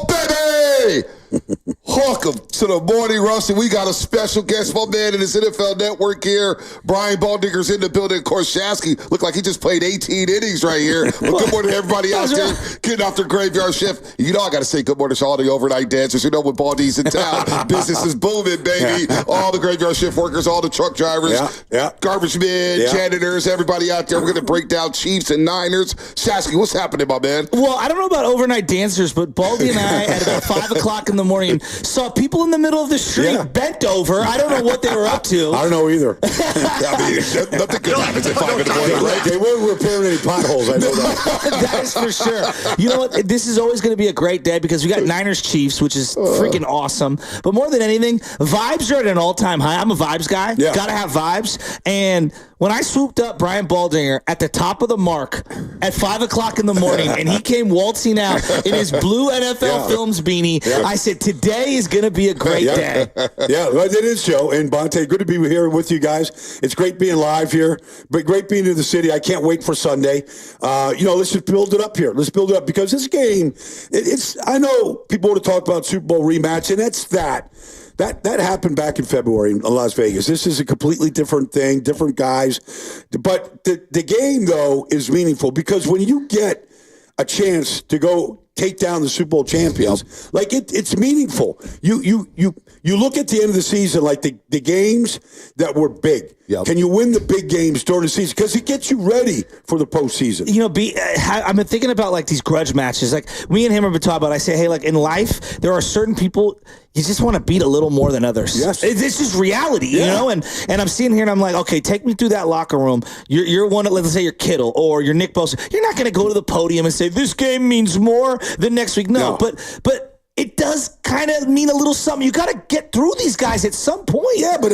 baby! Welcome to the Morning Rush. We got a special guest, my man in his NFL Network here. Brian Baldinger's in the building. Of course, Shasky looked like he just played 18 innings right here. But good morning to everybody out there getting off their graveyard shift. You know I got to say good morning to all the overnight dancers. You know when Baldy's in town, business is booming, baby. All the graveyard shift workers, all the truck drivers, garbage men, janitors, everybody out there. We're going to break down Chiefs and Niners. Shasky, what's happening, my man? Well, I don't know about overnight dancers, but Baldy and I at about 5 o'clock in the morning saw people in the middle of the street bent over. I don't know what they were up to. I don't know either. I mean, nothing good happens at 5 in the morning, right? They weren't repairing any potholes, I know that. That is for sure. You know what? This is always going to be a great day because we got Niners Chiefs, which is freaking awesome. But more than anything, vibes are at an all-time high. I'm a vibes guy. Yeah. Got to have vibes. And when I swooped up Brian Baldinger at the top of the mark at 5 o'clock in the morning and he came waltzing out in his blue NFL Films beanie, I said, today is going to be a great day. Well, it is, Joe. And Bonte, good to be here with you guys. It's great being live here, but great being in the city. I can't wait for Sunday. Let's just build it up here. Let's build it up because this game, I know people want to talk about Super Bowl rematch, and that's that. That happened back in February in Las Vegas. This is a completely different thing, different guys. But the game, though, is meaningful because when you get a chance to go take down the Super Bowl champions, like it's meaningful. You look at the end of the season, like the games that were big. Can you win the big games during the season? Because it gets you ready for the postseason. You know, I've been thinking about like these grudge matches. Like me and him have been talking about. I say, hey, like in life, there are certain people you just want to beat a little more than others. Yes, it's just reality, you know. And I'm sitting here and I'm like, okay, take me through that locker room. You're one. Let's say you're Kittle or you're Nick Bosa. You're not going to go to the podium and say this game means more than next week. No. But it does kind of mean a little something. You got to get through these guys at some point. Yeah, but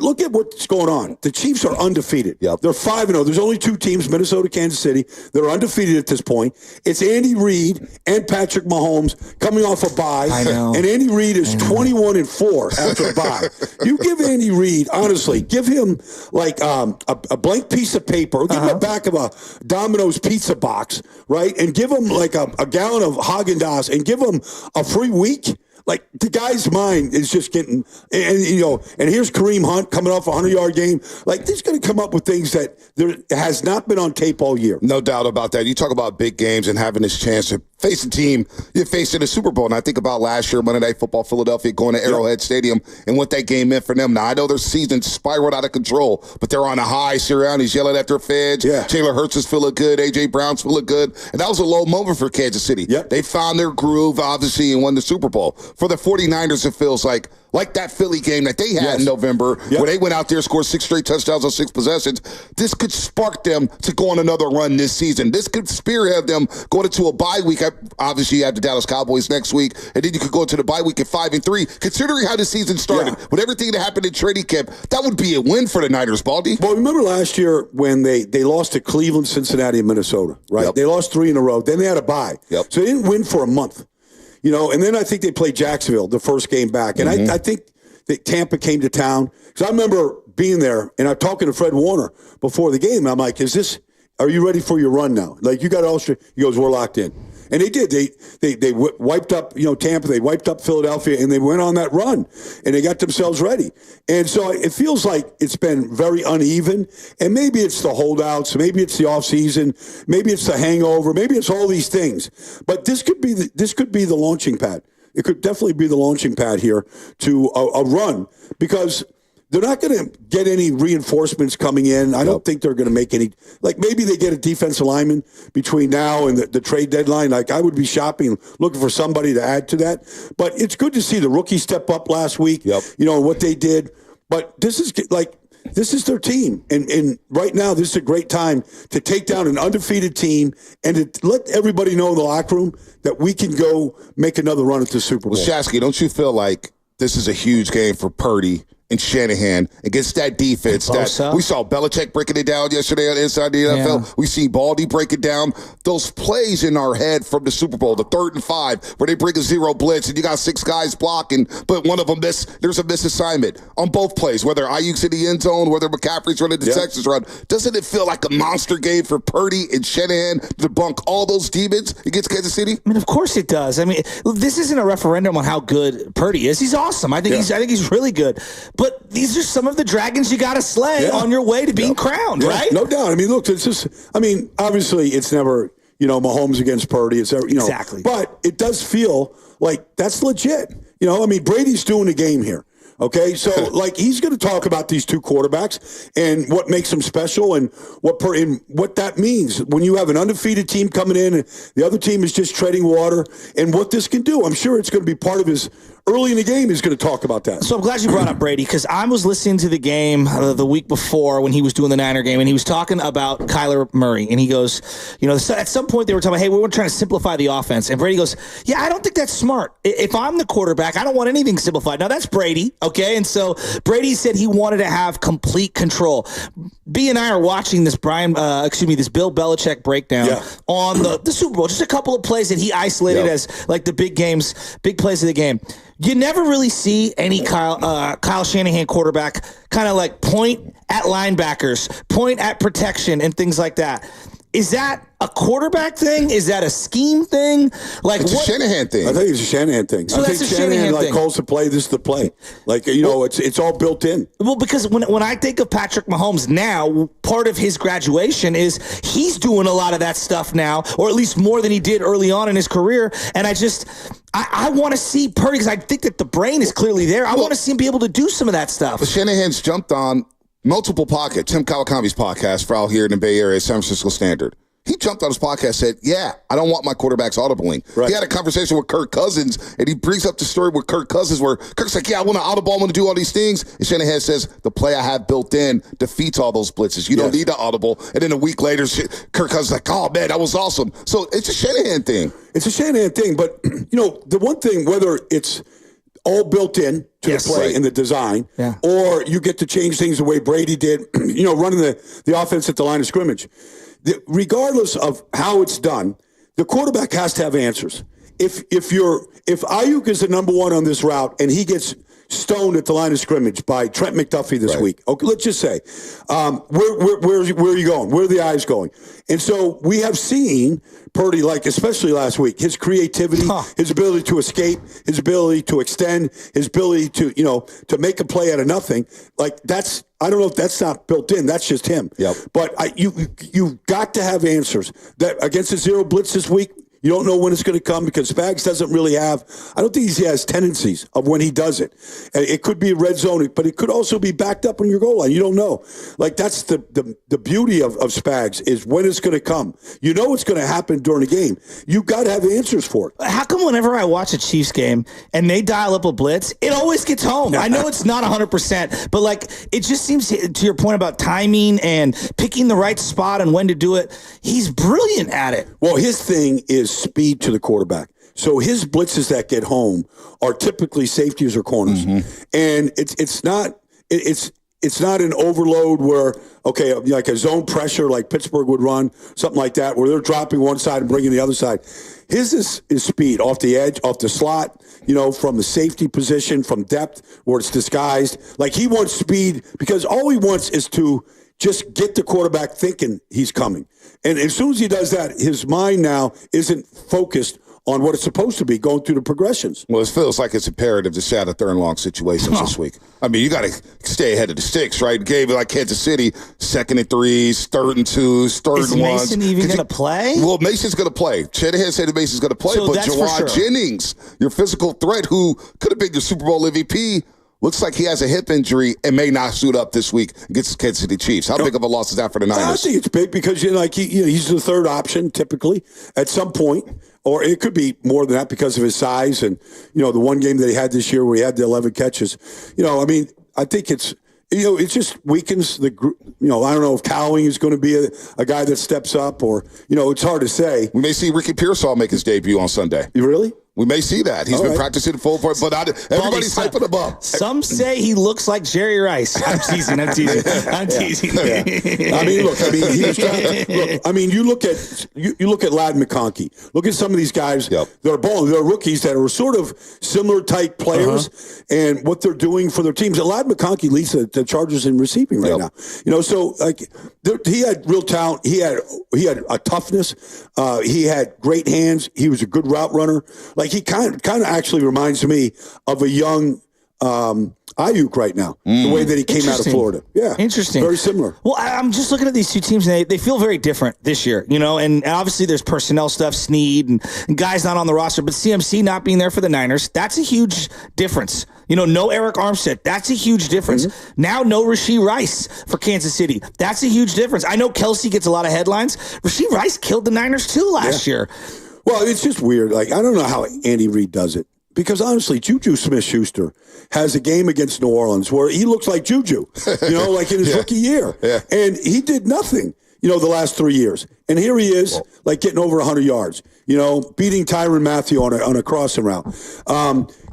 look at what's going on. The Chiefs are undefeated. They're 5-0. There's only two teams, Minnesota, Kansas City. They're undefeated at this point. It's Andy Reid and Patrick Mahomes coming off a bye. I know. And Andy Reid is 21-4 after a bye. You give Andy Reid, honestly, give him like a blank piece of paper. Give him the back of a Domino's pizza box, right? And give him like a gallon of Haagen-Dazs and give him a free week. Like the guy's mind is just getting, and here's Kareem Hunt coming off a 100-yard game. Like he's going to come up with things that there has not been on tape all year. No doubt about that. You talk about big games and having this chance to face a team you're facing the Super Bowl. And I think about last year, Monday Night Football, Philadelphia going to Arrowhead Stadium and what that game meant for them. Now, I know their season spiraled out of control, but they're on a high. Sirianni's yelling at their fans. Jalen Hurts is feeling good. A.J. Brown's feeling good. And that was a low moment for Kansas City. They found their groove, obviously, and won the Super Bowl. For the 49ers, it feels like that Philly game that they had in November where they went out there and scored 6 straight touchdowns on 6 possessions. This could spark them to go on another run this season. This could spearhead them going into a bye week. Obviously, you have the Dallas Cowboys next week, and then you could go into the bye week at 5-3. Considering how the season started, with everything that happened in training camp, that would be a win for the Niners, Baldy. Well, remember last year when they lost to Cleveland, Cincinnati, and Minnesota, right? They lost 3 in a row. Then they had a bye. So they didn't win for a month. And then I think they played Jacksonville the first game back. And I think that Tampa came to town. Because I remember being there, and I'm talking to Fred Warner before the game. And I'm like, are you ready for your run now? Like, you got all straight. He goes, we're locked in. And they did. They wiped up, Tampa. They wiped up Philadelphia, and they went on that run, and they got themselves ready. And so it feels like it's been very uneven. And maybe it's the holdouts, maybe it's the offseason, maybe it's the hangover, maybe it's all these things. But this could be the launching pad. It could definitely be the launching pad here to a run because they're not going to get any reinforcements coming in. I don't think they're going to make any. Like maybe they get a defensive lineman between now and the trade deadline. Like I would be shopping, looking for somebody to add to that. But it's good to see the rookie step up last week. What they did. But this is their team. And right now, this is a great time to take down an undefeated team and to let everybody know in the locker room that we can go make another run at the Super Bowl. Well, Shasky, don't you feel like this is a huge game for Purdy and Shanahan against that defense. That we saw Belichick breaking it down yesterday on Inside the NFL. Yeah. We see Baldy break it down. Those plays in our head from the Super Bowl, the 3rd and 5, where they bring a zero blitz and you got 6 guys blocking, but one of them there's a misassignment on both plays, whether Ayuk's in the end zone, whether McCaffrey's running the Texas run. Doesn't it feel like a monster game for Purdy and Shanahan to debunk all those demons against Kansas City? I mean, of course it does. I mean, this isn't a referendum on how good Purdy is. He's awesome. I think he's really good. But these are some of the dragons you got to slay on your way to being crowned, right? No doubt. I mean, look, it's just, I mean, obviously it's never, Mahomes against Purdy. It's never, exactly. But it does feel like that's legit. I mean, Brady's doing a game here. Okay, so he's going to talk about these 2 quarterbacks and what makes them special and what that means when you have an undefeated team coming in and the other team is just treading water and what this can do. I'm sure it's going to be part of his early in the game. He's going to talk about that. So I'm glad you brought up Brady because I was listening to the game the week before when he was doing the Niner game and he was talking about Kyler Murray and he goes, at some point they were talking about, hey, we were trying to simplify the offense, and Brady goes, yeah, I don't think that's smart. If I'm the quarterback, I don't want anything simplified. Now that's Brady. Okay, and so Brady said he wanted to have complete control. B and I are watching this Bill Belichick breakdown on the Super Bowl. Just a couple of plays that he isolated as like the big plays of the game. You never really see any Kyle Shanahan quarterback kind of like point at linebackers, point at protection, and things like that. Is that a quarterback thing? Is that a scheme thing? It's a Shanahan thing. I think it's a Shanahan thing. So I think Shanahan calls the play. This is the play. It's all built in. Well, because when I think of Patrick Mahomes now, part of his graduation is he's doing a lot of that stuff now, or at least more than he did early on in his career. And I want to see Purdy because I think that the brain is clearly there. I want to see him be able to do some of that stuff. But Shanahan's jumped on multiple podcasts. Tim Kawakami's podcast for out here in the Bay Area, San Francisco Standard. He jumped on his podcast and said, I don't want my quarterbacks audibling. Right. He had a conversation with Kirk Cousins, and he brings up the story with Kirk Cousins where Kirk's like, I want to audible, I want to do all these things. And Shanahan says, the play I have built in defeats all those blitzes. You don't need to audible. And then a week later, Kirk Cousins is like, oh, man, that was awesome. So it's a Shanahan thing. It's a Shanahan thing. But, the one thing, whether it's all built in to the play and the design, or you get to change things the way Brady did, running the offense at the line of scrimmage. Regardless of how it's done, the quarterback has to have answers. If Ayuk is the number 1 on this route and he gets stoned at the line of scrimmage by Trent McDuffie this week, okay, let's just say, where are you going? Where are the eyes going? And so we have seen Purdy, especially last week, his creativity, his ability to escape, his ability to extend, his ability to make a play out of nothing. I don't know if that's not built in. That's just him. Yep. But you've got to have answers. That against the zero blitz this week, you don't know when it's going to come because Spags doesn't really have – I don't think he has tendencies of when he does it. It could be a red zone, but it could also be backed up on your goal line. You don't know. That's the beauty of Spags is when it's going to come. You know it's going to happen during the game. You got to have answers for it. How come whenever I watch a Chiefs game and they dial up a blitz, it always gets home? I know it's not 100%, but it just seems to your point about timing and picking the right spot and when to do it, he's brilliant at it. Well, his thing is speed to the quarterback. So his blitzes that get home are typically safeties or corners. Mm-hmm. And it's not an overload where, like a zone pressure like Pittsburgh would run, something like that, where they're dropping one side and bringing the other side. His is speed off the edge, off the slot, from the safety position, from depth where it's disguised. He wants speed because all he wants is to just get the quarterback thinking he's coming. And as soon as he does that, his mind now isn't focused on what it's supposed to be, going through the progressions. Well, it feels like it's imperative to stay out of third and long situations this week. I mean, you got to stay ahead of the sticks, right? Gave it like Kansas City, 2nd and 3s, 3rd and 2s, 3rd and 1s. Is Mason even going to play? Well, Mason's going to play. Shanahan said that Mason's going to play, but Jawad Jennings, your physical threat, who could have been your Super Bowl MVP, looks like he has a hip injury and may not suit up this week against the Kansas City Chiefs. How big of a loss is that for the Niners? I think it's big because he's the third option typically at some point, or it could be more than that because of his size and the one game that he had this year where he had the 11 catches. I think it's. It just weakens the group. I don't know if Cowling is going to be a guy that steps up or, it's hard to say. We may see Ricky Pearsall make his debut on Sunday. You really? We may see that. He's been practicing full for it, but everybody's hyping him up. Some say he looks like Jerry Rice. I'm teasing. I'm teasing. I mean, look. I mean, he was look. I mean, you look at Ladd McConkey. Look at some of these guys. Yep. They're rookies that are sort of similar type players, and what they're doing for their teams. And Ladd McConkey leads the Chargers in receiving right now. You know, so like he had real talent. He had a toughness. He had great hands. He was a good route runner. Like he kind of actually reminds me of a young Ayuk right now, the way that he came out of Florida. Yeah. Interesting. Very similar. Well, I'm just looking at these two teams, and they feel very different this year, you know, and obviously there's personnel stuff, Snead, and guys not on the roster, but CMC not being there for the Niners, that's a huge difference. You know, no Eric Armstead, that's a huge difference. Now no Rashee Rice for Kansas City. That's a huge difference. I know Kelsey gets a lot of headlines. Rashee Rice killed the Niners too last year. Well, it's just weird. Like, I don't know how Andy Reid does it. Because honestly, Juju Smith-Schuster has a game against New Orleans where he looks like Juju, you know, like in his rookie year. Yeah. And he did nothing, you know, the last 3 years. And here he is, like getting over 100 yards, you know, beating Tyrann Mathieu on a crossing route.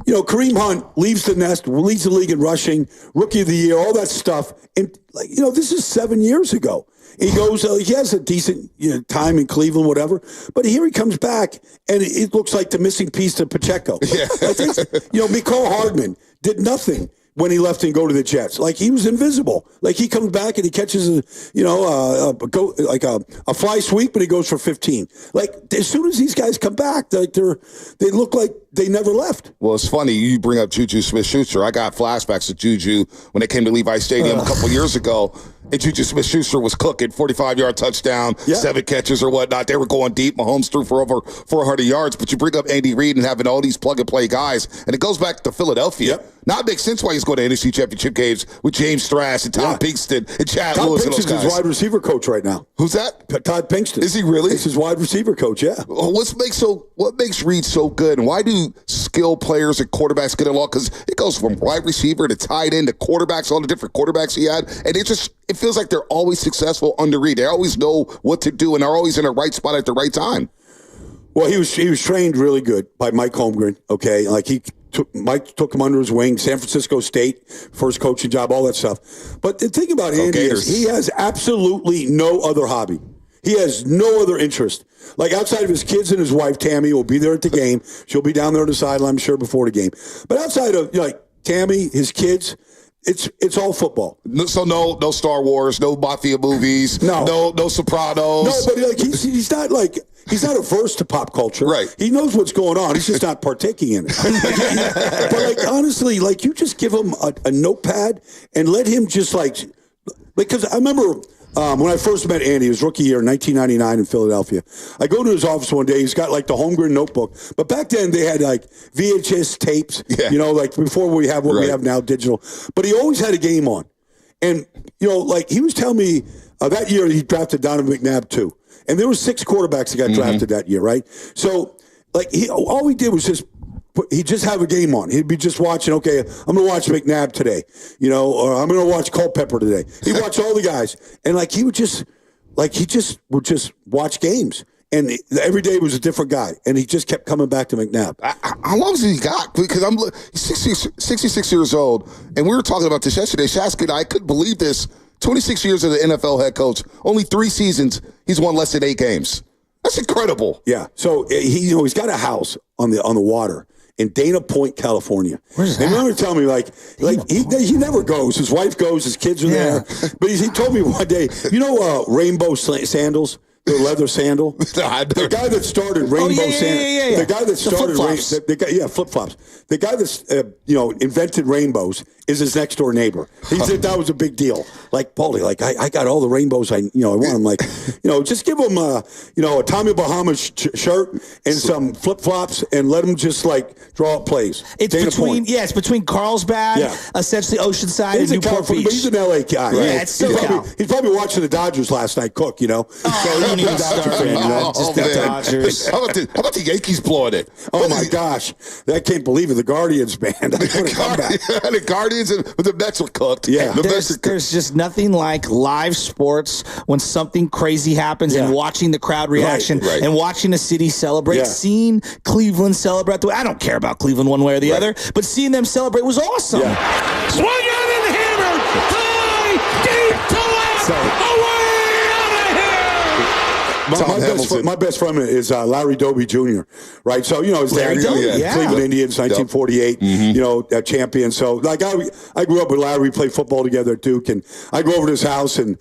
You know, Kareem Hunt leaves the nest, leads the league in rushing, rookie of the year, all that stuff. And, like, you know, this is 7 years ago. He goes, he has a decent time in Cleveland, whatever. But here he comes back, and it looks like the missing piece to Pacheco. Yeah. I think, Mecole Hardman did nothing when he left and go to the Jets. Like, he was invisible. Like, he comes back and he catches a fly sweep, and he goes for 15. Like, as soon as these guys come back, like they look like they never left. Well, it's funny. You bring up Juju Smith-Schuster. I got flashbacks of Juju when they came to Levi Stadium a couple years ago. And Juju Smith-Schuster was cooking, 45-yard touchdown, 7 catches or whatnot. They were going deep. Mahomes threw for over 400 yards. But you bring up Andy Reid and having all these plug-and-play guys, and it goes back to Philadelphia. Yep. Now it makes sense why he's going to NFC Championship games with James Thrash and Tom Pinkston and Chad Lewis and those guys. His wide receiver coach right now. Who's that? Todd Pinkston. Is he really? He's his wide receiver coach, yeah. Well, what makes Reid so good, and why do skilled players and quarterbacks get along? Because it goes from wide receiver to tight end to quarterbacks, all the different quarterbacks he had, and it feels like they're always successful under Reid. They always know what to do, and they're always in the right spot at the right time. Well, he was trained really good by Mike Holmgren, okay? Like, Mike took him under his wing, San Francisco State, first coaching job, all that stuff. But the thing about Andy is he has absolutely no other hobby. He has no other interest. Like, outside of his kids and his wife, Tammy, will be there at the game. She'll be down there on the sideline, I'm sure, before the game. But outside of, Tammy, his kids, it's all football. So no Star Wars, no Mafia movies, no Sopranos. No, but he's not averse to pop culture. Right. He knows what's going on. He's just not partaking in it. But honestly, you just give him a notepad and let him just because I remember when I first met Andy, his rookie year in 1999 in Philadelphia. I go to his office one day. He's got the Holmgren notebook. But back then they had VHS tapes, before we have what we have now, digital. But he always had a game on. And, he was telling me that year he drafted Donovan McNabb too. And there were 6 quarterbacks that got drafted that year, right? So, all he did was he'd just have a game on. He'd be just watching, okay, I'm going to watch McNabb today, or I'm going to watch Culpepper today. He'd watch all the guys. And, he would just watch games. And every day was a different guy. And he just kept coming back to McNabb. How long has he got? Because he's 66 years old. And we were talking about this yesterday. Shasky and I couldn't believe this. 26 years as an NFL head coach. Only 3 seasons. He's won less than 8 games. That's incredible. Yeah. So he's got a house on the water in Dana Point, California. Where's that? And remember telling me he never goes. His wife goes. His kids are there. But he told me one day, rainbow sandals. The leather sandal. The guy that started rainbow sandals. The guy that started flip-flops. The guy that's invented rainbows is his next door neighbor. He said that was a big deal. Paulie, I got all the rainbows I want. I'm just give him a Tommy Bahama shirt and some flip-flops and let him just draw up plays. It's between Carlsbad, essentially Oceanside, and Newport Beach. But he's an LA guy. Yeah, it's he's probably watching the Dodgers last night cook. So Don't even start me. Just the Dodgers. How about the Yankees blowing it? Oh my gosh, I can't believe it. The Guardians, man. The Guardians and the Mets are cooked. Yeah, there's just nothing like live sports when something crazy happens and watching the crowd reaction and watching a city celebrate. Seeing Cleveland celebrate. I don't care about Cleveland one way or the other, but seeing them celebrate was awesome. Yeah. Swung out and hammered high, deep to left, away out of here. My best friend is Larry Doby Jr., right? So, his dad, Cleveland Indians, 1948, champion. So, like, I grew up with Larry. We played football together at Duke, and I go over to his house in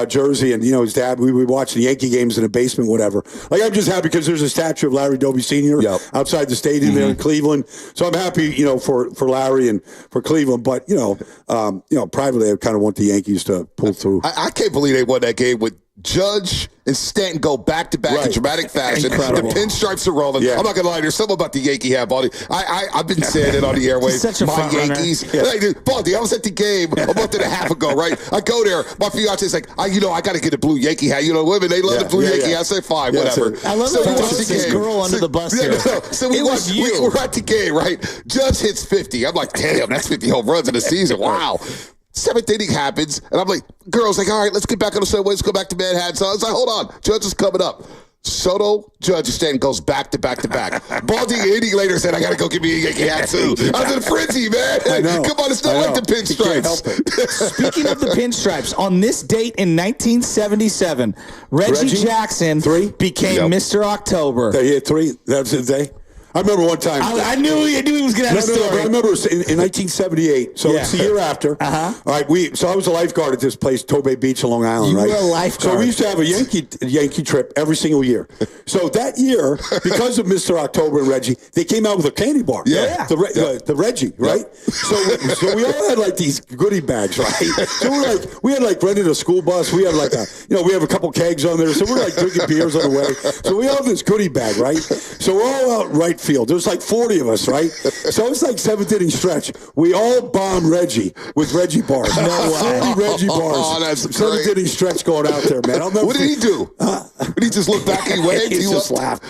Jersey, and, his dad, we would watch the Yankee games in the basement, whatever. Like, I'm just happy because there's a statue of Larry Doby Sr. Outside the stadium there in Cleveland. So I'm happy, for Larry and for Cleveland. But, privately, I kind of want the Yankees to pull through. I can't believe they won that game with Judge and Stanton go back-to-back in dramatic fashion. Incredible. The pinstripes are rolling. Yeah. I'm not going to lie, there's something about the Yankee hat, Baldy. I've been saying it on the airwaves. Such a my Yankees. Baldy, I was at the game a month and a half ago, right? I go there. My fiance's like, I got to get a blue Yankee hat. Women, they love the blue Yankee hat. I say, fine, whatever. I love that he puts this girl under the bus here. So we're at the game, right? Judge hits 50. I'm like, damn, that's 50 home runs in a season. Wow. Seventh inning happens, and I'm like, girls, like, all right, let's get back on the subway. Let's go back to Manhattan. So I was like, hold on. Judge is coming up. Soto, Judge, and Stanton goes back to back to back. Baldy an inning later said, I got to go get me a Yankee hat, too. I was in a frenzy, man. I know. Come on, it's not like the pinstripes. Speaking of the pinstripes, on this date in 1977, Reggie Jackson became Mr. October. He had 3. That's the day. I remember one time. I knew he was going to have a story. But I remember in 1978, so it's the year after. All right, so I was a lifeguard at this place, Tobay Beach in Long Island, You right? were a lifeguard. So we used to have a Yankee trip every single year. So that year, because of Mr. October and Reggie, they came out with a candy bar. The Reggie, right? So we all had like these goodie bags, right? So we had rented a school bus. We had we have a couple kegs on there. So we're like drinking beers on the way. So we all have this goodie bag, right? So we're all out right field. There's like 40 of us, right? So it's like 7th inning stretch. We all bomb Reggie with Reggie bars. 40 Reggie bars. Oh, that's 7th inning stretch going out there, man. What did he do? Did he just look back and waved? He just laughed.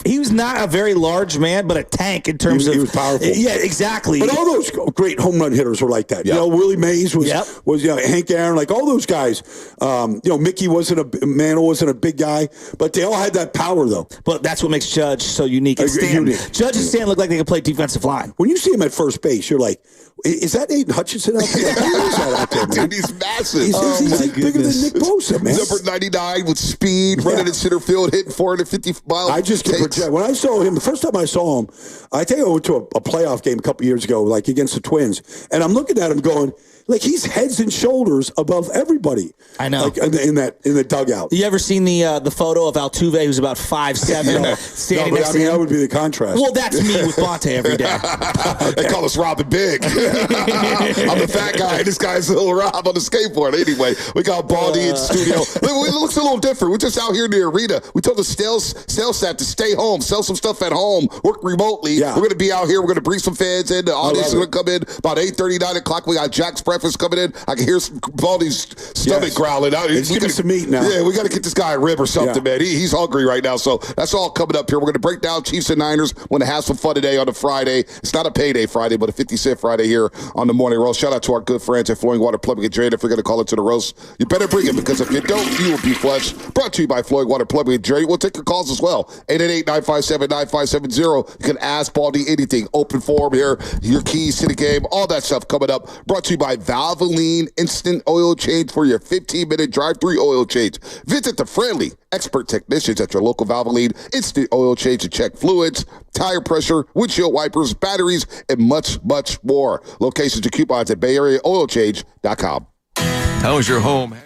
He was not a very large man, but a tank in terms of... He was powerful. Yeah, exactly. But all those great home run hitters were like that. Willie Mays was Hank Aaron, like all those guys. Mickey Mantle wasn't a big guy, but they all had that power, though. But that's what makes Judge so unique. Judge and Stan look like they can play defensive line. When you see him at first base, you're like, is that Aiden Hutchinson out there? Who is that out there, man? Dude, he's massive. He's like bigger than Nick Bosa, man. Number 99 with speed, running in center field, hitting 450 miles. I just can project. When I saw him, the first time I saw him, I think I went to a playoff game a couple years ago, like against the Twins, and I'm looking at him going, like he's heads and shoulders above everybody. I know. Like in the dugout. You ever seen the photo of Altuve, who's about 5'7", standing next to him? That would be the contrast. Well, that's me with Bonte every day. They call us Rob and Big. I'm the fat guy, and this guy's little Rob on the skateboard. Anyway, we got Baldy in the studio. It looks a little different. We're just out here in the arena. We told the sales staff to stay home, sell some stuff at home, work remotely. Yeah. We're going to be out here. We're going to bring some fans in. The audience is going to come in about 8:30, 9 o'clock. We got Jack's breakfast coming in. I can hear Baldy's stomach growling. Give me some meat now. Yeah, we got to get this guy a rib or something, man. He's hungry right now. So that's all coming up here. We're going to break down Chiefs and Niners. We're going to have some fun today on a Friday. It's not a payday Friday, but a 50-cent Friday here on the Morning Roast. Shout out to our good friends at Flowing Water Plumbing and Drain. If we're going to call it to the roast, you better bring it, because if you don't, you will be flesh. Brought to you by Flowing Water Plumbing and Drain. We'll take your calls as well. 888-957-9570. You can ask Baldy anything. Open forum here. Your keys to the game. All that stuff coming up. Brought to you by Valvoline Instant Oil Change for your 15-minute drive-through oil change. Visit the friendly expert technicians at your local Valvoline Instant Oil Change to check fluids, tire pressure, windshield wipers, batteries, and much, much more. Locations and coupons at BayAreaOilChange.com. How's your home?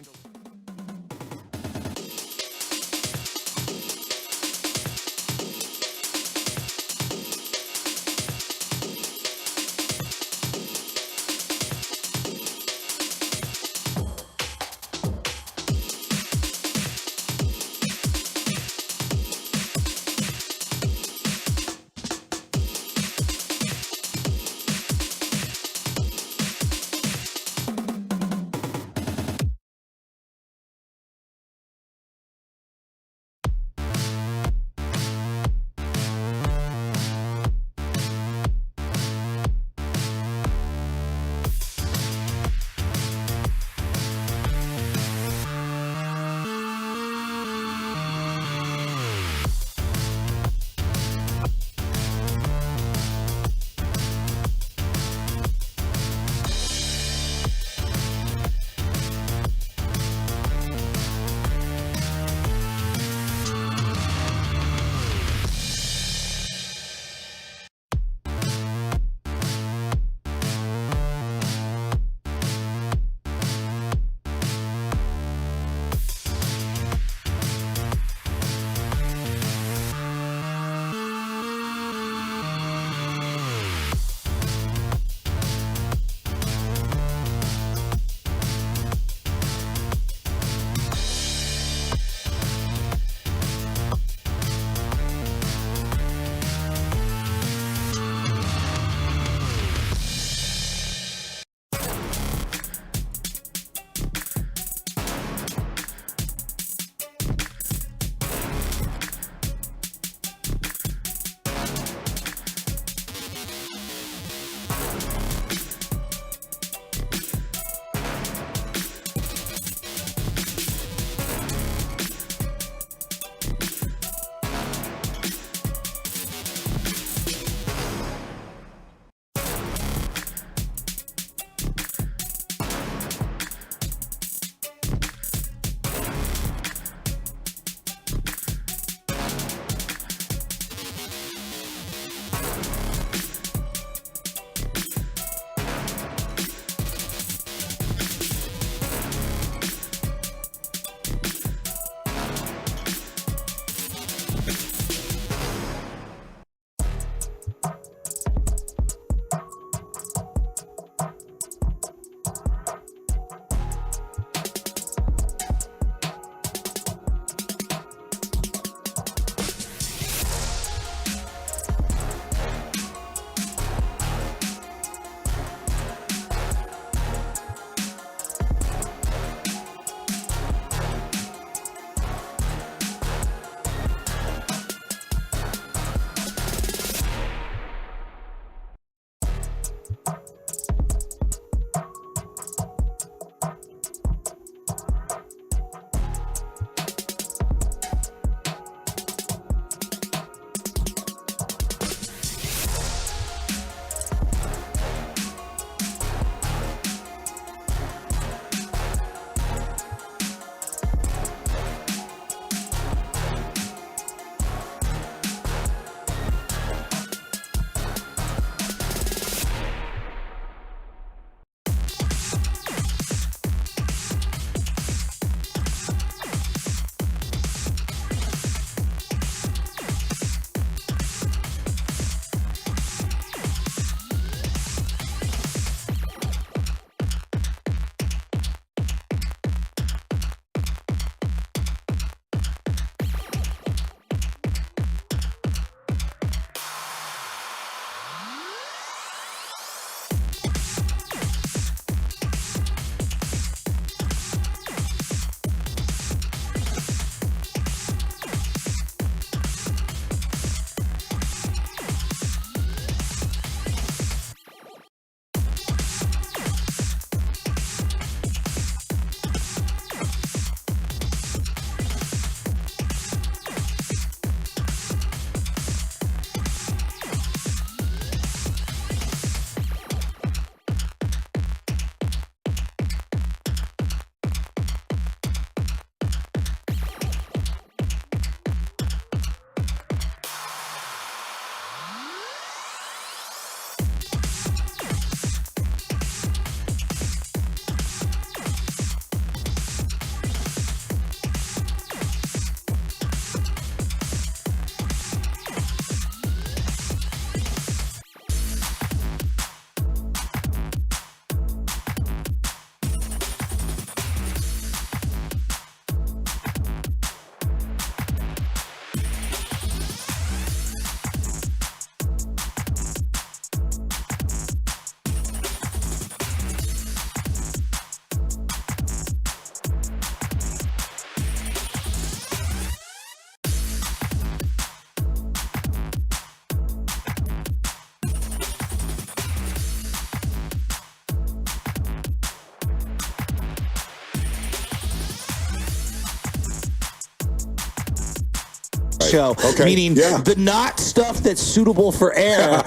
show, meaning the not stuff that's suitable for air,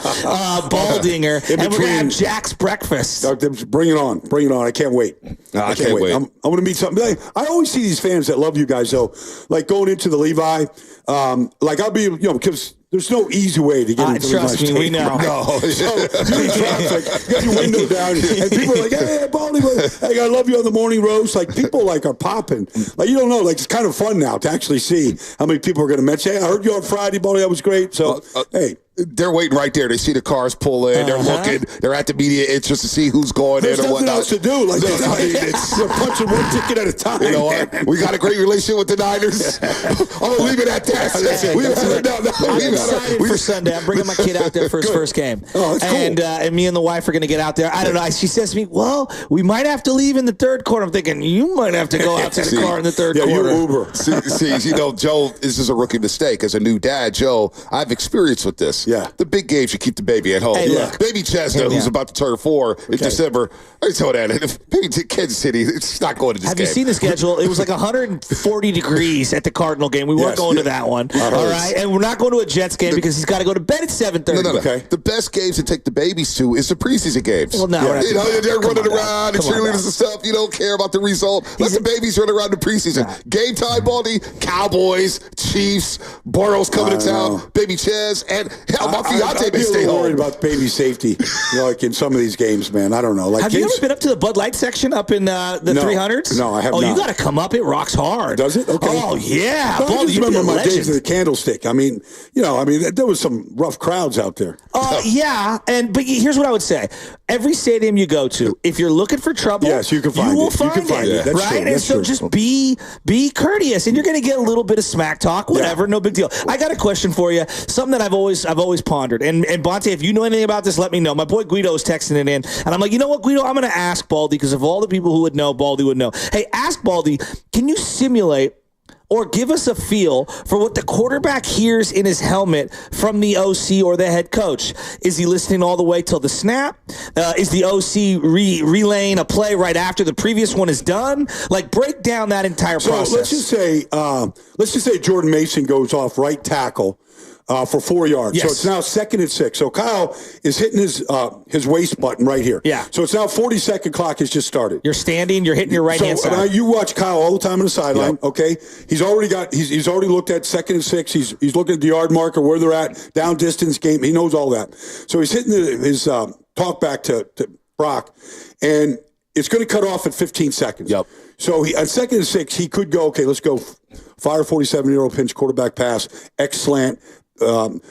Baldinger, and we're going to have Jack's breakfast. Bring it on. Bring it on. I can't wait. I can't wait. I'm going to meet something. I always see these fans that love you guys, though, like going into the Levi, like I'll be, because there's no easy way to get into the trust me, we know. No. So you're in traffic, you got your window down, and people are like, hey, Baldy, hey, I love you on the morning roast. Like, people like are popping. Like, you don't know. Like, it's kind of fun now to actually see how many people are going to mention, hey, I heard you on Friday, Baldy, that was great. So, hey. They're waiting right there. They see the cars pull in. They're looking. They're at the media entrance to see who's going in or whatnot. There's nothing else to do. Like, they're punching one ticket at a time. You know what? We got a great relationship with the Niners. I'm going to leave it at that. I'm excited for Sunday. I'm bringing my kid out there for his first game. Oh, that's cool. And me and the wife are going to get out there. I don't know. She says to me, well, we might have to leave in the third quarter. I'm thinking, you might have to go out to the car in the third quarter. Yeah, you Uber. See, Joe, this is a rookie mistake. As a new dad, Joe, I've experienced with this. Yeah. The big games, you keep the baby at home. Hey, look. Baby Chestnut, who's about to turn 4 in December. I told that if baby Kansas City, it's not going to this game. Have you seen the schedule? It was like 140 degrees at the Cardinal game. We weren't going to that one. All right. And we're not going to a Jets game because he's got to go to bed at 7:30. No. Okay. The best games to take the babies to is the preseason games. Well, no. They're running around and cheerleaders and stuff. You don't care about the result. Let the babies run around the preseason. Game time, Baldy, Cowboys, Chiefs, Burrow's coming to town, baby Ches, and hell, my fiance may stay home. Worried about baby safety, like in some of these games, man. I don't know. Like, have you ever been up to the Bud Light section up in the 300s? No, I have not. Oh, you got to come up. It rocks hard. Does it? Okay. Oh, yeah. I just remember my days of the Candlestick. I mean, there was some rough crowds out there. Yeah, but here's what I would say. Every stadium you go to, if you're looking for trouble, yes, you can find it. You will find it. That's right? True. And so just be courteous, and you're going to get a little bit of smack talk, whatever, no big deal. I got a question for you, something that I've always pondered. And Bonte, if you know anything about this, let me know. My boy Guido is texting it in, and I'm like, you know what, Guido, I'm going to ask Baldy, because of all the people who would know, Baldy would know. Hey, ask Baldy, can you simulate or give us a feel for what the quarterback hears in his helmet from the OC or the head coach? Is he listening all the way till the snap? Is the OC relaying a play right after the previous one is done? Like, break down that entire process. So let's just say Jordan Mason goes off right tackle for 4 yards. Yes. So it's now 2nd and 6. So Kyle is hitting his waist button right here. Yeah. So it's now 40-second clock has just started. You're standing, you're hitting your right-hand side. Now you watch Kyle all the time on the sideline, okay? He's already looked at 2nd and 6. He's looking at the yard marker, where they're at, down distance game. He knows all that. So he's hitting his talk back to Brock, and it's going to cut off at 15 seconds. Yep. So at 2nd and 6, he could go, okay, let's go fire 47-year-old pinch quarterback pass, X slant, and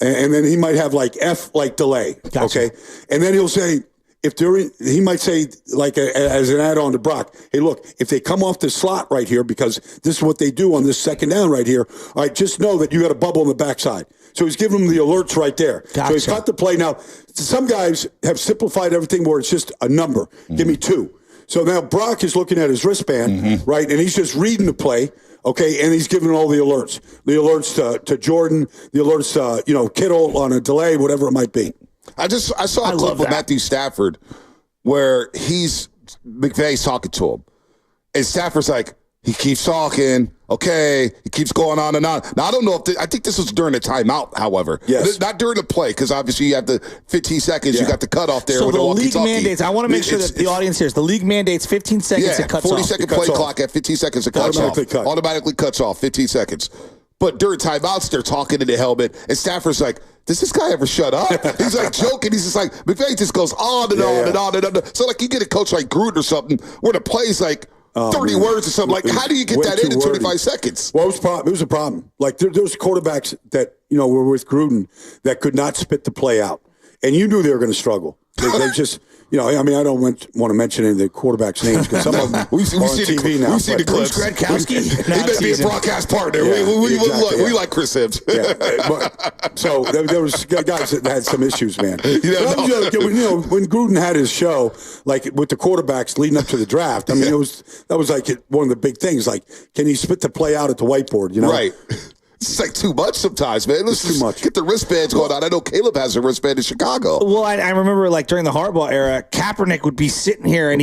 then he might have like F like delay, gotcha. Okay, and then he'll say he might say like as an add-on to Brock, hey, look, if they come off the slot right here, because this is what they do on this 2nd down right here, all right, just know that you got a bubble on the backside. So he's giving them the alerts right there. Gotcha. So he's got the play now. Some guys have simplified everything where it's just a number. Give me 2. So now Brock is looking at his wristband, right, and he's just reading the play. Okay, and he's giving all the alerts. The alerts to Jordan, the alerts to, Kittle on a delay, whatever it might be. I saw a clip of Matthew Stafford where McVay's talking to him. And Stafford's like, he keeps talking, okay, he keeps going on and on. Now, I don't know I think this was during the timeout, however. Yes. Not during the play, because obviously you have the 15 seconds, you got the cutoff there. So with the walkie-talkie. league mandates, I want to make sure that the audience hears, the league mandates 15 seconds, it cuts 40-second play clock at 15 seconds, it cuts off. Automatically cuts off, 15 seconds. But during timeouts, they're talking in the helmet, and Stafford's like, does this guy ever shut up? He's like joking. He's just like, McVay just goes on and on and on and on. So like you get a coach like Gruden or something where the play's like 30 words or something. Like, how do you get that in 25 seconds? Well, it was a problem. Like there was quarterbacks that, were with Gruden that could not spit the play out. And you knew they were going to struggle. They just... I don't want to mention any of the quarterbacks' names because some of them we see on TV now. We've seen the clips. Bruce Gradkowski? He may be a broadcast partner. We like Chris Hibbs. So there was guys that had some issues, man. When Gruden had his show, like with the quarterbacks leading up to the draft, that was like one of the big things. Like, can he spit the play out at the whiteboard? Right. It's like too much sometimes, man. Let's too much. Get the wristbands going on. I know Caleb has a wristband in Chicago. Well, I remember like during the Harbaugh era, Kaepernick would be sitting here and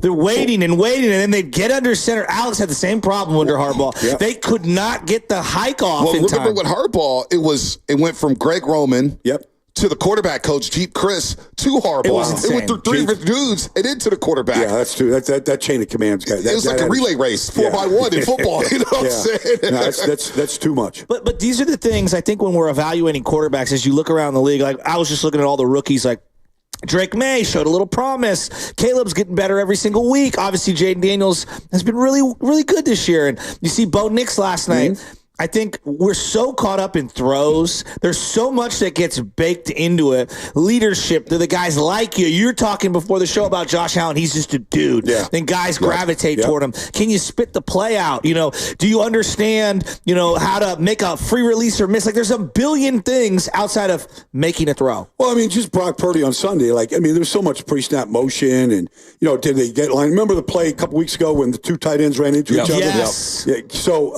they're waiting, and then they'd get under center. Alex had the same problem under Harbaugh. Yeah. They could not get the hike off in time. Remember with Harbaugh, it went from Greg Roman. Yep. To the quarterback coach, Jeep Chris, to Harbaugh. It went through three different dudes and into the quarterback. Yeah, that's true. That chain of commands. It was like a relay race, 4x1 in football. You know what I'm saying? No, that's too much. But these are the things I think when we're evaluating quarterbacks, as you look around the league, like I was just looking at all the rookies, like Drake May showed a little promise. Caleb's getting better every single week. Obviously, Jaden Daniels has been really, really good this year. And you see Bo Nix last night. Mm-hmm. I think we're so caught up in throws. There's so much that gets baked into it. Leadership, the guys like you. You're talking before the show about Josh Allen. He's just a dude. Yeah. And guys gravitate toward him. Can you spit the play out? Do you understand, how to make a free release or miss? Like there's a billion things outside of making a throw. Well, I mean, just Brock Purdy on Sunday. There's so much pre-snap motion and, did they get line? Remember the play a couple weeks ago when the two tight ends ran into each other? Yes. Yeah. So,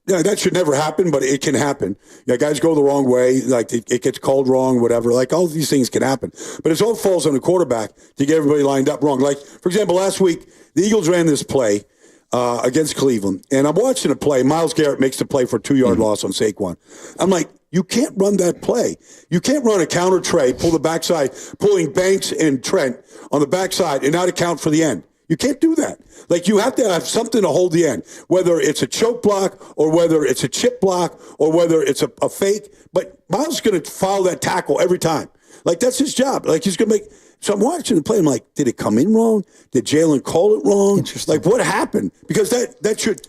that should never happen, but it can happen. Guys go the wrong way, it gets called wrong, whatever. All these things can happen. But it all falls on the quarterback to get everybody lined up wrong. For example, last week, the Eagles ran this play against Cleveland, and I'm watching a play. Myles Garrett makes the play for a 2-yard loss on Saquon. I'm like, you can't run that play. You can't run a counter tray, pull the backside, pulling Banks and Trent on the backside and not account for the end. You can't do that. You have to have something to hold the end, whether it's a choke block or whether it's a chip block or whether it's a fake. But Miles is going to follow that tackle every time. That's his job. He's going to make. So I'm watching the play. I'm like, did it come in wrong? Did Jalen call it wrong? Interesting. What happened? Because that should.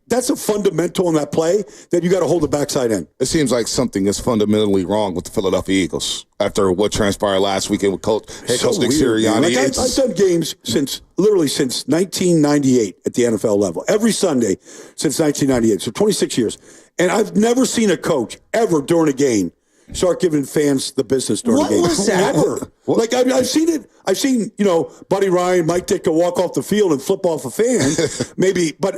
That's a fundamental in that play that you got to hold the backside end. It seems like something is fundamentally wrong with the Philadelphia Eagles after what transpired last weekend with head coach Nick Sirianni. I've done games since 1998 at the NFL level. Every Sunday since 1998, so 26 years. And I've never seen a coach ever during a game start giving fans the business during the game. What was that? Ever. I've seen it. I've seen, Buddy Ryan, Mike Ditka walk off the field and flip off a fan, maybe, but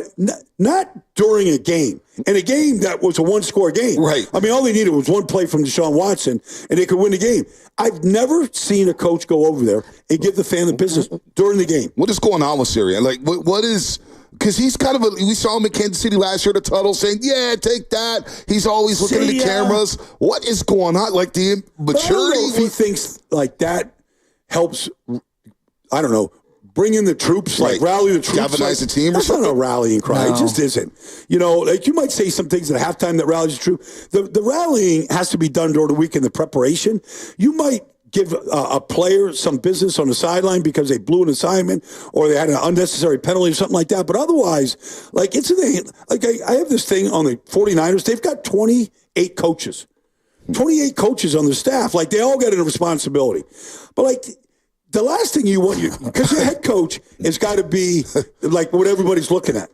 not during a game. And a game that was a one-score game. Right. I mean, all they needed was one play from Deshaun Watson, and they could win the game. I've never seen a coach go over there and give the fan the business during the game. What is going on with Sirianni? What is... Because he's kind of we saw him in Kansas City last year, the tunnel saying, yeah, take that. He's always looking at the cameras. What is going on? The maturity? I don't know if he thinks that helps, I don't know, bring in the troops, rally the troops. Galvanize the team or something? That's not a rallying cry. No. It just isn't. You might say some things at halftime that rallies the troops. The rallying has to be done during the week in the preparation. You might give a player some business on the sideline because they blew an assignment or they had an unnecessary penalty or something like that. But otherwise, it's in the I have this thing on the 49ers. They've got 28 coaches. 28 coaches on the staff. They all got a responsibility. But the last thing you want, because your head coach has got to be what everybody's looking at.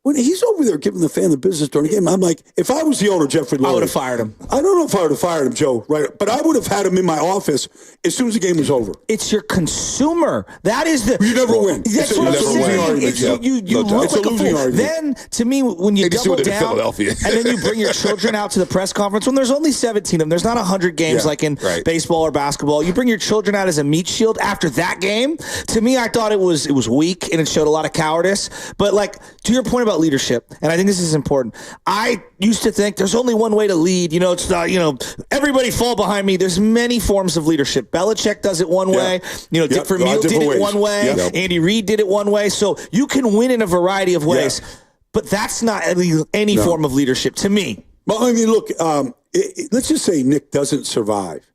When he's over there giving the fan the business during the game, I'm like, if I was the owner, Jeffrey Lurie, I would have fired him. I don't know if I would have fired him, Joe, right? But I would have had him in my office as soon as the game was over. It's your consumer. That is the... You never win. That's what I'm saying. It's a losing argument. Then, to me, when you double down and then you bring your children out to the press conference, when there's only 17 of them, there's not 100 games like in baseball or basketball. You bring your children out as a meat shield after that game. To me, I thought it was weak and it showed a lot of cowardice. But to your point about leadership, and I think this is important. I used to think there's only one way to lead. It's everybody fall behind me. There's many forms of leadership. Belichick does it one way. Dick Vermeil did it one way. Andy Reid did it one way. So you can win in a variety of ways. But that's not any form of leadership to me. Well, I mean, look, let's just say Nick doesn't survive.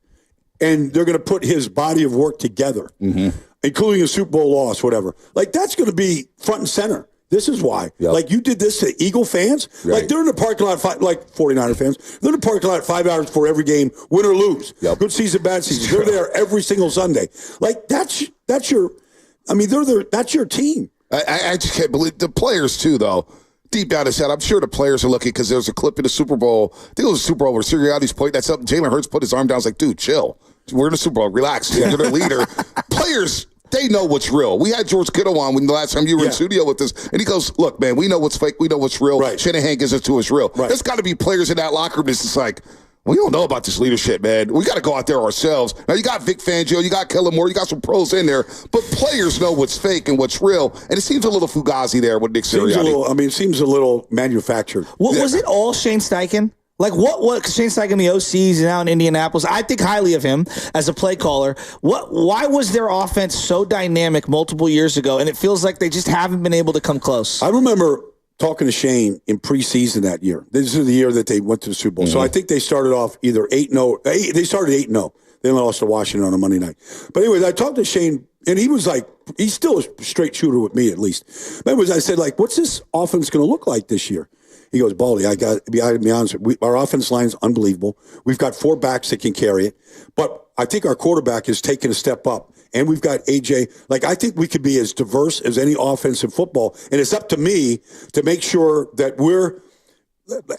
And they're going to put his body of work together, including a Super Bowl loss, whatever. That's going to be front and center. This is why. Yep. You did this to Eagle fans. Right. They're in the parking lot, 49er fans. They're in the parking lot 5 hours before every game, win or lose. Yep. Good season, bad season. They're there every single Sunday. That's your, they're there. That's your team. I just can't believe the players too, though. Deep down his head, I'm sure the players are looking because there's a clip in the Super Bowl. I think it was a Super Bowl where Sirianni's pointing at something. Jalen Hurts put his arm down. I was like, dude, chill. We're in the Super Bowl. Relax. You're the leader. Players They know what's real. We had George Kittle on when the last time you were in studio with us, and he goes, "Look, man, we know what's fake. We know what's real. Right. Shanahan gives it to us real. Right. There's got to be players in that locker room that's just like, we don't know about this leadership, man. We got to go out there ourselves. Now, you got Vic Fangio, you got Kellen Moore, you got some pros in there, but players know what's fake and what's real, and it seems a little fugazi there with Nick Sirianni. It seems a little manufactured. Was it all Shane Steichen? Like what Shane Steichen, the OCs now in Indianapolis, I think highly of him as a play caller. Why was their offense so dynamic multiple years ago, and it feels like they just haven't been able to come close? I remember talking to Shane in preseason that year. This is the year that they went to the Super Bowl. Mm-hmm. So I think they started off either 8-0. They started 8-0. They lost to Washington on a Monday night. But anyways, I talked to Shane, and he was like, he's still a straight shooter with me at least. But anyways, I said, like, what's this offense going to look like this year? He goes, Baldy, I got to be honest. Our offense line is unbelievable. We've got 4 backs that can carry it. But I think our quarterback is taking a step up. And we've got AJ. Like, I think we could be as diverse as any offense in football. And it's up to me to make sure that we're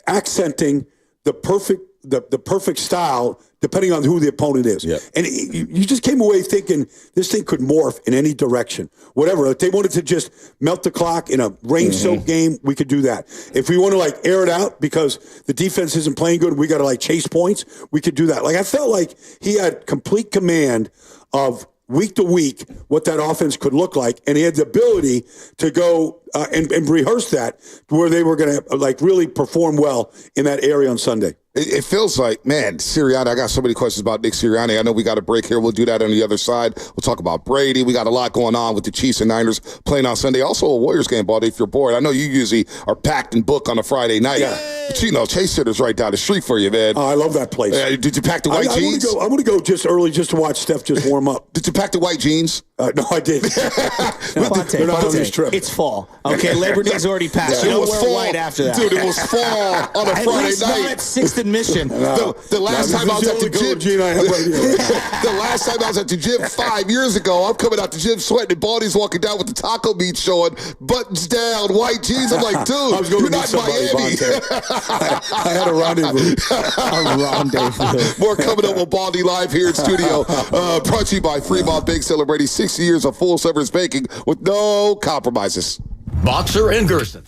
accenting the perfect style depending on who the opponent is. Yep. And you just came away thinking this thing could morph in any direction. Whatever. If they wanted to just melt the clock in a rain-soaked game, we could do that. If we want to, like, air it out because the defense isn't playing good and we got to, like, chase points, we could do that. Like, I felt like he had complete command of week to week what that offense could look like, and he had the ability to go and rehearse that to where they were going to like really perform well in that area on Sunday. It feels like, man, Sirianni, I got so many questions about Nick Sirianni. I know we got a break here. We'll do that on the other side. We'll talk about Brady. We got a lot going on with the Chiefs and Niners playing on Sunday. Also a Warriors game, Baldy, if you're bored. I know you usually are packed and booked on a Friday night. Yeah. But you know, Chase Sitter's right down the street for you, man. Oh, I love that place. Did you pack the white jeans? I'm going to go just early just to watch Steph just warm up. Did you pack the white jeans? No, I didn't. They're not on this trip. It's fall. Okay, Labor Day's already passed. You don't wear white after that. Dude, it was fall on a Friday night. Not at 6th and Mission. The last time I was at the gym, the last time I was at the gym 5 years ago, I'm coming out the gym sweating, and Baldy's walking down with the taco meat showing, buttons down, white jeans. I'm like, dude, you're not in Miami. I had a rendezvous. More coming up with Baldy live here in studio. Brought to you by Fremont Bake, celebrating 60 years of full service baking with no compromises. Boxer and Gerson.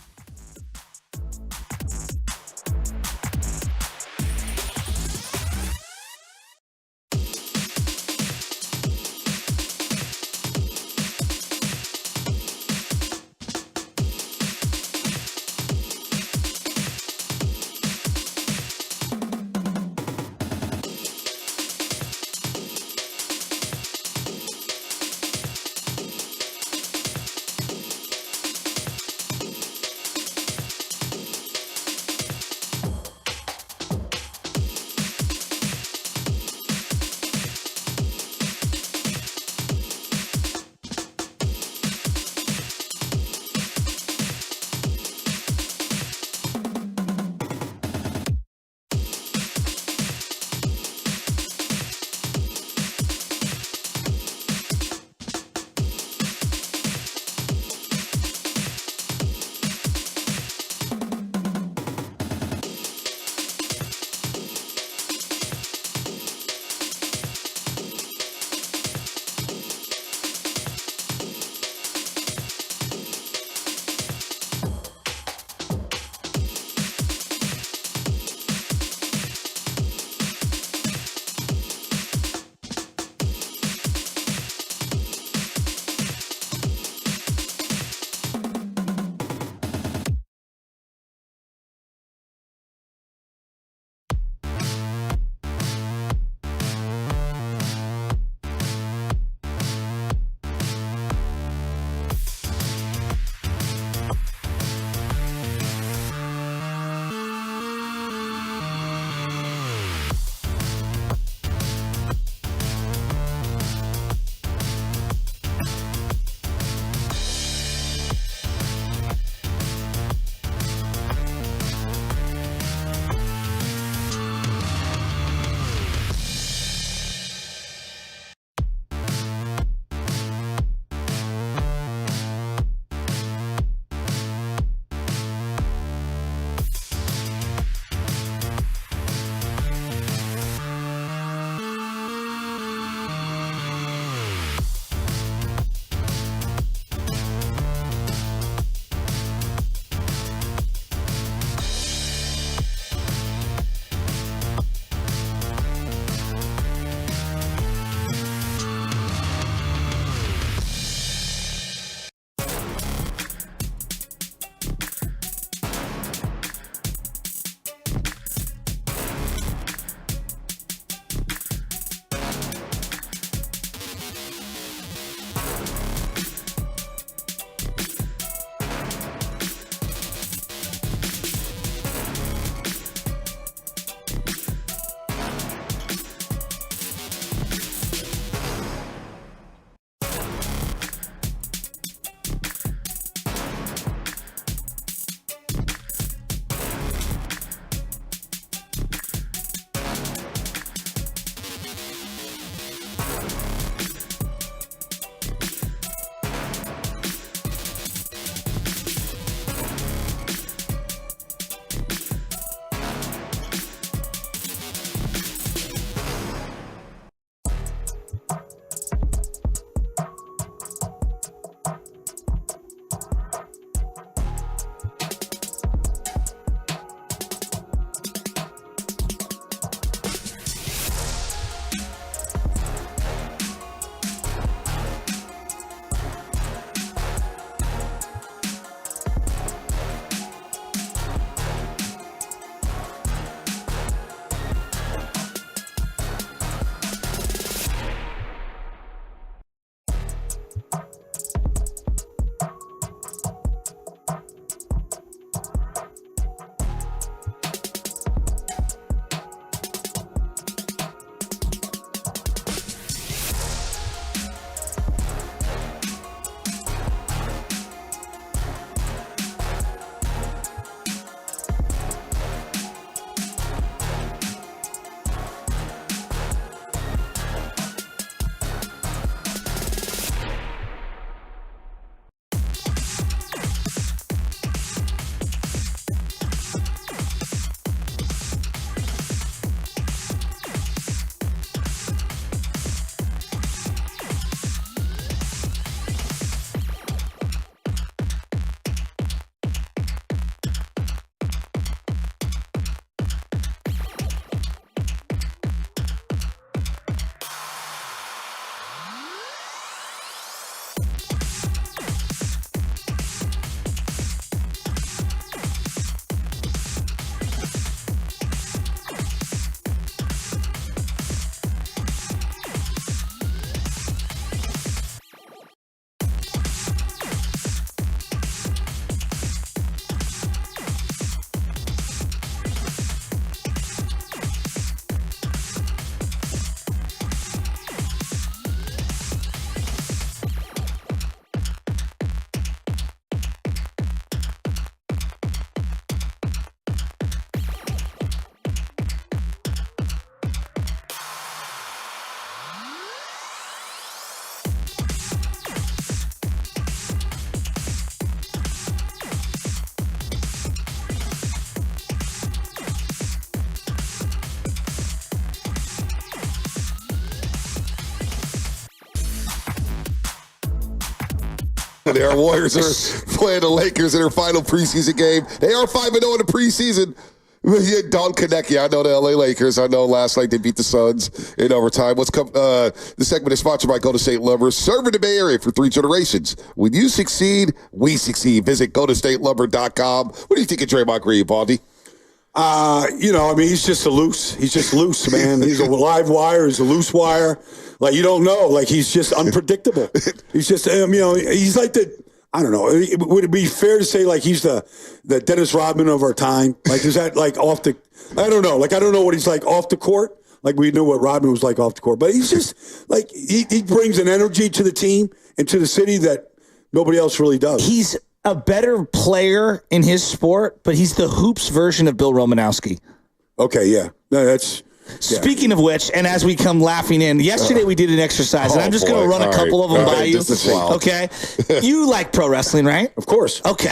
The Warriors are playing the Lakers in their final preseason game. They are 5-0 in the preseason. Don't connect you. I know the LA Lakers. I know last night they beat the Suns in overtime. The segment is sponsored by Golden State Lumber, serving the Bay Area for 3 generations. When you succeed, we succeed. Visit GoldenStateLumber.com. What do you think of Draymond Green, Baldy? He's just loose, man. He's a live wire. He's a loose wire. Like, you don't know. Like, he's just unpredictable. He's just, he's like I don't know. Would it be fair to say, like, he's the Dennis Rodman of our time? Like, is that, like, off the – I don't know. Like, I don't know what he's like off the court. Like, we knew what Rodman was like off the court. But he's just, like, he brings an energy to the team and to the city that nobody else really does. He's a better player in his sport, but he's the hoops version of Bill Romanowski. Okay, yeah. No, that's – Speaking of which, and as we come laughing in, yesterday we did an exercise, and I'm just going to run a couple of them by you. Okay? You like pro wrestling, right? Of course. Okay.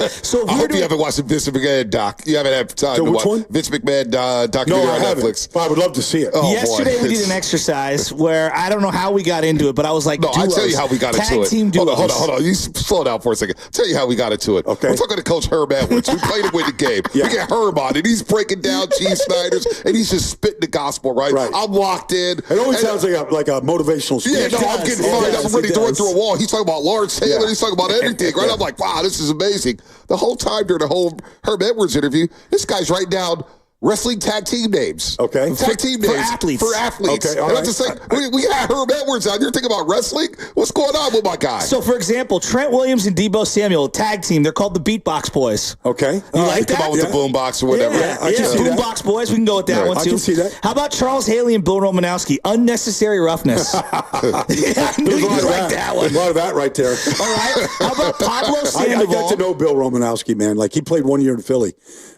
So I hope you haven't watched the Vince McMahon doc. You haven't had time to watch one? Vince McMahon documentary on Netflix. But I would love to see it. Yesterday we did an exercise where I don't know how we got into it, but I was like, I'll tell you how we got into it. Team duos. Hold on. You slow down for a second. I'll tell you how we got into it. Okay. We're talking to Coach Herb Edwards. We played him with the game. We get Herb on, and he's breaking down Chief Snyder's, and he's just spitting the gospel, right? I'm locked in. It always sounds like a motivational speech. Yeah, no, I'm getting fired up. I'm ready to run through a wall. He's talking about Lawrence Taylor. He's talking about everything, right? I'm like, wow, this is amazing. The whole time during the whole Herb Edwards interview, this guy's writing down wrestling tag team names. Okay. Tag team names. For athletes. Okay, all and right. I'm just like, we got Herb Edwards out. You're thinking about wrestling? What's going on with my guy? So, for example, Trent Williams and Debo Samuel, tag team. They're called the Beatbox Boys. Okay. You like that? Come out with the boombox or whatever. Yeah, I can see that. Boombox Boys. We can go with that one, too. I can see that. How about Charles Haley and Bill Romanowski? Unnecessary roughness. I knew you liked that one. A lot of that right there. All right. How about Pablo Sandoval? I got to know Bill Romanowski, man. Like, he played 1 year in Philly.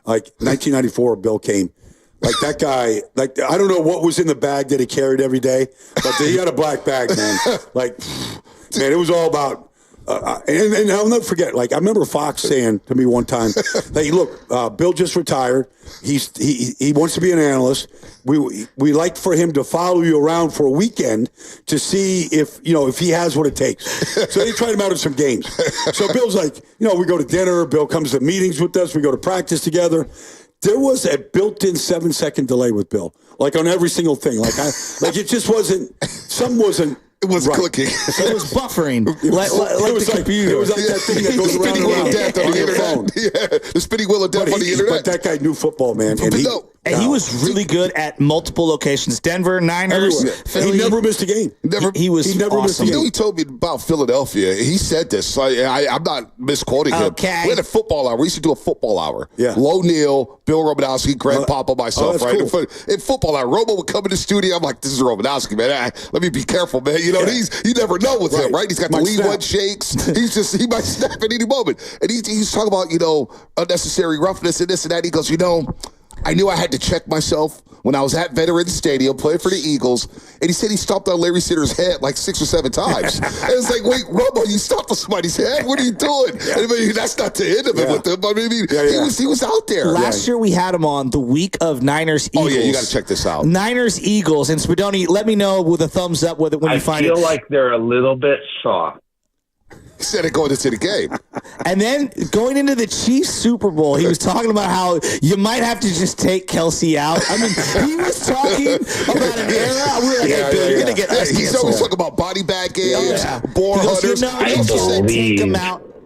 Like, 1994, Bill came. Like, that guy, like, I don't know what was in the bag that he carried every day, but he had a black bag, man. Like, man, it was all about, and I'll never forget, like, I remember Fox saying to me one time, hey, look, Bill just retired. He wants to be an analyst. We like for him to follow you around for a weekend to see if he has what it takes. So they tried him out at some games. So Bill's like, we go to dinner. Bill comes to meetings with us. We go to practice together. There was a built-in 7-second delay with Bill, like on every single thing. Like it just wasn't. Something wasn't. It was clicking. It was buffering. Like the computer. It was like that thing that goes around spinning wheel of death on the your phone. internet. Yeah, the spinning wheel of death on the internet. But that guy knew football, man. And he was really good at multiple locations. Denver, Niners, Philly. He never missed a game. He was never missed a awesome. game. He told me about Philadelphia. He said this. I'm not misquoting him. Okay. We had a football hour. We used to do a football hour. Yeah. Low Neal, Bill Romanowski, Greg Papa, myself, right? Cool. In football hour, Romo would come in the studio. I'm like, this is Romanowski, man. Let me be careful, man. You never know with him, right? He's got the lead one shakes. He might snap at any moment. And he's talking about, unnecessary roughness and this and that. He goes, I knew I had to check myself when I was at Veterans Stadium playing for the Eagles, and he said he stomped on Larry Sitter's head like 6 or 7 times. And it's like, wait, Robo, you stomped on somebody's head? What are you doing? And that's not the end of it with him. I mean, he was out there. Last year we had him on the week of Niners-Eagles. Oh, yeah, you got to check this out. Niners-Eagles. And Spadoni, let me know with a thumbs up when you find it. I feel like they're a little bit soft. He said it going into the game. And then going into the Chiefs Super Bowl, he was talking about how you might have to just take Kelsey out. I mean, he was talking about an era. We were like, hey, Bill, you're going to get us He's always talking about body bag games, boar hunters. I believe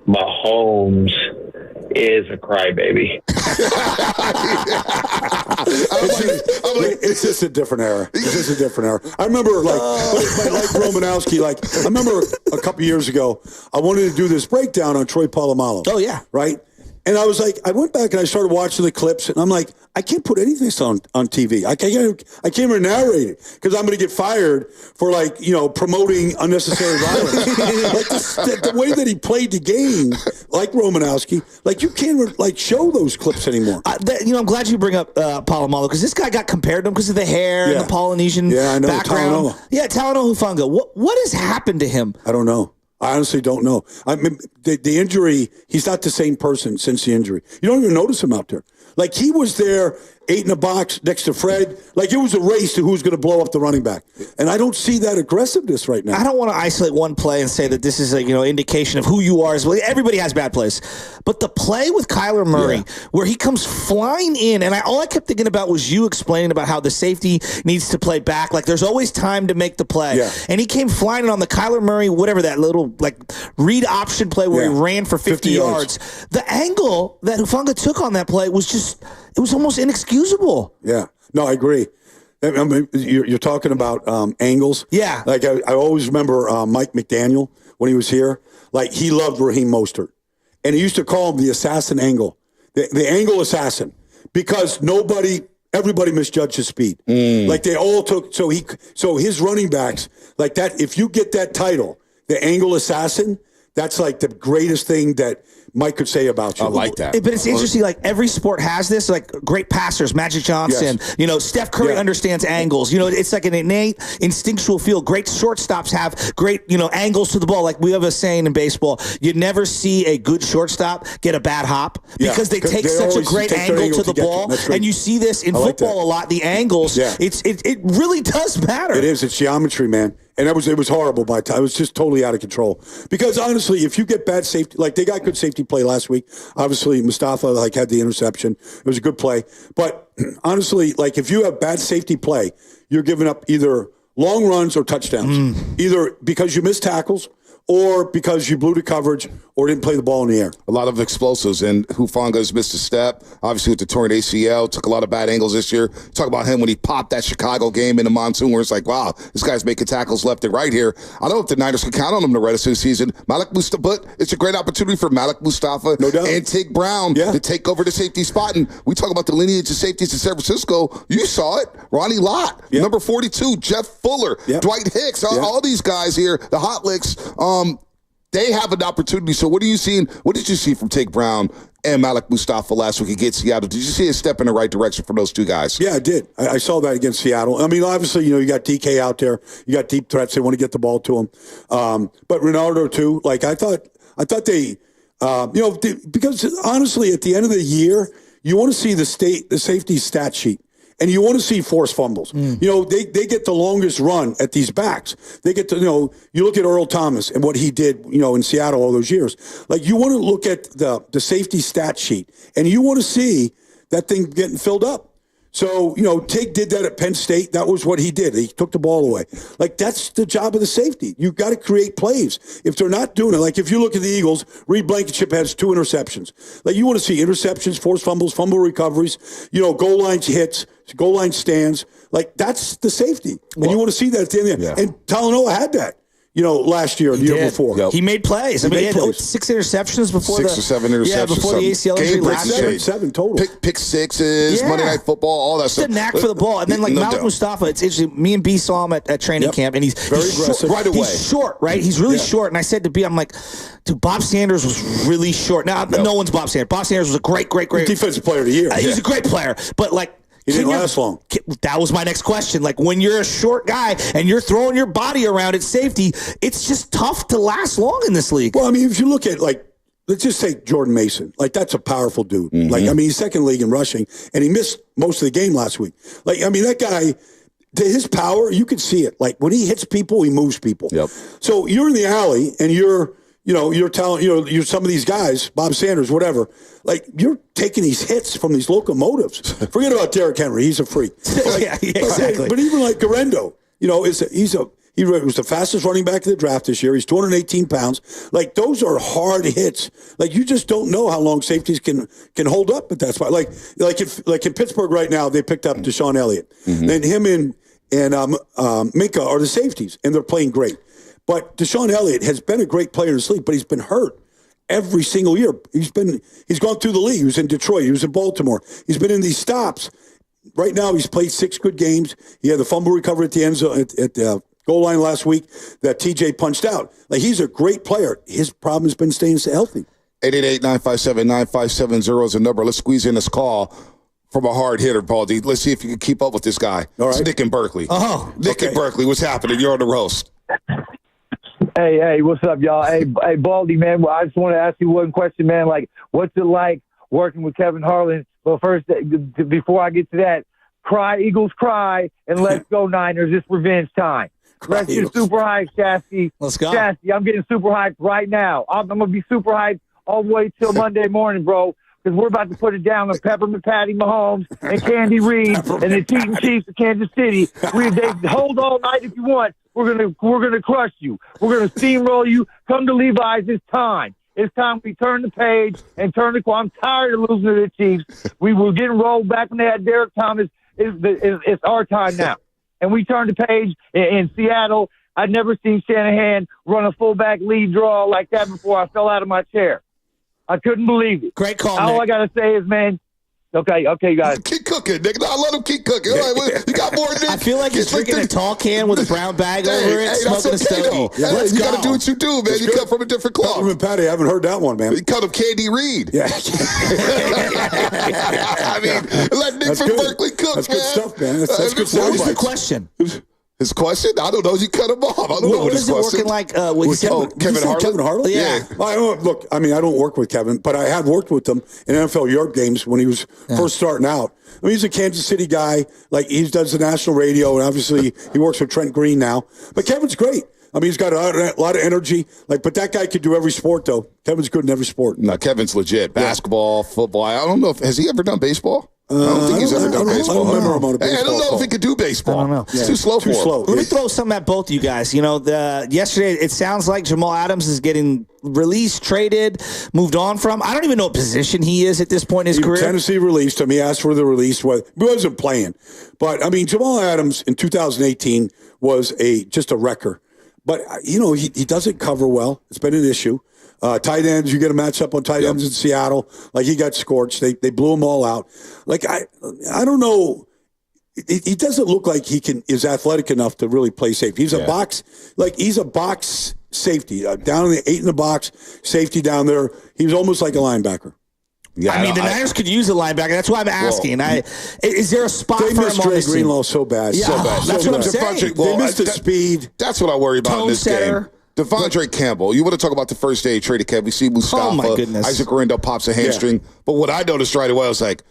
Mahomes is a crybaby. It's just a different era. I remember, like Romanowski, I remember a couple years ago, I wanted to do this breakdown on Troy Polamalu. Oh, yeah. Right? And I was like, I went back and I started watching the clips, and I'm like, I can't put anything on TV. I can't even narrate it because I'm going to get fired for promoting unnecessary violence. The way that he played the game, like Romanowski, you can't show those clips anymore. I'm glad you bring up Polamalu because this guy got compared to him because of the hair and the Polynesian background. Talanoa Hufanga. What has happened to him? I don't know. I honestly don't know. I mean, the injury, he's not the same person since the injury. You don't even notice him out there. Like he was there, 8 in the box next to Fred. Like it was a race to who's going to blow up the running back. And I don't see that aggressiveness right now. I don't want to isolate one play and say that this is a indication of who you are as well. Everybody has bad plays, but the play with Kyler Murray where he comes flying in, and all I kept thinking about was you explaining about how the safety needs to play back. Like there's always time to make the play, and he came flying in on the Kyler Murray, whatever that little read option play where he ran for 50 yards. The angle that Hufanga took on that play was it was almost inexcusable. Yeah, no, I agree. I mean, you're talking about angles. Yeah. Like I always remember Mike McDaniel when he was here. Like he loved Raheem Mostert, and he used to call him the assassin angle, the angle assassin, because everybody misjudged his speed. Like they all took so his running backs like that. If you get that title, the angle assassin, that's like the greatest thing that Mike could say about you. I like that. But it's interesting, like every sport has this, like great passers, Magic Johnson, Steph Curry understands angles. It's like an innate instinctual feel. Great shortstops have great, angles to the ball. Like we have a saying in baseball, you never see a good shortstop get a bad hop because they take such a great angle to the ball. And you see this in football a lot, the angles. Yeah. It really does matter. It is. It's geometry, man. And it was horrible by time. It was just totally out of control. Because honestly, if you get bad safety, like they got good safety play last week. Obviously, Mustafa had the interception. It was a good play. But honestly, like if you have bad safety play, you're giving up either long runs or touchdowns. Either because you missed tackles or because you blew the coverage or didn't play the ball in the air. A lot of explosives, and Hufanga's missed a step. Obviously, with the torn ACL, took a lot of bad angles this year. Talk about him when he popped that Chicago game in the monsoon where it's like, wow, this guy's making tackles left and right here. I don't know if the Niners can count on him the rest of the season. Malik Mustafa, but it's a great opportunity for Malik Mustafa and Tig Brown to take over the safety spot. And we talk about the lineage of safeties in San Francisco. You saw it. Ronnie Lott, number 42, Jeff Fuller, Dwight Hicks, all these guys here, the hot licks. They have an opportunity. So what are you seeing? What did you see from Tig Brown and Malik Mustafa last week against Seattle? Did you see a step in the right direction for those two guys? Yeah, I did. I saw that against Seattle. I mean, obviously, you got DK out there. You got deep threats. They want to get the ball to him. But Ronaldo too. Like I thought they, because honestly, at the end of the year, you want to see the safety stat sheet. And you want to see forced fumbles. They get the longest run at these backs. They get to, you look at Earl Thomas and what he did, in Seattle all those years. Like you want to look at the safety stat sheet and you want to see that thing getting filled up. So, Tig did that at Penn State. That was what he did. He took the ball away. Like, that's the job of the safety. You've got to create plays. If they're not doing it, like if you look at the Eagles, Reed Blankenship has 2 interceptions. Like, you want to see interceptions, forced fumbles, fumble recoveries, goal line hits, goal line stands. Like, that's the safety. And you want to see that at the end of the year. And Talanoa had that. Last year, the year before. Yep. He made plays. He had 6 interceptions before 6 or 7 interceptions. Yeah, before the ACL injury last year. 7 total. Pick sixes, Monday Night Football, all that stuff. Just a knack for the ball. And then Malik Mustafa, it's interesting. Me and B saw him at training camp, and he's very aggressive. Right away. He's short, right? He's really short. And I said to B, I'm like, dude, Bob Sanders was really short. Now, no one's Bob Sanders. Bob Sanders was a great defensive player of the year. He's a great player. But he didn't last long. That was my next question. Like, when you're a short guy and you're throwing your body around at safety, it's just tough to last long in this league. Well, I mean, if you look at, let's just take Jordan Mason. That's a powerful dude. He's second league in rushing, and he missed most of the game last week. That guy, to his power, you can see it. When he hits people, he moves people. Yep. So you're in the alley, and you're telling, you're some of these guys, Bob Sanders, whatever, you're taking these hits from these locomotives. Forget about Derrick Henry. He's a freak. Exactly. But even Garendo, he was the fastest running back of the draft this year. He's 218 pounds. Those are hard hits. You just don't know how long safeties can hold up at that spot. If in Pittsburgh right now, they picked up Deshaun Elliott. And him and Minka are the safeties, and they're playing great. But Deshaun Elliott has been a great player in his league, but he's been hurt every single year. He's gone through the league. He was in Detroit. He was in Baltimore. He's been in these stops. Right now, he's played 6 good games. He had the fumble recovery at the end zone at the goal line last week that TJ punched out. He's a great player. His problem has been staying healthy. 888-957-9570 is the number. Let's squeeze in this call from a hard hitter, Baldy. Let's see if you can keep up with this guy. All right. It's Nick in Berkeley. Oh, Nick in Berkeley. What's happening? You're on the roast. Hey, what's up, y'all? Hey, Baldy, man, I just want to ask you one question, man. What's it like working with Kevin Harlan, But first, before I get to that, cry, Eagles, cry, and let's go, Niners. It's revenge time. Let's get super hyped, Shasty. Let's go. Shasty, I'm getting super hyped right now. I'm going to be super hyped all the way till Monday morning, bro, because we're about to put it down on Peppermint Patty Mahomes and Candy Reed and the Cheating Chiefs of Kansas City. They hold all night if you want. We're gonna crush you. We're gonna steamroll you. Come to Levi's. It's time. It's time we turn the page and turn the corner. I'm tired of losing to the Chiefs. We were getting rolled back when they had Derek Thomas. It's our time now. And we turned the page in Seattle. I'd never seen Shanahan run a fullback lead draw like that before. I fell out of my chair. I couldn't believe it. Great call, All Nick. I got to say is, man, okay, guys. Keep cooking, nigga. I let him keep cooking. All right, you got more, Nick? I feel like he's drinking a tall can with a brown bag over it, smoking a stogie. Yeah, you got to do what you do, man. You cut from a different cloth. Peppermint Patty, I haven't heard that one, man. You cut him Candy Reed. Yeah. I mean, let Nick That's from good. Berkeley cook, That's man. good stuff, man. That's good sound What was the bites. question? His question? I don't know. You cut him off. I don't know What his is it question. working like? What you said? Kevin Harlan? Kevin Harlan? Yeah. Well, I don't work with Kevin, but I have worked with him in NFL Europe games when he was first starting out. I mean, he's a Kansas City guy. Like, he does the national radio, and obviously he works with Trent Green now. But Kevin's great. I mean, he's got a lot of energy. Like, but that guy could do every sport, though. Kevin's good in every sport. No, Kevin's legit. Basketball, football. I don't know. Has he ever done baseball? I don't think he's ever done baseball. I don't remember him on a baseball I don't know call. if he could do baseball. I don't know. It's too slow for him. Let me throw something at both of you guys. You know, yesterday it sounds like Jamal Adams is getting released, traded, moved on from. I don't even know what position he is at this point in his career. Tennessee released him. He asked for the release. He wasn't playing. But, I mean, Jamal Adams in 2018 was just a wrecker. But, you know, he doesn't cover well. It's been an issue. Tight ends, you get a matchup on tight ends in Seattle. Like, he got scorched. They blew them all out. Like, I don't know. He doesn't look like is athletic enough to really play safety. He's a box safety. Down in the 8 in the box, safety down there. He was almost like a linebacker. Yeah, I mean, the Niners could use a linebacker. That's why I'm asking. Is there a spot for him on the Trey team? Greenlaw so bad. Yeah, So bad. that's so what I'm bad. saying. They missed the speed. That's what I worry about in this game. Devondre Campbell. You want to talk about the first day he traded Kev. We see Mustafa. Oh, my goodness. Isaac Rendo pops a hamstring. But what I noticed right away, I was like,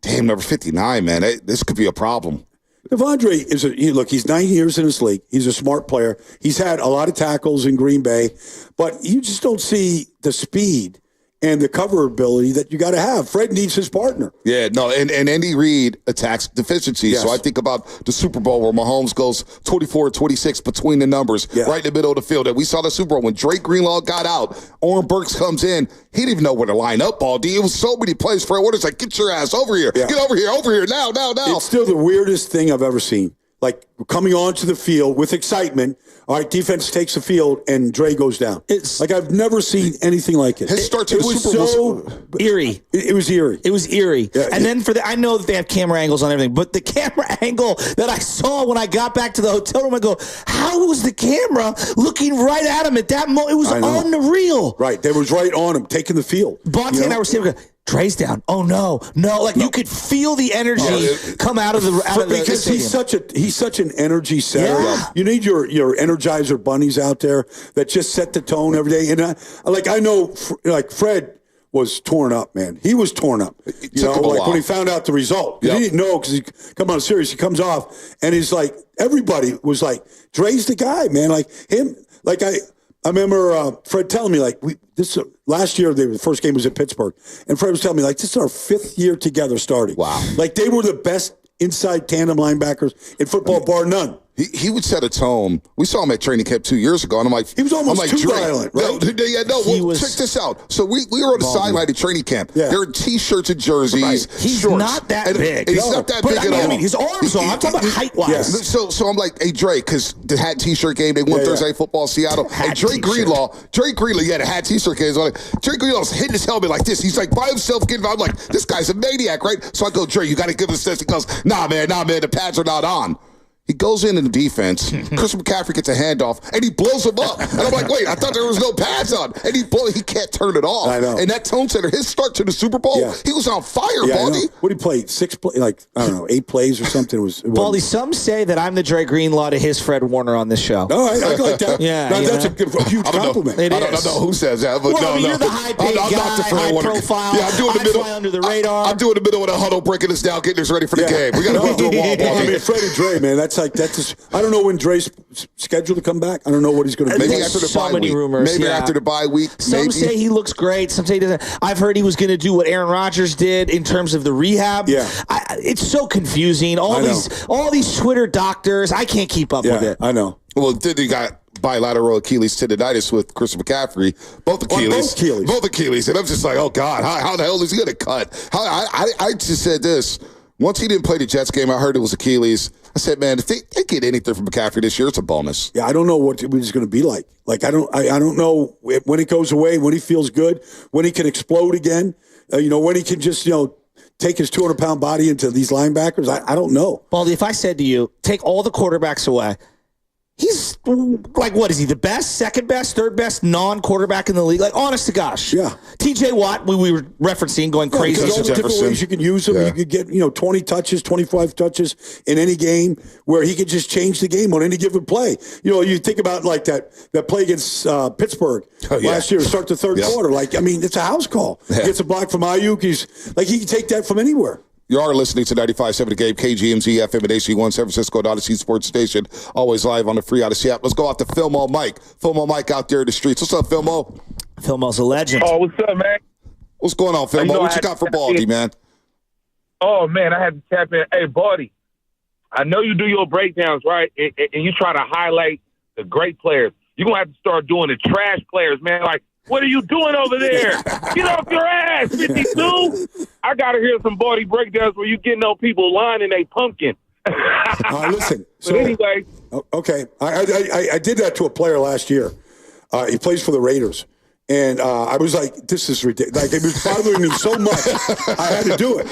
damn, number 59, man. This could be a problem. Devondre he's 9 years in this league. He's a smart player. He's had a lot of tackles in Green Bay, but you just don't see the speed and the cover ability that you got to have. Fred needs his partner. Yeah, no, and Andy Reid attacks deficiencies. Yes. So I think about the Super Bowl where Mahomes goes 24-26 between the numbers, right in the middle of the field. And we saw the Super Bowl when Drake Greenlaw got out, Oren Burks comes in. He didn't even know where to line up, Ball D. It was so many plays. Fred Warner's like, get your ass over here. Get over here, now. It's still the weirdest thing I've ever seen. Like, coming onto the field with excitement. All right, defense takes the field, and Dre goes down. It's like I've never seen anything like it. His start to the Super Bowl so eerie. It was eerie. It was eerie. Yeah, and then I know that they have camera angles on everything, but the camera angle that I saw when I got back to the hotel room, I go, how was the camera looking right at him at that moment? It was unreal. Right, they was right on him, taking the field. Bonte and I were saying, Dre's down. Oh no. Like you could feel the energy come out of the because he's such an energy setter. Yeah. You need your Energizer bunnies out there that just set the tone every day. And I know Fred was torn up, man. He was torn up. You know, like when he found out the result. He didn't know because he come on a series, he comes off and he's like, everybody was like, Dre's the guy, man. Like him, like I remember Fred telling me, like, last year, the first game was in Pittsburgh, and Fred was telling me, like, this is our 5th year together starting. Wow. Like, they were the best inside tandem linebackers in football, bar none. He would set a tone. We saw him at training camp 2 years ago, and I'm like, he was almost too violent, right? Check this out. So we were on the sideline at training camp. Yeah. There were T-shirts and jerseys. Right. He's shorts. not that big. And he's not that big at all. I mean, his arms are. I'm talking about height-wise. Yeah. So I'm like, hey, Drake, because the hat T-shirt game, they won Thursday Football Seattle. Hey, Drake Greenlaw, the hat T-shirt game. Drake Greenlaw's hitting his helmet like this. He's like by himself getting. I'm like, this guy's a maniac, right? So I go, Drake, you got to give us this. He goes, nah, man, the pads are not on. He goes in the defense. Chris McCaffrey gets a handoff, and he blows him up. And I'm like, wait, I thought there was no pads on. And he can't turn it off. I know. And that tone setter, his start to the Super Bowl, he was on fire, Baldy. What did he play? 8 plays or something? Baldy, some say that I'm the Dre Greenlaw to his Fred Warner on this show. No, I like that. That's a huge compliment. I don't know who says that, but you're the high-paid guy, high profile. Yeah, I'm doing the middle. Fly under the radar. I'm doing the middle of the huddle, breaking us down, getting us ready for the game. We got to go through a wall, Baldy. I mean, Fred and Dre, man, that's I don't know when Dre's scheduled to come back. I don't know what he's going to do. Maybe after the bye week. Rumors, maybe after the bye week. Some say he looks great. Some say he doesn't. I've heard he was going to do what Aaron Rodgers did in terms of the rehab. Yeah, it's so confusing. All these Twitter doctors. I can't keep up with it. I know. Well, then you got bilateral Achilles tendonitis with Chris McCaffrey. Both Achilles. And I'm just like, oh God, how the hell is he going to cut? I just said this. Once he didn't play the Jets game, I heard it was Achilles. I said, man, if they get anything from McCaffrey this year, it's a bonus. Yeah, I don't know what it's going to be like. Like, I don't know when it goes away, when he feels good, when he can explode again, when he can just, take his 200-pound body into these linebackers. I don't know. Baldy, if I said to you, take all the quarterbacks away, he's like, what is he? The best, second best, third best non-quarterback in the league? Like, honest to gosh. Yeah. TJ Watt, we were referencing, going crazy. All the different ways you can use him. Yeah. You could get 20 touches, 25 touches in any game where he could just change the game on any given play. You think about like that play against Pittsburgh last year, start the third quarter. Like, I mean, it's a house call. He gets a block from Ayuk. He can take that from anywhere. You are listening to 95.7 The Game, KGMZ, FM and AC1, San Francisco, Odyssey Sports Station, always live on the free Odyssey app. Let's go out to Philmo Mike. Philmo Mike out there in the streets. What's up, Philmo? Philmo's a legend. Oh, what's up, man? What's going on, Philmo? What you got for Baldy, man? Oh, man, I had to tap in. Hey, Baldy, I know you do your breakdowns, right? And you try to highlight the great players. You're going to have to start doing the trash players, man. Like, what are you doing over there? Get off your ass, 52. I got to hear some Baldy breakdowns where you getting on people lining a pumpkin. Listen. So anyway. Okay. I did that to a player last year. He plays for the Raiders. And I was like, this is ridiculous. Like, it was bothering me so much, I had to do it.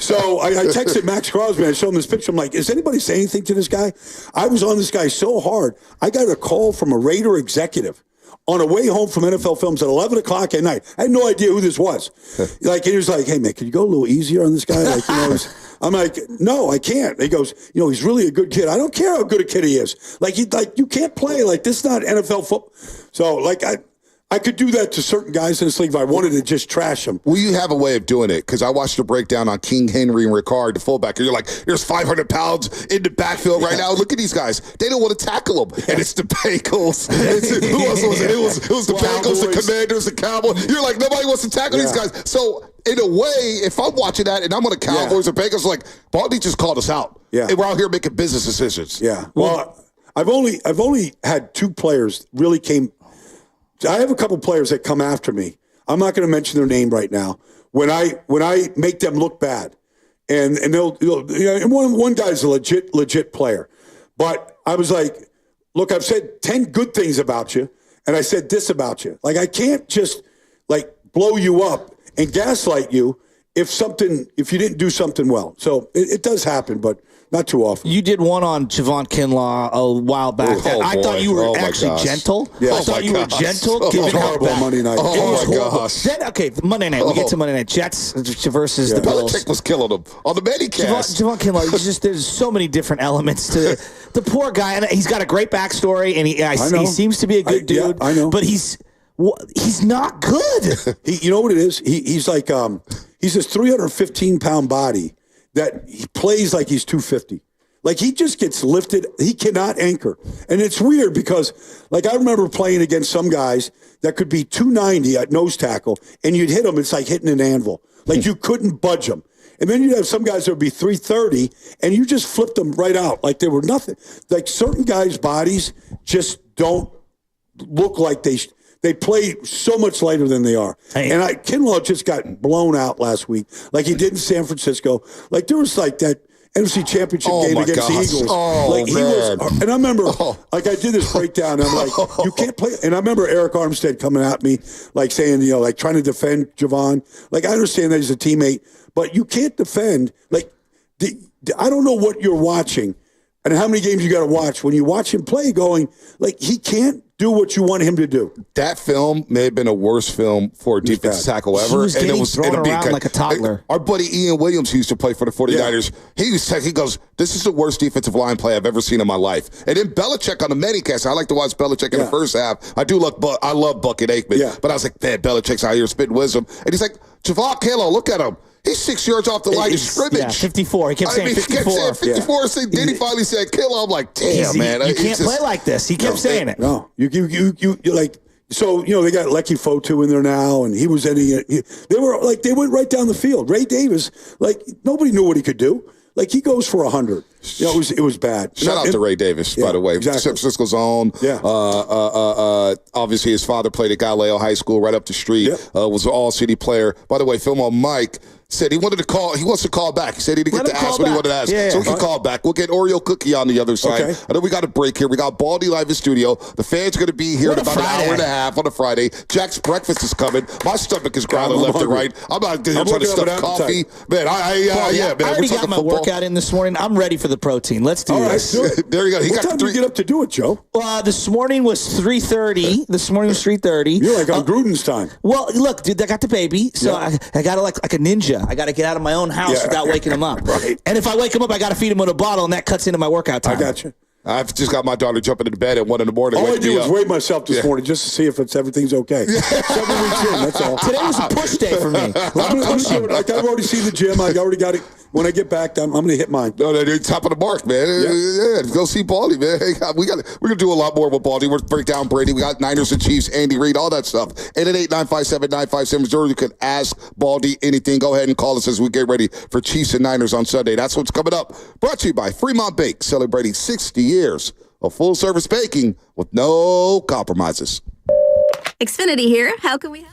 So I texted Max Crosby. I showed him this picture. I'm like, is anybody saying anything to this guy? I was on this guy so hard. I got a call from a Raider executive on a way home from NFL Films at 11 o'clock at night. I had no idea who this was. Like, he was like, hey, man, can you go a little easier on this guy? Like, I'm like, no, I can't. He goes, he's really a good kid. I don't care how good a kid he is. Like, you can't play. Like, this is not NFL football. So, like, I could do that to certain guys in this league if I wanted to just trash them. Well, you have a way of doing it, because I watched the breakdown on King Henry and Ricard, the fullback, and you're like, there's 500 pounds in the backfield right now. Look at these guys. They don't want to tackle them. And it's the Bengals. Who else was it? It was the Bengals, the Commanders, the Cowboys. You're like, nobody wants to tackle these guys. So, in a way, if I'm watching that and I'm on the Cowboys or Bengals, like, Baldy just called us out. Yeah. And we're out here making business decisions. Yeah. Well, I've only had two players really came. I have a couple players that come after me. I'm not going to mention their name right now. When I make them look bad, and they'll and one guy's a legit player, but I was like, look, I've said 10 good things about you, and I said this about you. Like, I can't just like blow you up and gaslight you if you didn't do something well. So it does happen, but not too often. You did one on Javon Kinlaw a while back. I thought you were actually gentle. Yeah. I thought you were gentle. It was horrible on Monday night. Oh, my gosh. Then, Monday night. We get to Monday night. Jets versus the Bills. Belichick was killing him on the Medicast. Javon Kinlaw, there's so many different elements to the poor guy. And he's got a great backstory, and he seems to be a good dude. I know. But he's not good. You know what it is? He's like, he's this 315-pound body that he plays like he's 250. Like, he just gets lifted. He cannot anchor. And it's weird because, like, I remember playing against some guys that could be 290 at nose tackle, and you'd hit them. It's like hitting an anvil. Like, you couldn't budge them. And then you'd have some guys that would be 330, and you just flipped them right out like they were nothing. Like, certain guys' bodies just don't look like they play so much lighter than they are. Hey. And Kinlaw just got blown out last week, like he did in San Francisco. Like, there was like that NFC Championship game against the Eagles. Like, he was, and I remember, like, I did this breakdown, and I'm like, you can't play. And I remember Eric Armstead coming at me, like, saying, like, trying to defend Javon. Like, I understand that he's a teammate, but you can't defend. Like, I don't know what you're watching. And how many games you got to watch when you watch him play going, like, he can't do what you want him to do. That film may have been a worst film for a defensive tackle ever. He was getting thrown around like a toddler. Our buddy Ian Williams, who used to play for the 49ers, he goes, this is the worst defensive line play I've ever seen in my life. And then Belichick on the Medicast, I like to watch Belichick in the first half. I love Bucket Aikman, but I was like, man, Belichick's out here spitting wisdom. And he's like, Javon Kalo, look at him. He's 6 yards off the line of scrimmage. Yeah, 54. He kept saying 54. He kept saying 54. So then he finally said, kill. I'm like, damn, man. You can't play like this. He kept saying it. No. You like, so, they got Lecky Fotu in there now, and he was ending it. They went right down the field. Ray Davis, nobody knew what he could do. Like, he goes for 100. It was bad. Shout out to Ray Davis, by the way. Exactly. San Francisco's own. Yeah. Obviously, his father played at Galileo High School right up the street. Was an all-city player. By the way, Film on Mike said he wants to call back. He said he didn't get to ask what he wanted to ask. So he can call back. We'll get Oreo Cookie on the other side. Okay. I know we got a break here. We got Baldy live in studio. The fans going to be here in about an hour and a half on a Friday. Jack's breakfast is coming. My stomach is growling left and right. I'm not trying to stuff coffee. Man, I already got my workout in this morning. I'm ready for the protein. Let's do this. There you go. What time did you get up to do it, Joe? This morning was 3:30. You're like on Gruden's time. Well, look, dude, I got the baby, so I got to like a ninja. I got to get out of my own house without waking him up. Right. And if I wake him up, I got to feed him with a bottle, and that cuts into my workout time. I got you. I've just got my daughter jumping into bed at 1 a.m. All I did was weigh myself this morning just to see if everything's okay. 7 weeks in, that's all. Today was a push day for me. I've already seen the gym. I already got it. When I get back, I'm going to hit mine. No, they're top of the mark, man. Yeah, go see Baldy, man. Hey, we're going to do a lot more with Baldy. We're going to break down Brady. We got Niners and Chiefs, Andy Reid, all that stuff. 888-957-9570. You can ask Baldy anything. Go ahead and call us as we get ready for Chiefs and Niners on Sunday. That's what's coming up. Brought to you by Fremont Bake, celebrating 60 years of full-service baking with no compromises. Xfinity here. How can we help?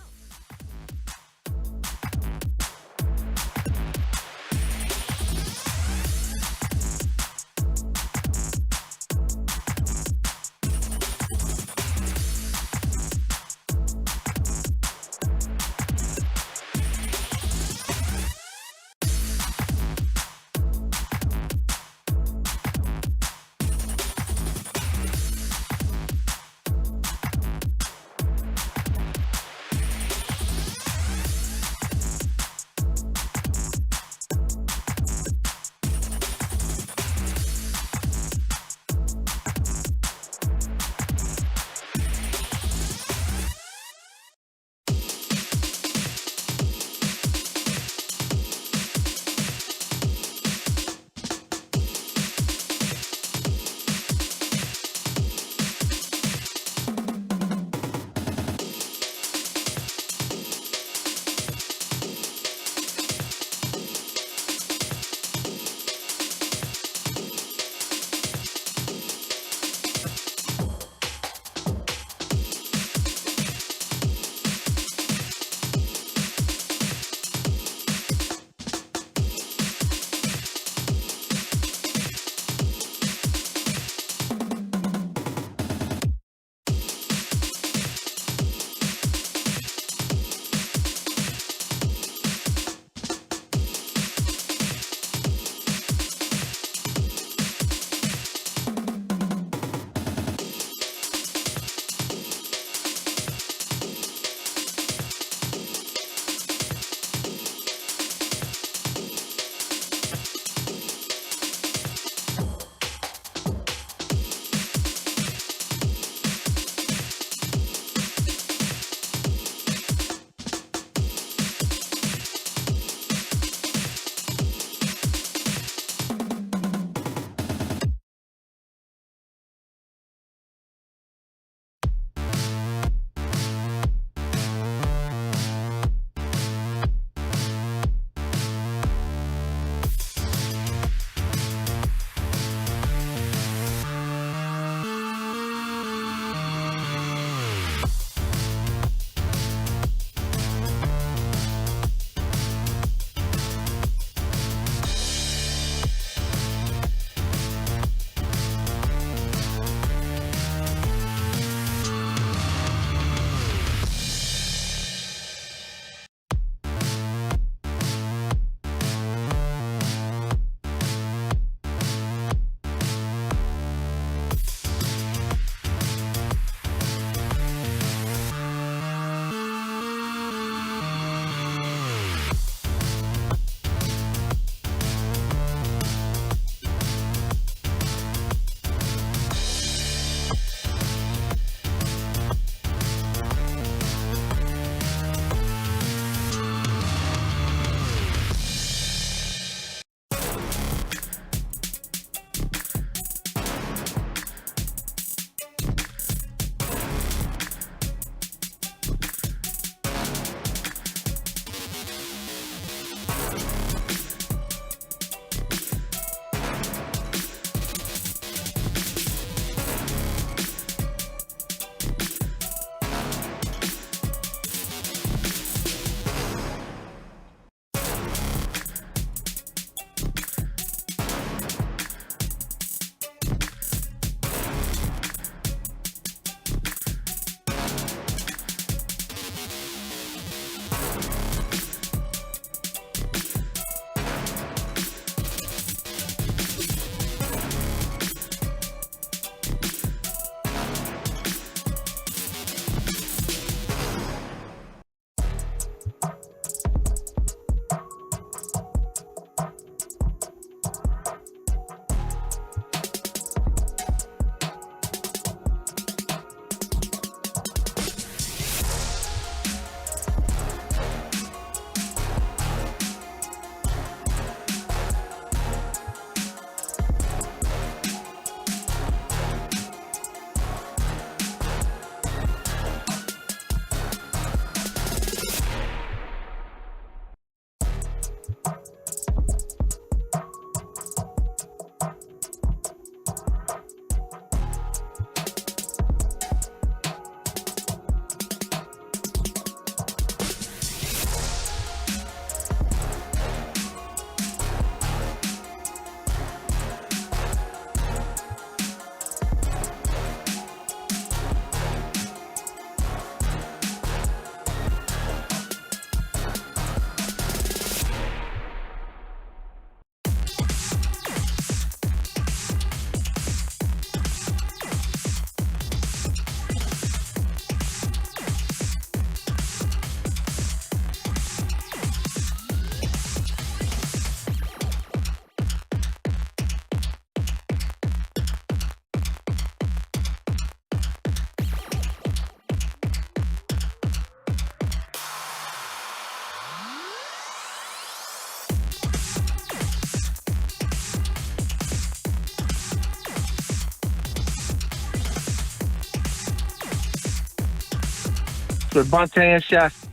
with Bonte and Shasta.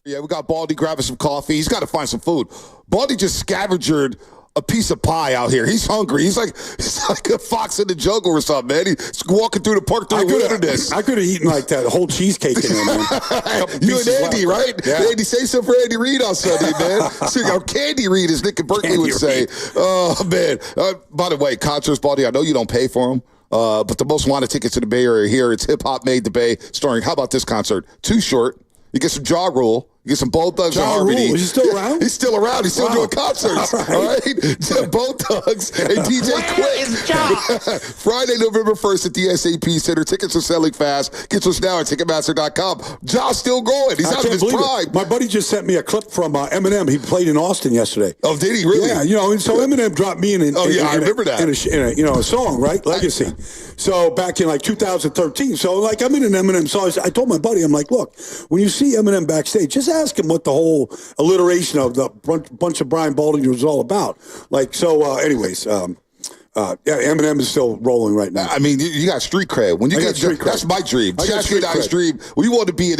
Yeah, we got Baldy grabbing some coffee. He's got to find some food. Baldy just scavengered a piece of pie out here. He's hungry. He's like a fox in the jungle or something, man. He's walking through the park through the wilderness. I could have eaten like that whole cheesecake in there, man. You and Andy, right? Yeah. Andy, say something for Andy Reid on Sunday, man. Or Candy Reid, as Nick and Berkeley would say. Oh, man. By the way, concerts, Baldy, I know you don't pay for them. But the most wanted tickets in the Bay Area here, it's Hip Hop Made the Bay, starring, how about this concert? Too Short. You get some Ja Rule. You get some Bone Thugs and Harmony. Is he still around? He's still around. He's still doing concerts. All right? Bone Thugs and DJ Quick. Friday, November 1st at the SAP Center. Tickets are selling fast. Get yours now at Ticketmaster.com. Ja's still going. He's out of his prime. My buddy just sent me a clip from Eminem. He played in Austin yesterday. Oh, did he really? Yeah, and so Eminem dropped me in I remember that. In a song, right? Legacy. So back in like 2013. So like I'm in an Eminem song. I told my buddy, I'm like, look, when you see Eminem backstage, just ask him what the whole alliteration of the bunch of Brian Baldy was all about. Like, so anyways, Eminem is still rolling right now. I mean, you got street cred. When you get street cred. That's my dream. Chasky and I's dream. We want to be in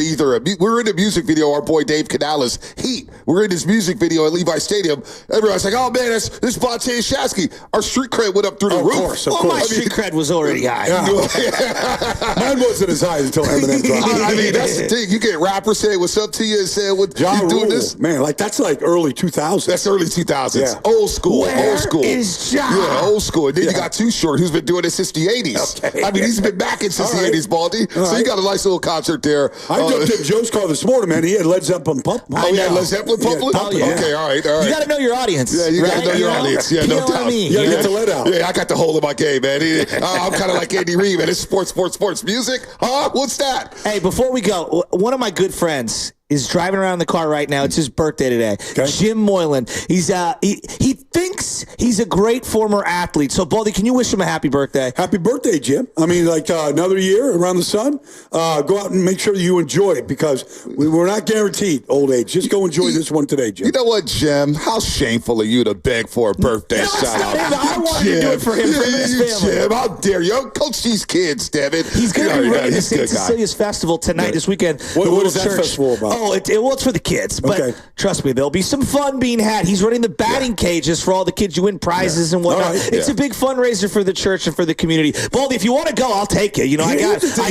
we're in the music video, our boy Dave Canales, Heat. We're in this music video at Levi Stadium. Everyone's like, oh man, this Bonte and Shasky. Our street cred went up through the roof. Of course. My street cred was already high. Yeah. Mine wasn't as high until Eminem dropped. I mean, that's the thing. You get rappers saying what's up to you and saying what you doing this. Man, like that's like early 2000s. That's early 2000s. Yeah. Old school. Where is Ja? Yeah, old school. And then you got Too Short, who's been doing this since the 80s. Okay. I mean, he's been back in since the 80s, Baldy. So you got a nice little concert there. I jumped in Joe's car this morning, man. He had Led Zeppelin pump. Oh, yeah, Led Zeppelin pumping? Okay, all right. You got to know your audience. Yeah, you got to know your audience. Yeah, no doubt. You got to get the lead out. Yeah, I got the hold of my game, man. I'm kind of like Andy Reid, man. It's sports music. Huh? What's that? Hey, before we go, one of my good friends is driving around in the car right now. It's his birthday today. Okay. Jim Moylan. He's he thinks he's a great former athlete. So, Baldy, can you wish him a happy birthday? Happy birthday, Jim. I mean, like another year around the sun. Go out and make sure that you enjoy it because we're not guaranteed old age. Just go enjoy this one today, Jim. You know what, Jim? How shameful of you to beg for a birthday shout out. I wanted to do it for him, for his family. Jim, how dare you? Coach these kids, damn it. He's going to be running the St. Cecilia's Festival tonight, this weekend. What is that festival about? Oh, it's for the kids, but trust me, there'll be some fun being had. He's running the batting cages for all the kids. You win prizes and whatnot. Right. It's a big fundraiser for the church and for the community. Baldy, if you want to go, I'll take you. You know, I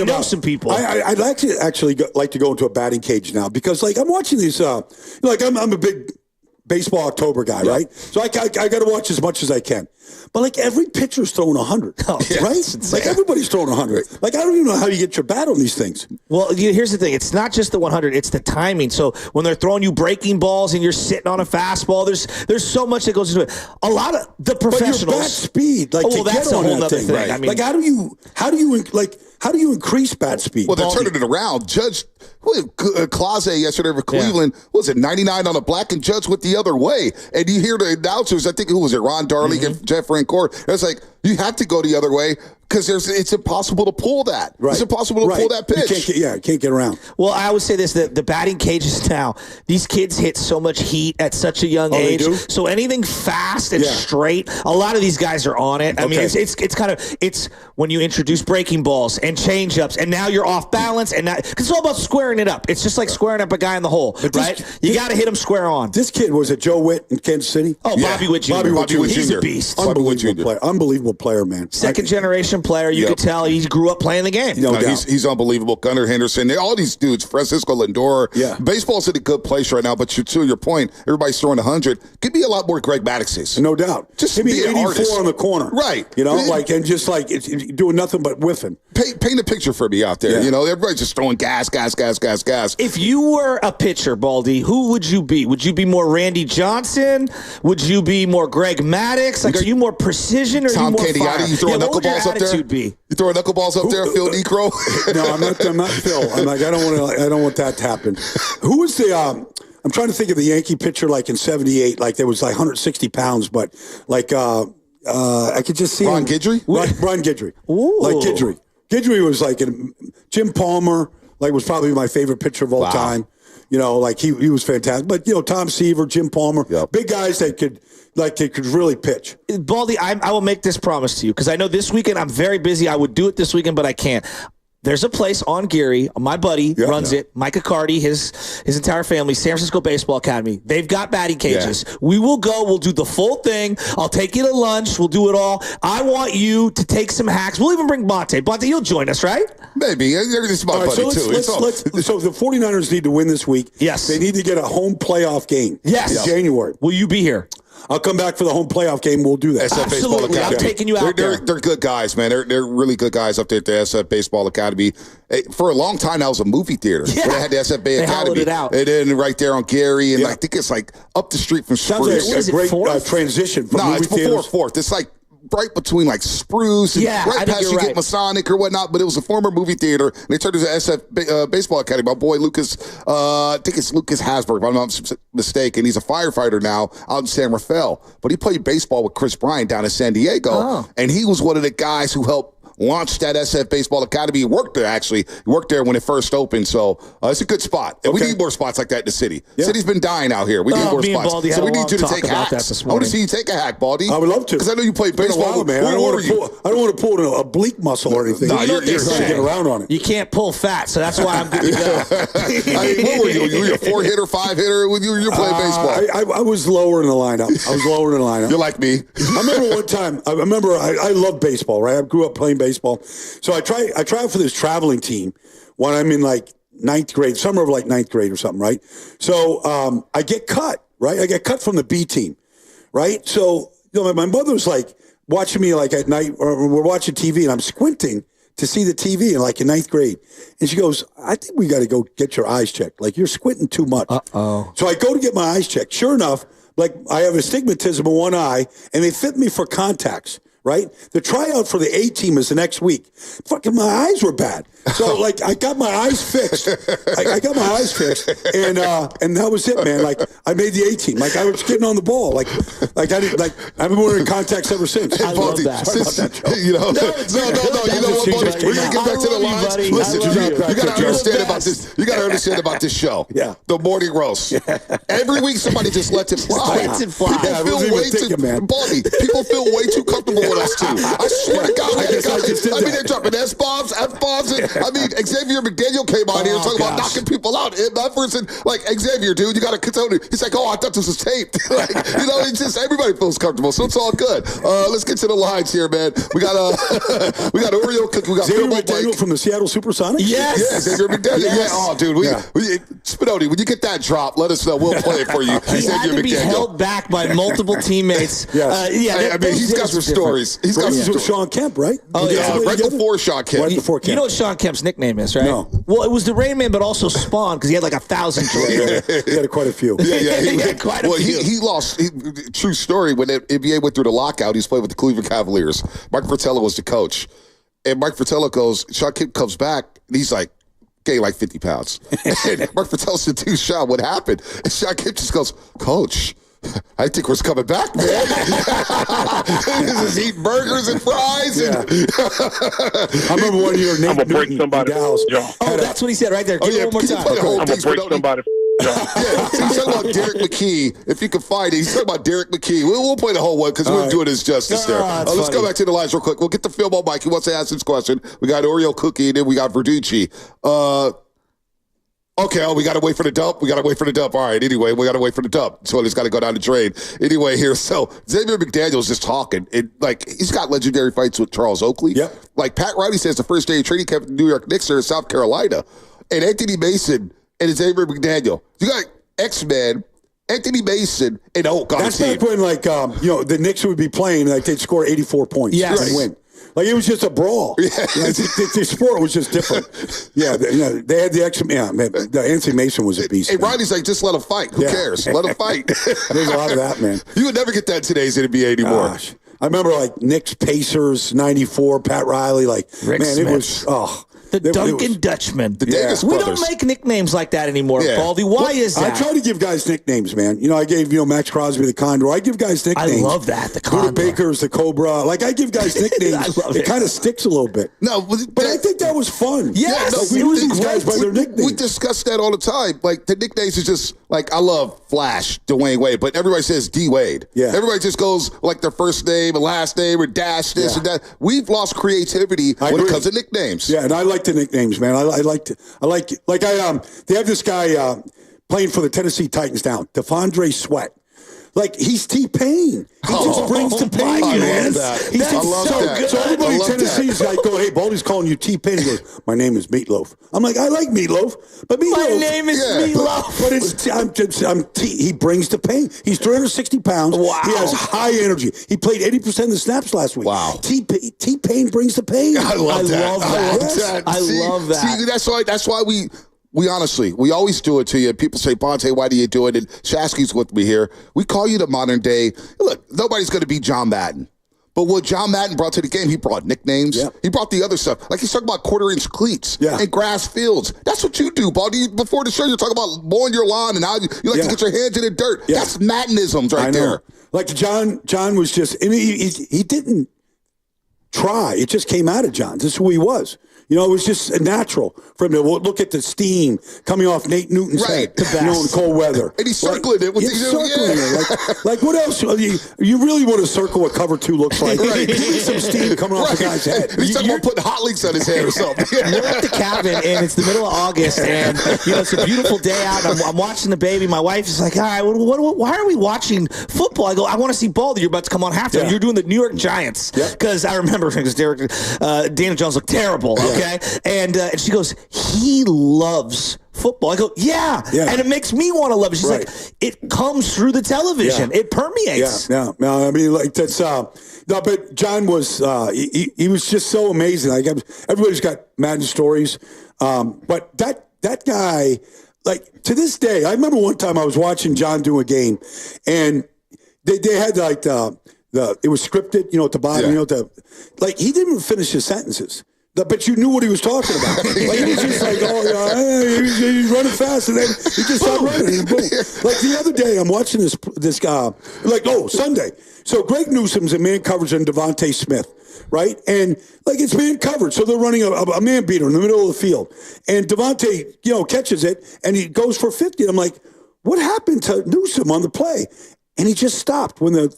know some people. I'd actually like to go into a batting cage now because, like, I'm watching these. Like, I'm a big baseball October guy, right? So I got to watch as much as I can. But like every pitcher's throwing 100, right? Like everybody's throwing 100. Like I don't even know how you get your bat on these things. Well, here's the thing: it's not just the 100; it's the timing. So when they're throwing you breaking balls and you're sitting on a fastball, there's so much that goes into it. A lot of the professionals, but your bat speed, like that's a whole other thing. Right. I mean, like how do you increase bat speed? Well, they're turning it around. Judge Clase yesterday for Cleveland, was it 99 on a black and Judge went the other way. And you hear the announcers, I think, who was it, Ron Darling and Jeff Rancourt. It's like, you have to go the other way because it's impossible to pull that. Right. It's impossible to pull that pitch. You can't get around. Well, I would say this, the batting cages now, these kids hit so much heat at such a young age. They do? So anything fast and straight, a lot of these guys are on it. I mean, it's when you introduce breaking balls and change-ups, and now you're off balance, and now, 'cause it's all about squaring it up. It's just like squaring up a guy in the hole, right? You got to hit him square on. This kid, was it Joe Witt in Kansas City? Oh, Bobby Witt Jr. Bobby Witt He's Jr. a beast. Unbelievable player, man. Second generation player. You could tell he grew up playing the game. No doubt. He's unbelievable. Gunnar Henderson, all these dudes, Francisco Lindor. Yeah. Baseball's in a good place right now, but to your point, everybody's throwing 100. Give me a lot more Greg Maddoxes. No doubt. Just give me be 84 on the corner. Right. You know, it's doing nothing but whiffing. Paint a picture for me out there. You know, everybody's just throwing gas. If you were a pitcher, Baldy, who would you be? Would you be more Randy Johnson? Would you be more Greg Maddox? Like, are you more precision or Tom are you more fire? You throwing knuckleballs up there? Be? You throwing knuckleballs up there, Phil Necro? No, I'm not Phil. I'm like, I don't want that to happen. Who was the? I'm trying to think of the Yankee pitcher like in '78. Like there was like 160 pounds, but like I could just see Ron Guidry. Ron Guidry. Ooh. Like Guidry. Guidry was like Jim Palmer. Like was probably my favorite pitcher of all time. You know, like he was fantastic. But you know, Tom Seaver, Jim Palmer, big guys that could really pitch. Baldy, I will make this promise to you because I know this weekend I'm very busy. I would do it this weekend, but I can't. There's a place on Geary. My buddy runs it. Mike Accardi, his entire family, San Francisco Baseball Academy. They've got batting cages. Yeah. We will go. We'll do the full thing. I'll take you to lunch. We'll do it all. I want you to take some hacks. We'll even bring Bonte. Bonte, you'll join us, right? Maybe. Everything's my buddy, too. So the 49ers need to win this week. Yes. They need to get a home playoff game. Yes. In January. Will you be here? I'll come back for the home playoff game. We'll do that. SF Baseball Academy. I'm taking you out there. They're good guys, man. They're really good guys up there at the SF Baseball Academy. For a long time, that was a movie theater. Yeah. Where they had the SF Bay Academy. Hollowed it out. And then right there on Gary, and I think it's like up the street from Spruce. Sounds like a great transition from movie theaters. No, it's before 4th. It's like right between like Spruce and right past you get Masonic or whatnot, but it was a former movie theater, and they turned it into SF Baseball Academy. My boy Lucas, I think it's Lucas Hasberg, if I'm not mistaken. He's a firefighter now out in San Rafael, but he played baseball with Chris Bryant down in San Diego, and he was one of the guys who helped launched that SF Baseball Academy. He worked there, actually. He worked there when it first opened, so it's a good spot. And we need more spots like that in the city. The city's been dying out here. We need more spots. So we need you to take hacks. I want to see you take a hack, Baldy. I would love to. Because I know you play baseball. Man. I don't want to pull an oblique muscle or anything. No, you're trying to get around on it. You can't pull fat, so that's why I'm good to go. I mean, what were you? You were a 4-hitter, 5-hitter? You're playing baseball. I was lower in the lineup. You're like me. I remember one time, I love baseball, right? I grew up playing baseball. So I try out for this traveling team when I'm in like 9th grade, summer of like 9th grade or something, right? So I get cut, right? I get cut from the B team, right? So my mother's like watching me like at night, or we're watching TV, and I'm squinting to see the TV in 9th grade. And she goes, I think we got to go get your eyes checked. Like, you're squinting too much. Uh-oh. So I go to get my eyes checked. Sure enough, I have astigmatism in one eye, and they fit me for contacts. Right? The tryout for the A team is the next week. Fucking my eyes were bad. So I got my eyes fixed. I got my eyes fixed. And that was it, man. I made the A team. I was getting on the ball. I've been wearing contacts ever since. I love that. No. You know what, buddy? We're gonna get back to the lines. Listen, you gotta understand about this. You gotta understand about this show. Yeah. The morning roast. Every week somebody just lets it fly. People feel way too comfortable with us too. I swear to God, they're dropping S-bombs, F-bombs. I mean, Xavier McDaniel came on here talking about knocking people out. And that person, Xavier, dude, you got to continue. He's like, I thought this was taped. It's just everybody feels comfortable, so it's all good. Let's get to the lines here, man. We got Oreo Cookie. We got Xavier McDaniel from the Seattle Supersonics. Yes, Xavier McDaniel. Yes. Yeah. Oh, dude, Spinoni, when you get that drop, let us know. We'll play it for you. He had to be held back by multiple teammates. I mean, he's got some stories. He's got some stories. Sean Kemp, right? Oh, yeah. Right before Sean Kemp. You know what Sean Kemp's nickname is, right? No. Well, it was the Rain Man, but also Spawn, because he had 1,000 children. He had quite a few. He had quite a few. He lost. True story. When the NBA went through the lockout, he's playing with the Cleveland Cavaliers. Mike Fratello was the coach. And Mike Fratello goes, Sean Kemp comes back, and he's like, gained 50 pounds. And Mike Fratello said, dude, Sean, what happened? And Sean Kemp just goes, Coach, I think we're coming back, man. He's eating burgers and fries. I remember one year, Nate I'm going to break somebody. Oh, that's what he said right there. Give it one more time. I'm going to break somebody. He's talking about Derek McKee. If you can find it, he's talking about Derek McKee. We'll play the whole one because we're doing his justice there. Let's go back to the lines real quick. We'll get the film on Mike. He wants to ask this question. We got Oreo Cookie, and then we got Verducci. Okay, we got to wait for the dump. All right, anyway, we got to wait for the dump. So it's got to go down the drain. Anyway, here, so Xavier McDaniel's just talking. He's got legendary fights with Charles Oakley. Yep. Pat Riley says the first day of training camp with the New York Knicks are in South Carolina. And Anthony Mason and Xavier McDaniel. You got X-Men, Anthony Mason, and Oak on the team. That's back when, the Knicks would be playing, they'd score 84 points. Yes. And win. It was just a brawl. Yeah. The sport was just different. They had the X-Men. Anthony Mason was a beast. Hey, Riley's like, just let him fight. Who cares? Let him fight. There's a lot of that, man. You would never get that in today's NBA anymore. Gosh. I remember Knicks, Pacers, 94, Pat Riley. Rick Smith. It was, The Duncan Dutchman. The Davis We brothers. don't make nicknames like that anymore, Baldy. Why is that? I try to give guys nicknames, man. I gave Max Crosby the Condor. I give guys nicknames. I love that, the Condor. Buda Baker's the Cobra. I give guys nicknames. It kind of sticks a little bit. No, but I think that was fun. Yes, we use these guys by their nicknames. We discuss that all the time. The nicknames is just I love Flash, Dwayne Wade, but everybody says D Wade. Yeah. Everybody just goes their first name and last name or dash this and that. We've lost creativity when it comes to nicknames. Yeah, and I like like the nicknames, man. They have this guy playing for the Tennessee Titans now, De'Vondre Sweat. Like, he's T-Pain. He just brings the pain, I man. love that. He's I love so that. good. So everybody in I love Tennessee is like going, hey, Baldy's calling you T-Pain. He goes, my name is Meatloaf. I'm like, I like Meatloaf, but Meatloaf. My name is Meatloaf. But he brings the pain. He's 360 pounds. Wow. He has high energy. He played 80% of the snaps last week. Wow. T-Pain brings the pain. I love that. I love that. See, that's why we honestly, we always do it to you. People say, Bonte, why do you do it? And Shasky's with me here. We call you the modern day. Look, nobody's going to be John Madden. But what John Madden brought to the game, he brought nicknames. Yep. He brought the other stuff. Like he's talking about quarter-inch cleats and grass fields. That's what you do, Baldy. Before the show, you're talking about mowing your lawn and how you like to get your hands in the dirt. Yeah. That's Maddenisms right there. Like John was just, and he didn't try. It just came out of John. This is who he was. You know, it was just natural for him to look at the steam coming off Nate Newton's head, in cold weather. And he's circling it. Like, what else? You really want to circle what cover 2 looks like. Right. Some steam coming off the guy's head. He's talking about putting hot links on his head or something. You're at the cabin, and it's the middle of August, and it's a beautiful day out. And I'm watching the baby. My wife is like, all right, why are we watching football? I go, I want to see Baldy. You're about to come on halftime. Yeah. You're doing the New York Giants. Because I remember because Daniel Jones looked terrible. Okay, and she goes, he loves football. I go, yeah, and it makes me want to love it. She's like, it comes through the television. It permeates. No, I mean, like that's no, but John was he was just so amazing. Like everybody's got Madden stories, but that guy, like to this day, I remember one time I was watching John do a game, and they had like it was scripted, at the bottom, like he didn't even finish his sentences. But you knew what he was talking about. Like, he was just like, he's running fast, and then he just started running, and boom. Like the other day, I'm watching this guy, Sunday. So Greg Newsom's in man coverage on Devontae Smith, right? And like it's man coverage, so they're running a man beater in the middle of the field, and Devontae, catches it, and he goes for 50. And I'm like, what happened to Newsom on the play? And he just stopped when the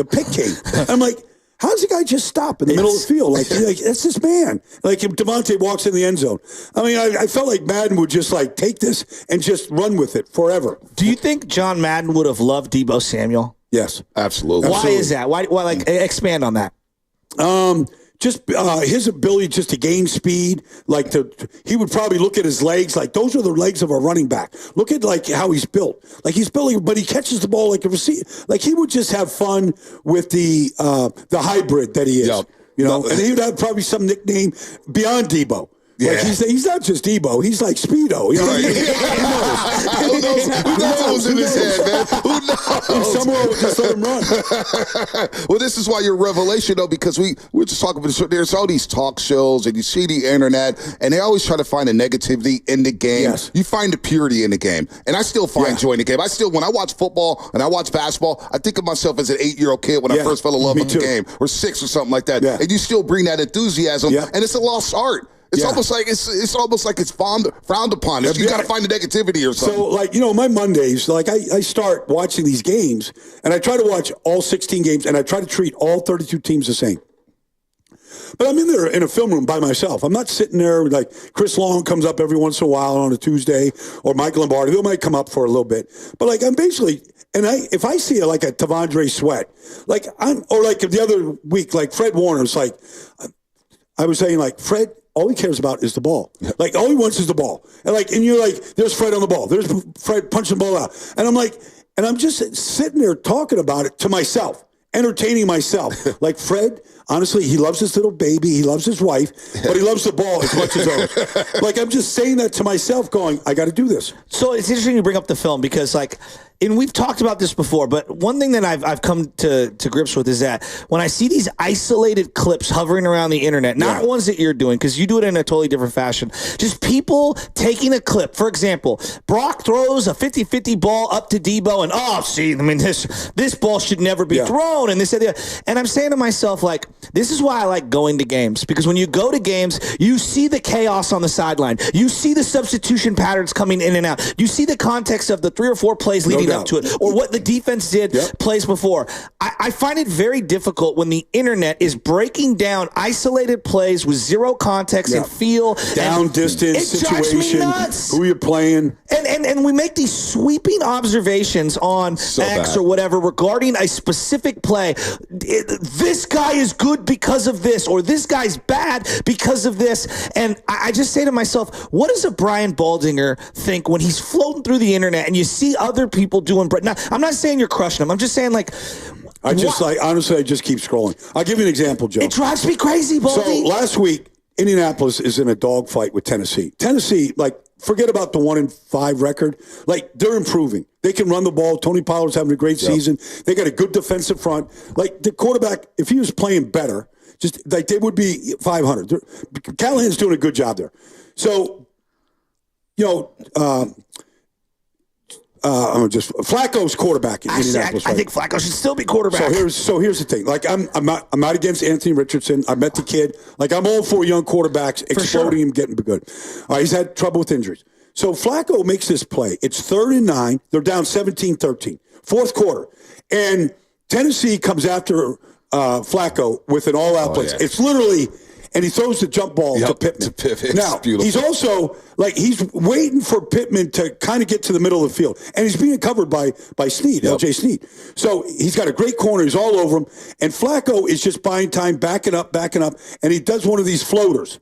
pick came. I'm like, how does the guy just stop in the middle of the field? Like that's this man. Like if Devontae walks in the end zone. I mean, I felt like Madden would just like take this and just run with it forever. Do you think John Madden would have loved Deebo Samuel? Yes, absolutely. Why is that? Why expand on that? Just his ability just to gain speed, he would probably look at his legs like those are the legs of a running back. Look at like how he's built. Like he's built, but he catches the ball like a receiver. Like he would just have fun with the hybrid that he is. Yep. And he would have probably some nickname beyond Debo. Yeah. Like he's not just Debo, he's like Speedo. Who knows who's in his head, man? Who knows? Someone will just let him run. Well, this is why you're a revelation, though, because we're just talking about there's all these talk shows and you see the internet, and they always try to find the negativity in the game. Yes. You find the purity in the game. And I still find joy in the game. When I watch football and I watch basketball, I think of myself as an 8-year-old kid when I first fell in love with the game, or 6 or something like that. Yeah. And you still bring that enthusiasm, and it's a lost art. It's almost like it's frowned upon. You got to find the negativity or something. So, my Mondays, I start watching these games, and I try to watch all 16 games, and I try to treat all 32 teams the same. But I'm in there in a film room by myself. I'm not sitting there like Chris Long comes up every once in a while on a Tuesday, or Mike Lombardi. They might come up for a little bit. But I'm basically, if I see a Devondre Sweat, or the other week, like Fred Warner's I was saying Fred. All he cares about is the ball. Like, all he wants is the ball. And you're like, there's Fred on the ball. There's Fred punching the ball out. And I'm like, and I'm just sitting there talking about it to myself, entertaining myself. Like, Fred, honestly, he loves his little baby. He loves his wife, but he loves the ball as much as ours. I'm just saying that to myself going, I got to do this. So it's interesting you bring up the film because and we've talked about this before, but one thing that I've come to grips with is that when I see these isolated clips hovering around the internet, not ones that you're doing, because you do it in a totally different fashion, just people taking a clip. For example, Brock throws a 50-50 ball up to Debo, and this ball should never be thrown, and this and that. And I'm saying to myself, This is why I like going to games, because when you go to games, you see the chaos on the sideline. You see the substitution patterns coming in and out. You see the context of the 3 or 4 plays leading up to it, or what the defense did plays before. I find it very difficult when the internet is breaking down isolated plays with zero context and feel. Down distance situation, who you're playing. And we make these sweeping observations on X or whatever regarding a specific play. This guy is good because of this, or this guy's bad because of this. And I just say to myself, what does a Brian Baldinger think when he's floating through the internet and you see other people doing? Now, I'm not saying you're crushing him. I'm just saying, like, honestly, I just keep scrolling. I'll give you an example, Joe. It drives me crazy, Baldy. So last week, Indianapolis is in a dogfight with Tennessee. Tennessee, like, forget about the 1-5 record. Like, they're improving. They can run the ball. Tony Pollard's having a great season. They got a good defensive front. Like, the quarterback, if he was playing better, just like they would be 500. Callahan's doing a good job there. So, Flacco's quarterback in Indianapolis. I think Flacco should still be quarterback. So here's the thing. Like, I'm not against Anthony Richardson. I met the kid. Like, I'm all for young quarterbacks exploding and getting good. All right, he's had trouble with injuries. So Flacco makes this play. It's 3rd and 9. They're down 17-13. Fourth quarter. And Tennessee comes after Flacco with an all-out blitz. Yeah. It's literally, and he throws the jump ball to Pittman. Now, he's also, like, he's waiting for Pittman to kind of get to the middle of the field. And he's being covered by Snead, L.J. Snead. So he's got a great corner. He's all over him. And Flacco is just buying time, backing up. And he does one of these floaters.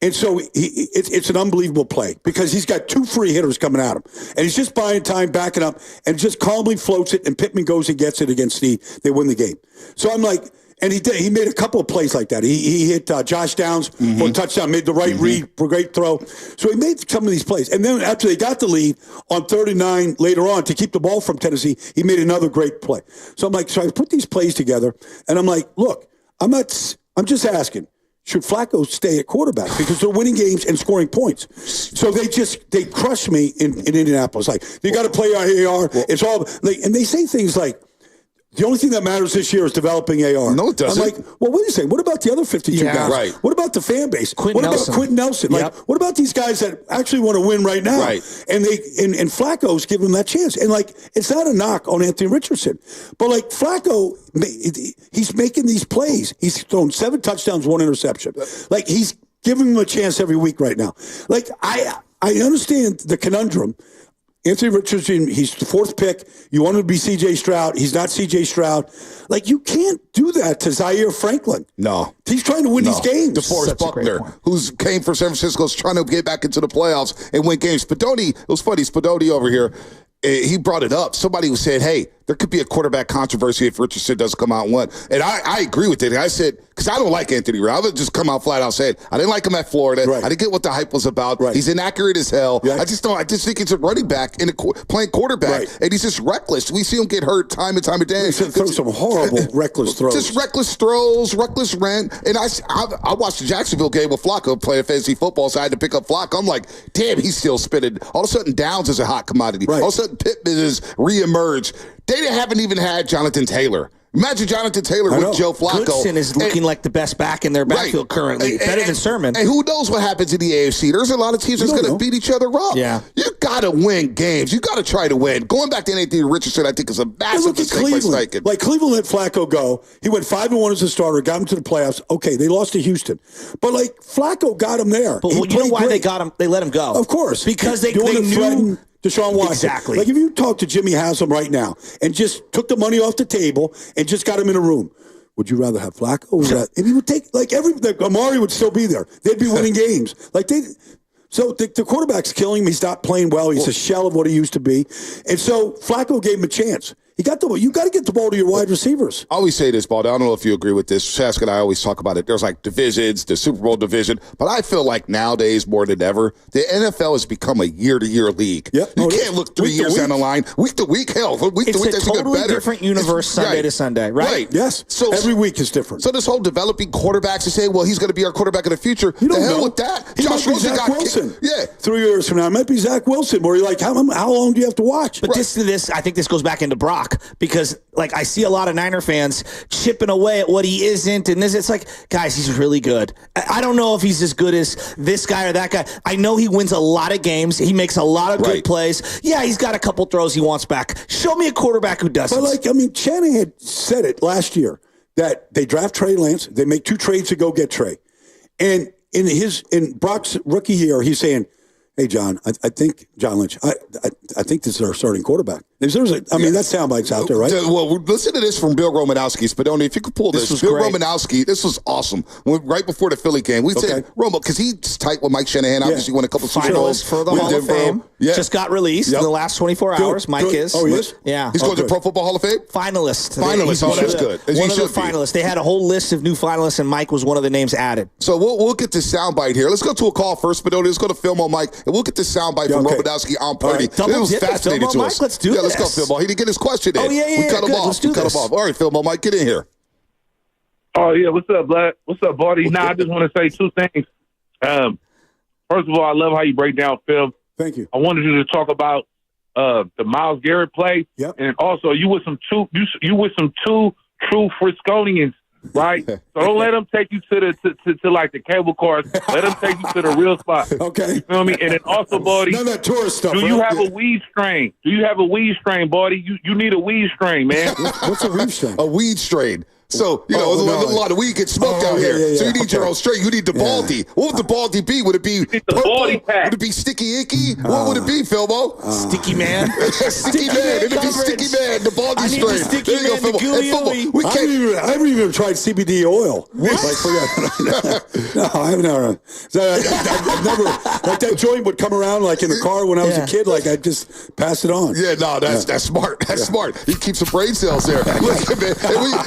And so it's an unbelievable play because he's got 2 free hitters coming at him. And he's just buying time, backing up, and just calmly floats it, and Pittman goes and gets it against Snead. They win the game. So I'm like, and he made a couple of plays like that. He hit Josh Downs for a touchdown, made the right read for a great throw. So he made some of these plays. And then after they got the lead on 39 later on to keep the ball from Tennessee, he made another great play. So I'm like, so I put these plays together, and I'm like, look, I'm just asking, should Flacco stay at quarterback? Because they're winning games and scoring points. So they crush me in Indianapolis. Like, you got to play AR. It's all, like, and they say things like, the only thing that matters this year is developing AR. No, it doesn't. I'm like, well, wait a second. What about the other 52 guys? Right. What about the fan base? What about Quentin Nelson? Yep. Like, what about these guys that actually want to win right now? Right. And and Flacco's giving them that chance. And, like, it's not a knock on Anthony Richardson. But, like, Flacco, he's making these plays. He's thrown 7 touchdowns, 1 interception. Like, he's giving them a chance every week right now. Like, I understand the conundrum. Anthony Richardson, he's the 4th pick. You want him to be C.J. Stroud. He's not C.J. Stroud. Like, you can't do that to Zaire Franklin. No. He's trying to win these games. DeForest Buckner, who came from San Francisco, is trying to get back into the playoffs and win games. Spadoni, it was funny, Spadoni over here, he brought it up. Somebody said, hey, there could be a quarterback controversy if Richardson doesn't come out and win. And I agree with it. I said, because I don't like Anthony Richardson. I would just come out flat out and say, I didn't like him at Florida. Right. I didn't get what the hype was about. Right. He's inaccurate as hell. Right. I just think he's a running back playing quarterback, and he's just reckless. We see him get hurt time and time again. He throws some horrible, reckless throws. Just reckless throws, reckless rent. And I watched the Jacksonville game with Flacco playing fantasy football, so I had to pick up Flacco. I'm like, damn, he's still spinning. All of a sudden, Downs is a hot commodity. Right. All of a sudden, Pittman is reemerged. They haven't even had Jonathan Taylor. Imagine Jonathan Taylor with Joe Flacco. Goodson is looking like the best back in their backfield currently. Better than Sermon. And who knows what happens in the AFC? There's a lot of teams that's going to beat each other up. Yeah. You got to win games. You got to try to win. Going back to Anthony Richardson, I think is a massive mistake by Steichen. Like, Cleveland let Flacco go. He went 5-1 as a starter, got him to the playoffs. Okay, they lost to Houston. But, like, Flacco got him there. But you know why they got him? They let him go. Of course. Because they knew Deshaun Watson. Exactly. Like, if you talk to Jimmy Haslam right now and just took the money off the table and just got him in a room, would you rather have Flacco? And he would take, like, Amari would still be there. They'd be winning games. So the quarterback's killing him. He's not playing well. He's a shell of what he used to be. And so Flacco gave him a chance. You got to get the ball to your wide receivers. I always say this, Baldy. I don't know if you agree with this. Shask and I always talk about it. There's like divisions, the Super Bowl division. But I feel like nowadays, more than ever, the NFL has become a year-to-year league. Yep. You can't look 3 years down the line. Week to week, hell. Week to week, it's a totally different universe Sunday to Sunday, right? Yes. So every week is different. So this whole developing quarterbacks and say, well, he's going to be our quarterback in the future. You don't know with that. He might be Zach Wilson. Yeah. 3 years from now, it might be Zach Wilson, where you're like, how long do you have to watch? But I think this goes back into Brock. Brock because, like, I see a lot of Niner fans chipping away at what he isn't, and this. It's like, guys, he's really good. I don't know if he's as good as this guy or that guy. I know he wins a lot of games. He makes a lot of good plays. Yeah, he's got a couple throws he wants back. Show me a quarterback who doesn't. But, Shanahan said it last year that they draft Trey Lance. They make 2 trades to go get Trey. And in Brock's rookie year, he's saying, hey, John, I think John Lynch, I think this is our starting quarterback. That soundbite's out there, right? Well, listen to this from Bill Romanowski. Spadoni, if you could pull this. Bill Romanowski, this was awesome. Right before the Philly game, we said, Romo, because he's tight with Mike Shanahan, obviously won a couple Super Bowls for the Hall of Fame. Yeah. Just got released in the last 24 hours. Mike is. Oh, he is? Yeah. He's going to the Pro Football Hall of Fame? Finalist. Oh, that's good. One of the finalists. They had a whole list of new finalists, and Mike was one of the names added. So we'll get this soundbite here. Let's go to a call first, Spadoni. Let's go to Film on Mike, and we'll get this soundbite from Romanowski on Purdy. It was fascinating to us. Let's do this. Let's go, Film on. He didn't get his question in. Oh, yeah. We cut him off. Cut him off. All right, Film on Mike, get in here. Oh, yeah. What's up, Black? What's up, buddy? I just want to say 2 things. First of all, I love how you break down film. Thank you. I wanted you to talk about the Myles Garrett play. Yep. And also, you with some two true Frisconians, right? So don't let them take you to the cable cars. Let them take you to the real spot. Okay. You feel me? And then also, buddy, none of that tourist stuff. do you have a weed strain? Do you have a weed strain, buddy? You need a weed strain, man. What's a weed strain? A weed strain. So, a lot of weed gets smoked out here. Yeah. So you need your own strain. You need the Baldy. What would the Baldy be? Would it be purple? Would it be Sticky Icky? What would it be, Filmo? Sticky Man. Sticky Man. It'd be Sticky Man, the Baldy strain. Sticky Man, the Filmo. I haven't even tried CBD oil. What? No, I haven't. I've never, like that joint would come around like in the car when I was a kid, like I'd just pass it on. Yeah, no, that's smart. That's smart. He keeps some brain cells there. Look, man,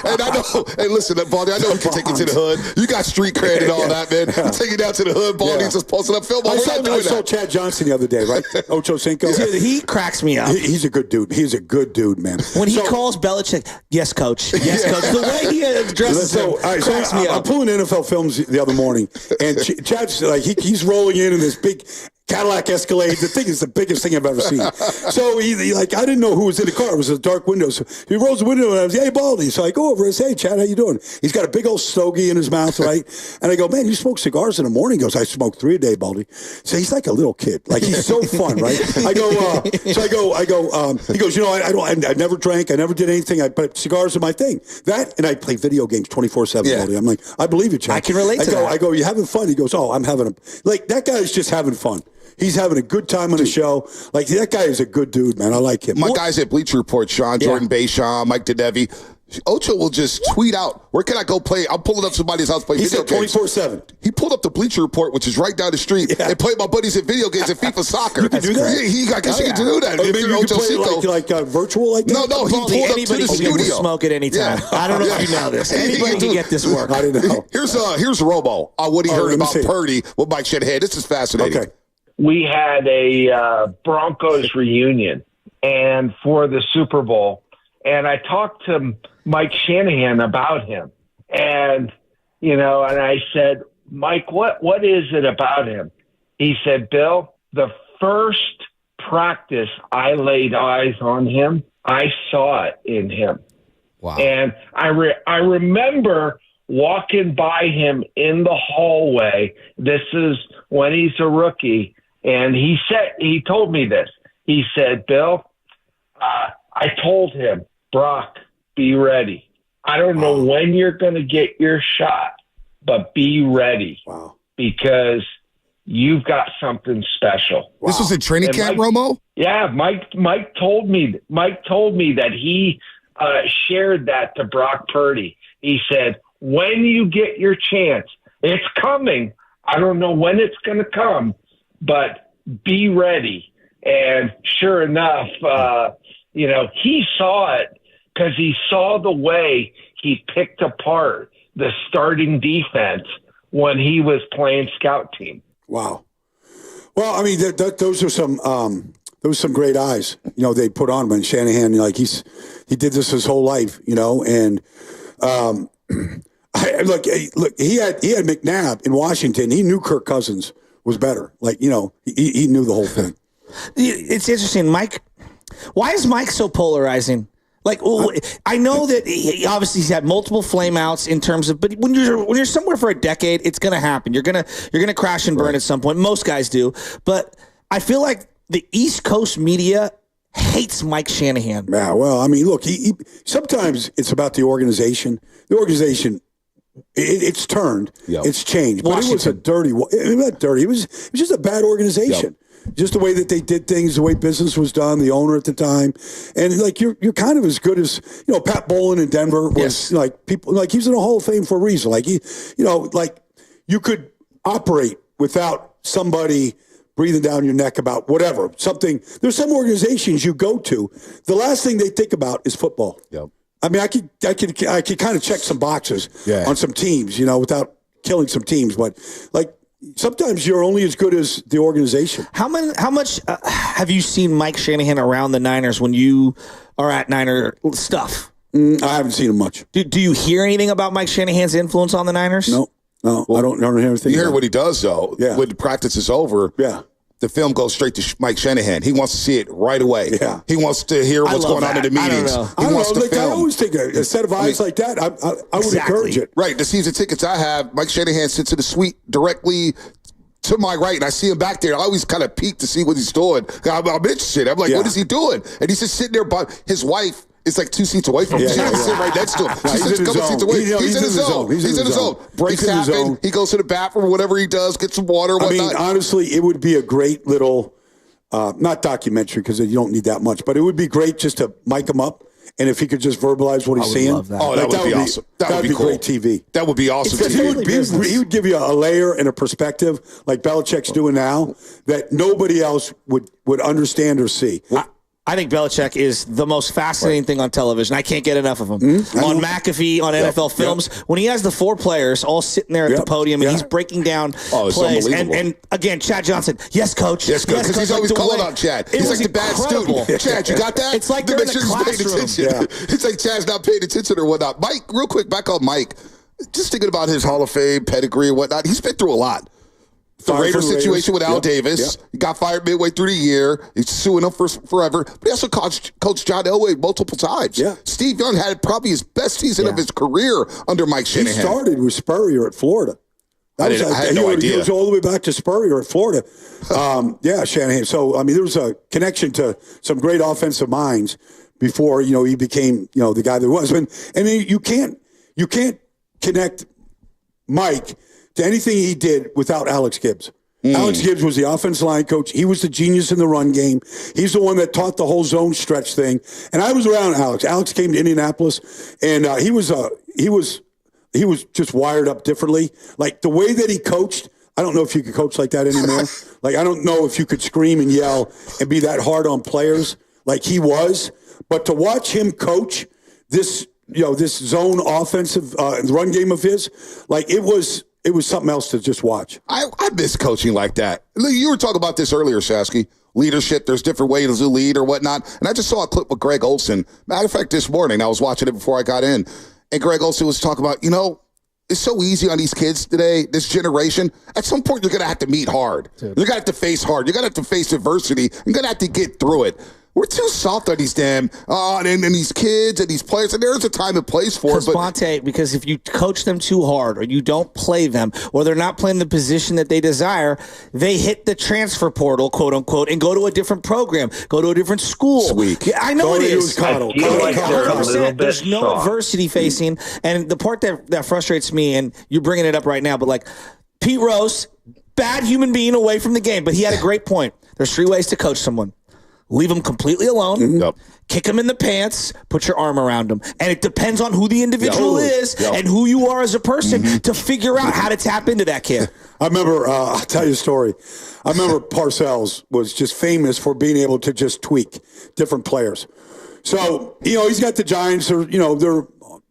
and I know. Hey, listen, Baldy, I know we can take you to the hood. You got street cred and all that, man. We take you down to the hood. Baldy's just posting up film. I saw Chad Johnson the other day, right? Ocho Cinco. He cracks me up. He's a good dude. He's a good dude, man. When he calls Belichick, yes, coach. Yes, coach. The way he addresses him cracks me up. I'm pulling NFL films the other morning, and Chad's like, he's rolling in this big Cadillac Escalade. The thing is the biggest thing I've ever seen. So he I didn't know who was in the car. It was a dark window. So he rolls the window and I was, hey, Baldy. So I go over and say, hey, Chad, how you doing? He's got a big old stogie in his mouth, right? And I go, man, you smoke cigars in the morning? He goes, I smoke 3 a day, Baldy. So he's like a little kid. Like he's so fun, right? I go, he goes, I never drank. I never did anything. But cigars are my thing. That, and I play video games 24/7, Baldy. I'm like, I believe you, Chad. I can relate to that. I go, you having fun? He goes, oh, I'm having that guy's just having fun. He's having a good time on the show. Like, that guy is a good dude, man. I like him. My guys at Bleacher Report, Sean, Jordan Bayshon, Mike Dedevi, Ocho will just tweet out, where can I go play? I'm pulling up somebody's house to play video games. 24/7. He pulled up the Bleacher Report, which is right down the street, and played my buddies at video games and FIFA soccer. You can do that? I guess you can do that. Maybe you can play like virtual like that? No, he pulled up to the studio. Smoke at any time. Yeah. I don't know if you know this. Anybody can get this work. I didn't know. Here's Robo on what he heard about Purdy with Mike Shanahan. This is fascinating. Okay. We had a Broncos reunion and for the Super Bowl, and I talked to Mike Shanahan about him, and and I said, Mike, what is it about him? He said, Bill, the first practice I laid eyes on him, I saw it in him. Wow. And I remember walking by him in the hallway. This is when he's a rookie. And he told me this. He said, Bill, I told him, Brock, be ready. I don't know when you're going to get your shot, but be ready. Wow. Because you've got something special. Wow. This was in training camp, Romo? Yeah, Mike told me that he shared that to Brock Purdy. He said, when you get your chance, it's coming. I don't know when it's going to come, but be ready. And sure enough, he saw it because he saw the way he picked apart the starting defense when he was playing scout team. Wow. Well, I mean, those are some great eyes, they put on when Shanahan, like he did this his whole life, and look, he had McNabb in Washington. He knew Kirk Cousins was better. Like, he knew the whole thing. It's interesting, Mike. Why is Mike so polarizing? Like, I know that he obviously he's had multiple flameouts in terms of, but when you're somewhere for a decade, it's going to happen. You're gonna crash and burn at some point. Most guys do, but I feel like the East Coast media hates Mike Shanahan. Yeah, well, I mean, look, he sometimes it's about the organization. The organization, it's turned, it's changed. But it was a dirty. Not dirty. It was just a bad organization. Just the way that they did things, the way business was done, the owner at the time, and like you're kind of as good as Pat Bowlen in Denver was. Like people, like he's in the Hall of Fame for a reason. Like like you could operate without somebody breathing down your neck about whatever something. There's some organizations you go to, the last thing they think about is football. Yep. I mean, I could kind of check some boxes on some teams, without killing some teams, but like. Sometimes you're only as good as the organization. How much have you seen Mike Shanahan around the Niners when you are at Niner stuff? I haven't seen him much. Do you hear anything about Mike Shanahan's influence on the Niners? No, I don't hear anything. You hear what he does, though. Yeah. When the practice is over, the film goes straight to Mike Shanahan. He wants to see it right away. Yeah. He wants to hear what's going on in the meetings. I always think a set of eyes like that, I would encourage it. Right. The season tickets I have, Mike Shanahan sits in the suite directly to my right, and I see him back there. I always kind of peek to see what he's doing. I'm interested. I'm like, what is he doing? And he's just sitting there, but his wife is like 2 seats away from him. She's sitting right next to him. She's just a couple seats away. He's in his zone. He's in his zone. Breaks happen. He goes to the bathroom, whatever he does, gets some water, whatnot. I mean, honestly, it would be a great little, not documentary because you don't need that much, but it would be great just to mic him up. And if he could just verbalize what he's seeing, love that. That would be awesome. That would be cool. Great TV. That would be awesome. He would give you a layer and a perspective like Belichick's doing now that nobody else would understand or see. I think Belichick is the most fascinating thing on television. I can't get enough of him. On McAfee, on NFL Films, when he has the 4 players all sitting there at the podium and he's breaking down plays. And again, Chad Johnson, yes, coach. Yes, coach. Because he's always calling out Chad. He's like the bad student. Chad, you got that? It's like they're in the classroom. It's like Chad's not paying attention or whatnot. Mike, real quick, back on Mike. Just thinking about his Hall of Fame pedigree and whatnot. He's been through a lot. The Raiders situation with Al Davis. He got fired midway through the year. He's suing him for forever. But he also coached John Elway multiple times. Yeah. Steve Young had probably his best season of his career under Mike Shanahan. He started with Spurrier at Florida. I had no idea. He goes all the way back to Spurrier at Florida. Shanahan. So, I mean, there was a connection to some great offensive minds before, he became, the guy that was. And you can't connect Mike to anything he did without Alex Gibbs. Alex Gibbs was the offensive line coach. He was the genius in the run game. He's the one that taught the whole zone stretch thing. And I was around Alex. Alex came to Indianapolis, and he was just wired up differently. Like the way that he coached, I don't know if you could coach like that anymore. Like I don't know if you could scream and yell and be that hard on players like he was. But to watch him coach this zone offensive run game of his, like it was something else to just watch. I miss coaching like that. You were talking about this earlier, Shasky. Leadership, there's different ways to lead or whatnot. And I just saw a clip with Greg Olson. Matter of fact, this morning, I was watching it before I got in. And Greg Olson was talking about, it's so easy on these kids today, this generation. At some point, you're going to have to meet hard. You're going to have to face hard. You're going to have to face adversity. You're going to have to get through it. We're too soft on these damn and these kids and these players, and there's a time and place for it. Because if you coach them too hard or you don't play them or they're not playing the position that they desire, they hit the transfer portal, quote unquote, and go to a different program, go to a different school. Sweet. Yeah, I know it is. There's no soft. adversity facing, and the part that frustrates me, and you're bringing it up right now, but like Pete Rose, bad human being away from the game, but he had a great point. There's 3 ways to coach someone. Leave them completely alone, kick them in the pants, put your arm around them. And it depends on who the individual is and who you are as a person to figure out how to tap into that kid. I remember, I'll tell you a story. I remember Parcells was just famous for being able to just tweak different players. So, he's got the Giants,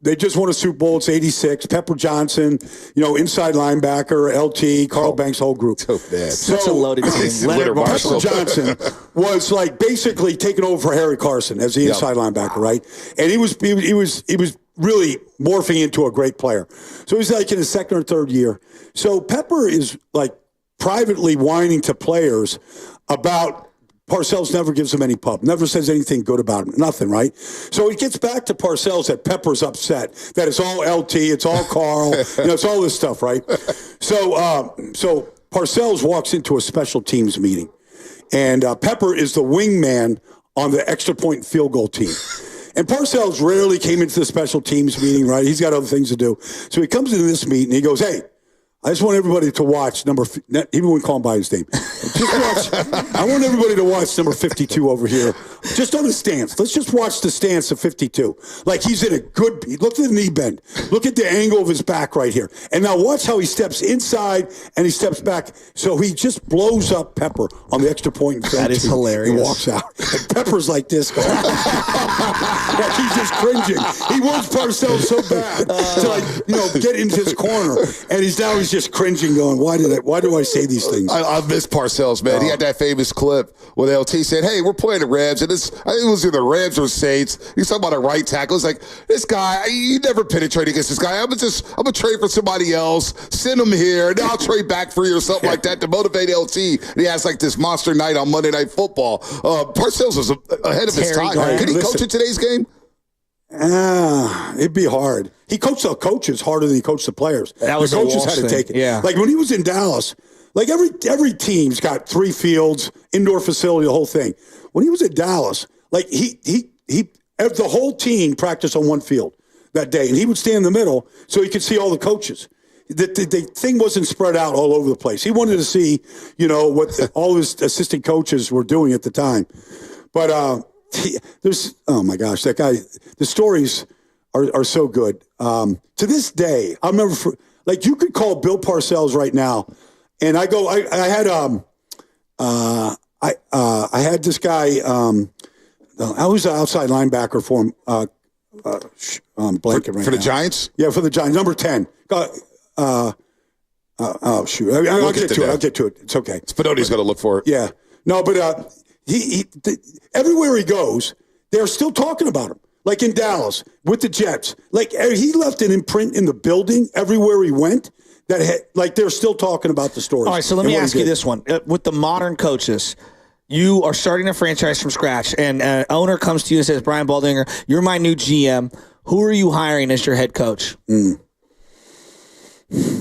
they just won a Super Bowl. It's 86. Pepper Johnson, inside linebacker, LT, Carl Banks, whole group. Such a loaded team. Pepper Johnson was like basically taking over for Harry Carson as the inside linebacker, right? And he was really morphing into a great player. So he's like in his second or third year. So Pepper is like privately whining to players about Parcells never gives him any pub, never says anything good about him, nothing, right? So it gets back to Parcells that Pepper's upset, that it's all LT, it's all Carl, it's all this stuff, right? So Parcells walks into a special teams meeting, and Pepper is the wingman on the extra point field goal team. And Parcells rarely came into the special teams meeting, right? He's got other things to do. So he comes into this meeting, he goes, hey, I just want everybody to watch even when call him by his name. I want everybody to watch number 52 over here. Just on the stance. Let's just watch the stance of 52. Like he's in a good, look at the knee bend. Look at the angle of his back right here. And now watch how he steps inside and he steps back. So he just blows up Pepper on the extra point. That is hilarious. And walks out. And Pepper's like this. Like he's just cringing. He wants Parcells so bad to get into his corner. And he's just cringing, going, why do I say these things? I miss Parcells, man. He had that famous clip where LT said, hey, we're playing the Rams, and I think it was either Rams or Saints. He's talking about a right tackle. It's like, this guy, you never penetrate against this guy. I'm gonna trade for somebody else, send him here, and I'll trade back for you or something like that to motivate LT. And he has like this monster night on Monday Night Football. Parcells was ahead of his time. Could he coach in today's game? It'd be hard. He coached the coaches harder than he coached the players. That was the coaches had to take it. Yeah. Like when he was in Dallas, like every team's got 3 fields, indoor facility, the whole thing. When he was at Dallas, like he the whole team practiced on one field that day, and he would stand in the middle so he could see all the coaches. The thing wasn't spread out all over the place. He wanted to see, what all his assistant coaches were doing at the time. But oh my gosh, that guy, the stories are so good. To this day, I'll never, you could call Bill Parcells right now. And I had this guy, I was an outside linebacker for him, blanket right for the now. Giants? Yeah, for the Giants, number 10. Oh shoot! I'll get to it. It's okay. Spinotti's going to look for it. Yeah, no, but he everywhere he goes, they're still talking about him. Like in Dallas with the Jets, like he left an imprint in the building everywhere he went. They're still talking about the story. All right, so let me ask you this one: with the modern coaches. You are starting a franchise from scratch, and an owner comes to you and says, Brian Baldinger, you're my new GM. Who are you hiring as your head coach?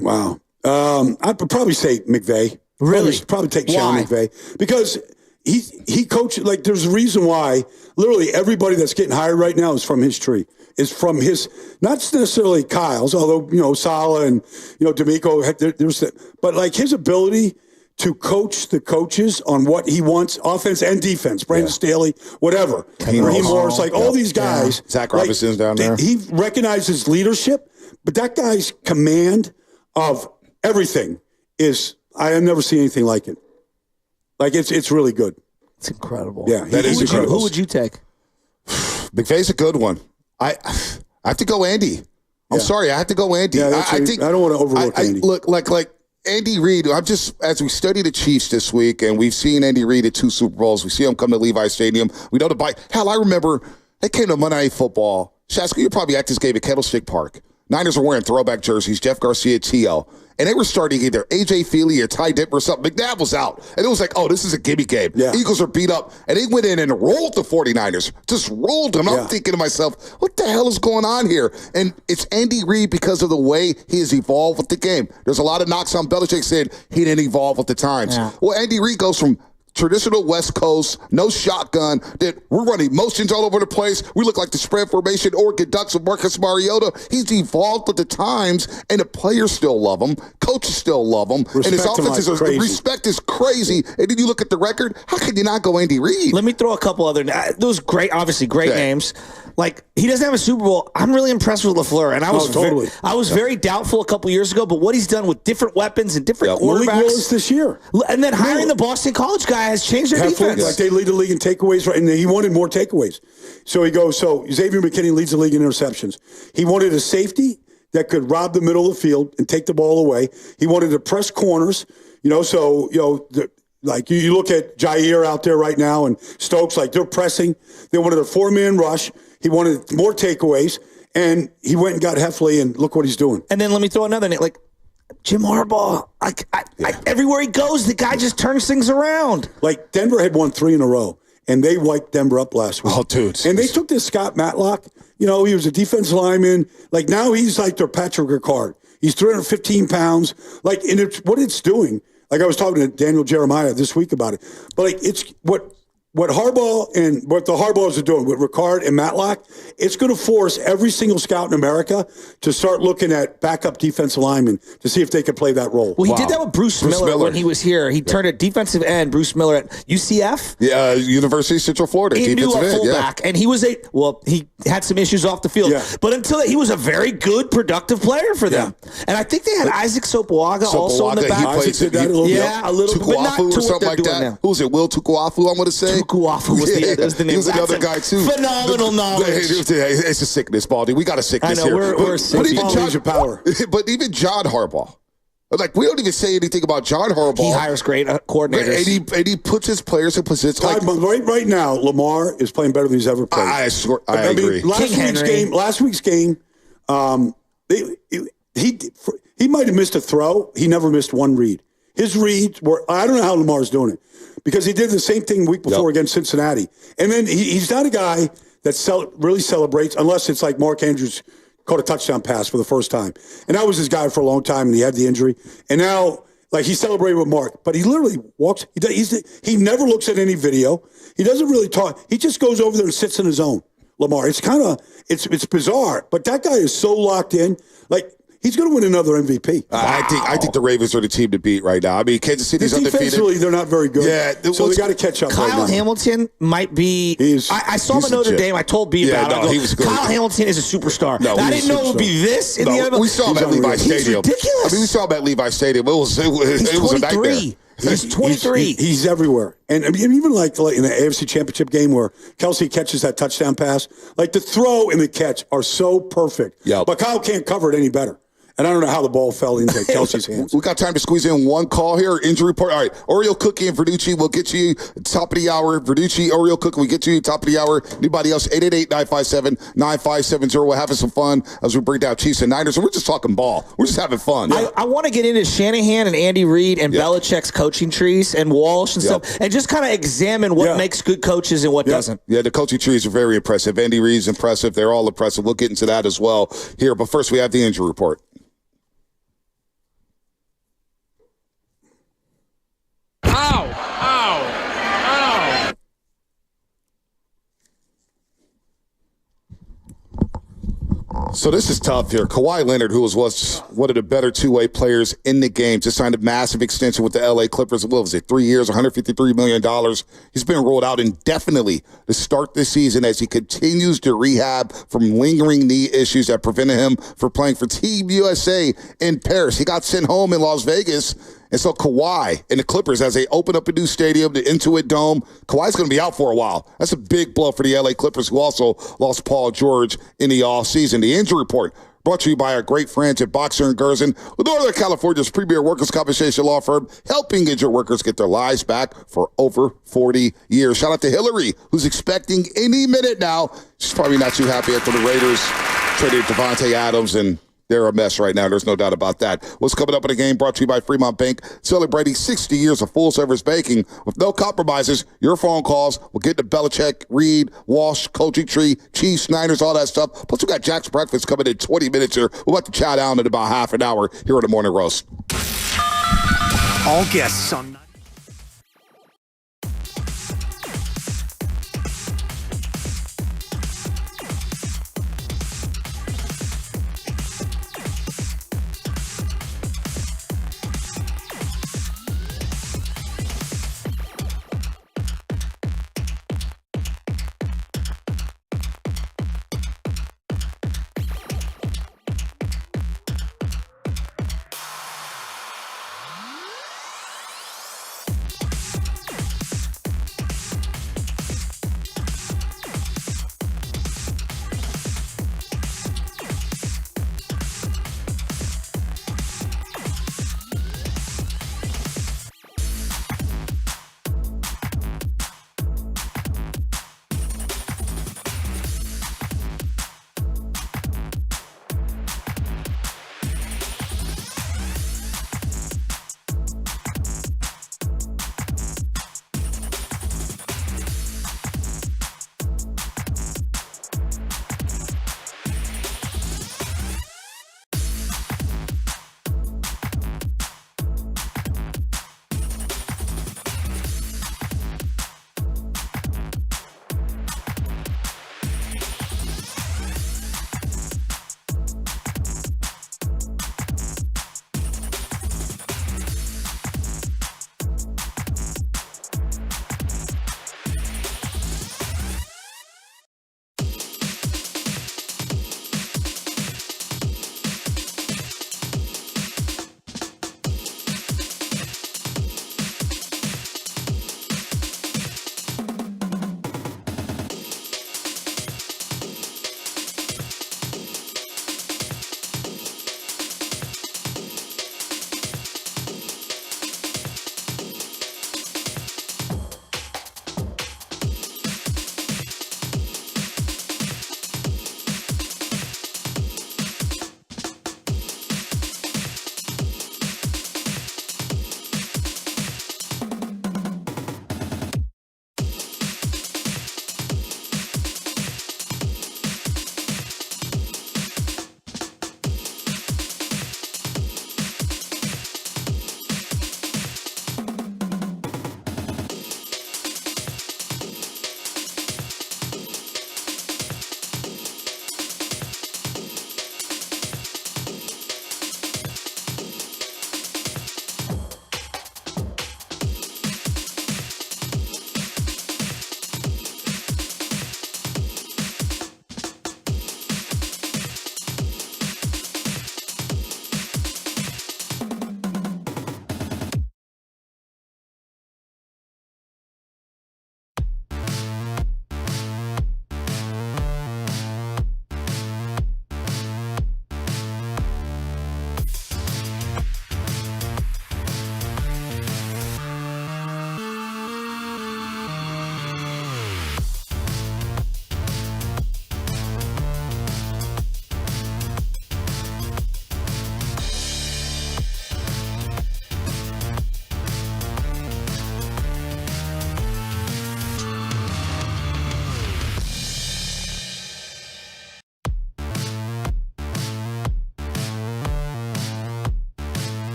Wow. I'd probably say McVay. Really? Probably take Sean McVay. Because he coached, there's a reason why literally everybody that's getting hired right now is from his tree. Is from his, not necessarily Kyle's, although, Sala and, D'Amico, but his ability to coach the coaches on what he wants, offense and defense. Brandon Staley, whatever. Raheem Morris, all these guys. Yeah. Zach Robinson's down there. He recognizes leadership, but that guy's command of everything is, I have never seen anything like it. It's really good. It's incredible. Yeah, that is incredible. Who would you take? McVay's a good one. I have to go Andy. I'm sorry, I have to go Andy. Yeah, I don't want to overlook Andy. Look, like Andy Reid, as we study the Chiefs this week, and we've seen Andy Reid at 2 Super Bowls. We see him come to Levi Stadium. We know hell, I remember they came to Monday Night Football. Shaska, you're probably at this game at Kettlestick Park. Niners were wearing throwback jerseys, Jeff Garcia, T.O., and they were starting either A.J. Feely or Ty Dip or something. McNabb was out. And it was like, oh, this is a gimme game. Yeah. Eagles are beat up. And they went in and rolled the 49ers. Just rolled them. I'm thinking to myself, what the hell is going on here? And it's Andy Reid because of the way he has evolved with the game. There's a lot of knocks on Belichick saying he didn't evolve with the times. Yeah. Well, Andy Reid goes from traditional West Coast, no shotgun, that we're running motions all over the place. We look like the spread formation, Oregon Ducks with Marcus Mariota. He's evolved with the times, and the players still love him. Coaches still love him. And his offense respect is crazy. And then you look at the record, how can you not go Andy Reid? Let me throw a couple other those great names. He doesn't have a Super Bowl. I'm really impressed with LaFleur, and I was very doubtful a couple years ago, but what he's done with different weapons and different quarterbacks. Malik Willis this year. And then hiring the Boston College guy has changed their defense. They lead the league in takeaways, right? And he wanted more takeaways. So Xavier McKinney leads the league in interceptions. He wanted a safety that could rob the middle of the field and take the ball away. He wanted to press corners, you look at Jair out there right now and Stokes, they're pressing. They wanted a 4-man rush. He wanted more takeaways, and he went and got Heffley, and look what he's doing. And then let me throw another name. Jim Harbaugh, everywhere he goes, the guy just turns things around. Like Denver had won 3 in a row, and they wiped Denver up last week. Oh, dude. And they took this Scott Matlock. He was a defensive lineman. Like, now he's like their Patrick Ricard. He's 315 pounds. Like, and what it's doing, like I was talking to Daniel Jeremiah this week about it, but like it's what Harbaugh and what the Harbaughs are doing with Ricard and Matlock, it's going to force every single scout in America to start looking at backup defensive linemen to see if they can play that role. Well, he did that with Bruce Miller when he was here. He turned a defensive end, Bruce Miller at UCF. Yeah, University of Central Florida. He knew a end, fullback, and he had some issues off the field. Yeah. But until that, he was a very good, productive player for them. Yeah. And I think they had Isaac Sopoaga also in the back. Isaac did that a little bit. Yeah, a little bit, but not to or what something they're like doing that. now. Who was it? Will Tukuafu, I'm going to say. Tukuafu was the name. He was another guy, too. Phenomenal knowledge. It's a sickness, Baldy. We got a sickness I know, here. We're sick. But even John Harbaugh. Like, we don't even say anything about John Harbaugh. He hires great coordinators. And he puts his players in positions. Right now, Lamar is playing better than he's ever played. I agree. Last week's game, he might have missed a throw. He never missed one read. His reads were, I don't know how Lamar's doing it, because he did the same thing the week before against Cincinnati. And then he's not a guy that really celebrates, unless it's like Mark Andrews caught a touchdown pass for the first time. And that was his guy for a long time, and he had the injury. And now, like, he celebrated with Mark, but he literally walks. He never looks at any video. He doesn't really talk. He just goes over there and sits in his own, Lamar. It's kind of, it's bizarre, but that guy is so locked in. Like, he's going to win another MVP. I think the Ravens are the team to beat right now. I mean, Kansas City's undefeated. Defensively, they're not very good. Yeah, so they got to catch up. Kyle Hamilton might be. I saw him at Notre Dame. I told B about it. He was good. Kyle Hamilton is a superstar. I didn't know it would be this in the NFL. We saw him at Levi Stadium. He's ridiculous. I mean, we saw him at Levi Stadium. It was a nightmare. He's 23. He's everywhere. And I mean, even like in the AFC Championship game where Kelsey catches that touchdown pass, like the throw and the catch are so perfect. Yep. But Kyle can't cover it any better. And I don't know how the ball fell into Kelsey's hands. We got time to squeeze in one call here. Injury report. All right. Oreo Cookie and Verducci will get you top of the hour. Verducci, Oreo Cookie, we get you top of the hour. Anybody else? 888-957-9570. We're having some fun as we break down Chiefs and Niners. And we're just talking ball. We're just having fun. I want to get into Shanahan and Andy Reid and Belichick's coaching trees and Walsh and stuff, and just kind of examine what makes good coaches and what doesn't. Yeah, the coaching trees are very impressive. Andy Reid's impressive. They're all impressive. We'll get into that as well here. But first, we have the injury report. So this is tough here. Kawhi Leonard, who was one of the better two-way players in the game, just signed a massive extension with the L.A. Clippers. What was it, 3 years, $153 million. He's been rolled out indefinitely to start this season as he continues to rehab from lingering knee issues that prevented him from playing for Team USA in Paris. He got sent home in Las Vegas. And so Kawhi and the Clippers, as they open up a new stadium, the Intuit Dome, Kawhi's going to be out for a while. That's a big blow for the L.A. Clippers, who also lost Paul George in the offseason. The injury report brought to you by our great friends at Boxer & Gerson, Northern California's premier workers' compensation law firm, helping injured workers get their lives back for over 40 years. Shout out to Hillary, who's expecting any minute now. She's probably not too happy after the Raiders traded Devontae Adams, and they're a mess right now. There's no doubt about that. What's coming up in the game brought to you by Fremont Bank, celebrating 60 years of full-service banking with no compromises. Your phone calls will get to Belichick, Reed, Walsh, coaching tree, Chiefs, Niners, all that stuff. Plus, we got Jack's Breakfast coming in 20 minutes here. We're about to chow down in about half an hour here on the Morning Roast. All guests on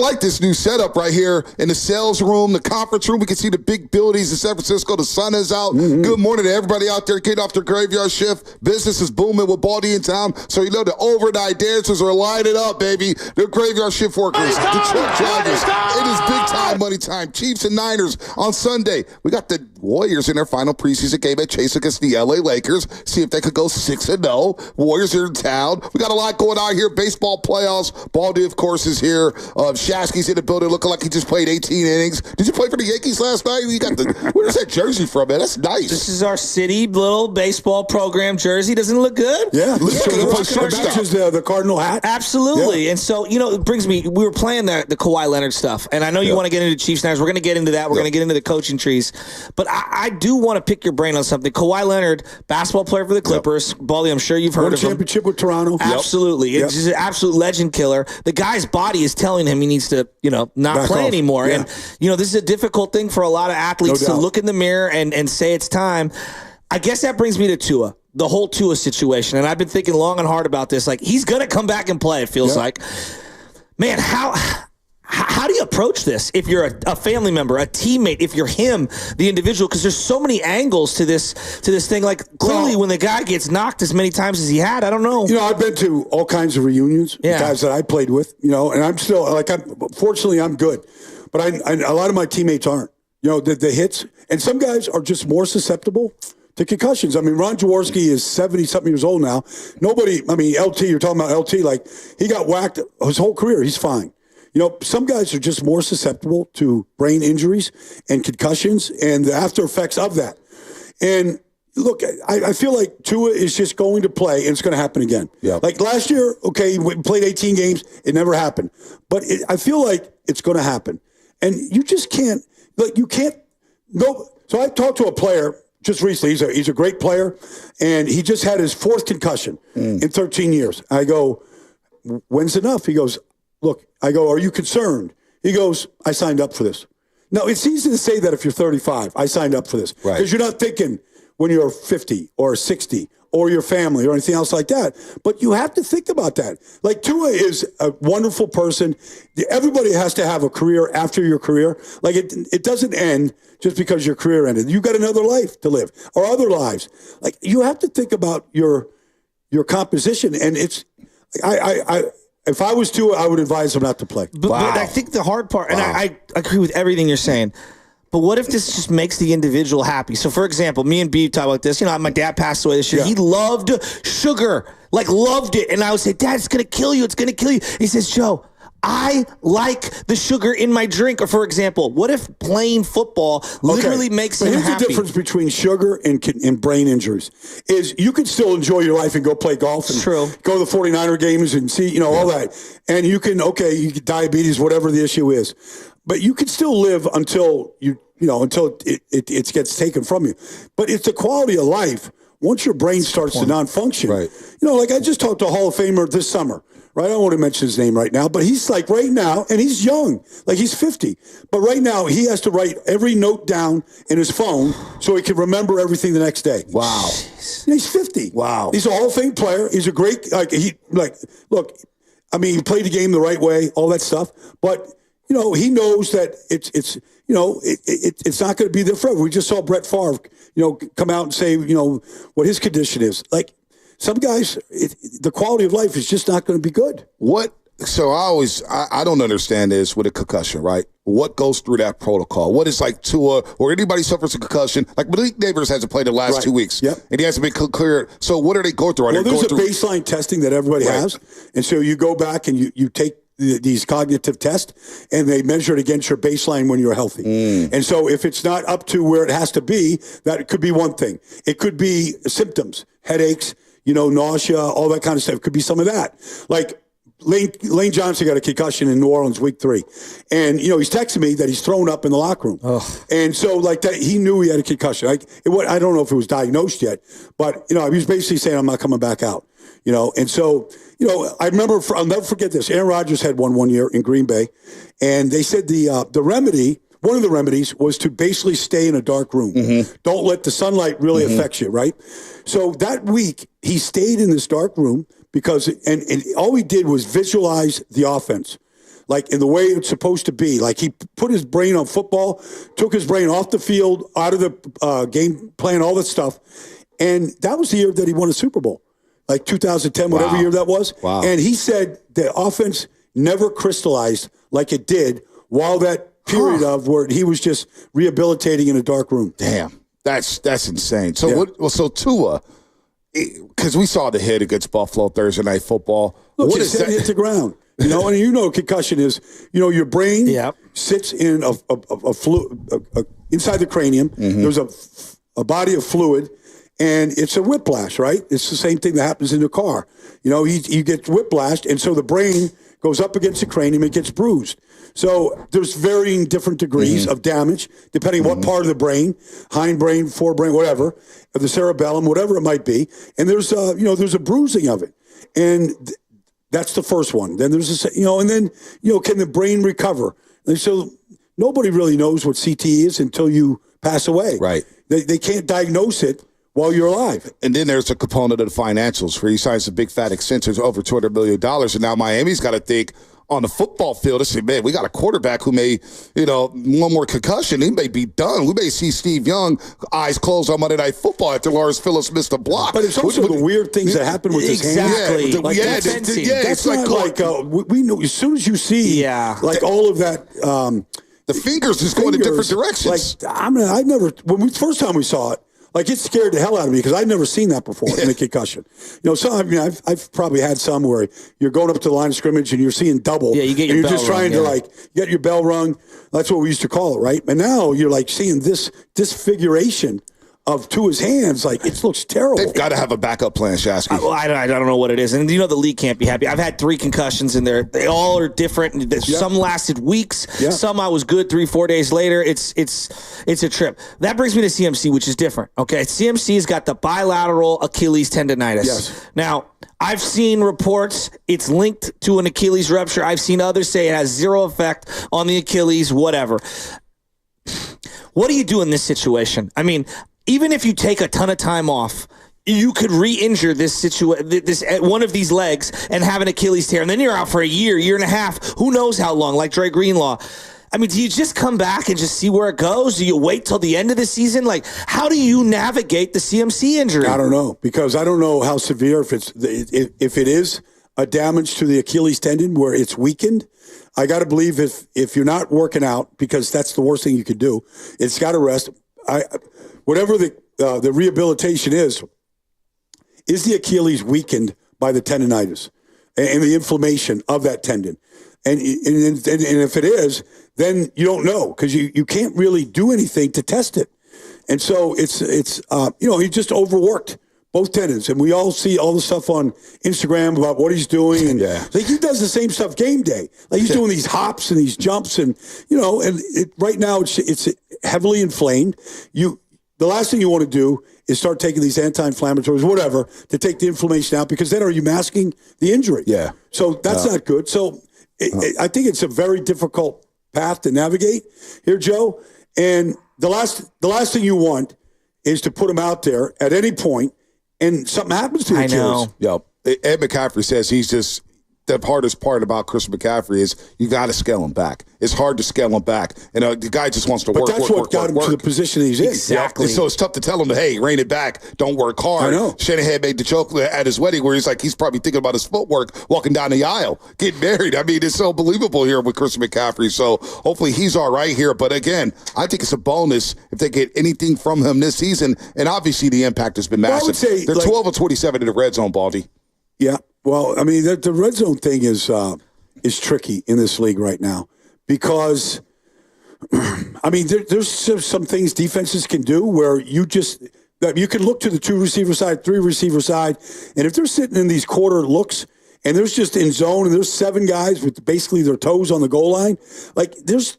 like this new setup right here in the sales room, the conference room. We can see the big buildings in San Francisco. The sun is out. Good morning to everybody out there getting off their graveyard shift. Business is booming with Baldy in town. So you know the overnight dancers are lining up, baby. The graveyard shift workers, the truck drivers. It is big time money time. Chiefs and Niners on Sunday. We got the Warriors in their final preseason game at Chase against the LA Lakers. See if they could go 6-0. Warriors are in town. We got a lot going on here. Baseball playoffs. Baldy, of course, is here. Shasky's in the building looking like he just played 18 innings. Did you play for the Yankees last night? You got where's that jersey from, man? That's nice. This is our city little baseball program jersey. Doesn't it look good? Yeah. Matches the Cardinal hat. Absolutely. Yeah. And so, it brings me, we were playing the Kawhi Leonard stuff, and I know you want to get into Chiefs Niners. We're going to get into that. We're going to get into the coaching trees. But I do want to pick your brain on something. Kawhi Leonard, basketball player for the Clippers. Baldy, I'm sure you've heard of him. Championship with Toronto. Absolutely. It's just an absolute legend killer. The guy's body is telling him he needs to, not play anymore. Yeah. And, this is a difficult thing for a lot of athletes to look in the mirror and say it's time. I guess that brings me to Tua, the whole Tua situation. And I've been thinking long and hard about this. Like, he's going to come back and play, it feels like. Man, how do you approach this if you're a family member, a teammate, if you're him, the individual? Because there's so many angles to this thing. Like, clearly when the guy gets knocked as many times as he had, I don't know. I've been to all kinds of reunions, guys that I played with, and I'm still, fortunately, I'm good. But a lot of my teammates aren't. The hits. And some guys are just more susceptible to concussions. I mean, Ron Jaworski is 70-something years old now. LT, you're talking about LT, like, he got whacked his whole career. He's fine. Some guys are just more susceptible to brain injuries and concussions and the after effects of that. And look, I feel like Tua is just going to play, and it's going to happen again. Yeah. Like last year, we played 18 games. It never happened. But I feel like it's going to happen. And you just can't, So I talked to a player just recently. He's a great player, and he just had his 4th concussion in 13 years. I go, when's enough? He goes, look, I go, are you concerned? He goes, I signed up for this. Now, it's easy to say that if you're 35, I signed up for this. Because you're not thinking when you're 50 or 60 or your family or anything else like that. But you have to think about that. Like, Tua is a wonderful person. Everybody has to have a career after your career. Like, it doesn't end just because your career ended. You got another life to live or other lives. Like, you have to think about your composition. And it's, if I was Tua, I would advise him not to play. But I think the hard part, and I agree with everything you're saying, but what if this just makes the individual happy? So, for example, me and B talk about this. My dad passed away this year. He loved sugar, loved it. And I would say, Dad, it's going to kill you. It's going to kill you. He says, Joe, I like the sugar in my drink. Or, for example, what if playing football literally makes him happy? Here's the difference between sugar and brain injuries is you can still enjoy your life and go play golf and go to the 49er games and see, all that. And you can, you get diabetes, whatever the issue is. But you can still live until until it gets taken from you. But it's the quality of life once your brain starts to non-function. Right. I just talked to a Hall of Famer this summer. Right, I don't want to mention his name right now, but he's like right now, and he's young, like he's 50. But right now, he has to write every note down in his phone so he can remember everything the next day. Wow. And he's 50. Wow. He's a Hall of Fame player. He's a great, look, he played the game the right way, all that stuff. But, he knows that it's not going to be there forever. We just saw Brett Favre, come out and say, what his condition is. Like, some guys, the quality of life is just not going to be good. So I don't understand this with a concussion, right? What goes through that protocol? What is like Tua or anybody suffers a concussion? Like Malik Neighbors hasn't played the last 2 weeks. Yep. And he hasn't been cleared. So what are they going through? There's a baseline testing that everybody has. And so you go back and you take these cognitive tests and they measure it against your baseline when you're healthy. And so if it's not up to where it has to be, that could be one thing. It could be symptoms, headaches, nausea, all that kind of stuff. It could be some of that. Like Lane Johnson got a concussion in New Orleans week 3. And, he's texting me that he's thrown up in the locker room. And so that he knew he had a concussion. I don't know if it was diagnosed yet, but, he was basically saying, I'm not coming back out, And so, I remember, I'll never forget this. Aaron Rodgers had one year in Green Bay. And they said the remedy, one of the remedies was to basically stay in a dark room. Don't let the sunlight really affect you, right? So that week, he stayed in this dark room because, and all he did was visualize the offense. like in the way it's supposed to be. Like he put his brain on football, took his brain off the field, out of the game plan, all that stuff. And that was the year that he won a Super Bowl, like 2010, whatever year that was. Wow. And he said the offense never crystallized like it did while that period of where he was just rehabilitating in a dark room. Damn, that's insane. So so Tua, because we saw the hit against Buffalo Thursday Night Football. Look, What his is head that? hit the ground. And concussion is, your brain sits in inside the cranium. Mm-hmm. There's a body of fluid, and it's a whiplash, right? It's the same thing that happens in the car. You get whiplashed, and so the brain goes up against the cranium, it gets bruised. So there's varying different degrees of damage, depending what part of the brain, hindbrain, forebrain, whatever, or the cerebellum, whatever it might be. And there's a bruising of it. And that's the first one. Then there's and then, can the brain recover? And so nobody really knows what CTE is until you pass away. Right. They can't diagnose it while you're alive. And then there's a component of the financials where he signs a big fat extension over $200 million. And now Miami's got to think on the football field, they say, man, we got a quarterback who may, one more concussion, he may be done. We may see Steve Young eyes closed on Monday Night Football after Lawrence Phillips missed a block. But it's also the weird things that happen with his hands. Exactly. That's not like we know as soon as you see all of that. The fingers is going in different directions. I never first time we saw it. Like, it scared the hell out of me because I'd never seen that before in a concussion. I've probably had some where you're going up to the line of scrimmage and you're seeing double. Yeah, you get your and you're bell just trying rung, to get your bell rung. That's what we used to call it, right? And now you're like seeing this disfiguration of Tua's hands. Like, it looks terrible. They've got to have a backup plan, Shasky. I don't know what it is. And the league can't be happy. I've had 3 concussions in there. They all are different. Some lasted weeks. Yeah. Some I was good 3-4 days later. It's a trip. That brings me to CMC, which is different. Okay. CMC's got the bilateral Achilles tendonitis. Yes. Now, I've seen reports it's linked to an Achilles rupture. I've seen others say it has zero effect on the Achilles, whatever. What do you do in this situation? I mean, even if you take a ton of time off, you could re-injure this one of these legs and have an Achilles tear, and then you're out for a year and a half. Who knows how long? Like Dre Greenlaw. I mean, do you just come back and just see where it goes? Do you wait till the end of the season? Like, how do you navigate the CMC injury? I don't know, because I don't know how severe if it is a damage to the Achilles tendon where it's weakened. I got to believe if you're not working out, because that's the worst thing you could do, it's got to rest. Whatever the rehabilitation is the Achilles weakened by the tendonitis and the inflammation of that tendon? And if it is, then you don't know, because you can't really do anything to test it. And so it's he just overworked both tendons, and we all see all the stuff on Instagram about what he's doing, and like he does the same stuff game day. Like he's doing these hops and these jumps, and right now it's heavily inflamed. The last thing you want to do is start taking these anti-inflammatories, whatever, to take the inflammation out, because then are you masking the injury? Yeah. So that's not good. So I think it's a very difficult path to navigate here, Joe. And the last thing you want is to put him out there at any point and something happens to the Achilles. Yep. Ed McCaffrey says he's just the hardest part about Christian McCaffrey is you got to scale him back. It's hard to scale him back. And the guy just wants to work. But that's what got him to the position he's in. Exactly. And so it's tough to tell him, hey, rein it back. Don't work hard. I know. Shanahan made the joke at his wedding where he's probably thinking about his footwork walking down the aisle, getting married. I mean, it's so believable here with Christian McCaffrey. So hopefully he's all right here. But again, I think it's a bonus if they get anything from him this season. And obviously the impact has been massive. I would say, they're 12 of 27 in the red zone, Baldy. Yeah. Well, I mean, the red zone thing is tricky in this league right now because, I mean, there's some things defenses can do where you can look to the 2 receiver side, 3 receiver side, and if they're sitting in these quarter looks and there's just in zone and there's 7 guys with basically their toes on the goal line, like as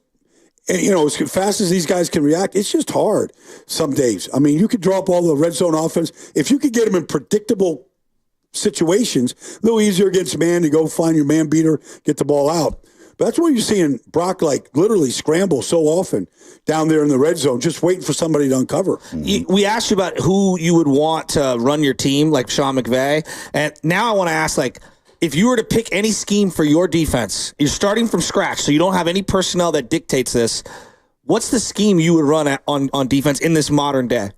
fast as these guys can react, it's just hard some days. I mean, you could draw up all the red zone offense. If you could get them in predictable situations, a little easier against man to go find your man beater, get the ball out. But that's what you're seeing Brock literally scramble so often down there in the red zone, just waiting for somebody to uncover. We asked you about who you would want to run your team, like Sean McVay, and now I want to ask, if you were to pick any scheme for your defense, you're starting from scratch, so you don't have any personnel that dictates this. What's the scheme you would run on defense in this modern day?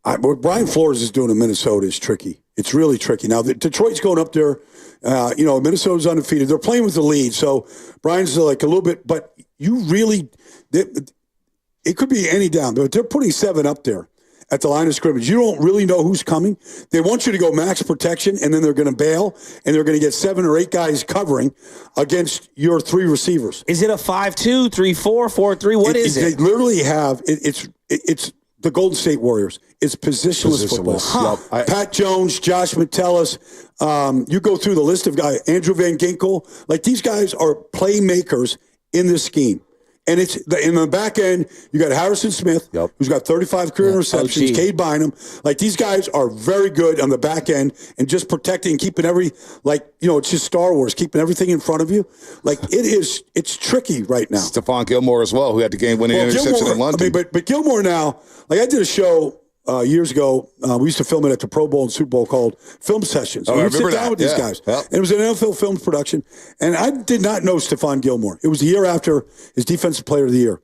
What Brian Flores is doing in Minnesota is tricky. It's really tricky. Now, Detroit's going up there. Minnesota's undefeated. They're playing with the lead, so Brian's like a little bit. But you really, it could be any down, but they're putting 7 up there at the line of scrimmage. You don't really know who's coming. They want you to go max protection, and then they're going to bail, and they're going to get 7 or 8 guys covering against your 3 receivers. Is it a 5-2, 3-4, 4-3? What is it? They literally have it's the Golden State Warriors. It's positionless football. Huh. Pat Jones, Josh Metellus. You go through the list of guys. Andrew Van Ginkel. Like, these guys are playmakers in this scheme. And it's in the back end, you got Harrison Smith, who's got 35 career interceptions, OG. Cade Bynum. Like, these guys are very good on the back end and just protecting, keeping it's just Star Wars, keeping everything in front of you. Like, it's tricky right now. Stephon Gilmore as well, who had the game-winning interception in London. But Gilmore now, like, I did a show years ago. We used to film it at the Pro Bowl and Super Bowl called Film Sessions. Oh, we I would sit remember down that. with these guys. Yep. And it was an NFL film production. And I did not know Stephon Gilmore. It was the year after his Defensive Player of the Year.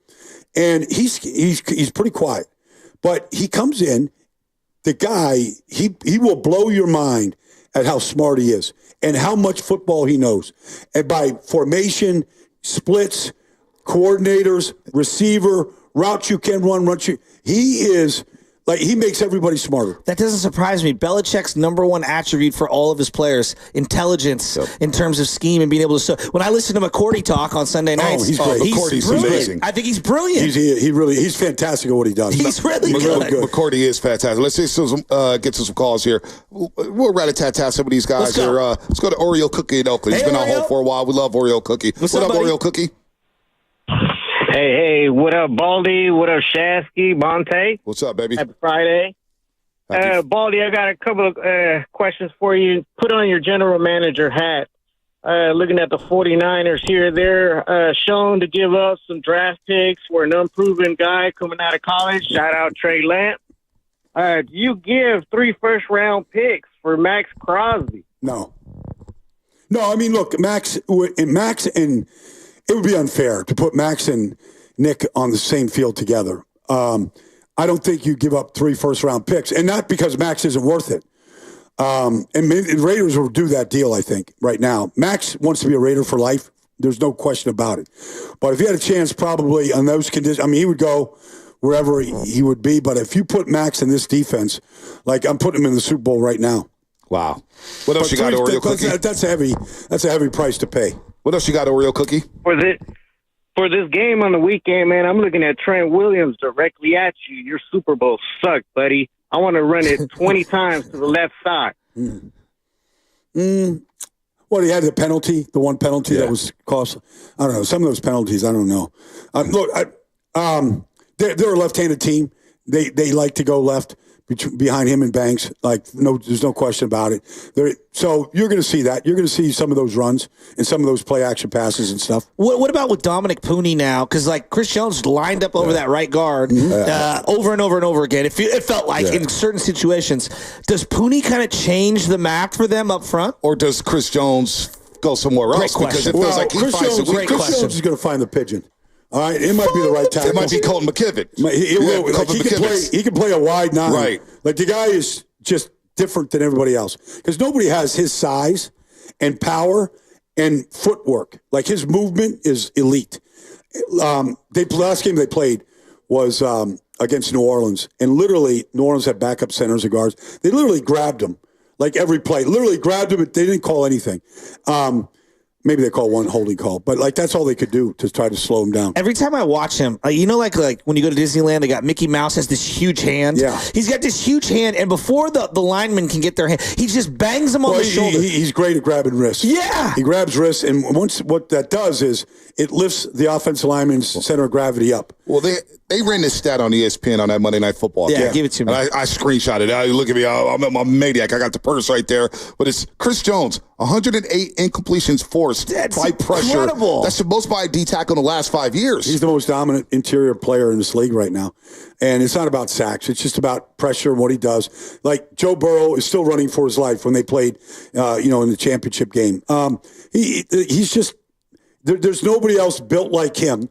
And he's pretty quiet. But he comes in, the guy, he will blow your mind at how smart he is and how much football he knows. And by formation, splits, coordinators, receiver, routes you can run, he is... Like, he makes everybody smarter. That doesn't surprise me. Belichick's number one attribute for all of his players, intelligence in terms of scheme and being able to. When I listen to McCourty talk on Sunday nights, he's great. McCourty's brilliant. amazing. I think he's brilliant. He's fantastic at what he does. He's really good. McCourty is fantastic. Let's get to some calls here. We'll rat-a-tat-tat some of these guys here. Let's go to Oreo Cookie in Oakland. He's been on hold for a while. We love Oreo Cookie. What's what up, up, buddy? Oreo Cookie? Hey, what up, Baldy? What up, Shasky, Bonte? What's up, baby? Happy Friday. Baldy, I got a couple of questions for you. Put on your general manager hat. Looking at the 49ers here, they're shown to give up some draft picks for an unproven guy coming out of college. Shout out Trey Lance. Do you give 3 first-round picks for Max Crosby? No, I mean, look, Max, and it would be unfair to put Max and Nick on the same field together. I don't think you give up 3 first-round picks, and not because Max isn't worth it. And Raiders will do that deal, I think, right now. Max wants to be a Raider for life. There's no question about it. But if he had a chance, probably on those conditions, I mean, he would go wherever he would be. But if you put Max in this defense, like, I'm putting him in the Super Bowl right now. Wow. What else you got, Oreo Cookie? That's a heavy price to pay. What else you got, Oreo Cookie? For this game on the weekend, man, I'm looking at Trent Williams directly at you. Your Super Bowl sucked, buddy. I want to run it 20 times to the left side. Well, he had the penalty, the one penalty that was cost. I don't know. Some of those penalties, I don't know. Look, they're a left-handed team. They like to go left behind him and Banks. There's no question about it. So you're going to see that. You're going to see some of those runs and some of those play-action passes and stuff. What about with Dominic Puni now? Because, Chris Jones lined up over that right guard over and over and over again. It felt like in certain situations. Does Puni kind of change the map for them up front? Or does Chris Jones go somewhere else? Because it feels like Chris Jones is going to find the pigeon. All right, it might be the right tackle. It might be Colton McKivitz. He can play a wide 9. Right. Like, the guy is just different than everybody else because nobody has his size and power and footwork. Like, his movement is elite. Last game they played was against New Orleans, and literally New Orleans had backup centers and guards. They literally grabbed him, like every play. Literally grabbed him, but they didn't call anything. Maybe they call one holding call, but that's all they could do to try to slow him down. Every time I watch him, like when you go to Disneyland, they got Mickey Mouse has this huge hand. Yeah. He's got this huge hand, and before the lineman can get their hand, he just bangs them on the shoulder. He's great at grabbing wrists. Yeah. He grabs wrists, and what that does is it lifts the offensive lineman's center of gravity up. Well, they ran this stat on ESPN on that Monday Night Football. Yeah, give it to me. And I screenshot it. Look at me. I'm a maniac. I got the purse right there. But it's Chris Jones, 108 incompletions forced by pressure. Incredible. That's the most by a D tackle in the last 5 years. He's the most dominant interior player in this league right now. And it's not about sacks. It's just about pressure and what he does. Like Joe Burrow is still running for his life when they played, in the championship game. He's just there's nobody else built like him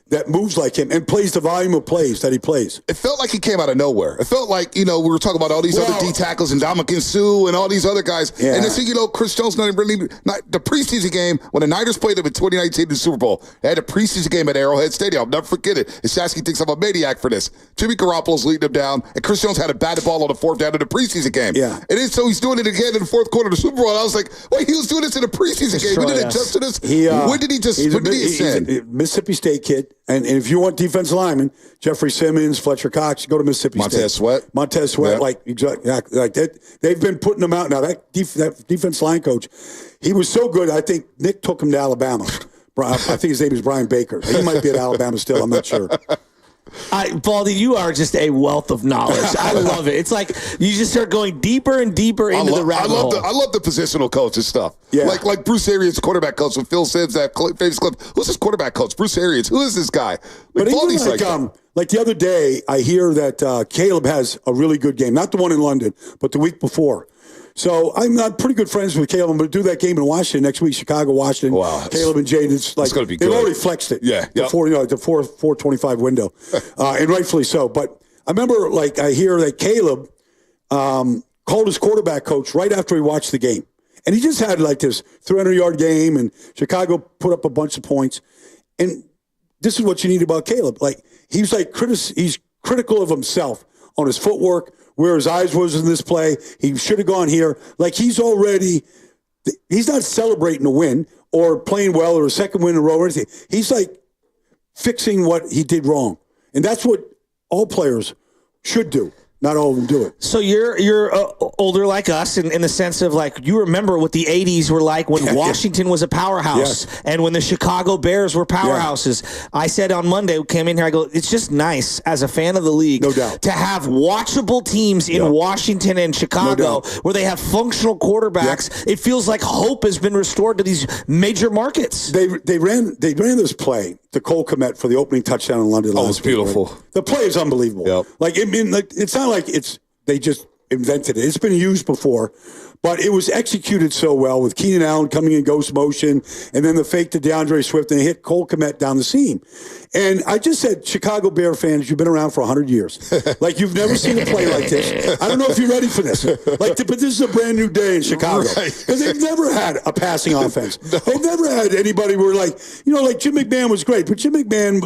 that moves like him and plays the volume of plays that he plays. It felt like he came out of nowhere. It felt like, we were talking about all these other D tackles and Ndamukong Suh and all these other guys. Yeah. And then, Chris Jones not the preseason game when the Niners played him in 2019 in the Super Bowl. They had a preseason game at Arrowhead Stadium. I'll never forget it. And Shasky thinks I'm a maniac for this. Jimmy Garoppolo's leading him down, and Chris Jones had a batted ball on the fourth down in the preseason game. Yeah. And then, so he's doing it again in the fourth quarter of the Super Bowl. And I was like, wait, he was doing this in a preseason game. We didn't adjust to this. When did he ascend? He's a Mississippi State kid. And if you want defensive linemen, Jeffrey Simmons, Fletcher Cox, go to Mississippi State. Montez Sweat, they've been putting them out now. That defense line coach, he was so good. I think Nick took him to Alabama. I think his name is Brian Baker. He might be at Alabama still. I'm not sure. Baldy, you are just a wealth of knowledge. I love it. It's like you just start going deeper and deeper into the rabbit hole. I love the positional coaches stuff. Yeah. Like Bruce Arians, quarterback coach, when Phil Simms, that famous clip. Who's his quarterback coach? Bruce Arians. Who is this guy? But even like the other day, I hear that Caleb has a really good game. Not the one in London, but the week before. So I'm not pretty good friends with Caleb. I'm going to do that game in Washington next week, Chicago, Washington. Wow. Caleb and Jaden. It's like going to be they've good. already flexed it. Yeah. Before, the 425 window. And rightfully so. But I remember, I hear that Caleb called his quarterback coach right after he watched the game. And he just had this 300-yard game, and Chicago put up a bunch of points. And this is what you need about Caleb. He's critical of himself on his footwork, where his eyes was in this play. He should have gone here. He's not celebrating a win or playing well or a second win in a row or anything. He's fixing what he did wrong. And that's what all players should do. Not all of them do it. So you're older like us in the sense of you remember what the 80s were like when Washington was a powerhouse and when the Chicago Bears were powerhouses. Yeah. I said on Monday, came in here, I go, it's just nice as a fan of the league no doubt. To have watchable teams in Washington and Chicago where they have functional quarterbacks. It feels like hope has been restored to these major markets. They ran this play to Cole Kmet for the opening touchdown in London last week. Beautiful. Right? The play is unbelievable. Yep. It's not like they just invented it. It's been used before, but it was executed so well with Keenan Allen coming in ghost motion and then the fake to DeAndre Swift and hit Cole Kmet down the seam. And I just said, Chicago Bear fans, you've been around for 100 years. You've never seen a play like this. I don't know if you're ready for this. But this is a brand new day in Chicago. Because they've never had a passing offense. No. They've never had anybody where Jim McMahon was great, but Jim McMahon,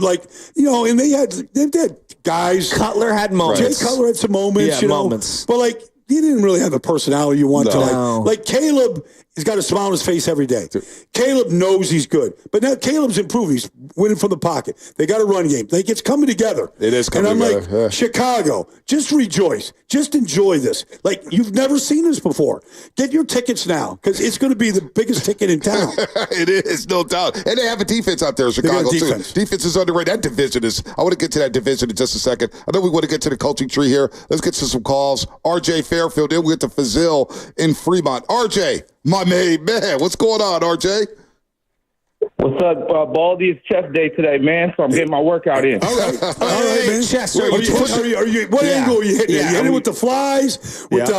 and they've had guys. Cutler had moments. Jay Cutler had some moments, moments. But he didn't really have the personality you want to Caleb has got a smile on his face every day. Caleb knows he's good. But now Caleb's improving. He's winning from the pocket. They got a run game. It's coming together. It is coming together. And I'm Chicago, just rejoice. Just enjoy this. You've never seen this before. Get your tickets now because it's going to be the biggest ticket in town. It is, no doubt. And they have a defense out there in Chicago, too. Defense is underrated. That division is – I want to get to that division in just a second. I know we want to get to the coaching tree here. Let's get to some calls. RJ Fairfield. Then we'll get to Fazil in Fremont. RJ, my man, what's going on, RJ? What's up, Baldy? It's chest day today, man, so I'm getting my workout in. All right, man. Chest. What angle are you hitting? You hitting with the flies? With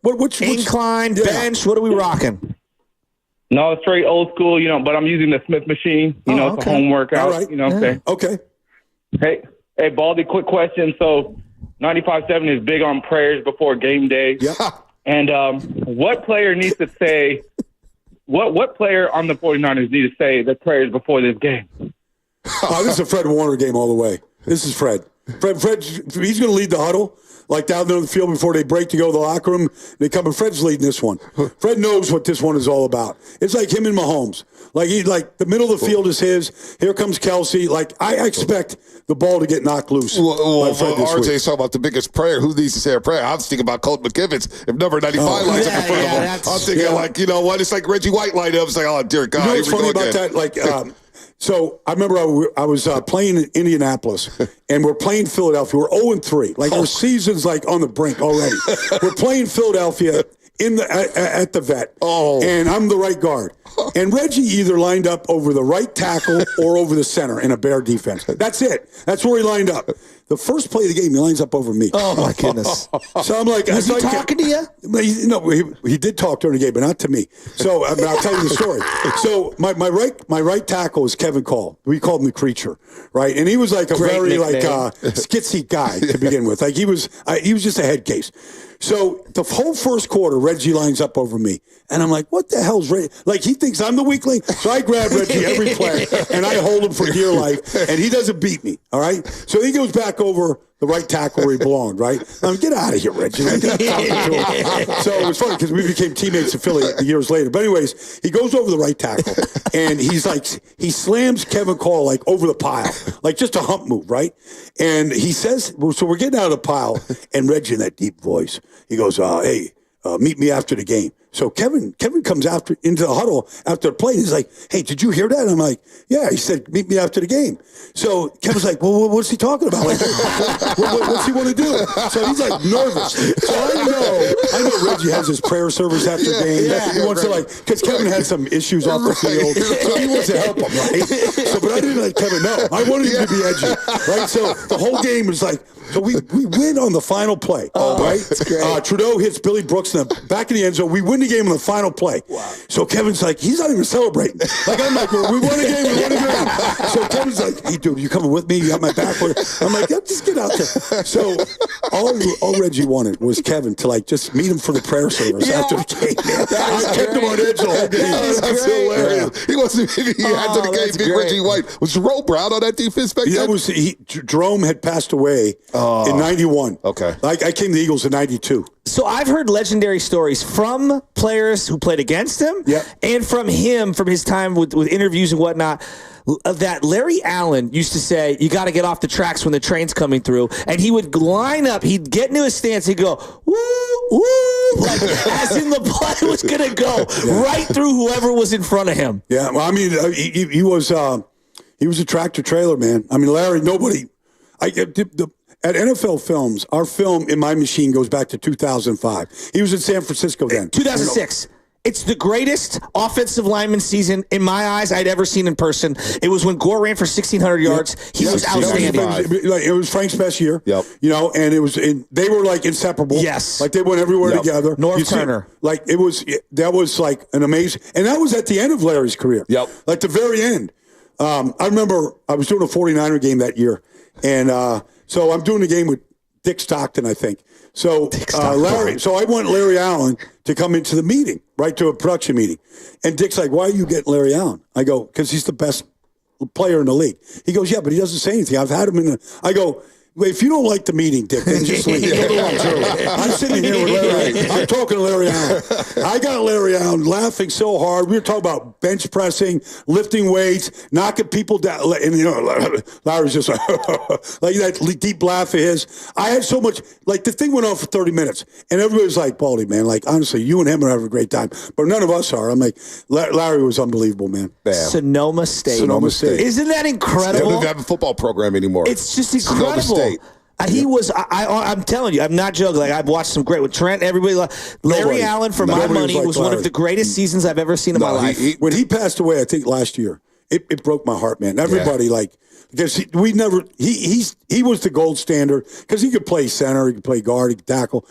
which incline, bench? What are we rocking? No, it's straight old school, but I'm using the Smith machine. It's a home workout. All right. You know what I'm saying? Okay. Hey, Baldy, quick question. So 95.7 is big on prayers before game day. Yeah. And what player needs to say – what player on the 49ers need to say the prayers before this game? This is a Fred Warner game all the way. This is Fred. Fred, he's going to lead the huddle, down there on the field before they break to go to the locker room. They come, and Fred's leading this one. Fred knows what this one is all about. It's like him and Mahomes. The middle of the field is his. Here comes Kelsey. I expect the ball to get knocked loose. RJ's talking about the biggest prayer. Who needs to say a prayer? I'm thinking about Colt McKivitz. If number 95 lines up in front of him, I'm thinking you know what? It's like Reggie White lined up. It's like, oh, dear God. You know what's funny about that? So I remember I was playing in Indianapolis, and we're playing Philadelphia. We're 0-3. Like, our season's like on the brink already. We're playing Philadelphia at the vet. And I'm the right guard. And Reggie either lined up over the right tackle or over the center in a Bear defense. That's it. That's where he lined up. The first play of the game, he lines up over me. Oh, my goodness. So I'm like... Was he talking to you? No, he did talk during the game, but not to me. So I'll tell you the story. So my right tackle is Kevin Call. We called him the Creature, right? And he was like a very skitsy guy to begin with. Like, he was just a head case. So the whole first quarter, Reggie lines up over me. And I'm like, what the hell's Reggie? Like, he thinks I'm the weakling. So I grab Reggie every play, and I hold him for dear life, and he doesn't beat me, all right? So he goes back over the right tackle where he belonged, right? Get out of here, Reggie. So it was funny because we became teammates in Philly years later. But anyways, he goes over the right tackle, and he slams Kevin Call like over the pile, like just a hump move, right? And he says, so we're getting out of the pile, and Reggie in that deep voice, he goes, hey, meet me after the game. So Kevin comes into the huddle after the play. He's like, hey, did you hear that? And I'm like, yeah. He said, meet me after the game. So Kevin's like, well, what's he talking about? Like, what's he want to do? So he's like nervous. So I know Reggie has his prayer service after the game. He wants to because Kevin had some issues off the field. So he wants to help him, right? So, but I didn't let Kevin know. I wanted him to be edgy, right? So the whole game was like, so we win on the final play, right? That's great. Trudeau hits Billy Brooks in the back of the end zone. We win the game on the final play. Wow. So Kevin's like, he's not even celebrating. Like, I'm like, well, we won a game, we won a game. So Kevin's like, hey, dude, you coming with me? You got my back? I'm like, yeah, just get out there. So all Reggie wanted was Kevin to just meet him for the prayer service after the game. I kept him on edge the whole game. That's hilarious. He wasn't he had to the game. Big Reggie White. Was Jerome Brown on that defense back then? Jerome had passed away in 91. Okay. I came to the Eagles in 92. So I've heard legendary stories from players who played against him and from him, from his time with interviews and whatnot, that Larry Allen used to say, you got to get off the tracks when the train's coming through. And he would line up, he'd get into his stance, he'd go, woo, woo, like as in the play was going to go right through whoever was in front of him. Yeah, well, I mean, he was a tractor trailer, man. I mean, Larry, at NFL Films, our film in my machine goes back to 2005. He was in San Francisco then. 2006. It's the greatest offensive lineman season, in my eyes, I'd ever seen in person. It was when Gore ran for 1,600 yards. He was outstanding. It was Frank's best year. Yep. And they were like inseparable. Yes. Like they went everywhere together. North Turner. That was like an amazing, and that was at the end of Larry's career. Yep. Like the very end. I remember I was doing a 49er game that year, and so I'm doing the game with Dick Stockton, I think. So I want Larry Allen to come into the meeting, right, to a production meeting. And Dick's like, why are you getting Larry Allen? I go, because he's the best player in the league. He goes, yeah, but he doesn't say anything. I've had him I go, well, if you don't like the meeting, Dick, then just leave. I'm sitting here with Larry. I'm talking to Larry Allen. I got Larry Allen laughing so hard. We were talking about bench pressing, lifting weights, knocking people down. And, Larry's just like that deep laugh of his. I had so much, the thing went on for 30 minutes. And everybody was like, Baldy, man, honestly, you and him are having a great time. But none of us are. I'm like, Larry was unbelievable, man. Bam. Sonoma State. Isn't that incredible? They don't even have a football program anymore. It's just incredible. He was. I'm telling you. I'm not joking. I've watched some great with Trent. Everybody. Larry Allen, for my money, was one of the greatest seasons I've ever seen in my life. When he passed away, I think last year, it broke my heart, man. Everybody because he was the gold standard because he could play center, he could play guard, he could tackle.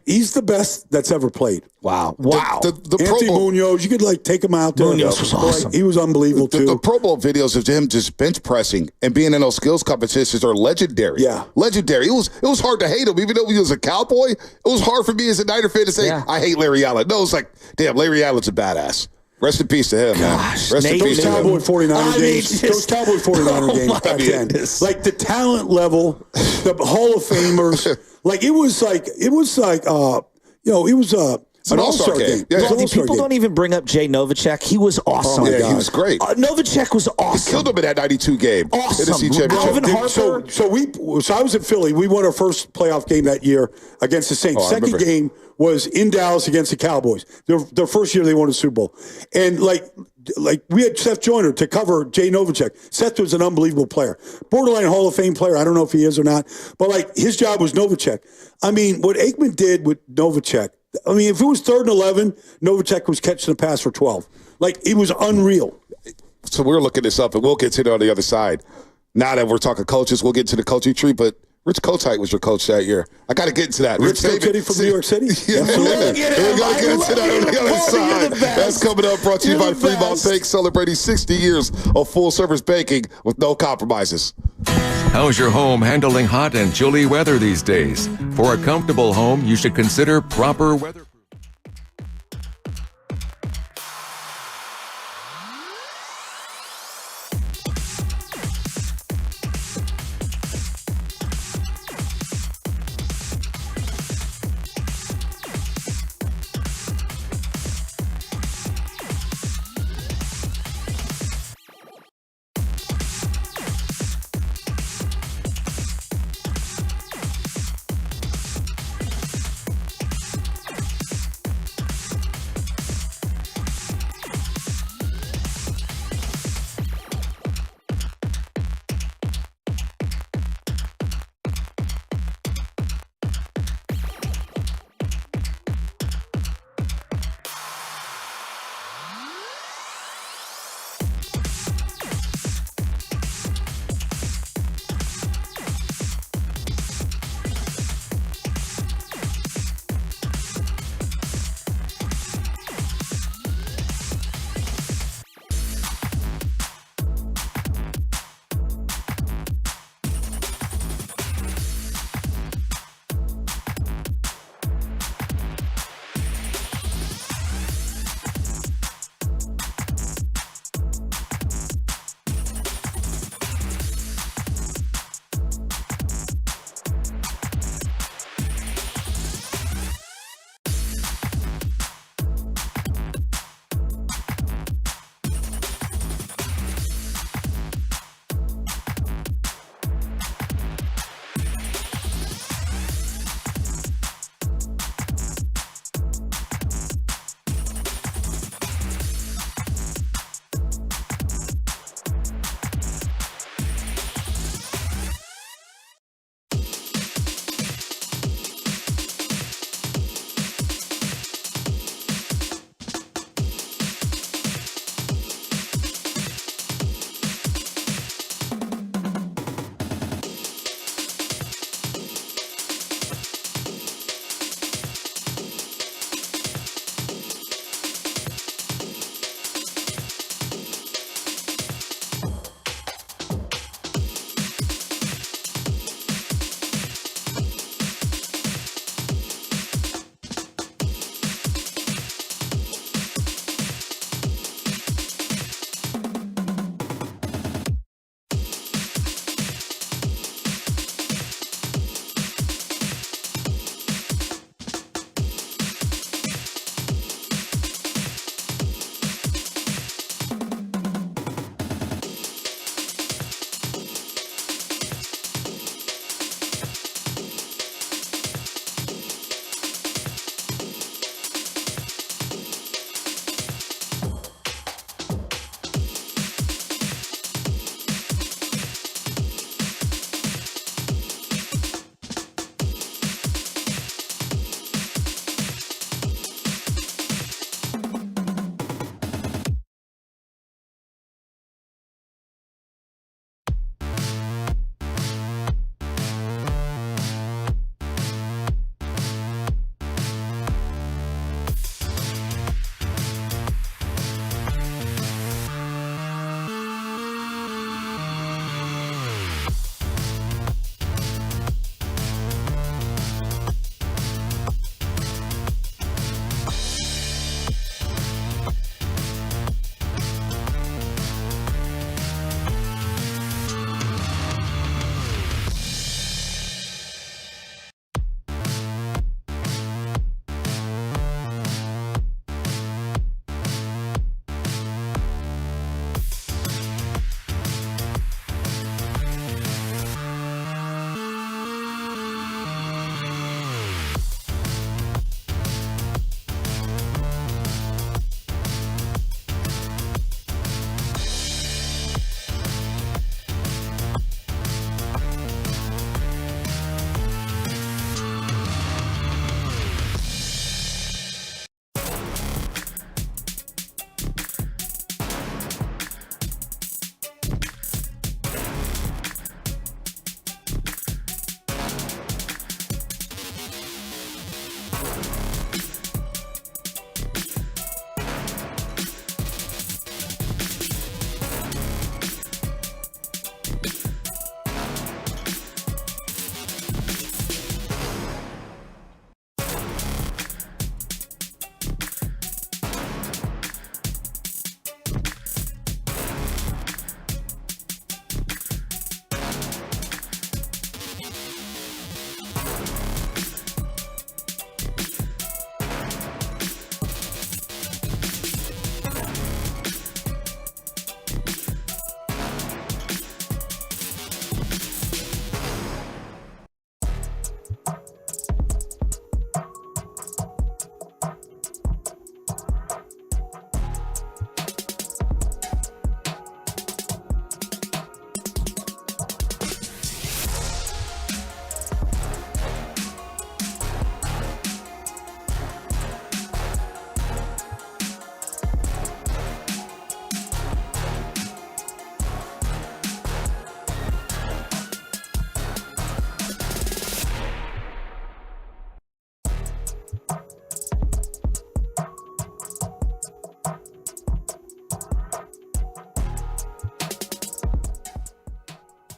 He's the best that's ever played. Wow. The Anthony Munoz, you could take him out there. Munoz was awesome. He was unbelievable too. The Pro Bowl videos of him just bench pressing and being in those skills competitions are legendary. Yeah, legendary. It was hard to hate him, even though he was a Cowboy. It was hard for me as a Niner fan to say I hate Larry Allen. No, it's like, damn, Larry Allen's a badass. Rest in peace to him, man. Rest in peace to him. Those Cowboy 49er games back then. The talent level, the Hall of Famers. It was an all-star game. Yeah. People don't even bring up Jay Novacek. He was awesome. Yeah, he was great. Novacek was awesome. He killed him in that 92 game. Awesome. Alvin Harper. So I was in Philly. We won our first playoff game that year against the Saints. Second game was in Dallas against the Cowboys. Their first year they won a Super Bowl. And like we had Seth Joyner to cover Jay Novacek. Seth was an unbelievable player, borderline Hall of Fame player. I don't know if he is or not, but like his job was Novacek. I mean, what Aikman did with Novacek. I mean, if it was 3rd and 11, Novacek was catching a pass for 12. Like it was unreal. So we're looking this up, and we'll get to it on the other side. Now that we're talking coaches, we'll get to the coaching tree, but Rich Kotite was your coach that year. I got to get into that. Rich Kotite from New York City? Yeah, we're going to get into that on the other side. That's coming up, brought to you by Fremont Bank, celebrating 60 years of full-service banking with no compromises. How's your home handling hot and chilly weather these days? For a comfortable home, you should consider proper weather.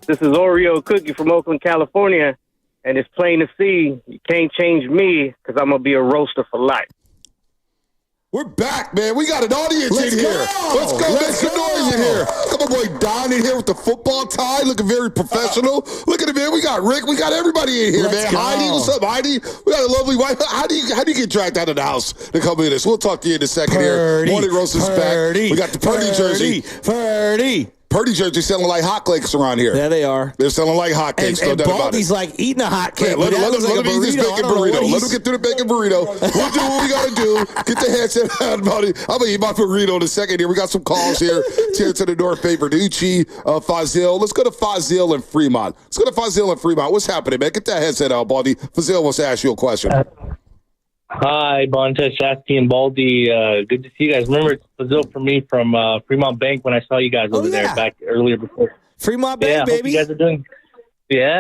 This is Oreo Cookie from Oakland, California, and it's plain to see you can't change me because I'm going to be a roaster for life. We're back, man. We got an audience in here. Let's go. Make some noise in here. Come on, boy. Don in here with the football tie, looking very professional. Look at him, man. We got Rick. We got everybody in here, man. Heidi, what's up, Heidi? We got a lovely wife. How do you get dragged out of the house to come in this? We'll talk to you in a second here. Morning Roast is back. We got the Purdy jersey. Purdy jersey selling like hotcakes around here. There they are. They're selling like hotcakes. And Baldy's like eating a hotcake. Yeah, let him eat this bacon burrito. Let him get through the bacon burrito. We'll do what we got to do. Get the headset out, Baldy. I'm going to eat my burrito in a second here. We got some calls here. Cheers to the North Bay, Verducci, Fazil. Let's go to Fazil and Fremont. What's happening, man? Get that headset out, Baldy. Fazil wants to ask you a question. Hi, Bontes, Shasky, and Baldy. Good to see you guys. Remember, it's Brazil for me from Fremont Bank when I saw you guys over there back earlier before. Fremont Bank, baby. I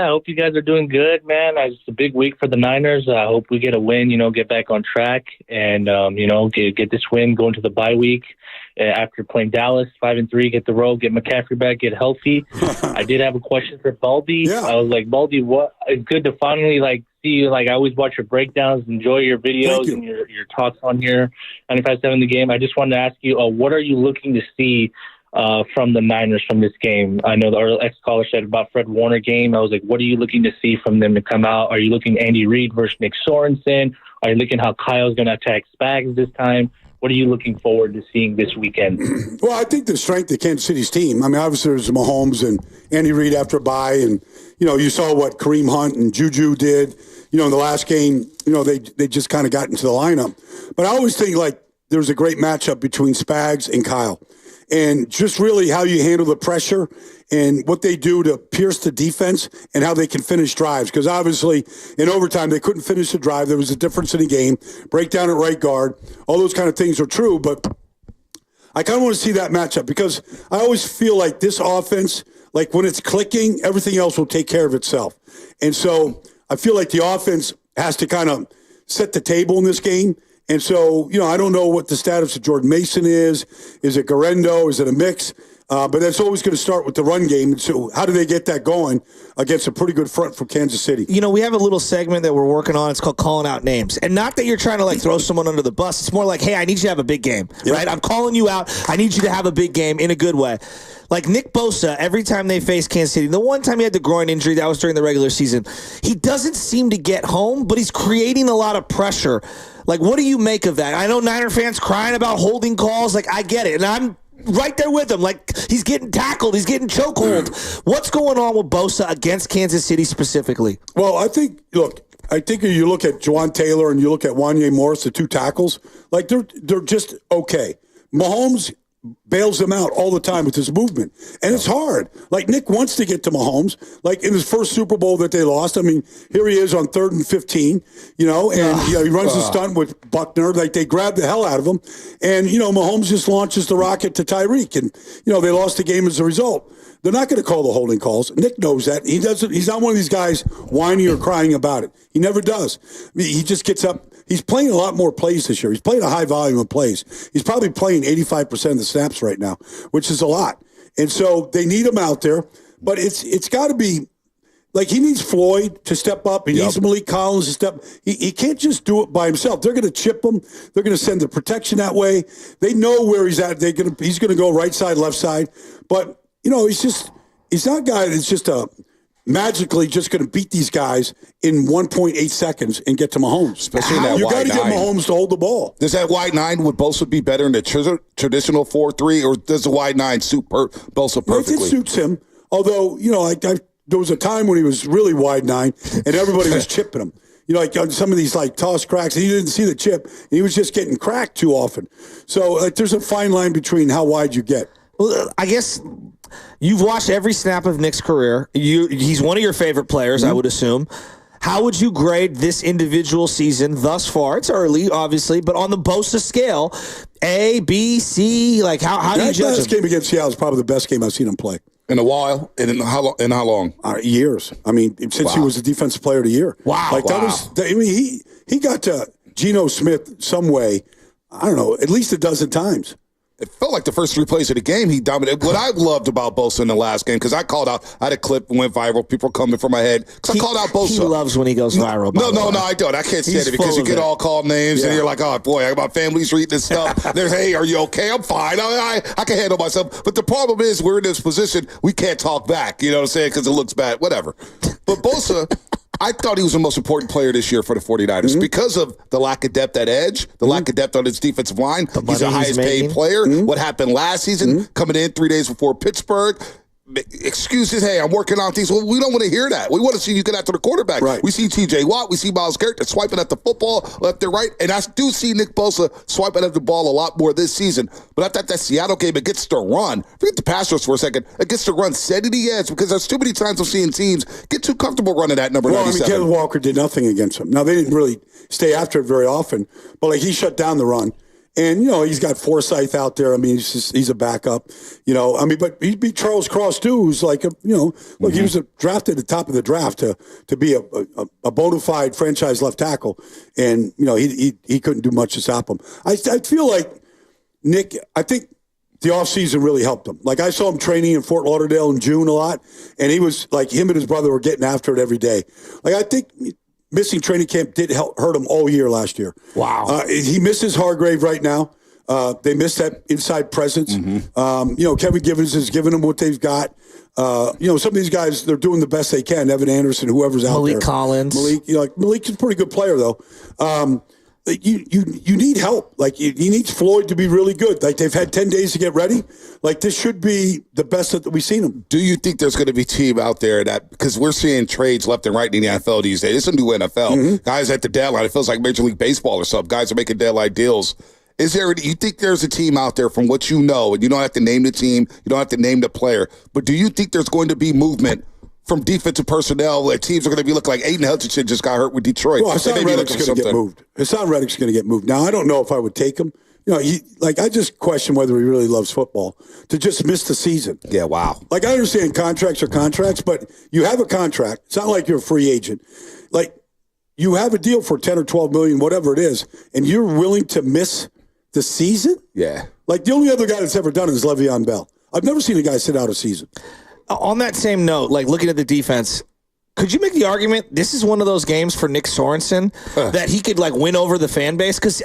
hope you guys are doing good, man. It's a big week for the Niners. I hope we get a win, get back on track and, get this win going to the bye week. After playing Dallas 5-3, get the road, get McCaffrey back, get healthy. I did have a question for Baldy. Yeah. I was like, Baldy, it's good to finally see you. I always watch your breakdowns, enjoy your videos and your talks on here. 95.7 The Game. I just wanted to ask you, what are you looking to see from the Niners from this game? I know our ex-caller said about Fred Warner game. I was like, what are you looking to see from them to come out? Are you looking Andy Reid versus Nick Sorensen? Are you looking how Kyle's going to attack Spags this time? What are you looking forward to seeing this weekend? Well, I think the strength of Kansas City's team. I mean, obviously there's Mahomes and Andy Reid after a bye, and you saw what Kareem Hunt and Juju did. In the last game, they just kind of got into the lineup. But I always think there's a great matchup between Spags and Kyle, and just really how you handle the pressure and what they do to pierce the defense and how they can finish drives. Because obviously in overtime, they couldn't finish the drive. There was a difference in the game. Breakdown at right guard. All those kind of things are true. But I kind of want to see that matchup because I always feel like this offense, when it's clicking, everything else will take care of itself. And so I feel like the offense has to kind of set the table in this game. And so, I don't know what the status of Jordan Mason is. Is it Garendo? Is it a mix? But that's always going to start with the run game. So how do they get that going against a pretty good front from Kansas City? We have a little segment that we're working on. It's called Calling Out Names. And not that you're trying to throw someone under the bus. It's more like, hey, I need you to have a big game, right? I'm calling you out. I need you to have a big game in a good way. Like Nick Bosa, every time they face Kansas City, the one time he had the groin injury, that was during the regular season, he doesn't seem to get home, but he's creating a lot of pressure. What do you make of that? I know Niner fans crying about holding calls. I get it. And I'm right there with him. He's getting tackled. He's getting chokehold. What's going on with Bosa against Kansas City specifically? Well, I think if you look at Juwan Taylor and you look at Wanye Morris, the two tackles, they're just okay. Mahomes bails them out all the time with his movement. And it's hard. Nick wants to get to Mahomes. In his first Super Bowl that they lost, I mean, here he is on 3rd and 15, he runs the stunt with Buckner. They grab the hell out of him. And, Mahomes just launches the rocket to Tyreek. And, they lost the game as a result. They're not going to call the holding calls. Nick knows that. He's not one of these guys whining or crying about it. He never does. He just gets up. He's playing a lot more plays this year. He's playing a high volume of plays. He's probably playing 85% of the snaps right now, which is a lot. And so they need him out there. But it's got to be he needs Floyd to step up. He needs Malik Collins to step. He can't just do it by himself. They're going to chip him. They're going to send the protection that way. They know where he's at. He's going to go right side, left side. But he's not a guy that's just magically just going to beat these guys in 1.8 seconds and get to Mahomes. Especially in that you got to get Mahomes to hold the ball. Does that wide nine would Bosa be better in the traditional 4-3, or does the wide nine suit Bosa perfectly? It suits him. Although, there was a time when he was really wide nine and everybody was chipping him. On some of these toss cracks, and he didn't see the chip, and he was just getting cracked too often. So there's a fine line between how wide you get. Well, I guess you've watched every snap of Nick's career. He's one of your favorite players, I would assume. How would you grade this individual season thus far? It's early, obviously, but on the Bosa scale, A, B, C, how do you judge him? This game against Seattle is probably the best game I've seen him play. In a while, and in how long? Years. I mean, since he was the defensive player of the year. Wow. He got to Geno Smith some way, I don't know, at least a dozen times. it felt like the first 3 plays of the game, he dominated. What I loved about Bosa in the last game, because I called out, I had a clip went viral, people coming from my head, because I called out Bosa. He loves when he goes viral. No, I don't. I can't stand it because you get all called names, and you're like, oh, boy, my family's reading this stuff. There's, hey, are you okay? I'm fine. I can handle myself. But the problem is we're in this position, we can't talk back, you know what I'm saying, because it looks bad, whatever. But Bosa, I thought he was the most important player this year for the 49ers because of the lack of depth at edge, the lack of depth on his defensive line. He's the highest paid player. What happened last season, coming in 3 days before Pittsburgh, excuses, hey, I'm working on things. Well, we don't want to hear that. We want to see you get after the quarterback. Right. We see T.J. Watt. We see Myles Garrett swiping at the football left and right. And I do see Nick Bosa swiping at the ball a lot more this season. But I thought that Seattle game, it gets to run. Forget the pass rush for a second. It gets to run steady the edge because there's too many times I'm seeing teams get too comfortable running that number 97. Kenneth Walker did nothing against him. Now, they didn't really stay after it very often. But, he shut down the run. And, he's got Forsythe out there. I mean, he's a backup, but he beat Charles Cross, too, who's like, he was drafted at the top of the draft to be a bona fide franchise left tackle. And, he couldn't do much to stop him. I feel like Nick, I think the offseason really helped him. I saw him training in Fort Lauderdale in June a lot, and he was him and his brother were getting after it every day. I think missing training camp did hurt him all year last year. Wow. He misses Hargrave right now. They miss that inside presence. Kevin Givens has given them what they've got. Some of these guys, they're doing the best they can. Evan Anderson, whoever's out there. Malik Collins. Malik's a pretty good player, though. You need help. He needs Floyd to be really good. They've had 10 days to get ready. This should be the best that we've seen them. Do you think there's going to be a team out there that, because we're seeing trades left and right in the NFL these days. It's a new NFL. Guys at the deadline, it feels like Major League Baseball or something. Guys are making deadline deals. You think there's a team out there from what you know, and you don't have to name the team, you don't have to name the player, but do you think there's going to be movement from defensive personnel where teams are going to be looking like Aiden Hutchinson just got hurt with Detroit? Well, Hassan Reddick's going to get moved. Hassan Reddick's going to get moved. Now, I don't know if I would take him. I just question whether he really loves football to just miss the season. Yeah, wow. I understand contracts are contracts, but you have a contract. It's not like you're a free agent. You have a deal for 10 or 12 million, whatever it is, and you're willing to miss the season? Yeah. The only other guy that's ever done it is Le'Veon Bell. I've never seen a guy sit out a season. On that same note, looking at the defense, could you make the argument this is one of those games for Nick Sorensen that he could win over the fan base? Because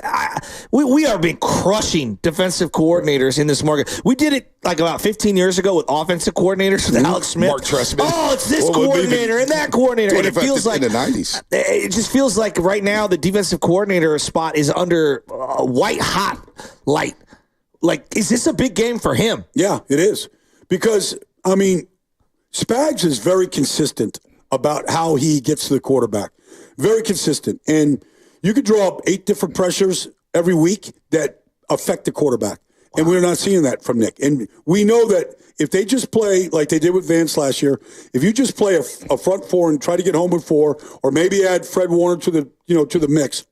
we are being crushing defensive coordinators in this market. We did it about 15 years ago with offensive coordinators with Alex Smith. Mark Trestman. Oh, it's this coordinator and that coordinator. And it feels like in the 90s. It just feels like right now the defensive coordinator spot is under white hot light. Is this a big game for him? Yeah, it is. Because, Spags is very consistent about how he gets to the quarterback. Very consistent. And you could draw up 8 different pressures every week that affect the quarterback. Wow. And we're not seeing that from Nick. And we know that if they just play like they did with Vance last year, if you just play a front 4 and try to get home with 4, or maybe add Fred Warner to the mix,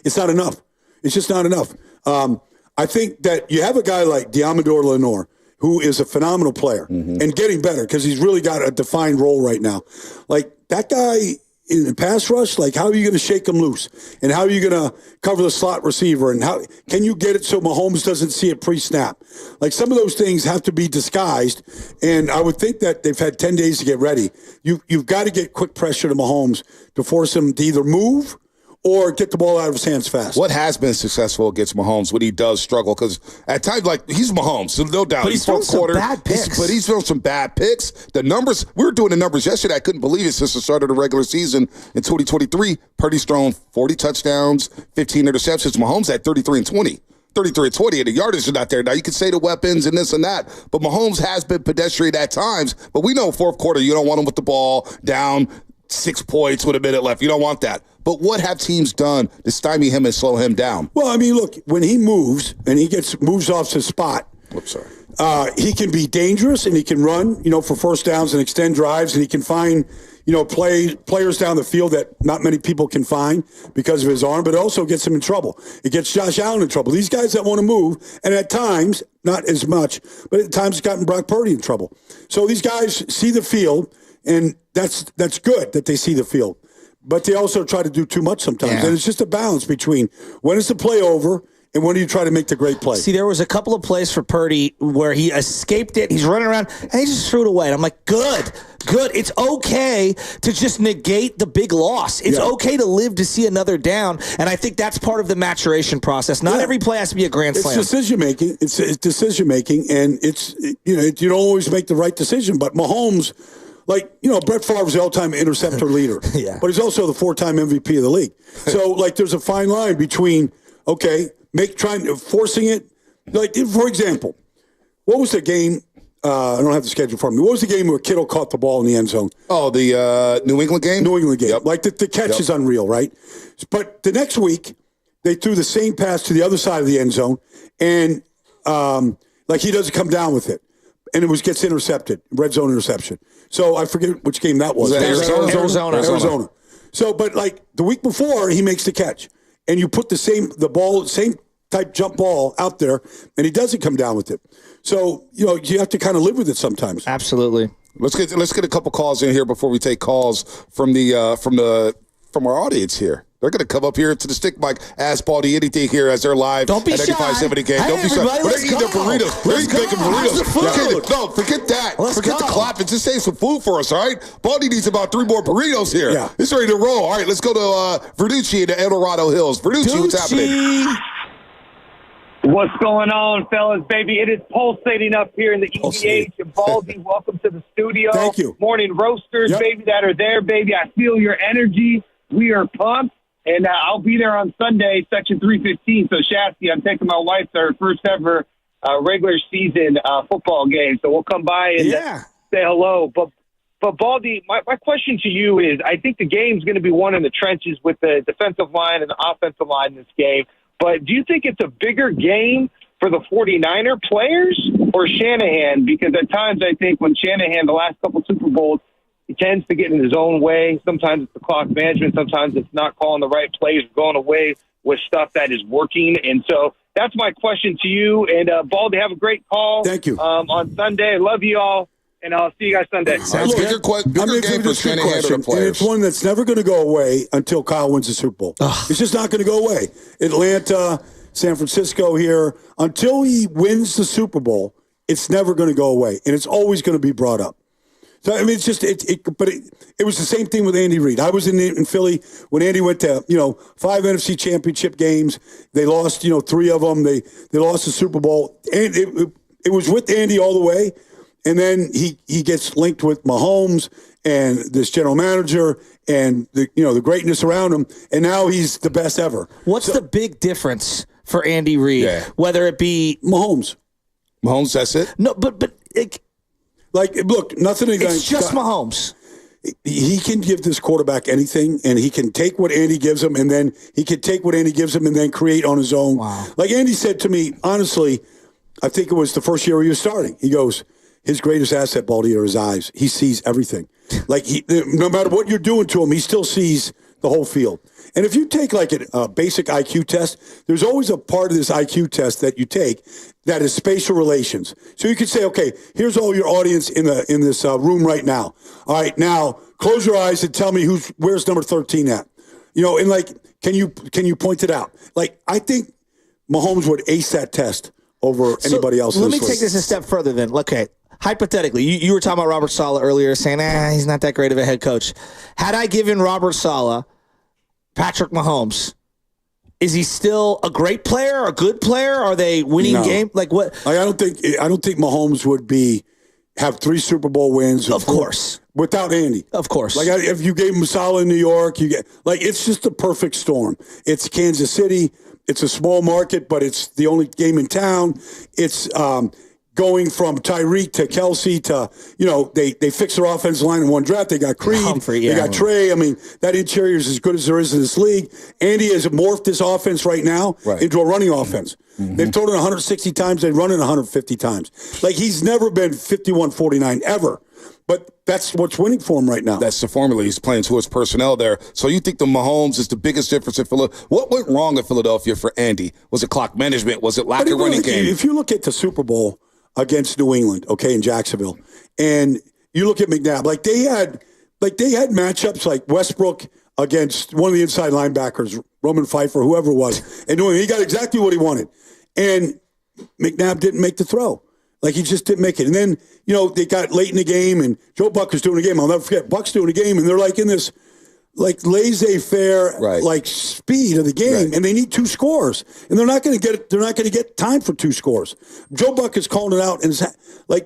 it's not enough. It's just not enough. I think that you have a guy like Diamador Lenore, who is a phenomenal player and getting better because he's really got a defined role right now. That guy in the pass rush, how are you going to shake him loose? And how are you going to cover the slot receiver? And how can you get it so Mahomes doesn't see it pre-snap? Some of those things have to be disguised. And I would think that they've had 10 days to get ready. You've got to get quick pressure to Mahomes to force him to either move or get the ball out of his hands fast. What has been successful against Mahomes when he does struggle? Because at times, he's Mahomes, so no doubt. But he's thrown some bad picks. But he's thrown some bad picks. The numbers, we were doing the numbers yesterday. I couldn't believe it since the start of the regular season in 2023. Purdy's thrown 40 touchdowns, 15 interceptions. Mahomes at 33 and 20. 33 and 20, and the yardage is not there. Now, you can say the weapons and this and that, but Mahomes has been pedestrian at times. But we know fourth quarter, you don't want him with the ball down 6 points with a minute left. You don't want that. But what have teams done to stymie him and slow him down? Well, look, when he moves and he moves off his spot, he can be dangerous and he can run, for first downs and extend drives, and he can find, players down the field that not many people can find because of his arm, but it also gets him in trouble. It gets Josh Allen in trouble. These guys that want to move, and at times, not as much, but at times it's gotten Brock Purdy in trouble. So these guys see the field, and that's good that they see the field. But they also try to do too much sometimes. Yeah. And it's just a balance between when is the play over and when do you try to make the great play? See, there was a couple of plays for Purdy where he escaped it. He's running around, and he just threw it away. And I'm like, good. It's okay to just negate the big loss. It's okay to live to see another down, and I think that's part of the maturation process. Not every play has to be a grand slam. It's decision-making. It's decision-making, and you don't always make the right decision. But Mahomes, Brett Favre's the all-time interceptor leader. But he's also the 4-time MVP of the league. So, there's a fine line between, forcing it. For example, what was the game? I don't have the schedule for me. What was the game where Kittle caught the ball in the end zone? Oh, the New England game? New England game. Yep. The catch is unreal, right? But the next week, they threw the same pass to the other side of the end zone, and he doesn't come down with it. And it gets intercepted, red zone interception. So I forget which game that was. Arizona. So, but the week before, he makes the catch. And you put the same type jump ball out there, and he doesn't come down with it. So, you have to kind of live with it sometimes. Absolutely. Let's get a couple calls in here before we take calls from our audience here. They're going to come up here to the stick mic, ask Baldy anything here as they're live. Don't be at shy. 8570 game. Hey, Don't be shy. everybody, They're eating their burritos. They're eating burritos. No, forget that. Forget the clapping. Just save some food for us, all right? Baldy needs about 3 more burritos here. Yeah. It's ready to roll. All right, let's go to Verducci in the El Dorado Hills. Verducci, what's happening? What's going on, fellas, baby? It is pulsating up here in the EVH. And Baldy, welcome to the studio. Thank you. Morning roasters, baby, that are there, baby. I feel your energy. We are pumped. And I'll be there on Sunday, section 315. So, Shasky, I'm taking my wife to her first ever regular season football game. So we'll come by and say hello. But Baldy, my question to you is, I think the game's going to be won in the trenches with the defensive line and the offensive line in this game. But do you think it's a bigger game for the 49er players or Shanahan? Because at times I think when Shanahan, the last couple Super Bowls, he tends to get in his own way. Sometimes it's the clock management. Sometimes it's not calling the right plays, going away with stuff that is working. And so that's my question to you. And, Baldy, have a great call. Thank you. On Sunday. I love you all. And I'll see you guys Sunday. Bigger game for Shanahan or the players. And it's one that's never going to go away until Kyle wins the Super Bowl. It's just not going to go away. Atlanta, San Francisco here. Until he wins the Super Bowl, it's never going to go away. And it's always going to be brought up. So, I mean, it's just, but it was the same thing with Andy Reid. I was in Philly when Andy went to, 5 NFC championship games. They lost, 3 of them. They lost the Super Bowl. And it was with Andy all the way. And then he gets linked with Mahomes and this general manager and the greatness around him. And now he's the best ever. What's the big difference for Andy Reid? Yeah. Whether it be Mahomes. Mahomes, that's it? No, but look, nothing against. It's just Mahomes. He can give this quarterback anything, and he can take what Andy gives him, and then he can take what Andy gives him and then create on his own. Wow. Like Andy said to me, honestly, I think it was the first year he was starting. He goes, his greatest asset, Baldy, are his eyes. He sees everything. No matter what you're doing to him, he still sees the whole field. And if you take a basic IQ test, there's always a part of this IQ test that you take that is spatial relations. So you could say, okay, here's all your audience in this room right now. All right, now close your eyes and tell me where's number 13 at. And can you point it out? I think Mahomes would ace that test over anybody else. Let me take this a step further then. Okay. Hypothetically, you were talking about Robert Saleh earlier, saying, he's not that great of a head coach. Had I given Robert Saleh Patrick Mahomes, is he still a great player, a good player? Are they winning game? What? I don't think Mahomes would have 3 Super Bowl wins. Of course. Without Andy. Of course. If you gave him Saleh in New York, it's just a perfect storm. It's Kansas City. It's a small market, but it's the only game in town. It's going from Tyreek to Kelsey to, they fixed their offensive line in one draft. They got Creed. Humphrey, they got Trey. I mean, that interior is as good as there is in this league. Andy has morphed this offense right now into a running offense. Mm-hmm. They've told it 160 times. They run it 150 times. He's never been 51-49 ever. But that's what's winning for him right now. That's the formula. He's playing to his personnel there. So you think the Mahomes is the biggest difference in Philadelphia? What went wrong in Philadelphia for Andy? Was it clock management? Was it lack of running game? If you look at the Super Bowl against New England, in Jacksonville, and you look at McNabb, they had matchups like Westbrook against one of the inside linebackers, Roman Pfeiffer, whoever it was, and he got exactly what he wanted. And McNabb didn't make the throw. Like, he just didn't make it. And then, they got late in the game, and Joe Buck was doing a game. I'll never forget, Buck's doing a game, and they're like in this laissez-faire speed of the game, and they need 2 scores, and they're not going to get time for 2 scores. Joe Buck is calling it out, and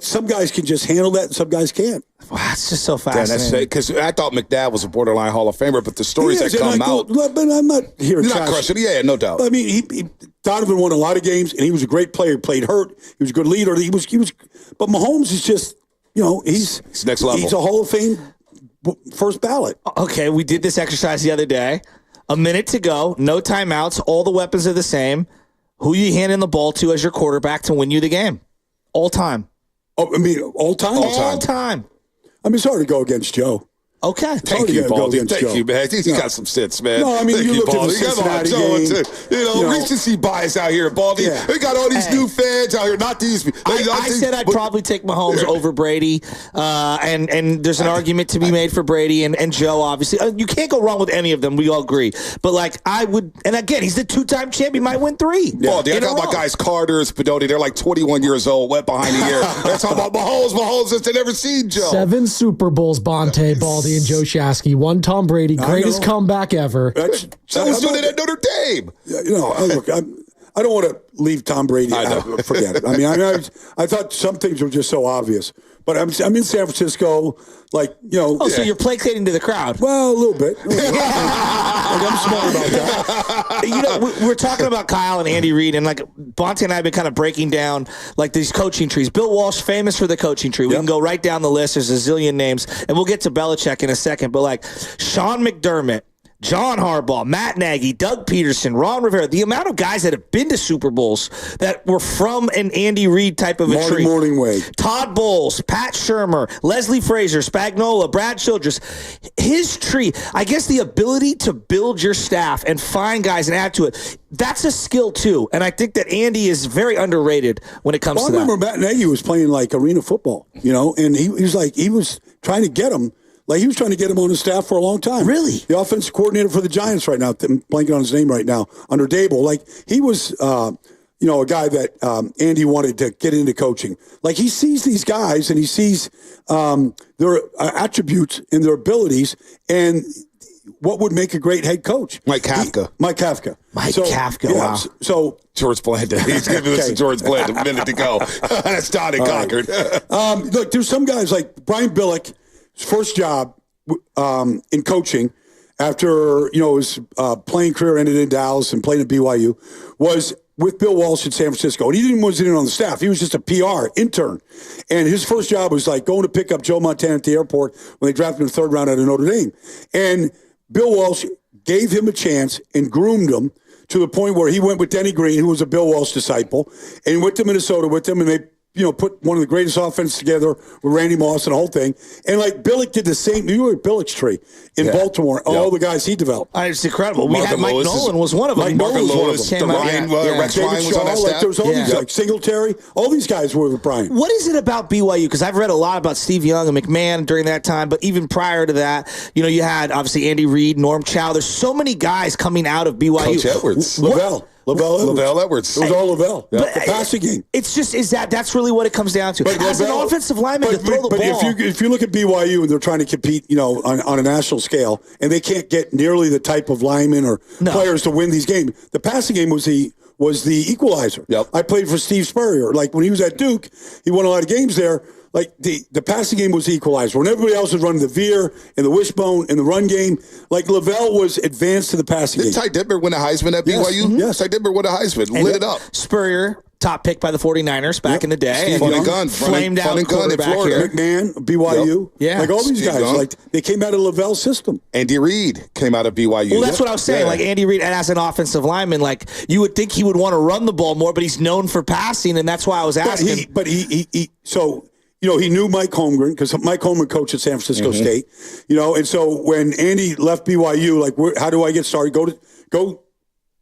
some guys can just handle that, and some guys can't. Wow, it's just so fascinating. Because I thought McNabb was a borderline Hall of Famer, but the stories that come out, but I'm not here. You're not crushing. Yeah, no doubt. I mean, Donovan won a lot of games, and he was a great player. He played hurt. He was a good leader. He was. But Mahomes is just, he's next level. He's a Hall of Fame first ballot. Okay, we did this exercise the other day. A minute to go, no timeouts, all the weapons are the same. Who you handing the ball to as your quarterback to win you the game? All time. Oh, I mean, all time? All time. I mean, it's hard to go against Joe. Okay. Thank you, Baldy. Thank you, man. He's got some sense, man. No, I mean, Thank you look at the Baldy. Cincinnati game. Recency bias out here, Baldy. Yeah. We got all these new fans out here, not these. I said I'd probably take Mahomes over Brady, and there's an argument to be made for Brady and Joe, obviously. You can't go wrong with any of them. We all agree. But, I would, and again, he's the 2-time champion. He might win 3. Baldy, I got my guys Carter and Spadoni. They're like 21 years old, wet behind the ear. They're talking about Mahomes since they never seen Joe. 7 Super Bowls, Bonte, Baldy, and Joe Shasky. 1 Tom Brady, greatest comeback ever. So was doing it at Notre Dame. Look, I don't want to leave Tom Brady out. Forget it. I mean, I thought some things were just so obvious. But I'm in San Francisco, so you're placating to the crowd. Well, a little bit. I'm smart about that. We're talking about Kyle and Andy Reid, and Bonte and I have been kind of breaking down these coaching trees. Bill Walsh, famous for the coaching tree. We can go right down the list. There's a zillion names, and we'll get to Belichick in a second. But Sean McDermott, John Harbaugh, Matt Nagy, Doug Peterson, Ron Rivera, the amount of guys that have been to Super Bowls that were from an Andy Reid type of a tree. Morning Wade. Todd Bowles, Pat Shurmur, Leslie Frazier, Spagnuolo, Brad Childress. His tree, I guess the ability to build your staff and find guys and add to it, that's a skill too. And I think that Andy is very underrated when it comes to that. I remember Matt Nagy was playing arena football, and he was trying to get him. He was trying to get him on his staff for a long time. Really? The offensive coordinator for the Giants right now, I'm blanking on his name right now, under Dable. He was, a guy that Andy wanted to get into coaching. He sees these guys and he sees their attributes and their abilities and what would make a great head coach. Mike Kafka. Mike Kafka. Wow. So George Blanda. He's giving us to George Blanda a minute to go. That's Don and Concord. Look, there's some guys like Brian Billick. His first job in coaching after his playing career ended in Dallas and playing at BYU was with Bill Walsh in San Francisco. And he wasn't on the staff. He was just a PR intern. And his first job was going to pick up Joe Montana at the airport when they drafted him in the 3rd round out of Notre Dame. And Bill Walsh gave him a chance and groomed him to the point where he went with Denny Green, who was a Bill Walsh disciple, and went to Minnesota with him, and they put one of the greatest offenses together with Randy Moss and the whole thing. And Billick did the same. New York Billick's tree in Baltimore. All the guys he developed. It's incredible. We had Mike Nolan was one of them. Mike Nolan was one of them. Rex Ryan was on that staff. There was all these Singletary. All these guys were with Brian. What is it about BYU? Because I've read a lot about Steve Young and McMahon during that time, but even prior to that, you had obviously Andy Reid, Norm Chow. There's so many guys coming out of BYU. Coach Edwards. Lavelle Edwards. It was all Lavelle. But the passing game. It's just that's really what it comes down to. As an offensive lineman to throw the ball. But if you look at BYU and they're trying to compete, on a national scale, and they can't get nearly the type of linemen or players to win these games, the passing game was the equalizer. Yep. I played for Steve Spurrier. When he was at Duke, he won a lot of games there. The passing game was the equalizer. When everybody else was running the veer and the wishbone and the run game, Lavelle was advanced to the passing game. Did Ty Detmer win a Heisman at BYU? Yes. Ty Detmer won a Heisman. Lit it up. Spurrier, top pick by the 49ers back in the day. Fun and gun. Flamed out quarterback Florida. here. McMahon, BYU. Yep. Yeah. All these guys, they came out of Lavelle's system. Andy Reid came out of BYU. Well, that's what I was saying. Andy Reid, as an offensive lineman, you would think he would want to run the ball more, but he's known for passing, and that's why I was asking. He knew Mike Holmgren because Mike Holmgren coached at San Francisco State, and so when Andy left BYU, how do I get started? Go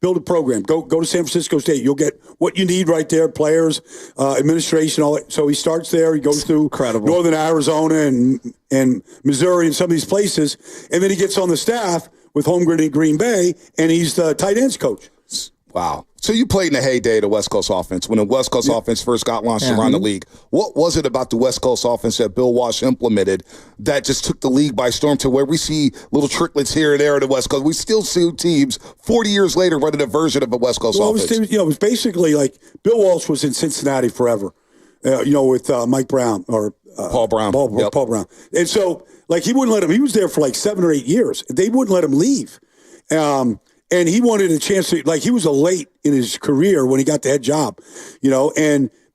build a program. Go to San Francisco State. You'll get what you need right there, players, administration, all that. So he starts there. He goes through Northern Arizona and Missouri and some of these places, and then he gets on the staff with Holmgren in Green Bay, and he's the tight ends coach. Wow. So you played in the heyday of the West Coast offense, when the West Coast offense first got launched around the league. What was it about the West Coast offense that Bill Walsh implemented that just took the league by storm to where we see little tricklets here and there in the West Coast? We still see teams 40 years later running a version of a West Coast offense. It was basically like Bill Walsh was in Cincinnati forever, with Mike Brown or Paul Brown. Paul Brown. And so, he wouldn't let him. He was there for 7 or 8 years. They wouldn't let him leave. And he wanted a chance to, he was late in his career when he got the head job,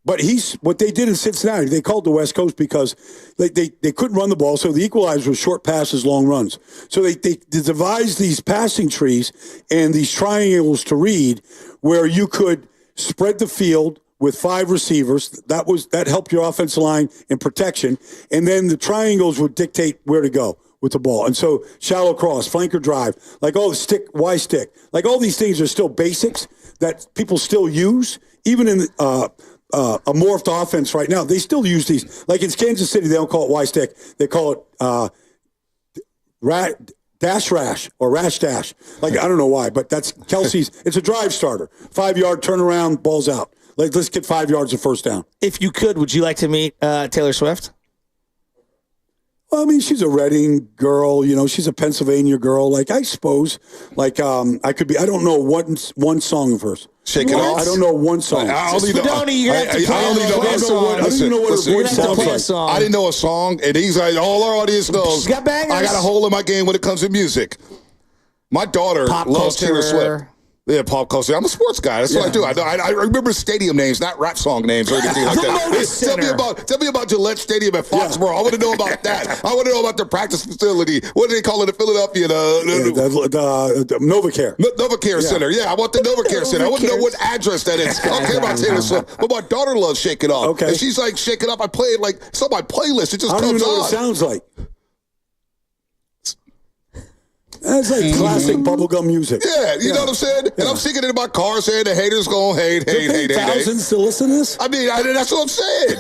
but what they did in Cincinnati, they called the West Coast because they couldn't run the ball. So the equalizer was short passes, long runs. So they devised these passing trees and these triangles to read where you could spread the field with 5 receivers. That helped your offensive line in protection. And then the triangles would dictate where to go with the ball. And so shallow cross, flanker drive, stick, Y stick. All these things are still basics that people still use. Even in a morphed offense right now, they still use these. In Kansas City, they don't call it Y stick. They call it dash rash or rash dash. I don't know why, but that's Kelsey's. It's a drive starter. 5-yard turnaround, ball's out. Let's get 5 yards of first down. If you could, would you like to meet Taylor Swift? Well, she's a Reading girl, she's a Pennsylvania girl. I suppose, I could be. I don't know one song of hers. Shake It Off. I don't know one song. I don't even know what her voice sounds like. I didn't know a song, and he's like, all our audience knows. She's got bangers. I got a hole in my game when it comes to music. My daughter loves Taylor Swift. Yeah, pop culture. I'm a sports guy. That's what I do. I remember stadium names, not rap song names or anything like that. Tell me about Gillette Stadium at Foxborough. I want to know about that. I want to know about their practice facility. What do they call it? The Philadelphia, the NovaCare. NovaCare Center. Yeah, I want the NovaCare Center. I want to know what address that is. I don't care about Taylor Swift, but my daughter loves Shake It Off. Okay. And she's like, Shake It Off. I play it it's on my playlist. It just comes on. I don't even know what it sounds like. That's classic bubblegum music. Yeah, you know what I'm saying? Yeah. And I'm singing it in my car saying the haters gonna hate. Thousands to listen to this? That's what I'm saying.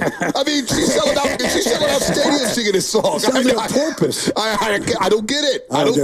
She's selling out stadiums singing this song. Sounds like a porpoise. I don't get it. I don't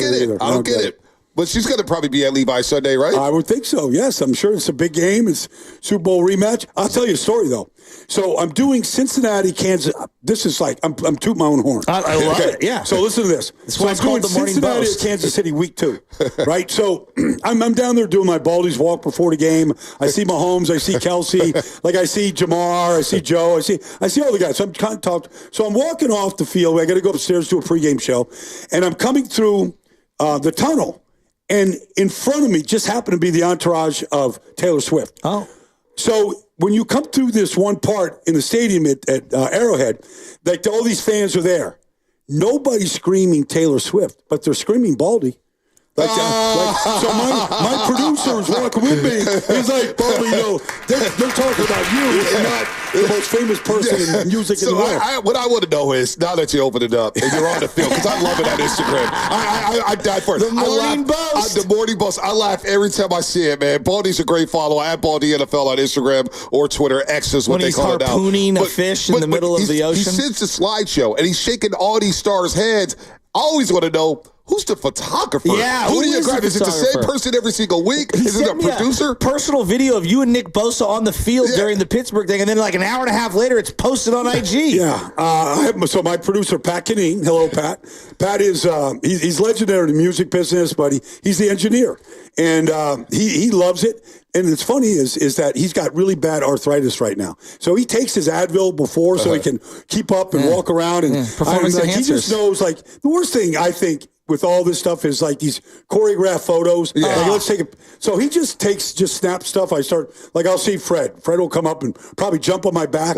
get it. But she's going to probably be at Levi's Sunday, right? I would think so, yes. I'm sure it's a big game. It's Super Bowl rematch. I'll tell you a story, though. So I'm doing Cincinnati, Kansas. This is I'm tooting my own horn. I love it, yeah. So listen to this. So I'm doing Cincinnati to Kansas City week 2, right? So I'm down there doing my Baldy's walk before the game. I see Mahomes. I see Kelsey. I see Jamar. I see Joe. I see all the guys. So I'm kind of talking. So I'm walking off the field. I got to go upstairs to a pregame show. And I'm coming through the tunnel. And in front of me just happened to be the entourage of Taylor Swift. Oh. So when you come through this one part in the stadium at Arrowhead, all these fans are there. Nobody's screaming Taylor Swift, but they're screaming Baldy. So my producer was walking with me. He's like, Baldy, they're talking about you and not the most famous person in music in the world. What I want to know is, now that you open it up and you're on the field, because I love it on Instagram. I died for it. The Morning Boast. The Morning Boast. I laugh every time I see it, man. Baldy's a great follow. At Baldy NFL on Instagram or Twitter. X is what they call it now. When he's harpooning a fish in the middle of the ocean. He sends a slideshow, and he's shaking all these stars' heads. I always want to know, who's the photographer? Yeah, who do you grab? Is it the same person every single week? Is it a producer? Personal video of you and Nick Bosa on the field during the Pittsburgh thing, and then an hour and a half later, it's posted on IG. Yeah. So my producer, Pat Canine. Hello, Pat. Pat is he's legendary in the music business, but he's the engineer, and he loves it. And it's funny is that he's got really bad arthritis right now. So he takes his Advil before so he can keep up and walk around. And performance enhancers. He just knows, the worst thing, I think, with all this stuff is these choreographed photos. Let's take it. So he just snaps stuff. I'll see Fred. Fred will come up and probably jump on my back.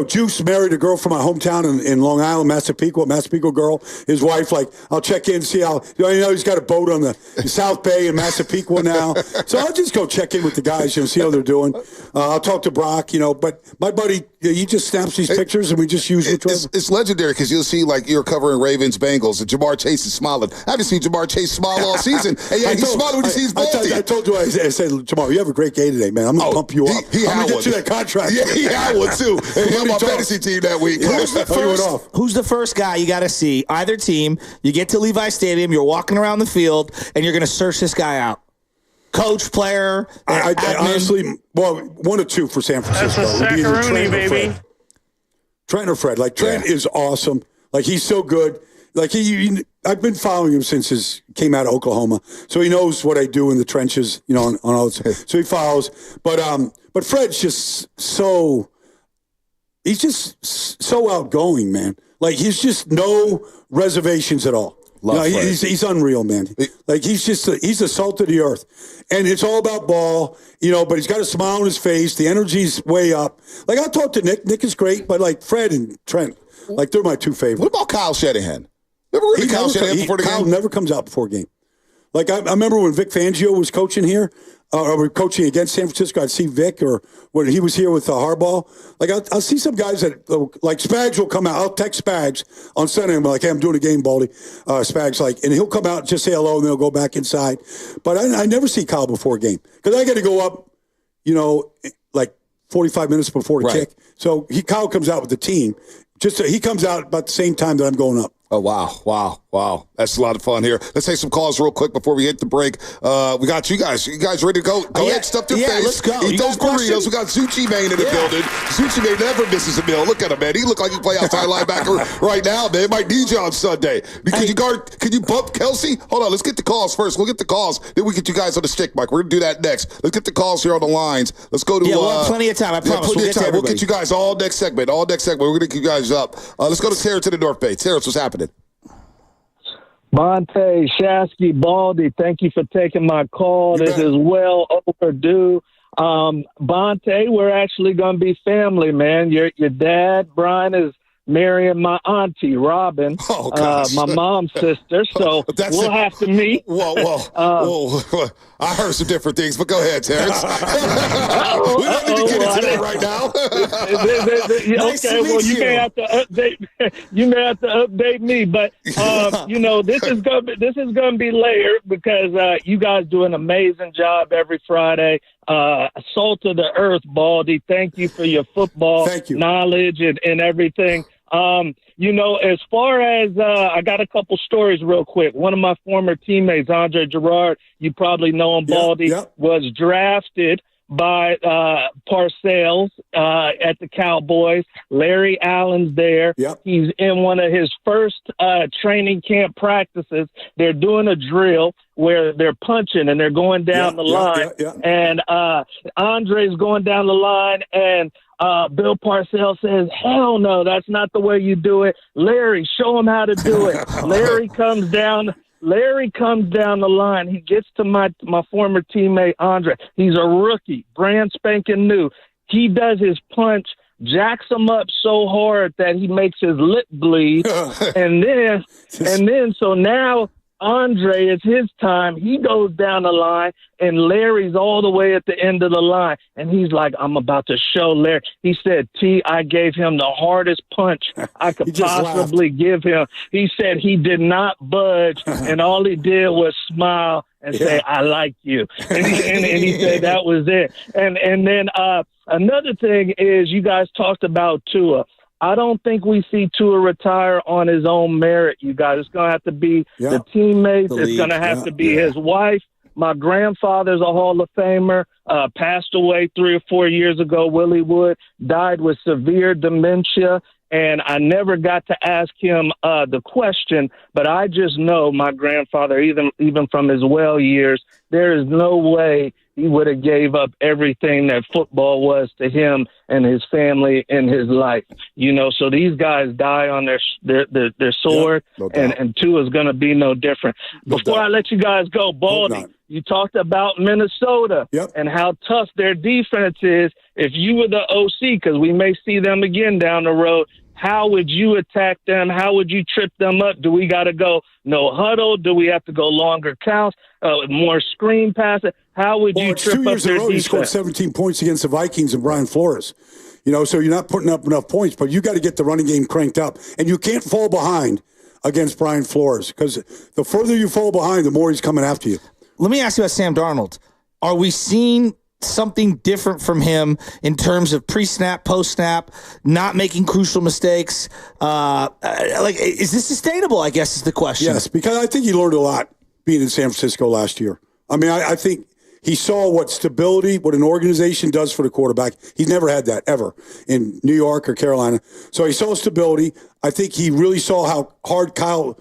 Juice married a girl from my hometown in Long Island, Massapequa girl. His wife, I'll check in and see how, he's got a boat on the South Bay in Massapequa now. So I'll just go check in with the guys, see how they're doing. I'll talk to Brock, but my buddy Yeah, he just snaps these pictures, and we just use it. It's legendary because you'll see, like, you're covering Ravens Bengals, and Jamar Chase is smiling. I haven't seen Jamar Chase smile all season. And yeah, he's smiling when he sees Baldy. I told you, I said, Jamar, you have a great game today, man. I'm going to pump you up. He I'm going to get you that contract. Yeah, he had one, too. And he had my fantasy team that week. Who's the first guy you got to see? Either team, you get to Levi Stadium, you're walking around the field, and you're going to search this guy out. Coach, player, I honestly, well, one or two for San Francisco. That's a Saccaroni, baby. Trent or Fred. Like, Trent is awesome. Like, he's so good. Like, I've been following him since he came out of Oklahoma. So he knows what I do in the trenches, you know, on all this. So he follows. But Fred's just he's just so outgoing, man. Like, he's just no reservations at all. He's unreal, man. Like, he's the salt of the earth. And it's all about ball, you know, but he's got a smile on his face. The energy's way up. Like, I'll talk to Nick. Nick is great, but, like, Fred and Trent, like, they're my two favorites. What about Kyle Shanahan? Ever read Kyle Shanahan before the game? Kyle never comes out before a game. Like, I remember when Vic Fangio was coaching here, or coaching against San Francisco, I'd see Vic, or when he was here with Harbaugh. Like, I'll see some guys that, like, Spags will come out. I'll text Spags on Sunday and be like, hey, I'm doing a game, Baldy. Spags, like, and he'll come out and just say hello, and they'll go back inside. But I never see Kyle before a game because I got to go up, you know, like 45 minutes before the kick. So Kyle comes out with the team. He comes out about the same time that I'm going up. Oh, wow. That's a lot of fun here. Let's take some calls real quick before we hit the break. We got you guys. You guys ready to go? Go ahead, stuff your face. Let's go. Eat those burritos. We got Zucci Mane in the building. Zucci Mane never misses a meal. Look at him, man. He look like he play outside linebacker right now, man. Might need you on Sunday. Can you bump Kelsey? Hold on. Let's get the calls first. We'll get the calls. Then we get you guys on the stick, Mike. We're going to do that next. Let's get the calls here on the lines. Let's go to... we'll have plenty of time. I promise. We'll get you guys all next segment. We're going to get you guys up. Let's go to Terrence in the North Bay. Terrence, what's happening? Bonte, Shasky, Baldy, thank you for taking my call. This is well overdue. Bonte, we're actually going to be family, man. Your dad, Brian, is marrying my auntie, Robin, my mom's sister. So we'll have to meet. Whoa. I heard some different things, but go ahead, Terrence. We don't need to get into that right now. Okay, well, you may have to update. You may have to update me, but you know, this is gonna be layered because you guys do an amazing job every Friday. Salt of the earth, Baldy. Thank you for your football knowledge and everything. You know, as far as I got a couple stories real quick. One of my former teammates, Andre Gerard, you probably know him, Baldy, was drafted by Parcells at the Cowboys. Larry Allen's there. He's in one of his first training camp practices. They're doing a drill where they're punching and they're going down the line. And Andre's going down the line, and Bill Parcells says, hell no, that's not the way you do it. Larry, show him how to do it. Larry comes down the line. He gets to my former teammate, Andre. He's a rookie, brand spanking new. He does his punch, jacks him up so hard that he makes his lip bleed. and then, so now Andre, it's his time. He goes down the line, and Larry's all the way at the end of the line. And he's like, I'm about to show Larry. He said, I gave him the hardest punch I could possibly give him. He said he did not budge, and all he did was smile and say, I like you. And he said that was it. And then another thing is you guys talked about Tua. I don't think we see Tua retire on his own merit, you guys. It's going to have to be the teammates. It's going to have to be his wife. My grandfather's a Hall of Famer, passed away 3 or 4 years ago. Willie Wood died with severe dementia, and I never got to ask him the question, but I just know my grandfather, even from his well years, there is no way he would have gave up everything that football was to him and his family and his life. You know, so these guys die on their sword, and Tua is going to be no different. Before I let you guys go, Baldy, you talked about Minnesota and how tough their defense is. If you were the OC, because we may see them again down the road, how would you attack them? How would you trip them up? Do we got to go no huddle? Do we have to go longer counts, more screen passes? How would you trip up their defense? 2 years in a row, he scored 17 points against the Vikings and Brian Flores. So you're not putting up enough points, but you got to get the running game cranked up. And you can't fall behind against Brian Flores because the further you fall behind, the more he's coming after you. Let me ask you about Sam Darnold. Are we seeing something different from him in terms of pre-snap, post-snap, not making crucial mistakes? Is this sustainable, I guess is the question. Yes, because I think he learned a lot being in San Francisco last year. I mean, I think he saw what an organization does for the quarterback. He's never had that ever in New York or Carolina. So he saw stability. I think he really saw how hard Kyle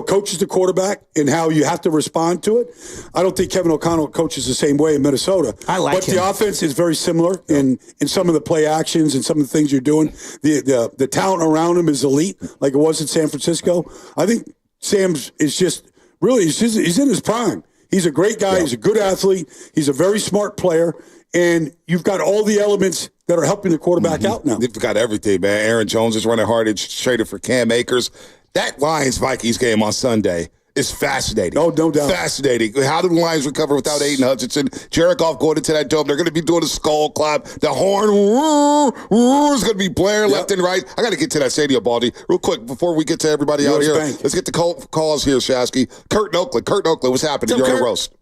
coaches the quarterback and how you have to respond to it. I don't think Kevin O'Connell coaches the same way in Minnesota. But the offense is very similar in some of the play actions and some of the things you're doing. The talent around him is elite, like it was in San Francisco. I think Sam's is just really he's in his prime. He's a great guy. Yeah. He's a good athlete. He's a very smart player. And you've got all the elements that are helping the quarterback out now. They've got everything, man. Aaron Jones is running hard. It's traded for Cam Akers. That Lions-Vikings game on Sunday is fascinating. Oh, no doubt. Fascinating. How do the Lions recover without Aiden Hutchinson? Jared Goff going into that dome. They're going to be doing a skull clap. The horn is going to be blaring left and right. I got to get to that stadium, Baldy. Real quick, before we get to everybody out here. Let's get the calls here, Shasky. Kurt in Oakland, what's happening? You're on the roast.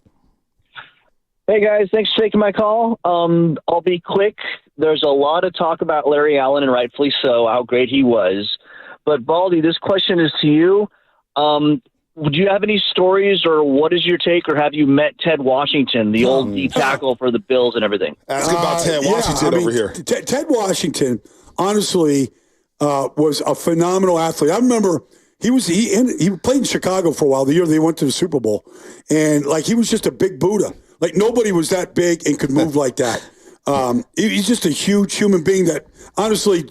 Hey, guys. Thanks for taking my call. I'll be quick. There's a lot of talk about Larry Allen, and rightfully so, how great he was. But, Baldy, this question is to you. Would you have any stories, or what is your take, or have you met Ted Washington, the old D tackle for the Bills and everything? Ask about Ted Washington over here. Ted Washington, honestly, was a phenomenal athlete. I remember he played in Chicago for a while, the year they went to the Super Bowl. And, he was just a big Buddha. Nobody was that big and could move like that. He's just a huge human being that, honestly,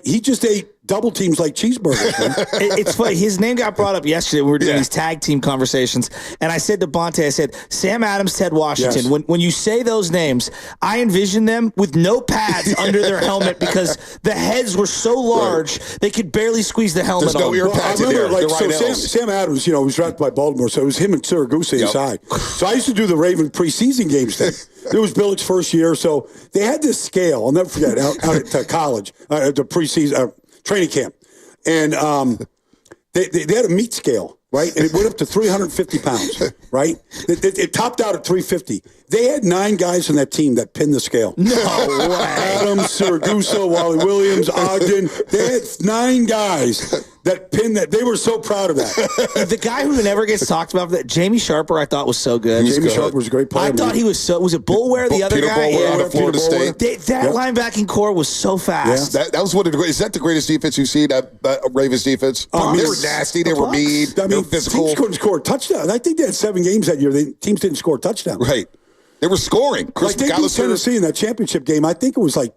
he just ate double teams like cheeseburgers, man. It's funny. His name got brought up yesterday. We were doing these tag team conversations. And I said to Bonte, I said, Sam Adams, Ted Washington. Yes. When you say those names, I envision them with no pads under their helmet because the heads were so large, they could barely squeeze the helmet on. There's no ear pads in there. Sam Adams, was drafted by Baltimore, so it was him and Siragusa inside. So I used to do the Raven preseason games then. It was Billick's first year, so they had this scale. I'll never forget, out at college, at the preseason training camp. And they had a meat scale, right? And it went up to 350 pounds, right? It topped out at 350. They had 9 guys on that team that pinned the scale. No way. Adams, Siragusa, Wally Williams, Ogden. They had 9 guys that pinned that. They were so proud of that. The guy who never gets talked about for that, Jamie Sharper, I thought was so good. Jamie Sharper was a great player. I thought he was so. Was it Bullware, the other Peter guy? Bullware out of Florida State. That linebacking core was so fast. Yeah. That was one of the. Is that the greatest defense you've seen? That Ravens defense. They were nasty. They were mean. They were physical. Teams couldn't score a touchdown. I think they had 7 games that year. Teams didn't score a touchdown. Right. They were scoring. They beat Tennessee in that championship game. I think it was I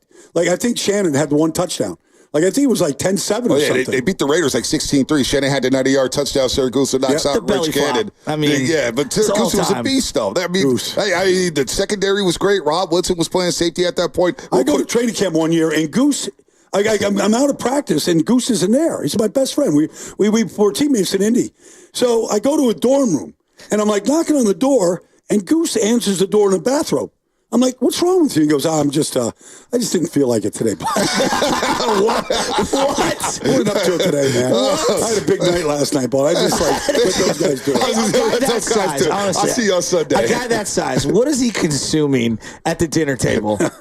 think Shannon had 1 touchdown. I think it was 10-7 or something. They beat the Raiders 16-3. Shannon had the 90-yard touchdown. Siragusa knocks out Rich Gannon. I mean, but Siragusa was a beast, though. The secondary was great. Rob Woodson was playing safety at that point. I go to training camp one year, and Goose, I'm out of practice, and Goose isn't there. He's my best friend. We were teammates in Indy. So I go to a dorm room, and I'm knocking on the door, and Goose answers the door in a bathrobe. I'm like, what's wrong with you? He goes, I just didn't feel like it today. What? I went up to it today, man. I had a big night last night, but I just let those guys do it. I'll see you on Sunday. A guy that size, what is he consuming at the dinner table? I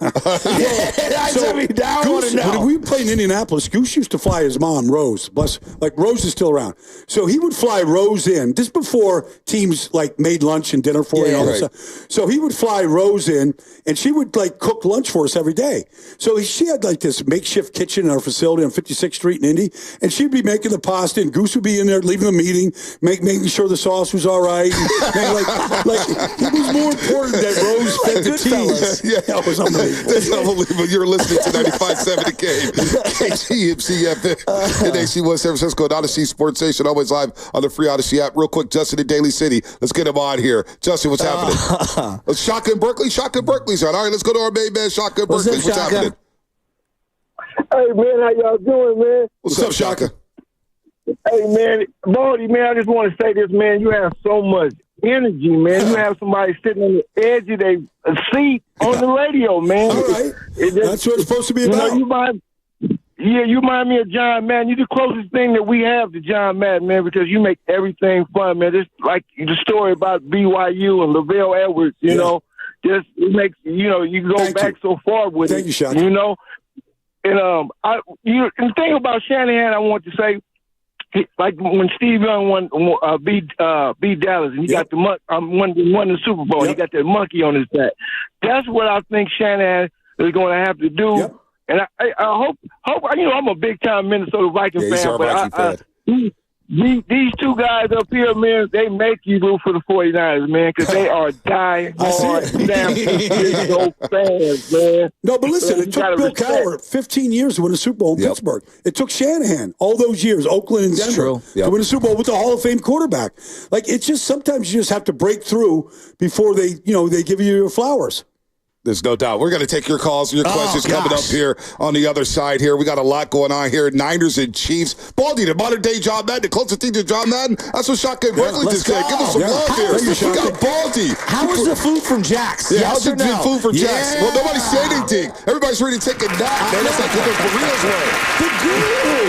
want to know. When we played in Indianapolis, Goose used to fly his mom, Rose. Rose is still around. So he would fly Rose in. This before teams made lunch and dinner for you and all that stuff. So he would fly Rose in, and she would cook lunch for us every day. So she had this makeshift kitchen in our facility on 56th Street in Indy, and she'd be making the pasta, and Goose would be in there leaving the meeting, making sure the sauce was all right. It was more important that Rose fed the team. Yeah, that was unbelievable. That's unbelievable. You're listening to 95.7 The Game, KGMC FM, and AC1 San Francisco, and Odyssey Sports Station, always live on the free Odyssey app. Real quick, Justin in Daly City. Let's get him on here. Justin, what's happening? Shotgun Berkeley. Shotgun Berkeley's on. All right, let's go to our main man, Shotgun Berkeley. What's happening? Hey, man, how y'all doing, man? What's up, Shaka? Hey, man, Baldy, man, I just want to say this, man. You have so much energy, man. You have somebody sitting on the edge of their seat on the radio, man. All right. That's what it's supposed to be about. You remind me of John Madden. You're the closest thing that we have to John Madden, man, because you make everything fun, man. It's like the story about BYU and Lavelle Edwards, you know. Just it makes you go back so far with it. Thank you, you know. And the thing about Shanahan, I want to say, like when Steve Young beat Dallas, and he got the won the Super Bowl, and he got that monkey on his back. That's what I think Shanahan is going to have to do. And I hope I'm a big time Minnesota Vikings fan, but these two guys up here, man, they make you root for the 49ers, man, because they are die-hard, damn fans, man. No, but listen, it took Bill Cowher 15 years to win a Super Bowl in Pittsburgh. It took Shanahan all those years, Oakland and Denver, to win a Super Bowl with a Hall of Fame quarterback. Like, it's just sometimes you just have to break through before they give you your flowers. There's no doubt. We're going to take your calls and your questions coming up here on the other side here. We got a lot going on here. Niners and Chiefs. Baldy, the modern-day John Madden, the closest thing to John Madden. That's what Shotgun Berkeley just said. Give us some love here. We got Baldy. How was the food from Jack's? Yeah, how's the food from Jack's? Well, nobody said anything. Everybody's ready to take a nap, man. That's like what the burritos were.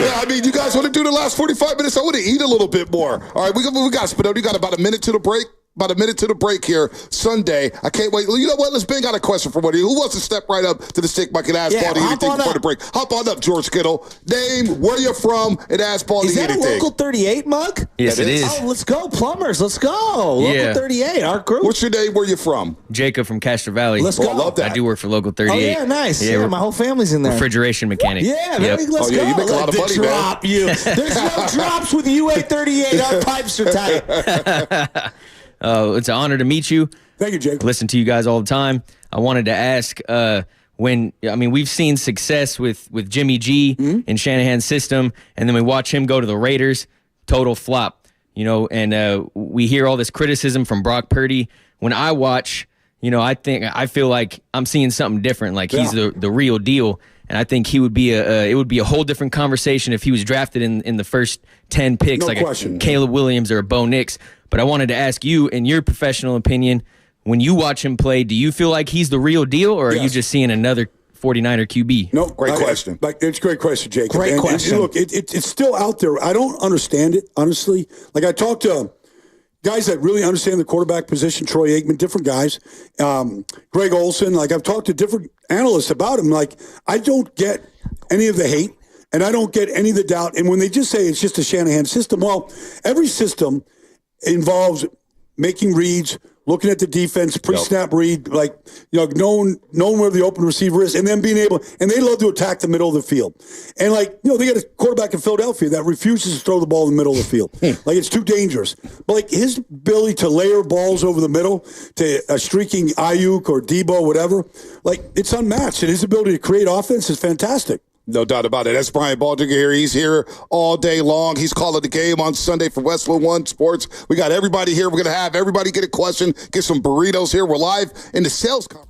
Yeah, I mean, you guys want to do the last 45 minutes? I want to eat a little bit more. All right, we got Spinelli. We got about a minute to the break. About a minute to the break here Sunday. I can't wait. You know what? Let's bang out a question for one of you. Who wants to step right up to the stick bucket and ask Baldy anything before the break? Hop on up, George Kittle. Name, where you're from, and ask Baldy anything. Is that a Local 38 mug? Yes, it is. Oh, let's go, Plumbers. Let's go. Local 38, our group. What's your name? Where you from? Jacob from Castro Valley. Let's go. I love that. I do work for Local 38. Oh, yeah, nice. Yeah, my whole family's in there. Refrigeration mechanic. Yeah, let's go. You make a lot of money, drop man. You. There's no drops with UA38. Our pipes are tight. It's an honor to meet you. Thank you, Jake. Listen to you guys all the time. I wanted to ask we've seen success with Jimmy G in Shanahan's system, and then we watch him go to the Raiders, total flop. And we hear all this criticism from Brock Purdy. When I watch, I feel like I'm seeing something different. Like he's the real deal. And I think he would be it would be a whole different conversation if he was drafted in the first 10 picks, no like question. a Caleb Williams or a Bo Nix. But I wanted to ask you, in your professional opinion, when you watch him play, do you feel like he's the real deal, or are you just seeing another 49er QB? No, great question. It's a great question, Jacob. Great question. And look, it's still out there. I don't understand it, honestly. Like, I talked to guys that really understand the quarterback position, Troy Aikman, different guys, Greg Olson. Like, I've talked to different analysts about him. Like, I don't get any of the hate, and I don't get any of the doubt. And when they just say it's just a Shanahan system, well, every system involves making reads, looking at the defense, pre-snap read, knowing where the open receiver is, and then being able, and they love to attack the middle of the field. And they got a quarterback in Philadelphia that refuses to throw the ball in the middle of the field. Like, it's too dangerous. But his ability to layer balls over the middle to a streaking Ayuk or Debo, whatever, it's unmatched. And his ability to create offense is fantastic. No doubt about it. That's Brian Baldinger here. He's here all day long. He's calling the game on Sunday for Westwood One Sports. We got everybody here. We're going to have everybody get a question, get some burritos here. We're live in the sales conference.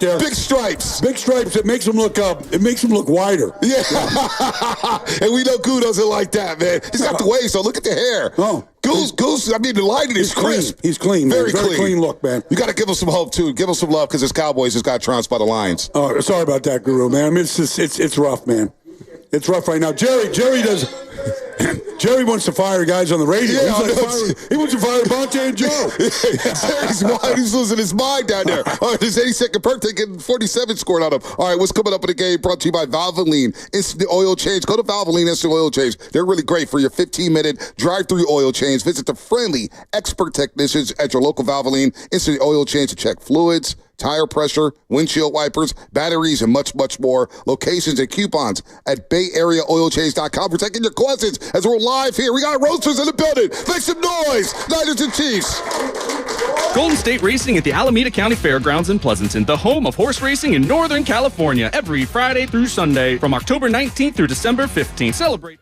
Yeah. Big stripes. It makes them look up. It makes them look wider. Yeah. And we know Goo doesn't like that, man. He's got the wave, so look at the hair. Oh. Goose, I mean, the lighting is crisp. He's clean. Very clean look, man. You got to give him some hope, too. Give him some love, because his Cowboys just got trounced by the Lions. Oh, sorry about that, Guru, man. I mean, it's rough, man. It's rough right now. Jerry wants to fire guys on the radio. Yeah, he wants to fire Bonte and Joe. Jerry's wild. He's losing his mind down there. All right, his 82nd birthday, getting 47 scored on him. All right, what's coming up in the game? Brought to you by Valvoline Instant Oil Change. Go to Valvoline Instant Oil Change. They're really great for your 15-minute drive-through oil change. Visit the friendly expert technicians at your local Valvoline Instant Oil Change to check fluids, tire pressure, windshield wipers, batteries, and much, much more. Locations and coupons at BayAreaOilChange.com. We're taking your questions as we're live here. We got roasters in the building. Make some noise. Niners and Chiefs. Golden State Racing at the Alameda County Fairgrounds in Pleasanton, the home of horse racing in Northern California, every Friday through Sunday from October 19th through December 15th. Celebrate.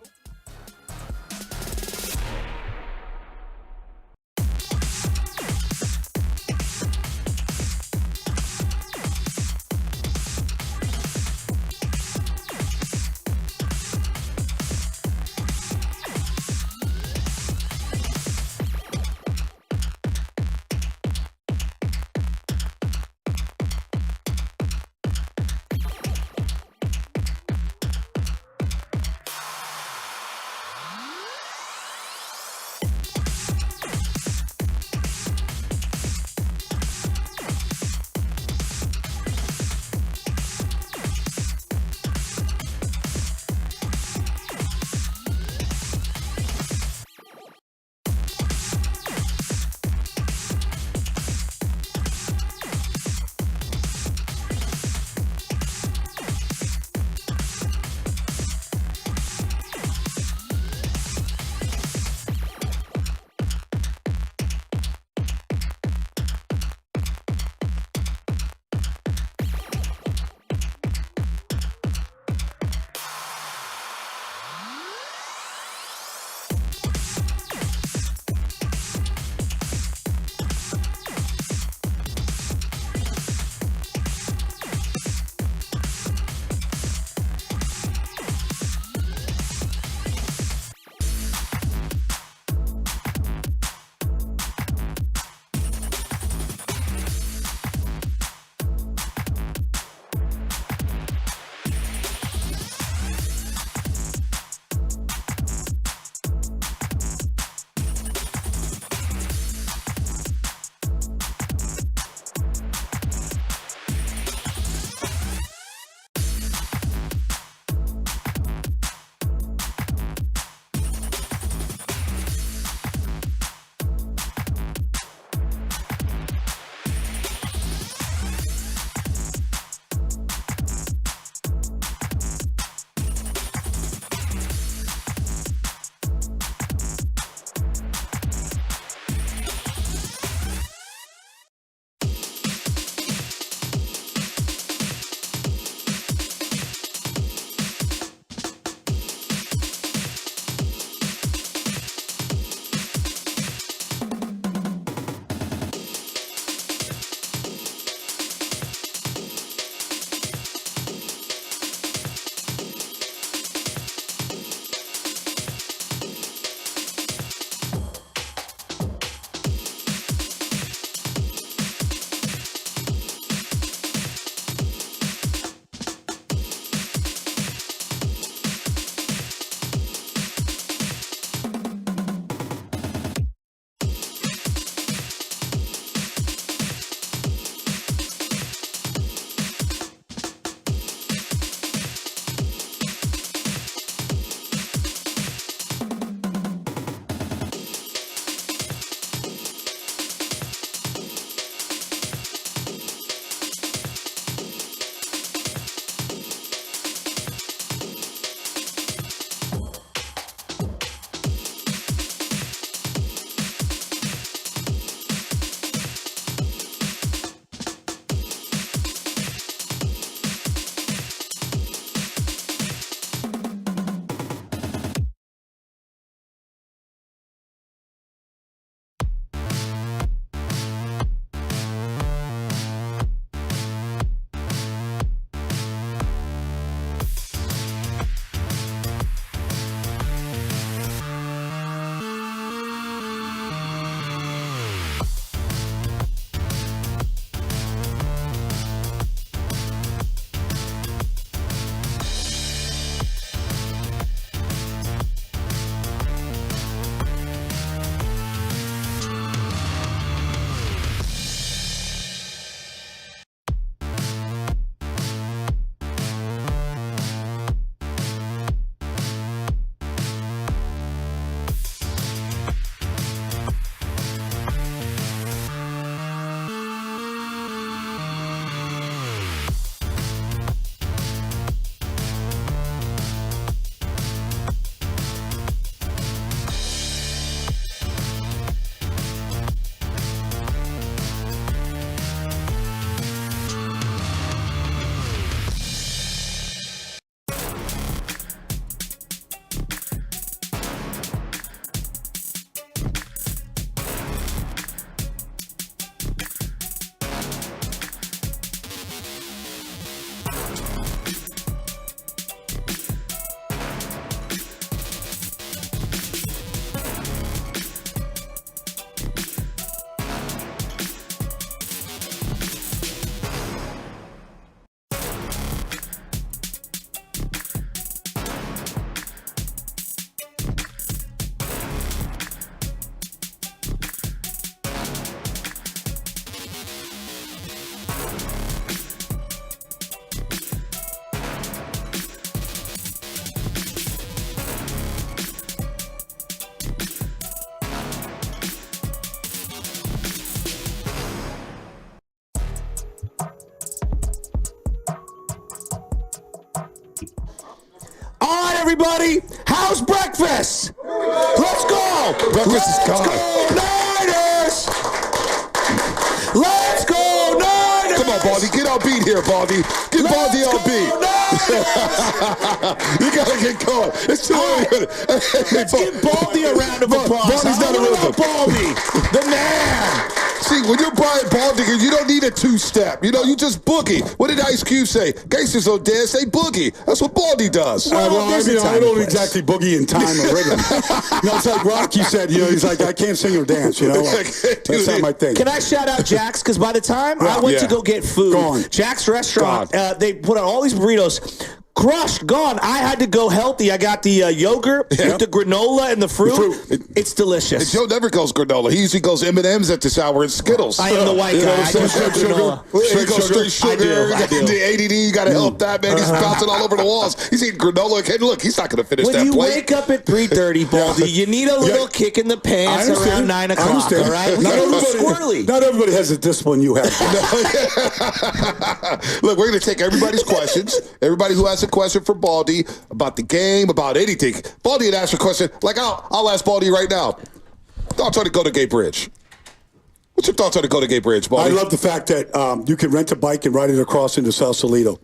everybody. How's breakfast? Let's go. Breakfast is gone. Go Niners. Let's go Niners. Come on, Baldy. Get on beat here, Baldy. Get Baldy on beat. You gotta get going. It's too early. Let's give Baldy a round of applause. Baldy's not a rhythm. Baldy, the man. See, when you're Brian Baldinger, you don't need a two-step. You know, you just boogie. What did Ice Cube say? Gangsters don't dance, they boogie. That's what Baldy does. I don't exactly boogie in time or rhythm. It's like Rocky said, he's like, I can't sing or dance, That's not my thing. Can I shout out Jack's? Because by the time I went to go get food, Jack's restaurant, they put out all these burritos. Crushed, gone. I had to go healthy. I got the yogurt with the granola and the fruit. It's delicious. Joe never goes granola. He usually goes M&M's at this hour and Skittles. I am the white guy. I do straight sugar. He goes straight sugar. I do. The ADD, you got to help that, man. He's bouncing all over the walls. He's eating granola. Okay, look, he's not going to finish that plate. When you wake up at 3:30, Baldy, you need a little kick in the pants around 9 o'clock, all right? Not everybody has the discipline you have. Look, we're going to take everybody's questions. Everybody who has a question for Baldy about the game, about anything. Baldy had asked a question. Like, I'll ask Baldy right now. Thoughts on the Golden Gate Bridge? What's your thoughts on the Golden Gate Bridge, Baldy? I love the fact that you can rent a bike and ride it across into Sausalito.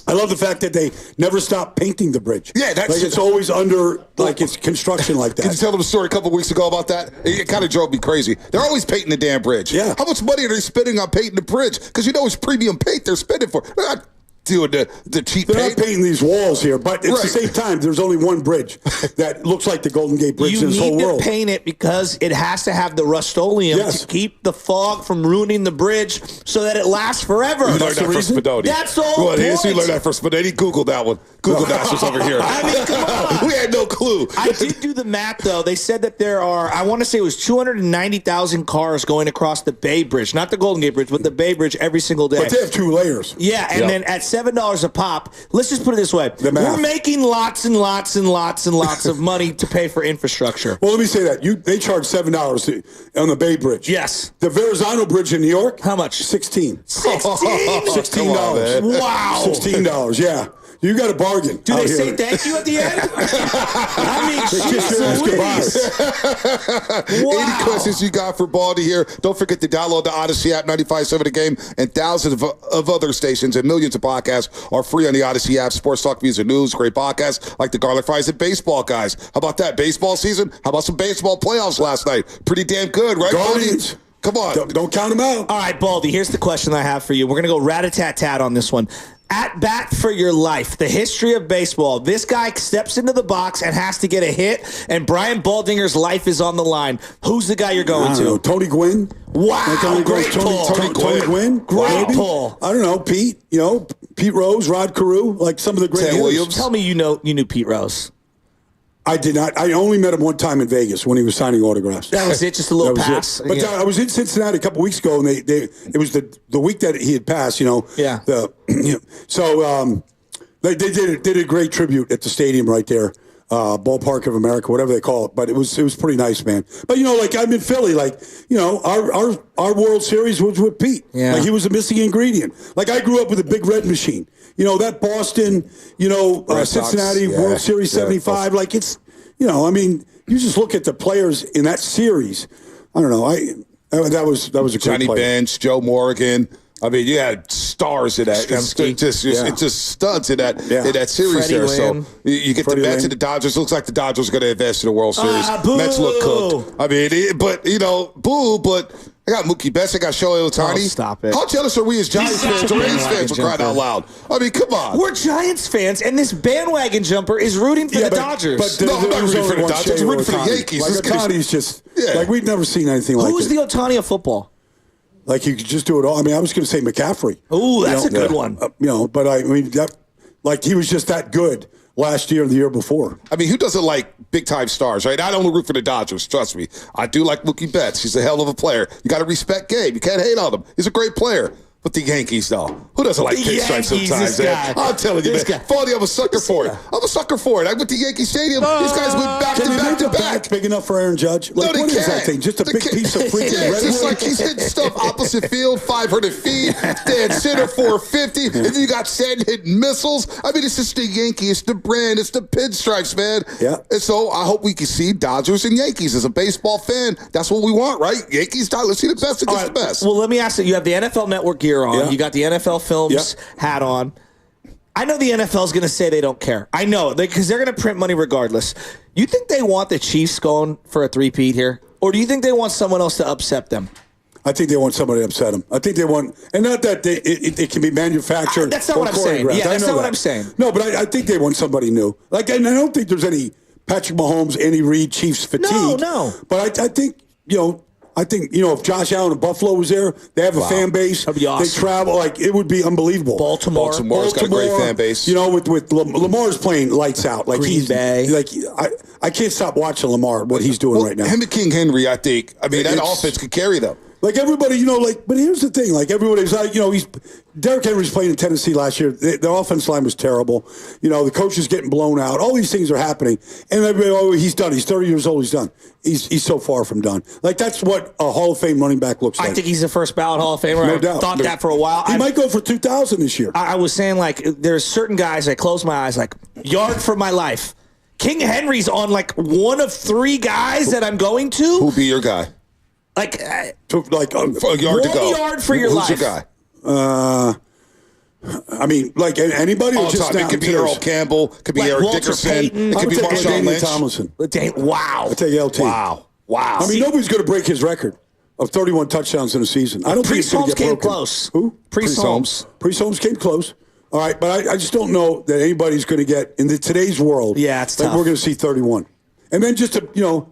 I love the fact that they never stop painting the bridge. Yeah, that's it's always under it's construction like that. Can you tell them a story a couple weeks ago about that? It kind of drove me crazy. They're always painting the damn bridge. Yeah. How much money are they spending on painting the bridge? Because it's premium paint they're spending for. They're not doing the cheap They're paint. not painting these walls here, but at the same time, there's only one bridge that looks like the Golden Gate Bridge in this whole world. You need to paint it because it has to have the Rust-Oleum to keep the fog from ruining the bridge so that it lasts forever. You learned that from Spadoni. That's the whole point. You learned that from Spadoni. Googled that one. Google Masters over here. I mean, come on. We had no clue. I did do the math, though. They said that there are, I want to say it was 290,000 cars going across the Bay Bridge. Not the Golden Gate Bridge, but the Bay Bridge every single day. But they have 2 layers. Yeah, and then at $7 a pop, let's just put it this way. We're making lots and lots and lots and lots of money to pay for infrastructure. Well, let me say that. They charge $7 on the Bay Bridge. Yes. The Verrazano Bridge in New York? How much? $16. $16? Wow. $16, yeah. You got a bargain. Do they say thank you at the end? I mean, Any questions you got for Baldy here? Don't forget to download the Odyssey app, 95.7 The Game, and thousands of other stations and millions of podcasts are free on the Odyssey app. Sports talk, music, news, great podcasts like the Garlic Fries and Baseball Guys. How about that? Baseball season? How about some baseball playoffs last night? Pretty damn good, right, Guardians. Baldy? Come on. Don't count them out. All right, Baldy, here's the question I have for you. We're going to go rat-a-tat-tat on this one. At bat for your life, the history of baseball. This guy steps into the box and has to get a hit, and Brian Baldinger's life is on the line. Who's the guy you're going to? Tony Gwynn. Wow, great pull. Tony Gwynn. Great pull. I don't know, Pete. Pete Rose, Rod Carew, like some of the great Williams. Tell me you knew Pete Rose. I did not. I only met him one time in Vegas when he was signing autographs. That was it, just a little pass. But I was in Cincinnati a couple weeks ago, and it was the week that he had passed. Yeah. So they did a great tribute at the stadium right there, Ballpark of America, whatever they call it. But it was pretty nice, man. But like I'm in Philly, our World Series was with Pete. Yeah. Like he was a missing ingredient. Like I grew up with a big red machine. That Boston, Cincinnati World Series 75. Like it's, I mean, you just look at the players in that series. I don't know. That was a great Johnny player. Bench, Joe Morgan. I mean, you had stars in that. It's just studs in that series Freddie there. Lynn. So you get the Mets and the Dodgers. Looks like the Dodgers are going to invest in the World Series. Mets look cooked. I mean, but I got Mookie Betts. I got Shohei Ohtani. Oh, stop it. How jealous are we as Giants fans or A's fans for crying out loud? I mean, come on. We're Giants fans, and this bandwagon jumper is rooting for the Dodgers. But I'm not rooting for the Dodgers. I'm rooting for the Yankees. Like Ohtani's just like we've never seen anything like Who's it. the Ohtani of football? Like you could just do it all. I mean, I was going to say McCaffrey. Ooh, that's a good one. But I mean, he was just that good last year and the year before. I mean, who doesn't like big-time stars, right? I don't root for the Dodgers, trust me. I do like Mookie Betts. He's a hell of a player. You got to respect Gabe. You can't hate on him. He's a great player. But the Yankees, though. Who doesn't like pinstripes sometimes, man? I'm telling you, man. Baldy, I'm a sucker for it. I'm a sucker for it. I went to Yankee Stadium. These guys went back to back to back. Big enough for Aaron Judge? Like, No, what they is that can't. thing? Just a big piece of freaking Yeah, red just wood? like he's hitting stuff opposite field, 500 feet, dead center 450, and then you got Sand hitting missiles. I mean, it's just the Yankee, it's the brand, it's the pinstripes, man. Yeah. And so I hope we can see Dodgers and Yankees. As a baseball fan, that's what we want, right? Yankees, let's see the best against the best. Well, let me ask you. You have the NFL Network gear on. Yeah. You got the NFL Films hat on. I know the NFL is going to say they don't care. I know, because they're going to print money regardless. You think they want the Chiefs going for a three-peat here? Or do you think they want someone else to upset them? I think they want somebody to upset them. I think they want, and not that it can be manufactured. That's not or what I'm saying. choreographed. Yeah, I that's know not what that. I'm saying. No, but I think they want somebody new. Like, and I don't think there's any Patrick Mahomes, Andy Reid, Chiefs fatigue. No. But I think, if Josh Allen of Buffalo was there, they have a fan base. That'd be awesome. They travel, it would be unbelievable. Baltimore's got a great fan base. With Lamar's playing lights out. Like Green Bay. I can't stop watching Lamar, what he's doing right now. Him and King Henry, I think. I mean, that offense could carry them. Like everybody, but here's the thing. Like everybody's like, Derrick Henry's playing in Tennessee last year. The offense line was terrible. The coach is getting blown out. All these things are happening. And everybody, he's done. He's 30 years old. He's done. He's so far from done. Like, that's what a Hall of Fame running back looks like. I think he's the first ballot Hall of Famer. No I doubt. thought that for a while. He might go for 2,000 this year. I was saying, there's certain guys, I close my eyes, yard for my life. King Henry's on, one of three guys that I'm going to. Who'll be your guy? For a yard to go. 1 yard for your Who's life. your guy? Anybody. All time. It could be Earl Campbell. Could be Eric Walter Dickerson. Payton. It could be Marshawn Damian Lynch. Tomlinson. Wow. I take LT. Wow. I mean, nobody's going to break his record of 31 touchdowns in a season. I don't think it's going to get broken. Priest Holmes came close. Who? Priest Holmes. Priest Holmes came close. All right, but I just don't know that anybody's going to get in today's world. Yeah, it's tough. We're going to see 31. And then just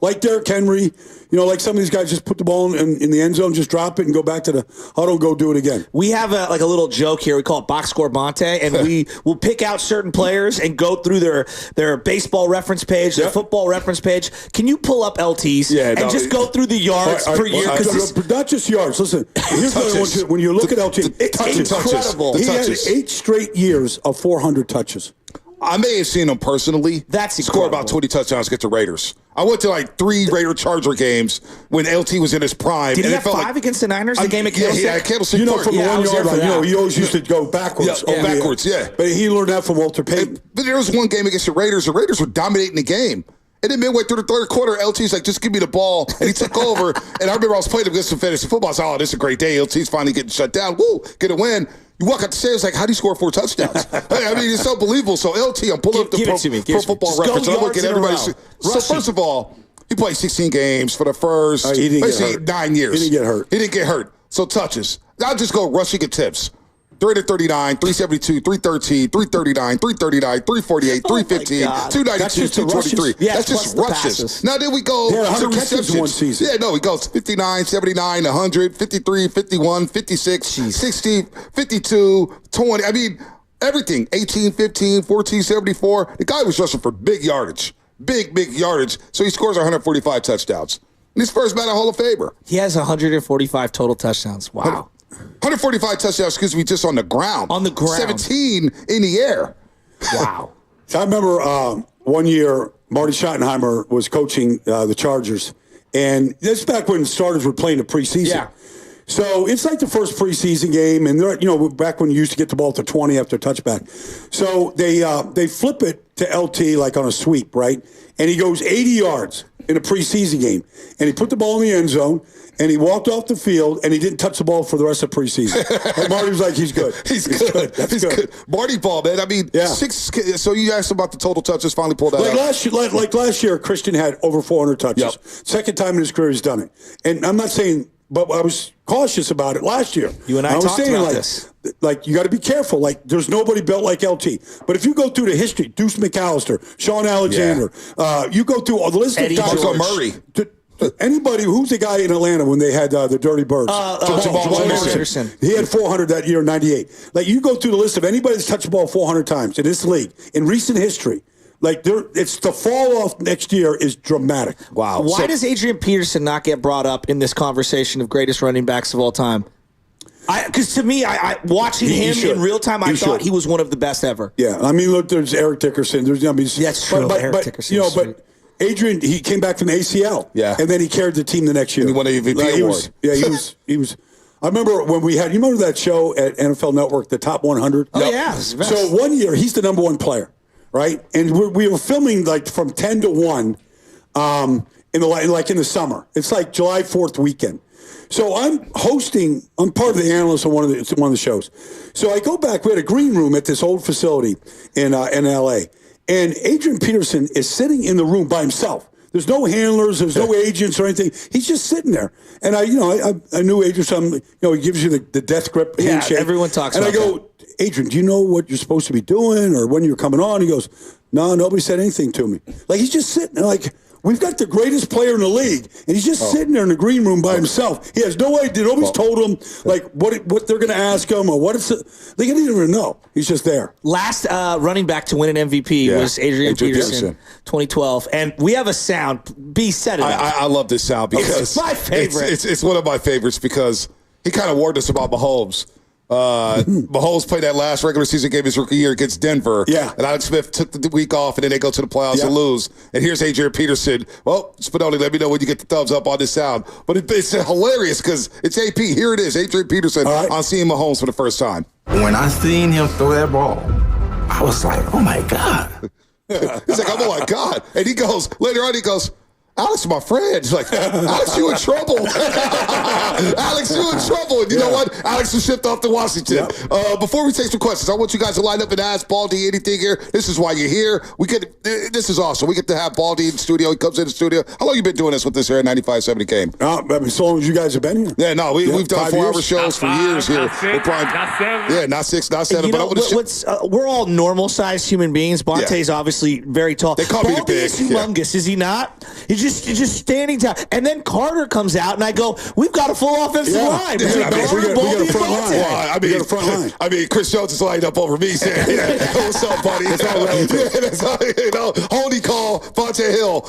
like Derrick Henry, like some of these guys just put the ball in the end zone, just drop it and go back to the huddle and go do it again. We have a little joke here. We call it Box Score Bonte, and we will pick out certain players and go through their baseball reference page, their football reference page. Can you pull up LTs and just go through the yards per year? Not just yards. Listen, here's what I want you. When you look at LT, it's incredible. He had 8 straight years of 400 touches. I may have seen him personally. That's score incredible. about 20 touchdowns, get the Raiders. I went to 3 Raider-Charger games when LT was in his prime. Did he and have 5 against the Niners? The game at Candlestick? Yeah, Candlestick Park. From the 1 yard line, he always used to go backwards. Yeah, backwards, yeah. But he learned that from Walter Payton. But there was one game against the Raiders. The Raiders were dominating the game. And then midway through the third quarter, LT's like, just give me the ball. And he took over. And I remember I was playing against some fantasy football. I was like, oh, this is a great day. LT's finally getting shut down. Woo, get a win. You walk out the stairs like, how do you score 4 touchdowns? I mean, it's unbelievable. So LT, I'm pulling up the Pro Football Reference. And I'm looking at everybody. So first of all, he played 16 games for the first basically 9 years. He didn't get hurt. So touches. I'll just go rushing attempts. 339, 372, 313, 339, 339, 348, 315, 292, 223. Yeah, that's just rushes. Now then we go to 100 catches receptions. one season. Yeah, no, he goes 59, 79, 100, 53, 51, 56, 60, 52, 20. I mean, everything. 18, 15, 14, 74. The guy was rushing for big yardage. Big yardage. So he scores 145 touchdowns. And he's first ballot Hall of Famer. He has 145 total touchdowns. Wow. 145 touchdowns, just on the ground. On the ground. 17 in the air. Wow. So I remember one year, Marty Schottenheimer was coaching the Chargers. And this back when starters were playing the preseason. Yeah. So it's like the first preseason game. And, back when you used to get the ball to 20 after a touchback. So they flip it to LT like on a sweep, right? And he goes 80 yards in a preseason game. And he put the ball in the end zone. And he walked off the field, and he didn't touch the ball for the rest of preseason. And Marty was like, he's good. He's good. He's good. Marty ball, man. I mean, 6. So you asked about the total touches, finally pulled that out. Last year, Christian had over 400 touches. Yep. Second time in his career he's done it. And I'm not saying, but I was cautious about it last year. You and I was talked saying, about this. You got to be careful. There's nobody built like LT. But if you go through the history, Deuce McAllister, Sean Alexander, you go through all the list Eddie of guys. Marco Murray. Anybody, who's the guy in Atlanta when they had the Dirty Birds? Jamal Anderson. He had 400 that year in 98. You go through the list of anybody that's touched the ball 400 times in this league in recent history. It's the fall off next year is dramatic. Wow. Why does Adrian Peterson not get brought up in this conversation of greatest running backs of all time? Because to me, I watching him in real time, I thought he was one of the best ever. Yeah, I mean, look, there's Eric Dickerson. That's true. Eric Dickerson, but Adrian, he came back from the ACL. Yeah, and then he carried the team the next year. And he won an MVP award. He was. I remember when you remember that show at NFL Network, the Top 100? Oh, yeah. So one year, he's the number one player, right? And we were filming like from 10 to 1 in the summer. It's like July 4th weekend. So I'm part of the analyst on one of the shows. So I go back, we had a green room at this old facility in LA. And Adrian Peterson is sitting in the room by himself. There's no handlers, there's no agents or anything. He's just sitting there. And I knew Adrian, he gives you the death grip handshake. Yeah, everyone talks about that. And I go, Adrian, do you know what you're supposed to be doing or when you're coming on? He goes, no, nobody said anything to me. Like, he's just sitting there like, we've got the greatest player in the league, and he's just sitting there in the green room by himself. He has no idea. Nobody's told him like what they're going to ask him or what it's. They didn't even know. He's just there. Last running back to win an MVP was Adrian Peterson, 2012, and we have a sound. B said it. I love this sound because it's my favorite. It's one of my favorites because he kind of warned us about Mahomes. Mahomes played that last regular season game his rookie year against Denver. Yeah. And Alex Smith took the week off, and then they go to the playoffs and lose. And here's Adrian Peterson. Well, Spinelli, let me know when you get the thumbs up on this sound. But it's hilarious because it's AP. Here it is, Adrian Peterson on seeing Mahomes for the first time. When I seen him throw that ball, I was like, oh, my God. He's like, oh, my God. And later on, he goes, Alex, my friend. He's like, Alex, you in trouble. Alex, you in trouble. And you know what? Alex was shipped off to Washington. Yep. Before we take some questions, I want you guys to line up and ask Baldy anything here. This is why you're here. This is awesome. We get to have Baldy in the studio. He comes in the studio. How long you been doing this with this here at 95.7 game? I mean, so long as you guys have been here. Yeah, no, we've done 4-hour shows for years here. Not 6, not 7. Yeah, not 6, not 7. We're all normal-sized human beings. Bonte's obviously very tall. They call me the big. Is humongous, is he not? He's just standing down. And then Carter comes out, and I go, we've got a full offensive line. We got a front line. Well, we got a front line. I mean, Chris Jones is lined up over me saying, what's up, buddy? It's all relative. Holding call, Vontae Hill,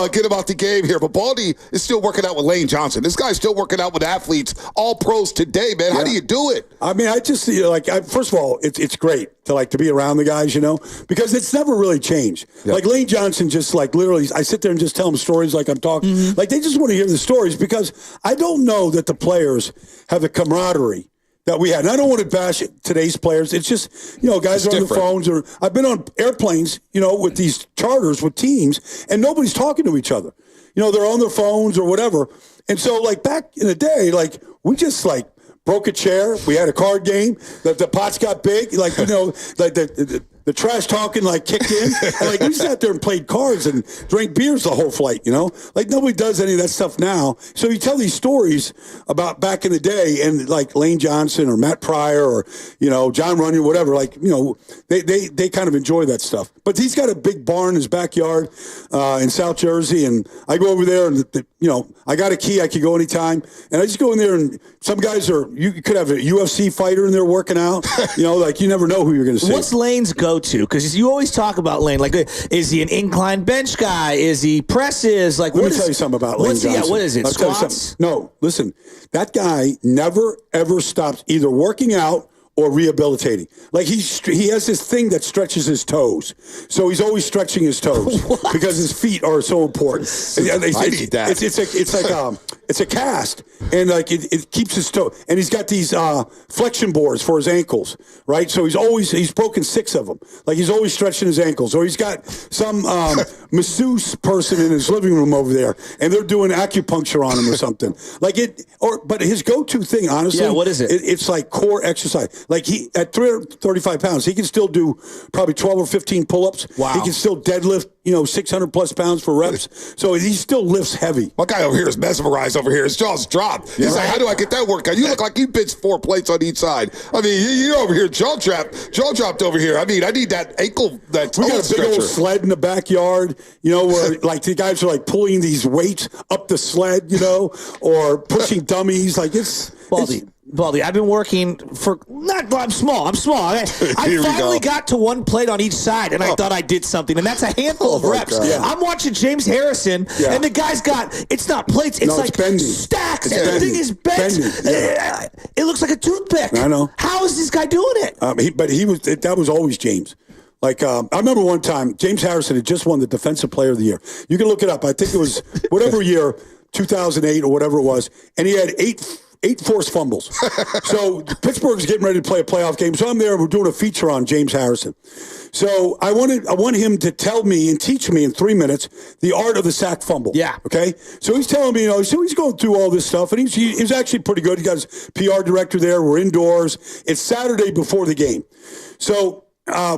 get him out the game here. But Baldy is still working out with Lane Johnson. This guy's still working out with athletes, all pros today, man. How do you do it? I mean, I just first of all, it's great to be around the guys, because it's never really changed. Yeah. Like Lane Johnson, just like literally, I sit there and just tell them stories like I'm talking. Mm-hmm. Like they just want to hear the stories because I don't know that the players have the camaraderie that we had. And I don't want to bash today's players. It's just, guys are on the phones or I've been on airplanes, with these charters with teams and nobody's talking to each other. They're on their phones or whatever. And so like back in the day, like we just like broke a chair. We had a card game. The pots got big. Like, like the trash talking like kicked in. And like we sat there and played cards and drank beers the whole flight, Like nobody does any of that stuff now. So you tell these stories about back in the day and like Lane Johnson or Matt Pryor or, John Runyon, whatever, like, they kind of enjoy that stuff. But he's got a big barn in his backyard in South Jersey. And I go over there and, I got a key. I could go anytime. And I just go in there and some guys you could have a UFC fighter in there working out. Like you never know who you're going to see. What's Lane's go-to? Because you always talk about Lane. Like, is he an incline bench guy? Is he presses? Like, let me tell you something about Lane Johnson. Yeah, what is it? I'll Squats? No, listen. That guy never ever stops either working out or rehabilitating. Like he has this thing that stretches his toes. So he's always stretching his toes because his feet are so important. I need that. It's a cast and like it keeps his toe. And he's got these flexion boards for his ankles, right? So he's broken 6 of them. Like he's always stretching his ankles. Or he's got some masseuse person in his living room over there and they're doing acupuncture on him or something. But his go-to thing, honestly, what is it? It's like core exercise. Like he at 335 pounds, he can still do probably 12 or 15 pull-ups. Wow. He can still deadlift, 600 plus pounds for reps. So he still lifts heavy. My guy over here is mesmerized over here. His jaw's dropped. He's like, how do I get that workout? You look like you benched 4 plates on each side. I mean, you're over here jaw dropped over here. I mean, I need that ankle, that toe We got a big old sled in the backyard, where like the guys are like pulling these weights up the sled, or pushing dummies. Like it's... Baldy, Baldy, I've been working for I'm small. I finally got to one plate on each side, and I thought I did something, and that's a handful of reps. Yeah. I'm watching James Harrison, and the guy's got it's not plates, it's like bending. Stacks. Everything is bent. It looks like a toothpick. I know. How is this guy doing it? That was always James. Like, I remember one time, James Harrison had just won the Defensive Player of the Year. You can look it up. I think it was whatever year, 2008 or whatever it was, and he had eight forced fumbles. So Pittsburgh's getting ready to play a playoff game. So I'm there. We're doing a feature on James Harrison. So I want him to tell me and teach me in 3 minutes the art of the sack fumble. Yeah. Okay. So he's telling me, so he's going through all this stuff, and he's actually pretty good. He got his PR director there. We're indoors. It's Saturday before the game. So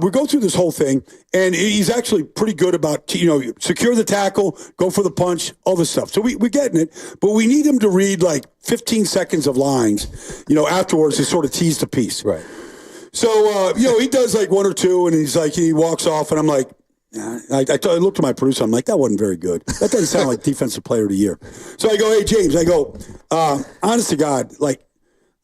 we go through this whole thing, and he's actually pretty good about, secure the tackle, go for the punch, all this stuff. So we're getting it, but we need him to read like 15 seconds of lines, afterwards to sort of tease the piece. Right. So, he does like one or two, and he walks off, and I'm like, I looked at my producer. I'm like, that wasn't very good. That doesn't sound like Defensive Player of the Year. So I go, hey, James, honest to God,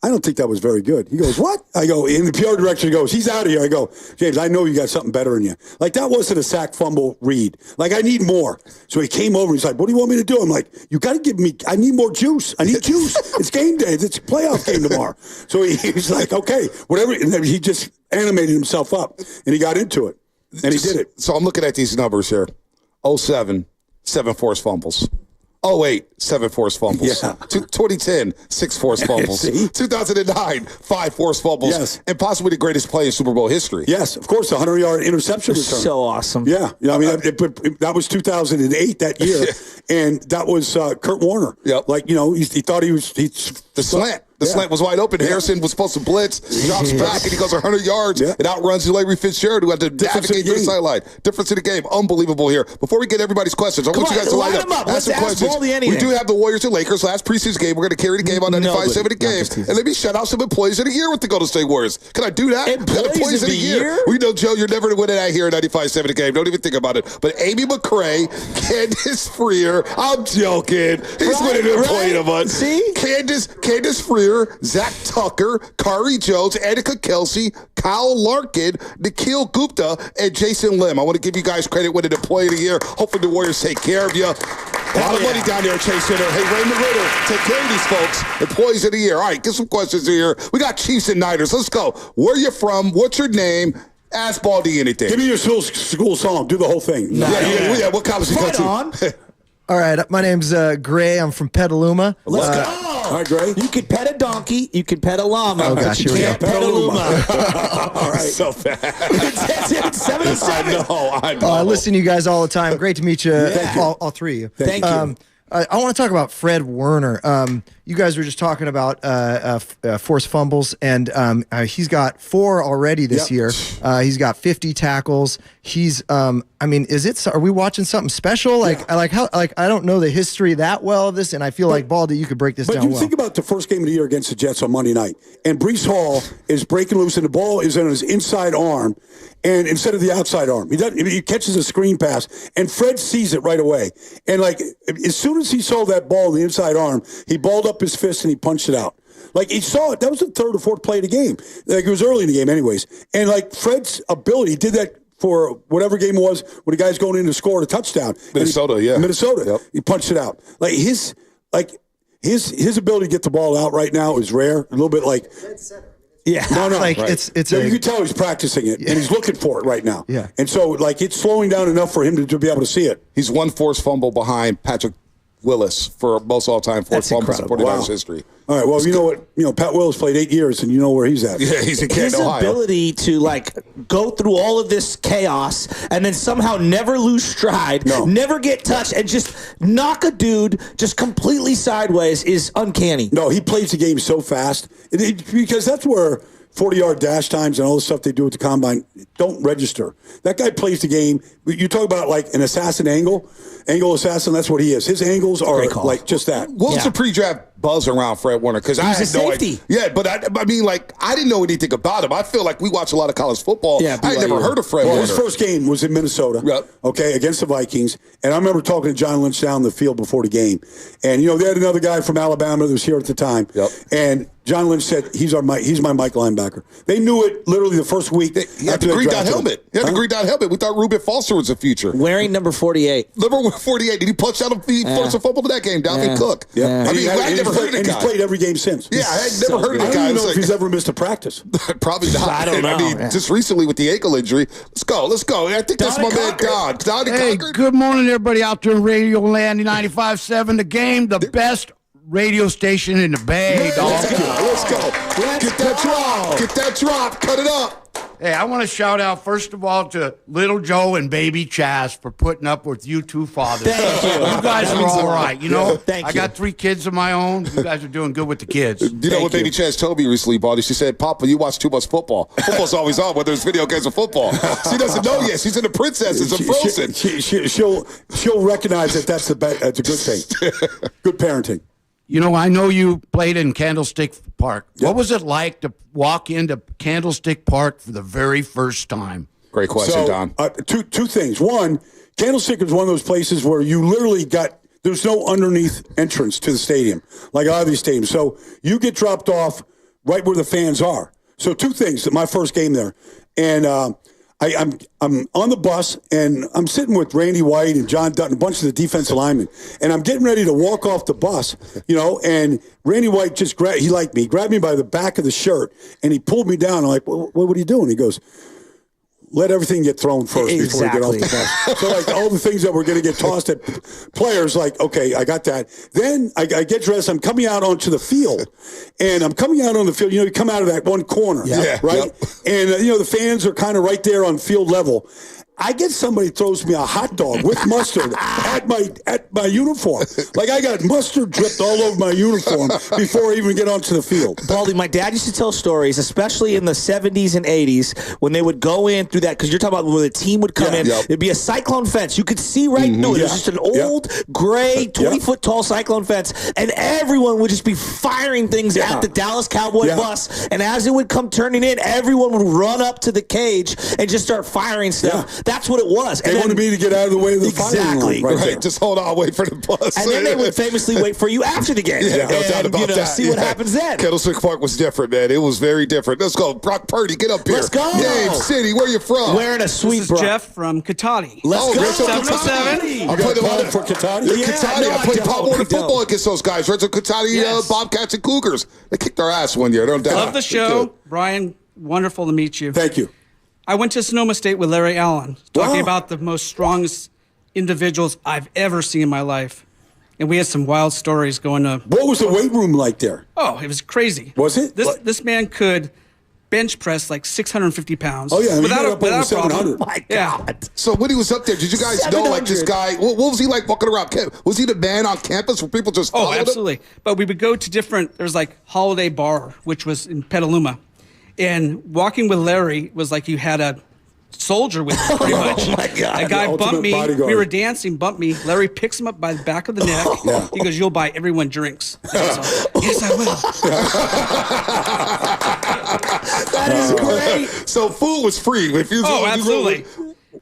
I don't think that was very good. He goes, what? I go, and the PR director goes, he's out of here. I go, James, I know you got something better in you. That wasn't a sack fumble read. I need more. So he came over. He's like, what do you want me to do? I'm like, you got to give me, I need more juice. I need juice. It's game day. It's a playoff game tomorrow. So he's like, okay, whatever. And then he just animated himself up, and he got into it. And he did it. So I'm looking at these numbers here. 07, 7 forced fumbles. 08, 7 forced fumbles. Yeah. 2010, 6 forced fumbles. 2009, 5 forced fumbles. Yes. And possibly the greatest play in Super Bowl history. Yes, of course, the 100-yard interception return. So awesome. Yeah. That was 2008 that year, and that was Kurt Warner. Yep. He thought he was... The slant. The slant was wide open. Harrison was supposed to blitz, drops back, and he goes 100 yards and outruns Larry Fitzgerald, who had to navigate to the sideline. Difference in the game. Unbelievable here. Before we get everybody's questions, I want you guys to line up. Ask some questions. We do have the Warriors and Lakers last preseason game. We're going to carry the game on 95.7 the game. And let me shout out some employees of the year with the Golden State Warriors. Can I do that? Employees of the year? We know, Joe, you're never winning that here at 95.7 the game. Don't even think about it. But Amy McCray, Candace Freer, I'm joking. He's winning Employee of the Month. See? Candace Freer, Zach Tucker, Kari Jones, Annika Kelsey, Kyle Larkin, Nikhil Gupta, and Jason Lim. I want to give you guys credit winning Employee of the Year. Hopefully the Warriors take care of you. A lot of money down there at Chase Center. Hey, Raymond Ritter, take care of these folks. Employees of the Year. All right, get some questions here. We got Chiefs and Niners. Let's go. Where you from? What's your name? Ask Baldy anything. Give me your school song. Do the whole thing. Yeah. What college you go to? All right, my name's Gray. I'm from Petaluma. Let's go. All right, Gray. You could pet a donkey. You could pet a llama. Oh, gosh, you can't pet a llama. All right. So bad. It's 7-7. I know. I listen to you guys all the time. Great to meet you, all three of you. Thank you. I want to talk about Fred Warner. You guys were just talking about forced fumbles, and he's got 4 already this year. He's got 50 tackles. He's, are we watching something special? I don't know the history that well of this, and I feel like Baldy, you could break this down well. But you think about the first game of the year against the Jets on Monday night, and Breece Hall is breaking loose, and the ball is on his inside arm, and instead of the outside arm, he catches a screen pass, and Fred sees it right away, and as soon as he saw that ball in the inside arm, he balled up his fist and he punched it out. He saw it. That was the 3rd or 4th play of the game. It was early in the game anyways. And Fred's ability, he did that for whatever game it was when the guy's going in to score a touchdown. Minnesota. Yep. He punched it out. His ability to get the ball out right now is rare. A little bit like... Yeah, no. Right. It's you can tell he's practicing it, and he's looking for it right now. Yeah, and so it's slowing down enough for him to be able to see it. He's 1 forced fumble behind Patrick Willis for most all-time forced fumbles in 49ers history. All right, well, you know what? Pat Willis played 8 years, and you know where he's at. Yeah, he's in Canton, Ohio. His ability to go through all of this chaos and then somehow never lose stride, never get touched, and just knock a dude just completely sideways is uncanny. No, he plays the game so fast because that's where 40-yard dash times and all the stuff they do at the combine don't register. That guy plays the game. You talk about an assassin angle assassin. That's what he is. His angles are just that. What was the pre-draft buzz around Fred Warner? Because I had no idea. Yeah, but I didn't know anything about him. I feel like we watch a lot of college football. Yeah, I had never heard of Fred Warner. His first game was in Minnesota. Yep. Okay, against the Vikings. And I remember talking to John Lynch down the field before the game. And they had another guy from Alabama that was here at the time. Yep. And John Lynch said he's my Mike linebacker. They knew it literally the first week. He had the green dot helmet. He had the green dot helmet. We thought Reuben Foster was the future. Wearing number 48. Number 48. Did he punch out force a fumble to that game? Dalvin Cook. Yeah. I mean, I never heard of the guy. He's played every game since. Yeah, I had never heard of the guy. I don't know if he's ever missed a practice. Probably not. I don't know. I mean, just recently with the ankle injury. Let's go. I think that's my man, Don. Hey, good morning, everybody out there in Radio Land 95.7. The Game, the best radio station in the Bay, dog. Let's go. Get that drop. Cut it up. Hey, I want to shout out, first of all, to Little Joe and Baby Chaz for putting up with you two fathers. Thank you. You guys are all right. You know, Thank I got 3 kids of my own. You guys are doing good with the kids. You know what Baby Chaz told me recently, Baldy? She said, Papa, you watch too much football. Football's always on, whether it's video games or football. She doesn't know yet. She's in the Princesses of Frozen. She'll recognize that that's a good thing. Good parenting. You know, I know you played in Candlestick Park. Yep. What was it like to walk into Candlestick Park for the very first time? Great question, Don. Two things. One, Candlestick is one of those places where you literally there's no underneath entrance to the stadium, like all these stadiums. So you get dropped off right where the fans are. So 2 things. My first game there. And I'm on the bus, and I'm sitting with Randy White and John Dutton, a bunch of the defensive linemen, and I'm getting ready to walk off the bus, and Randy White just grabbed me by the back of the shirt, and he pulled me down. I'm like, what are you doing? He goes, let everything get thrown first before we get off the bus. So, like, all the things that were going to get tossed at players, like, okay, I got that. Then I get dressed. I'm coming out onto the field, and I'm coming out on the field. You come out of that one corner, right? Yep. And, the fans are kind of right there on field level. I get somebody throws me a hot dog with mustard at my uniform. Like, I got mustard dripped all over my uniform before I even get onto the field. Baldy, my dad used to tell stories, especially in the 70s and 80s, when they would go in through that, because you're talking about where the team would come in. It'd be a cyclone fence. You could see right through it. It was just an old, gray, 20-foot tall cyclone fence, and everyone would just be firing things at the Dallas Cowboy bus. And as it would come turning in, everyone would run up to the cage and just start firing stuff. That's what it was. And they wanted me to get out of the way of the firing line. Right. Just hold on, wait for the bus. And then they would famously wait for you after the game. No doubt about that. See what happens then. Candlestick Park was different, man. It was very different. Let's go. Brock Purdy, get up here. Let's go. Game City, where you from? Wearing a sweet This is Jeff from Katati. Let's go. 707. I played a lot for Katati. I played Pop Warner football against those guys. Right? So Katati, Bobcats, and Cougars. They kicked our ass one year. Don't doubt. Love the show. Brian, wonderful to meet you. Thank you. I went to Sonoma State with Larry Allen, talking about the most strongest individuals I've ever seen in my life. And we had some wild stories going to... What was the weight room like there? Oh, it was crazy. Was it? This man could bench press like 650 pounds. Oh, yeah. Without a 700. problem. Oh, my God. So when he was up there, did you guys know, like, this guy, what was he like walking around? Was he the man on campus where people just followed him? Absolutely. But we would go to there's like Holiday Bar, which was in Petaluma. And walking with Larry was like you had a soldier with you, pretty much. Oh, my God. A guy bumped me. Bodyguard. We were dancing, bumped me. Larry picks him up by the back of the neck. He goes, you'll buy everyone drinks. Yes, I will. That is great. So food was free. Absolutely.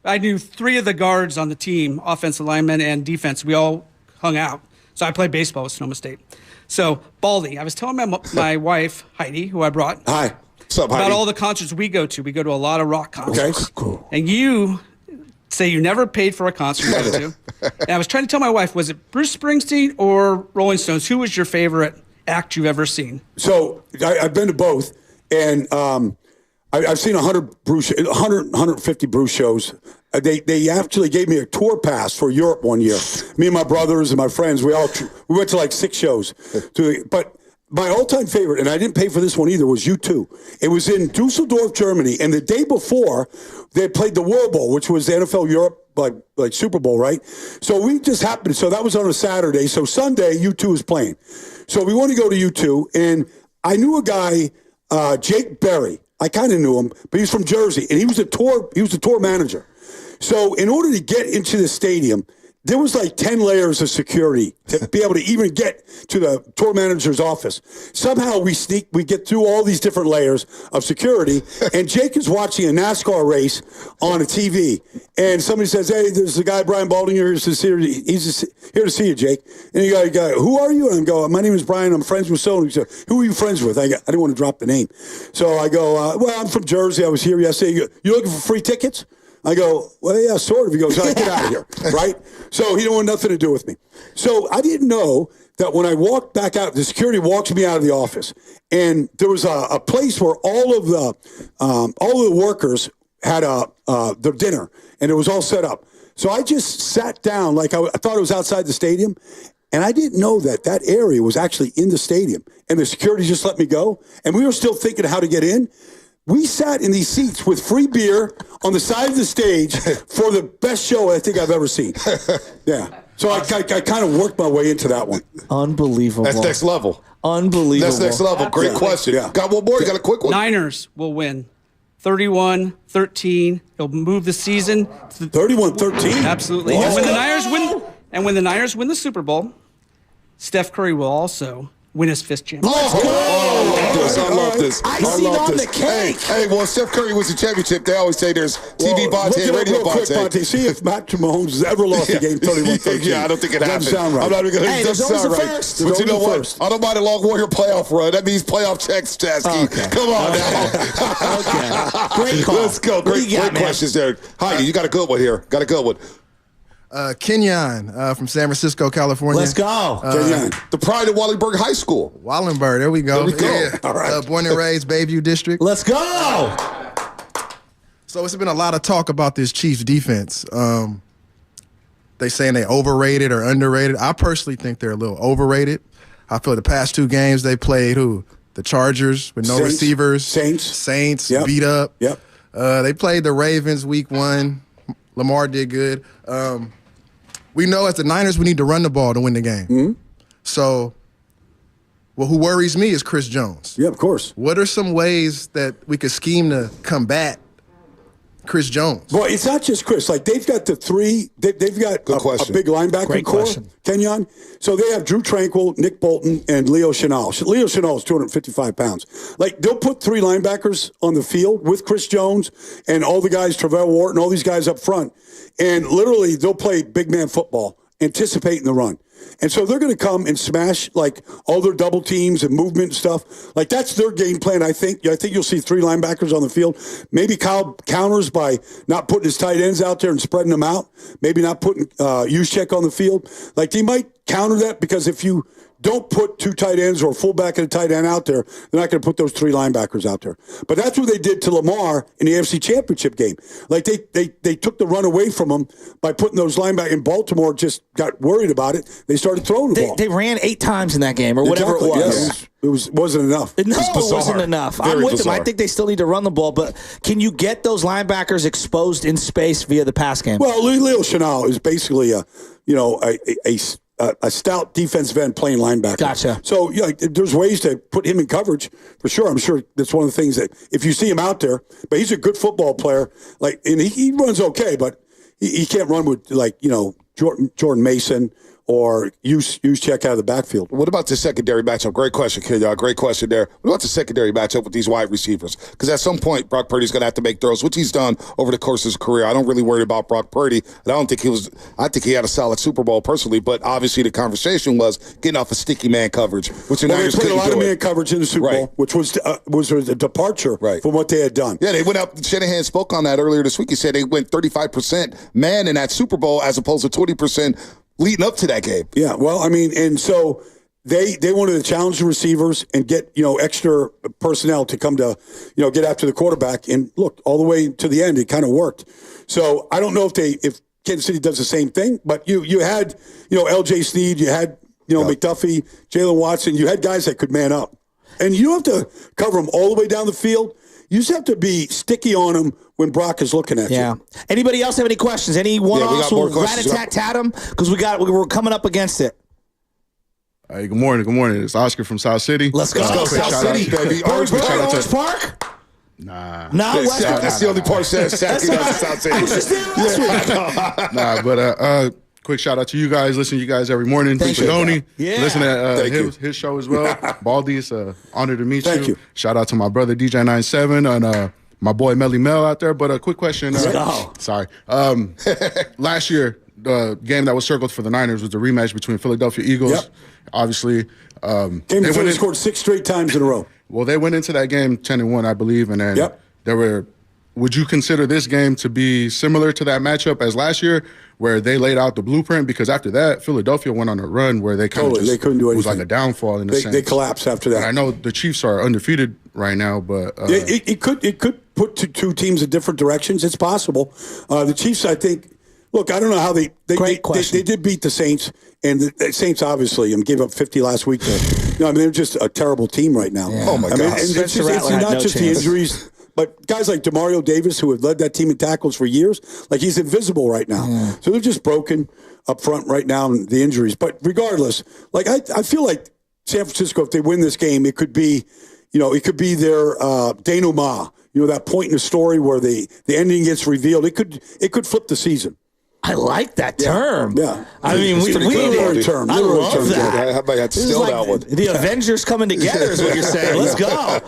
I knew 3 of the guards on the team, offensive linemen and defense. We all hung out. So I played baseball with Sonoma State. So, Baldy, I was telling my wife, Heidi, who I brought. Hi. What's up, about Heidi? all the concerts we go to. We go to a lot of rock concerts. Okay, cool. And you say you never paid for a concert you go to. And I was trying to tell my wife, was it Bruce Springsteen or Rolling Stones? Who was your favorite act you've ever seen? So I've been to both, and I've seen 150 Bruce shows. They actually gave me a tour pass for Europe one year. Me and my brothers and my friends, we went to like 6 shows. But my all-time favorite, and I didn't pay for this one either, was U2. It was in Dusseldorf, Germany, and the day before, they played the World Bowl, which was the NFL Europe, like Super Bowl, right? So we just happened, so that was on a Saturday. So Sunday, U2 was playing. So we wanted to go to U2, and I knew a guy, Jake Berry. I kind of knew him, but he's from Jersey, and he was a tour manager. So in order to get into the stadium, there was like 10 layers of security to be able to even get to the tour manager's office. Somehow we get through all these different layers of security, and Jake is watching a NASCAR race on a TV, and somebody says, "Hey, there's a guy, Brian Balding, he's here to see you, Jake." And you go, "Who are you?" And I go, "My name is Brian. I'm friends with so." And he said, "Who are you friends with?" I didn't want to drop the name. So I go, "Well, I'm from Jersey. I was here yesterday." He goes, "You looking for free tickets?" I go, "Well, yeah, sort of." He goes, "All right, get out of here," right? So he didn't want nothing to do with me. So I didn't know that when I walked back out, the security walks me out of the office, and there was a place where all of the workers had their dinner, and it was all set up. So I just sat down like I thought it was outside the stadium, and I didn't know that area was actually in the stadium, and the security just let me go, and we were still thinking how to get in. We sat in these seats with free beer on the side of the stage for the best show I think I've ever seen. Yeah. So I kind of worked my way into that one. Unbelievable. That's next level. Unbelievable. That's next level. Great question. Yeah. Got one more? You got a quick one? Niners will win 31-13. It'll move the season. 31-13? Absolutely. And when the Niners win the Super Bowl, Steph Curry will also win his fifth championship. I love this. Icing on the cake. Hey, well, Steph Curry was the championship. They always say there's TV Bonte and radio Bonte. See if Patrick Mahomes has ever lost a game 31-13. Yeah, I don't think it happened. Doesn't sound right. I'm not even going to there's always sound a right. first. But you know what? I don't mind a long Warrior playoff run. That means playoff checks, Chasky. Okay. Come on now. Okay. Great call. Let's go. Great questions there. Heidi, you got a good one here. Got a good one. Kenyon from San Francisco, California. Let's go. Kenyon. The pride of Wallenberg High School. Wallenberg, there we go. There we go. Yeah. All right. Born and raised, Bayview District. Let's go. So it's been a lot of talk about this Chiefs defense. They saying they overrated or underrated. I personally think they're a little overrated. I feel the past two games they played, the Chargers with no receivers. Saints Yep. beat up. Yep. They played the Ravens week 1. Lamar did good. We know as the Niners, we need to run the ball to win the game. Mm-hmm. So, who worries me is Chris Jones. Yeah, of course. What are some ways that we could scheme to combat Chris Jones? Well, it's not just Chris. Like, they've got they've got a big linebacker core, Kenyon. So they have Drew Tranquil, Nick Bolton, and Leo Chenal. Leo Chenal is 255 pounds. Like, they'll put 3 linebackers on the field with Chris Jones and all the guys, Travell Wharton, all these guys up front. And literally, they'll play big man football, anticipating the run. And so they're going to come and smash like all their double teams and movement and stuff. Like, that's their game plan, I think. I think you'll see 3 linebackers on the field. Maybe Kyle counters by not putting his tight ends out there and spreading them out. Maybe not putting Juszczyk on the field. Like, they might counter that because if you don't put 2 tight ends or a fullback and a tight end out there, they're not going to put those 3 linebackers out there. But that's what they did to Lamar in the AFC Championship game. Like, they took the run away from him by putting those linebackers. In Baltimore just got worried about it. They started throwing the ball. They ran 8 times in that game or whatever it was. Yes. It wasn't enough. No, it wasn't enough. I'm with them. I think they still need to run the ball, but can you get those linebackers exposed in space via the pass game? Well, Leo Chenal is basically a stout defensive end playing linebacker. Gotcha. So there's ways to put him in coverage for sure. I'm sure that's one of the things that if you see him out there, but he's a good football player. Like, and he runs okay, but he can't run with Jordan Mason or Juszczyk out of the backfield. What about the secondary matchup? Great question, kid, y'all. Great question there. What about the secondary matchup with these wide receivers? Because at some point, Brock Purdy's going to have to make throws, which he's done over the course of his career. I don't really worry about Brock Purdy. I think he had a solid Super Bowl personally, but obviously the conversation was getting off a sticky man coverage, which the Niners played a lot of man it. coverage in the Super Bowl, which was a departure from what they had done. Yeah, they went up. Shanahan spoke on that earlier this week. He said they went 35% man in that Super Bowl as opposed to 20% leading up to that game. Yeah, well, I mean, and so they wanted to challenge the receivers and get, extra personnel to come to, get after the quarterback. And look, all the way to the end, it kind of worked. So I don't know if Kansas City does the same thing, but you had, L.J. Snead, you had, McDuffie, Jalen Watson, you had guys that could man up. And you don't have to cover them all the way down the field. You just have to be sticky on them when Brock is looking at you. Yeah. Anybody else have any questions? Any one-offs? We'll rat-a-tat-tat them because we're coming up against it. Hey, good morning. Good morning. It's Oscar from South City. Let's go. South City, baby. Orange Park? Nah. That's the only part that's South City. Nah, but quick shout out to you guys. Listen to you guys every morning. Thank you. Tony. Yeah. Listen to Thank you. his show as well. Baldy, it's an honor to meet Thank you. Shout out to my brother DJ97 and my boy Melly Mel out there. But a quick question. Let's go. Sorry. Last year, the game that was circled for the Niners was the rematch between Philadelphia Eagles. Yep. Obviously, they scored 6 straight times in a row. Well, they went into that game 10-1, I believe, and then there were. Would you consider this game to be similar to that matchup as last year, where they laid out the blueprint? Because after that, Philadelphia went on a run where they kind of they couldn't do anything. It was like a downfall in a sense. They collapsed after that. And I know the Chiefs are undefeated right now, but it could put two teams in different directions. It's possible. The Chiefs, I think. Look, I don't know how they did beat the Saints, and the Saints obviously gave up 50 last week. They're just a terrible team right now. Yeah. Oh my God! It's not just the injuries. But guys like Demario Davis, who have led that team in tackles for years, like he's invisible right now. Yeah. So they're just broken up front right now in the injuries. But regardless, like I feel like San Francisco, if they win this game, it could be their denouement. That point in the story where the ending gets revealed. It could flip the season. I like that term. Yeah. I mean, we literary term. I love term. that. How about I steal like that one? The Avengers coming together is what you're saying. Let's go.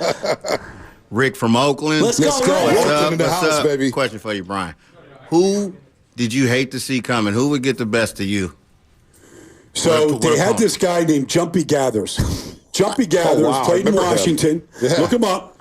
Rick from Oakland. Let's go. Welcome in the house, up? baby. Question for you, Brian. Who did you hate to see coming? Who would get the best of you? So they had this guy named Jumpy Gathers. Jumpy Gathers played in Washington. Yeah. Look him up.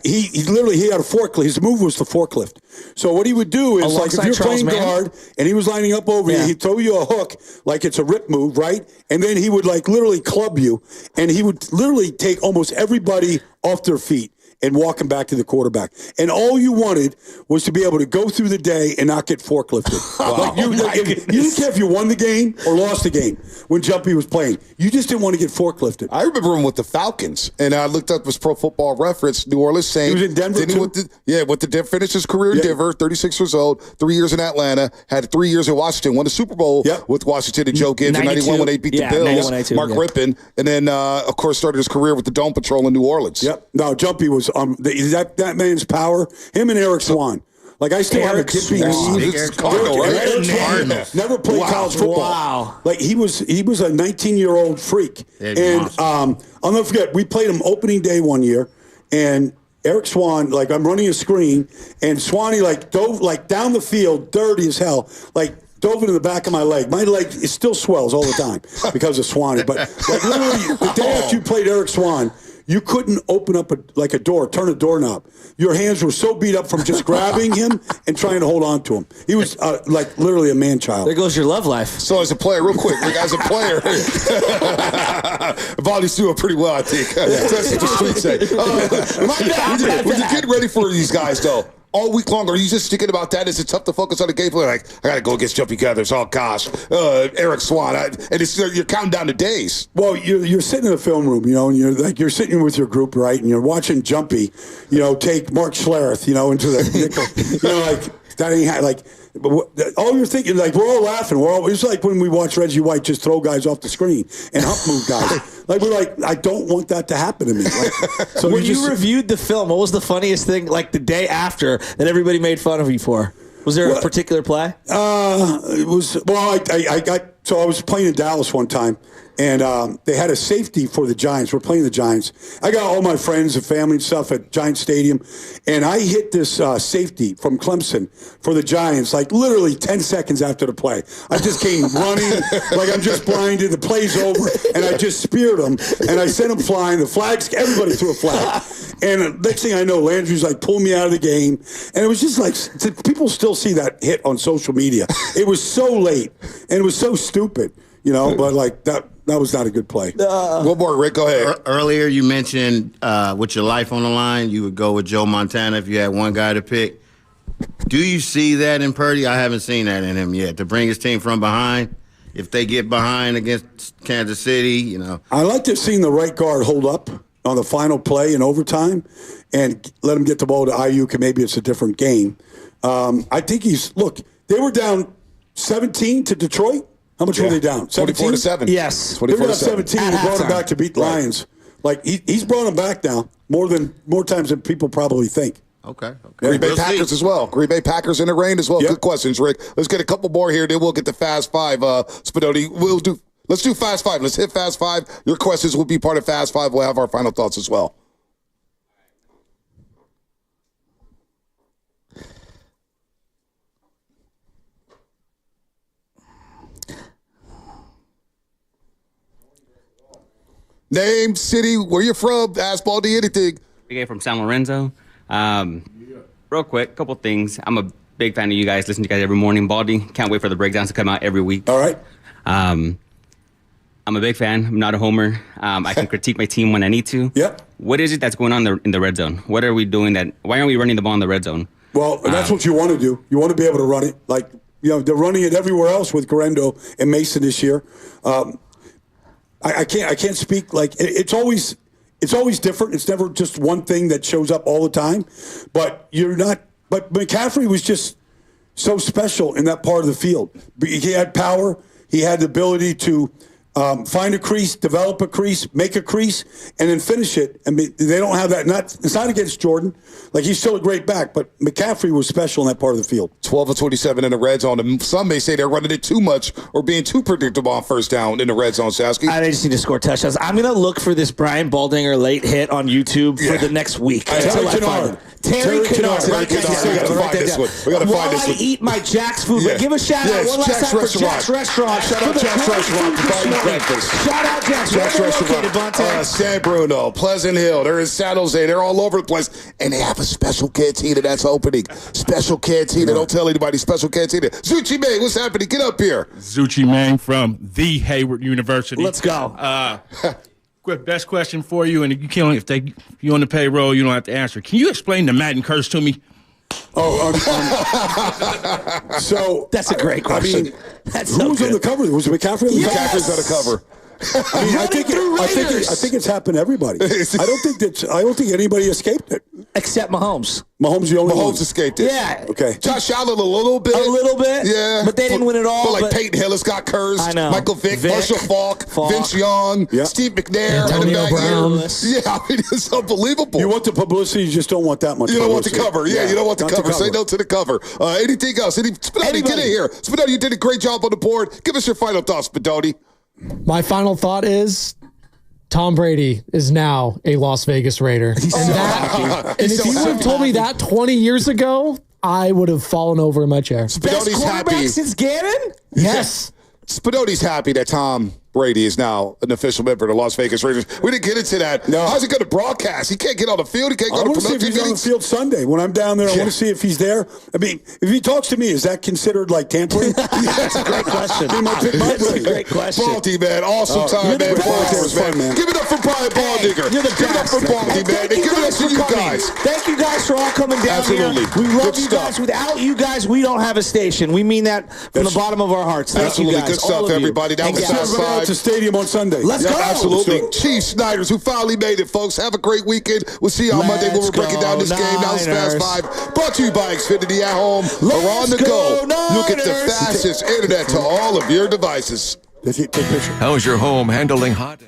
He had a forklift. His move was the forklift. So what he would do is, like, if you're playing guard and he was lining up over you, he'd throw you a hook like it's a rip move, right? And then he would literally club you, and he would literally take almost everybody off their feet and walk him back to the quarterback. And all you wanted was to be able to go through the day and not get forklifted. You didn't care if you won the game or lost the game when Jumpy was playing. You just didn't want to get forklifted. I remember him with the Falcons, and I looked up his Pro Football Reference, New Orleans Saints. He was in Denver, too? Finished his career in Denver, 36 years old, 3 years in Atlanta, had 3 years in Washington, won the Super Bowl with Washington and Joe Gibbs in 91 when they beat the Bills, Mark Rippon, and then, of course, started his career with the Dome Patrol in New Orleans. Yep. No, Jumpy was that man's power. Him and Eric Swan. Like, I still have a dipping never played college football. Wow. Like, he was a 19-year-old freak. And I'll never forget, we played him opening day one year, and Eric Swan, like, I'm running a screen, and Swanee dove down the field, dirty as hell, dove into the back of my leg. My leg, it still swells all the time because of Swanee. But literally, the day after you played Eric Swan, you couldn't open up a door, turn a doorknob. Your hands were so beat up from just grabbing him and trying to hold on to him. He was literally a man-child. There goes your love life. So as a player, real quick, as a player, Baldy's doing pretty well, I think. That's what the streets say. When you're getting ready for these guys, though, all week long, are you just thinking about that? Is it tough to focus on the game? Like, I got to go against Jumpy Gathers. Oh, gosh. Eric Swan. And you're counting down the days. Well, you're sitting in the film room, and you're sitting with your group, right? And you're watching Jumpy, take Mark Schlereth, into the nickel. That ain't all you're thinking, we're all laughing. It's like when we watch Reggie White just throw guys off the screen and hump move guys. We're I don't want that to happen to me. So when you reviewed the film, what was the funniest thing, the day after, that everybody made fun of you for? Was there a particular play? It was, I was playing in Dallas one time, and they had a safety for the Giants. We're playing the Giants. I got all my friends and family and stuff at Giant Stadium, and I hit this safety from Clemson for the Giants, literally 10 seconds after the play. I just came running, I'm just blinded. The play's over, and I just speared him, and I sent him flying. The flags, everybody threw a flag. And next thing I know, Landry's pulling me out of the game. And it was just people still see that hit on social media. It was so late, and it was so stupid, but that was not a good play. One more, Rick, go ahead. Earlier you mentioned with your life on the line, you would go with Joe Montana if you had one guy to pick. Do you see that in Purdy? I haven't seen that in him yet. To bring his team from behind, if they get behind against Kansas City, I like to have seen the right guard hold up on the final play in overtime and let him get the ball to Ayuk, and maybe it's a different game. I think they were down 17 to Detroit. How much were they down? 24-7. Yes. They were down 17 and brought him back to beat the Lions. He's brought him back now more times than people probably think. Okay. Green Bay We'll Packers see. as well. Green Bay Packers in the rain as well. Good questions, Rick. Let's get a couple more here, then we'll get to Fast Five. Spinotti, let's do Fast Five. Let's hit Fast Five. Your questions will be part of Fast Five. We'll have our final thoughts as well. Name, city, where you're from, ask Baldy anything. Okay, from San Lorenzo. Real quick, couple things. I'm a big fan of you guys. Listen to you guys every morning. Baldy, can't wait for the breakdowns to come out every week. All right. I'm a big fan. I'm not a homer. I can critique my team when I need to. Yep. What is it that's going on in the red zone? What are we doing that? Why aren't we running the ball in the red zone? Well, that's what you want to do. You want to be able to run it. Like, they're running it everywhere else with Garendo and Mason this year. I can't speak like it's always different. It's never just one thing that shows up all the time. But McCaffrey was just so special in that part of the field. He had power. He had the ability to find a crease, develop a crease, make a crease, and then finish it. I mean, they don't have that. It's not against Jordan. Like, he's still a great back, but McCaffrey was special in that part of the field. 12 of 27 in the red zone. And some may say they're running it too much or being too predictable on first down in the red zone, Sasky. They just need to score touchdowns. I'm going to look for this Brian Baldinger late hit on YouTube for the next week. Terry Kennard. Terry Kennard. We got to find this one. We got to find this one. While I eat my Jack's food, give a shout out one last time for Jack's Restaurant. Shout out Jack's Restaurant for buying breakfast. Shout out Jack's Restaurant. San Bruno, Pleasant Hill. They're in San Jose. They're all over the place. And they have a special cantina that's opening. Special cantina. Don't tell anybody. Special cantina. Zucci May, what's happening? Get up here. Zucci Mang from the Hayward University. Let's go. Best question for you, and if you're on the payroll, you don't have to answer. Can you explain the Madden curse to me? So that's a great question. I mean, who was on the cover? Was it McCaffrey? McCaffrey's on the cover. I mean, I think it's happened to everybody. I don't think anybody escaped it except Mahomes. Mahomes the only one. Mahomes escaped it. Yeah. Okay. Josh Allen a little bit. Yeah. But they didn't win it all. But Peyton Hillis got cursed. I know. Michael Vick, Marshall Falk, Vince Young, Steve McNair. Antonio Brown. Yeah, I mean, it's unbelievable. You want the publicity, you just don't want that much. You don't want the cover. Yeah, you don't want the cover. Say no to the cover. Anything else? Spinotti, get in here. Spinotti, you did a great job on the board. Give us your final thoughts, Spinotti. My final thought is Tom Brady is now a Las Vegas Raider. And if you would have told me that 20 years ago, I would have fallen over in my chair. Spinotti's happy. Since Gannon? Yes. Spinotti's happy that Tom Brady is now an official member of the Las Vegas Raiders. We didn't get into that. No. How's he going to broadcast? He can't get on the field. He can't go to promote if he's on the field Sunday. When I'm down there, I want to see if he's there. I mean, if he talks to me, is that considered like tampering? That's a great question. That's a great question. Baldy, man. Awesome time, man. Man. Give it up for Brian Baldinger. You're the Give it up for Baldy, man. And give it up to you guys. Thank you guys for all coming down here. We love you guys. Without you guys, we don't have a station. We mean that from the bottom of our hearts. Thank you guys. Good stuff, everybody. That was outside. It's a stadium on Sunday. Let's go. Absolutely. Chief Snyders, who finally made it, folks. Have a great weekend. We'll see you on Monday when we're breaking down this game. That was Fast Five. Brought to you by Xfinity at home or on the go. Look at the fastest internet to all of your devices. How's your home handling hot?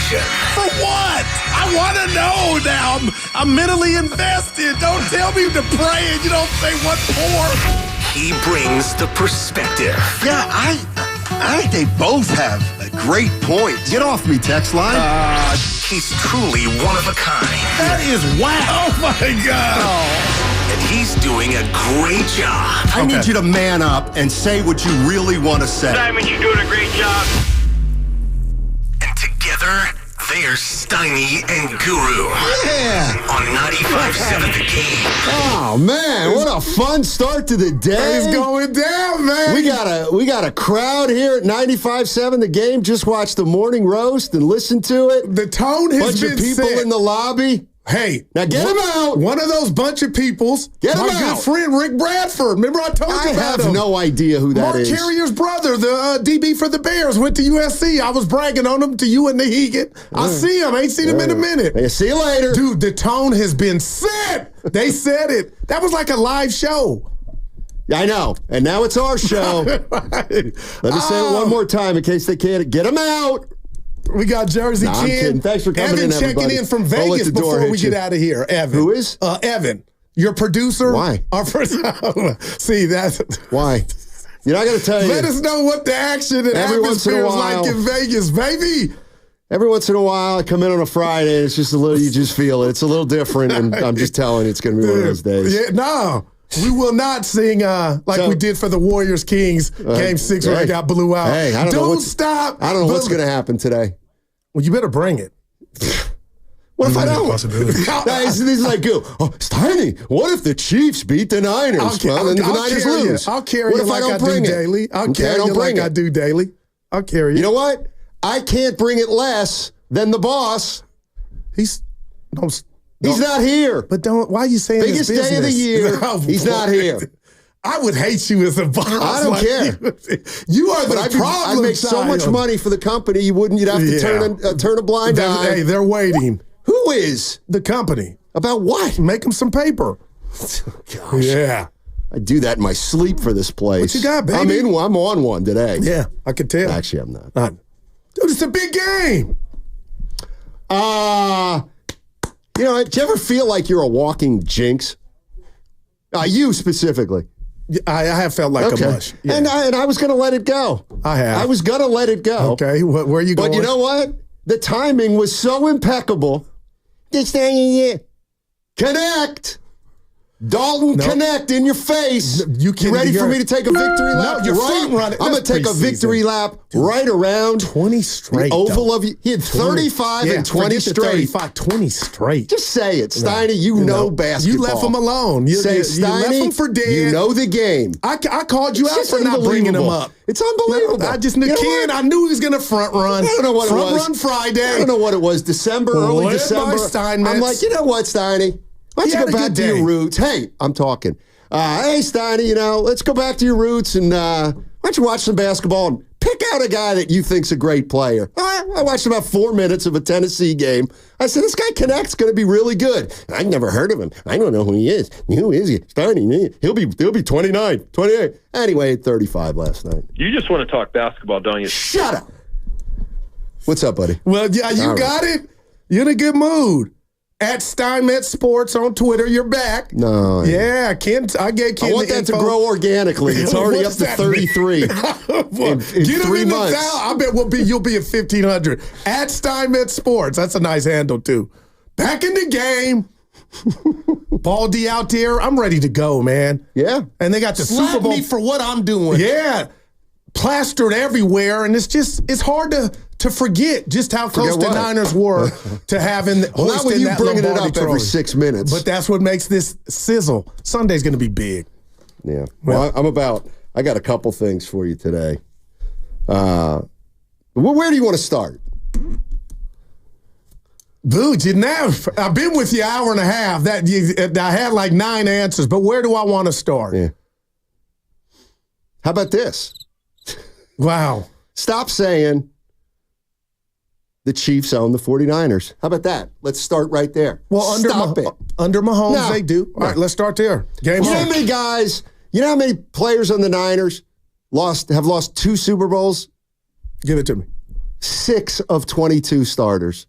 question. For what? I want to know now. I'm mentally invested. Don't tell me to pray and you don't say what for. He brings the perspective. Yeah, I think they both have a great point. Get off me, text line. He's truly one of a kind. That is wow. Oh, my God. And he's doing a great job. I need you to man up and say what you really want to say. Simon, you're doing a great job. And together, they're Steiny and Guru. Yeah. On 95.7 The Game. Oh man, what a fun start to the day. It's going down, man. We got a crowd here at 95.7 The Game. Just watched the morning roast and listened to it. The tone has been bunch of people set. in the lobby. Hey, now get him out. One of those bunch of peoples. Get him my out. good friend Rick Bradford. Remember I told you about him. I have no idea who that Mark is. Carrier's brother, the DB for the Bears, went to USC. I was bragging on him to you and Nahegan. I see him. I ain't seen him in a minute. Hey, see you later. Dude, the tone has been set. They said it. That was like a live show. I know. And now it's our show. Let me say it one more time in case they can't. Get him out. We got Jersey I'm Ken. kidding. Thanks for coming Evan in, checking everybody. in from I'll let Vegas the door before hit we you. get out of here. Evan. Who is? Evan. Your producer. Why? Our See, that's... Why? You're not going to tell you. Let us know what the action and Every once in a atmosphere is while. like in Vegas, baby. Every once in a while, I come in on a Friday, and it's just a little, you just feel it. It's a little different, and I'm just telling you, it's going to be one of those days. Yeah, no. We will not sing like we did for the Warriors Kings Game 6 where I got blew out. Hey, I don't know stop. I don't know what's going to happen today. Well, you better bring it. What if I don't? This is like, Steiny, what if the Chiefs beat the Niners? Then the Niners lose. I'll carry what you if like I do bring it? daily. I'll Okay, carry don't you bring like it. I do daily. I'll carry you. You know what? I can't bring it less than the boss. He's not here. But why are you saying biggest his day of the business? year? No, he's not here. I would hate you as a boss. I don't care. You are the problem. I'd make so much money for the company. You'd have to turn a blind eye. Hey, they're waiting. Who is the company? About what? Make them some paper. Gosh. Yeah. I do that in my sleep for this place. What you got, baby? I'm on one today. Yeah, I could tell. Actually, I'm not. Dude, it's a big game. Do you ever feel like you're a walking jinx? You specifically. I have felt like a mush. Yeah. And I was going to let it go. I have. I was going to let it go. Okay, where are you going? But you know what? The timing was so impeccable. This thing, Connect. Dalton, connect in your face. You ready for me to take a victory lap? No, you're front running. I'm going to take a victory lap right around 20 straight. The oval of you. He had 35 and 20 straight. 20 straight. Just say it. Steiny, you know basketball. You left him alone. You left him for dead. You know the game. I called you out for not bringing him up. It's unbelievable. I knew he was going to front run. I don't know what it was. Front run Friday. I don't know what it was. Early December. I'm like, you know what, Steiny? Why don't you go back to your roots? Hey, I'm talking. Hey, Steiny, let's go back to your roots and why don't you watch some basketball and pick out a guy that you think's a great player. I watched about 4 minutes of a Tennessee game. I said, this guy Connect's going to be really good. I never heard of him. I don't know who he is. Who is he? Steiny. He'll be 29, 28. Anyway, 35 last night. You just want to talk basketball, don't you? Shut up. What's up, buddy? Well, yeah, you got it. You're in a good mood. At Steinmetz Sports on Twitter, you're back. No. Yeah, Ken. I gave Ken. I want that to grow organically. It's already up to 33 in Get 3 him in months. the town. I bet you'll be at 1,500. At Steinmetz Sports. That's a nice handle, too. Back in the game. Baldy out there. I'm ready to go, man. Yeah. And they got the Slap Super Bowl. me for what I'm doing. Yeah. Plastered everywhere. And it's hard to forget just how close the Niners were to having well, not when you bringing it up every 6 minutes. But that's what makes this sizzle. Sunday's going to be big. Yeah. Well, I got a couple things for you today. Where do you want to start? Dude, I've been with you an hour and a half. I had like 9 answers, but where do I want to start? Yeah. How about this? Wow. Stop saying the Chiefs own the 49ers. How about that? Let's start right there. Well, under Mahomes, they do. All right, let's start there. Game you know on. how many guys, you know how many players on the Niners have lost 2 Super Bowls? Give it to me. 6 of 22 starters.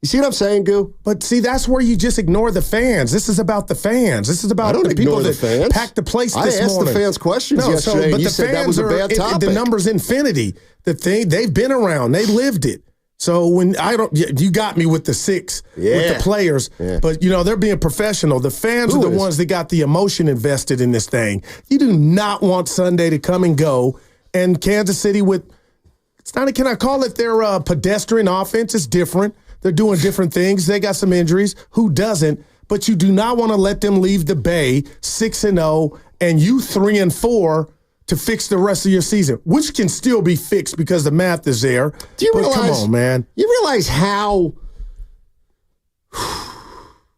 You see what I'm saying, Goo? But see, that's where you just ignore the fans. This is about the fans. This is about the people that packed the place this morning. I asked the fans questions yesterday, and you said that was a bad topic. The number's infinity. They've been around. They lived it. So when you got me with the 6 with the players, but they're being professional. The fans are the ones that got the emotion invested in this thing. You do not want Sunday to come and go, and Kansas City can I call it their pedestrian offense? It's different. They're doing different things. They got some injuries. Who doesn't? But you do not want to let them leave the Bay 6-0 and you 3-4 to fix the rest of your season, which can still be fixed because the math is there. Do you realize? Come on, man. You realize how?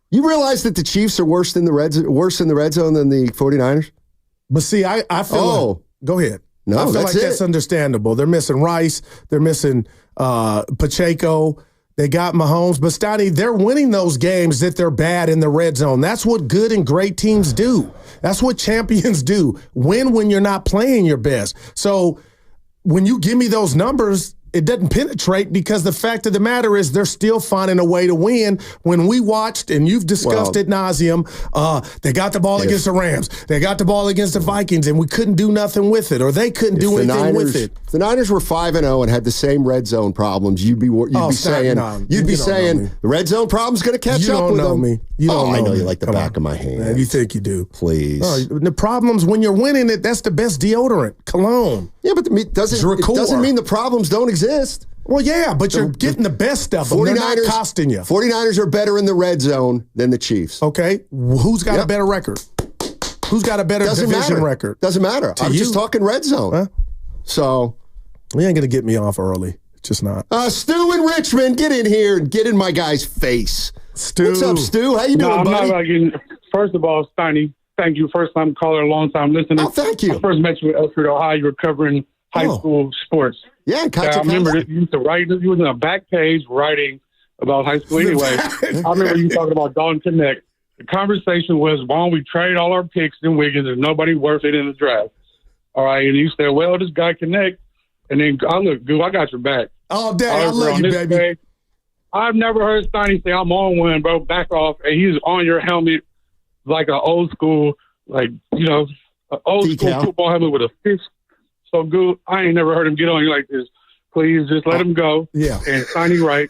You realize that the Chiefs are worse in the red zone than the 49ers? But see, I feel. Go ahead. No, I feel like that's understandable. They're missing Rice. They're missing Pacheco. They got Mahomes. But, Steiny, they're winning those games that they're bad in the red zone. That's what good and great teams do. That's what champions do. Win when you're not playing your best. So when you give me those numbers, it doesn't penetrate because the fact of the matter is they're still finding a way to win. When we watched, and you've discussed ad nauseum, they got the ball against the Rams. They got the ball against the Vikings, and we couldn't do nothing with it, or they couldn't do anything with it. If the Niners were 5-0 and had the same red zone problems, you'd be saying the red zone problem's going to catch up with them. You don't know me. You don't know I know me. you like the back of my hand. Man, you think you do. Please. The problem's when you're winning it, that's the best deodorant. Cologne. Yeah, but it doesn't mean the problems don't exist. Well, yeah, but you're getting the best of them. They're not costing you. 49ers are better in the red zone than the Chiefs. Okay. Who's got a better record? Who's got a better division record? Doesn't matter. I'm just talking red zone. Huh? So. You ain't going to get me off early. It's just not. Stu in Richmond, get in here and get in my guy's face. Stu. What's up, Stu? How you doing, buddy? First of all, Steiny, thank you. First time caller, long time listener. Oh, thank you. I first met you at Elfrid, Ohio. You were covering high school sports. Yeah, I remember that you used to write. You was on a back page writing about high school. Anyway, I remember you talking about Dalton Connect. The conversation was, why don't we trade all our picks in Wiggins? There's nobody worth it in the draft. All right, and you said, well, this guy Connect. And then I got your back. Oh, Dad, I love you, baby. Page, I've never heard Steiny say, I'm on one, bro. Back off. And he's on your helmet like an old school, school football helmet with a fist. So good. I ain't never heard him get on you like this. Please just let him go. Yeah. And Steiny right.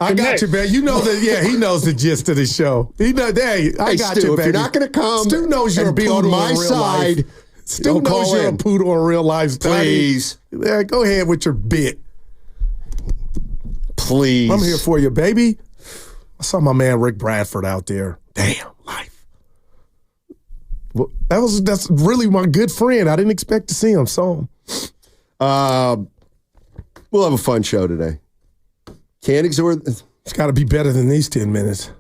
I got you, man. You know that. Yeah, he knows the gist of the show. He knows. Hey, I got Stu, you, baby. If you're not going to come, Stu knows you're a be poodle on my in real side. Life. Stu knows you're a poodle in real life. Please. Yeah, go ahead with your bit. Please. I'm here for you, baby. I saw my man Rick Bradford out there. Damn, life. Well, that's really my good friend. I didn't expect to see him. Saw him. We'll have a fun show today. Can't exhort. It's got to be better than these 10 minutes.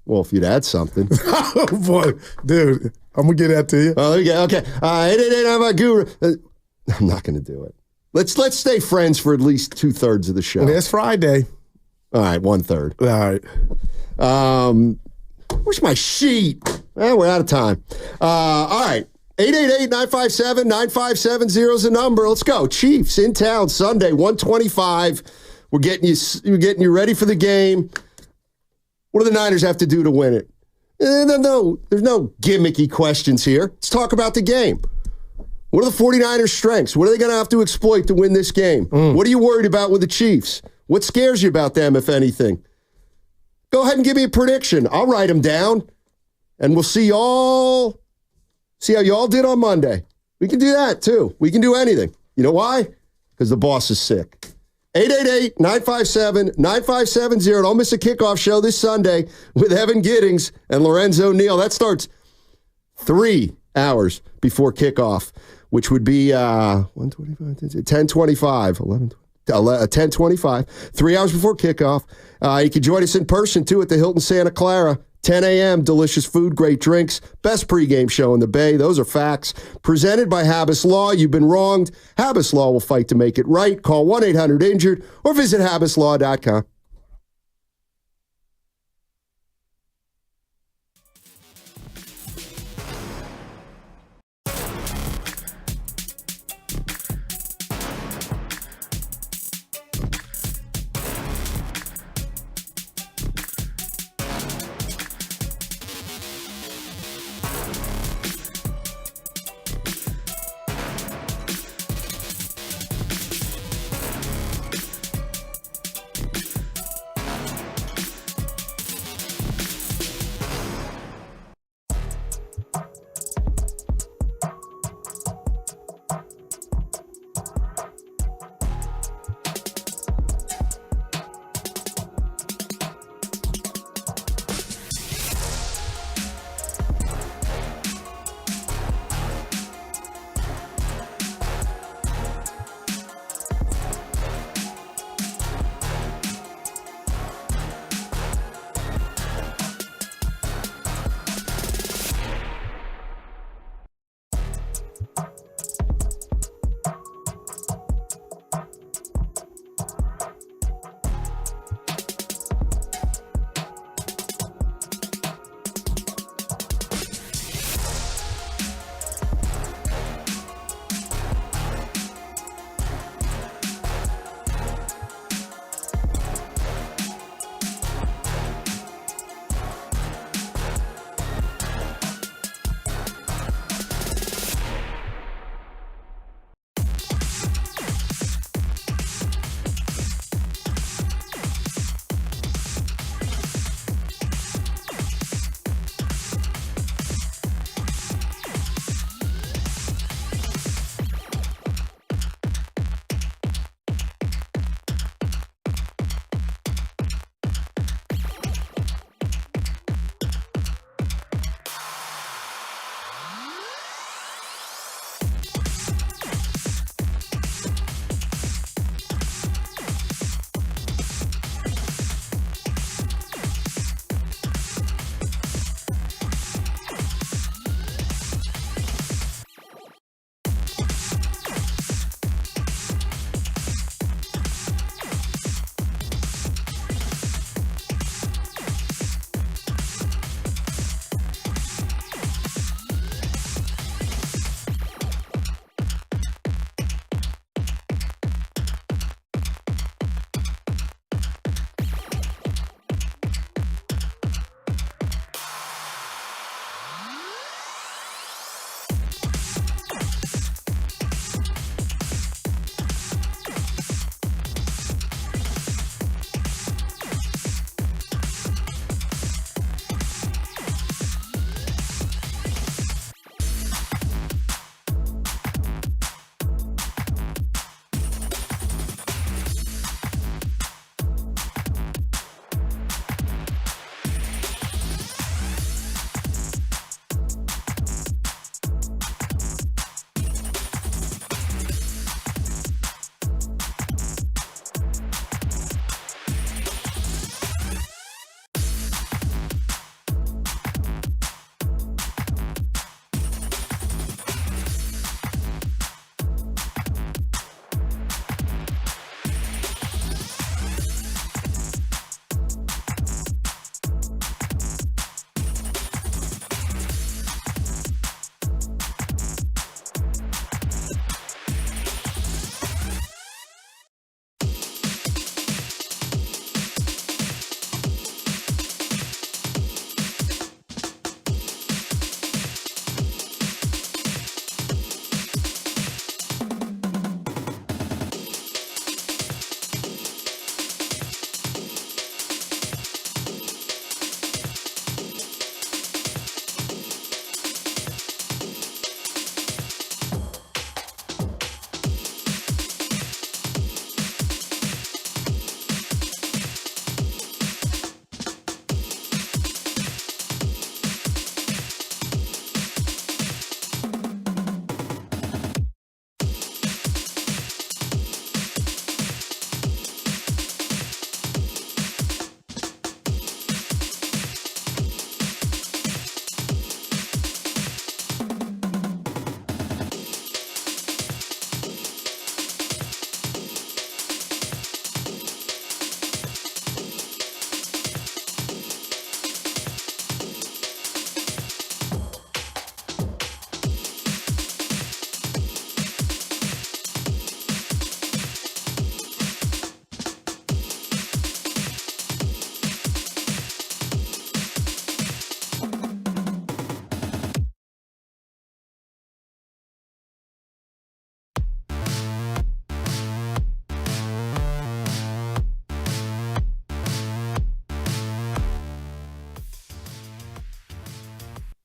Well, if you'd add something. Oh, boy. Dude, I'm going to get that to you. Oh, there you go. Okay. 888 Guru. I'm not going to do it. Let's stay friends for at least 2/3 of the show. It's Friday. All right, 1/3. All right. Where's my sheet? We're out of time. All right. 888-957-9570 is the number. Let's go. Chiefs in town Sunday, 125. We're getting you ready for the game. What do the Niners have to do to win it? No, there's no gimmicky questions here. Let's talk about the game. What are the 49ers' strengths? What are they going to have to exploit to win this game? What are you worried about with the Chiefs? What scares you about them, if anything? Go ahead and give me a prediction. I'll write them down, and we'll see how y'all did on Monday. We can do that, too. We can do anything. You know why? Because the boss is sick. 888-957-9570. Don't miss a kickoff show this Sunday with Evan Giddings and Lorenzo Neal. That starts 3 hours before kickoff, which would be 10:25, 10:25, 3 hours before kickoff. You can join us in person, too, at the Hilton Santa Clara. 10 a.m., delicious food, great drinks, best pregame show in the Bay. Those are facts. Presented by Habas Law. You've been wronged. Habas Law will fight to make it right. Call 1-800-INJURED or visit habaslaw.com.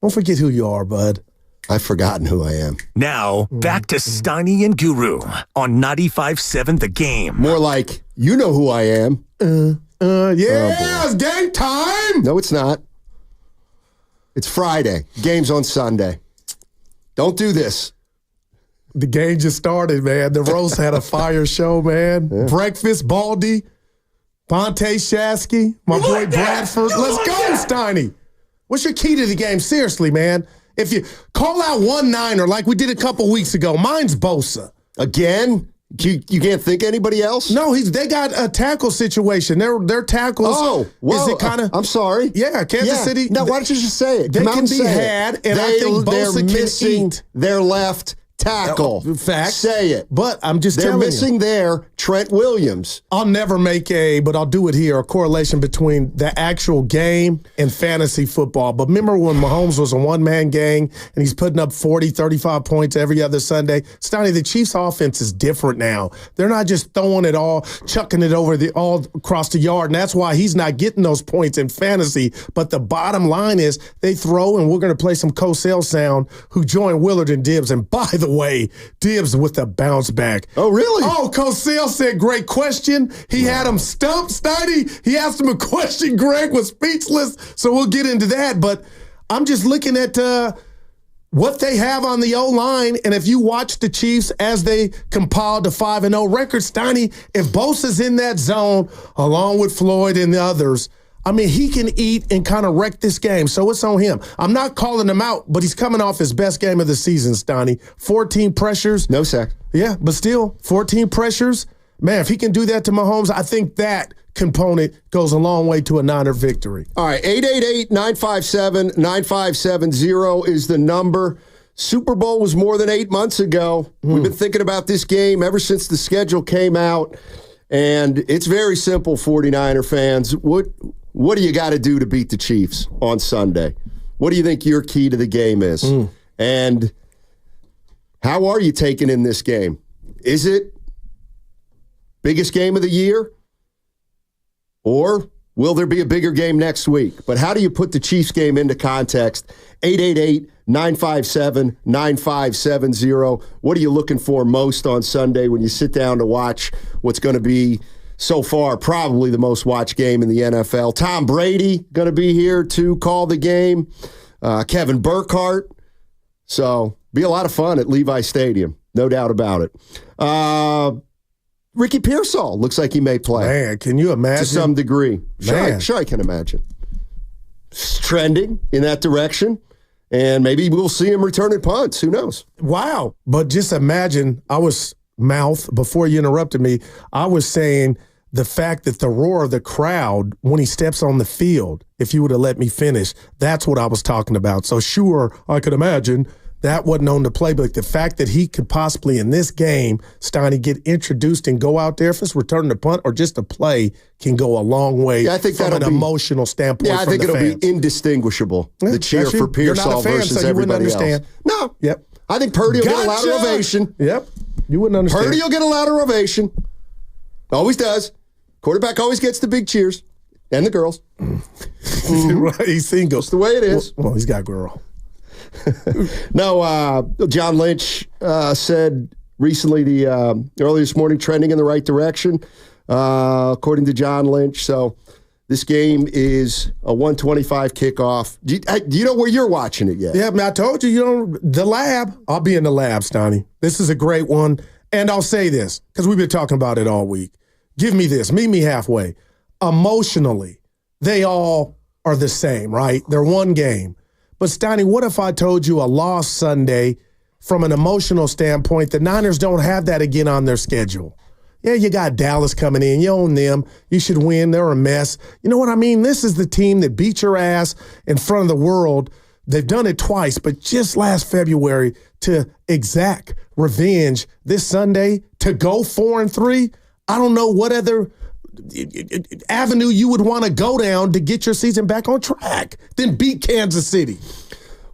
Don't forget who you are, bud. I've forgotten who I am. Now, back to Steiny and Guru on 95.7 The Game. More like, you know who I am. It's game time. No, it's not. It's Friday. Game's on Sunday. Don't do this. The game just started, man. The roast had a fire show, man. Yeah. Breakfast, Baldy, Ponte Shasky, my boy Bradford. Let's go, Steiny. What's your key to the game? Seriously, man. If you call out one Niner like we did a couple weeks ago, mine's Bosa. Again? You can't think anybody else? No, they got a tackle situation. Their tackles. Oh, well, is it kind of? I'm sorry. Yeah, Kansas City. No, why don't you just say it? They can be had, and I think Bosa can eat. Their left tackle. Fact. Say it. But I'm just telling you. They're missing their Trent Williams. I'll never make but I'll do it here, a correlation between the actual game and fantasy football. But remember when Mahomes was a one-man gang and he's putting up 40, 35 points every other Sunday? Steiny, the Chiefs' offense is different now. They're not just throwing it all, chucking it over all across the yard, and that's why he's not getting those points in fantasy. But the bottom line is they throw, and we're going to play some Cosell sound, who joined Willard and Dibbs. And by the way, Dibbs with the bounce back. Oh, really? Oh, Cosell said, great question. He had him stumped, Steiny. He asked him a question. Greg was speechless. So we'll get into that. But I'm just looking at what they have on the O-line. And if you watch the Chiefs as they compiled the 5-0 record, Steiny, if Bosa's in that zone, along with Floyd and the others, I mean, he can eat and kind of wreck this game, so it's on him. I'm not calling him out, but he's coming off his best game of the season, Steiny. 14 pressures. No sack. Yeah, but still, 14 pressures. Man, if he can do that to Mahomes, I think that component goes a long way to a Niner victory. All right, 888-957-9570 is the number. Super Bowl was more than 8 months ago. We've been thinking about this game ever since the schedule came out, and it's very simple, 49er fans. What do you got to do to beat the Chiefs on Sunday? What do you think your key to the game is? And how are you taking in this game? Is it biggest game of the year? Or will there be a bigger game next week? But how do you put the Chiefs game into context? 888-957-9570. What are you looking for most on Sunday when you sit down to watch what's going to be so far probably the most watched game in the NFL? Tom Brady going to be here to call the game. Kevin Burkhardt. So be a lot of fun at Levi Stadium. No doubt about it. Ricky Pearsall looks like he may play. Man, can you imagine? To some degree. Sure, I can imagine. It's trending in that direction. And maybe we'll see him returning punts. Who knows? Wow. But just imagine, before you interrupted me, I was saying the fact that the roar of the crowd when he steps on the field, if you would have let me finish, that's what I was talking about. So sure, I could imagine that wasn't on the playbook. The fact that he could possibly in this game, Steiny, get introduced and go out there, if it's returning a punt or just a play, can go a long way from an emotional standpoint. Yeah, I think it'll be indistinguishable, the cheer for Pearsall versus everybody else. No. Yep. I think Purdy will get a louder ovation. Yep. You wouldn't understand. Purdy will get a louder ovation. Always does. Quarterback always gets the big cheers. And the girls. Right, he's single. That's the way it is. Well, he's got a girl. No, John Lynch said recently, early this morning, trending in the right direction, according to John Lynch. So this game is a 1:25 kickoff. Do you know where you're watching it yet? Yeah, I told you, the lab. I'll be in the lab, Steiny. This is a great one. And I'll say this, because we've been talking about it all week. Give me this. Meet me halfway. Emotionally, they all are the same, right? They're one game. But, Steiny, what if I told you a loss Sunday from an emotional standpoint? The Niners don't have that again on their schedule. Yeah, you got Dallas coming in. You own them. You should win. They're a mess. You know what I mean? This is the team that beat your ass in front of the world. They've done it twice, but just last February to exact revenge this Sunday to go 4-3, I don't know what other avenue you would want to go down to get your season back on track than beat Kansas City.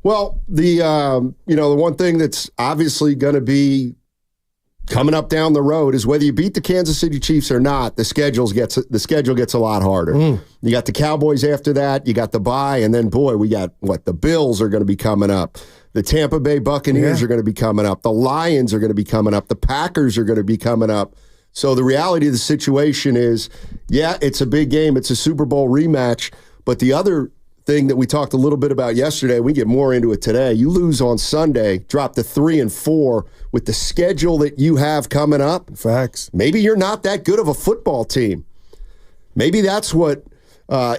Well, the one thing that's obviously going to be coming up down the road is whether you beat the Kansas City Chiefs or not, the schedule gets a lot harder. You got the Cowboys after that, you got the bye, and then, boy, we got, the Bills are going to be coming up. The Tampa Bay Buccaneers are going to be coming up. The Lions are going to be coming up. The Packers are going to be coming up. So the reality of the situation is, it's a big game. It's a Super Bowl rematch. But the other thing that we talked a little bit about yesterday, we get more into it today. You lose on Sunday, drop to 3-4 with the schedule that you have coming up. Facts. Maybe you're not that good of a football team. Maybe that's what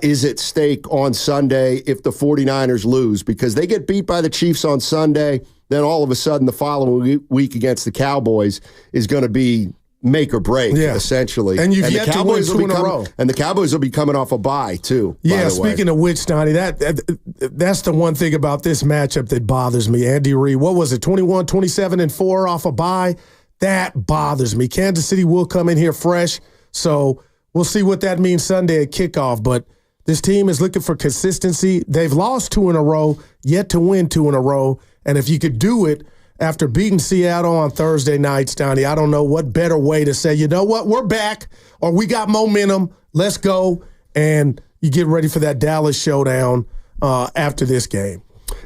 is at stake on Sunday if the 49ers lose, because they get beat by the Chiefs on Sunday, then all of a sudden the following week against the Cowboys is going to be make or break, essentially. And you've yet to win 2 in a row. And the Cowboys will be coming off a bye, too. Yeah, speaking of which, Donnie, that's the one thing about this matchup that bothers me. Andy Reid, what was it, 21, 27-4 off a bye? That bothers me. Kansas City will come in here fresh, so we'll see what that means Sunday at kickoff. But this team is looking for consistency. They've lost 2 in a row, yet to win 2 in a row. And if you could do it after beating Seattle on Thursday nights, Donnie, I don't know what better way to say, you know what, we're back, or we got momentum, let's go, and you get ready for that Dallas showdown after this game.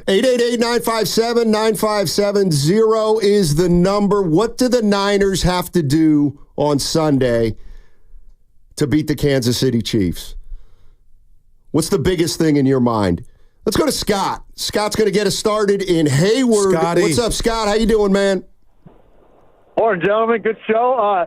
888-957-9570 is the number. What do the Niners have to do on Sunday to beat the Kansas City Chiefs? What's the biggest thing in your mind? Let's go to Scott. Scott's going to get us started in Hayward. Scotty. What's up, Scott? How you doing, man? Morning, gentlemen. Good show.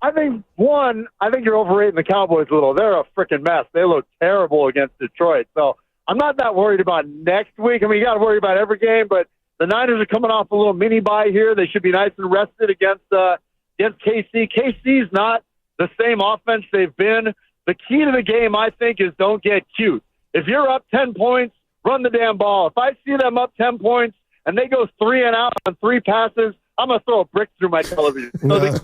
I think you're overrating the Cowboys a little. They're a freaking mess. They look terrible against Detroit. So I'm not that worried about next week. I mean, you got to worry about every game, but the Niners are coming off a little mini bye here. They should be nice and rested against KC. KC's not the same offense they've been. The key to the game, I think, is don't get cute. If you're up 10 points, run the damn ball. If I see them up 10 points and they go 3 and out on 3 passes, I'm going to throw a brick through my television. So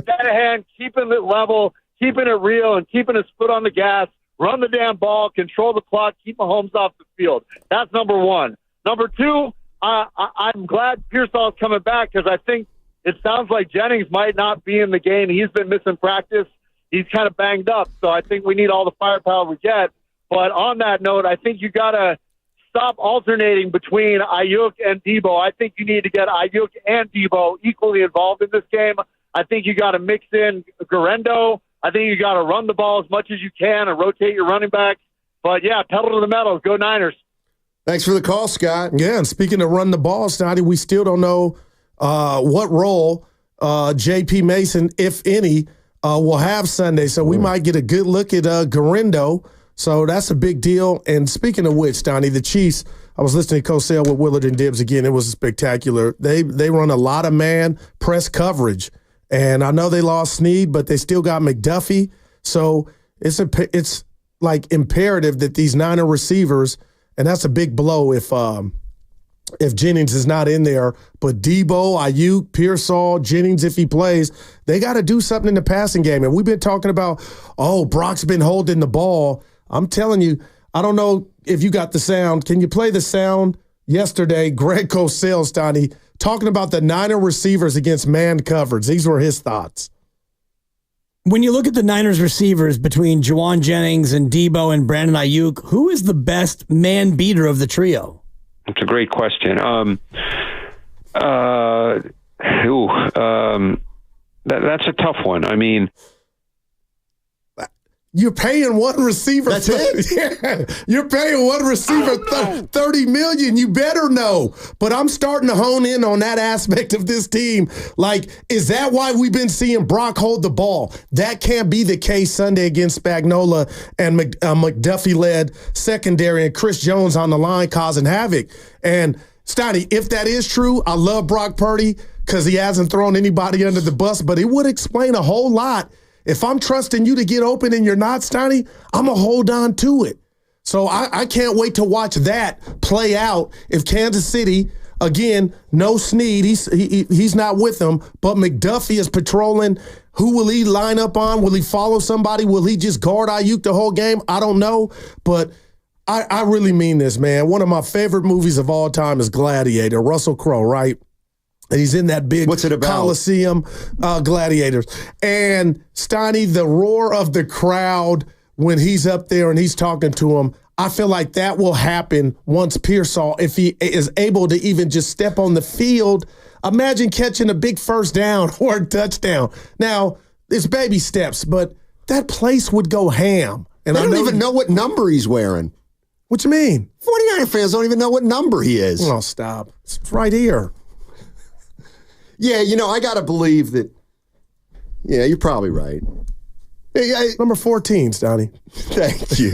Shanahan, keeping it level, keeping it real, and keeping his foot on the gas, run the damn ball, control the clock, keep Mahomes off the field. That's number 1. Number 2, I'm glad Pearsall's coming back because I think it sounds like Jennings might not be in the game. He's been missing practice. He's kind of banged up, so I think we need all the firepower we get. But on that note, I think you got to stop alternating between Ayuk and Debo. I think you need to get Ayuk and Debo equally involved in this game. I think you got to mix in Garendo. I think you got to run the ball as much as you can and rotate your running backs. But, yeah, pedal to the metal. Go Niners. Thanks for the call, Scott. Yeah, and speaking of run the ball, Scotty, we still don't know what role J.P. Mason, if any, will have Sunday. So we might get a good look at Garendo. So that's a big deal. And speaking of which, Donnie, the Chiefs, I was listening to Cosell with Willard and Dibbs again. It was spectacular. They run a lot of man press coverage. And I know they lost Snead, but they still got McDuffie. So it's like imperative that these Niner receivers, and that's a big blow if Jennings is not in there, but Debo, Ayuk, Pearsall, Jennings, if he plays, they got to do something in the passing game. And we've been talking about, Brock's been holding the ball. I'm telling you, I don't know if you got the sound. Can you play the sound? Yesterday, Greg Cosell, Donnie, talking about the Niner receivers against man coverage. These were his thoughts. When you look at the Niners receivers between Juwan Jennings and Debo and Brandon Ayuk, who is the best man beater of the trio? It's a great question. That's a tough one. I mean, you're paying one receiver. That's it? Yeah, you're paying one receiver $30 million. You better know. But I'm starting to hone in on that aspect of this team. Like, is that why we've been seeing Brock hold the ball? That can't be the case Sunday against Spagnuolo and McDuffie-led secondary and Chris Jones on the line causing havoc. And, Stoney, if that is true, I love Brock Purdy because he hasn't thrown anybody under the bus, but it would explain a whole lot. If I'm trusting you to get open and you're not, Stoney, I'm going to hold on to it. So I can't wait to watch that play out if Kansas City, again, no Snead, he's not with them, but McDuffie is patrolling. Who will he line up on? Will he follow somebody? Will he just guard Ayuk the whole game? I don't know, but I really mean this, man. One of my favorite movies of all time is Gladiator, Russell Crowe, right? And he's in that big What's it about? Coliseum, Gladiators. And Steiny, the roar of the crowd when he's up there and he's talking to him, I feel like that will happen once Pearsall, if he is able to even just step on the field. Imagine catching a big first down or a touchdown. Now, it's baby steps, but that place would go ham. And I don't even know what number he's wearing. What you mean? 49er fans don't even know what number he is. Oh, stop. It's right here. Yeah, I got to believe that. Yeah, you're probably right. Number 14, Stoney. Thank you.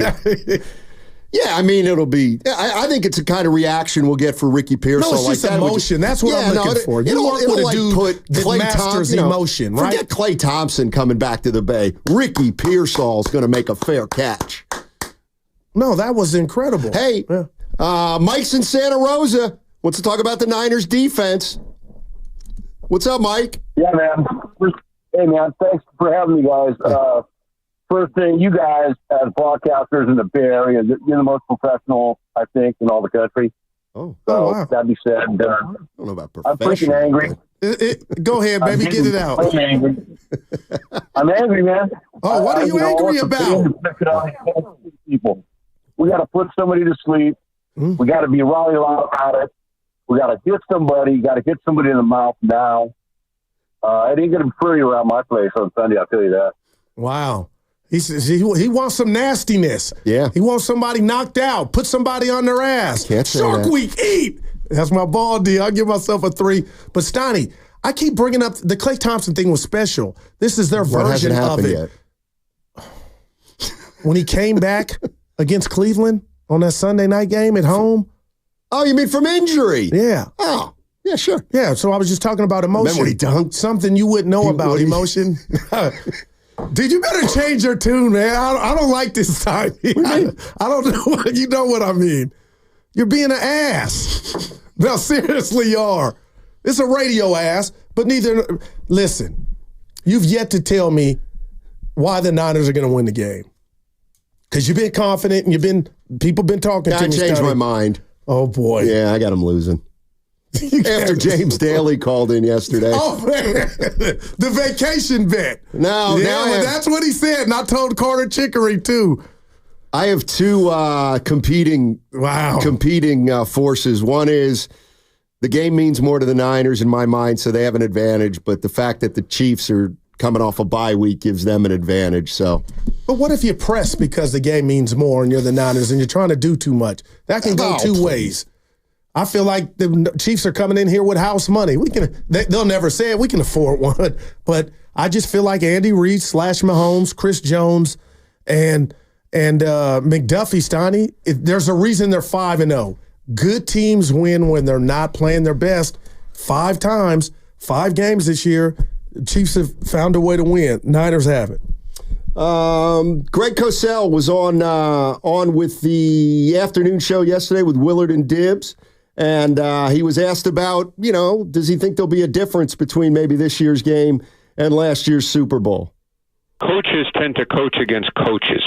Yeah, I mean, it'll be. I think it's a kind of reaction we'll get for Ricky Pearsall. No, it's just emotion. That's what I'm looking for. You want to do put Klay Masters emotion, right? Forget Klay Thompson coming back to the Bay. Ricky Pearsall's going to make a fair catch. No, that was incredible. Hey, Mike's in Santa Rosa. Wants to talk about the Niners defense. What's up, Mike? Yeah, man. Hey, man. Thanks for having me, guys. First thing, you guys as broadcasters in the Bay Area, you're the most professional, I think, in all the country. Oh, wow. That be said, I don't know about I'm freaking angry. Go ahead, baby. Get it out. I'm angry. I'm angry, man. Oh, what are you angry about? People. We got to put somebody to sleep. We got to be rally loud about it. We got to hit somebody. Got to hit somebody in the mouth now. It ain't going to be pretty around my place on Sunday, I'll tell you that. Wow. He says he wants some nastiness. Yeah. He wants somebody knocked out. Put somebody on their ass. Can't say Shark that. Week, eat. That's my ball deal. I'll give myself a 3. But Stoney, I keep bringing up the Klay Thompson thing was special. This is their version of it. Yet. When he came back against Cleveland on that Sunday night game at home. Oh, you mean from injury? Yeah. Oh, yeah, sure. Yeah, so I was just talking about emotion. Remember when he dunked? Something you wouldn't know about emotion. Dude, you better change your tune, man. I don't like this time. I don't know. You know what I mean. You're being an ass. No, seriously, you are. It's a radio ass, but neither. Listen, you've yet to tell me why the Niners are going to win the game. Because you've been confident and people been talking to me. I changed my mind. Oh, boy. Yeah, I got him losing. After James Daly called in yesterday. Oh, man. The vacation bet. No, that's what he said. And I told Carter Chicory, too. I have two competing forces. One is the game means more to the Niners in my mind, so they have an advantage. But the fact that the Chiefs are coming off a bye week gives them an advantage. So, but what if you press because the game means more and you're the Niners and you're trying to do too much? That can go two ways. I feel like the Chiefs are coming in here with house money. They'll never say it. We can afford one. But I just feel like Andy Reid / Mahomes, Chris Jones, and McDuffie, Stoney, there's a reason they're 5-0. Good teams win when they're not playing their best. 5 times, 5 games this year, Chiefs have found a way to win. Niners haven't. Greg Cosell was on with the afternoon show yesterday with Willard and Dibbs. And he was asked about, does he think there'll be a difference between maybe this year's game and last year's Super Bowl? Coaches tend to coach against coaches.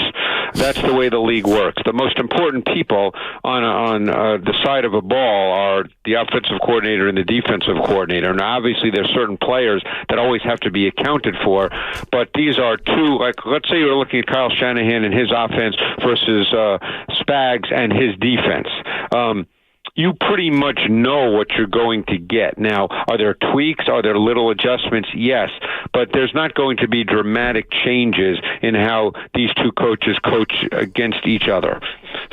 That's the way the league works. The most important people on the side of a ball are the offensive coordinator and the defensive coordinator. Now, obviously, there's certain players that always have to be accounted for, but these are two, like, let's say you're looking at Kyle Shanahan and his offense versus Spags and his defense. You pretty much know what you're going to get. Now, are there tweaks? Are there little adjustments? Yes. But there's not going to be dramatic changes in how these two coaches coach against each other.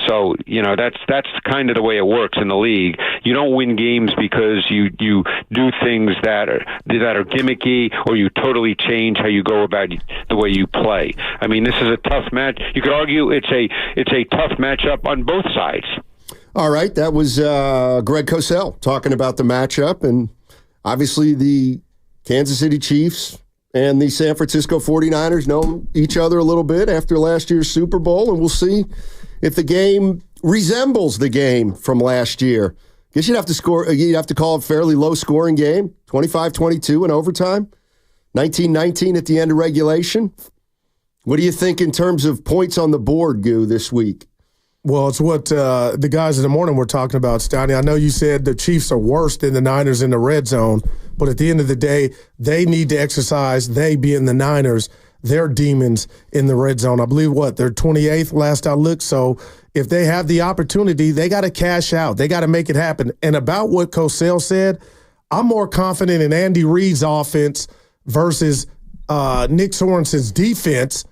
So, that's kind of the way it works in the league. You don't win games because you do things that are gimmicky, or you totally change how you go about the way you play. I mean, this is a tough match. You could argue it's a tough matchup on both sides. All right, that was Greg Cosell talking about the matchup, and obviously the Kansas City Chiefs and the San Francisco 49ers know each other a little bit after last year's Super Bowl, and we'll see if the game resembles the game from last year. Guess you'd have to call it a fairly low-scoring game, 25-22 in overtime, 19-19 at the end of regulation. What do you think in terms of points on the board, Goo, this week? Well, it's what the guys in the morning were talking about, Stoney. I know you said the Chiefs are worse than the Niners in the red zone, but at the end of the day, they need to exercise, they being the Niners, their demons in the red zone. I believe, they're 28th last I looked. So if they have the opportunity, they got to cash out. They got to make it happen. And about what Cosell said, I'm more confident in Andy Reid's offense versus Nick Sorensen's defense.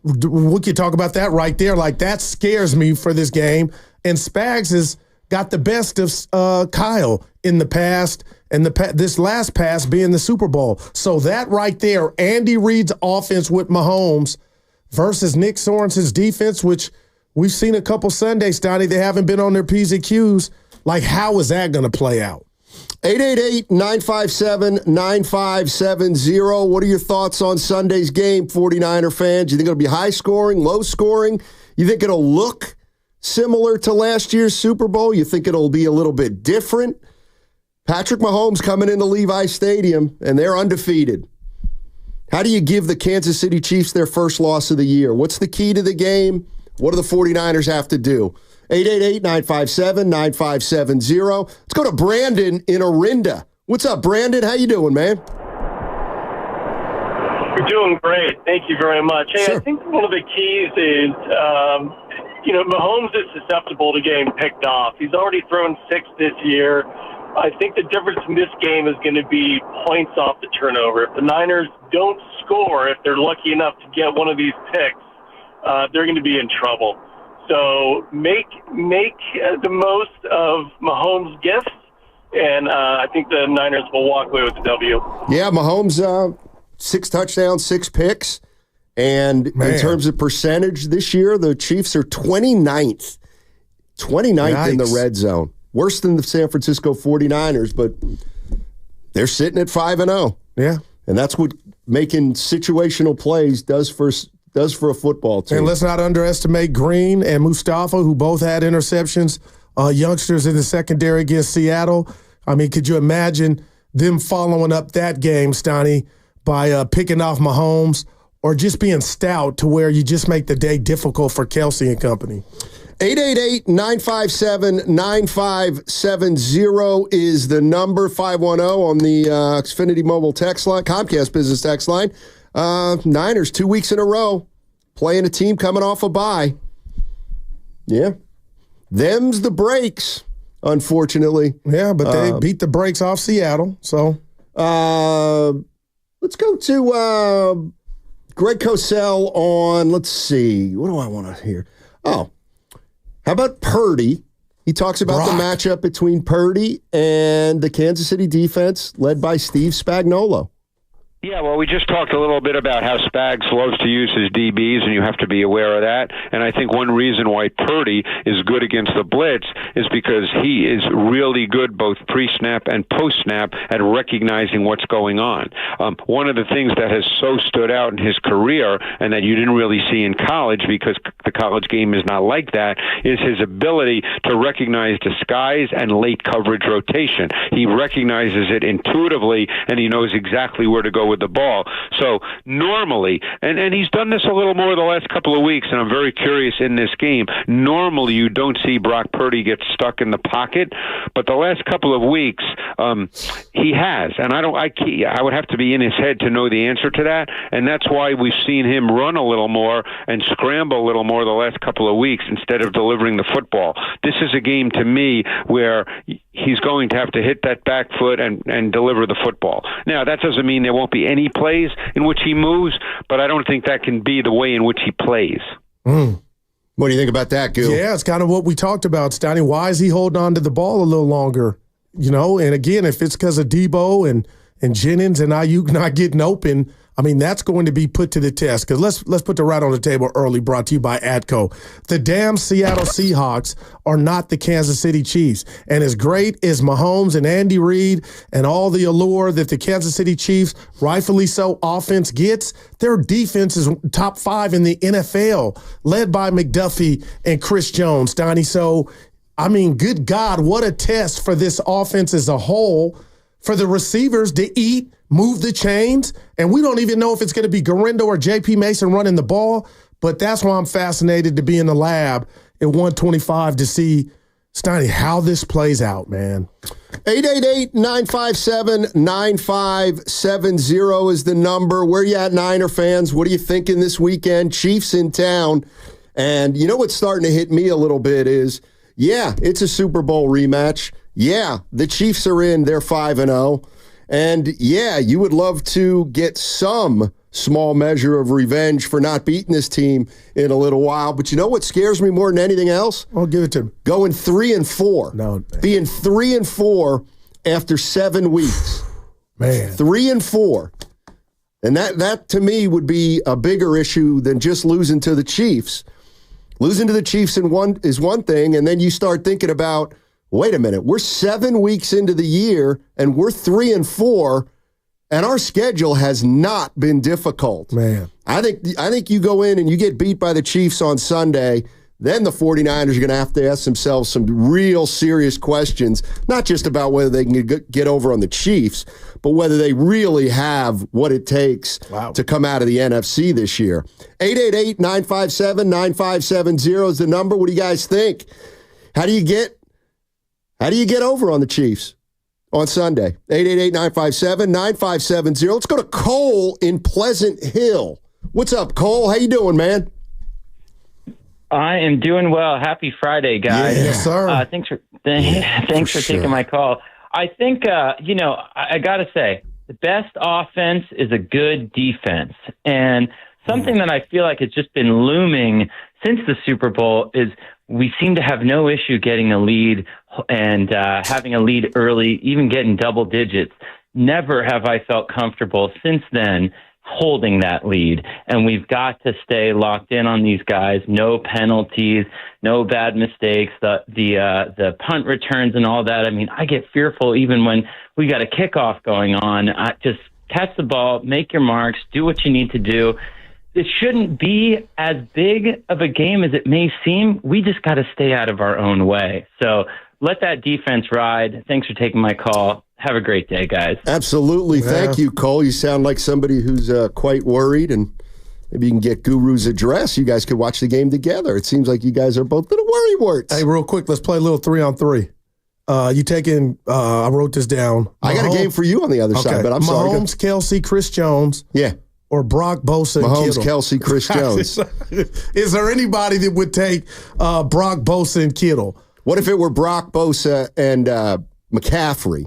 We could talk about that right there. Like, that scares me for this game. And Spags has got the best of Kyle in the past, and this last pass being the Super Bowl. So that right there, Andy Reid's offense with Mahomes versus Nick Sorensen's defense, which we've seen a couple Sundays, Stoney, they haven't been on their P's and Q's. Like, how is that going to play out? 888-957-9570. What are your thoughts on Sunday's game, 49er fans? You think it'll be high scoring, low scoring? You think it'll look similar to last year's Super Bowl? You think it'll be a little bit different? Patrick Mahomes coming into Levi Stadium, and they're undefeated. How do you give the Kansas City Chiefs their first loss of the year? What's the key to the game? What do the 49ers have to do? 888-957-9570. Let's go to Brandon in Orinda. What's up, Brandon? How you doing, man? You're doing great. Thank you very much. Hey, Sure. I think one of the keys is, Mahomes is susceptible to getting picked off. He's already thrown 6 this year. I think the difference in this game is going to be points off the turnover. If the Niners don't score, if they're lucky enough to get one of these picks, they're going to be in trouble. So make the most of Mahomes' gifts, and I think the Niners will walk away with the W. Yeah, Mahomes, 6 touchdowns, 6 picks. And in terms of percentage this year, the Chiefs are 29th. 29th in the red zone. Worse than the San Francisco 49ers, but they're sitting at 5-0. Yeah. And that's what making situational plays does for a football team. And let's not underestimate Green and Mustafa, who both had interceptions, youngsters in the secondary against Seattle. I mean, could you imagine them following up that game, Stoney, by picking off Mahomes or just being stout to where you just make the day difficult for Kelsey and company? 888-957-9570 is the number, 510 on the Xfinity Mobile text line, Comcast Business text line. Niners 2 weeks in a row playing a team coming off a bye. Yeah. Them's the breaks, unfortunately. Yeah, but they beat the brakes off Seattle. So let's go to Greg Cosell on, let's see, what do I want to hear? Oh, how about Purdy? He talks about the matchup between Purdy and the Kansas City defense led by Steve Spagnuolo. Yeah, well, we just talked a little bit about how Spags loves to use his DBs, and you have to be aware of that. And I think one reason why Purdy is good against the blitz is because he is really good both pre-snap and post-snap at recognizing what's going on. One of the things that has so stood out in his career and that you didn't really see in college because the college game is not like that is his ability to recognize disguise and late coverage rotation. He recognizes it intuitively, and he knows exactly where to go with the ball. So normally, and he's done this a little more the last couple of weeks, and I'm very curious in this game, normally you don't see Brock Purdy get stuck in the pocket, but the last couple of weeks he has, and I would have to be in his head to know the answer to that, and that's why we've seen him run a little more and scramble a little more the last couple of weeks instead of delivering the football. This is a game to me where he's going to have to hit that back foot and deliver the football. Now, that doesn't mean there won't be any plays in which he moves, but I don't think that can be the way in which he plays. What do you think about that, Gil? Yeah, it's kind of what we talked about, Stoney. Why is he holding on to the ball a little longer? You know, and again, if it's because of Debo and Jennings and Ayuk not getting open, I mean, that's going to be put to the test. Because let's put the right on the table early, brought to you by ATCO. The damn Seattle Seahawks are not the Kansas City Chiefs. And as great as Mahomes and Andy Reid and all the allure that the Kansas City Chiefs, rightfully so, offense gets, their defense is top 5 in the NFL, led by McDuffie and Chris Jones, Donnie. So, I mean, good God, what a test for this offense as a whole, for the receivers to eat, move the chains, and we don't even know if it's going to be Garindo or J.P. Mason running the ball, but that's why I'm fascinated to be in the lab at 125 to see, Steiny, how this plays out, man. 888-957-9570 is the number. Where you at, Niner fans? What are you thinking this weekend? Chiefs in town. And you know what's starting to hit me a little bit is, yeah, it's a Super Bowl rematch. Yeah, the Chiefs are in. They're 5-0. And, yeah, you would love to get some small measure of revenge for not beating this team in a little while. But you know what scares me more than anything else? I'll give it to him. Going 3-4. No, being 3-4 after 7 weeks. Man. 3-4. And that to me would be a bigger issue than just losing to the Chiefs. Losing to the Chiefs is one thing, and then you start thinking about, wait a minute, we're 7 weeks into the year, and we're 3-4, and our schedule has not been difficult. Man. I think you go in and you get beat by the Chiefs on Sunday, then the 49ers are going to have to ask themselves some real serious questions, not just about whether they can get over on the Chiefs, but whether they really have what it takes to come out of the NFC this year. 888-957-9570 is the number. What do you guys think? How do you get over on the Chiefs on Sunday? 888-957-9570. Let's go to Cole in Pleasant Hill. What's up, Cole? How you doing, man? I am doing well. Happy Friday, guys. Yeah. Yes, sir. Thanks for taking my call. I think, I got to say, the best offense is a good defense. And something that I feel like has just been looming since the Super Bowl is we seem to have no issue getting a lead and having a lead early, even getting double digits. Never have I felt comfortable since then holding that lead. And we've got to stay locked in on these guys. No penalties, no bad mistakes, the punt returns and all that. I mean, I get fearful even when we got a kickoff going on. Just catch the ball, make your marks, do what you need to do. It shouldn't be as big of a game as it may seem. We just got to stay out of our own way. So let that defense ride. Thanks for taking my call. Have a great day, guys. Absolutely. Thank you, Cole. You sound like somebody who's quite worried, and maybe you can get Guru's address. You guys could watch the game together. It seems like you guys are both little worrywarts. Hey, real quick, let's play a little 3-on-3. You taking, I wrote this down. I got a game for you on the other side, but I'm sorry. Mahomes, Kelsey, Chris Jones. Yeah. Or Brock Bosa and Mahomes, Kittle. Kelsey, Chris Jones. Is there anybody that would take Brock Bosa and Kittle? What if it were Brock Bosa and McCaffrey?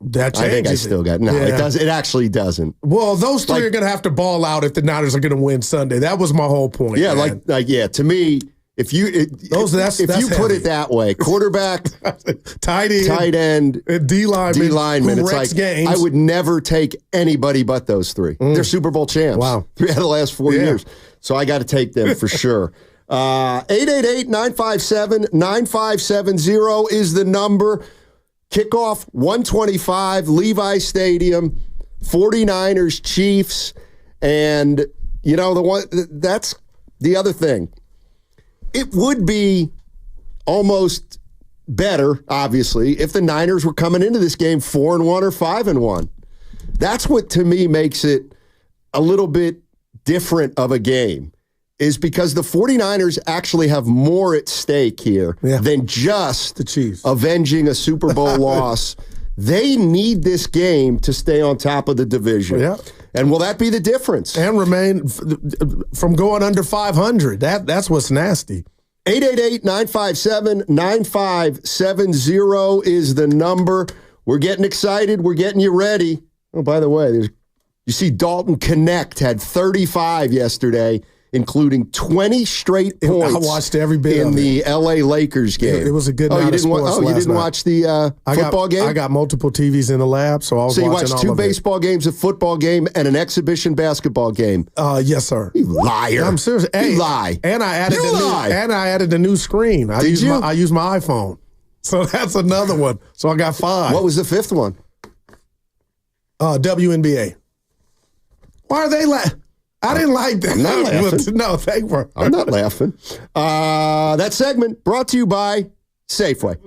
That changes. I think I still got it does. It actually doesn't. Well, those three are going to have to ball out if the Niners are going to win Sunday. That was my whole point. Yeah, man. To me, if you put it that way, quarterback, tight end, D lineman, it's like games. I would never take anybody but those three. They're Super Bowl champs. Wow, 3 out of the last 4 years. So I got to take them for sure. 888-957-9570 is the number. Kickoff 125, Levi Stadium, 49ers, Chiefs, and that's the other thing. It would be almost better, obviously, if the Niners were coming into this game 4-1 or 5-1. That's what, to me, makes it a little bit different of a game, is because the 49ers actually have more at stake here than just the Chiefs avenging a Super Bowl loss. They need this game to stay on top of the division. Yeah. And will that be the difference? And remain from going under 500. That's what's nasty. 888-957-9570 is the number. We're getting excited. We're getting you ready. Oh, by the way, you see Dalton Connect had 35 yesterday, including 20 straight points. I watched every bit in of the L.A. Lakers game. It was a good night of sports you didn't watch the football game? I got multiple TVs in the lab, so I was watching all of it. So you watched 2 baseball games, a football game, and an exhibition basketball game? Yes, sir. You liar. I'm serious. Hey, you lie. And I added the new screen. I used my iPhone. So that's another one. So I got 5. What was the 5th one? WNBA. Why are they laughing? I didn't like that. I'm not laughing. No, they were. I'm not laughing. That segment brought to you by Safeway.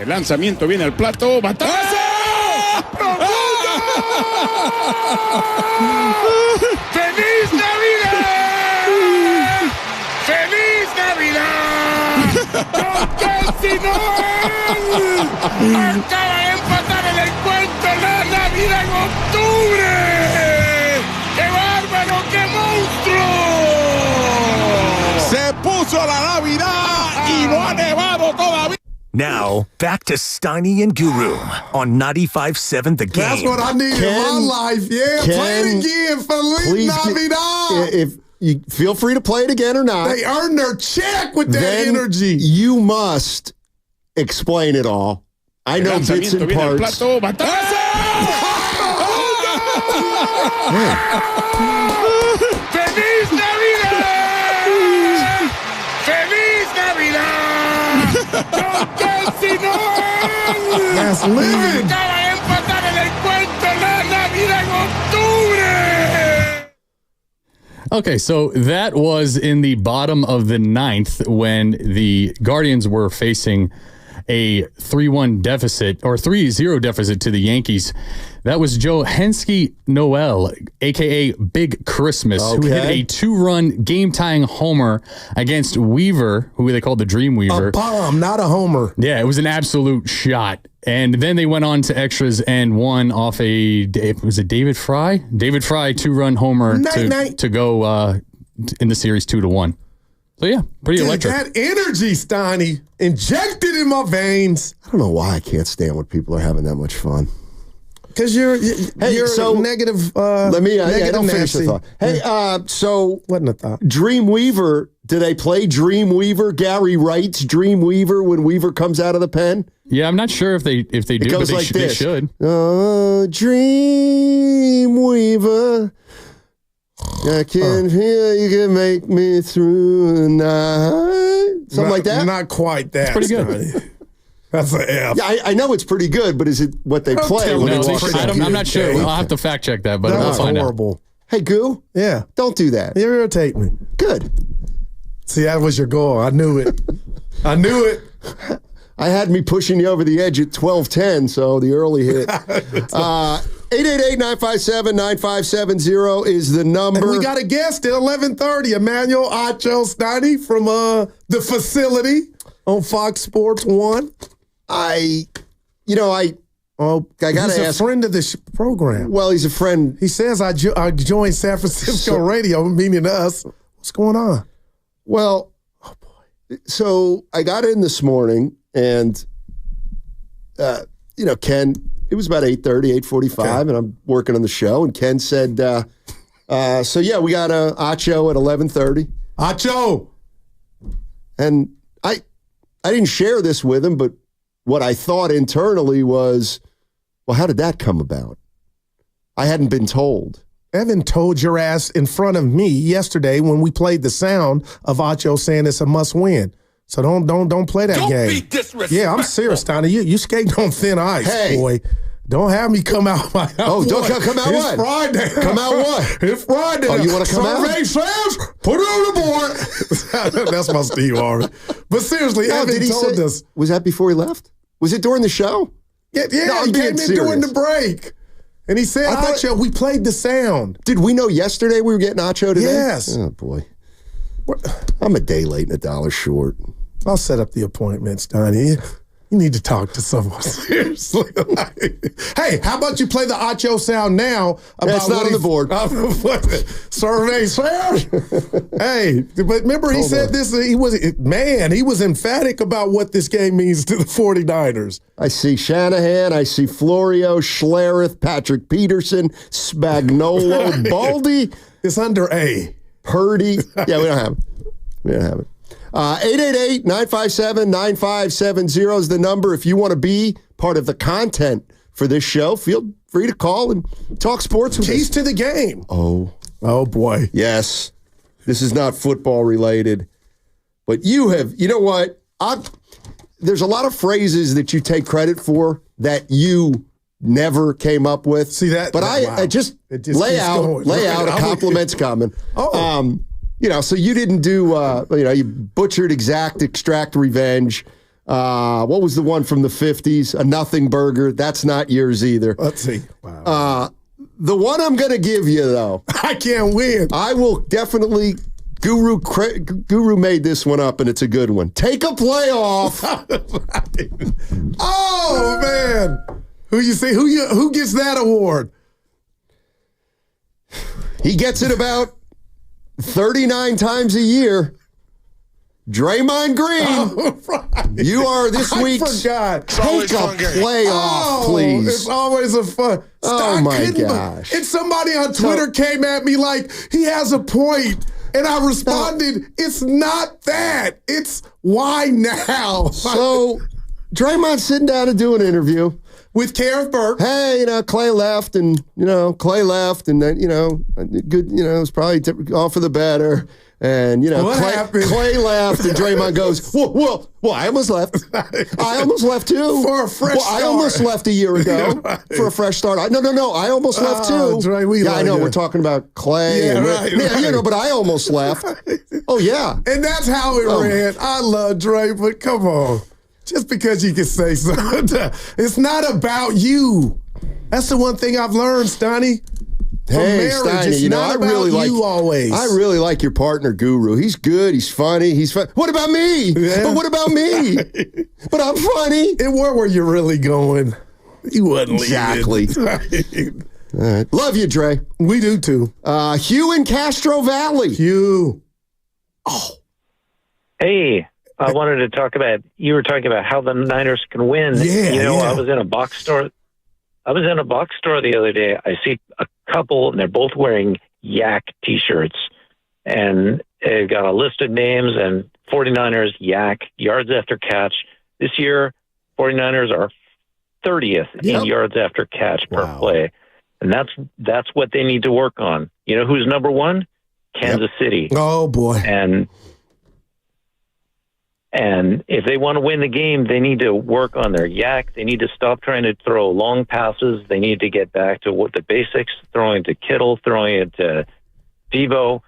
El lanzamiento viene al plato. ¡Batazo! ¡Feliz Navidad! ¡Feliz Navidad! ¡Con Noel! Acaba de empatar el encuentro la Navidad en octubre. ¡Qué bárbaro! ¡Qué monstruo! Se puso la Navidad y no ha nevado todavía. Now, back to Steiny and Guru on 95.7 The Game. That's what I need in my life. Yeah, play it again. Feliz Navidad. If you feel free to play it again or not. They earned their check with that energy. You must explain it all. I know bits and parts. ¡Feliz Navidad! ¡Feliz Navidad! ¡Con Noel! That's living. Acaba de empatar el encuentro la Navidad en octubre. Okay, so that was in the bottom of the ninth when the Guardians were facing a 3-1 deficit or 3-0 deficit to the Yankees. That was Joe Hensky Noel, a.k.a. Big Christmas, who hit a 2-run game-tying homer against Weaver, who they called the Dream Weaver. A bomb, not a homer. Yeah, it was an absolute shot. And then they went on to extras and won off was it David Fry? David Fry 2-run homer to go in the series 2-1. So yeah, pretty electric. That energy, Steiny, injected in my veins. I don't know why I can't stand when people are having that much fun. Because you're negative. Let me. Negative don't finish the thought. Hey, so wasn't a thought. Dreamweaver. Do they play Dreamweaver? Gary Wright's Dreamweaver when Weaver comes out of the pen. Yeah, I'm not sure if they do, but they should. Dreamweaver. I can feel you can make me through the night. Something like that. Not quite that. It's pretty good. That's an F. Yeah, I know it's pretty good, but is it what they play? I'm not sure. I'll have to fact check that, but we'll find horrible. out. Hey, Goo. Yeah. Don't do that. You irritate me. Good. See, that was your goal. I knew it. I knew it. I had me pushing you over the edge at 12:10, so the early hit. 888-957-9570 is the number. And we got a guest at 11:30, Emmanuel Acho Steiny from the facility on Fox Sports 1. I got to ask. He's a friend of this program. Well, he's a friend. He says I joined San Francisco radio, meaning us. What's going on? Well, so I got in this morning, and Ken. It was about 8:30, 8:45, and I'm working on the show. And Ken said, we got Acho at 11:30. Acho! And I didn't share this with him, but what I thought internally was, well, how did that come about? I hadn't been told. Evan told your ass in front of me yesterday when we played the sound of Acho saying it's a must-win. So don't play that game. Don't be disrespectful. Yeah, I'm serious, Steiny. You skating on thin ice, boy. Don't have me come out. Don't come out it's what? Friday. Come out what? It's Friday. Oh, you want to come out? Survey says, put it on the board. That's my Steve Harvey. But seriously, Evan told us. Was that before he left? Was it during the show? Yeah, No, he came in during the break. And he said, Acho, we played the sound. Did we know yesterday we were getting Acho today? Yes. Oh, boy. I'm a day late and $1 short. I'll set up the appointment, Steiny. You need to talk to someone seriously. Hey, how about you play the Acho sound now? It's not on the board. Survey says. Hey, but remember he said this. He was emphatic about what this game means to the 49ers. I see Shanahan. I see Florio, Schlereth, Patrick Peterson, Spagnuolo, Baldy. It's under A. Purdy. Yeah, we don't have it. We don't have it. 888-957-9570 is the number. If you want to be part of the content for this show, feel free to call and talk sports with us. Keys to the game. Oh, boy. Yes. This is not football related. But you know what? There's a lot of phrases that you take credit for that you never came up with. See that? But I just lay out a compliment's coming. So you didn't do, you butchered extract, revenge. What was the one from the 50s? A nothing burger. That's not yours either. Let's see. Wow. The one I'm going to give you, though. I can't win. I will definitely. Guru made this one up, and it's a good one. Take a playoff. Oh, man. Who gets that award? He gets it about 39 times a year. Draymond Green. Oh, right. You are this week's. Take a playoff, please. It's always a fun. Oh, my gosh. And somebody on Twitter came at me like, he has a point. And I responded, it's not that. It's why now? So, Draymond's sitting down to do an interview with Kareth Burke. Hey, Clay left, and then, good, it's probably all for the better. And, Clay left, and Draymond goes, well, I almost left. I almost left, too. For a fresh start. I almost left a year ago for a fresh start. No, I almost left, too. Dre, I know, we're talking about Clay. Right. But I almost left. Oh, yeah. And that's how it ran. I love Dre, but come on. Just because you can say something, it's not about you. That's the one thing I've learned, Stoney. Hey, Steiny, I really like your partner, Guru. He's good. He's funny. He's fun. What about me? Yeah. But what about me? But I'm funny. And where were you really going? You wasn't exactly. All right. Love you, Dre. We do too. Hugh in Castro Valley. Hugh. Oh. Hey, I wanted to talk about. You were talking about how the Niners can win. Yeah. I was in a box store. The other day. I see a couple, and they're both wearing Yak T-shirts, and they've got a list of names, and 49ers, Yak, yards after catch. This year, 49ers are 30th in yards after catch per play, and that's what they need to work on. You know who's number one? Kansas City. Oh, boy. And if they want to win the game, they need to work on their yak. They need to stop trying to throw long passes. They need to get back to what the basics, throwing to Kittle, throwing it to Devo.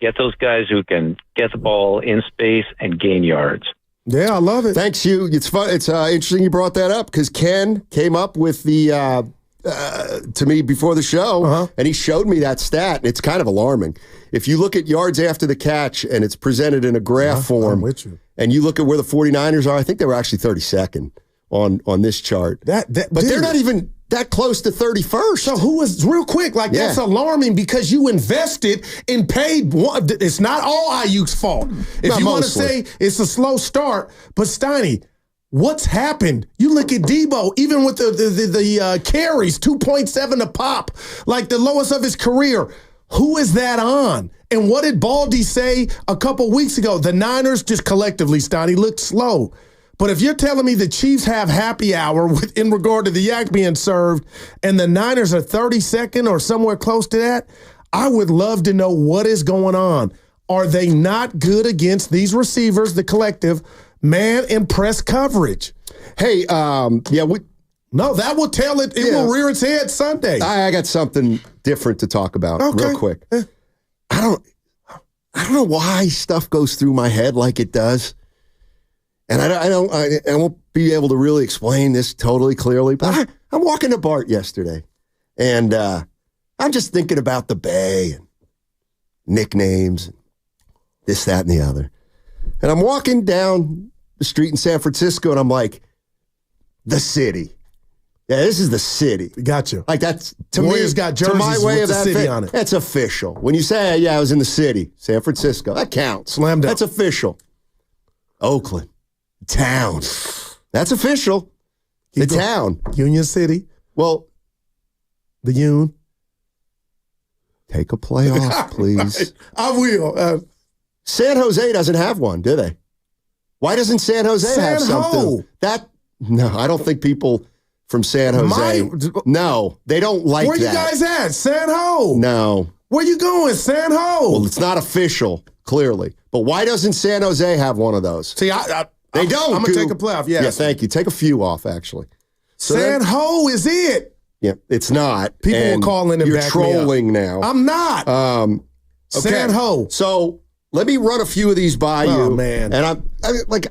Get those guys who can get the ball in space and gain yards. Yeah, I love it. Thanks, Hugh. It's fun. It's interesting you brought that up because Ken came up with the to me before the show, and he showed me that stat. It's kind of alarming. If you look at yards after the catch and it's presented in a graph form, I'm with you. And you look at where the 49ers are, I think they were actually 32nd on this chart. But they're not even that close to 31st. So who was, real quick, that's alarming because you invested and paid. It's not all Ayuk's fault. If you want to say it's a slow start, but Steiny, what's happened? You look at Debo, even with the carries, 2.7 a pop, like the lowest of his career. Who is that on? And what did Baldy say a couple weeks ago? The Niners just collectively, Stoney, looked slow. But if you're telling me the Chiefs have happy hour in regard to the yak being served and the Niners are 32nd or somewhere close to that, I would love to know what is going on. Are they not good against these receivers, the collective, man and press coverage? Hey, No, that will tell it. It will rear its head Sunday. I got something different to talk about real quick. I don't know why stuff goes through my head like it does, and I won't be able to really explain this totally clearly. But I'm walking to Bart yesterday, and I'm just thinking about the Bay and nicknames, and this, that, and the other. And I'm walking down the street in San Francisco, and I'm like, the city. Yeah, this is the city. Gotcha. Like that's to Warriors me. got jerseys to my way with of the that city on it. That's official. When you say, I was in the city, San Francisco, that counts. Slam dunk. That's official. Oakland, town. That's official. The town. Union City. Well, the Union. Take a playoff, please. I will. San Jose doesn't have one, do they? Why doesn't San Jose have something? No, I don't think people from San Jose. No, they don't like that. Where you guys at? San Ho? No. Where you going? San Ho? Well, it's not official, clearly. But why doesn't San Jose have one of those? See, they don't. I'm going to take a playoff, yes. Yeah, thank you. Take a few off, actually. So San Ho is it. Yeah, it's not. People will call in and you're back me up. trolling now. I'm not. Okay. San Ho. So let me run a few of these by you. Oh, man. And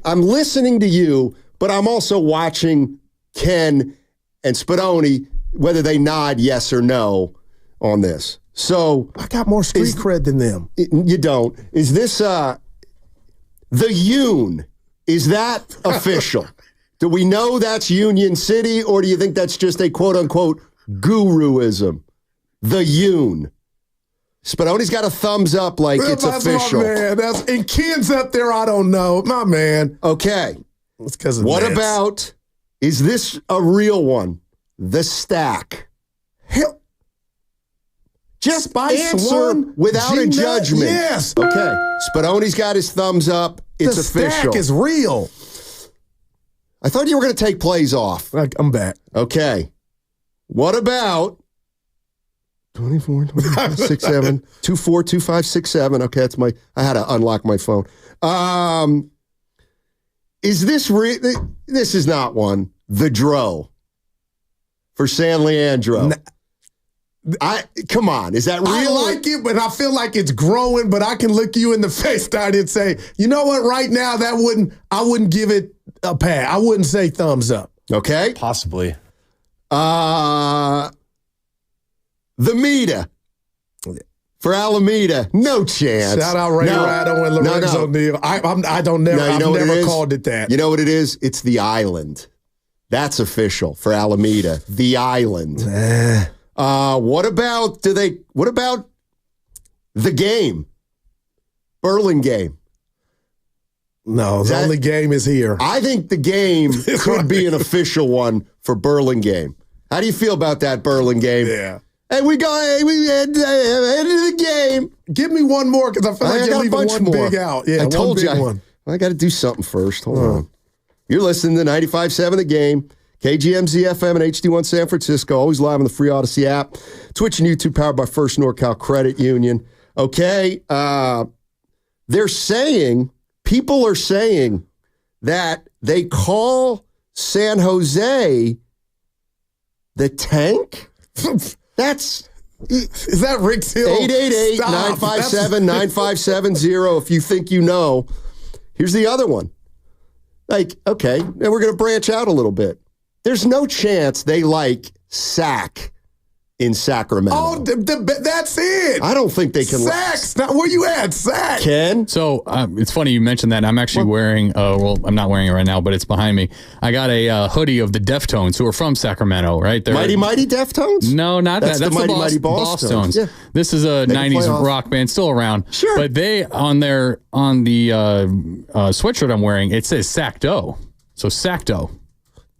I'm listening to you, but I'm also watching Ken and Spadoni, whether they nod yes or no on this. So I got more street cred than them. You don't. Is this the Yoon? Is that official? Do we know that's Union City, or do you think that's just a quote-unquote guruism? The Yoon. Spadoni's got a thumbs up like it's official. My man. And Ken's up there, I don't know. My man. Okay. It's because of What Nets. about, is this a real one? The stack. Hell. Just Spice answer one, without a G-Nut, judgment. yes. Okay. Spadoni's got his thumbs up. It's the official. Stack is real. I thought you were going to take plays off. I'm back. Okay. What about 24, 25, 67, 24, 25, 67. Okay, that's I had to unlock my phone. Is this this is not one. The Dro for San Leandro. Come on, is that real? I like it, but I feel like it's growing, but I can look you in the face, Donnie, and say, you know what, right now, I wouldn't give it a pass. I wouldn't say thumbs up. Okay. Possibly. The Mita for Alameda. No chance. Shout out Ray Rado and Lorenzo Neal. I've never called it that. You know what it is? It's the Island. That's official for Alameda. The Island. What about the game? Burlingame. No, the only game is here. I think the game could be an official one for Burlingame. How do you feel about that, Burlingame? Yeah. Hey, we headed to the game. Give me one more because I feel like you're leaving one big out. Yeah, I told you. One. I got to do something first. Hold on. You're listening to 95.7 The Game. KGMZ FM and HD1 San Francisco, always live on the free Odyssey app. Twitch and YouTube powered by First NorCal Credit Union. Okay, people are saying that they call San Jose the Tank? Is that Rick Hill? 888-957-9570 if you think you know. Here's the other one. Okay, now we're going to branch out a little bit. There's no chance they like Sack in Sacramento. Oh, that's it. I don't think they can. Sacks. Now, where you at, Sack? Ken? So it's funny you mentioned that. I'm actually wearing, I'm not wearing it right now, but it's behind me. I got a hoodie of the Deftones, who are from Sacramento, right? They're Mighty Deftones? No, not That's that. the Mighty Boss Tones. Yeah. This is a 90s rock band, still around. Sure. But they, on the sweatshirt I'm wearing, it says Sac-Do. So Sac-Do.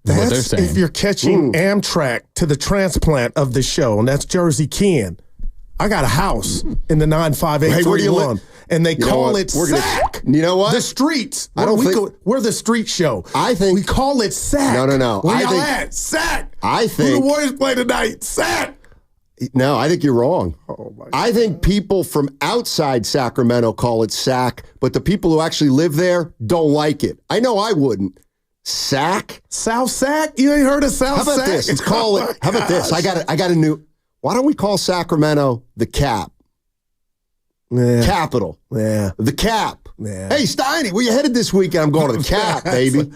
That's what they're saying. If you're catching Amtrak to the transplant of the show, and that's Jersey Ken. I got a house in the 95831, and they call it Sack. You know what? The streets. We're the street show. I think we call it Sack. No. Where y'all at? Sack. I think who the Warriors play tonight? Sack. No, I think you're wrong. Oh my God. I think people from outside Sacramento call it Sack, but the people who actually live there don't like it. I know I wouldn't. Sack? South Sack? You ain't heard of South Sack? How about this? How about this? I got a new. Why don't we call Sacramento the Cap? Yeah. Capital. Yeah. The Cap. Yeah. Hey, Steiny, where you headed this weekend? I'm going to the Cap, baby.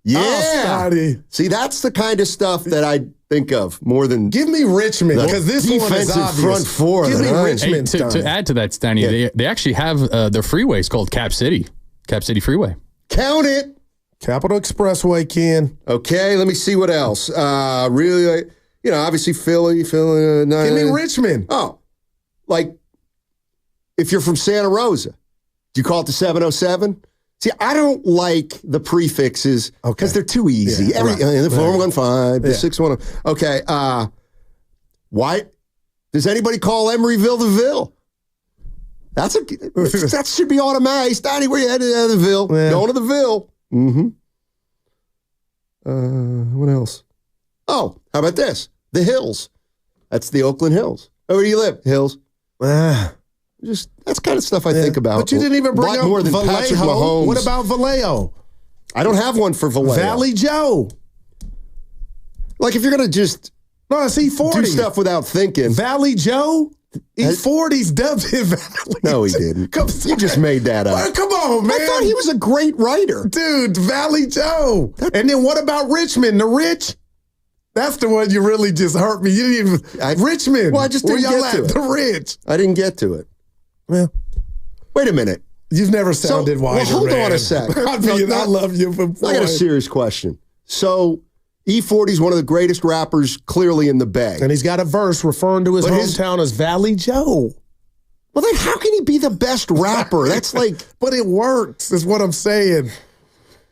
Yeah. Oh, Steiny. See, that's the kind of stuff that I think of more than. Give me Richmond, because this one is obvious. Front four. Give me Richmond. Hey, to add to that, Steiny, they actually have their freeways called Cap City Freeway. Count it. Capital Expressway, Ken. Okay, let me see what else. Really, obviously Philly. Give me Richmond. Oh, like if you're from Santa Rosa, do you call it the 707? See, I don't like the prefixes because they're too easy. Yeah, The 415, the 610. Okay, why does anybody call Emeryville the Ville? That should be automatic. Steiny, where you headed to the Ville? Yeah. Going to the Ville. Mm-hmm. What else? Oh, how about this? The Hills. That's the Oakland Hills. Oh, where do you live? Hills. Just that's kind of stuff I think about. But you didn't even bring up more than Vallejo. Patrick Mahomes. What about Vallejo? I don't have one for Vallejo. Valley Joe. Like if you're gonna just C40 do stuff without thinking. Valley Joe. E40's dubbed him Valley. No, he didn't. You just made that up. Well, come on, man. I thought he was a great writer. Dude, Valley Joe. And then what about Richmond, the Rich? That's the one you really just hurt me. You didn't even Richmond. Well, I just didn't get to it. The Rich. I didn't get to it. Well, wait a minute. You've never sounded wiser, hold man. on a sec. I love you, but boy. I got a serious question. So E40 is one of the greatest rappers clearly in the Bay. And he's got a verse referring to his hometown as Valley Joe. Well, then how can he be the best rapper? That's like... But it works, is what I'm saying.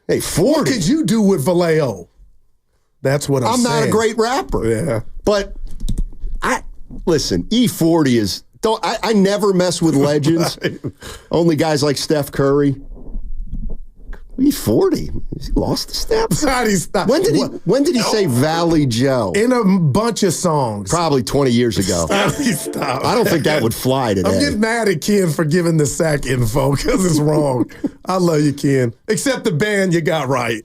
Hey, 40. What could you do with Vallejo? That's what I'm saying. I'm not a great rapper. Yeah. But, listen, E40 is... I never mess with legends. Right. Only guys like Steph Curry. He's 40. He lost the steps. When did he say Valley Joe? In a bunch of songs. Probably 20 years ago. Stop. I don't think that would fly today. I'm getting mad at Ken for giving the sack info because it's wrong. I love you, Ken. Except the band you got right.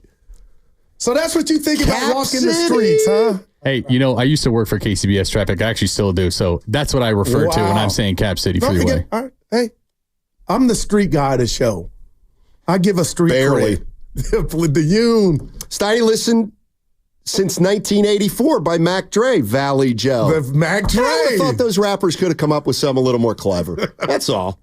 So that's what you think about walking the streets, huh? Hey, I used to work for KCBS Traffic. I actually still do. So that's what I refer to when I'm saying Cap City Freeway. Hey, I'm the street guy of the show. I give a street Barely. credit. The Yoon. Steiny listened since 1984 by Mac Dre, Valley Joe. The Mac Dre. I thought those rappers could have come up with something a little more clever. That's all.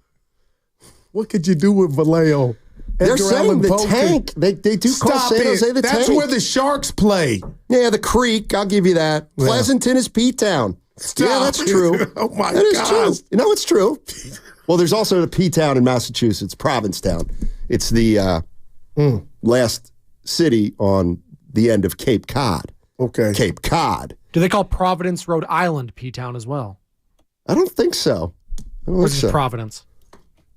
What could you do with Vallejo? They're saying the tank. They do call San Jose the tank. That's where the Sharks play. Yeah, the Creek. I'll give you that. Yeah. Pleasanton is P-Town. Yeah, that's true. Oh, my God. That is true. It's true. Well, there's also the P-Town in Massachusetts, Provincetown. It's the last city on the end of Cape Cod. Okay. Cape Cod. Do they call Providence, Rhode Island, P-Town as well? I don't think so. Or just Providence?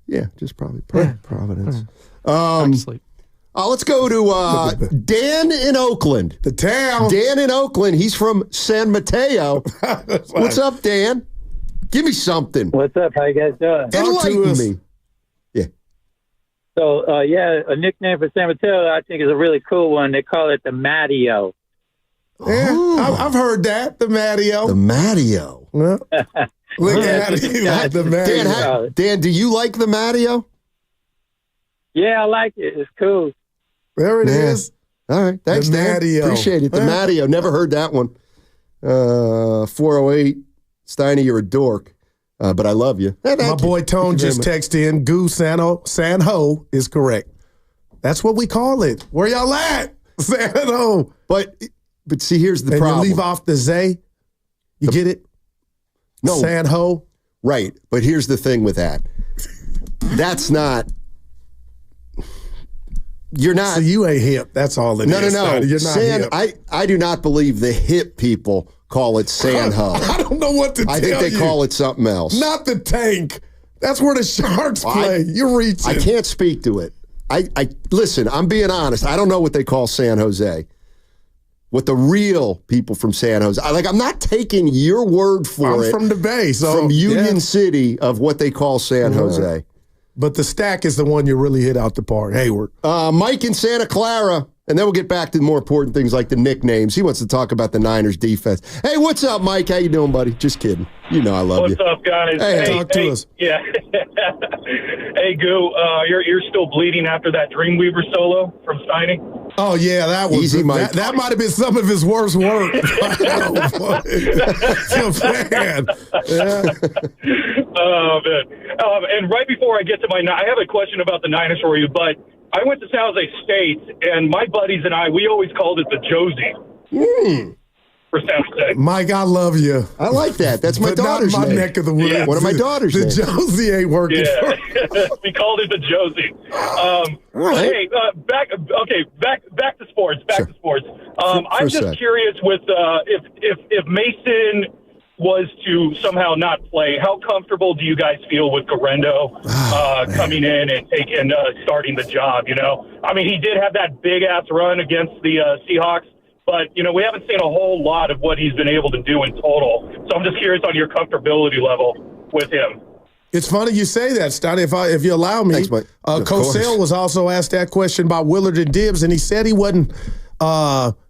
Yeah, just probably Providence. Let's go to Dan in Oakland. The town. Dan in Oakland. He's from San Mateo. What's up, Dan? Give me something. What's up? How you guys doing? Enlighten me. Yeah. So, a nickname for San Mateo I think is a really cool one. They call it the Mattio. Yeah, I've heard that. The Mattio. The Mattio. Look at it. The Mattio. Dan, do you like the Mattio? Yeah, I like it. It's cool. There it is. All right. Thanks, the Dan. Mattio. Appreciate it. The Mattio. Never heard that one. 408. Steiny, you're a dork. But I love you. Hey, my boy Tone just texted in. Goo San Ho is correct. That's what we call it. Where y'all at? San Ho. But see, here's the problem. You leave off the Zay. You get it? No. San Ho. Right. But here's the thing with that. That's not. You're not. So you ain't hip. That's all it is. No. You're not hip. I do not believe the hip people call it San Ho. I don't know what to tell you. I think they call it something else. Not the tank. That's where the Sharks play. You're reaching. I can't speak to it. I listen, I'm being honest. I don't know what they call San Jose. What the real people from San Jose. I'm not taking your word for it. I'm from the Bay. So, from Union City of what they call San Jose. But the stack is the one you really hit out the park, Hayward. Mike in Santa Clara, and then we'll get back to the more important things like the nicknames. He wants to talk about the Niners defense. Hey, what's up, Mike? How you doing, buddy? Just kidding. You know I love you. What's up, guys? Hey, talk to us. Yeah. Hey, Goo, you're still bleeding after that Dreamweaver solo from Steiny? Oh, yeah, that was easy, Mike. That might have been some of his worst work. Man. Yeah. Oh, man. And right before I get to I have a question about the Niners for you, but I went to San Jose State, and my buddies and we always called it the Josie. For San Jose. Mike, I love you. I like that. That's my daughter's not my name. neck of the woods. Yeah. One of my daughter's The names. Josie ain't working. Yeah. We called it the Josie. Right. Hey, back to sports. To sports. I'm just sec. curious with if Mason was to somehow not play, how comfortable do you guys feel with Garendo coming in and starting the job? I mean, he did have that big ass run against the Seahawks. But, we haven't seen a whole lot of what he's been able to do in total. So I'm just curious on your comfortability level with him. It's funny you say that, Stoney. If you allow me, Thanks, Mike. Cosell was also asked that question about Willard and Dibbs, and he said he wasn't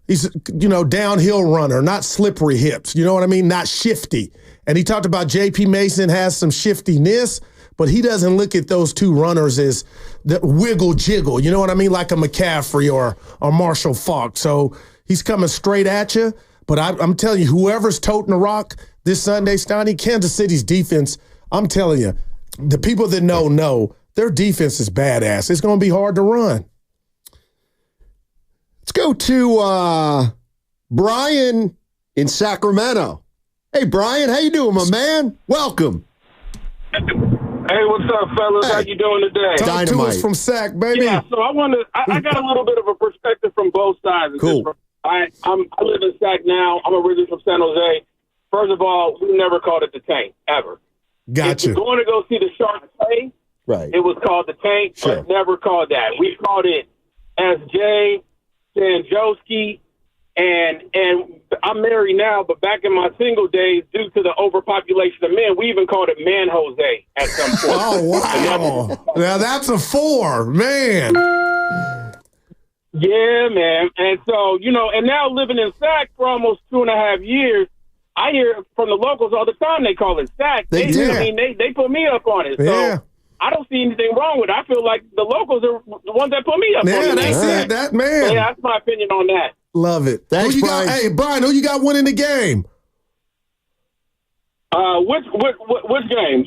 He's, downhill runner, not slippery hips. You know what I mean? Not shifty. And he talked about J.P. Mason has some shiftiness, but he doesn't look at those two runners as the wiggle jiggle. You know what I mean? Like a McCaffrey or Marshall Faulk. So he's coming straight at you. But I'm telling you, whoever's toting the rock this Sunday, Stoney, Kansas City's defense, I'm telling you, the people that know their defense is badass. It's going to be hard to run. Let's go to Brian in Sacramento. Hey, Brian, how you doing, my man? Welcome. Hey, what's up, fellas? How you doing today? Talk to us from Sac, baby. Yeah, so I got a little bit of a perspective from both sides. Cool. I live in Sac now. I'm originally from San Jose. First of all, we never called it the Tank, ever. Gotcha. If you're going to go see the Sharks play, right, it was called the Tank, but never called that. We called it SJ, Sanjowski, and I'm married now, but back in my single days, due to the overpopulation of men, we even called it Man Jose at some point. Oh, wow. Now that's a 4, man. Yeah, man. And so, and now living in Sac for almost 2.5 years, I hear from the locals all the time they call it Sac. They put me up on it. Yeah. So I don't see anything wrong with it. I feel like the locals are the ones that put me up on it. Yeah, that's it. That man. So, yeah, that's my opinion on that. Love it. Thanks, Brian. Hey, Brian, who you got winning the game? Which game?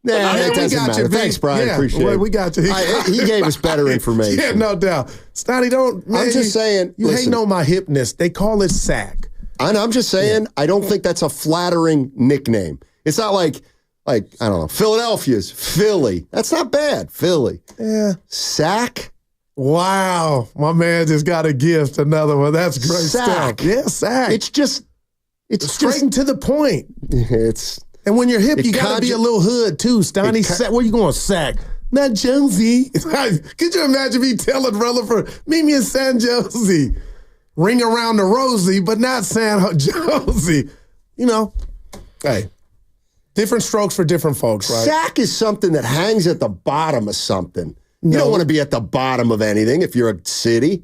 That doesn't matter. Thanks, Brian. Appreciate it. We got you. He gave us better information. Yeah, no doubt. Stotty, I'm just saying. You listen, hating on my hipness. They call it Sac. I'm just saying, I don't think that's a flattering nickname. It's not like I don't know, Philadelphia's Philly. That's not bad, Philly. Yeah. Sac? Wow. My man just got a gift, another one. That's great stuff. Yeah, Sac. It's straight to the point. It's And when you're hip, you got to be a little hood, too. Stoney, where you going, Sac? Not Jonesy. Could you imagine me telling Rutherford, meet me in San Jose? Ring around the Rosie, but not San Jose. Hey, different strokes for different folks, right? Sac is something that hangs at the bottom of something. You don't want to be at the bottom of anything if you're a city.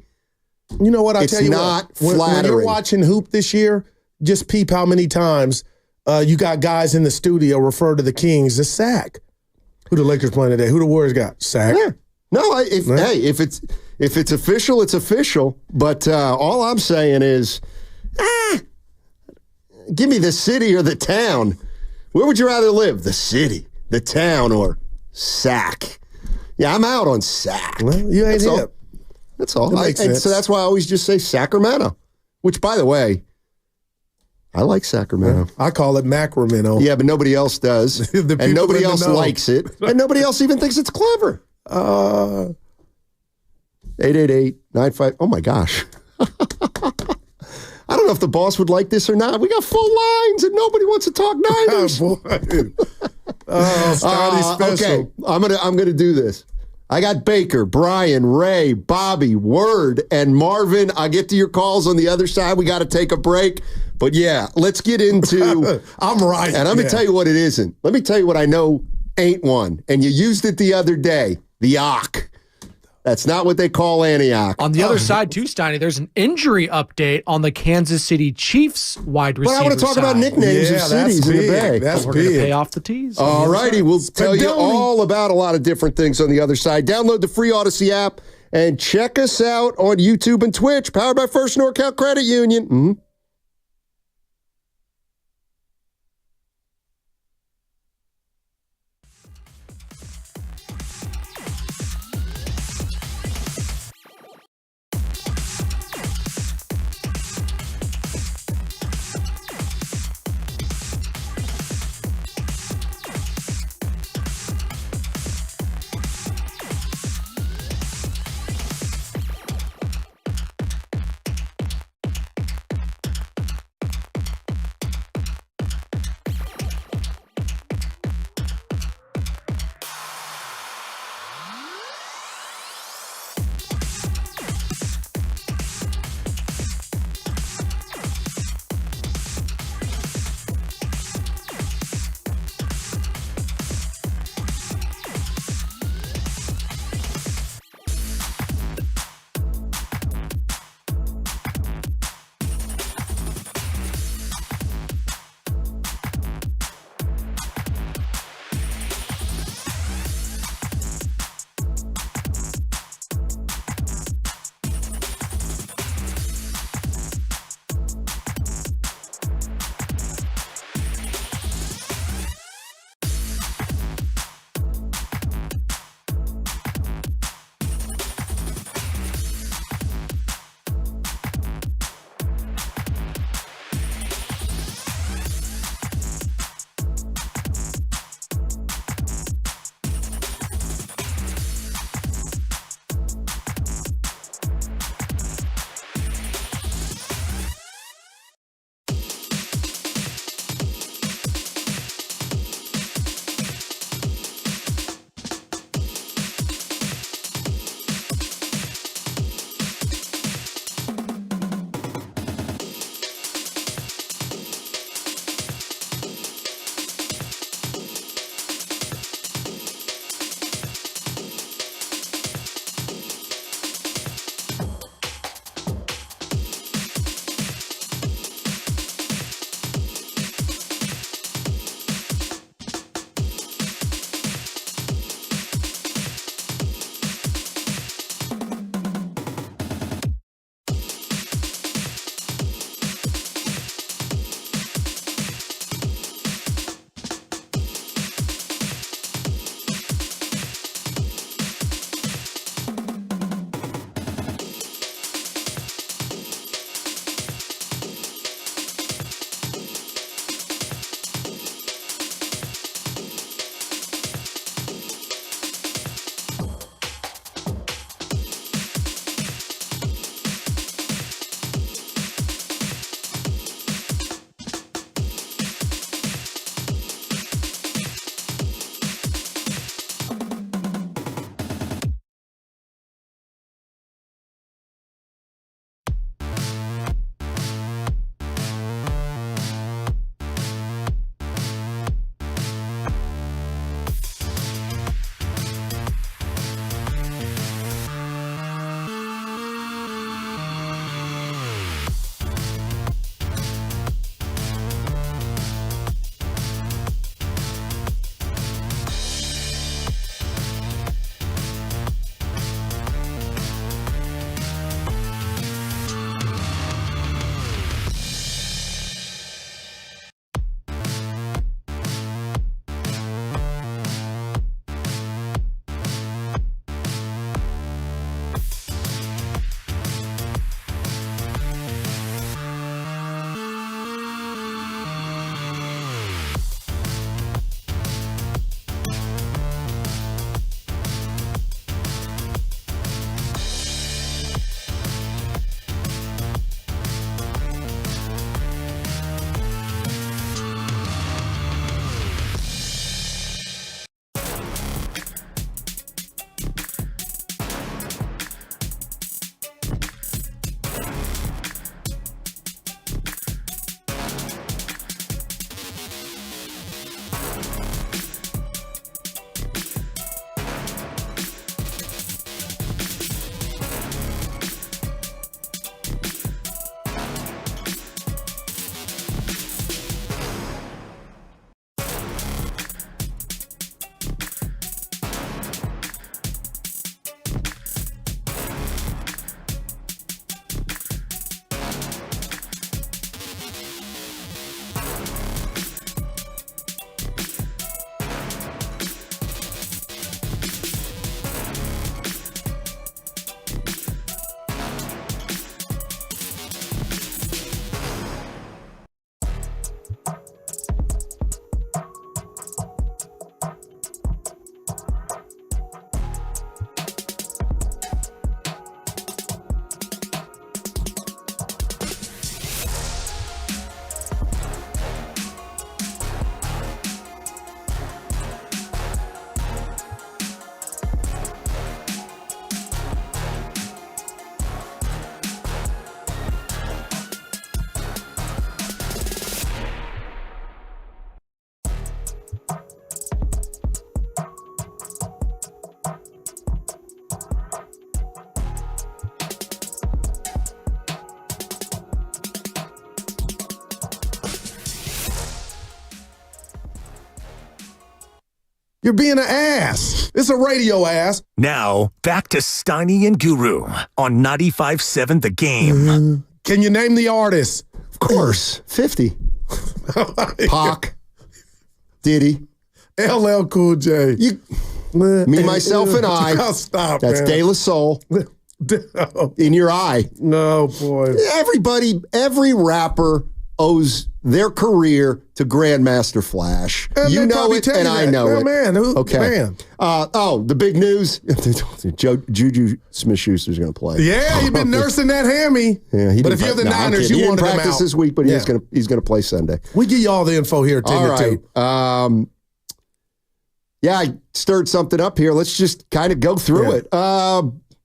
You know what? I tell you what. It's not flattering. When you're watching Hoop this year, just peep how many times you got guys in the studio refer to the Kings as Sac. Who the Lakers playing today? Who the Warriors got? Sac. Yeah. No, if it's official, it's official. But all I'm saying is, give me the city or the town. Where would you rather live? The city, the town, or Sac? Yeah, I'm out on Sac. Well, you ain't hip. That's all. That makes sense. So that's why I always just say Sacramento, which, by the way, I like Sacramento. I call it Macramento. Yeah, but nobody else does. And nobody else likes it. And nobody else even thinks it's clever. 888-95. Oh, my gosh. I don't know if the boss would like this or not. We got full lines and nobody wants to talk Niners. Oh, boy. Special. Okay, I'm gonna do this. I got Baker, Brian, Ray, Bobby, Word, and Marvin. I'll get to your calls on the other side. We got to take a break. But yeah, let's get into I'm right. And I'm gonna tell you what it isn't. Let me tell you what I know ain't one. And you used it the other day. The Ock. That's not what they call Antioch. On the other side, too, Steiny, there's an injury update on the Kansas City Chiefs wide receiver But I want to talk about nicknames of cities in the Bay. We're going to pay off the tees. All righty. We'll tell you all about a lot of different things on the other side. Download the free Odyssey app and check us out on YouTube and Twitch. Powered by First NorCal Credit Union. Mm-hmm. You're being an ass. It's a radio ass. Now, back to Steiny and Guru on 95.7 The Game. Can you name the artist? Of course. 50. Pac. Diddy. LL Cool J. Me, Myself, and I. Stop, That's man. De La Soul. In your eye. No, boy. Everybody, every rapper owes their career to Grandmaster Flash. You know it, and I know it. Man, okay. Man. The big news. Juju Smith-Schuster's going to play. Yeah, you've been nursing that hammy. Yeah, but if you're the Niners, you want him out. He didn't practice this week, but he's going to play Sunday. We give you all the info here at 10 to 2. Yeah, I stirred something up here. Let's just kind of go through it.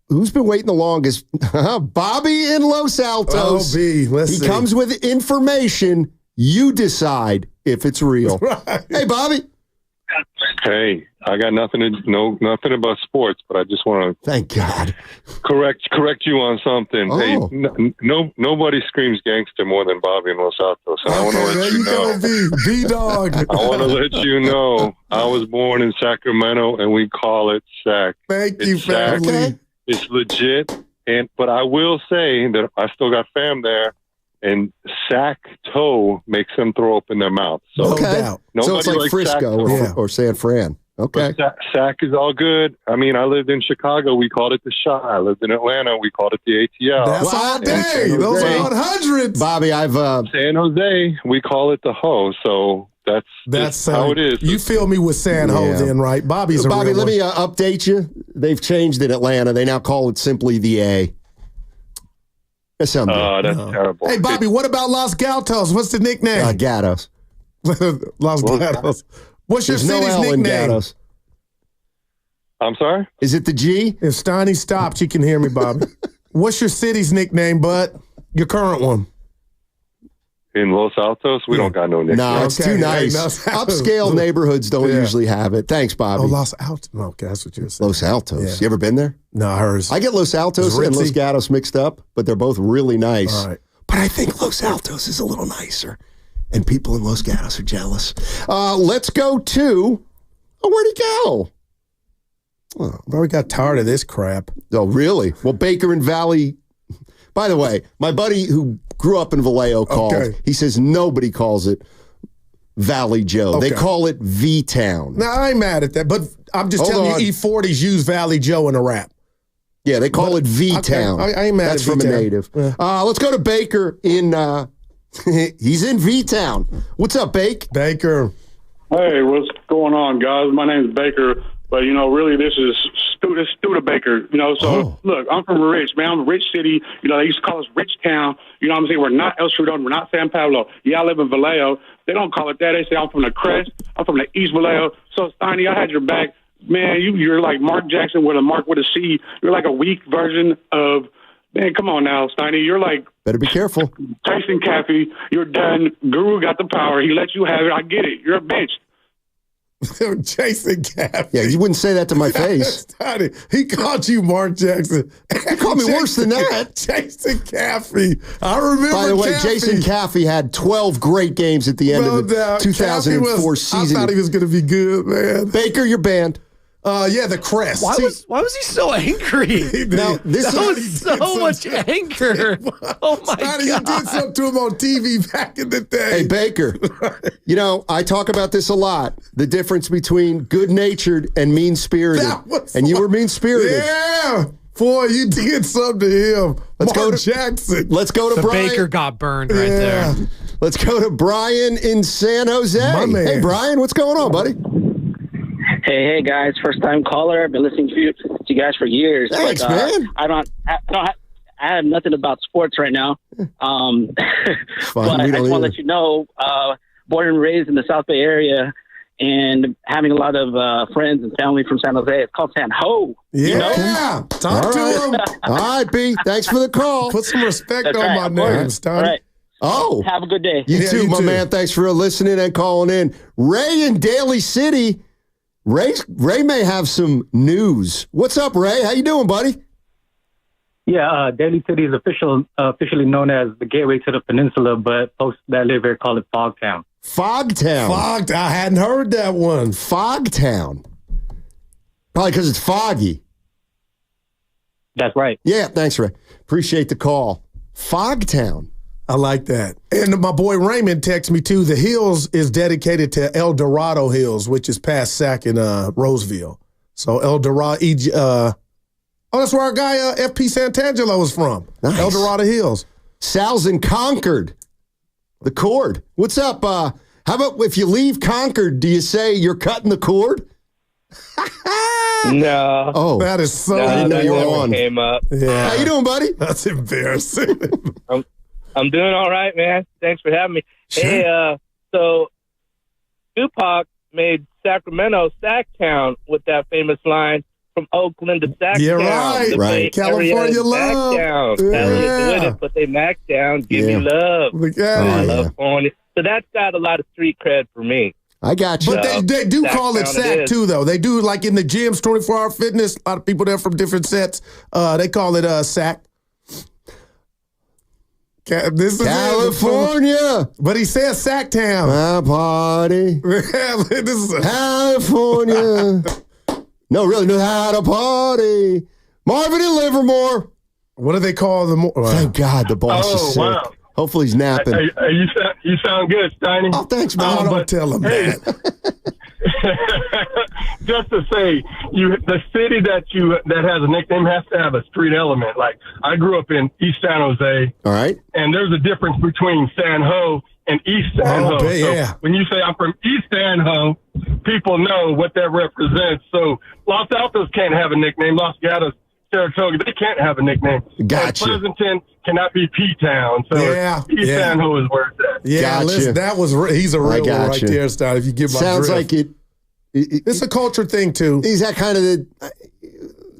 Who's been waiting the longest? Bobby in Los Altos. Oh, B. Let's see. He comes with information. You decide if it's real. Right. Hey, Bobby. Hey, I got nothing about sports, but I just want to thank God correct you on something. Oh. Hey, nobody screams gangster more than Bobby in Los Altos. So I want to let you know. B-Dog. I want to let you know I was born in Sacramento, and we call it SAC. Thank you, family. Okay. It's legit, but I will say that I still got fam there, and sack toe makes them throw up in their mouth. So, so it's like Frisco or San Fran. Okay. Sack is all good. I mean, I lived in Chicago. We called it the Chi. I lived in Atlanta. We called it the ATL. That's all day. Those are on hundreds. Bobby, San Jose, we call it the Ho. So that's how it is. You feel me with San Ho then, right? Bobby, let me update you. They've changed in Atlanta. They now call it simply the A. That's terrible. Hey, Bobby, what about Los Gatos? What's the nickname? Gatos. Los Gatos. What's your There's city's no L in nickname? Gatos. I'm sorry? Is it the G? If Steiny stops, you can hear me, Bobby. What's your city's nickname, bud? Your current one. In Los Altos, we don't got no nickname. No, it's too nice. Upscale neighborhoods don't usually have it. Thanks, Bobby. Oh, Los Altos. Okay, that's what you're saying. Los Altos. Yeah. You ever been there? No, hers. I get Los Altos and Los Gatos mixed up, but they're both really nice. All right. But I think Los Altos is a little nicer, and people in Los Gatos are jealous. Let's go to... Oh, where'd he go? Oh, we got tired of this crap. Oh, really? Well, Baker and Valley... By the way, my buddy who grew up in Vallejo called. He says nobody calls it Valley Joe. Okay. They call it V-Town. Now, I ain't mad at that, but I'm just telling you, E40s use Valley Joe in a rap. Yeah, they call it V-Town. Okay. I ain't mad That's at from V-Town. a native. Yeah. Let's go to Baker in... he's in V-Town. What's up, Baker? Hey, what's going on, guys? My name's Baker, but, really, this is Studebaker, Look, I'm from Rich, man. I'm a rich city. They used to call us Rich Town. You know what I'm saying? We're not El Cerrito. We're not San Pablo. Yeah, I live in Vallejo. They don't call it that. They say I'm from the Crest. I'm from the East Vallejo. So, Steiny, I had your back. Man, you're like Mark Jackson with a Mark with a C. You're like a weak version of... Man, come on now, Steiny. You're like... Better be careful. Tyson Caffey. You're done. Guru got the power. He let you have it. I get it. You're a bitch. Jason Caffey. Yeah, you wouldn't say that to my face. He called you Mark Jackson. He called me worse than that. Jason Caffey. I remember. By the way, Caffey. Jason Caffey had 12 great games at the end of the 2004 season. I thought he was going to be good, man. Baker, you're banned. Yeah, the Crest. Why was he so angry? Now, this was so much anger. Oh my God! You did something to him on TV back in the day. Hey, Baker, I talk about this a lot. The difference between good-natured and mean-spirited. And you were mean-spirited. Yeah. Boy, you did something to him. Jackson. Let's go to Brian. Baker got burned right there. Let's go to Brian in San Jose. My man. Hey, Brian, what's going on, buddy? Hey guys, first time caller. I've been listening to you guys for years. Thanks, man. I have nothing about sports right now. But I just want to let you know, born and raised in the South Bay area and having a lot of friends and family from San Jose. It's called San Ho. Yeah. Talk to him. All right, B. Thanks for the call. Put some respect on my name, Stoney. All right. Oh. Have a good day. You too, my man. Thanks for listening and calling in. Ray in Daly City. Ray may have some news. What's up, Ray? How you doing, buddy? Yeah, Daly City is officially known as the gateway to the peninsula, but folks that live here call it Fogtown. Fogtown. I hadn't heard that one. Fogtown. Probably because it's foggy. That's right. Yeah, thanks, Ray. Appreciate the call. Fogtown. I like that. And my boy Raymond texted me, too. The Hills is dedicated to El Dorado Hills, which is past Sac in Roseville. So El Dorado, that's where our guy FP Santangelo is from. Nice. El Dorado Hills. Sal's in Concord. The cord. What's up? How about if you leave Concord, do you say you're cutting the cord? No. Oh, that is so. I didn't know you were never on. Came up. Yeah. How you doing, buddy? That's embarrassing. I'm doing all right, man. Thanks for having me. Sure. Hey, so Tupac made Sacramento Sacktown with that famous line from Oakland to Sacktown. Yeah, right. California love. Yeah. But they mac down. Give me love. I love California. So that's got a lot of street cred for me. I got you. But they do call it Sac, too, though. They do, like in the gyms, 24-hour fitness, a lot of people there from different sets. They call it Sac. This is California. But he says Sacktown. My party. This is California. No, really, know how to party. Marvin and Livermore. What do they call them? Thank God the boss is sick. Wow. Hopefully he's napping. You sound good, Steiny. Oh, thanks, man. Don't tell him that. Just to say, the city that has a nickname has to have a street element. Like, I grew up in East San Jose. All right. And there's a difference between San Ho and East San Ho. Yeah. So when you say I'm from East San Ho, people know what that represents. So Los Altos can't have a nickname. Los Gatos, Saratoga, they can't have a nickname. Gotcha. Pleasanton cannot be P-Town. So East San Ho is where it's at. Yeah, listen, that was he's a real one right there, Stein. If you give my Sounds drift. like it. It's a culture thing, too. Is that kind of the...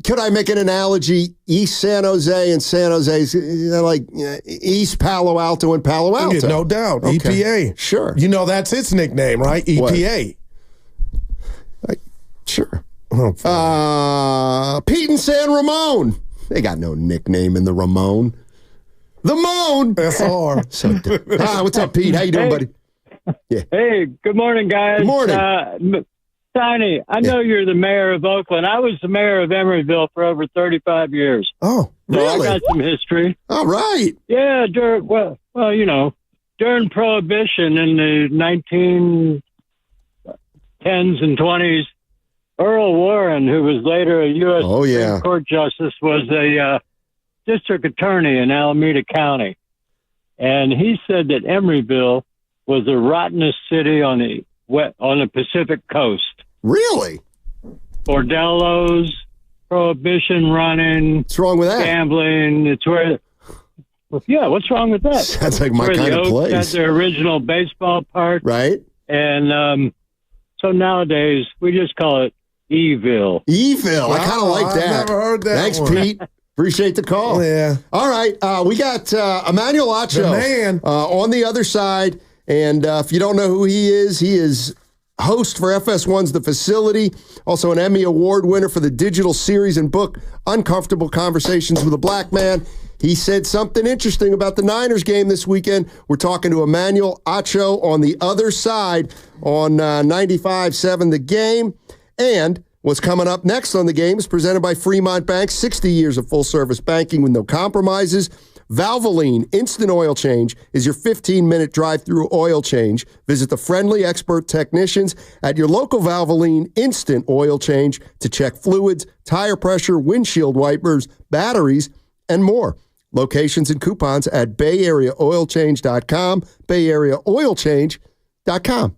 Could I make an analogy? East San Jose and San Jose is like East Palo Alto and Palo Alto. Yeah, no doubt. Okay. EPA. Sure. You know that's its nickname, right? EPA. Sure. Oh, Pete and San Ramon. They got no nickname in the Ramon. The Moan. SR. So, what's up, Pete? How you doing, buddy? Yeah. Hey, good morning, guys. Good morning. Tiny, I know you're the mayor of Oakland. I was the mayor of Emeryville for over 35 years. Oh, really? So I got some history. All right. Yeah, during Prohibition in the 1910s and 20s, Earl Warren, who was later a U.S. Supreme Court justice, was a district attorney in Alameda County. And he said that Emeryville was the rottenest city on the Pacific coast. Really? Bordellos, prohibition running. What's wrong with that? Gambling. It's where. Yeah, what's wrong with that? Sounds like my kind of place. Had their original baseball park, right? And so nowadays we just call it Eville. Eville. I kind of like that. I've never heard that. Thanks, one. Pete. Appreciate the call. Yeah. All right. We got Emmanuel Acho The man. On the other side. And if you don't know who he is host for FS1's The Facility, also an Emmy Award winner for the digital series and book Uncomfortable Conversations with a Black Man. He said something interesting about the Niners game this weekend. We're talking to Emmanuel Acho on the other side on 95.7 The Game. And what's coming up next on The Game is presented by Fremont Bank, 60 years of full-service banking with no compromises. Valvoline Instant Oil Change is your 15-minute drive-through oil change. Visit the friendly expert technicians at your local Valvoline Instant Oil Change to check fluids, tire pressure, windshield wipers, batteries, and more. Locations and coupons at BayAreaOilChange.com, BayAreaOilChange.com.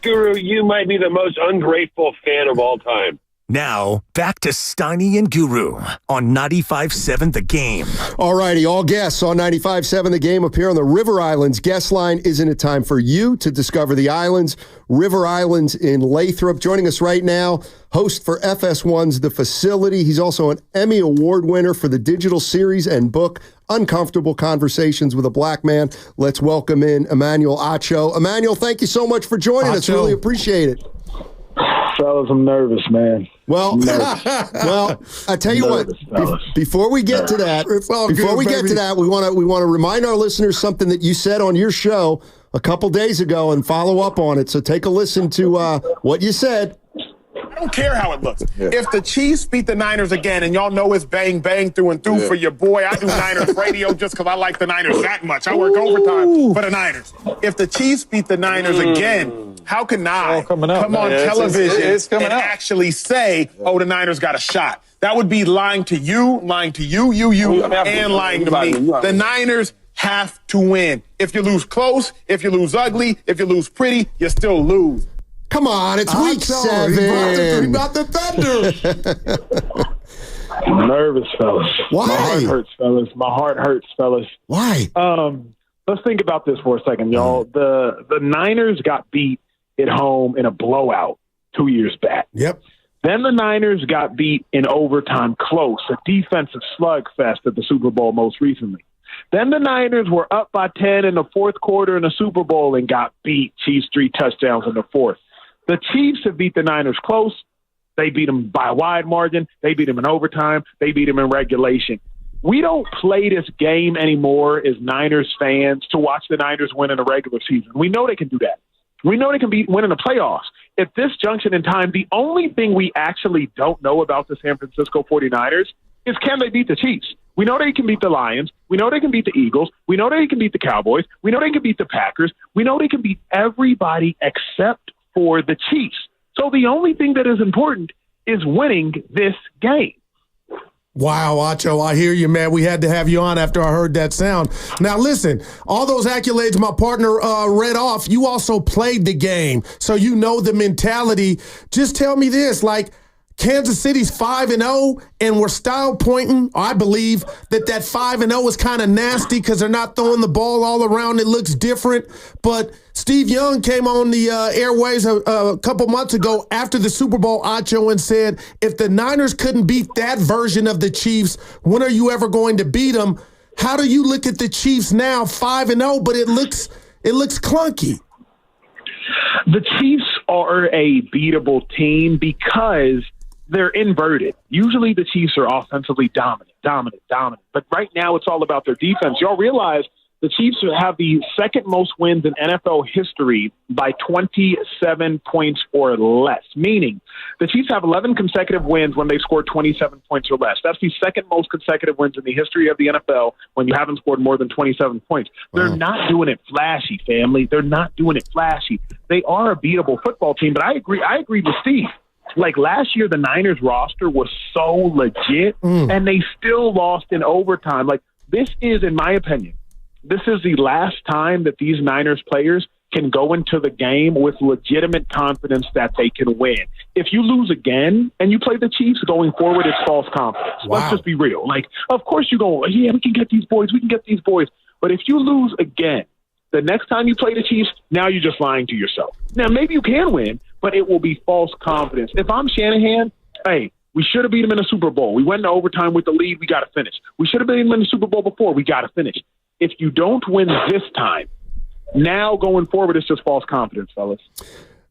Guru, you might be the most ungrateful fan of all time. Now, back to Steiny and Guru on 95.7 The Game. All righty, all guests on 95.7 The Game appear on the River Islands guest line. Isn't it time for you to discover the islands? River Islands in Lathrop. Joining us right now, host for FS1's The Facility. He's also an Emmy Award winner for the digital series and book, Uncomfortable Conversations with a Black Man. Let's welcome in Emmanuel Acho. Emmanuel, thank you so much for joining us. Really appreciate it. Fellas, I'm nervous, man. Well, I tell you what. Before we get to that, we want to remind our listeners something that you said on your show a couple days ago and follow up on it. So take a listen to what you said. I don't care how it looks. Yeah. If the Chiefs beat the Niners again, and y'all know it's bang, bang through and through for your boy, I do Niners radio just because I like the Niners that much. I work overtime for the Niners. If the Chiefs beat the Niners again, how can I come on television and actually say, oh, the Niners got a shot? That would be lying to you, and lying to me. The Niners have to win. If you lose close, if you lose ugly, if you lose pretty, you still lose. Come on, it's week 7. He brought the thunder. I'm nervous, fellas. Why? My heart hurts, fellas. Why? Let's think about this for a second, y'all. The Niners got beat at home in a blowout 2 years back. Yep. Then the Niners got beat in overtime close, a defensive slugfest at the Super Bowl most recently. Then the Niners were up by 10 in the fourth quarter in the Super Bowl and got beat. Chiefs 3 touchdowns in the fourth. The Chiefs have beat the Niners close. They beat them by a wide margin. They beat them in overtime. They beat them in regulation. We don't play this game anymore as Niners fans to watch the Niners win in the regular season. We know they can do that. We know they can win in the playoffs. At this junction in time, the only thing we actually don't know about the San Francisco 49ers is can they beat the Chiefs? We know they can beat the Lions. We know they can beat the Eagles. We know they can beat the Cowboys. We know they can beat the Packers. We know they can beat everybody except for the Chiefs. So the only thing that is important is winning this game. Wow, Acho, I hear you, man. We had to have you on after I heard that sound. Now, listen, all those accolades my partner read off, you also played the game, so you know the mentality. Just tell me this, like, Kansas City's 5-0, and we're style pointing. I believe that 5-0 is kind of nasty because they're not throwing the ball all around. It looks different. But Steve Young came on the airways a couple months ago after the Super Bowl, Acho, and said, if the Niners couldn't beat that version of the Chiefs, when are you ever going to beat them? How do you look at the Chiefs now, 5-0, but it looks clunky? The Chiefs are a beatable team because they're inverted. Usually the Chiefs are offensively dominant. But right now it's all about their defense. Y'all realize the Chiefs have the second most wins in NFL history by 27 points or less, meaning the Chiefs have 11 consecutive wins when they score 27 points or less. That's the second most consecutive wins in the history of the NFL when you haven't scored more than 27 points. They're not doing it flashy, family. They're not doing it flashy. They are a beatable football team, but I agree with Steve. Like last year, the Niners roster was so legit, and they still lost in overtime. Like this is, in my opinion, this is the last time that these Niners players can go into the game with legitimate confidence that they can win. If you lose again and you play the Chiefs going forward, it's false confidence. Wow. Let's just be real. Like, of course you go, yeah, we can get these boys. But if you lose again, the next time you play the Chiefs, now you're just lying to yourself. Now, maybe you can win, but it will be false confidence. If I'm Shanahan, hey, we should have beat him in the Super Bowl. We went into overtime with the lead. We got to finish. We should have beat him in the Super Bowl before. We got to finish. If you don't win this time, now going forward, it's just false confidence, fellas.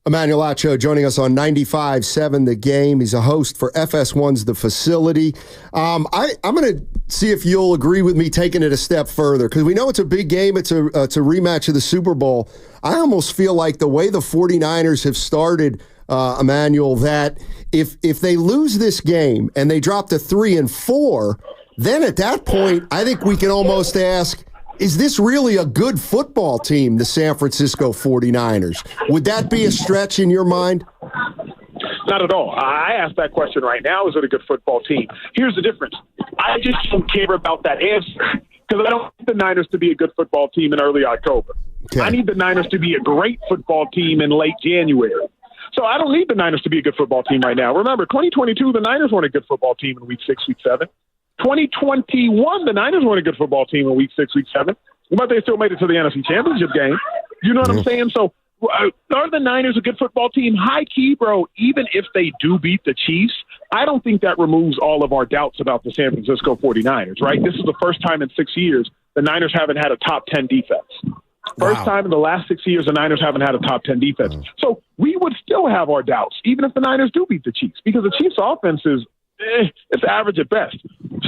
Emmanuel Acho joining us on 95.7 The Game. He's a host for FS1's The Facility. I'm going to see if you'll agree with me taking it a step further, because we know it's a big game. It's a rematch of the Super Bowl. I almost feel like the way the 49ers have started, Emmanuel, that if they lose this game and they drop to 3-4, then at that point, I think we can almost ask, is this really a good football team, the San Francisco 49ers? Would that be a stretch in your mind? Not at all. I asked that question right now. Is it a good football team? Here's the difference. I just don't care about that answer because I don't want the Niners to be a good football team in early October. Okay. I need the Niners to be a great football team in late January. So I don't need the Niners to be a good football team right now. Remember, 2022, the Niners weren't a good football team in week 6, week 7. 2021, the Niners weren't a good football team in week 6, week 7. But they still made it to the NFC Championship game. You know what I'm saying? So are the Niners a good football team? High key, bro, even if they do beat the Chiefs, I don't think that removes all of our doubts about the San Francisco 49ers, right? This is the first time in 6 years the Niners haven't had a top 10 defense. First time in the last 6 years the Niners haven't had a top 10 defense. So we would still have our doubts, even if the Niners do beat the Chiefs, because the Chiefs' offense is it's average at best.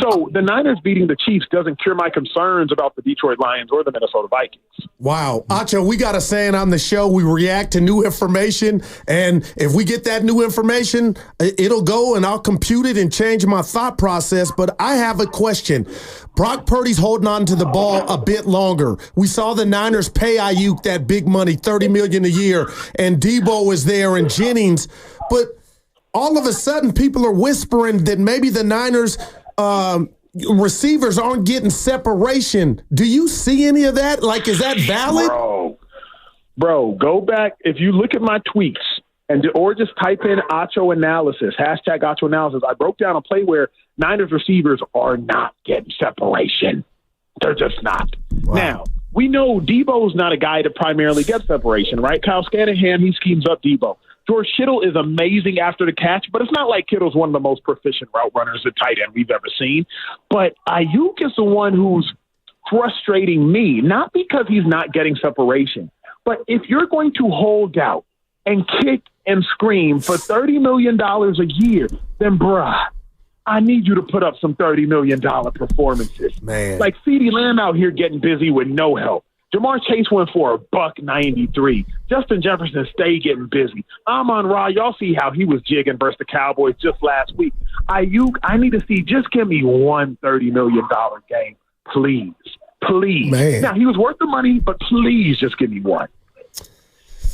So the Niners beating the Chiefs doesn't cure my concerns about the Detroit Lions or the Minnesota Vikings. Wow. Acho, we got a saying on the show, we react to new information, and if we get that new information, it'll go and I'll compute it and change my thought process. But I have a question. Brock Purdy's holding on to the ball a bit longer. We saw the Niners pay Ayuk that big money, $30 million a year, and Debo is there and Jennings. But all of a sudden, people are whispering that maybe the Niners receivers aren't getting separation. Do you see any of that? Like, is that valid? Bro, go back. If you look at my tweets or just type in Acho analysis, hashtag Acho analysis, I broke down a play where Niners receivers are not getting separation. They're just not. Wow. Now, we know Debo's not a guy to primarily get separation, right? Kyle Shanahan, he schemes up Debo. George Kittle is amazing after the catch, but it's not like Kittle's one of the most proficient route runners at tight end we've ever seen. But Ayuk is the one who's frustrating me, not because he's not getting separation, but if you're going to hold out and kick and scream for $30 million a year, then bruh, I need you to put up some $30 million performances. Man. Like CeeDee Lamb out here getting busy with no help. Jamar Chase went for $193. Justin Jefferson stayed getting busy. Amon-Ra, y'all see how he was jigging versus the Cowboys just last week. Ayuk, I need to see, just give me one $30 million game, please. Please. Man. Now, he was worth the money, but please just give me one.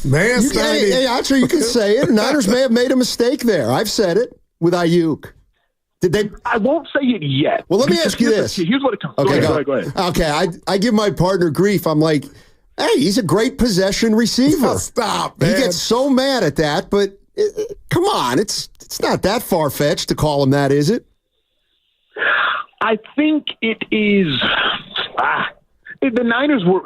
Man, hey, actually, you can say it. Niners may have made a mistake there. I've said it with Ayuk. Did they? I won't say it yet. Well, let me ask you this. Here's what it comes. Okay, go ahead. Okay, I give my partner grief. I'm like, hey, he's a great possession receiver. Stop, man. He gets so mad at that, but come on, it's not that far-fetched to call him that, is it? I think it is. The Niners were.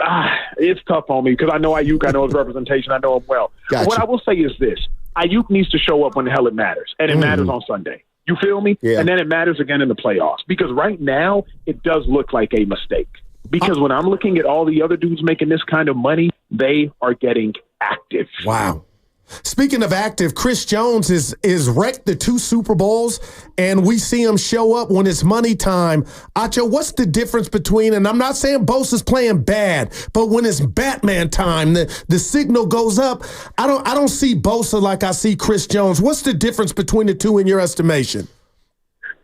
It's tough on me because I know Ayuk, I know his representation, I know him well. Gotcha. What I will say is this: Ayuk needs to show up when the hell it matters, and it matters on Sunday. You feel me? Yeah. And then it matters again in the playoffs because right now it does look like a mistake. Because when I'm looking at all the other dudes making this kind of money, they are getting active. Wow. Speaking of active, Chris Jones is wrecked the 2 Super Bowls, and we see him show up when it's money time. Acho, what's the difference between, and I'm not saying Bosa's playing bad, but when it's Batman time, the signal goes up. I don't see Bosa like I see Chris Jones. What's the difference between the two in your estimation?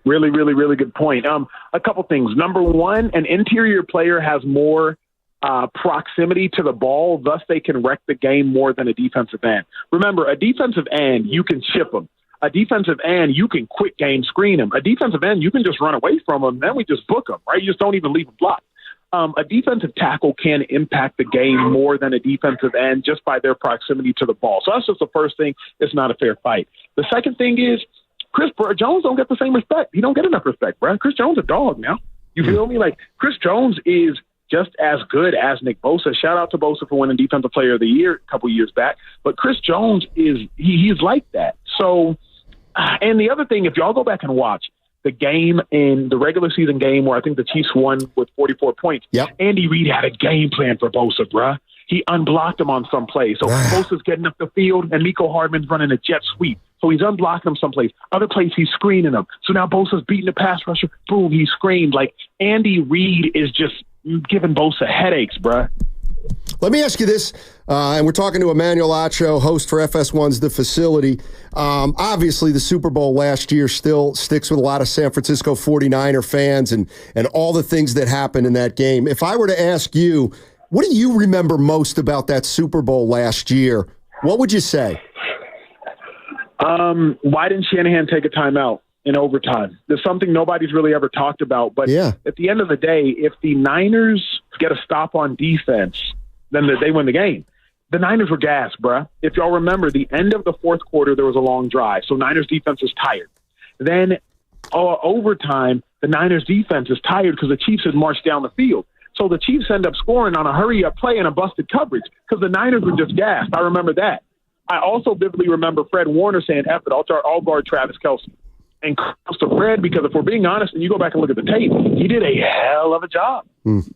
Really, really, really good point. A couple things. Number one, an interior player has more proximity to the ball, thus they can wreck the game more than a defensive end. Remember, a defensive end, you can chip them. A defensive end, you can quick game screen them. A defensive end, you can just run away from them, then we just book them, right? You just don't even leave them blocked. A defensive tackle can impact the game more than a defensive end just by their proximity to the ball. So that's just the first thing. It's not a fair fight. The second thing is Chris Jones don't get the same respect. He don't get enough respect, bro. Chris Jones a dog now. You feel me? Like, Chris Jones is just as good as Nick Bosa. Shout out to Bosa for winning Defensive Player of the Year a couple years back. But Chris Jones he's like that. So, and the other thing, if y'all go back and watch the game in the regular season game where I think the Chiefs won with 44 points, Andy Reid had a game plan for Bosa, bruh. He unblocked him on some plays. So Bosa's getting up the field, and Mecole Hardman's running a jet sweep. So he's unblocking him someplace. Other plays, he's screening them. So now Bosa's beating the pass rusher. Boom, he screamed. Like, Andy Reid is just giving Bosa headaches, bruh. Let me ask you this, and we're talking to Emmanuel Acho, host for FS1's The Facility. Obviously, the Super Bowl last year still sticks with a lot of San Francisco 49er fans and all the things that happened in that game. If I were to ask you, what do you remember most about that Super Bowl last year? What would you say? Why didn't Shanahan take a timeout in overtime? There's something nobody's really ever talked about. But at the end of the day, if the Niners get a stop on defense, then they win the game. The Niners were gassed, bruh. If y'all remember, the end of the fourth quarter, there was a long drive. So Niners defense was tired. Then overtime, the Niners defense is tired because the Chiefs had marched down the field. So the Chiefs end up scoring on a hurry-up play and a busted coverage because the Niners were just gassed. I remember that. I also vividly remember Fred Warner saying, F it, I'll guard Travis Kelce. And kudos to Fred, because if we're being honest and you go back and look at the tape, he did a hell of a job.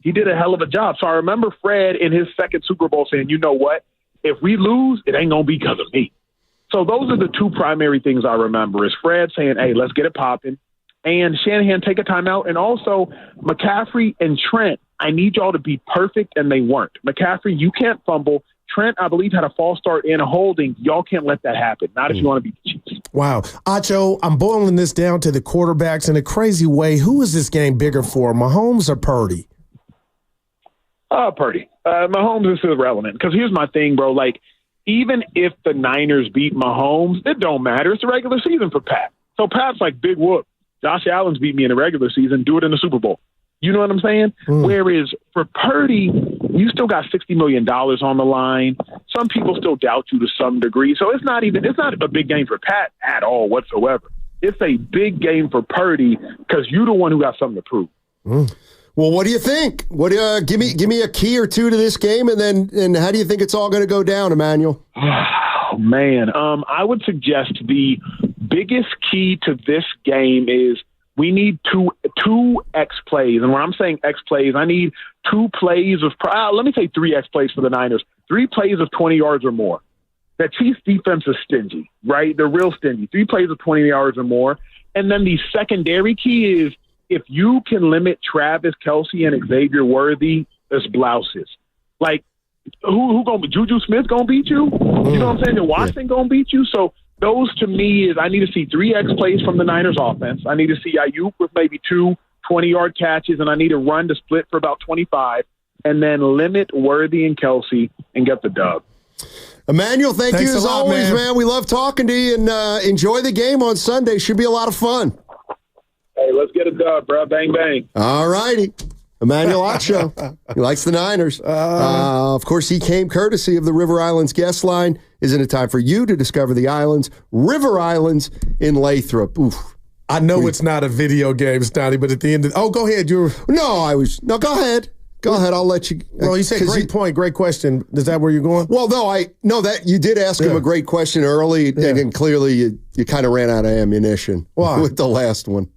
He did a hell of a job. So I remember Fred in his second Super Bowl saying, you know what? If we lose, it ain't going to be because of me. So those are the two primary things I remember is Fred saying, hey, let's get it popping, and Shanahan take a timeout. And also McCaffrey and Trent, I need y'all to be perfect, and they weren't. McCaffrey, you can't fumble. Trent, I believe, had a false start and a holding. Y'all can't let that happen. Not if you want to beat the Chiefs. Wow. Acho, I'm boiling this down to the quarterbacks in a crazy way. Who is this game bigger for, Mahomes or Purdy? Purdy. Mahomes is irrelevant because here's my thing, bro. Like, even if the Niners beat Mahomes, it don't matter. It's the regular season for Pat. So Pat's like, big whoop. Josh Allen's beat me in the regular season. Do it in the Super Bowl. You know what I'm saying? Whereas for Purdy, you still got $60 million on the line. Some people still doubt you to some degree. So it's not a big game for Pat at all whatsoever. It's a big game for Purdy because you're the one who got something to prove. Well, what do you think? Give me a key or two to this game, and how do you think it's all going to go down, Emmanuel? Oh, man. I would suggest the biggest key to this game is we need two X plays. And when I'm saying X plays, I need 2 plays of let me say 3 X plays for the Niners. 3 plays of 20 yards or more. The Chiefs defense is stingy, right? They're real stingy. 3 plays of 20 yards or more. And then the secondary key is if you can limit Travis Kelce and Xavier Worthy as blouses. Like, who gonna Juju Smith gonna beat you? You know what I'm saying? And Watson gonna beat you? So those to me is I need to see 3 X plays from the Niners offense. I need to see Ayuk with maybe 2 20-yard catches, and I need a run to split for about 25, and then limit Worthy and Kelce and get the dub. Emmanuel, thanks you as always, man. We love talking to you, and enjoy the game on Sunday. Should be a lot of fun. Hey, let's get a dub, bro. Bang, bang. All righty. Emmanuel Acho. He likes the Niners. Of course, he came courtesy of the River Islands guest line. Isn't it time for you to discover the islands? River Islands in Lathrop. Oof. I know it's not a video game, Stoney, but at the end of go ahead. Go ahead. Go ahead. I'll let you. Well, you said great point, great question. Is that where you're going? Well, no, that you did ask him a great question early, and clearly you kind of ran out of ammunition with the last one.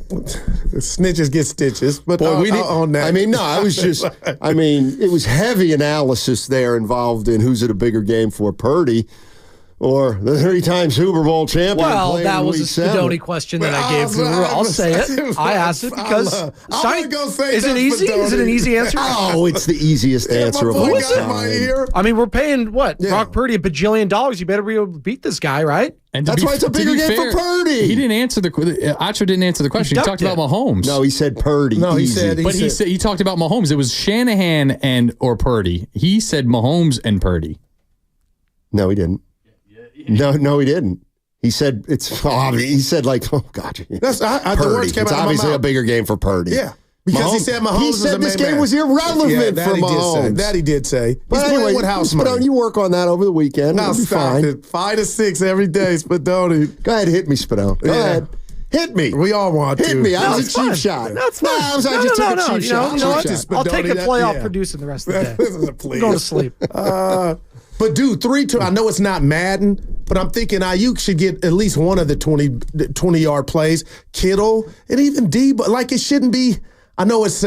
Snitches get stitches, but boy, we on that. I mean, no, I was just. I mean, it was heavy analysis there involved in who's it a bigger game for, Purdy or the 3-time Super Bowl champion? Well, that was a Spadoni question that I gave Guru. I'll say it. I asked it because is it easy? Is it an easy answer? Oh, it's the easiest answer of all time. I mean, we're paying Brock Purdy $1 bajillion. You better be able to beat this guy, right? And that's why it's a bigger game for Purdy. He didn't answer Acho didn't answer the question. He talked about Mahomes. No, he said Purdy. No, he talked about Mahomes. It was Shanahan or Purdy. He said Mahomes and Purdy. No, he didn't. No, he didn't. He said he said like, oh God, that's the words came it's out obviously of my mouth. a bigger game for Purdy. Yeah. Because he said Mahomes. He said this game was irrelevant for Mahomes. That he did say. But anyway, Spadoni, you work on that over the weekend. No, stop it. 5 to 6 every day, Spadoni. Go ahead, hit me, Spadoni. Go ahead. Hit me. We all want to. Hit me. I was a cheap shot. That's fine. I just took a cheap shot. You know what? I'll take a playoff producing the rest of the day. Please. Go to sleep. But dude, 3-2. I know it's not Madden, but I'm thinking Ayuk should get at least one of the 20-yard plays. Kittle and even D, but like it shouldn't be. I know it's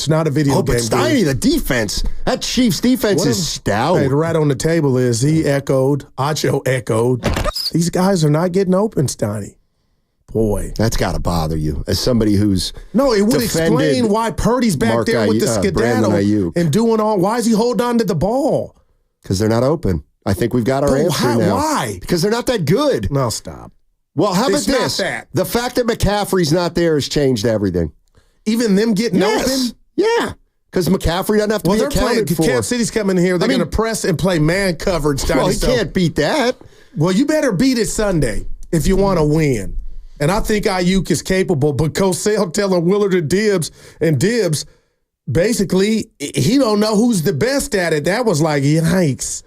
not a video game. But Steiny, the defense, that Chiefs defense is stout. Hey, right on the table is Acho echoed. These guys are not getting open, Steiny. Boy. That's got to bother you as somebody who's No, it would explain why Purdy's back there with the skedaddle and doing all. Why is he hold on to the ball? Because they're not open. I think we've got our answer now. Why? Because they're not that good. No, stop. Well, how about this? The fact that McCaffrey's not there has changed everything. Even them getting open? Yeah. Because McCaffrey doesn't have to be accounted for. Kansas City's coming here. They're going to press and play man coverage. Well, he can't beat that. Well, you better beat it Sunday if you want to win. And I think Ayuk is capable. But Cosell telling Willard and Dibbs, basically, he don't know who's the best at it. That was like, yikes.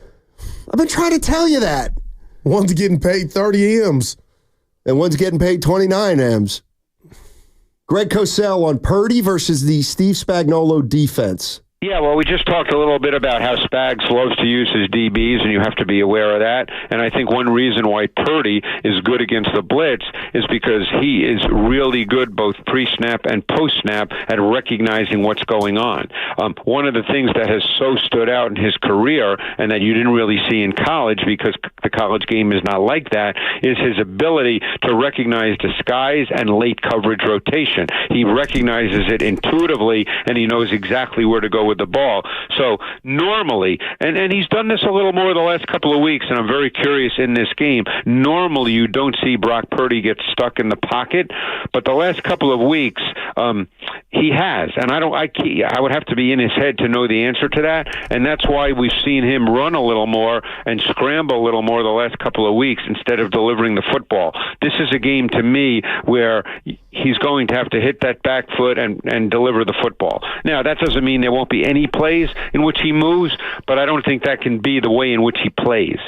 I've been trying to tell you that. One's getting paid 30 M's. And one's getting paid 29 M's. Greg Cosell on Purdy versus the Steve Spagnuolo defense. Yeah, well, we just talked a little bit about how Spags loves to use his DBs, and you have to be aware of that. And I think one reason why Purdy is good against the blitz is because he is really good both pre-snap and post-snap at recognizing what's going on. One of the things that has so stood out in his career and that you didn't really see in college because the college game is not like that is his ability to recognize disguise and late coverage rotation. He recognizes it intuitively, and he knows exactly where to go with the ball. So normally, and he's done this a little more the last couple of weeks, and I'm very curious in this game, normally you don't see Brock Purdy get stuck in the pocket, but the last couple of weeks he has, and I would have to be in his head to know the answer to that, and that's why we've seen him run a little more and scramble a little more the last couple of weeks instead of delivering the football. This is a game to me where he's going to have to hit that back foot and deliver the football. Now, that doesn't mean there won't be any plays in which he moves, but I don't think that can be the way in which he plays.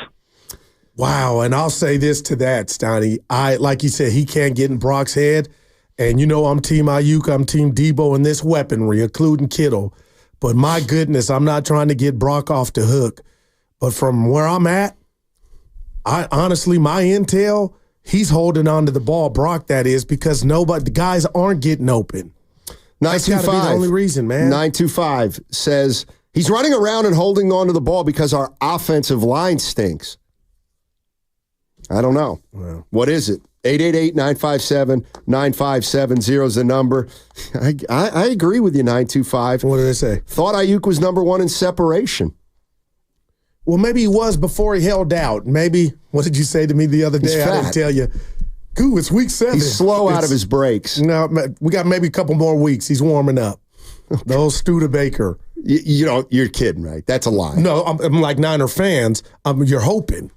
Wow, and I'll say this to that, Steiny. Like you said, he can't get in Brock's head, and you know I'm Team Ayuk, I'm Team Debo in this weaponry, including Kittle. But my goodness, I'm not trying to get Brock off the hook. But from where I'm at, honestly, my intel, he's holding on to the ball, Brock, that is, because the guys aren't getting open. That's got to be the only reason, man. 925 says he's running around and holding on to the ball because our offensive line stinks. I don't know. Well, what is it? 888-957-9570 is the number. I agree with you, 925. What did they say? Thought Ayuk was number one in separation. Well, maybe he was before he held out. Maybe, what did you say to me the other day? I didn't tell you. Goo, it's week 7. He's slow out of his breaks. No, we got maybe a couple more weeks. He's warming up. The old Studebaker. You're kidding, right? That's a lie. No, I'm like Niner fans. You're hoping.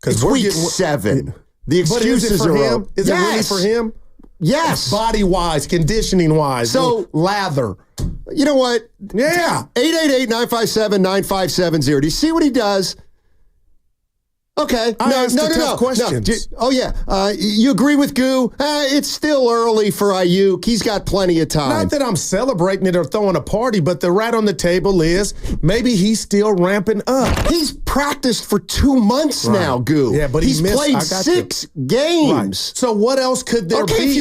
It's week 7. The excuses are him. Is it really for him? Yes. Body-wise, conditioning-wise. So, lather. You know what? Yeah. 888-957-9570. Do you see what he does? Okay. No. Questions. Oh, yeah. You agree with Goo? It's still early for Ayuk. He's got plenty of time. Not that I'm celebrating it or throwing a party, but the rat on the table is maybe he's still ramping up. He's practiced for 2 months now, Goo. Yeah, but he's played 6 games. Right. So what else could there be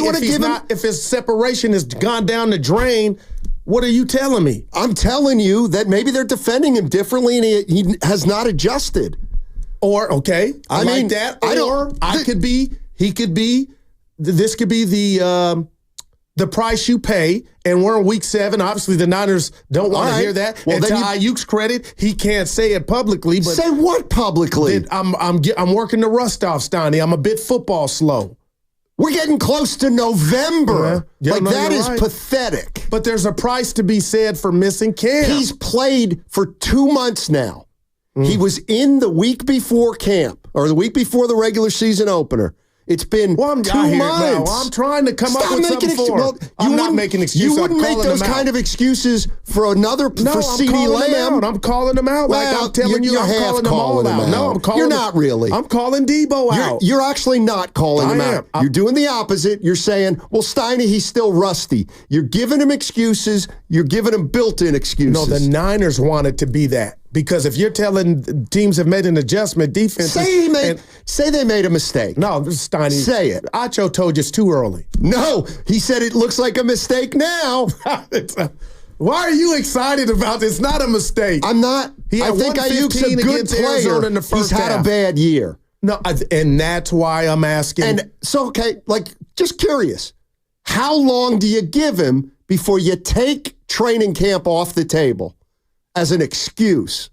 if his separation has gone down the drain? What are you telling me? I'm telling you that maybe they're defending him differently and he has not adjusted. Or, okay, I mean, like that. Or he could be, this could be the price you pay, and we're in week 7. Obviously, the Niners don't want to hear that. Well, and to Ayuk's credit, he can't say it publicly. But say what publicly? I'm working the rust off, Steiny. I'm a bit football slow. We're getting close to November. Yeah. That is pathetic. But there's a price to be said for missing camp. He's played for 2 months now. He was in the week before camp, or the week before the regular season opener. It's been 2 months. I'm trying to come up with something for him. I'm not making excuses. You wouldn't make those kind of excuses for CeeDee Lamb. I'm calling them out. Well, I'm telling you, I'm calling them all out. No, I'm calling. You're not really. I'm calling Debo out. You're actually not calling him out. You're doing the opposite. You're saying, well, Steiny, he's still rusty. You're giving him excuses. You're giving him built-in excuses. No, the Niners want it to be that. Because if you're telling teams have made an adjustment, defense say they made a mistake. No, Steiny. Say it. Acho told you it's too early. No, he said it looks like a mistake now. Why are you excited about this? It's not a mistake. I'm not. I think Ayuk's a good player. In the first He's had a bad year. No, and that's why I'm asking. And so, okay, just curious. How long do you give him before you take training camp off the table? As an excuse.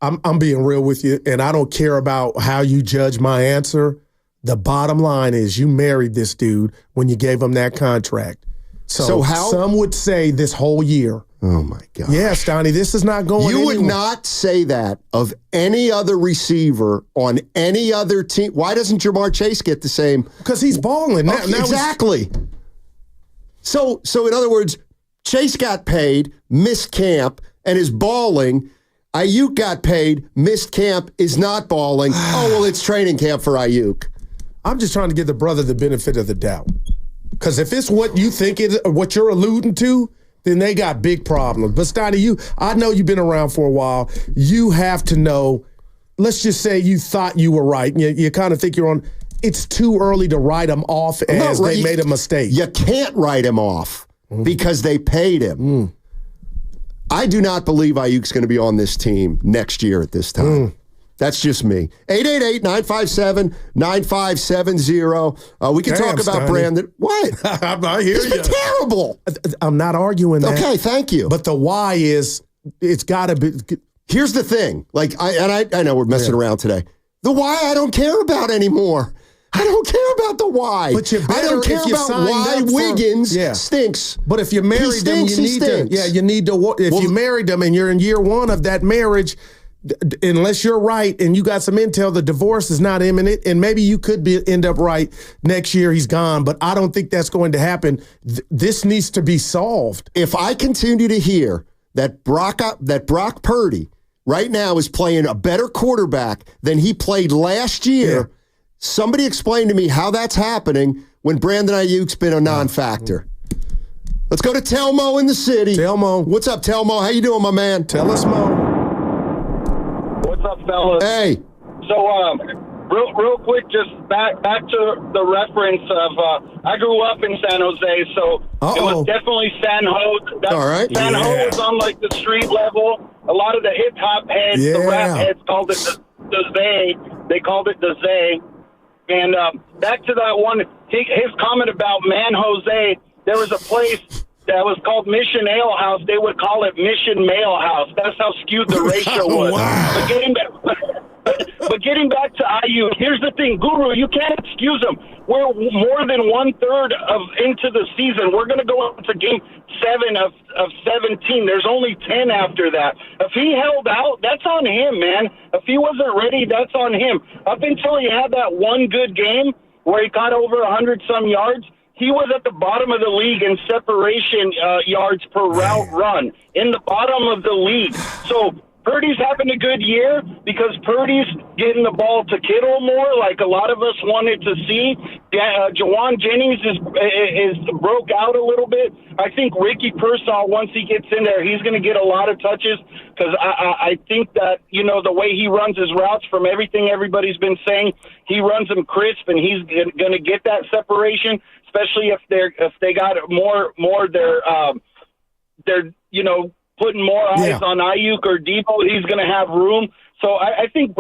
I'm being real with you, and I don't care about how you judge my answer. The bottom line is you married this dude when you gave him that contract. So how? Some would say this whole year. Oh, my God. Yeah, Steiny, this is not going anywhere. You would not say that of any other receiver on any other team. Why doesn't Jamar Chase get the same? Because he's balling. Exactly. So in other words, Chase got paid, missed camp, and is balling. Ayuk got paid, missed camp, is not balling. Oh, well, it's training camp for Ayuk. I'm just trying to give the brother the benefit of the doubt. Because if it's what you think it, what you're alluding to, then they got big problems. But Steiny, I know you've been around for a while. You have to know, let's just say you thought you were right. You kind of think you're on. It's too early to write them off as they made a mistake. You can't write him off because they paid him. I do not believe Ayuk's going to be on this team next year at this time. That's just me. 888-957-9570. We can talk about Brandon. What? I hear He's been terrible. I'm not arguing that. Okay, thank you. But the why is, it's got to be. Here's the thing. Like, I know we're messing around today. The why I don't care about anymore. I don't care about the why. But I don't care about why Wiggins stinks. But if you married them, you need to. Yeah, you need to. If you married them and you're in year one of that marriage, unless you're right and you got some intel, the divorce is not imminent, and maybe you could end up right next year. He's gone, but I don't think that's going to happen. This needs to be solved. If I continue to hear that Brock Purdy right now is playing a better quarterback than he played last year. Yeah. Somebody explain to me how that's happening when Brandon Ayuk's been a non-factor. Let's go to Telmo in the city. Telmo. What's up, Telmo? How you doing, my man? Tell us, Mo. What's up, fellas? Hey. So, real quick, just back to the reference of, I grew up in San Jose, so it was definitely San Jose. All right. San Jose was on, like, the street level. A lot of the hip-hop heads, the rap heads called it the Zay. They called it the Zay. And back to that one, his comment about Man Jose, there was a place that was called Mission Ale House. They would call it Mission Mail House. That's how skewed the ratio was. Wow. But getting back to IU, here's the thing, Guru, you can't excuse him. We're more than 1/3 into the season. We're going to go into game 7 of 17. There's only 10 after that. If he held out, that's on him, man. If he wasn't ready, that's on him. Up until he had that one good game where he got over 100-some yards, he was at the bottom of the league in separation yards per route run, in the bottom of the league. So Purdy's having a good year because Purdy's getting the ball to Kittle more, like a lot of us wanted to see. Jawan Jennings is broke out a little bit. I think Ricky Pearsall, once he gets in there, he's going to get a lot of touches because I think that, you know, the way he runs his routes, from everything everybody's been saying, he runs them crisp, and he's going to get that separation, especially if they got more they're you know, putting more eyes on Ayuk or Debo, he's going to have room. So I think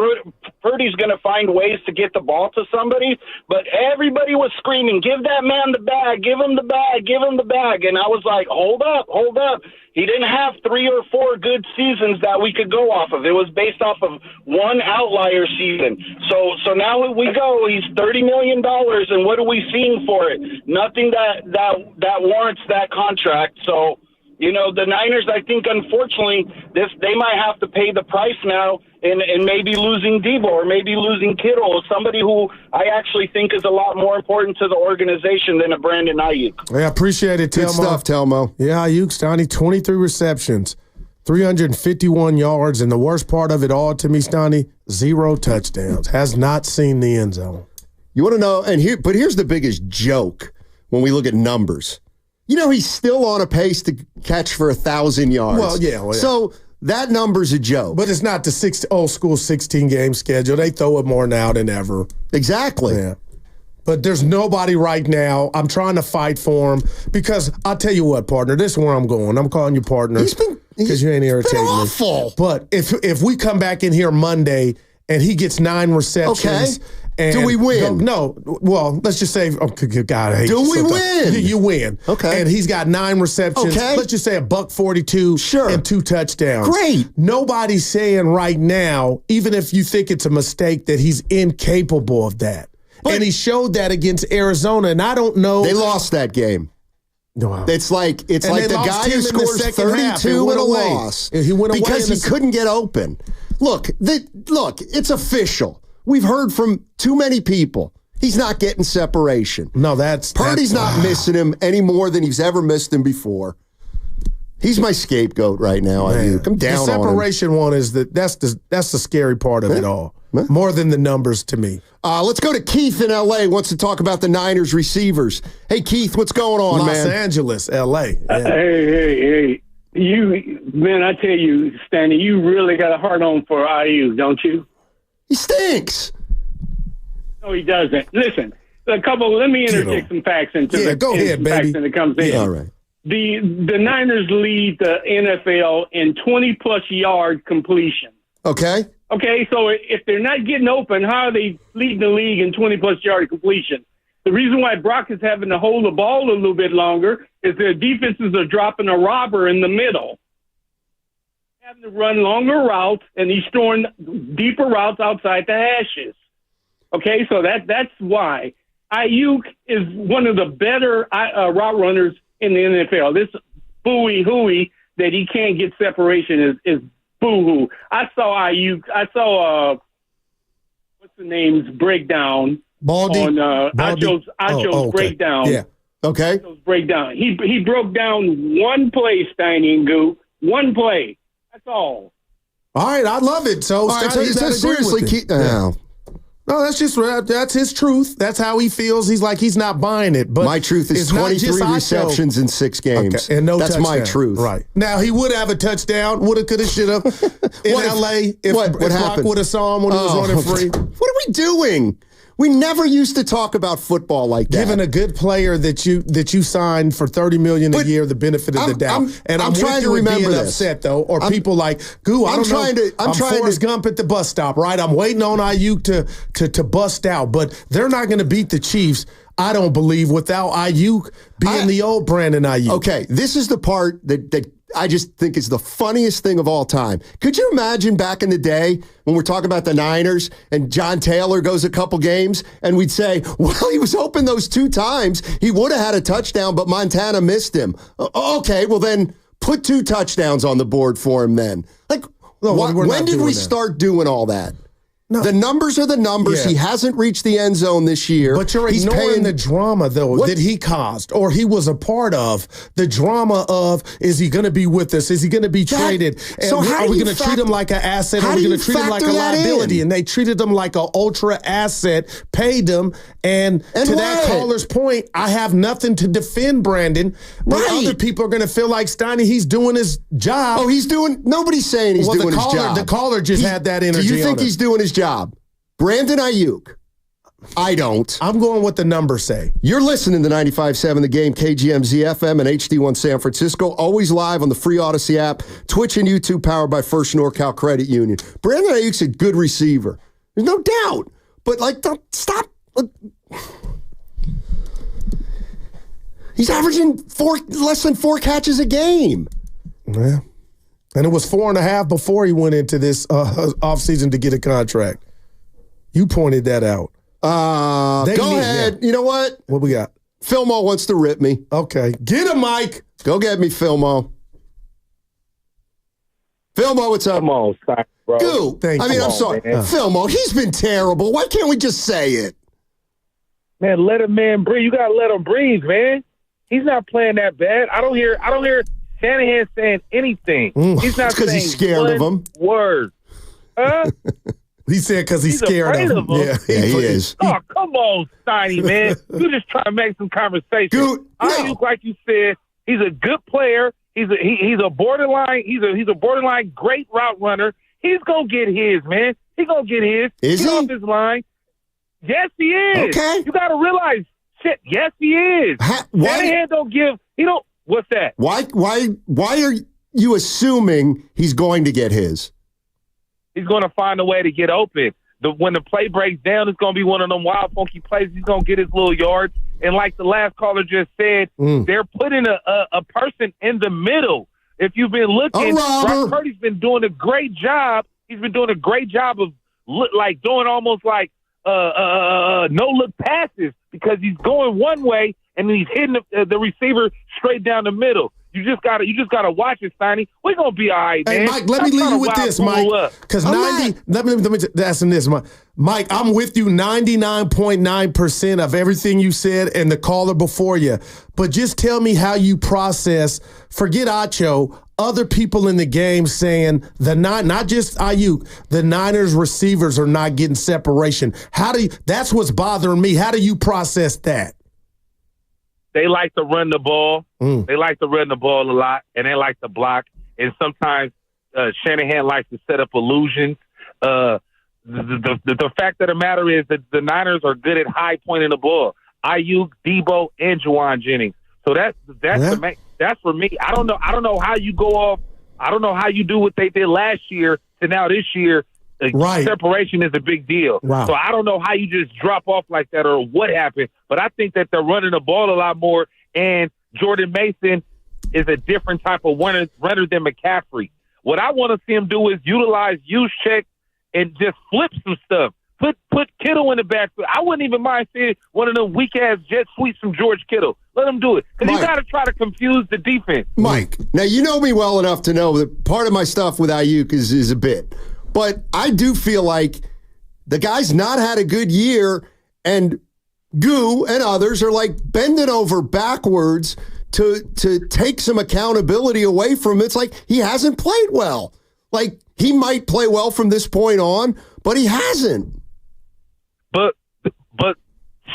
Purdy's going to find ways to get the ball to somebody. But everybody was screaming, give that man the bag, give him the bag, give him the bag. And I was like, hold up. He didn't have 3 or 4 good seasons that we could go off of. It was based off of one outlier season. So now we go, he's $30 million, and what are we seeing for it? Nothing that warrants that contract. So, you know, the Niners, I think, unfortunately, they might have to pay the price now and maybe losing Debo or maybe losing Kittle, somebody who I actually think is a lot more important to the organization than a Brandon Ayuk. Yeah, I appreciate it, Telmo. Good stuff, Telmo. Yeah, Ayuk's Stoney, 23 receptions, 351 yards, and the worst part of it all to me, Stoney, 0 touchdowns. Has not seen the end zone. You want to know, but here's the biggest joke when we look at numbers. You know, he's still on a pace to catch for 1,000 yards. Well, yeah. So that number's a joke. But it's not the old school 16-game schedule. They throw it more now than ever. Exactly. Yeah. But there's nobody right now. I'm trying to fight for him because I'll tell you what, partner, this is where I'm going. I'm calling you partner because you ain't irritating me. Awful. But if we come back in here Monday and he gets 9 receptions. Okay. Do we win? No. Well, let's just say, God, I hate do you we sometimes. win? You win. Okay. And he's got 9 receptions. Okay. Let's just say $142 and 2 touchdowns. Great. Nobody's saying right now, even if you think it's a mistake, that he's incapable of that. But, and he showed that against Arizona, and I don't know. They lost that game. No, it's like the guy who scores 32 in a loss. He went away because he couldn't get open. Look, it's official. We've heard from too many people. He's not getting separation. No, Purdy's not missing him any more than he's ever missed him before. He's my scapegoat right now. Ayuk. I'm down on him. The separation one is that's the scary part of it all. More than the numbers to me. Let's go to Keith in L.A. wants to talk about the Niners receivers. Hey, Keith, what's going on, man? Los Angeles, L.A. Yeah. Hey. Man, I tell you, Stanley, you really got a hard on for IU, don't you? He stinks. No, he doesn't. Listen, let me interject some facts into go ahead, baby. Facts in the conversation. All right. The Niners lead the NFL in 20-plus yard completion. Okay. Okay, so if they're not getting open, how are they leading the league in 20-plus yard completion? The reason why Brock is having to hold the ball a little bit longer is their defenses are dropping a robber in the middle. Having to run longer routes, and he's throwing deeper routes outside the hashes. Okay, so that's why. Ayuk is one of the better route runners in the NFL. This booey-hooey that he can't get separation is boo-hoo. I saw Ayuk. I saw, what's the name's breakdown Baldy? On Acho's breakdown. Yeah. Okay. Acho's breakdown. He broke down one play, Steiny and Goo. One play. That's all. All right, I love it. So, seriously, No, that's his truth. That's how he feels. He's not buying it. But my truth is 23 receptions in 6 games. Okay, and no that's touchdown. My truth. Right. Now, he would have a touchdown. Woulda, coulda, shoulda. In L.A. If Brock would have saw him when he was running free. What are we doing? We never used to talk about football like that. Giving a good player that you signed for $30 million a year the benefit of the doubt. I'm trying to remember being upset though, or people like Goo. I'm Forrest Gump at the bus stop, right? I'm waiting on Ayuk to bust out, but they're not going to beat the Chiefs. I don't believe without Ayuk being the old Brandon Ayuk. Okay, this is the part that I just think is the funniest thing of all time. Could you imagine back in the day when we're talking about the Niners and John Taylor goes a couple games and we'd say, well, he was open those 2 times. He would have had a touchdown, but Montana missed him. Okay, well then put 2 touchdowns on the board for him then. Like, when did we start doing all that? No. The numbers are the numbers. Yeah. He hasn't reached the end zone this year. But you're ignoring the drama, though, that he caused or he was a part of. The drama of, is he going to be with us? Is he going to be traded? And are we going to treat him like an asset? Are we going to treat him like a liability? And they treated him like an ultra asset, paid him. And to that caller's point, I have nothing to defend Brandon. But other people are going to feel like Steiny, he's doing his job. Oh, nobody's saying he's doing his job. The caller just had that energy. Do you think he's doing his job? Brandon Ayuk. I don't. I'm going with the numbers say. You're listening to 95.7 The Game, KGMZ FM and HD1 San Francisco. Always live on the free Odyssey app, Twitch and YouTube, powered by First NorCal Credit Union. Brandon Ayuk's a good receiver. There's no doubt. But, don't stop. He's averaging less than 4 catches a game. Yeah. And it was 4.5 before he went into this offseason to get a contract. You pointed that out. Go ahead. Yeah. You know what? What we got? Philmo wants to rip me. Okay. Get him, Mike. Go get me, Philmo. Philmo, what's up? Come on, bro. Goo. I'm sorry. Philmo, he's been terrible. Why can't we just say it? Man, let a man breathe. You got to let him breathe, man. He's not playing that bad. I don't hear Shanahan saying anything. He's not saying he's scared of him. Word. Huh? He said because he's scared of him. Yeah, he is. Oh, come on, Steiny, man. You just trying to make some conversation. Dude, Ayuk, like you said, he's a good player. He's a borderline. He's a borderline great route runner. He's gonna get his, man. He's gonna get his. Is he off his line? Yes, he is. Okay. You got to realize, shit. Yes, he is. Shanahan don't give. He don't. What's that? Why are you assuming he's going to get his? He's going to find a way to get open. When the play breaks down, it's going to be one of them wild, funky plays. He's going to get his little yards. And like the last caller just said, they're putting a person in the middle. If you've been looking, Brock Purdy's been doing a great job. He's been doing a great job of doing almost like no-look passes because he's going one way and he's hitting the receiver straight down the middle. You just gotta watch it, Steiny. We're gonna be all right, man. Hey, Mike, let me leave you with this, Mike. Because let me ask him this, Mike. I'm with you 99.9% of everything you said and the caller before you. But just tell me how you process. Forget Acho. Other people in the game saying not just Ayuk, the Niners receivers are not getting separation. That's what's bothering me. How do you process that? They like to run the ball. They like to run the ball a lot, and they like to block. And sometimes Shanahan likes to set up illusions. The fact of the matter is that the Niners are good at high pointing the ball. Ayuk, Debo, and Juwan Jennings. So that's for me. I don't know how you go off. I don't know how you do what they did last year to now this year. Separation is a big deal. Wow. So I don't know how you just drop off like that or what happened, but I think that they're running the ball a lot more, and Jordan Mason is a different type of runner than McCaffrey. What I want to see him do is utilize Juszczyk and just flip some stuff. Put Kittle in the backfield. I wouldn't even mind seeing one of them weak-ass jet sweeps from George Kittle. Let him do it. Because you got to try to confuse the defense. Mike, now you know me well enough to know that part of my stuff with Ayuk is a bit. But I do feel like the guy's not had a good year, and Goo and others are like bending over backwards to take some accountability away from him. It's like he hasn't played well. Like, he might play well from this point on, but he hasn't. But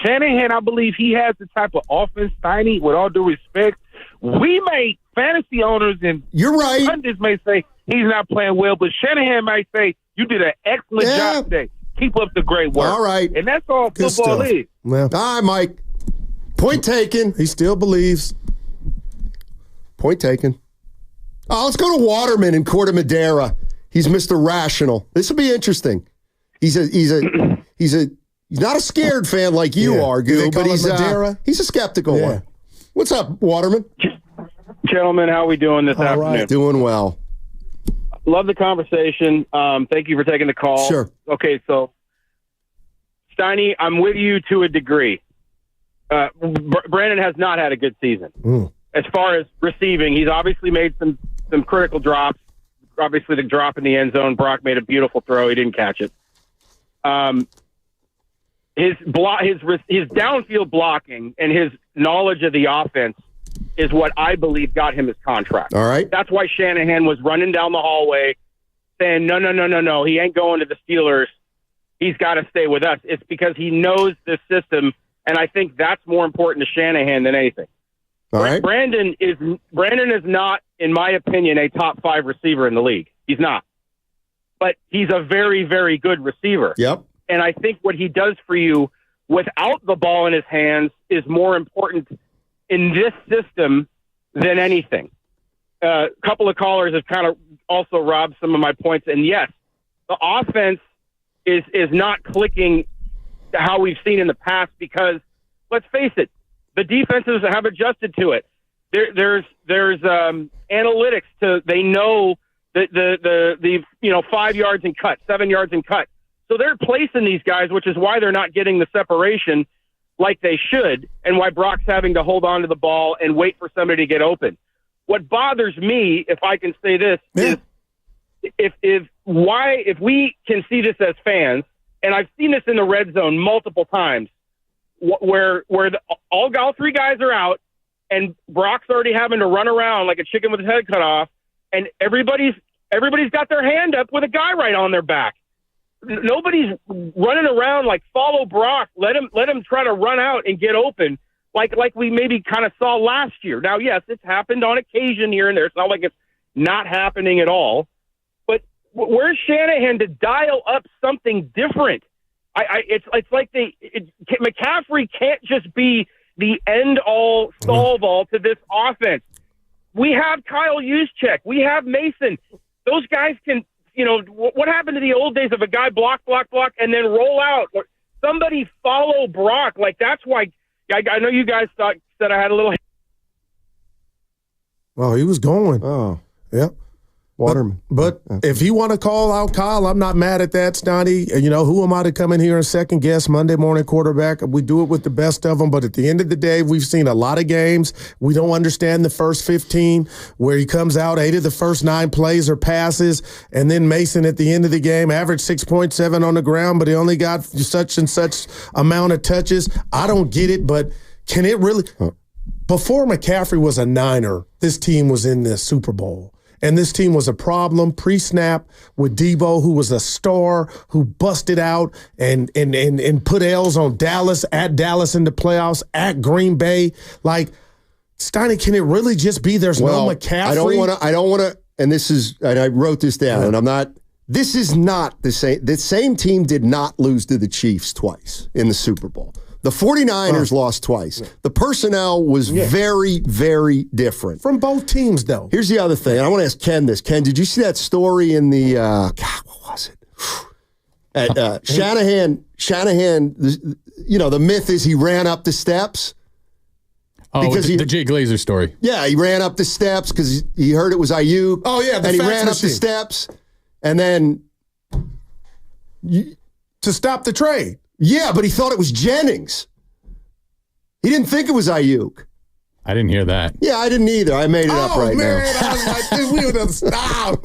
Shanahan, I believe he has the type of offense, Steiny, with all due respect. We may, fantasy owners and you're right. pundits may say he's not playing well, but Shanahan might say, you did an excellent job today. Keep up the great work. All right. And that's all Good football stuff. is. Well, all right, Mike. Point taken. He still believes. Point taken. Oh, let's go to Waterman in Corte Madera. He's Mr. Rational. This will be interesting. He's not a scared fan like you are, Goo, but he's a skeptical one. What's up, Waterman? Gentlemen, how are we doing this afternoon? Right. Doing well. Love the conversation. Thank you for taking the call. Sure. Okay, so, Steiny, I'm with you to a degree. Brandon has not had a good season. As far as receiving, he's obviously made some critical drops. Obviously, the drop in the end zone, Brock made a beautiful throw. He didn't catch it. His downfield blocking and his knowledge of the offense is what I believe got him his contract. All right. That's why Shanahan was running down the hallway saying, no, he ain't going to the Steelers. He's got to stay with us. It's because he knows this system, and I think that's more important to Shanahan than anything. All right. Brandon is not, in my opinion, a top 5 receiver in the league. He's not. But he's a very, very good receiver. Yep. And I think what he does for you without the ball in his hands is more important in this system than anything. A couple of callers have kind of also robbed some of my points. And yes, the offense is not clicking how we've seen in the past because, let's face it, the defenses have adjusted to it. There's analytics to, they know the 5 yards and cut, 7 yards and cut. So they're placing these guys, which is why they're not getting the separation like they should, and why Brock's having to hold on to the ball and wait for somebody to get open. What bothers me, if I can say this, is if we can see this as fans, and I've seen this in the red zone multiple times, where all 3 guys are out, and Brock's already having to run around like a chicken with his head cut off, and everybody's got their hand up with a guy right on their back. Nobody's running around like follow Brock. Let him try to run out and get open like we maybe kind of saw last year. Now, yes, it's happened on occasion here and there. It's not like it's not happening at all. But where's Shanahan to dial up something different? It's like McCaffrey can't just be the end all solve all to this offense. We have Kyle Juszczyk. We have Mason. Those guys can. What happened to the old days of a guy block, and then roll out? Somebody follow Brock. Like, that's why I know you guys said I had a little. Oh, he was going. Oh, yeah. Waterman. But if you want to call out Kyle, I'm not mad at that, Stoney. You know, who am I to come in here and second guess Monday morning quarterback? We do it with the best of them. But at the end of the day, we've seen a lot of games. We don't understand the first 15 where he comes out, 8 of the first 9 plays or passes. And then Mason at the end of the game averaged 6.7 on the ground, but he only got such and such amount of touches. I don't get it, but can it really? Before McCaffrey was a Niner, this team was in the Super Bowl. And this team was a problem pre-snap with Debo, who was a star, who busted out and put L's on Dallas, at Dallas in the playoffs, at Green Bay. Like, Steiny, can it really just be there's no McCaffrey? I don't want to, and I wrote this down, and this is not the same. The same team did not lose to the Chiefs twice in the Super Bowl. The 49ers lost twice. The personnel was very, very different. From both teams, though. Here's the other thing. I want to ask Ken this. Ken, did you see that story in the, what was it? At Shanahan, the myth is he ran up the steps. Oh, because the Jay Glazer story. Yeah, he ran up the steps because he heard it was Ayuk. Oh, yeah, and he ran up the steps. And then... to stop the trade. Yeah, but he thought it was Jennings. He didn't think it was Ayuk. I didn't hear that. Yeah, I didn't either. I made it up right now. I was like, dude, we would have stopped.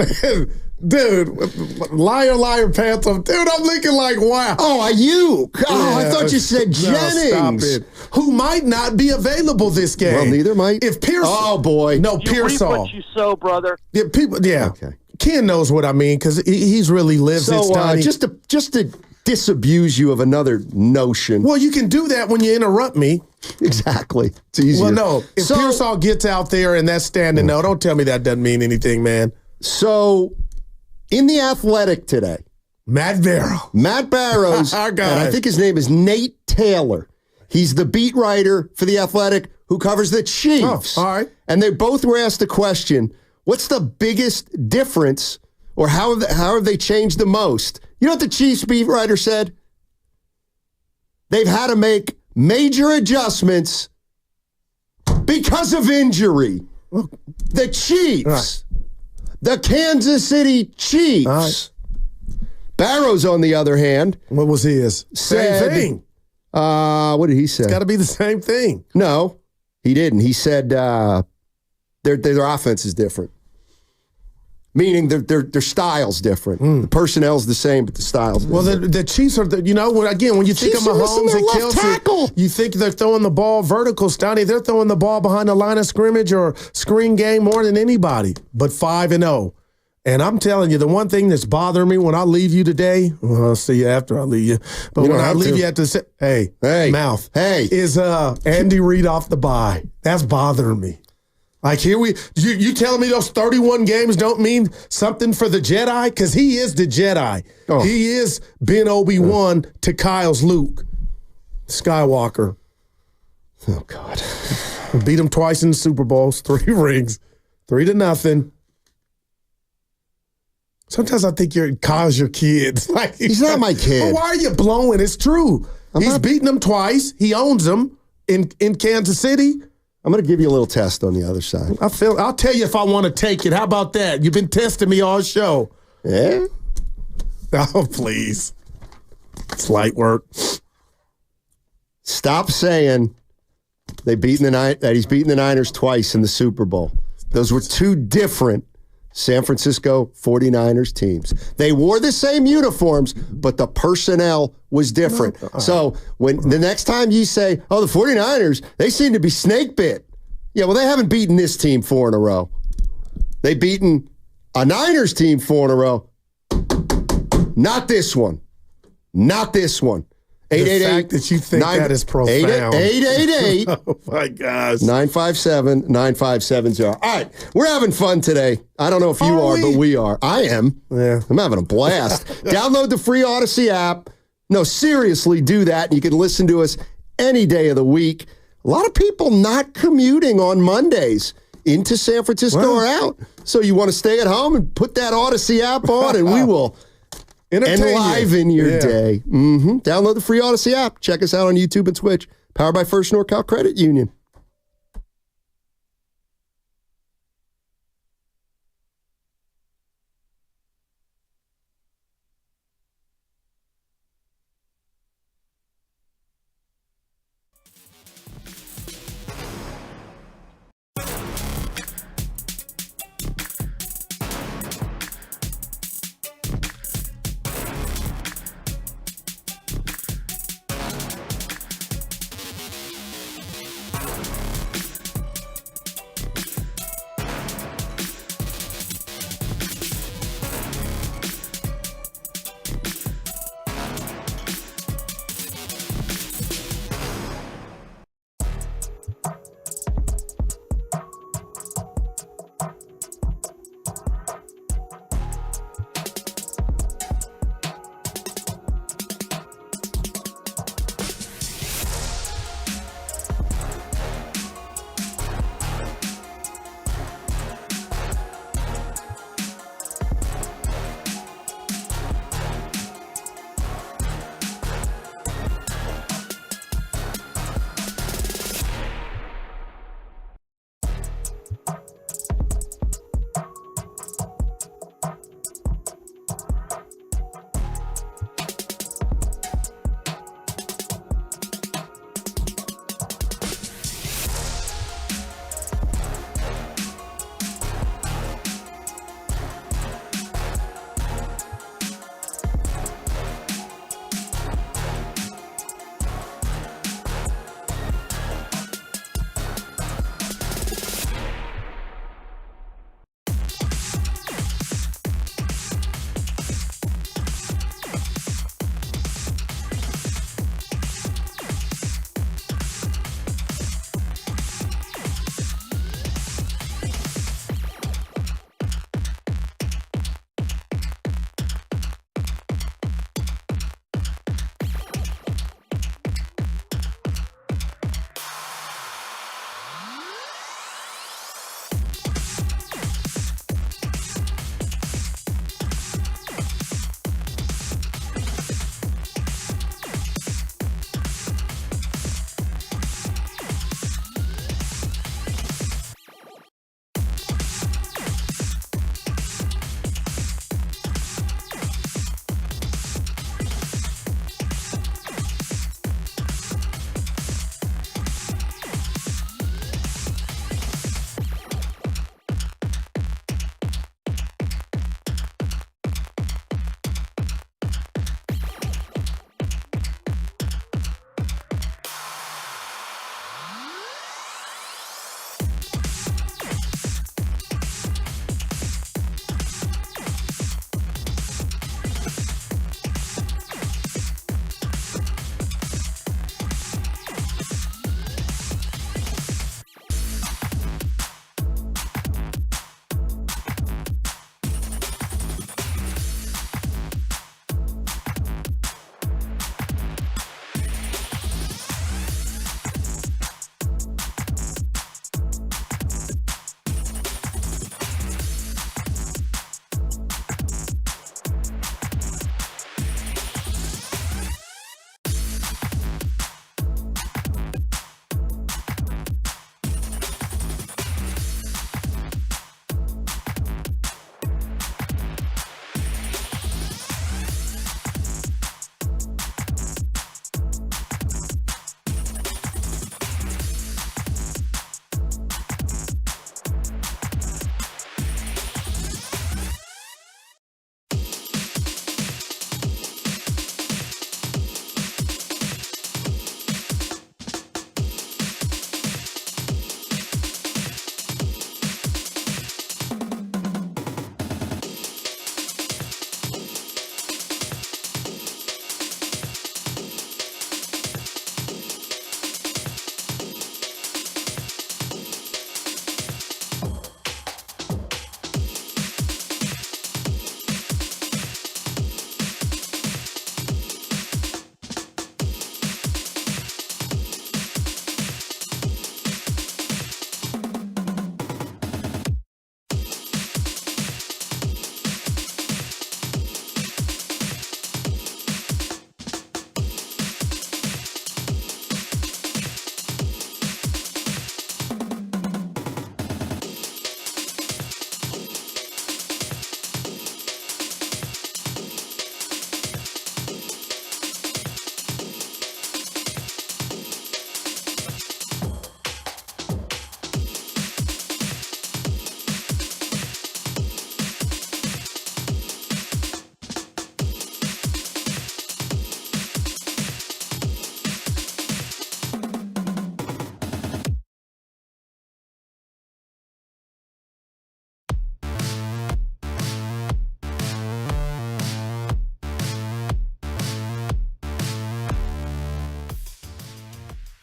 Dude, liar, phantom. Dude, I'm looking like, wow. Oh, Ayuk. Oh, I thought you said Jennings. No, stop it. Who might not be available this game. Well, neither might. If Pearsall. Oh, boy. No, You Pearsall. reap what you sow, brother. Yeah, people. Yeah. Okay. Ken knows what I mean because he's really lives it, Stoney. just to disabuse you of another notion. Well, you can do that when you interrupt me. Exactly. It's easier. Well, no. If Pearsall gets out there and that's standing, no, don't tell me that doesn't mean anything, man. So, in The Athletic today, Matt Barrows, Our guy. and I think his name is Nate Taylor. He's the beat writer for The Athletic who covers the Chiefs. Oh, all right. And they both were asked the question, what's the biggest difference or how have they changed the most? You know what the Chiefs beat writer said? They've had to make major adjustments because of injury. The Chiefs. The Kansas City Chiefs. Barrows, on the other hand. What was his? Same thing. What did he say? It's got to be the same thing. No, he didn't. He said their offense is different. Meaning their style's different. The personnel's the same, but the style's different. Well, the Chiefs are, when you think of Mahomes and Kelsey, you think they're throwing the ball vertical, Stoney. They're throwing the ball behind the line of scrimmage or screen game more than anybody, but 5-0. And I'm telling you, the one thing that's bothering me when I leave you today, well, I'll see you after I leave you, but when I leave you at the, is Andy Reid off the bye. That's bothering me. Like you telling me those 31 games don't mean something for the Jedi? Because he is the Jedi. Oh. He is Ben Obi-Wan to Kyle's Luke Skywalker. Oh, God. Beat him twice in the Super Bowls, 3 rings, 3-0. Sometimes I think Kyle's your kid. Like, he's not my kid. But why are you blowing? It's true. He's beaten them twice. He owns them in Kansas City. I'm going to give you a little test on the other side. I'll tell you if I want to take it. How about that? You've been testing me all show. Yeah? Oh, please. It's light work. Stop saying that he's beaten the Niners twice in the Super Bowl. Those were 2 different San Francisco 49ers teams. They wore the same uniforms, but the personnel was different. So when the next time you say, the 49ers, they seem to be snake bit. Yeah, well, they haven't beaten this team 4 in a row. They've beaten a Niners team 4 in a row. Not this one. Not this one. 888. The fact that you think that is profound. 888. Oh, my gosh. 957-9570. All right. We're having fun today. I don't know if you are, but we are. I am. Yeah. I'm having a blast. Download the free Odyssey app. No, seriously, do that. You can listen to us any day of the week. A lot of people not commuting on Mondays into San Francisco or out. So you want to stay at home and put that Odyssey app on, and we will enliven your day. Mm-hmm. Download the free Odyssey app. Check us out on YouTube and Twitch. Powered by First NorCal Credit Union.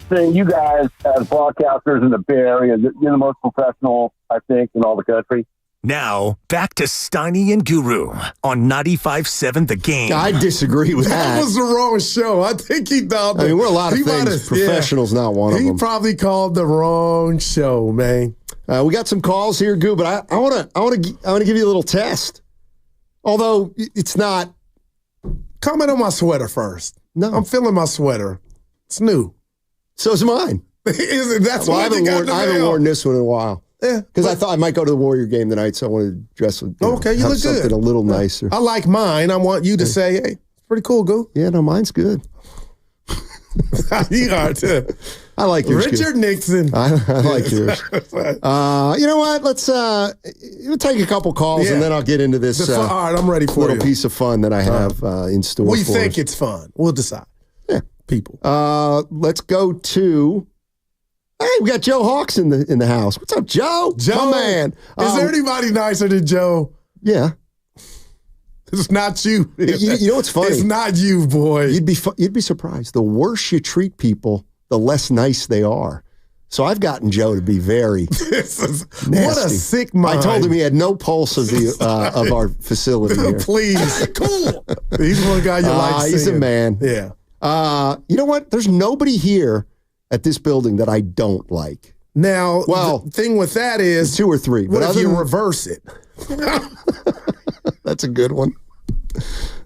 say you guys, as broadcasters in the Bay Area, you're the most professional, I think, in all the country. Now, back to Steiny and Guru on 95.7 The Game. I disagree with that. That was the wrong show. I think he thought. I mean, we're a lot of things. Professional's not one of them. He probably called the wrong show, man. We got some calls here, Goo, but I want to give you a little test. Although it's not. Comment on my sweater first. No, I'm feeling my sweater. It's new. So's mine. That's why I haven't worn this one in a while. Yeah, because I thought I might go to the Warrior game tonight, so I wanted to dress. You look good. Something a little nicer. I like mine. I want you to say, "Hey, it's pretty cool, Goo." Yeah, no, mine's good. You are too. I like yours. Richard Nixon. I like yours. You know what? Let's we'll take a couple calls and then I'll get into this. All right, I'm ready for little piece of fun that I have in store. We think it's fun. We'll decide. Yeah, people. Let's go to. Hey, we got Joe Hawks in the house. What's up, Joe? Joe, my man. Is there anybody nicer than Joe? Yeah. It's not you. You know what's funny? It's not you, boy. You'd be surprised. The worse you treat people, the less nice they are. So I've gotten Joe to be very nasty. What a sick mind. I told him he had no pulse of the of our facility here. Please. Cool. He's one guy you like seeing. He's a man. Yeah. You know what? There's nobody here at this building that I don't like. Now, the thing with that is 2 or 3. What if you reverse it? That's a good one.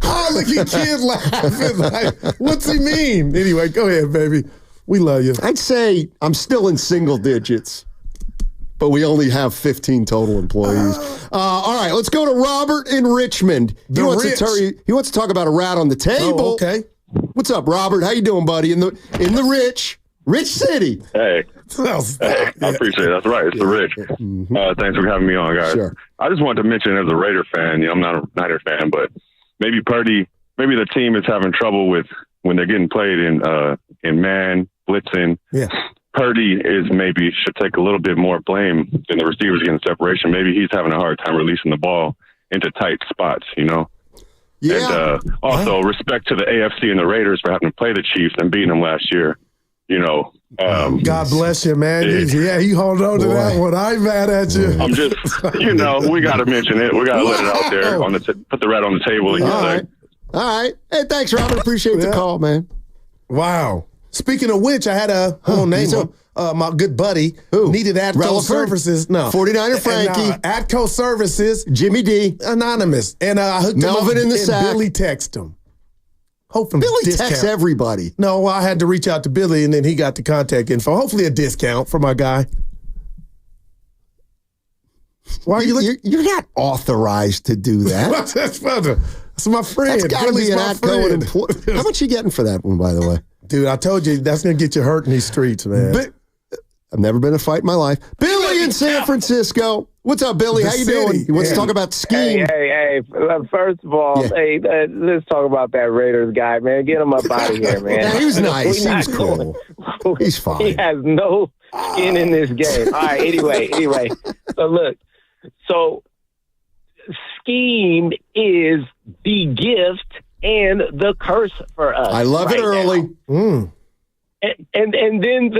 Oh, look at kid laughing. Like, what's he mean? Anyway, go ahead, baby. We love you. I'd say I'm still in single digits, but we only have 15 total employees. All right, let's go to Robert in Richmond. He wants to talk about a rat on the table. Oh, okay. What's up, Robert? How you doing, buddy? In the rich city. Hey, I appreciate it. That's right. It's the rich. Thanks for having me on, guys. Sure. I just wanted to mention, as a Raider fan, I'm not a Niner fan, but maybe Purdy, maybe the team is having trouble with when they're getting played in man blitzing. Yeah. Purdy should take a little bit more blame than the receivers getting separation. Maybe he's having a hard time releasing the ball into tight spots, Yeah. And also respect to the AFC and the Raiders for having to play the Chiefs and beating them last year. God bless you, man. He hold on to that one. I ain't mad at you. I'm just, we got to mention it. We got to let it out there. Put the rat on the table. All right. Hey, thanks, Robert. Appreciate the call, man. Wow. Speaking of which, I had my good buddy needed ATCO services. No. 49er Frankie. ATCO services. Jimmy D. Anonymous. And I hooked Melvin him up in the sack. Billy texted him. Hopefully Billy texts everybody. No, I had to reach out to Billy, and then he got the contact info. Hopefully a discount for my guy. Why are you looking? You're not authorized to do that. That's my friend. That's got to be an ATCO employee. How much you getting for that one, by the way? Dude, I told you, that's going to get you hurt in these streets, man. I've never been in a fight in my life. Billy in San Francisco. What's up, Billy? How you doing? You want to talk about skiing? Hey. First of all, let's talk about that Raiders guy, man. Get him up out of here, man. Yeah, he was nice. He was cool. He's fine. He has no skin in this game. All right, anyway. So, look. So, scheme is the gift and the curse for us. I love it early. And then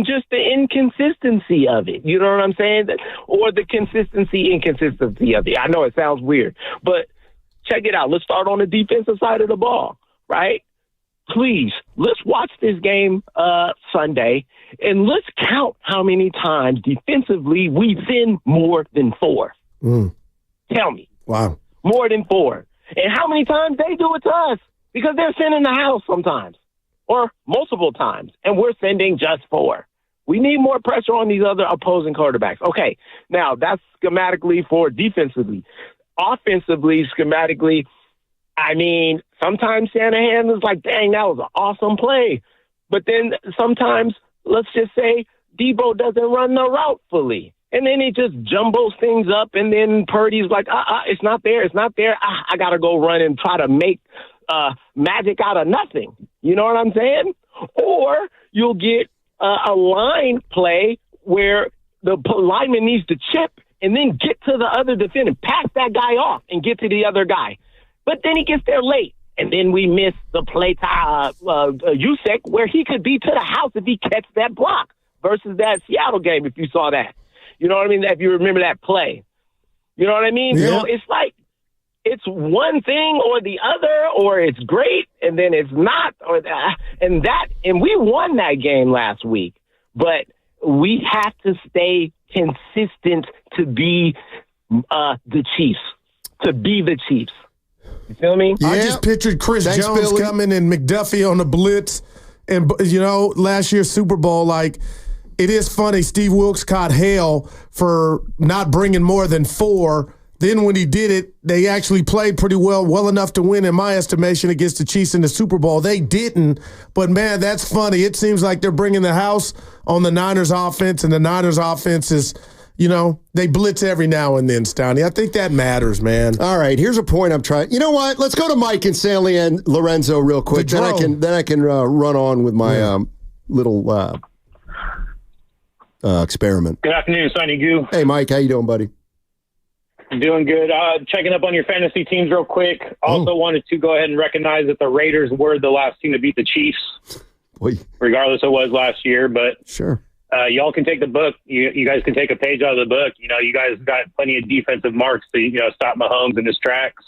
just the inconsistency of it. You know what I'm saying? Or the inconsistency of it. I know it sounds weird, but check it out. Let's start on the defensive side of the ball, right? Please, let's watch this game Sunday, and let's count how many times defensively we send more than 4. Tell me. Wow. More than 4. And how many times they do it to us? Because they're sending the house sometimes. Or multiple times, and we're sending just 4. We need more pressure on these other opposing quarterbacks. Okay, now that's schematically for defensively. Offensively, schematically, I mean, sometimes Shanahan is like, dang, that was an awesome play. But then sometimes, let's just say, Debo doesn't run the route fully. And then he just jumbles things up, and then Purdy's like, it's not there. I got to go run and try to make magic out of nothing. You know what I'm saying? Or you'll get a line play where the lineman needs to chip and then get to the other defender, pass that guy off and get to the other guy. But then he gets there late And then we missed the play to Yusek, where he could be to the house if he catch that block versus that Seattle game, if you saw that. You know what I mean? If you remember that play. You know what I mean? Yeah. So it's like it's one thing or the other, or it's great and then it's not, or that. And we won that game last week. But we have to stay consistent to be the Chiefs. To be the Chiefs. You feel me? Yeah. I just pictured Chris Jones Billy. Coming and McDuffie on the blitz. And, last year's Super Bowl, like, it is funny. Steve Wilkes caught hell for not bringing more than 4. Then when he did it, they actually played pretty well enough to win, in my estimation, against the Chiefs in the Super Bowl. They didn't, but, man, that's funny. It seems like they're bringing the house on the Niners offense, and the Niners offense is – they blitz every now and then, Stoney. I think that matters, man. All right, here's a point I'm trying. You know what? Let's go to Mike and San Lorenzo real quick. Then I can run on with my little experiment. Good afternoon, Sonny Goo. Hey, Mike, how you doing, buddy? Doing good. Checking up on your fantasy teams real quick. Also wanted to go ahead and recognize that the Raiders were the last team to beat the Chiefs, regardless of what was last year. But sure. Y'all can take the book. You guys can take a page out of the book. You guys got plenty of defensive marks to stop Mahomes in his tracks.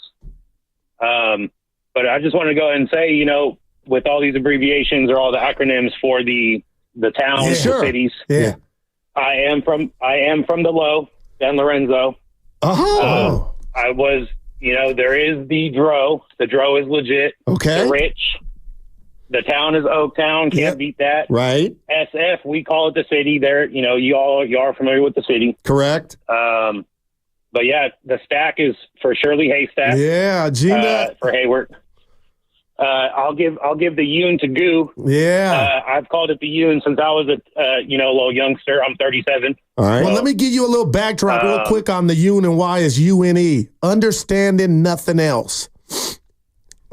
But I just want to go ahead and say, with all these abbreviations or all the acronyms for the towns, the cities. Yeah. I am from the low, San Lorenzo. Oh. I was, there is the Dro. The Dro is legit. Okay. The Rich. The town is Oaktown. Can't beat that. Right. SF, we call it the city. There, you are familiar with the city. Correct. But yeah, the stack is for Shirley Haystack. Yeah, Gina. For Hayward. I'll give the Yoon to Goo. Yeah. I've called it the Yoon since I was a little youngster. I'm 37. All right. Well, let me give you a little backdrop real quick on the Yoon and why is UNE. Understanding nothing else.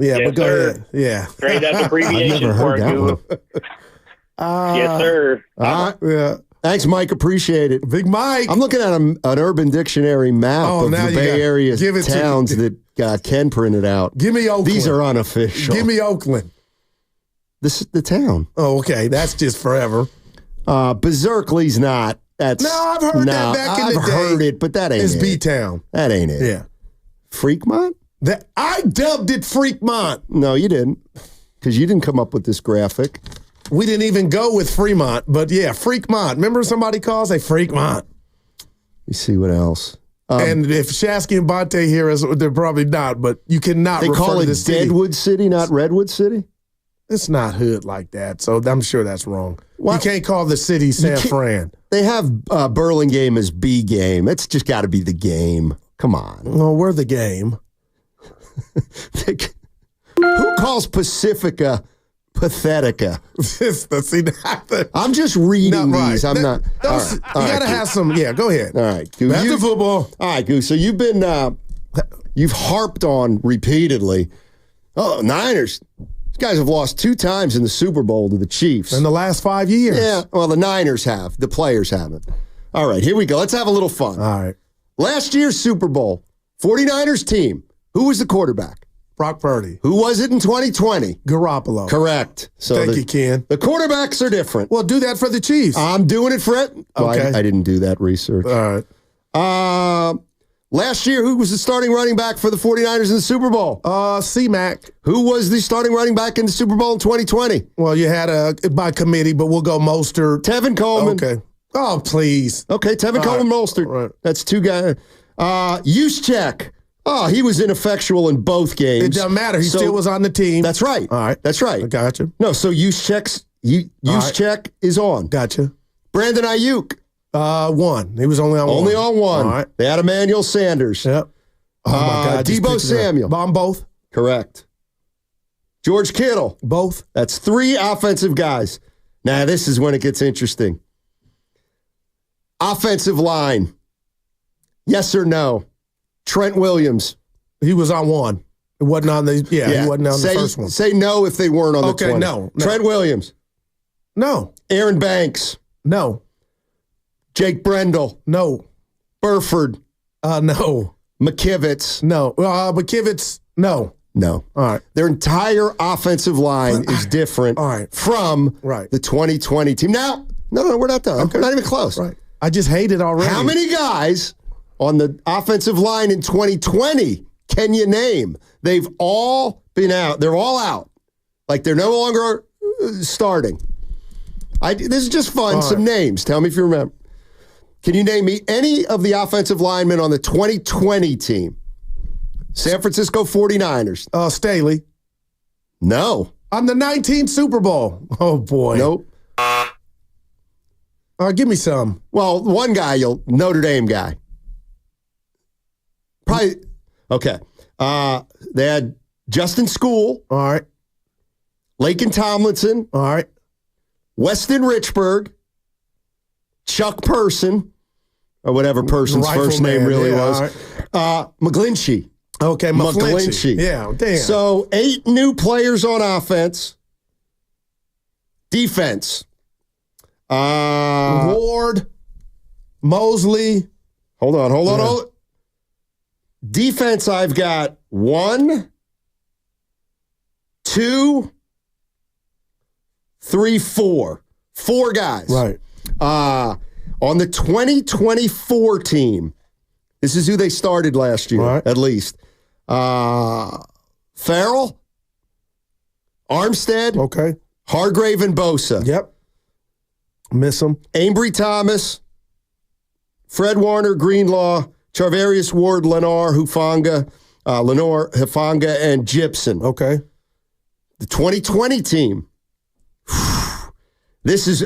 Yeah, yes, but go sir. ahead. Yeah. Straight up abbreviation. I've never heard that one. Yes, sir. Yeah. Thanks, Mike. Appreciate it. Big Mike. I'm looking at an Urban Dictionary map of the Bay Area towns that Ken printed out. Give me Oakland. These are unofficial. Give me Oakland. This is the town. Oh, okay. That's just forever. Berserkly's not. That's no, I've heard that back in the day. I've heard it, but that ain't it's it. It's B-Town. That ain't it. Yeah. Freakmont? I dubbed it Freakmont. No, you didn't. Because you didn't come up with this graphic. We didn't even go with Fremont, but yeah, Freakmont. Remember somebody calls a Freakmont? You see what else? And if Shasky and Bonte hear us, they're probably not, but you cannot refer to this city. They call it Deadwood City, not Redwood City? It's not hood like that, so I'm sure that's wrong. You can't call the city San Fran. They have Burlingame as B game. It's just got to be the game. Come on. Well, we're the game. Who calls Pacifica Pathetica? I'm just reading these. I'm not. You got to have some. Yeah, go ahead. All right. Goo, back to football. All right, Goo. So you've harped on repeatedly. Oh, Niners. These guys have lost 2 times in the Super Bowl to the Chiefs. In the last 5 years. Yeah. Well, the Niners have. The players haven't. All right, here we go. Let's have a little fun. All right. Last year's Super Bowl, 49ers team. Who was the quarterback? Brock Purdy. Who was it in 2020? Garoppolo. Correct. So Thank you, Ken. The quarterbacks are different. Well, do that for the Chiefs. I'm doing it for it. Okay. Well, I didn't do that research. All right. Last year, who was the starting running back for the 49ers in the Super Bowl? C-Mac. Who was the starting running back in the Super Bowl in 2020? Well, you had by committee, but we'll go Mostert. Tevin Coleman. Okay. Oh, please. Okay, Tevin Coleman, Mostert. Right. That's 2 guys. Juszczyk. Oh, he was ineffectual in both games. It doesn't matter. He still was on the team. That's right. All right. That's right. I gotcha. No, so Juszczyk is on. Gotcha. Brandon Ayuk. 1. He was only on 1. Only on 1. All right. They had Emmanuel Sanders. Yep. Oh, my God. Deebo Samuel. On both? Correct. George Kittle. Both. That's 3 offensive guys. Now, this is when it gets interesting. Offensive line. Yes or no? Trent Williams. He was on 1. It wasn't on the, he wasn't on the first one. Say no if they weren't on the 20. Okay, no. Trent Williams. No. Aaron Banks. No. Jake Brendel. No. Burford. No. McKivitz. No. McKivitz. No. No. All right. Their entire offensive line is different from the 2020 team. Now, no, we're not done. Okay. We're not even close. Right. I just hate it already. How many guys on the offensive line in 2020 can you name? They've all been out. They're all out. Like they're no longer starting. This is just fun. All Some right. names. Tell me if you remember. Can you name me any of the offensive linemen on the 2020 team? San Francisco 49ers. Staley. No. On the 19 Super Bowl. Oh, boy. Nope. Give me some. Well, one guy, Notre Dame guy. Probably. Okay. They had Justin School. All right. Laken Tomlinson. All right. Weston Richburg. Chuck Person. Or whatever Person's first name really was. Right. McGlinchey. Okay, McGlinchey. Yeah, damn. So 8 new players on offense. Defense. Ward. Mosley. Hold on. Defense, I've got 1, 2, 3, 4. 4 guys. Right. On the 2024 team, this is who they started last year, at least. Farrell, Armstead, okay, Hargrave, and Bosa. Yep. Miss them. Ambry Thomas, Fred Warner, Greenlaw, Charvarius Ward, Lenore Hufanga, and Gibson. Okay. The 2020 team. This is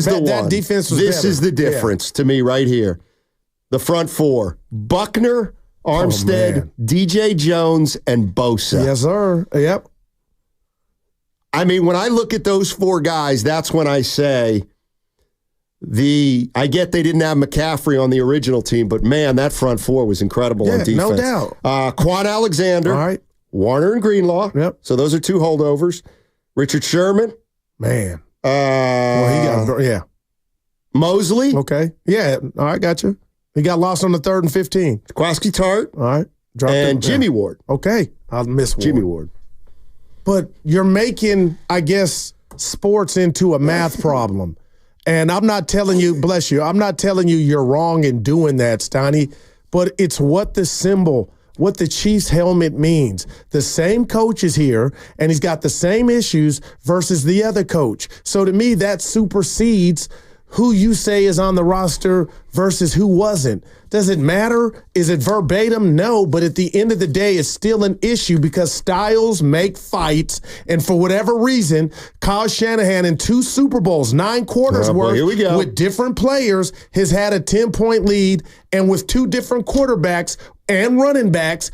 the one. That defense was This better. is the difference to me right here. The front 4. Buckner, Armstead, DJ Jones, and Bosa. Yes, sir. Yep. I mean, when I look at those 4 guys, that's when I say I get they didn't have McCaffrey on the original team, but man, that front 4 was incredible on defense. No doubt. Quan Alexander, all right. Warner and Greenlaw. Yep. So those are 2 holdovers. Richard Sherman. Man. Well, he got, Mosley. Okay. Yeah. All right. Gotcha. He got lost on the 3rd and 15. Kwaski Tart. All right. And Jimmy Ward. Okay. I'll miss Ward. Jimmy Ward. But you're making, I guess, sports into a math problem. And I'm not telling you, bless you, I'm not telling you you're wrong in doing that, Steiny, but it's what the symbol, what the Chiefs helmet means. The same coach is here, and he's got the same issues versus the other coach. So to me, that supersedes who you say is on the roster versus who wasn't. Does it matter? Is it verbatim? No, but at the end of the day, it's still an issue because styles make fights. And for whatever reason, Kyle Shanahan in 2 Super Bowls, 9 quarters worth with different players, has had a 10-point lead. And with 2 different quarterbacks and running backs,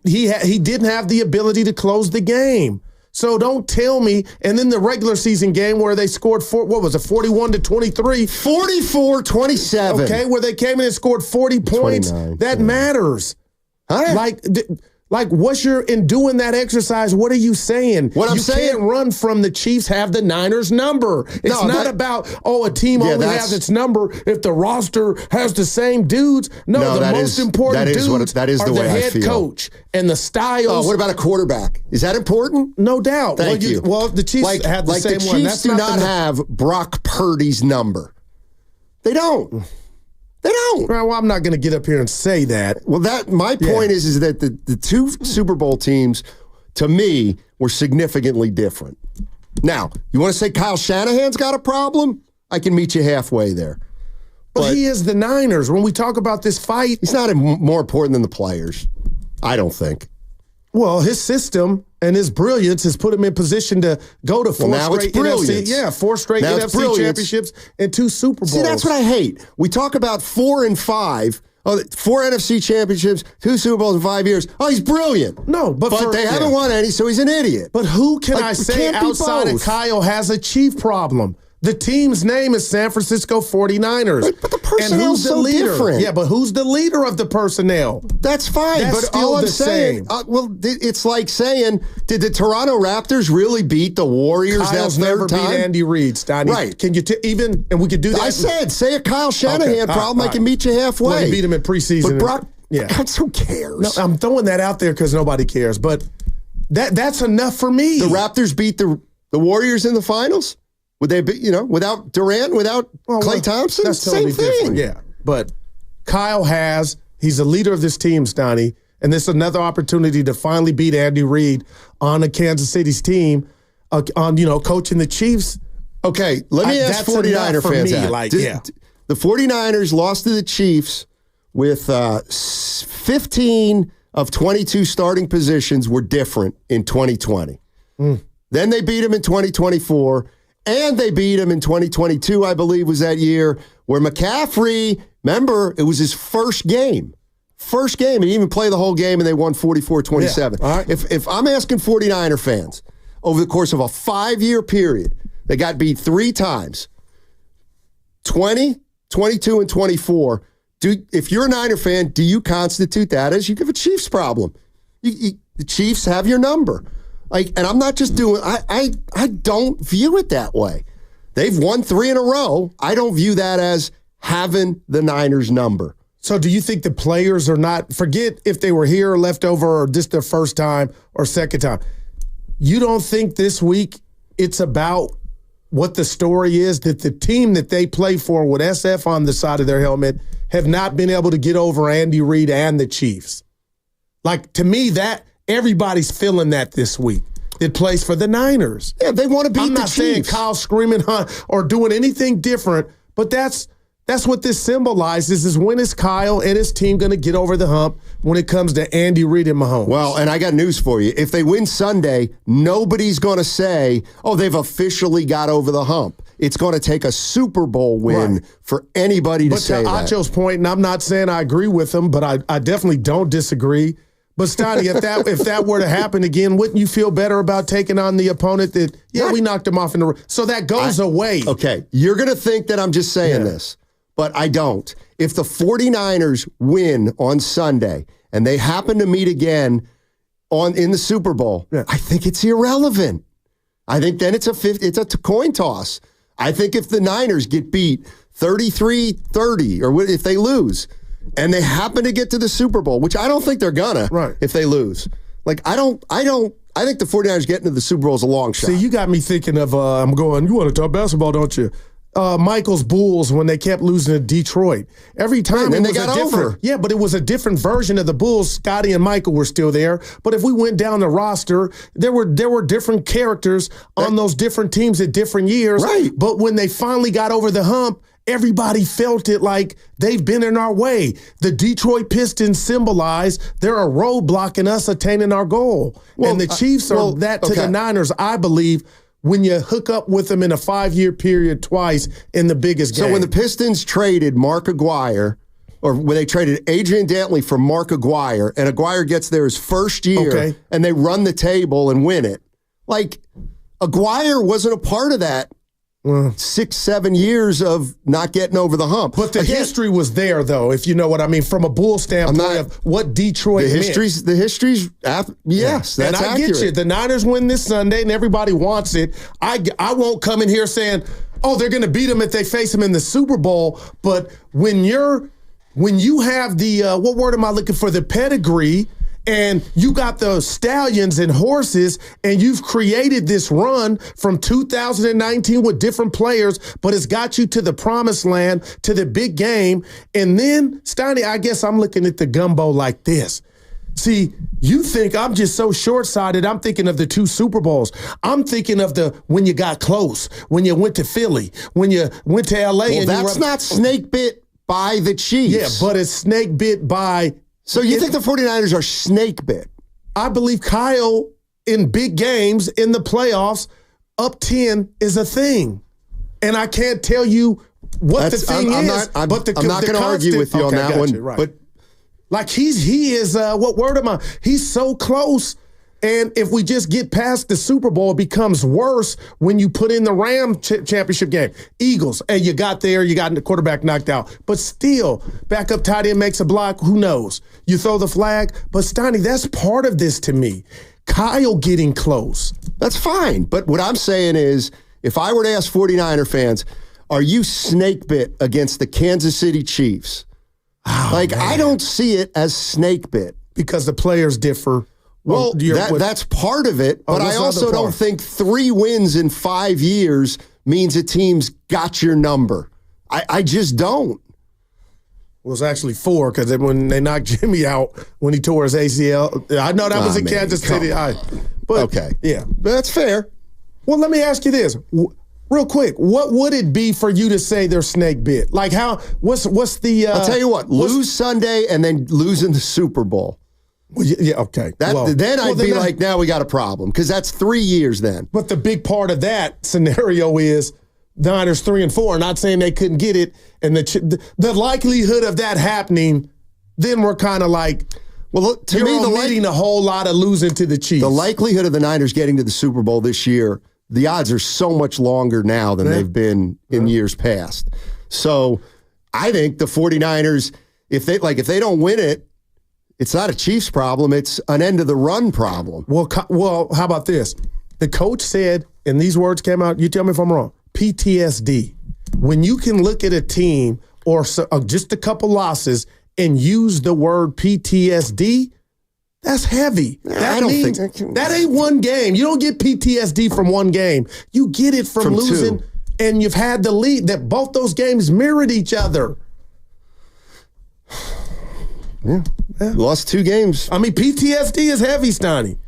he didn't have the ability to close the game. So don't tell me. And then the regular season game where they scored 41-23, 44-27. Okay, where they came in and scored 40 points. That matters. Huh? Like what's in doing that exercise? What are you saying? What I'm saying, you can't run from the Chiefs have the Niners number. It's not about a team only has its number if the roster has the same dudes. No, the most important dudes are the head coach and the styles. Oh, what about a quarterback? Is that important? No doubt. Thank you. Well, the Chiefs have the same one. The Chiefs do not have Brock Purdy's number. They don't. They don't. Well, I'm not going to get up here and say that. Well, my point is that the 2 Super Bowl teams, to me, were significantly different. Now, you want to say Kyle Shanahan's got a problem? I can meet you halfway there. But he is the Niners. When we talk about this fight, he's not more important than the players. I don't think. Well, his system and his brilliance has put him in position to go to 4 straight NFC championships and 2 Super Bowls. See, that's what I hate. We talk about 4 and 5. 4 NFC championships, 2 Super Bowls in 5 years. Oh, he's brilliant. No, but they haven't won any, so he's an idiot. But who can I say outside of Kyle has a Chief problem? The team's name is San Francisco 49ers. But the personnel's so different. Yeah, but who's the leader of the personnel? That's fine. That's but still all I'm the saying, it's like saying, did the Toronto Raptors really beat the Warriors Kyle's that third never time? beat Andy Reid, Steiny. Right. Can you and we could do that? I said, say a Kyle Shanahan problem, I can meet you halfway. Well, he beat him in preseason. But Yeah. Who cares? No, I'm throwing that out there because nobody cares. But that's enough for me. The Raptors beat the Warriors in the finals? Would they be, without Durant, without Klay Thompson? That's totally same thing. Different. Yeah. But Kyle he's the leader of this team, Stoney, and this is another opportunity to finally beat Andy Reid on the Kansas City's team, coaching the Chiefs. Okay, let me ask 49er fans out. The 49ers lost to the Chiefs with 15 of 22 starting positions were different in 2020. Then they beat them in 2024, and they beat them in 2022, I believe was that year, where McCaffrey, remember, it was his first game. He didn't even play the whole game, and they won 44-27. Yeah, right. If I'm asking 49er fans, over the course of a 5-year period, they got beat 3 times, 20, 22, and 24. If you're a Niner fan, do you constitute that as you have a Chiefs problem? The Chiefs have your number. And I'm not just doing, I don't view it that way. They've won 3 in a row. I don't view that as having the Niners number. So do you think the players are not, forget if they were here or left over or just their first time or second time. You don't think this week it's about what the story is, that the team that they play for with SF on the side of their helmet have not been able to get over Andy Reid and the Chiefs? Like, to me, that everybody's feeling that this week. It plays for the Niners. Yeah, they want to beat the Chiefs. I'm not saying Kyle screaming or doing anything different, but that's what this symbolizes, is when is Kyle and his team going to get over the hump when it comes to Andy Reid and Mahomes? Well, and I got news for you. If they win Sunday, nobody's going to say, they've officially got over the hump. It's going to take a Super Bowl win for anybody to say that. But to Acho's point, and I'm not saying I agree with him, but I definitely don't disagree. But, Stoney, if that were to happen again, wouldn't you feel better about taking on the opponent that, we knocked him off in the – so that goes away. Okay, you're going to think that I'm just saying this. But I don't. If the 49ers win on Sunday and they happen to meet again in the Super Bowl, I think it's irrelevant. I think then it's a coin toss. I think if the Niners get beat 33-30, or if they lose, and they happen to get to the Super Bowl, which I don't think they're gonna, if they lose. I think the 49ers getting to the Super Bowl is a long shot. See, you got me thinking of, you want to talk basketball, don't you? Michael's Bulls when they kept losing to Detroit. Every time they got over. Yeah, but it was a different version of the Bulls. Scotty and Michael were still there. But if we went down the roster, there were different characters on those different teams at different years. Right. But when they finally got over the hump, everybody felt it like they've been in our way. The Detroit Pistons symbolize they're a roadblock in us attaining our goal. And the Chiefs are that to the Niners, I believe, when you hook up with them in a 5-year period twice in the biggest game. So when the Pistons traded Mark Aguirre, or when they traded Adrian Dantley for Mark Aguirre, and Aguirre gets there his first year, and they run the table and win it, Aguirre wasn't a part of that 6-7 years of not getting over the hump. But the history was there, though, if you know what I mean, from a Bull standpoint of what Detroit meant. The history's, yes, that's and I accurate. get you. The Niners win this Sunday, and everybody wants it. I won't come in here saying, they're going to beat them if they face them in the Super Bowl. But when you have the, what word am I looking for, the pedigree, and you got the stallions and horses, and you've created this run from 2019 with different players, but it's got you to the promised land, to the big game. And then, Stoney, I guess I'm looking at the gumbo like this. See, you think I'm just so short-sighted. I'm thinking of the 2 Super Bowls. I'm thinking of when you got close, when you went to Philly, when you went to L.A. Well, that's not snake bit by the Chiefs. Yeah, but it's snake bit by... So you think the 49ers are snake bit? I believe Kyle, in big games, in the playoffs, up 10 is a thing. And I can't tell you what the thing is. I'm not going to argue with you on that one. Right. But he is, what word am I? He's so close. And if we just get past the Super Bowl, it becomes worse when you put in the Ram championship game. Eagles, and you got the quarterback knocked out. But still, backup tight end makes a block, who knows? You throw the flag. But, Stoney, that's part of this to me. Kyle getting close. That's fine. But what I'm saying is, if I were to ask 49er fans, are you snake bit against the Kansas City Chiefs? I don't see it as snake bit. Because the players differ. Well, that's part of it, but I also don't think 3 wins in 5 years means a team's got your number. I just don't. It was actually 4 because when they knocked Jimmy out when he tore his ACL, I know that was in Kansas City. But okay, yeah, that's fair. Well, let me ask you this, real quick: what would it be for you to say they're snake bit? Like how? What's the? I'll tell you what: lose Sunday and then lose in the Super Bowl. Well, yeah, okay. Then I'd be like, now we got a problem because that's 3 years then. But the big part of that scenario is the Niners 3-4. Not saying they couldn't get it, and the likelihood of that happening, then we're kind of like, well, to me, omitting a whole lot of losing to the Chiefs. The likelihood of the Niners getting to the Super Bowl this year, the odds are so much longer now than they've been in years past. So I think the 49ers, if they don't win it, it's not a Chiefs problem. It's an end-of-the-run problem. Well, how about this? The coach said, and these words came out, you tell me if I'm wrong, PTSD. When you can look at a team or just a couple losses and use the word PTSD, that's heavy. That ain't one game. You don't get PTSD from one game. You get it from losing, and you've had the lead that both those games mirrored each other. Yeah. Lost 2 games. I mean, PTSD is heavy, Steiny.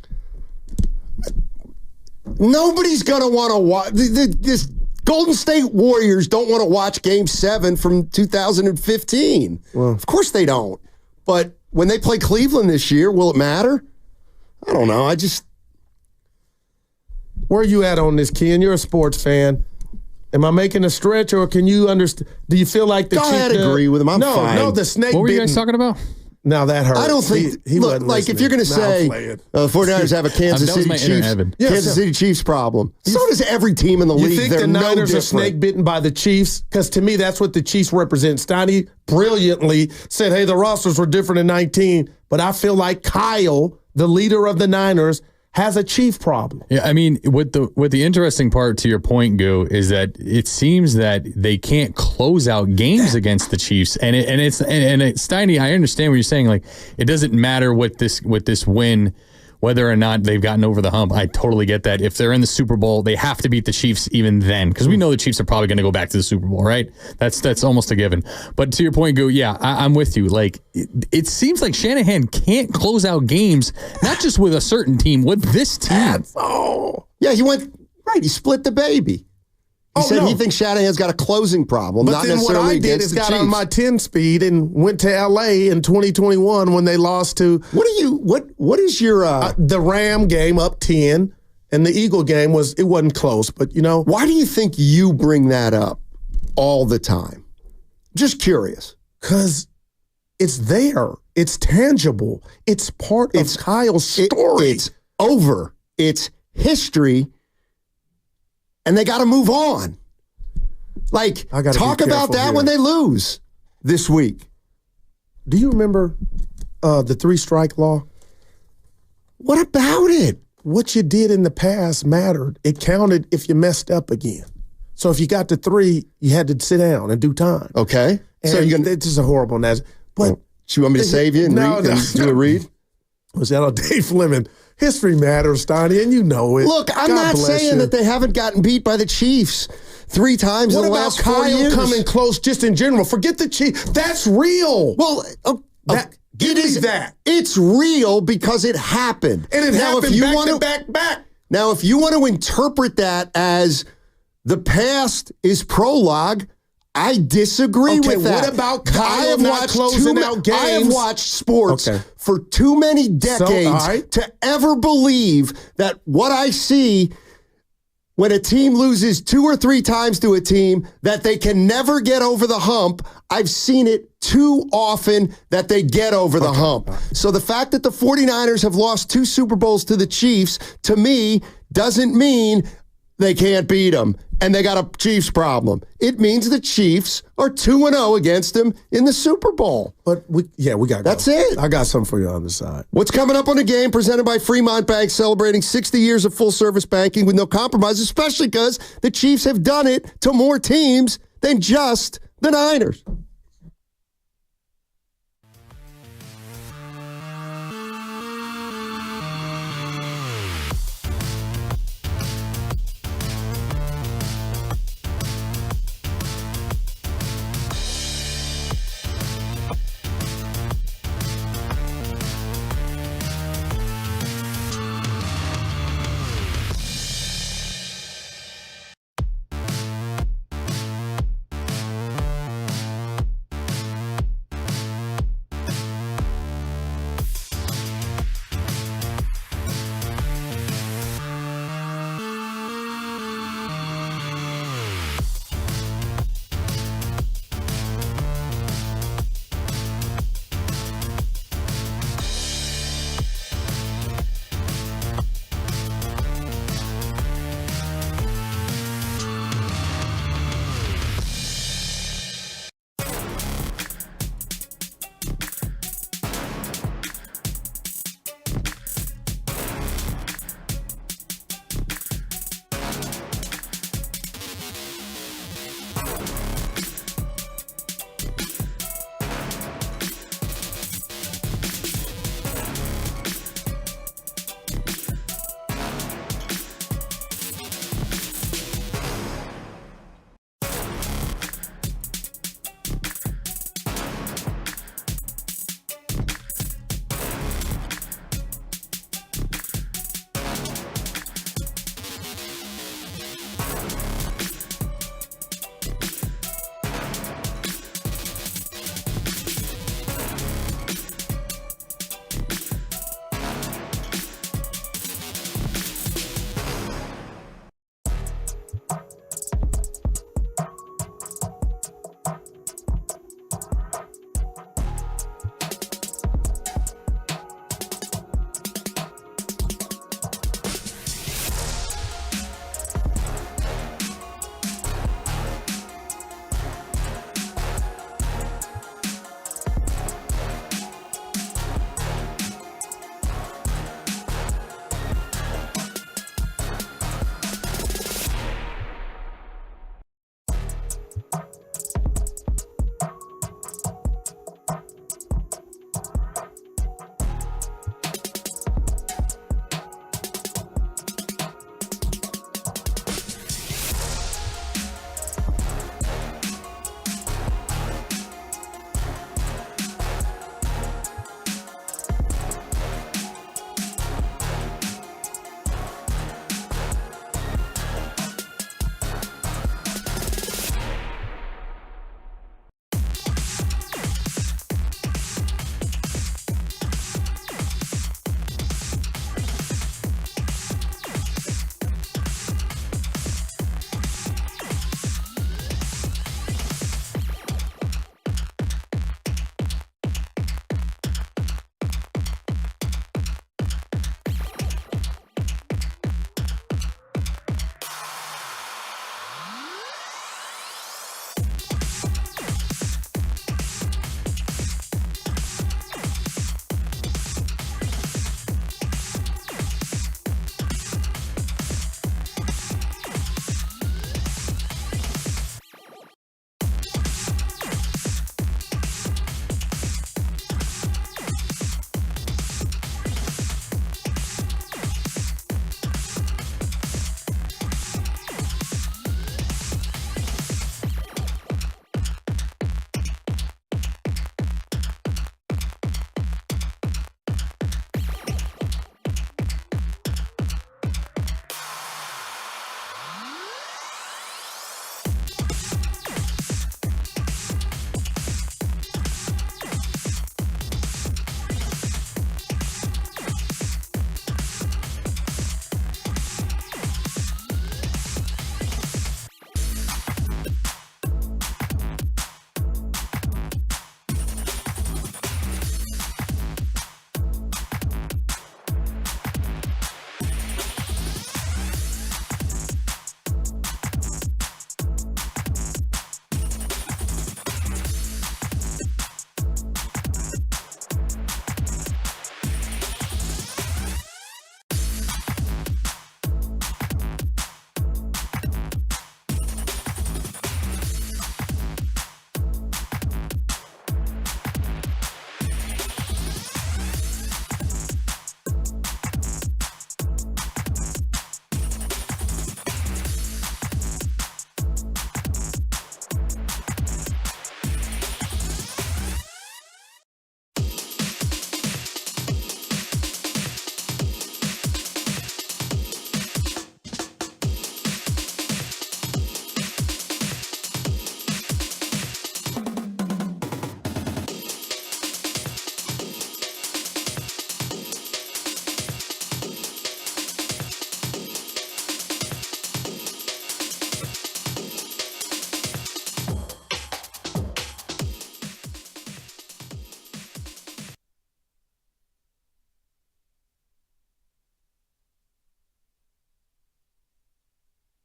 Nobody's going to want to watch. This Golden State Warriors don't want to watch Game 7 from 2015. Well, of course they don't. But when they play Cleveland this year, will it matter? I don't know. Where are you at on this, Ken? You're a sports fan. Am I making a stretch, or can you understand? Do you feel like the Chiefs? Go ahead, agree with him. I'm fine. No, the snake. What were you guys talking about? Now that hurts. I don't think. Look, like if you're going to say the 49ers have a Kansas City Chiefs problem, so does every team in the league. You think the Niners are snake bitten by the Chiefs? Because to me, that's what the Chiefs represent. Steiny brilliantly said, "Hey, the rosters were different in 19," but I feel like Kyle, the leader of the Niners, has a Chief problem. Yeah, I mean, what the interesting part to your point, Goo, is that it seems that they can't close out games against the Chiefs, and it's Steiny. I understand what you're saying. Like, it doesn't matter what this win, whether or not they've gotten over the hump. I totally get that. If they're in the Super Bowl, they have to beat the Chiefs even then, because we know the Chiefs are probably going to go back to the Super Bowl, right? That's almost a given. But to your point, Goo, yeah, I'm with you. Like, it seems like Shanahan can't close out games, not just with a certain team, with this team. Yeah, he went right. He split the baby. He said he thinks Shanahan's got a closing problem, but not then necessarily what I did is got on my 10 speed and went to L.A. in 2021 when they lost to. What is your the Ram game up 10, and the Eagle game wasn't close, but you know. Why do you think you bring that up all the time? Just curious. Because it's there. It's tangible. It's part of Kyle's story. It's over. It's history. And they got to move on. Like, talk about that when they lose this week. Do you remember the 3-strike law? What about it? What you did in the past mattered. It counted if you messed up again. So if you got to 3, you had to sit down and do time. Okay. And so it's just a horrible analogy. But you want me to save you and do a read? Was that on Dave Fleming? History matters, Steiny, and you know it. Look, I'm not saying that they haven't gotten beat by the Chiefs 3 times in the last 4 years. What about Kyle coming close just in general? Forget the Chiefs. That's real. Well, give me that. It's real because it happened. And it happened back. Now, if you want to interpret that as the past is prologue, I disagree with that. What about Kyle not closing out games? I have watched sports for too many decades to ever believe that what I see when a team loses 2 or 3 times to a team that they can never get over the hump. I've seen it too often that they get over the hump. So the fact that the 49ers have lost 2 Super Bowls to the Chiefs, to me, doesn't mean they can't beat them and they got a Chiefs problem. It means the Chiefs are 2-0 against them in the Super Bowl. But we got That's it. I got something for you on the side. What's coming up on the game presented by Fremont Bank, celebrating 60 years of full-service banking with no compromise, especially because the Chiefs have done it to more teams than just the Niners.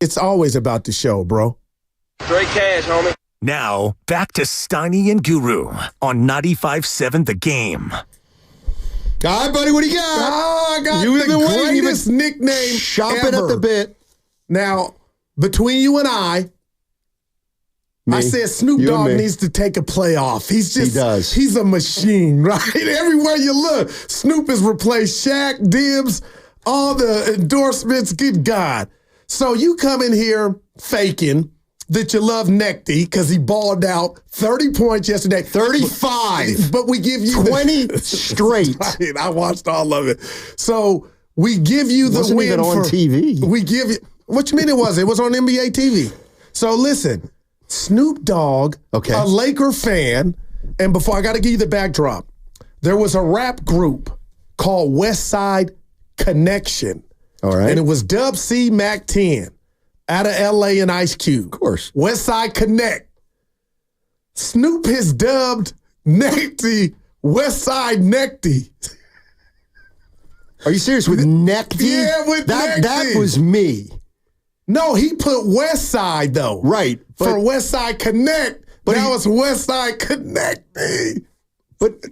It's always about the show, bro. Straight cash, homie. Now, back to Steiny and Guru on 95.7 The Game. All right, buddy, what do you got? I got the greatest nickname shopping ever. at the bit. Now, between you and I said Snoop Dogg needs to take a playoff. He does. He's a machine, right? Everywhere you look, Snoop has replaced Shaq, Dibs, all the endorsements. Good God. So you come in here faking that you love Nekty because he balled out 30 points yesterday. 35. But we give you 20 straight. Right, I watched all of it. So we give you the Wasn't win even on TV. We give you. What you mean it was? It was on NBA TV. So listen, Snoop Dogg, a Laker fan, and before I got to give you the backdrop, there was a rap group called West Side Connection. All right. And it was Dub C, Mac 10 out of LA and Ice Cube. Of course. West Side Connect. Snoop has dubbed Nekty West Side Nekty. Are you serious with Nekty? Yeah, with Nekty. That was me. No, he put West Side, though. Right. For West Side Connect. But now it's West Side Connect. But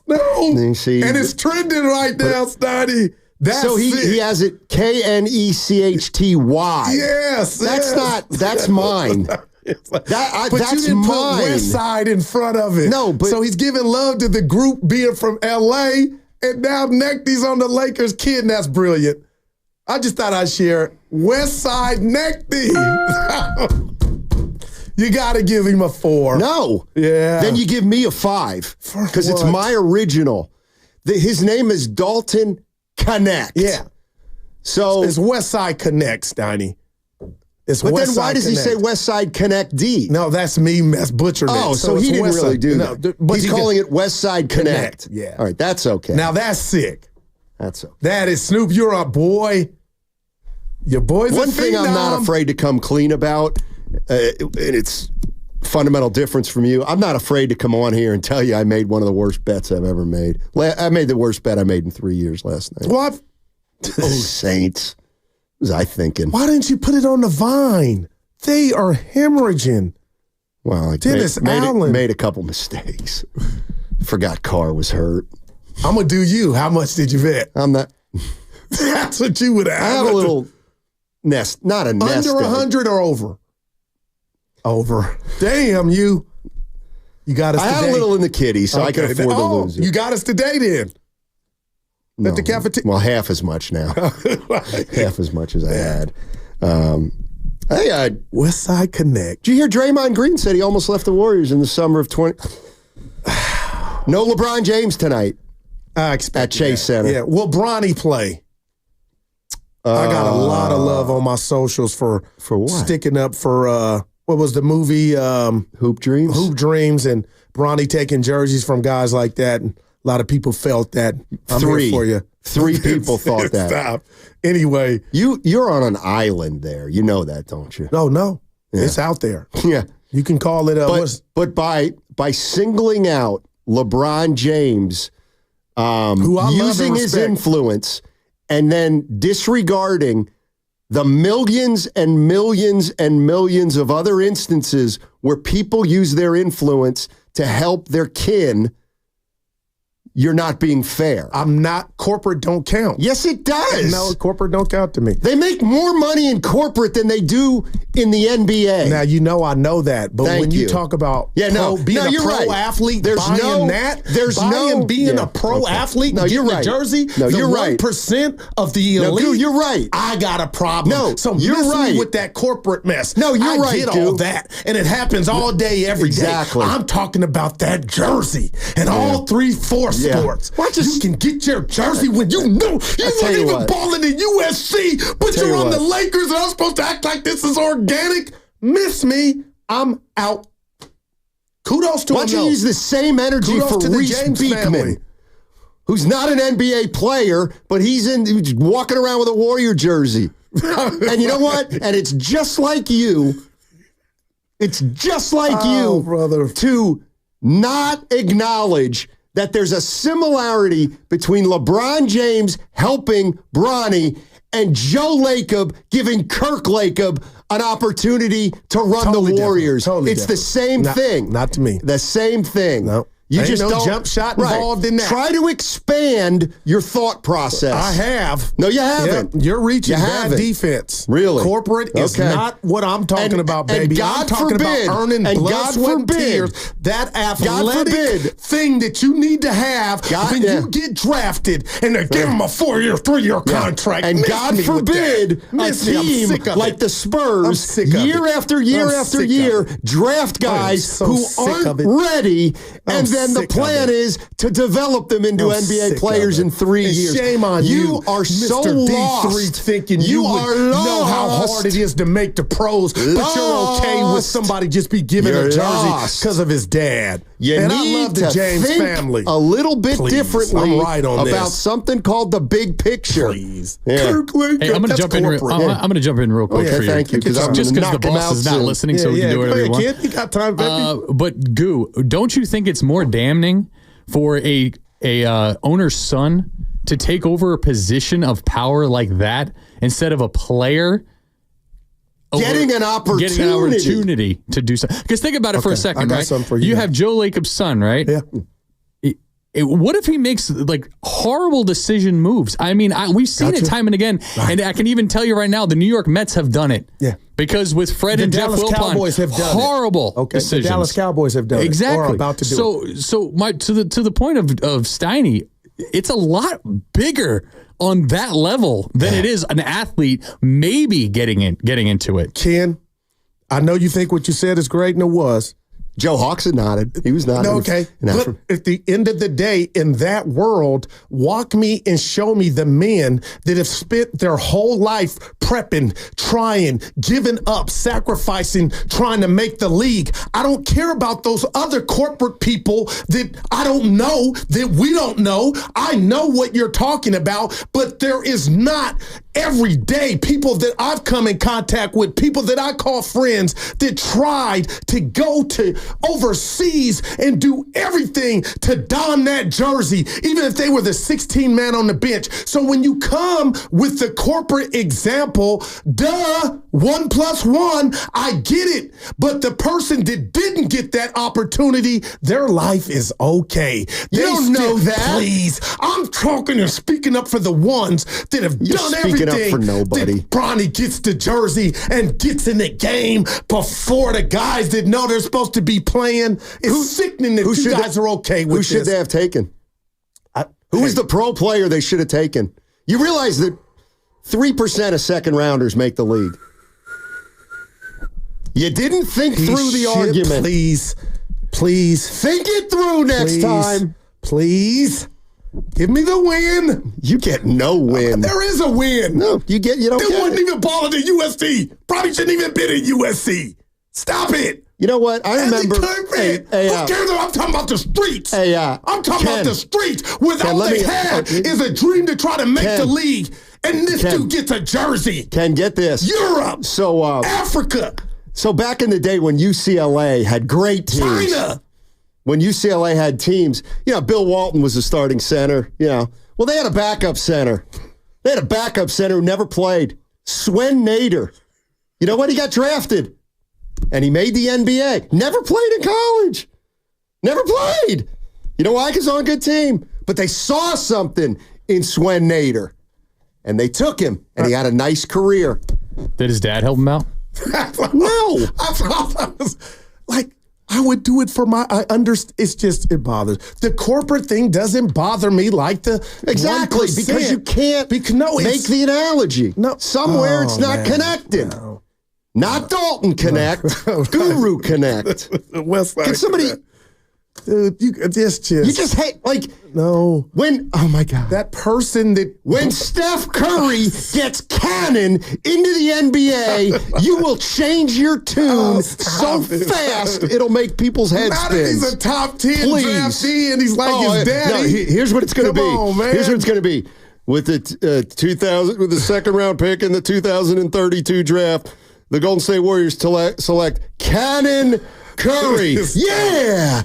no. See, and it's trending right now, Steiny. So he has it Knechty. Yes. That's mine. But that's you didn't mine. put West Side in front of it. No, but so he's giving love to the group being from LA, and now Nekty's on the Lakers kid, and that's brilliant. I just thought I'd share West Side Nekty. You got to give him a 4. No. Yeah. Then you give me a 5 because it's my original. His name is Dalton Connect. Yeah. So it's West Side Connect, Steiny. But then why does he say West Side Connect D? No, that's me. That's butchering it. Oh, so he didn't really do that. But he's calling it West Side Connect. Yeah. All right, that's okay. Now that's sick. That's okay. That is Snoop. You're a boy. Your boy's One a thing I'm not afraid to come clean about, and it's fundamental difference from you. I'm not afraid to come on here and tell you I made one of the worst bets I've ever made. I made the worst bet I made in 3 years last night. What? Oh, Saints. What was I thinking? Why didn't you put it on the Vine? They are hemorrhaging. Well, I Dennis Allen made a couple mistakes. Forgot Carr was hurt. I'm going to do you. How much did you bet? I'm not. That's what you would have. I have a little nest, not a nest. Under 100 or over? Over. Damn, you got us today. I had a little in the kitty, so I can afford to lose it. You got us today then. No, at the cafeteria. Well, half as much now. Half as much as I had. West Side Connect. Did you hear Draymond Green said he almost left the Warriors in the summer of 20? No LeBron James tonight. I expect at Chase Center. Yeah. Will Bronny play? I got a lot of love on my socials for what? Sticking up for what was the movie? Hoop Dreams. Hoop Dreams, and Bronny taking jerseys from guys like that. And a lot of people felt that. I'm here for you. 3 people thought that. Stop. Anyway, you're on an island there. You know that, don't you? No. Yeah. It's out there. Yeah. You can call it. But by singling out LeBron James, using his influence, and then disregarding the millions and millions and millions of other instances where people use their influence to help their kin, you're not being fair. I'm not. Corporate don't count. Yes, it does. No, corporate don't count to me. They make more money in corporate than they do in the NBA. Now, I know that. But when you talk about being a pro athlete, being a pro athlete, getting a jersey, you're right. 1% of the elite, no, you're right. I got a problem. No, so you're right. with that corporate mess. No, you're right, I get all that. And it happens all day, every day. I'm talking about that jersey and all 3-4 sports. You can get your jersey when you know you weren't even balling in USC, but you're on the Lakers and I'm supposed to act like this is organic. Miss me, I'm out. Kudos to him. Why don't you use the same energy for Reese Beekman, who's not an NBA player, but he's walking around with a Warrior jersey. And you know what? And it's just like you. It's just like you, brother, to not acknowledge that there's a similarity between LeBron James helping Bronny and Joe Lacob giving Kirk Lacob an opportunity to run the Warriors. It's the same thing. Not to me. The same thing. No. You Ain't just no don't jump shot involved in that. Try to expand your thought process. I have. No, you haven't. Yeah, you're reaching bad haven't. defense. Really? Corporate is not what I'm talking about, baby. I'm talking about earning blood, sweat, and tears. That athletic thing that you need to have when you get drafted and they give them a 4-year, 3-year contract. And God forbid a team like the Spurs, year after year after year, draft guys who aren't ready, and then the plan is to develop them into NBA players in 3 years. Shame on you. You are so Mr. lost. D3 thinking you are know how hard it is to make the pros, but you're okay with somebody just be giving a jersey because of his dad. And I love the James think family. A little bit differently I'm right on about this. something called the big picture. Please. Yeah. Kirkland, Hey, I'm going to jump in. I'm going to jump in real quick for you. Thank you. Just because the boss is not listening, so we can do whatever we want. You got time, baby. But Goo, don't you think it's more damning for a owner's son to take over a position of power like that instead of a player getting an opportunity to do something? Because think about it for a second, I got right? something for You you have Joe Lacob's son, right? Yeah. What if he makes like horrible decision moves? I mean, we've seen it time and again, and I can even tell you right now, the New York Mets have done it. Yeah. Because with Fred and Jeff Wilpon, Cowboys have done horrible decisions. The Dallas Cowboys have done exactly. Or are about to do it. So to the point of Steiny, it's a lot bigger on that level than it is an athlete maybe getting into it. Ken, I know you think what you said is great, and it was. Joe Hawks had nodded. He was nodding. No, okay. But at the end of the day, in that world, walk me and show me the men that have spent their whole life prepping, trying, giving up, sacrificing, trying to make the league. I don't care about those other corporate people that I don't know, that we don't know. I know what you're talking about, but there is not every day people that I've come in contact with, people that I call friends that tried to go to overseas and do everything to don that jersey, even if they were the 16 man on the bench. So when you come with the corporate example, 1 + 1, I get it. But the person that didn't get that opportunity, their life is okay. You don't know that. Please. I'm talking and speaking up for the ones that have done everything. Up for nobody. That Bronny gets the jersey and gets in the game before the guys that know they're supposed to be playing. It's sickening that you guys are okay with this. Who should they have taken? Who is the pro player they should have taken? You realize that 3% of second rounders make the league. You didn't think through the argument. Please. Think it through next time. Please. Give me the win. You get no win. There is a win. No, you don't get it. They wasn't even balling at USC. Probably shouldn't even been at USC. Stop it. You know what? I remember. Who cares? I'm talking about the streets. I'm talking about the streets where all they have is a dream to try to make the league. And this dude gets a jersey. Ken, get this. Europe. Africa. So back in the day when UCLA had great teams. China. When UCLA had teams, Bill Walton was the starting center, Well, they had a backup center. They had a backup center who never played. Swen Nader. You know what? He got drafted. And he made the NBA. Never played in college. Never played. You know why? Because on a good team. But they saw something in Swen Nader. And they took him. And he had a nice career. Did his dad help him out? No. I would do it for I understand. It's just, it bothers. The corporate thing doesn't bother me like the 1%. Because you can't make the analogy. No. Somewhere it's not connected. No. Not Dalton Connect. Guru Connect. Can somebody... Dude, you just hate, no. Oh my God. That person when Steph Curry gets cannon into the NBA, you will change your tune so fast it'll make people's heads spin. He's a top 10 draftee and he's like his daddy. No, here's what it's going to be. On, man. Here's what it's going to be. With the second round pick in the 2032 draft, the Golden State Warriors select Cannon Curry. Yeah.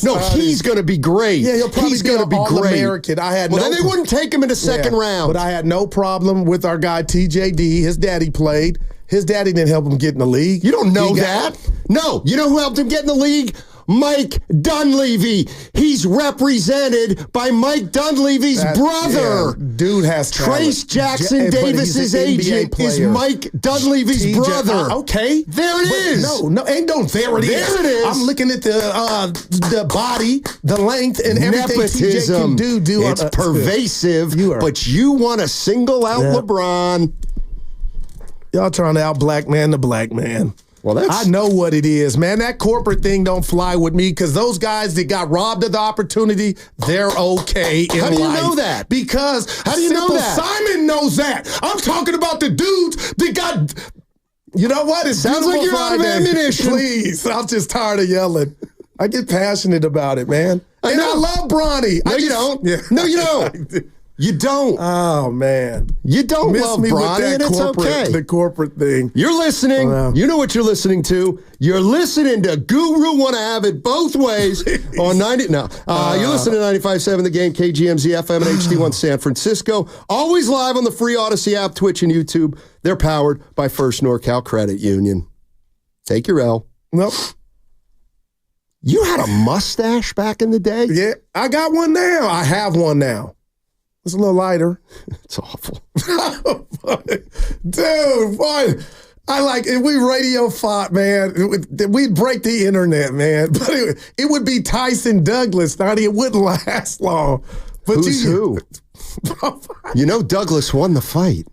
No, he's going to be great. Yeah, he'll probably be All-American. Then they wouldn't take him in the second round. But I had no problem with our guy TJD. His daddy played. His daddy didn't help him get in the league. You don't know that. No. You know who helped him get in the league? Mike Dunleavy. He's represented by Mike Dunleavy's brother. Yeah, dude has Trace Jackson Davis's agent is Mike Dunleavy's brother. Okay. There it is. No, ain't no there it is. There it is. I'm looking at the body, the length, and everything Nepotism. TJ can do. It's pervasive, but you want to single out LeBron. Y'all trying to out black man the black man. Well, I know what it is, man. That corporate thing don't fly with me because those guys that got robbed of the opportunity, they're okay in life. How do you know that? Because how do you know that? Simon knows that. I'm talking about the dudes that got. You know what? It sounds like you're out of ammunition. Please, I'm just tired of yelling. I get passionate about it, man. And I love Bronny. No, you don't. Yeah. No, you don't. You don't. Oh, man. You don't love Bronny, and it's okay. The corporate thing. You're listening. You know what you're listening to. You're listening to Guru. Want to have it both ways on 90. No. You're listening to 95.7 The Game, KGMZ, FM, and HD1 San Francisco. Always live on the free Odyssey app, Twitch, and YouTube. They're powered by First NorCal Credit Union. Take your L. Nope. You had a mustache back in the day? Yeah. I got one now. I have one now. It's a little lighter. It's awful. Dude, boy, I like if we radio fought, man, we'd break the internet, man. But it would be Tyson Douglas, Donnie. It wouldn't last long. But Who's who? You know Douglas won the fight.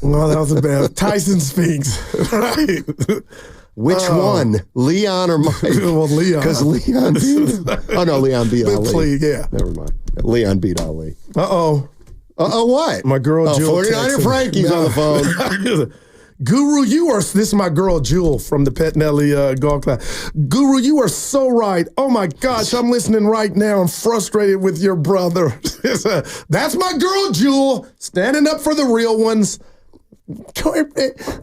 Well, that was a bad Tyson Spinks, right? Which one, Leon or Mike? Well, Leon. Because Leon beat. Oh no, Leon beat Ali. Yeah. Never mind. Leon beat Ali. Uh-oh. Uh-oh what? My girl Jewel. 49er Frankie's on the phone. Guru, this is my girl Jewel from the Pettinelli golf club. Guru, you are so right. Oh my gosh, I'm listening right now. I'm frustrated with your brother. That's my girl Jewel, standing up for the real ones.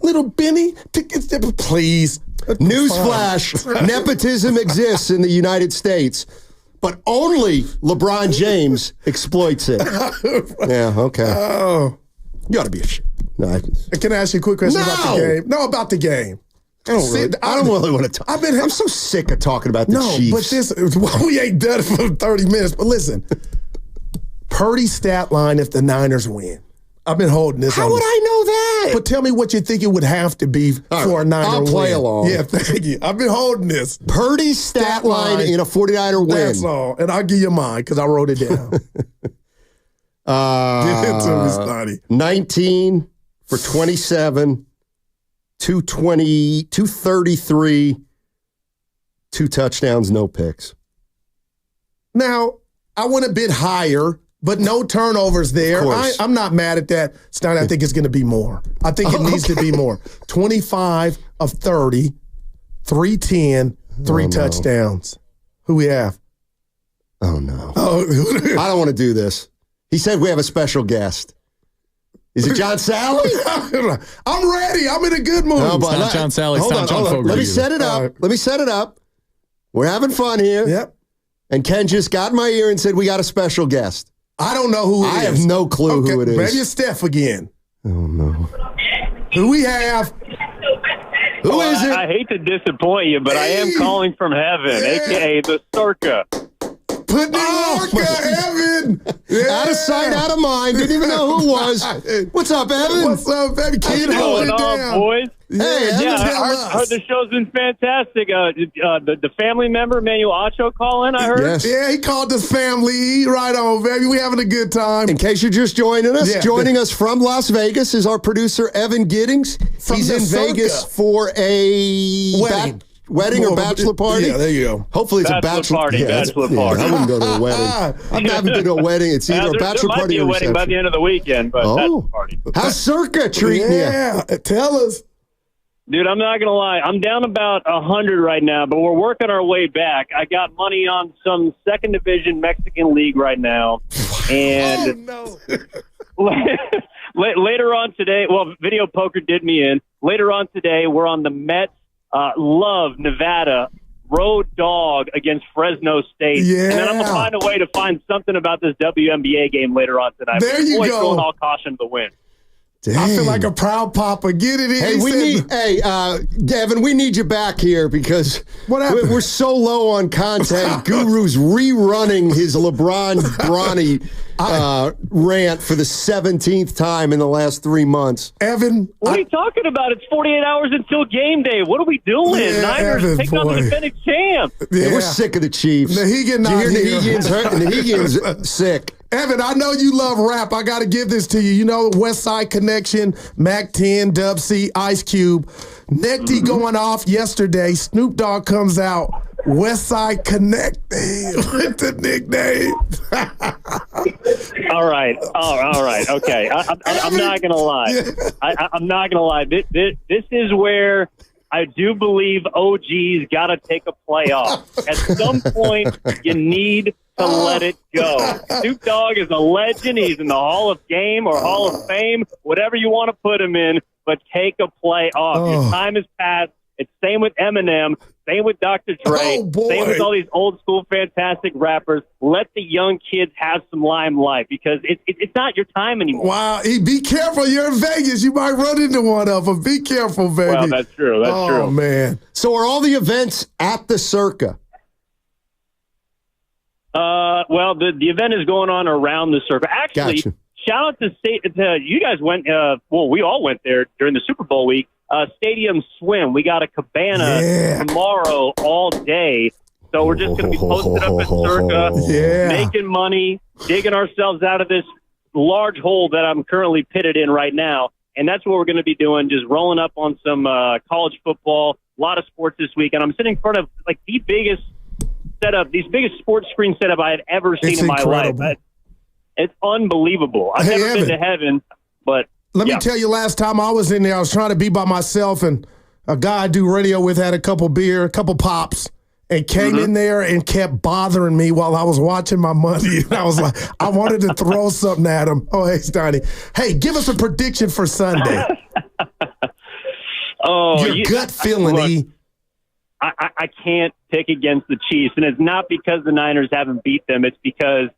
Little Benny, please. Newsflash, nepotism exists in the United States, but only LeBron James exploits it. Yeah, okay. Oh. You ought to be ashamed. No, Can I ask you a quick question about the game? No, about the game. I don't really want to talk. I'm so sick of talking about the Chiefs. But we ain't done it for 30 minutes, but listen. Purdy stat line if the Niners win. I've been holding this. How would I know that? But tell me what you think it would have to be for a Niner win. I'll play along. Yeah, thank you. I've been holding this. Purdy's stat line in a 49er win. That's all. And I'll give you mine because I wrote it down. Give it to me, Stoney. 19 for 27, 220, 233, 2 touchdowns, no picks. Now, I went a bit higher. But no turnovers there. I'm not mad at that. Stein, I think it's going to be more. I think it needs to be more. 25 of 30, 310, 3 touchdowns. Who we have? Oh, no. I don't want to do this. He said we have a special guest. Is it John Sally? I'm ready. I'm in a good mood. No, it's not John Sally. It's not John Fogerty. Let me set it up. Let me set it up. We're having fun here. Yep. And Ken just got in my ear and said we got a special guest. I don't know who it is. I have no clue who it is. Maybe it's Steph again. Oh, no. Who we have? Who is it? I hate to disappoint you, but I am calling from heaven, a.k.a. the Circa. Put the Evan. Yeah. Out of sight, out of mind. Didn't even know who it was. What's up, Evan? What's up, Evan? Kid, hold it down. Boys? Hey, I heard the show's been fantastic. The family member, Manuel Acho, call in, I heard. Yes. Yeah, he called us family. Right on, baby. We having a good time. In case you're just joining us, joining us from Las Vegas is our producer, Evan Giddings. He's in Vegas for a wedding or bachelor party. Yeah, there you go. Hopefully it's bachelor a party. Bachelor party. I wouldn't go to a wedding. I haven't been to a wedding. It's either a bachelor party or a wedding by the end of the weekend, but bachelor party. How's Circa treating you? Yeah, tell us. Dude, I'm not going to lie. I'm down about 100 right now, but we're working our way back. I got money on some second division Mexican league right now. And later on today, Video Poker did me in. Later on today, we're on the Mets Love Nevada road dog against Fresno State. Yeah. And then I'm going to find a way to find something about this WNBA game later on tonight. There you go. Going all caution to the win. I feel like a proud papa. Get it in. Hey, Devin, we need you back here because we're so low on content. Guru's rerunning his LeBron Bronny rant for the 17th time in the last 3 months. Evan, what are you talking about? It's 48 hours until game day. What are we doing? Yeah, Niners taking on the defending champ. Yeah, we're sick of the Chiefs. Nahegan's sick. Evan, I know you love rap. I got to give this to you. You know, West Side Connection, Mac 10, Dub C, Ice Cube. Neck D going off yesterday. Snoop Dogg comes out. West Side Connect with the nickname. All right. Okay. I'm not going to lie. I'm not going to lie. This is where I do believe OG's got to take a play off. At some point, you need to let it go. Snoop Dogg is a legend. He's in the Hall of Game or Hall of Fame, whatever you want to put him in, but take a play off. Your time has passed. It's same with Eminem, same with Dr. Dre, same with all these old school fantastic rappers. Let the young kids have some limelight because it's not your time anymore. Wow. Be careful. You're in Vegas. You might run into one of them. Be careful, baby. Well, that's true. That's true. Oh, man. So are all the events at the Circa? Well, the event is going on around the Circa. Actually, shout out to you guys went. We all went there during the Super Bowl week. Stadium Swim. We got a cabana tomorrow all day. So we're just going to be posted up at Circa, making money, digging ourselves out of this large hole that I'm currently pitted in right now. And that's what we're going to be doing, just rolling up on some college football, a lot of sports this week. And I'm sitting in front of like the biggest sports screen setup I have ever seen in my life. It's unbelievable. I've never been to heaven, but let me tell you, last time I was in there, I was trying to be by myself, and a guy I do radio with had a couple pops, and came in there and kept bothering me while I was watching my money. And I was like, I wanted to throw something at him. Oh, hey, Steiny. Hey, give us a prediction for Sunday. Your gut feeling, look, I can't pick against the Chiefs, and it's not because the Niners haven't beat them. It's because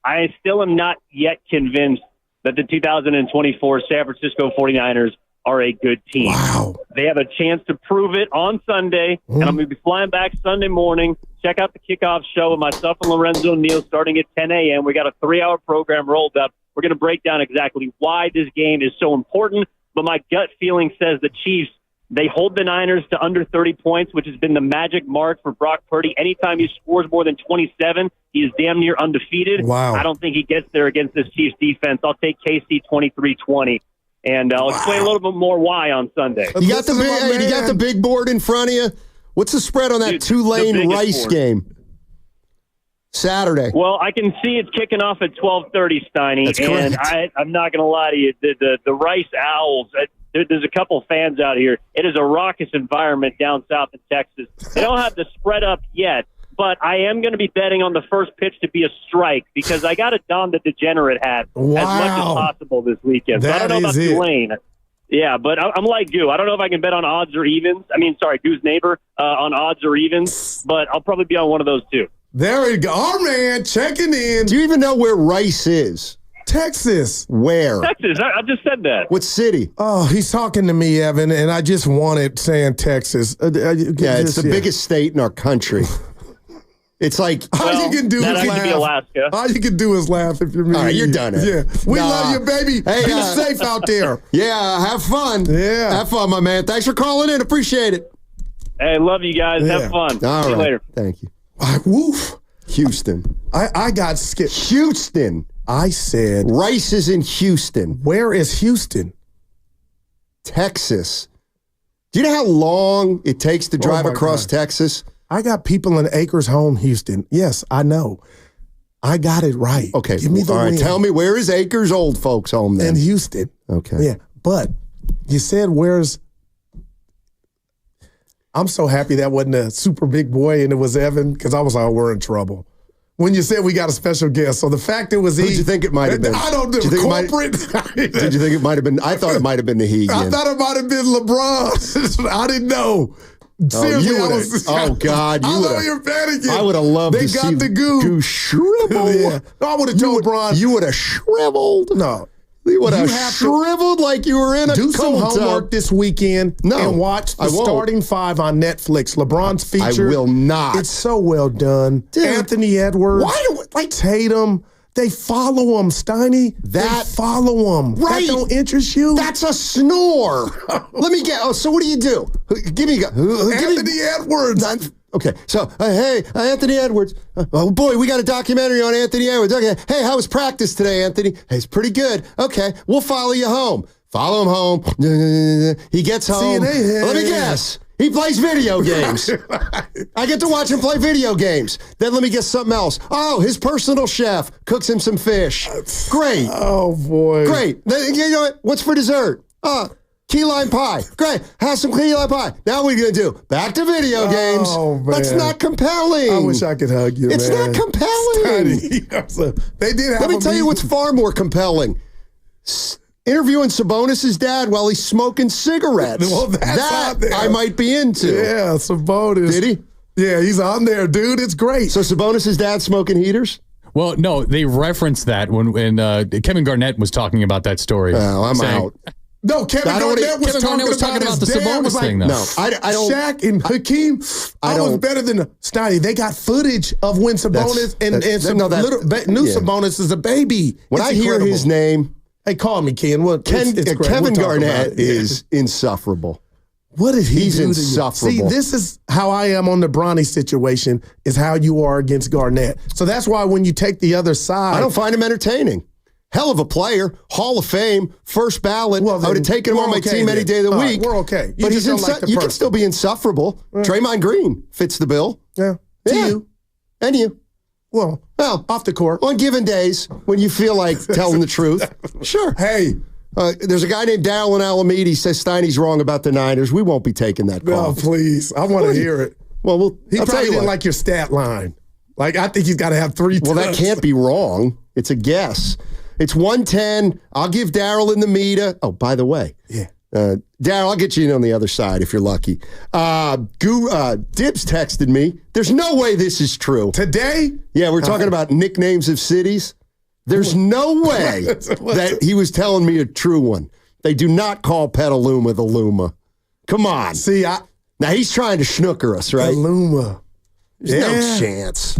I still am not yet convinced that the 2024 San Francisco 49ers are a good team. Wow. They have a chance to prove it on Sunday, and I'm going to be flying back Sunday morning. Check out the kickoff show with myself and Lorenzo Neal starting at 10 a.m. We got a 3-hour program rolled up. We're going to break down exactly why this game is so important, but my gut feeling says the Chiefs, they hold the Niners to under 30 points, which has been the magic mark for Brock Purdy. Anytime he scores more than 27, he is damn near undefeated. Wow. I don't think he gets there against this Chiefs defense. I'll take KC 23-20, and I'll explain a little bit more why on Sunday. You got the big board in front of you? What's the spread on that Tulane Rice game? Saturday. Well, I can see it's kicking off at 12:30, Steiny. That's and correct. I'm not going to lie to you. The Rice Owls, there's a couple fans out here. It is a raucous environment down south in Texas. They don't have the spread up yet, but I am going to be betting on the first pitch to be a strike because I got to don the degenerate hat as much as possible this weekend. So I don't know about Tulane. Yeah, but I'm like Goo. I don't know if I can bet on odds or evens. Goo's neighbor on odds or evens, but I'll probably be on one of those two. There we go. Our man checking in. Do you even know where Rice is? Texas. Where? Texas. I just said that. What city? Oh, he's talking to me, Evan, and I just wanted saying Texas. It's the biggest state in our country. It's like all you can do is laugh. Be Alaska. All you can do is laugh if you're me. All right, you're done. Yeah, we love you, baby. Hey, be safe out there. Yeah, have fun. Yeah, have fun, my man. Thanks for calling in. Appreciate it. Hey, love you guys. Have fun. All See you later. Thank you. Woof. Houston. I got skipped. Houston. I said Rice is in Houston. Where is Houston? Texas. Do you know how long it takes to drive across Texas? I got people in Acres Home, Houston. Yes, I know. I got it right. Okay. Give me the win. Tell me, where is Acres Old Folks Home then? In Houston. Okay. Yeah, but you said where's... I'm so happy that wasn't a super big boy and it was Evan because I was like, we're in trouble. When you said we got a special guest. So the fact it was Who did you think it might have been? I don't know. Corporate. Did you think it might have been? I thought it might have been Nahegan. I thought it might have been LeBron. I didn't know. Seriously, oh, God. I know you're panicking. I would have loved to see the goo shrivel. Yeah. No, I would have told Bron. You would have shriveled. No. You would have shriveled like you were in a do some cold homework tub. this weekend and watch the starting five on Netflix. LeBron's feature. I will not. It's so well done. Dude, Anthony Edwards. Why do like Tatum? They follow him, Steiny. They follow him. Right. That don't interest you? That's a snore. Let me get. Oh, so what do you do? Give me Anthony Edwards. Okay, so hey, Anthony Edwards. Oh boy, we got a documentary on Anthony Edwards. Okay, hey, how was practice today, Anthony? Hey, it's pretty good. Okay, we'll follow you home. Follow him home. He gets home. Let me guess. He plays video games. I get to watch him play video games. Then let me guess something else. Oh, his personal chef cooks him some fish. Great. Oh boy. Great. Then, you know what? What's for dessert? Key lime pie. Great. Have some key lime pie. Now what are you going to do? Back to video games. Oh, man. That's not compelling. I wish I could hug you, It's man. not compelling. They did have Let me tell you what's far more compelling. Interviewing Sabonis' dad while he's smoking cigarettes. Well, that's that out there. I might be into. Yeah, Sabonis. Did he? Yeah, he's on there, dude. It's great. So Sabonis' dad smoking heaters? Well, no, they referenced that when Kevin Garnett was talking about that story. Oh, I'm out. No, Kevin Garnett was talking about the Sabonis thing, though. No, I don't. Shaq and Hakeem, I was better than Snotty. They got footage of when Sabonis and some new Sabonis is a baby. When I hear his name, hey, call me Ken. Well, Kevin Garnett is insufferable. What did he He's do insufferable. See, this is how I am on the Bronny situation, is how you are against Garnett. So that's why when you take the other side. I don't find him entertaining. Hell of a player, Hall of Fame, first ballot. I would have taken him on my team any day of the week. We're okay. But he's you can still be insufferable. Draymond Green fits the bill. Yeah. To you. And you. Well, off the court. On given days when you feel like telling the truth. Sure. Hey. There's a guy named Darryl in Alameda. He says Steiny's wrong about the Niners. We won't be taking that call. No, please. I want to hear it. Well, he probably didn't like your stat line. Like, I think he's got to have 3 Well, that can't be wrong. It's a guess. It's 110. I'll give Darryl in the meter. Oh, by the way. Yeah. Darryl, I'll get you in on the other side if you're lucky. Dibs texted me. There's no way this is true. Today? Yeah, we're talking about nicknames of cities. There's no way that he was telling me a true one. They do not call Petaluma the Luma. Come on. See, now he's trying to snooker us, right? Luma. There's no chance.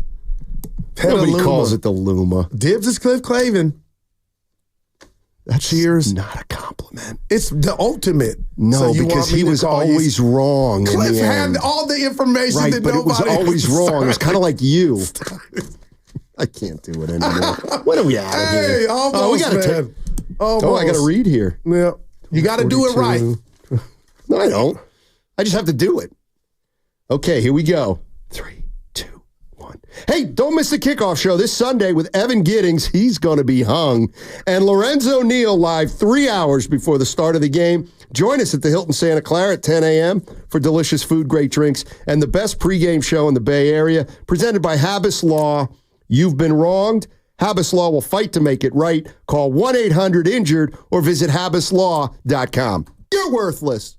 Petaluma. Nobody calls it the Luma. Dibs is Cliff Clavin. Cheers. Not a compliment. It's the ultimate. No, because he was always wrong. Cliff had all the information right, that but nobody it was always wrong. It was kind of like you. I can't do it anymore. When are we out of here? Hey, almost, we gotta I got to read here. Yeah, you got to do it right. No, I don't. I just have to do it. Okay, here we go. 3, 2, 1. Hey, don't miss the kickoff show this Sunday with Evan Giddings. He's going to be hung. And Lorenzo Neal live 3 hours before the start of the game. Join us at the Hilton Santa Clara at 10 a.m. for delicious food, great drinks, and the best pregame show in the Bay Area. Presented by Habas Law. You've been wronged. Habas Law will fight to make it right. Call 1-800-INJURED or visit habaslaw.com. You're worthless.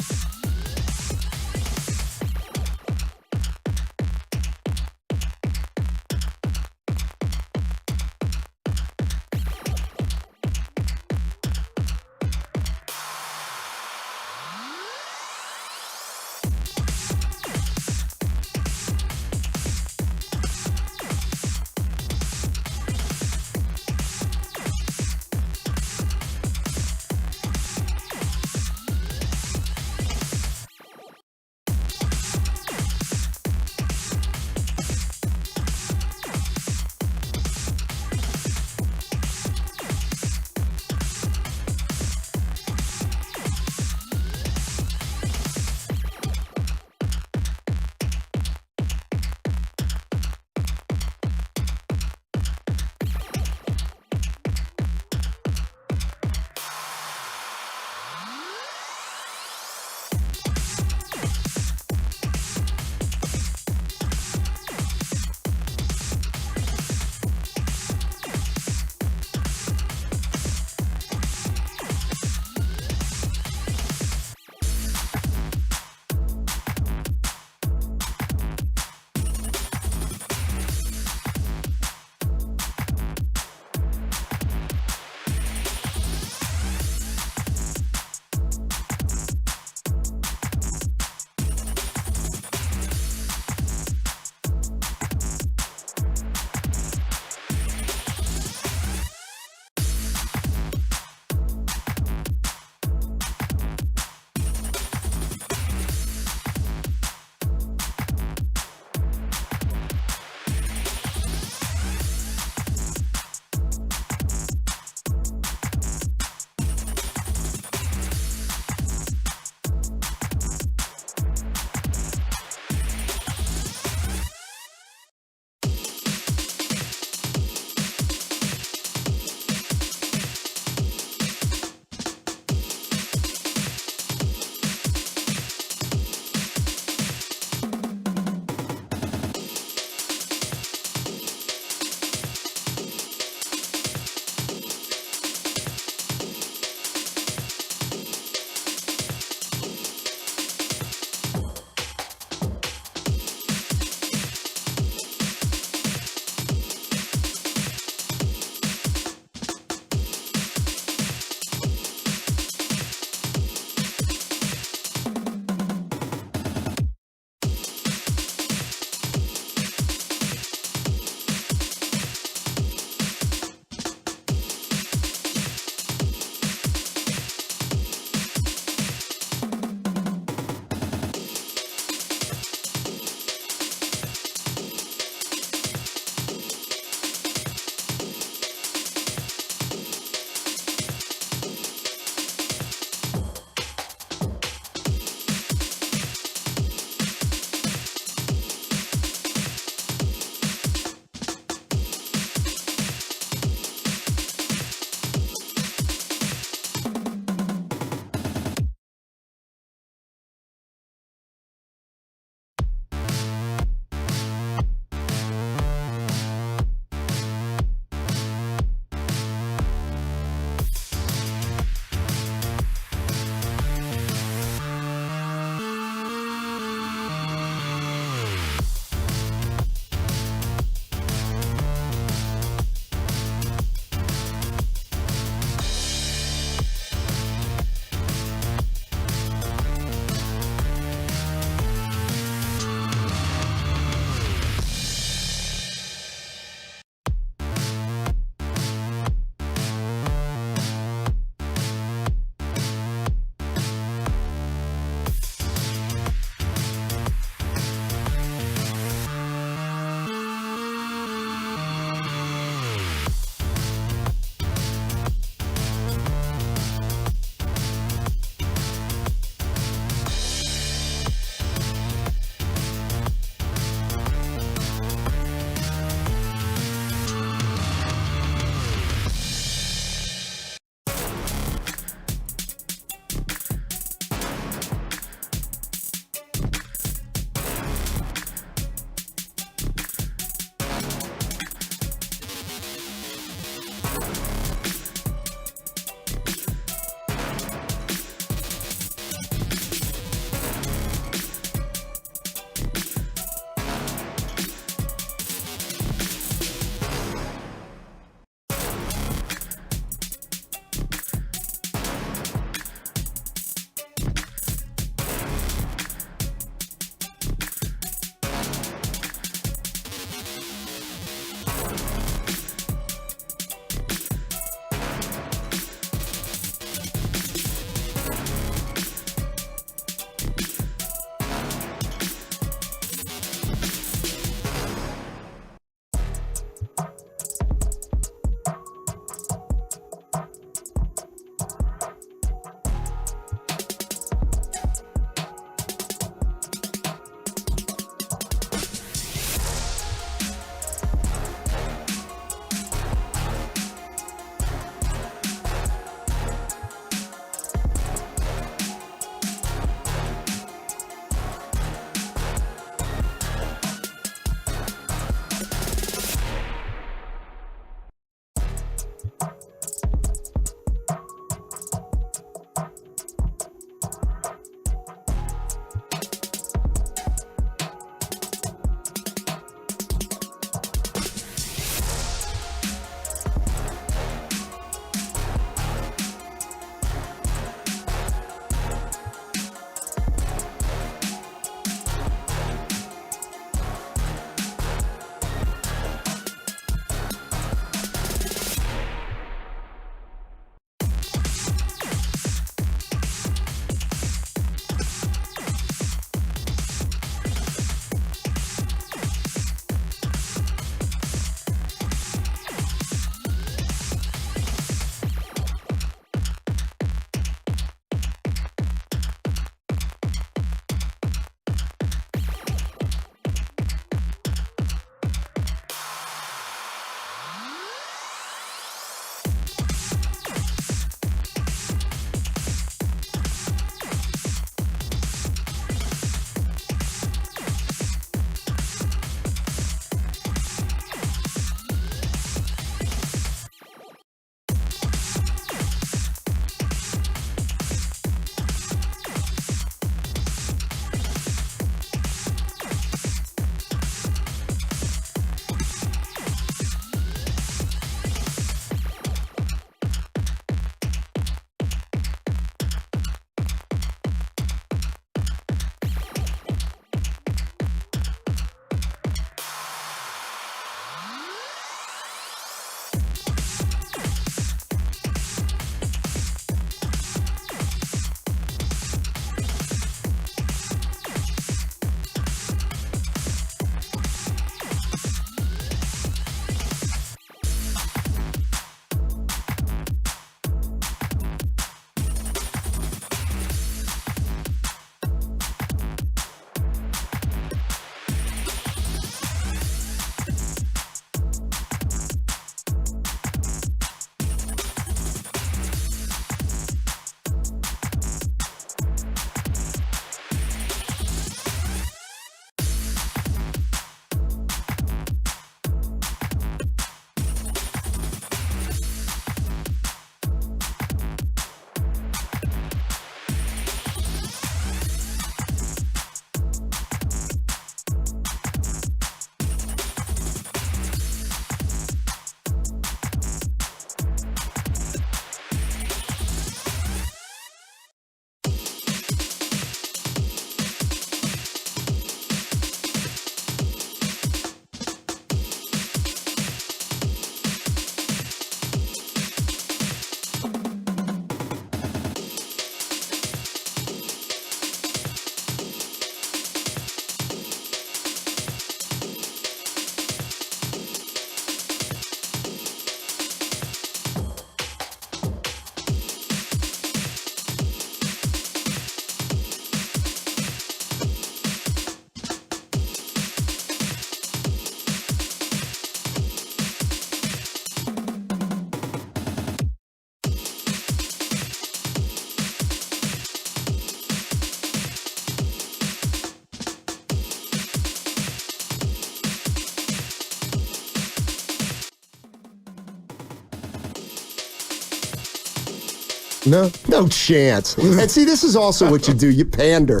No chance. And see, this is also what you do. You pander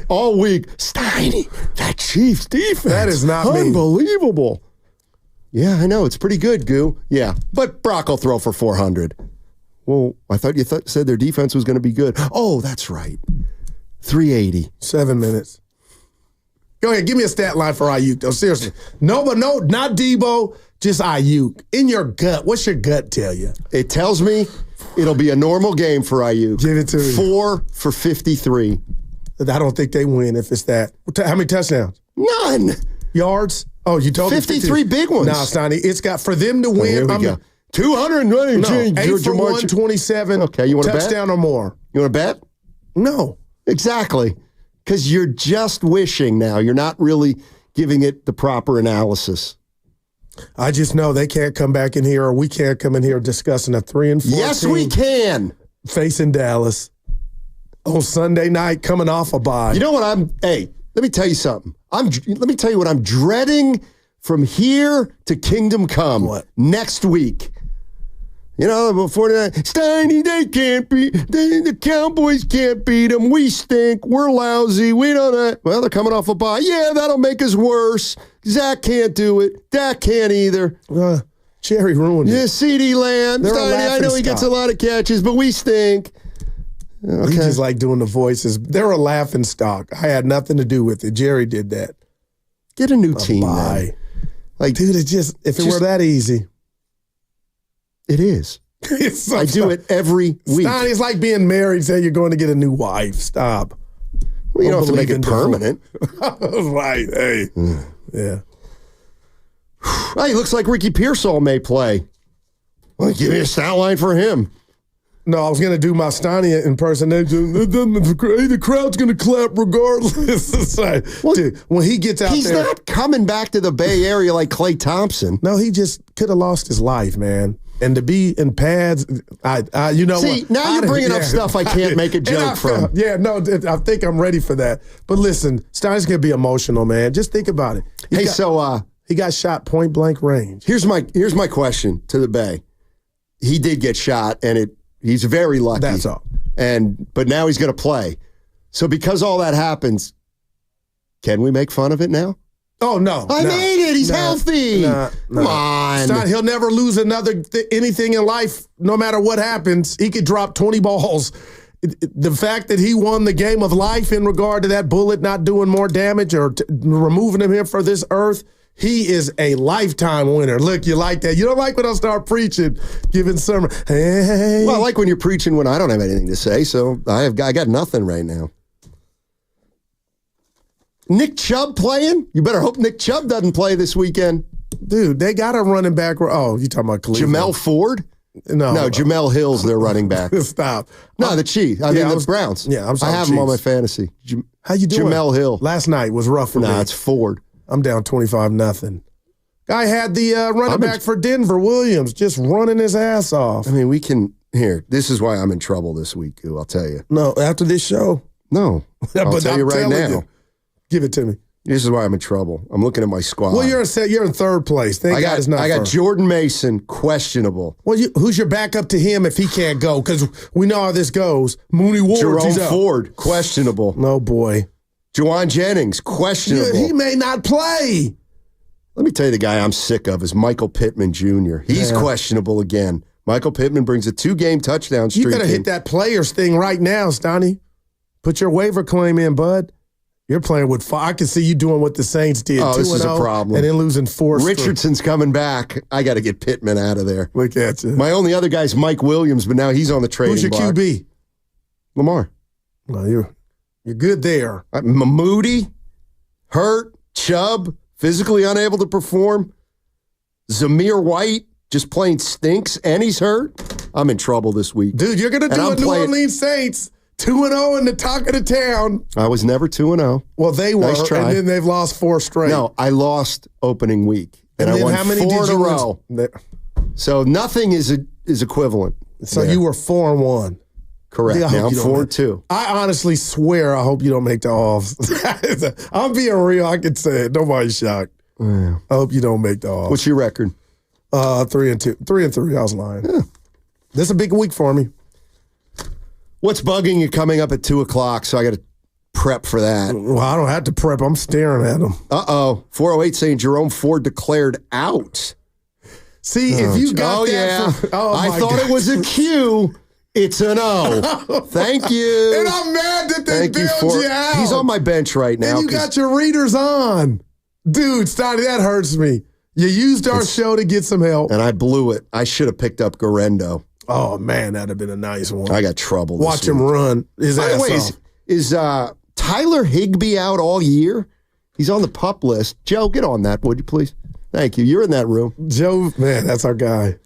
all week. Steiny, that Chiefs defense. That is not unbelievable. Yeah, I know. It's pretty good, Goo. Yeah, but Brock will throw for 400. Well, I thought you said their defense was going to be good. Oh, that's right. 380. 7 minutes. Go ahead. Give me a stat line for Ayuk, though. Seriously. No, not Debo. Just Ayuk. In your gut, what's your gut tell you? It tells me it'll be a normal game for Ayuk. Give it to me. 4 for 53. I don't think they win if it's that. How many touchdowns? None. Yards? Oh, you told me 53 big ones. No, Stoney. It's got, for them to win. Here we go. 220 change. 8 for 127. Okay, you want to bet? Touchdown or more. You want to bet? No. Exactly. Because you're just wishing now. You're not really giving it the proper analysis. I just know they can't come back in here, or we can't come in here discussing a 3-4. Yes, we can. Facing Dallas on Sunday night, coming off a bye. You know what let me tell you something. Let me tell you what I'm dreading from here to Kingdom Come. What? Next week. You know, before that, Steiny, the Cowboys can't beat them. We stink. We're lousy. We don't. Well, they're coming off a bye. Yeah, that'll make us worse. Zach can't do it. Dak can't either. Jerry ruined it. Yeah, CeeDee Lamb. Steiny, I know he gets a lot of catches, but we stink. Okay. You just like doing the voices. They're a laughing stock. I had nothing to do with it. Jerry did that. Get a new team, man. Like, dude, if it were that easy. It is. I do it every week. It's like being married, say you're going to get a new wife. Stop. Well, you don't have to make it permanent. Right. Hey. Yeah. Hey, looks like Ricky Pearsall may play. Well, give me a stat line for him. No, I was going to do my Stania impersonation. The crowd's going to clap regardless. Dude, when he gets out he's not coming back to the Bay Area like Klay Thompson. No, he just could have lost his life, man. And to be in pads, you know See, what? now you're bringing up stuff I can't make a joke from. Yeah, no, I think I'm ready for that. But listen, Stein's going to be emotional, man. Just think about it. He got shot point blank range. Here's my question to the Bay. He did get shot, and he's very lucky. That's all. But now he's going to play. So because all that happens, can we make fun of it now? Oh, no. I made it. He's healthy. Come on. Stein, he'll never lose anything in life, no matter what happens. He could drop 20 balls. The fact that he won the game of life in regard to that bullet not doing more damage or removing him here for this earth, he is a lifetime winner. Look, you like that. You don't like when I start preaching, giving sermon. Hey. Well, I like when you're preaching when I don't have anything to say, so I got nothing right now. Nick Chubb playing? You better hope Nick Chubb doesn't play this weekend. Dude, they got a running back. Oh, you talking about Cleveland. Jamel Ford? No, Jamel Hill's their running back. Stop. No, the Chiefs. the Browns. Yeah, I have him on my fantasy. How you doing? Jamel Hill. Last night was rough for me. Nah, it's Ford. I'm down 25-0. Guy had the running back for Denver, Williams, just running his ass off. I mean, we can. Here, this is why I'm in trouble this week, I'll tell you. No, after this show? No. I'll tell you right now. Give it to me. This is why I'm in trouble. I'm looking at my squad. Well, you're in third place. I got Jordan Mason, questionable. Well, who's your backup to him if he can't go? Because we know how this goes. Mooney Ward, Jerome Ford, questionable. No, boy. Juwan Jennings, questionable. He may not play. Let me tell you the guy I'm sick of is Michael Pittman Jr. He's questionable again. Michael Pittman brings a 2-game touchdown streak. You got to hit that players thing right now, Stoney. Put your waiver claim in, bud. You're playing with I can see you doing what the Saints did. Oh, this is a problem. And then losing 4 straight. Richardson's coming back. I got to get Pittman out of there. Look at you. My only other guy's Mike Williams, but now he's on the trading block. Who's your QB? Lamar. Well, you're good there. Moody, hurt, Chubb, physically unable to perform. Zamir White just plain stinks, and he's hurt. I'm in trouble this week. Dude, you're going to do a New Orleans Saints. 2-0 in the talk of the town. I was never 2-0. Well, they were, nice try. And then they've lost 4 straight. No, I lost opening week, and I won how many 4 in a row. So nothing is equivalent. So you were 4-1. Correct. Now I'm 4-2. I honestly swear I hope you don't make the offs. I'm being real. I can say it. Nobody's shocked. Yeah. I hope you don't make the offs. What's your record? 3-2. 3-3. I was lying. Yeah. This is a big week for me. What's bugging you coming up at 2 o'clock? So I got to prep for that. Well, I don't have to prep. I'm staring at them. 408 saying Jerome Ford declared out. See, if you got that. I thought it was a Q. It's an O. Thank you. And I'm mad that they bailed you out. He's on my bench right now. And you got your readers on. Dude, Stoney, that hurts me. You used our show to get some help. And I blew it. I should have picked up Garendo. Oh, man, that'd have been a nice one. I got trouble. Watch him run his ass off. Is Tyler Higbee out all year? He's on the PUP list. Joe, get on that, would you please? Thank you. You're in that room. Joe, man, that's our guy.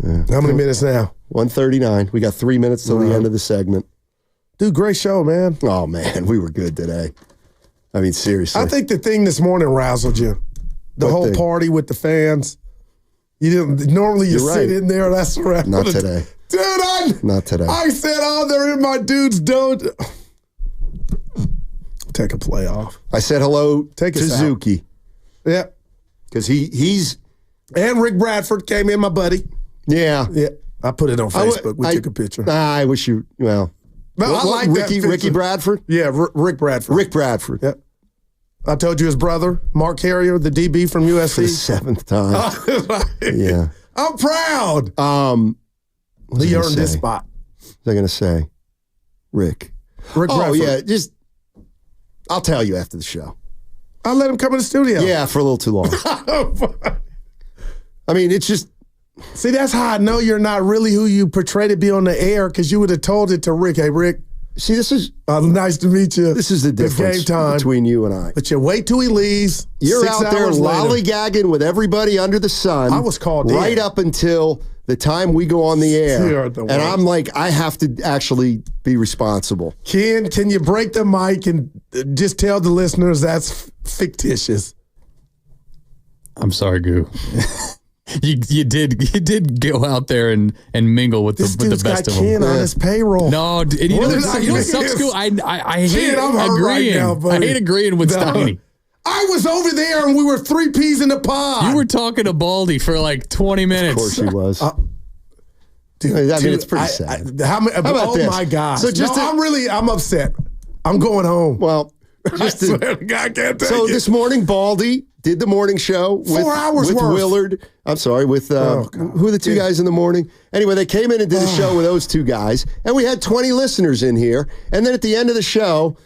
Yeah. How many minutes now? 1:39. We got 3 minutes till the end of the segment. Dude, great show, man. Oh, man, we were good today. I mean, seriously. I think the thing this morning razzled you. The whole party with the fans. You didn't normally you sit in there. That's right. Not today. Dude, not today. I said, they're in my dudes don't. Take a play off. I said hello to Zuki. Yeah. Because he's. And Rick Bradford came in, my buddy. Yeah. Yeah. I put it on Facebook. We took a picture. I wish you, I like Ricky Bradford? Yeah, Rick Bradford. Rick Bradford. Yeah. I told you his brother, Mark Harrier, the DB from USC. For the 7th time. Yeah. I'm proud. He earned this spot. What was I going to say? Rick Bradford. Yeah. I'll tell you after the show. I'll let him come in the studio. Yeah, for a little too long. I mean, it's just. See, that's how I know you're not really who you portray to be on the air, because you would have told it to Rick. Hey, Rick. See, this is nice to meet you. This is the difference between you and I. But you wait till he leaves. You're out there lollygagging with everybody under the sun. I was called right up until the time we go on the air. And I'm like, I have to actually be responsible. Ken, can you break the mic and just tell the listeners that's fictitious? I'm sorry, Goo. You did go out there and mingle with the best of them. Ken on his payroll. No, and you know what sucks, Goo? I hate agreeing. Right now, I hate agreeing with Steiny. I was over there and we were 3 peas in a pod. You were talking to Baldy for like 20 minutes. Of course he was. Dude, I mean, it's pretty sad. How about this? My God. So I'm upset. I'm going home. Well, just I swear to God, I can't take so it. This morning, Baldy did the morning show with 4 hours with worth. Willard. I'm sorry, with who are the two guys in the morning? Anyway, they came in and did a show with those two guys, and we had 20 listeners in here. And then at the end of the show,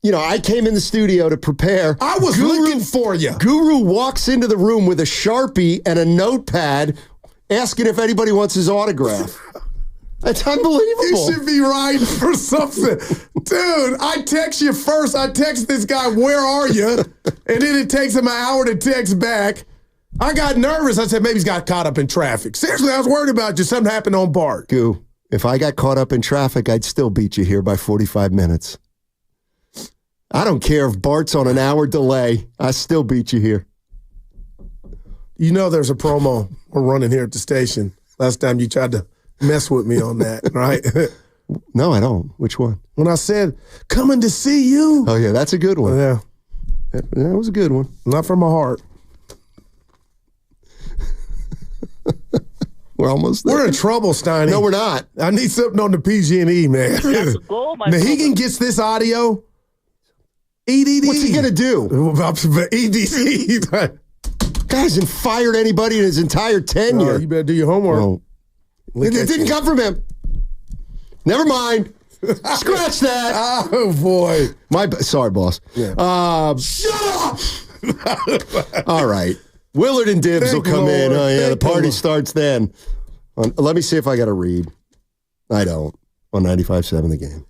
I came in the studio to prepare. I was looking for you. Guru walks into the room with a Sharpie and a notepad, asking if anybody wants his autograph. That's unbelievable. You should be writing for something. Dude, I text you first. I text this guy, where are you? And then it takes him an hour to text back. I got nervous. I said, maybe he's got caught up in traffic. Seriously, I was worried about you. Something happened on Bart. Goo, if I got caught up in traffic, I'd still beat you here by 45 minutes. I don't care if Bart's on an hour delay. I still beat you here. You know there's a promo we're running here at the station. Last time you tried to mess with me on that, right? No, I don't. Which one? When I said, coming to see you. Oh, yeah, that's a good one. Yeah. That was a good one. Not from my heart. We're almost there. We're in trouble, Steiny. No, we're not. I need something on the PG&E, man. Nahegan gets this audio. EDD. What's he going to do? EDD. Guy hasn't fired anybody in his entire tenure. You better do your homework. Oh. It didn't come from him. Never mind. Scratch that. Oh, boy. Sorry, boss. Yeah. Shut up. All right. Willard and Dibs will come in. Oh, yeah, the party starts then. Let me see if I got to read. I don't. On 95.7 The Game.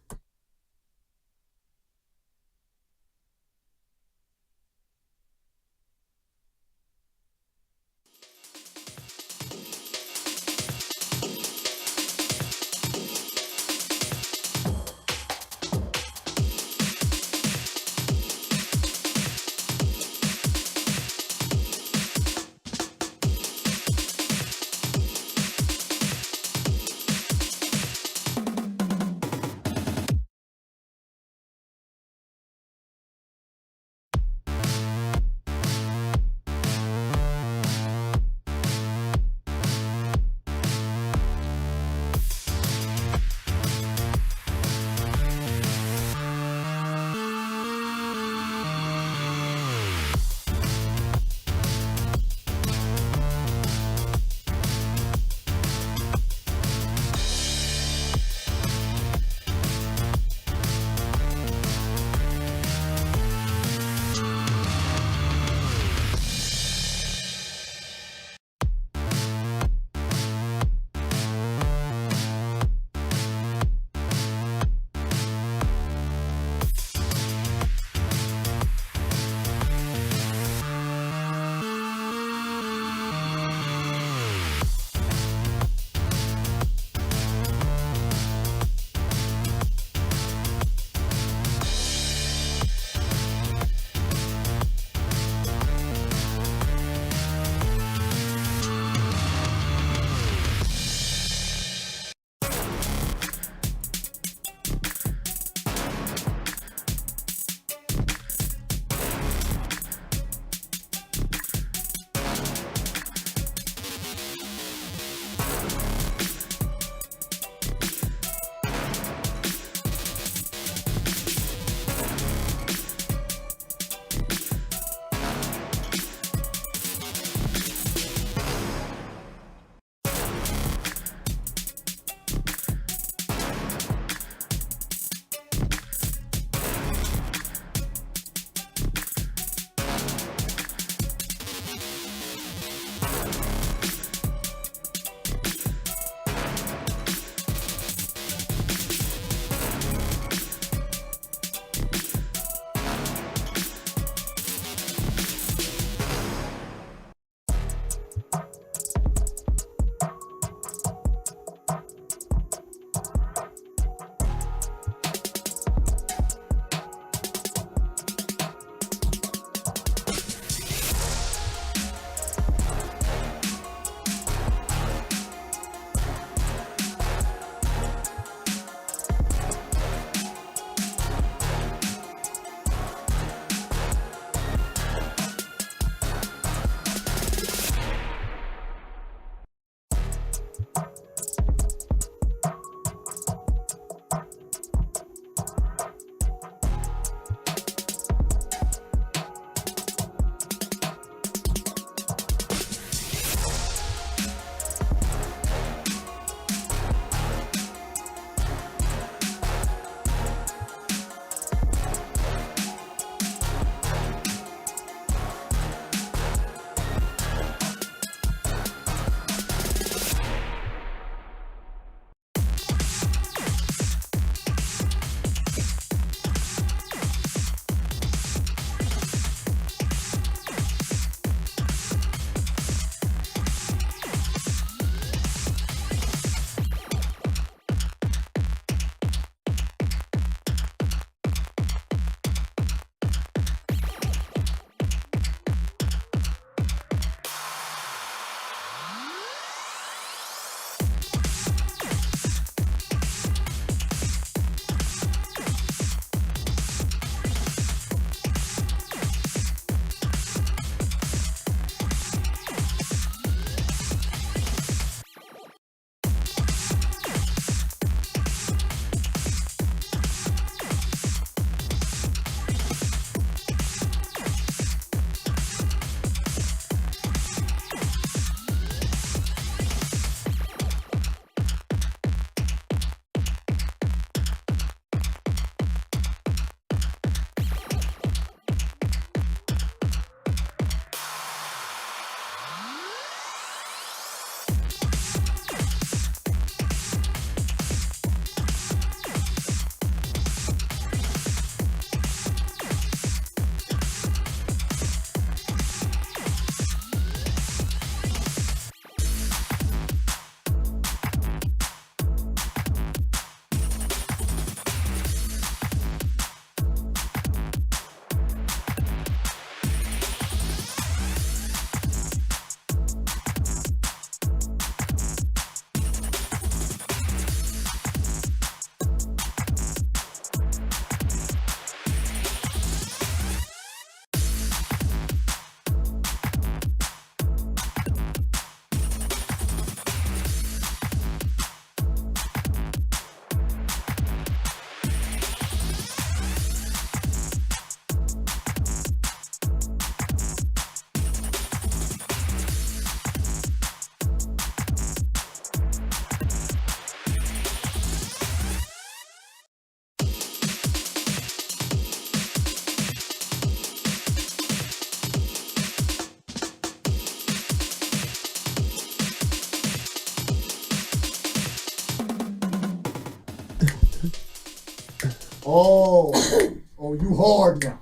Oh, you hard now.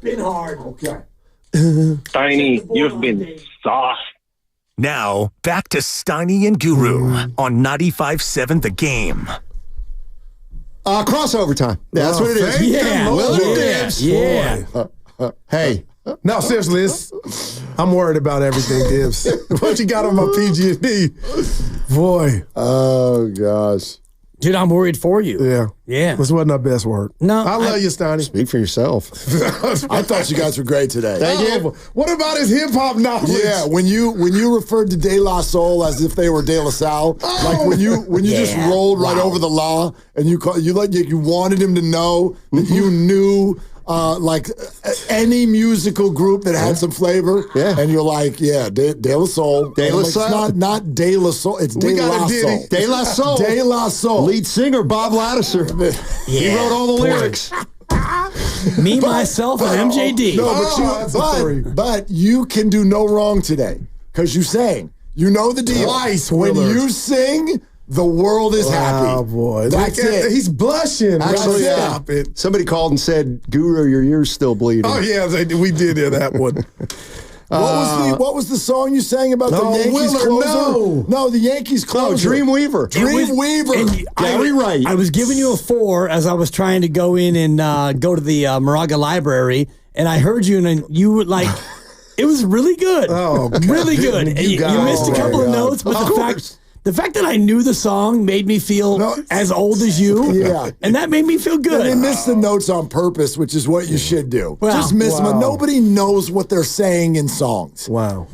Been hard. Okay. Steiny, you've been soft. Now, back to Steiny and Guru on 95.7 The Game. Crossover time. That's what it is. Yeah. Willard Dibs. Yeah. Hey. No, seriously, I'm worried about everything, Dibs. What you got on my PG&E? Boy. Oh, gosh. Dude, I'm worried for you. Yeah. Yeah. This wasn't our best work. No. I love you, Steiny. Speak for yourself. I thought you guys were great today. Thank you. What about his hip-hop knowledge? Yeah, when you referred to De La Soul as if they were De La Salle, like when you just rolled right over the law and you wanted him to know that you knew like any musical group that had some flavor, and you're like, De La Soul. De La Soul. It's not De La Soul. It's De La Soul. De La Soul. De La Soul. Lead singer Bob Laddiser. He wrote all the lyrics. Me, myself, and MJD. No, but you can do no wrong today because you sang. You know the deal. Twice, when Willard. you sing, the world is happy. Oh, boy. That's it. He's blushing. Actually, Stop it. Somebody called and said, Guru, your ear's still bleeding. Oh, yeah, we did hear that one. What was the song you sang about the Yankees Willard, closer? No, the Yankees closer. Dreamweaver. And Gary Wright. I was giving you a 4 as I was trying to go in and go to the Moraga Library, and I heard you, and you were like, it was really good. Oh, God. Really good. And you missed a couple of notes, but the fact that I knew the song made me feel as old as you. Yeah. And that made me feel good. They missed the notes on purpose, which is what you should do. Wow. Just miss them. Nobody knows what they're saying in songs. Wow.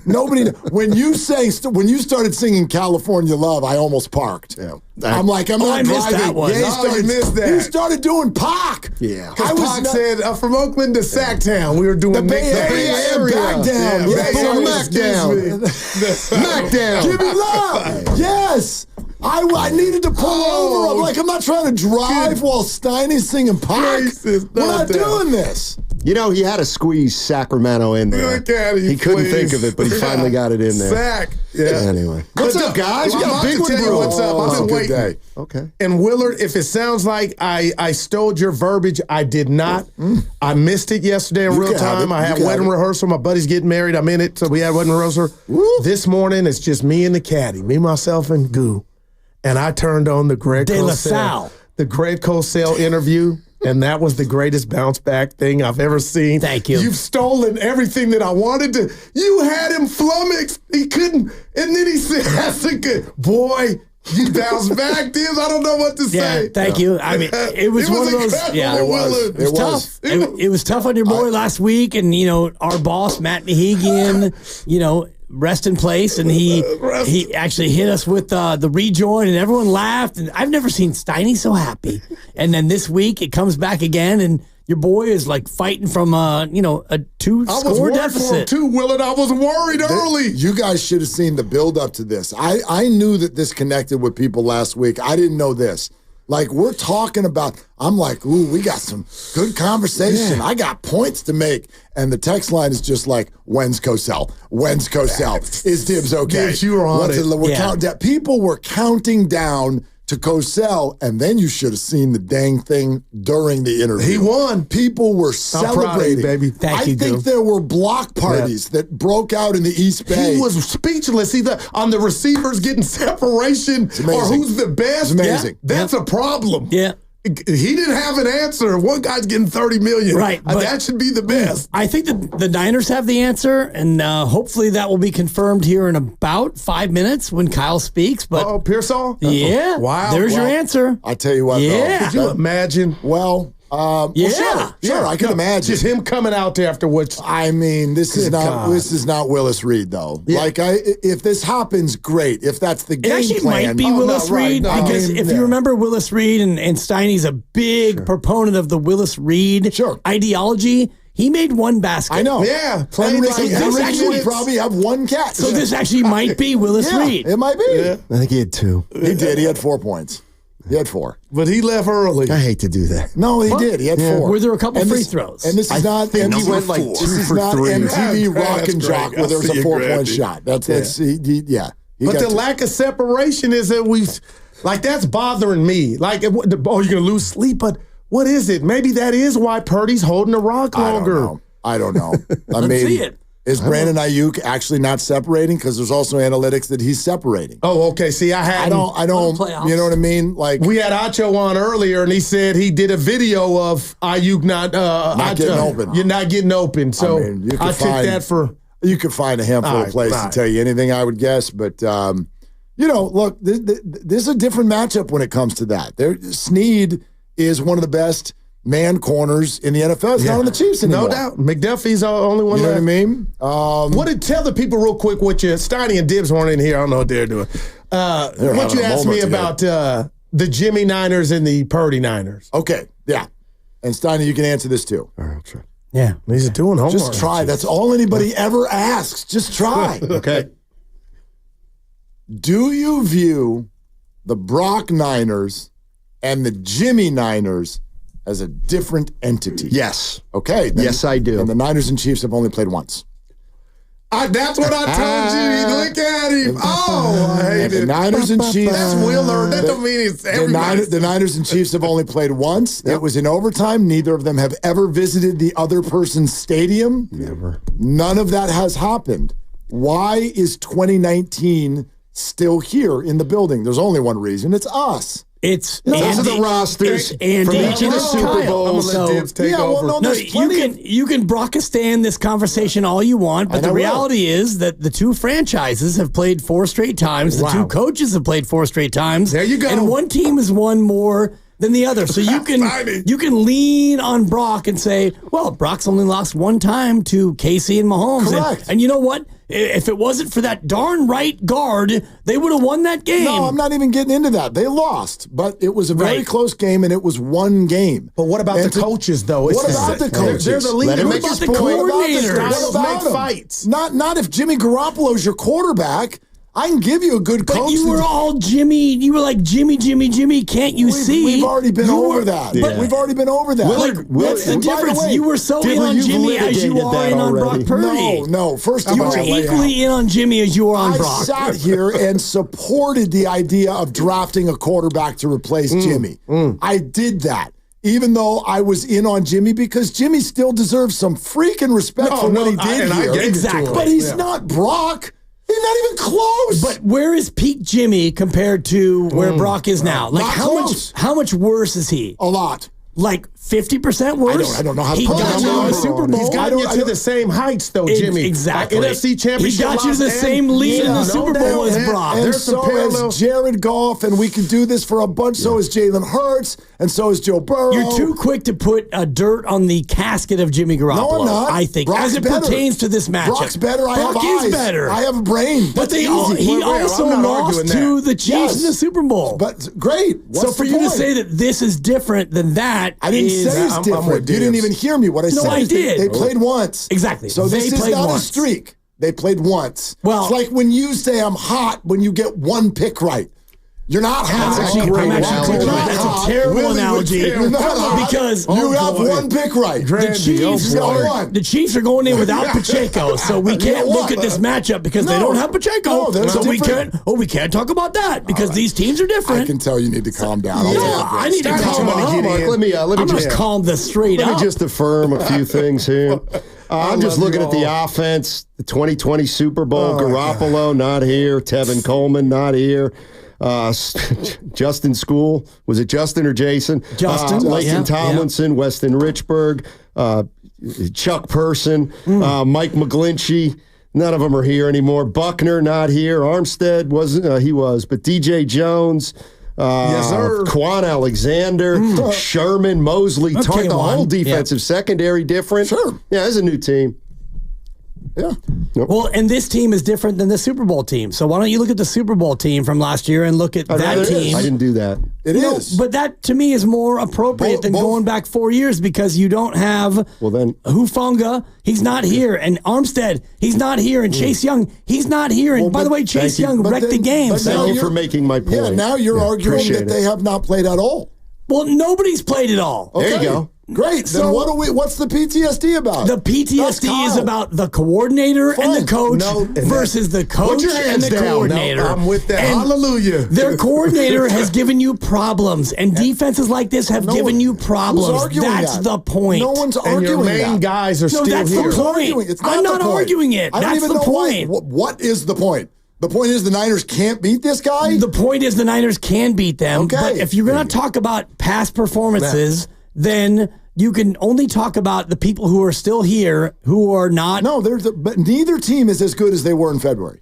Nobody. When you started singing California Love, I almost parked. Yeah. I'm like, I'm not I missed driving. that one. Yeah, you missed that. You started doing Pac. Yeah. Because Pac said, from Oakland to Sacktown, we were doing the Bay Area. Back down. Mac down. Mac down. Give me love. Yes. I needed to pull over. I'm like, I'm not trying to drive while Steiny's singing Pac. We're not doing this. You know, he had to squeeze Sacramento in there. He couldn't think of it, but he finally got it in there. Sack. Yeah. Anyway. What's up, guys? You got a big one, bro. What's up? I've been waiting. Day. Okay. And Willard, if it sounds like I stole your verbiage, I did not. I missed it yesterday in real time. I had wedding rehearsal. My buddy's getting married. I'm in it, so we had wedding rehearsal. This morning, it's just me and the caddy, me, myself, and Goo. And I turned on the Greg Cosell interview. And that was the greatest bounce back thing I've ever seen. Thank you. You've stolen everything that I wanted to. You had him flummoxed. He couldn't. And then he said, that's a good boy. You bounced back, Dibs. I don't know what to say. Thank you. I mean, it was one of those. Yeah, it was. It was tough. It was tough on your boy last week. And, our boss, Matt Nahigian, rest in place, and he actually hit us with the rejoin, and everyone laughed. And I've never seen Steiny so happy. And then this week it comes back again, and your boy is like fighting from a 2-score deficit. For him too, Willard. I was worried early. You guys should have seen the build up to this. I knew that this connected with people last week. I didn't know this. Like, we're talking about, I'm like, ooh, we got some good conversation. Yeah. I got points to make. And the text line is just like, when's Cosell? When's Cosell? Is Dibs okay? Yes, you were on it. People were counting down to Cosell, and then you should have seen the dang thing during the interview. He won. People were celebrating. I'm proud of you, baby. I think there were block parties that broke out in the East Bay. He was speechless. Either on the receivers getting separation or who's the best. It's amazing. That's a problem. Yeah. He didn't have an answer. One guy's getting $30 million. Right. That should be the best. I think the Niners have the answer, and hopefully that will be confirmed here in about 5 minutes when Kyle speaks. But Pearsall? Yeah. Wow. There's your answer. I tell you what, yeah. though. Could you imagine? Well, sure, I can imagine. Just him coming out there after what? I mean, this is not Willis Reed though. Yeah. Like, if this happens, great. If that's the game plan, it actually might be Willis Reed because if you remember Willis Reed and Steiny's a big proponent of the Willis Reed ideology. He made one basket. I know. Yeah. And Ricky would probably have one catch. So this actually might be Willis Reed. It might be. Yeah. I think he had 2. He did. He had 4 points. He had 4. But he left early. I hate to do that. No, he did. He had 4. Were there a couple free throws? And this is not. And he went like 2 for 3. MTV Rock and Jock where there's a 4-point shot. That's yeah. But the lack of separation is that that's bothering me. Like, you're gonna lose sleep, but What is it? Maybe that is why Purdy's holding the rock longer. I don't know. I Let's mean, see it. is Brandon Ayuk actually not separating? Because there's also analytics that he's separating. Oh, okay. See, I don't. You know what I mean? Like, we had Acho on earlier, and he said he did a video of Ayuk not getting open. You're not getting open. So I mean, I took that for. You could find a handful of places to tell you anything, I would guess. But, look, this is a different matchup when it comes to that. Snead is one of the best man corners in the NFL. It's not on the Chiefs anymore. No doubt. McDuffie's the only one You know left. what I mean? Tell the people real quick what Steiny and Dibbs weren't in here. I don't know what they're doing. What you asked me about the Jimmy Niners and the Purdy Niners. Okay, yeah. And Steiny, you can answer this too. All right, I'll try. Yeah, he's doing homework. Just try. That's all anybody ever asks. Just try. Okay. Do you view the Brock Niners and the Jimmy Niners as a different entity? Yes. Okay. Yes, I do. And the Niners and Chiefs have only played once. That's what I told you. Look at him. Oh, I hate the it. Niners and Chiefs. That's Wheeler. That don't mean it's everybody. The Niners and Chiefs have only played once. Yep. It was in overtime. Neither of them have ever visited the other person's stadium. Never. None of that has happened. Why is 2019 still here in the building? There's only one reason. It's us. It's those are the rosters from each of the Super Bowls. You can Brockistan this conversation all you want, but the reality is that the two franchises have played 4 straight times. The two coaches have played 4 straight times. There you go. And one team has won more than the other. So you can lean on Brock and say, well, Brock's only lost one time to Casey and Mahomes. Correct. And you know what? If it wasn't for that darn right guard, they would have won that game. No, I'm not even getting into that. They lost, but it was a very close game, and it was one game. But what about the coaches, though? What about the coaches? They're the leaders. What about the coordinators? Make fights. Not if Jimmy Garoppolo's your quarterback. I can give you a good coach. But you were all Jimmy. You were like, Jimmy. Can't you see? We've already been over that. But we've already been over that. What's the difference? You were so in on Jimmy as you are in on Brock Purdy. No. First of all, you were equally in on Jimmy as you are on Brock. I sat here and supported the idea of drafting a quarterback to replace Jimmy. I did that. Even though I was in on Jimmy, because Jimmy still deserves some freaking respect for what he did here. Exactly. But he's not Brock. He's not even close. But where is peak Jimmy compared to where Brock is now? Like how much worse is he? A lot. Like 50% worse? I don't know how to he put got you to the Super Bowl. He's gotten you to the same heights, though, Jimmy. Exactly. NFC Championship. He got you to the same lead in the Super Bowl as Brock. And so is Jared Goff, and we can do this for a bunch. So is Jalen Hurts, and so is Joe Burrow. You're too quick to put dirt on the casket of Jimmy Garoppolo. No, I'm not. I think, Brock's as it better. pertains to this matchup. Brock's better. I have Brock eyes. is better. I have a brain. But he also lost to the Chiefs in the Super Bowl. But great. So for you to say that this is different than that, I didn't say it's different. You didn't even hear me. What I said I is did. They played once. Exactly. So this is not a streak. They played once. Well, it's like when you say I'm hot when you get one pick right. You're not hot. That's a terrible analogy. You're not hot because you have one pick right. The Chiefs are going in without Pacheco, so we can't look at this matchup because they don't have Pacheco. So we can't talk about that because these teams are different. I can tell you need to calm down. I need to calm down. Let me just calm this straight up. Let me just affirm a few things here. I'm just looking at the offense. The 2020 Super Bowl. Garoppolo not here. Tevin Coleman not here. Justin School. Was it Justin or Jason? Justin. Laken Tomlinson, Weston Richburg, Chuck Person, Mike McGlinchey. None of them are here anymore. Buckner not here. Armstead wasn't. He was, but DJ Jones. Yes, sir. Quan Alexander, Sherman, Mosley, Okay, the whole defensive secondary different. Sure. Yeah, it's a new team. Yeah. Well, and this team is different than the Super Bowl team. So why don't you look at the Super Bowl team from last year and look at that team? I didn't do that. It is. But that, to me, is more appropriate than going back 4 years because you don't have Hufanga. He's not here. And Armstead, he's not here. And Chase Young, he's not here. And by the way, Chase Young wrecked the game. Thank you for making my point. Yeah, now you're arguing that they have not played at all. Well, nobody's played at all. There you go. Great. So then what's the PTSD about? The PTSD is about the coordinator and the coach versus the coach and the coordinator. No, I'm with that. And hallelujah. Their coordinator has given you problems, and defenses like this have given you problems. That's the point. No one's and arguing your main that. guys are still that's here. the point. It's not I'm not the point. arguing it. I don't That's even the know point. What is the point? The point is the Niners can't beat this guy? The point is the Niners can beat them. Okay. But if you're going to talk about past performances, then you can only talk about the people who are still here who are not. No, but neither team is as good as they were in February.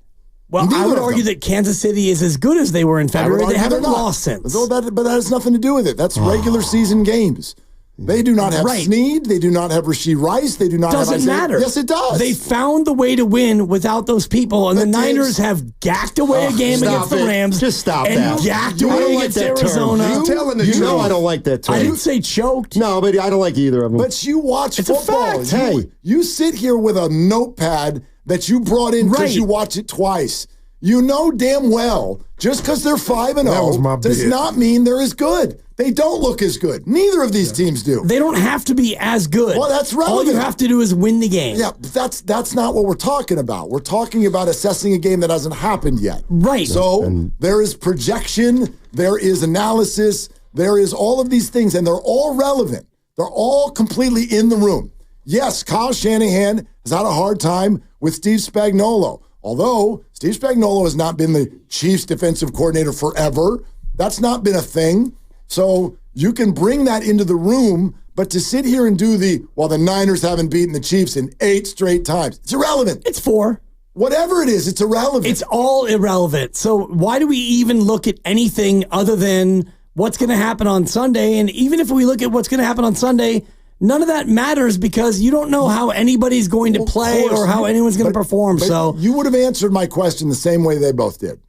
Well, I would argue that Kansas City is as good as they were in February. They haven't lost since. But that has nothing to do with it. That's regular season games. They do not have Snead. They do not have Rasheed Rice. They do not have Isaiah. Doesn't matter. Yes, it does. They found the way to win without those people, and the Niners have gacked away a game against the Rams. Just stop and that. gacked I away don't like against that Arizona. term. You know I don't like that term. I didn't say choked. No, but I don't like either of them. But you watch It's a football. fact. You sit here with a notepad that you brought in because you watch it twice. You know damn well, just because they're 5-0 does not mean they're as good. They don't look as good. Neither of these teams do. They don't have to be as good. Well, that's relevant. All you have to do is win the game. Yeah, but that's not what we're talking about. We're talking about assessing a game that hasn't happened yet. Right. So there is projection, there is analysis, there is all of these things, and they're all relevant. They're all completely in the room. Yes, Kyle Shanahan has had a hard time with Steve Spagnuolo. Although Steve Spagnuolo has not been the Chiefs defensive coordinator forever. That's not been a thing. So you can bring that into the room, but to sit here and do the Niners haven't beaten the Chiefs in 8 straight times, it's irrelevant. It's 4. Whatever it is, it's irrelevant. It's all irrelevant. So why do we even look at anything other than what's going to happen on Sunday? And even if we look at what's going to happen on Sunday, none of that matters because you don't know how anybody's going to play or how anyone's going to perform. So you would have answered my question the same way they both did.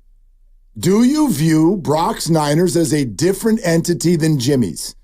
Do you view Brock's Niners as a different entity than Jimmy's?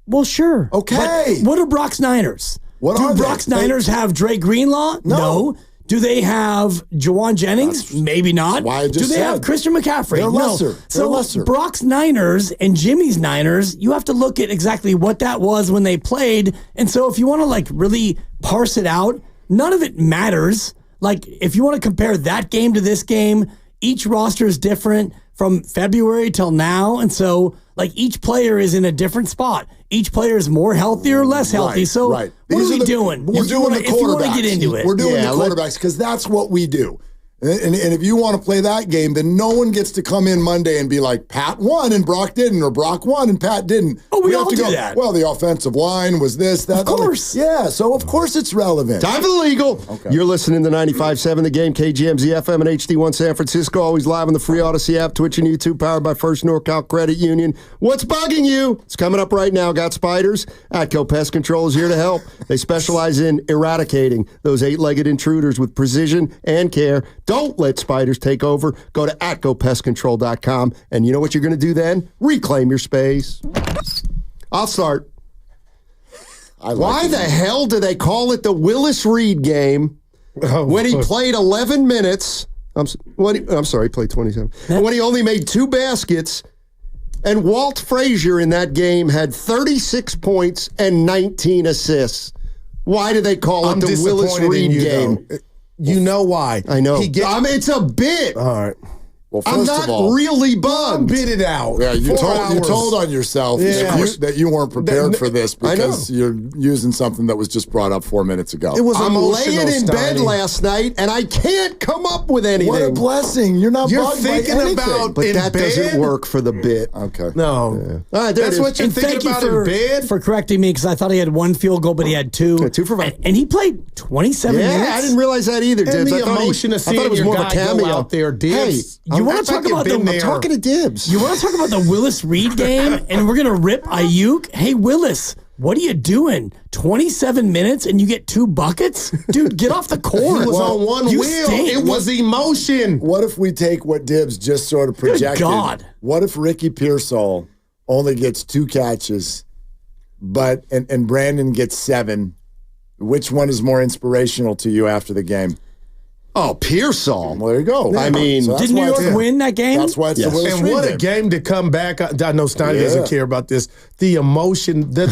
Well, sure. Okay. But what are Brock's Niners? Do Brock's Niners have Dre Greenlaw? No. Do they have Jawan Jennings? Maybe not. Why I just Do they have Christian McCaffrey? They're lesser. So lesser. Brock's Niners and Jimmy's Niners, you have to look at exactly what that was when they played. And so if you want to really parse it out, none of it matters. If you want to compare that game to this game, each roster is different from February till now. And so each player is in a different spot. Each player is more healthy or less healthy. So what are we doing? We're doing the quarterbacks. If you want to get into it. We're doing the quarterbacks because that's what we do. And if you want to play that game, then no one gets to come in Monday and be like, Pat won and Brock didn't, or Brock won and Pat didn't. Oh, we have all to do go, that. Well, the offensive line was this, that. Of course. Yeah, so of course it's relevant. Time for the legal. Okay. You're listening to 95.7 The Game, KGMZ FM and HD1 San Francisco. Always live on the free Odyssey app, Twitch and YouTube, powered by First NorCal Credit Union. What's bugging you? It's coming up right now. Got spiders? Atco Pest Control is here to help. They specialize in eradicating those 8-legged intruders with precision and care. Don't let spiders take over. Go to atcopestcontrol.com, and you know what you're going to do then? Reclaim your space. I'll start. Why the hell do they call it the Willis Reed game when he played 11 minutes? I'm sorry, he played 27. When he only made 2 baskets, and Walt Frazier in that game had 36 points and 19 assists. Why do they call it the Willis Reed game? You know why. I know. It's a bit. All right. Well, I'm not really bugged. Bit it out. Yeah, you told on yourself that you weren't prepared for this because you're using something that was just brought up 4 minutes ago. It was I'm laying in bed last night and I can't come up with anything. What a blessing! You're not. You're bugged thinking by about, but in that bed? doesn't work for the bit. Okay. No. Yeah. All right, that's what you're thinking about in bed. For correcting me because I thought he had 1 field goal, but he had 2. Yeah, 2 for 5. And he played 27 minutes. Yeah, I didn't realize that either. And the emotion of seeing your guy go out there, Dibs. Hey, you want to talk about the? I'm talking to Dibs. You want to talk about the Willis Reed game, and we're gonna rip Ayuk? Hey, Willis, what are you doing? 27 minutes and you get 2 buckets, dude. Get off the court. He was on one wheel. It was emotion. What if we take what Dibs just sort of projected? Good God. What if Ricky Pearsall only gets 2 catches, but and Brandon gets 7? Which one is more inspirational to you after the game? Oh, Pearsall. Well, there you go. I mean, so did New York win that game? That's why it's the Willis And Reed what a game. game to come back. I know Steiny doesn't care about this. The emotion, the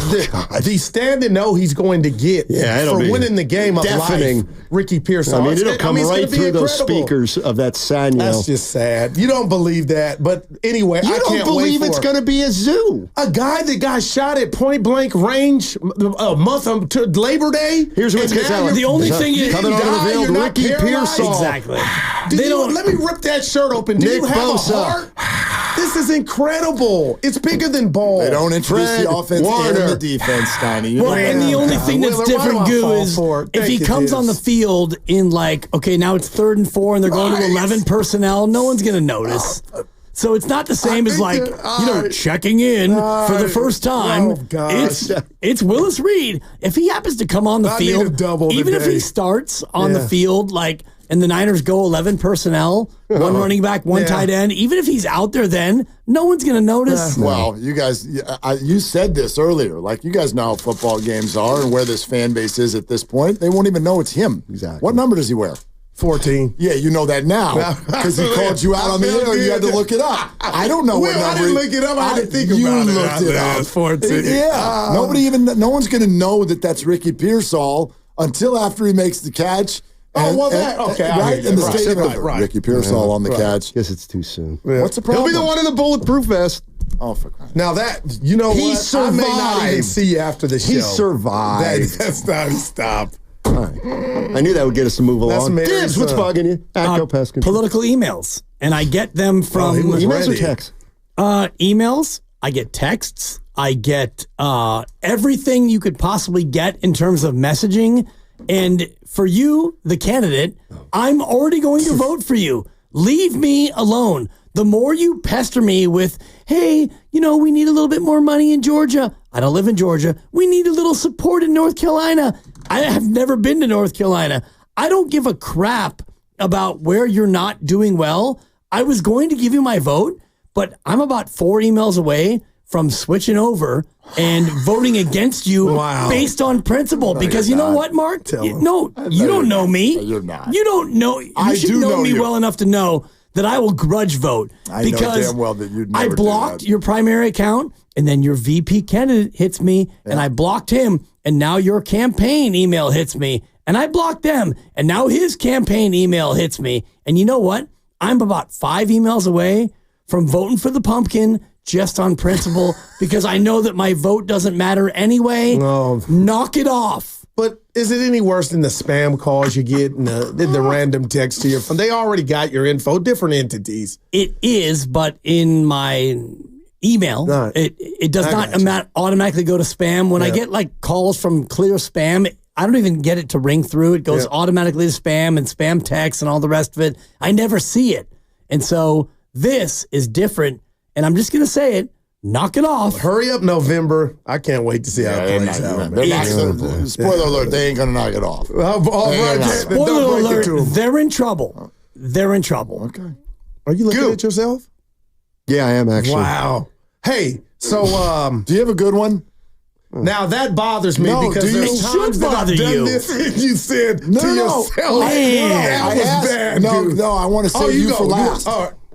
stand and know he's going to get for winning the game of deafening. life. Ricky Pearsall. I mean, it'll come right through those incredible. speakers of that sign. That's just sad. You don't believe that, but anyway, You I don't can't believe wait it's for going to be a zoo. a guy that got shot at point blank range a month to Labor Day. Here's what's and going now to The only thing is, coming on the field, you're not Ricky paralyzed? Pearsall. exactly. Let me rip that shirt open. Do Nick you have Bosa. a heart? This is incredible. It's bigger than ball. They don't introduce Fred the offense Warner. and the defense, Steiny. You Well, know and that. the only thing that's Wheeler, why different, do I Goo, fall is for it? if he Thank you, comes on the Diz. field in like, okay, now it's 3rd and 4 and they're going to 11 personnel, no one's going to notice. So it's not the same as like, checking in for the first time. Oh, gosh. It's Willis Reed. If he happens to come on the I need a field, double even if today. he starts on the field, like, and the Niners go 11 personnel, one running back, one tight end, even if he's out there then, no one's going to notice. Well, you guys, you said this earlier. Like, you guys know how football games are and where this fan base is at this point. They won't even know it's him. Exactly. What number does he wear? 14. Yeah, you know that now because he called you out on the air and you had to look it up. I don't know what Well, number. I didn't look it up. I had to think about it. You looked it up. 14. Yeah. No one's going to know that that's Ricky Pearsall until after he makes the catch. Okay. Right? And the stadium goes, right. Ricky Pearsall on the catch. Guess it's too soon. Yeah. What's the problem? He'll be the one in the bulletproof vest. Oh, for crying. Now that, you know He what? I may not even survived. see you after the show. He survived. That's not stop. All right. I knew that would get us to move That's along. Mary's Dibbs, what's son. bugging you? Go Peskin. Political emails. And I get them from he was Emails or ready. texts? emails. I get texts. I get everything you could possibly get in terms of messaging. And for you, the candidate, I'm already going to vote for you. Leave me alone. The more you pester me with, hey, we need a little bit more money in Georgia. I don't live in Georgia. We need a little support in North Carolina. I have never been to North Carolina. I don't give a crap about where you're not doing well. I was going to give you my vote, but I'm about 4 emails away from switching over and voting against you based on principle. Because you know what, Mark? You don't know me. You're not. You don't know. You should know me well enough to know that I will grudge vote. I know damn well that you'd never I blocked your primary account, and then your VP candidate hits me, and I blocked him, and now your campaign email hits me, and I blocked them, and now his campaign email hits me. And you know what? I'm about 5 emails away from voting for the pumpkin just on principle because I know that my vote doesn't matter anyway. No. Knock it off. But is it any worse than the spam calls you get and the random text to your phone? They already got your info, different entities. It is, but in my email, it does not automatically go to spam. When I get like calls from clear spam, I don't even get it to ring through. It goes automatically to spam and spam text and all the rest of it. I never see it. And so this is different. And I'm just going to say it. Knock it off. Hurry up, November. I can't wait to see how it plays out. Spoiler alert, they ain't going to knock it off. Spoiler alert, they're in trouble. They're in trouble. Okay. Are you looking at yourself? Yeah, I am actually. Wow. Hey, so do you have a good one? Now that bothers me because there's times that I've done this and you said to yourself, that was bad. No, I want to save you for last.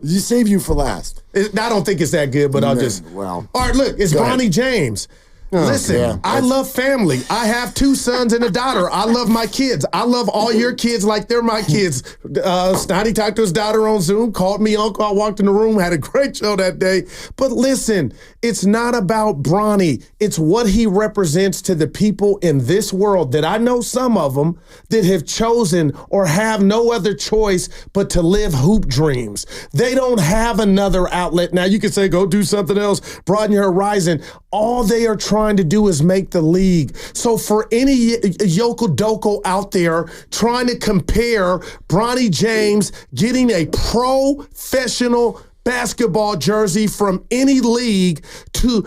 You save you for last. I don't think it's that good, but I'll just. Well. All right, look, it's Bronny James. Listen, I love family. I have 2 sons and a daughter. I love my kids. I love all your kids like they're my kids. Snotty talked to his daughter on Zoom, called me uncle. I walked in the room, had a great show that day. But listen, it's not about Bronny. It's what he represents to the people in this world that I know some of them that have chosen or have no other choice but to live hoop dreams. They don't have another outlet. Now, you could say, go do something else, broaden your horizon. All they are trying to do is make the league. So for any yokel-dokel out there trying to compare Bronny James getting a professional basketball jersey from any league to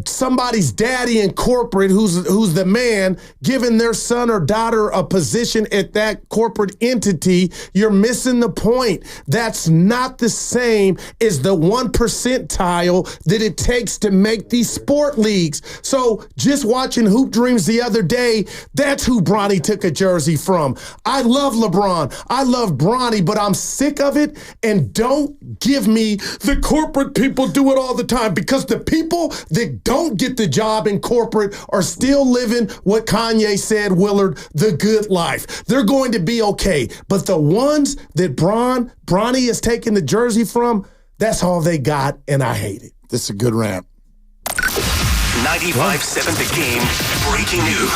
somebody's daddy in corporate who's the man giving their son or daughter a position at that corporate entity, you're missing the point. That's not the same as the 1 percentile that it takes to make these sport leagues. So just watching Hoop Dreams the other day, that's who Bronny took a jersey from. I love LeBron. I love Bronny, but I'm sick of it. And don't give me the corporate people do it all the time, because the people that don't get the job in corporate are still living what Kanye said, Willard, the good life. They're going to be okay. But the ones that Bronny is taking the jersey from, that's all they got, and I hate it. This is a good rant. 95.7 The Game breaking news.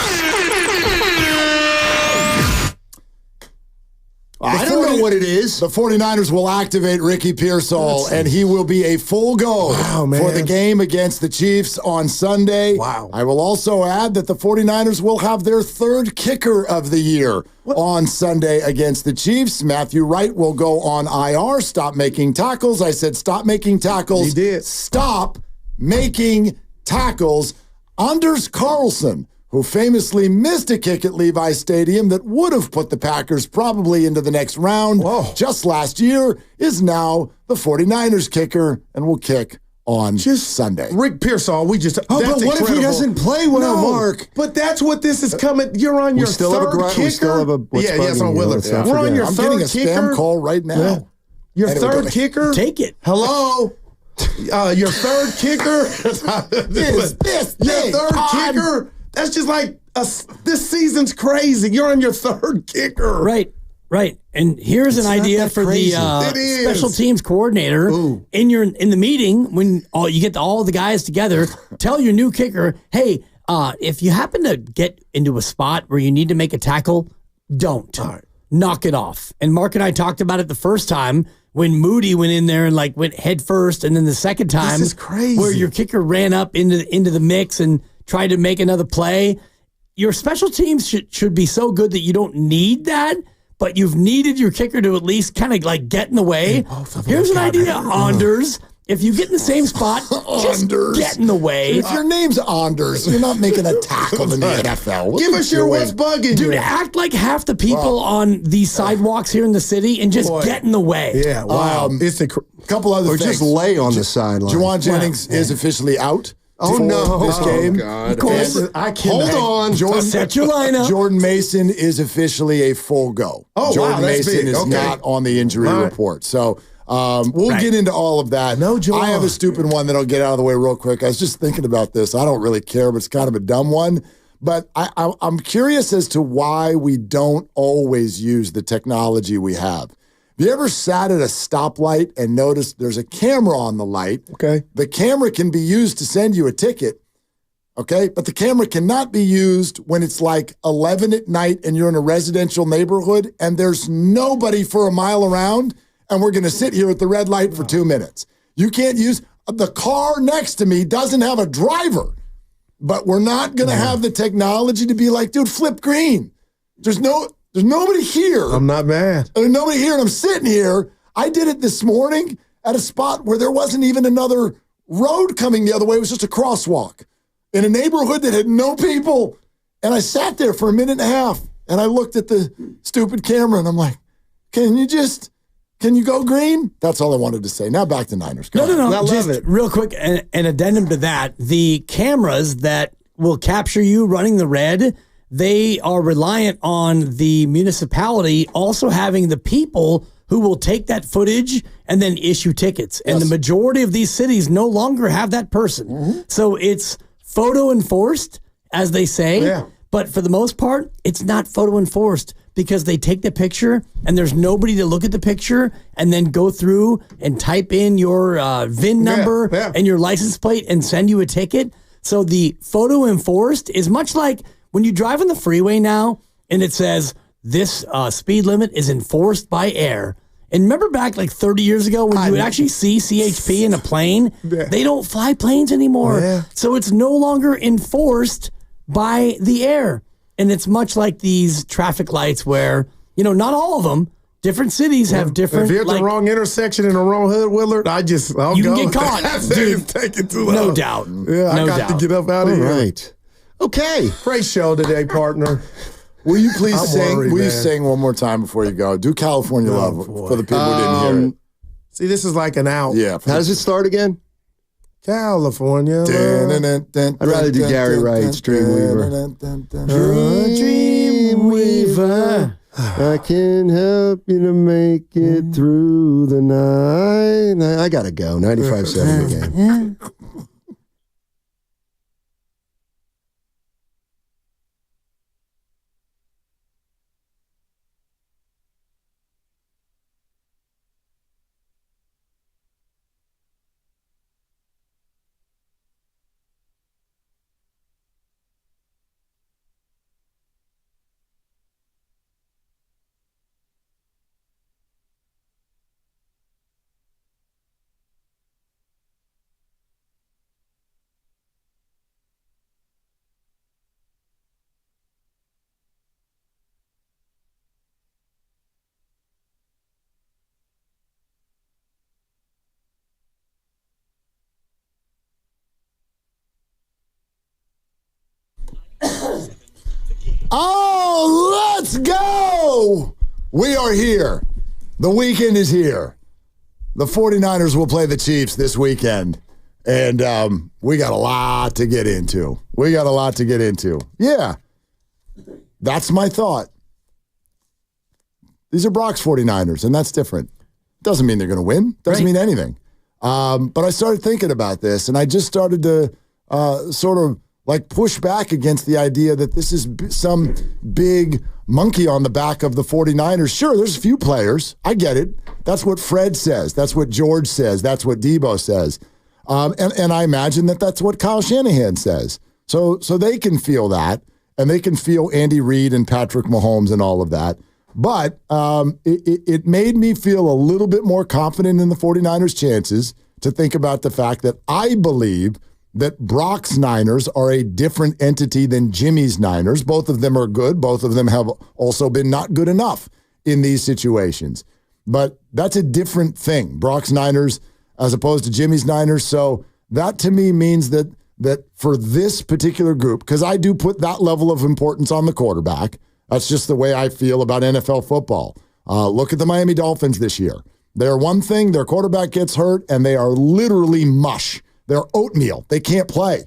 I don't know what it is. The 49ers will activate Ricky Pearsall, and he will be a full go for the game against the Chiefs on Sunday. Wow. I will also add that the 49ers will have their third kicker of the year on Sunday against the Chiefs. Matthew Wright will go on IR. Stop making tackles. I said stop making tackles. He did. Stop making tackles. Anders Carlson, who famously missed a kick at Levi Stadium that would have put the Packers probably into the next round just last year, is now the 49ers kicker and will kick on Sunday. Rick Pearsall, but what if he doesn't play well, Mark? But that's what this is coming. You're on your third kicker. We still have a yes, on Willard. We're on your I'm third getting a kicker. spam call right now. Your third kicker? Take it. Hello? Your third kicker? Your third kicker? That's just like this season's crazy. You're on your third kicker. Right. And here's an idea for the special teams coordinator. In the meeting, when you get all the guys together, tell your new kicker, hey, if you happen to get into a spot where you need to make a tackle, don't. Knock it off. And Mark and I talked about it the first time when Moody went in there and went head first, and then the second time this is crazy, where your kicker ran up into the mix and tried to make another play. Your special teams should be so good that you don't need that, but you've needed your kicker to at least kind of get in the way. Here's an idea, Anders. If you get in the same spot, just get in the way. If your name's Anders, you're not making a tackle in the NFL. Give us your what's bugging you. Dude, act like half the people on these sidewalks here in the city and just get in the way. Yeah, wow. It's a couple other things. Or just lay on the sideline. Juwan Jennings is officially out. Oh, no. This game. God. Of course. Hold on. Set your lineup. Jordan Mason is officially a full go. Jordan Mason is not on the injury report. So we'll get into all of that. No, John. I have a stupid one that I'll get out of the way real quick. I was just thinking about this. I don't really care, but it's kind of a dumb one. But I'm curious as to why we don't always use the technology we have. Have you ever sat at a stoplight and noticed there's a camera on the light? Okay. The camera can be used to send you a ticket, okay? But the camera cannot be used when it's 11 at night and you're in a residential neighborhood and there's nobody for a mile around and we're going to sit here at the red light for 2 minutes. You can't use the car next to me doesn't have a driver, but we're not going to have the technology to be dude, flip green. There's nobody here. I'm not mad. There's nobody here, and I'm sitting here. I did it this morning at a spot where there wasn't even another road coming the other way. It was just a crosswalk in a neighborhood that had no people. And I sat there for a minute and a half, and I looked at the stupid camera, and I'm like, can you go green? That's all I wanted to say. Now back to Niners. No. Just real quick, an addendum to that. The cameras that will capture you running the red, they are reliant on the municipality also having the people who will take that footage and then issue tickets. And the majority of these cities no longer have that person. So it's photo enforced, as they say. Yeah. But for the most part, it's not photo enforced because they take the picture and there's nobody to look at the picture and then go through and type in your VIN number and your license plate and send you a ticket. So the photo enforced is much like when you drive on the freeway now and it says this speed limit is enforced by air. And remember back 30 years ago when you would actually see CHP in a plane? They don't fly planes anymore. So it's no longer enforced by the air. And it's much like these traffic lights where, not all of them Different cities have different. If you're at the wrong intersection in the wrong hood, Willard, I'll you go. can get caught, dude. It's taking too long. No doubt. Yeah, I got to get up out of here. All right. Okay. Great show today, partner. Will you please sing? worried, Will you man. sing one more time before you go? Do California Love for the people who didn't hear it. See, this is like an out. Yeah. How does it start again? California Love. I'd rather do Gary Wright's Dreamweaver. Dreamweaver. I can help you to make it through the night. I gotta go. 95.7 again. Oh, let's go! We are here. The weekend is here. The 49ers will play the Chiefs this weekend. And we got a lot to get into. Yeah. That's my thought. These are Brock's 49ers, and that's different. Doesn't mean they're going to win. Doesn't mean anything. But I started thinking about this, and I just started to sort of like push back against the idea that this is some big monkey on the back of the 49ers. Sure, there's a few players. I get it. That's what Fred says. That's what George says. That's what Debo says. And I imagine that that's what Kyle Shanahan says. So they can feel that, and they can feel Andy Reid and Patrick Mahomes and all of that. But it made me feel a little bit more confident in the 49ers' chances to think about the fact that I believe that Brock's Niners are a different entity than Jimmy's Niners. Both of them are good. Both of them have also been not good enough in these situations. But that's a different thing, Brock's Niners as opposed to Jimmy's Niners. So that to me means that for this particular group, because I do put that level of importance on the quarterback, that's just the way I feel about NFL football. Look at the Miami Dolphins this year. They're one thing, their quarterback gets hurt, and they are literally mush. They're oatmeal. They can't play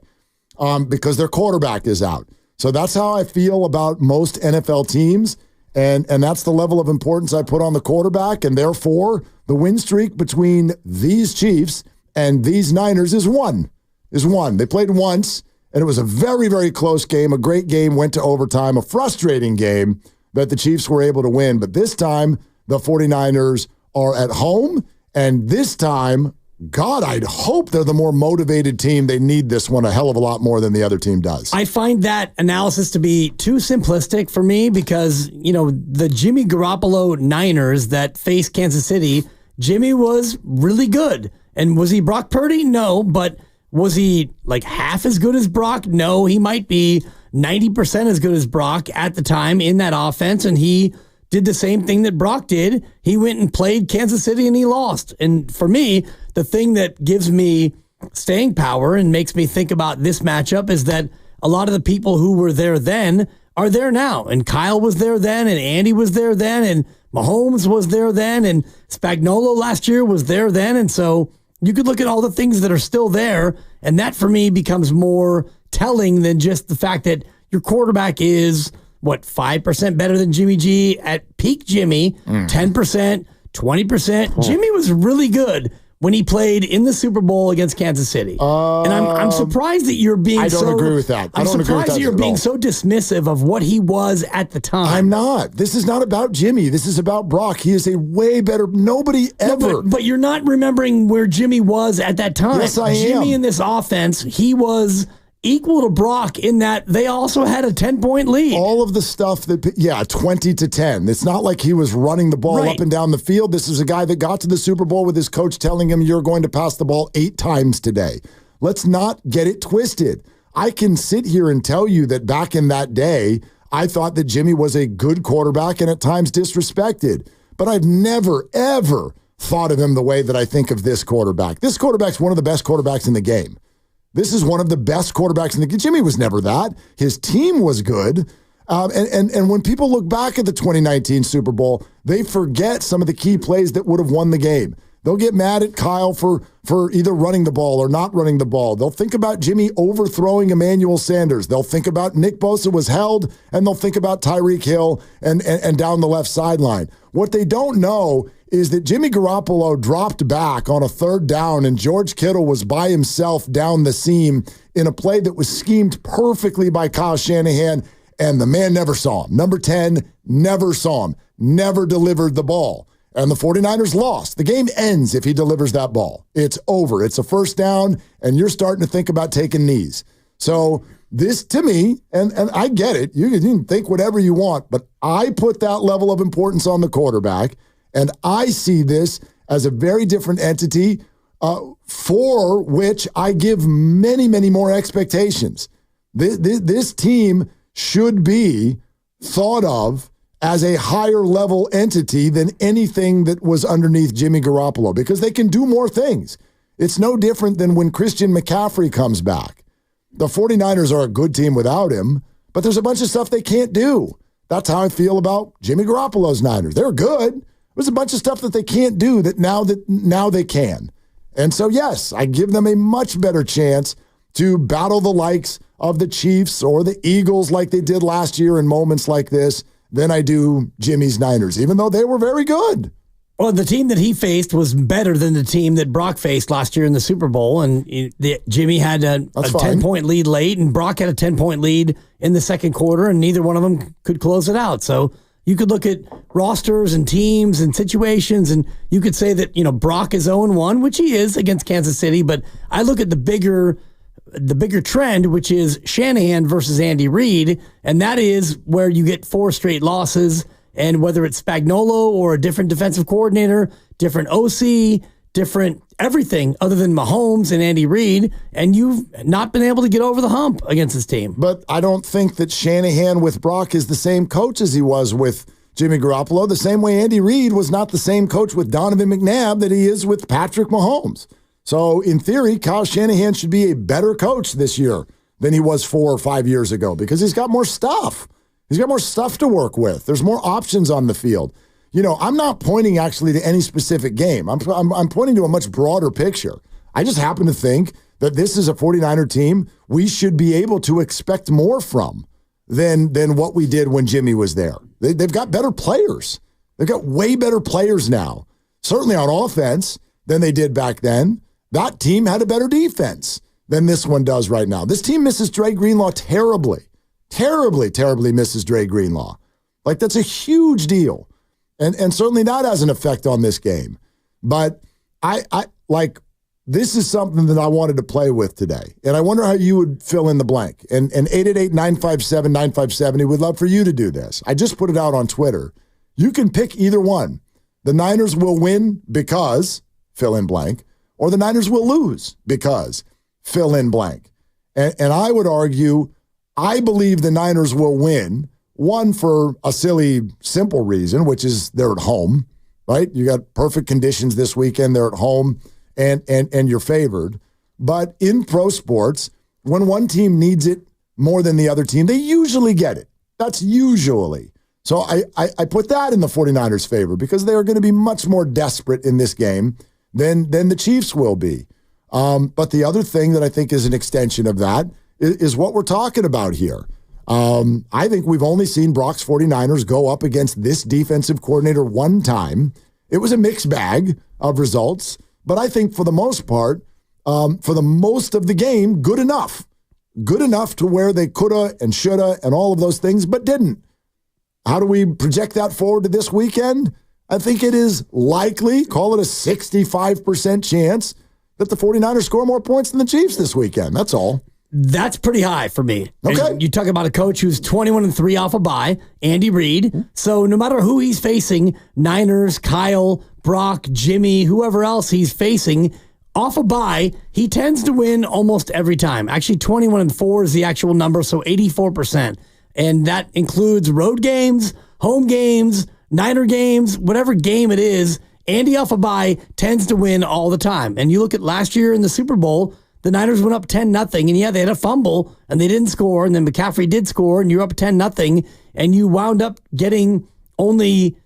because their quarterback is out. So that's how I feel about most NFL teams, and that's the level of importance I put on the quarterback, and therefore the win streak between these Chiefs and these Niners is one. They played once, and it was a very, very close game, a great game, went to overtime, a frustrating game that the Chiefs were able to win. But this time, the 49ers are at home, and this time, God, I'd hope they're the more motivated team. They need this one a hell of a lot more than the other team does. I find that analysis to be too simplistic for me because, the Jimmy Garoppolo Niners that faced Kansas City, Jimmy was really good. And was he Brock Purdy? No, but was he like half as good as Brock? No, he might be 90% as good as Brock at the time in that offense, and he did the same thing that Brock did. He went and played Kansas City and he lost. And for me, the thing that gives me staying power and makes me think about this matchup is that a lot of the people who were there then are there now. And Kyle was there then, and Andy was there then, and Mahomes was there then, and Spagnuolo last year was there then. And so you could look at all the things that are still there, and that for me becomes more telling than just the fact that your quarterback is 5% better than Jimmy G at peak Jimmy, 10%, 20%. Jimmy was really good when he played in the Super Bowl against Kansas City. And I'm surprised that you're being I don't agree with that. I'm surprised that you're being so dismissive of what he was at the time. I'm not. This is not about Jimmy. This is about Brock. He is a way better, nobody ever. No, but you're not remembering where Jimmy was at that time. Yes, I am. Jimmy in this offense, he was equal to Brock in that they also had a 10-point lead. All of the stuff 20-10. It's not like he was running the ball up and down the field. This is a guy that got to the Super Bowl with his coach telling him you're going to pass the ball 8 times today. Let's not get it twisted. I can sit here and tell you that back in that day, I thought that Jimmy was a good quarterback and at times disrespected. but I've never, ever thought of him the way that I think of this quarterback. This quarterback's one of the best quarterbacks in the game. This is one of the best quarterbacks in the game. Jimmy was never that. His team was good. And when people look back at the 2019 Super Bowl, they forget some of the key plays that would have won the game. They'll get mad at Kyle for either running the ball or not running the ball. They'll think about Jimmy overthrowing Emmanuel Sanders. They'll think about Nick Bosa was held, and they'll think about Tyreek Hill and down the left sideline. What they don't know is that Jimmy Garoppolo dropped back on a third down, and George Kittle was by himself down the seam in a play that was schemed perfectly by Kyle Shanahan, and the man never saw him. Number 10 never saw him, never delivered the ball. And the 49ers lost. The game ends if he delivers that ball. It's over. It's a first down, and you're starting to think about taking knees. So this, to me, and I get it, you can think whatever you want, but I put that level of importance on the quarterback, and I see this as a very different entity for which I give many, many more expectations. This team should be thought of as a higher level entity than anything that was underneath Jimmy Garoppolo, because they can do more things. It's no different than when Christian McCaffrey comes back. The 49ers are a good team without him, but there's a bunch of stuff they can't do. That's how I feel about Jimmy Garoppolo's Niners. They're good. There's a bunch of stuff that they can't do that now they can. And so, yes, I give them a much better chance to battle the likes of the Chiefs or the Eagles like they did last year in moments like this than I do Jimmy's Niners, even though they were very good. Well, the team that he faced was better than the team that Brock faced last year in the Super Bowl, and Jimmy had a 10-point lead late, and Brock had a 10-point lead in the second quarter, and neither one of them could close it out. So you could look at rosters and teams and situations, and you could say that, Brock is 0-1, which he is against Kansas City, but I look at the bigger trend, which is Shanahan versus Andy Reid, and that is where you get 4 straight losses, and whether it's Spagnuolo or a different defensive coordinator, different OC, different everything other than Mahomes and Andy Reid, and you've not been able to get over the hump against this team. But I don't think that Shanahan with Brock is the same coach as he was with Jimmy Garoppolo, the same way Andy Reid was not the same coach with Donovan McNabb that he is with Patrick Mahomes. So, in theory, Kyle Shanahan should be a better coach this year than he was 4 or 5 years ago because he's got more stuff. He's got more stuff to work with. There's more options on the field. I'm not pointing actually to any specific game. I'm pointing to a much broader picture. I just happen to think that this is a 49er team we should be able to expect more from than what we did when Jimmy was there. They've got better players. They've got way better players now, certainly on offense than they did back then. That team had a better defense than this one does right now. This team misses Dre Greenlaw terribly. Terribly misses Dre Greenlaw. Like, that's a huge deal. And certainly that has an effect on this game. But I this is something that I wanted to play with today. And I wonder how you would fill in the blank. And 888-957-9570, we'd love for you to do this. I just put it out on Twitter. You can pick either one. The Niners will win because, fill in blank, or the Niners will lose because, fill in blank. And I would argue, I believe the Niners will win, one for a silly, simple reason, which is they're at home, right? You got perfect conditions this weekend. They're at home, and you're favored. But in pro sports, when one team needs it more than the other team, they usually get it. That's usually. So I put that in the 49ers' favor because they are going to be much more desperate in this game than the Chiefs will be. But the other thing that I think is an extension of that is what we're talking about here. I think we've only seen Brock's 49ers go up against this defensive coordinator one time. It was a mixed bag of results, but I think for the most part, for the most of the game, good enough. Good enough to where they coulda and shoulda and all of those things, but didn't. How do we project that forward to this weekend? I think it is likely, call it a 65% chance, that the 49ers score more points than the Chiefs this weekend. That's all. That's pretty high for me. Okay. And you talk about a coach who's 21-3 off a bye, Andy Reid. So no matter who he's facing, Niners, Kyle, Brock, Jimmy, whoever else he's facing, off a bye, he tends to win almost every time. Actually, 21-4 is the actual number, so 84%. And that includes road games, home games, Niner games, whatever game it is, Andy off a bye tends to win all the time. And you look at last year in the Super Bowl, the Niners went up 10-0, and yeah, they had a fumble, and they didn't score, and then McCaffrey did score, and you're up 10-0, and you wound up getting only,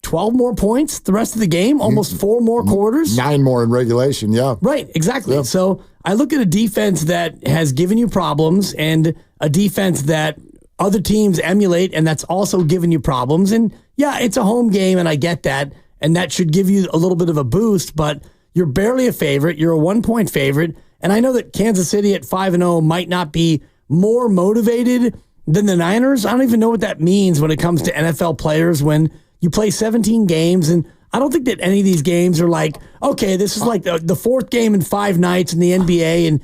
12 more points the rest of the game? Almost 4 more quarters? 9 more in regulation, yeah. Right, exactly. Yeah. So I look at a defense that has given you problems and a defense that other teams emulate, and that's also given you problems. And yeah, it's a home game, and I get that, and that should give you a little bit of a boost, but you're barely a favorite. You're a 1-point favorite. And I know that Kansas City at 5-0 might not be more motivated than the Niners. I don't even know what that means when it comes to NFL players when you play 17 games, and I don't think that any of these games are like, okay, this is like the fourth game in 5 nights in the NBA, and,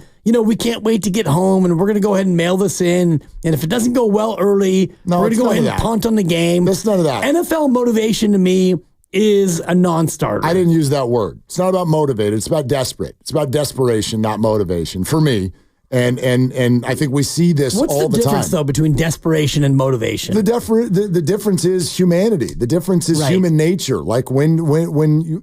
we can't wait to get home, and we're going to go ahead and mail this in, and if it doesn't go well early, we're going to go ahead and punt on the game. That's none of that. NFL motivation to me is a non-starter. I didn't use that word. It's not about motivated. It's about desperate. It's about desperation, not motivation, for me. And I think we see this all the time. What's the difference, though, between desperation and motivation? The difference is humanity. The difference is human nature. Like when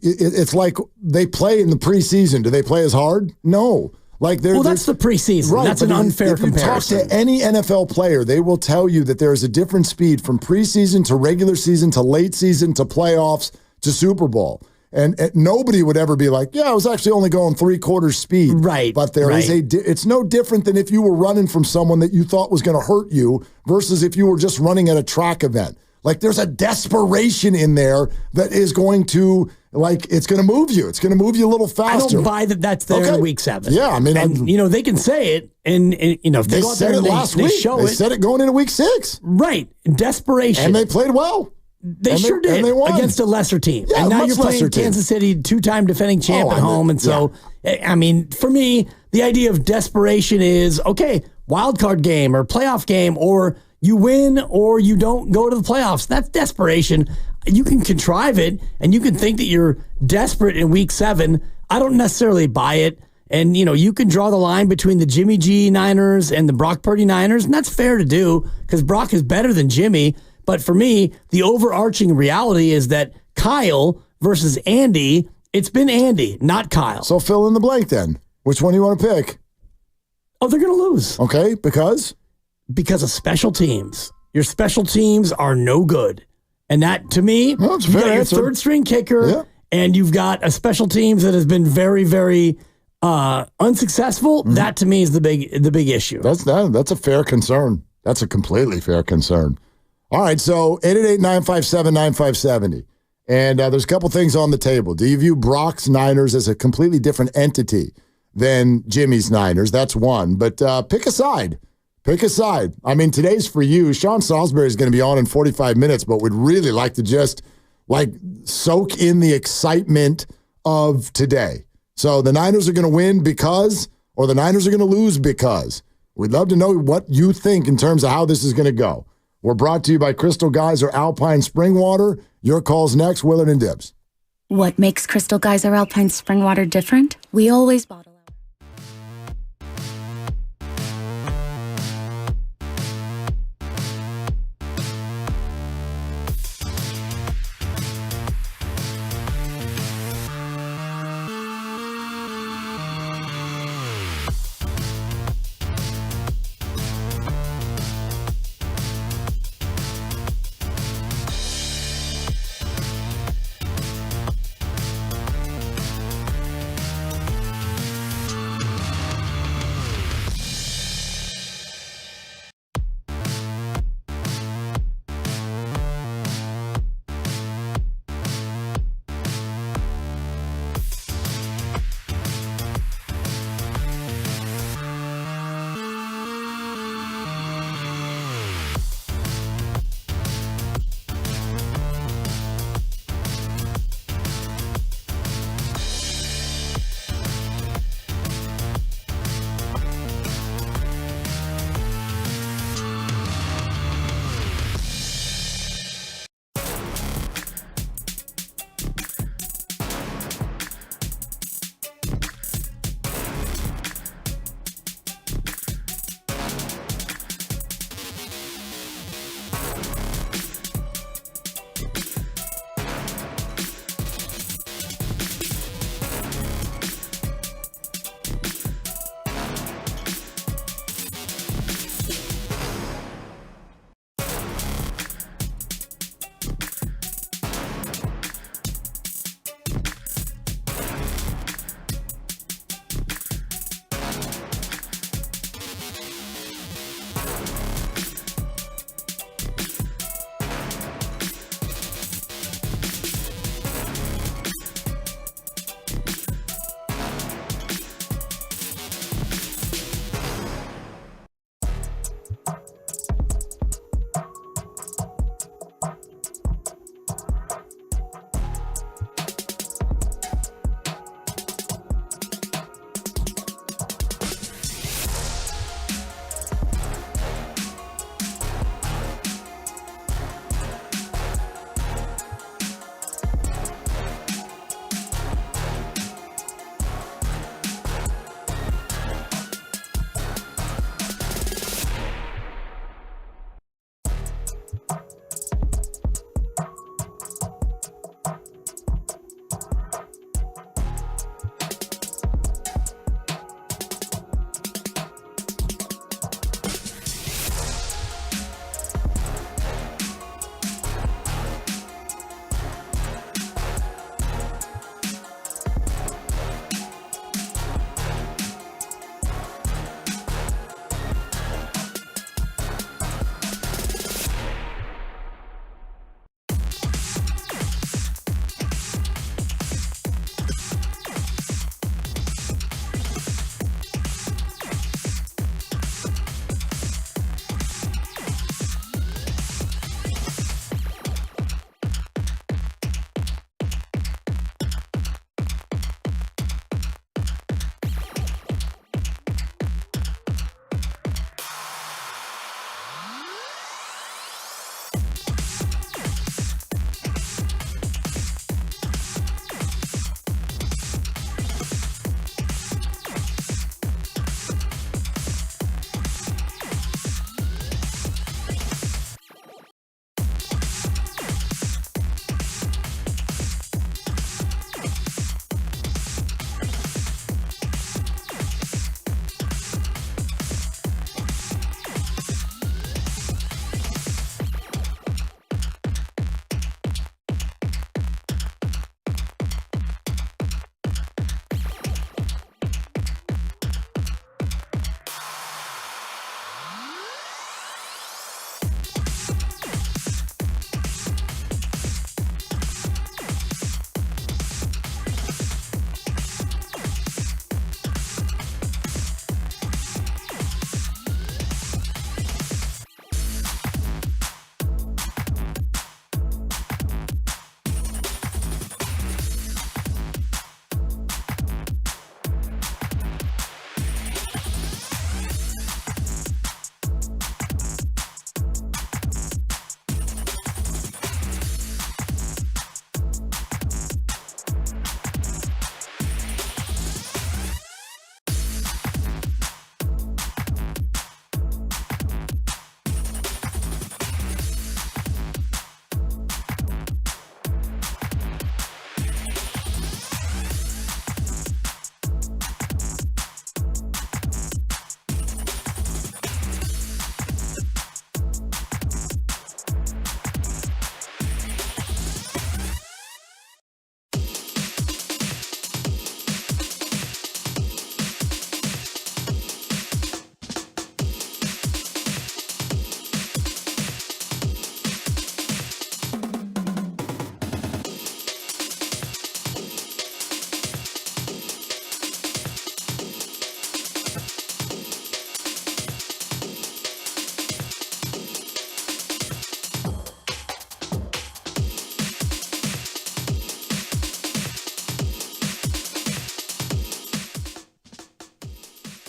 it's like they play in the preseason. Do they play as hard? No. That's the preseason. Right, that's an unfair comparison. If you talk to any NFL player, they will tell you that there is a different speed from preseason to regular season to late season to playoffs to Super Bowl. And nobody would ever be like, yeah, I was actually only going 3/4 speed. Right. But there is it's no different than if you were running from someone that you thought was going to hurt you versus if you were just running at a track event. Like there's a desperation in there that is going to, it's going to move you. It's going to move you a little faster. I don't buy that that's there in week 7. Yeah, I mean, they can say it, and if they go out there and they show it. They said it going into week 6. Right. Desperation. And they played well. They sure did. And they won. Against a lesser team. Yeah, and now much you're playing Kansas City, 2-time defending champ at home. And so, I mean, for me, the idea of desperation is, okay, wild card game or playoff game, or you win or you don't go to the playoffs. That's desperation. You can contrive it, and you can think that you're desperate in week 7. I don't necessarily buy it. And, you can draw the line between the Jimmy G Niners and the Brock Purdy Niners, and that's fair to do because Brock is better than Jimmy. But for me, the overarching reality is that Kyle versus Andy, it's been Andy, not Kyle. So fill in the blank then. Which one do you want to pick? Oh, they're going to lose. Okay, because? Because of special teams. Your special teams are no good. And that, to me, you got your third-string kicker, and you've got a special teams that has been very, very unsuccessful. Mm-hmm. That, to me, is the big issue. That's a fair concern. That's a completely fair concern. All right, so 888-957-9570. And there's a couple things on the table. Do you view Brock's Niners as a completely different entity than Jimmy's Niners? That's one. But pick a side. Pick a side. I mean, today's for you. Sean Salisbury is going to be on in 45 minutes, but we'd really like to just, soak in the excitement of today. So the Niners are going to win because, or the Niners are going to lose because. We'd love to know what you think in terms of how this is going to go. We're brought to you by Crystal Geyser Alpine Spring Water. Your call's next, Willard and Dibbs. What makes Crystal Geyser Alpine Spring Water different? We always bottle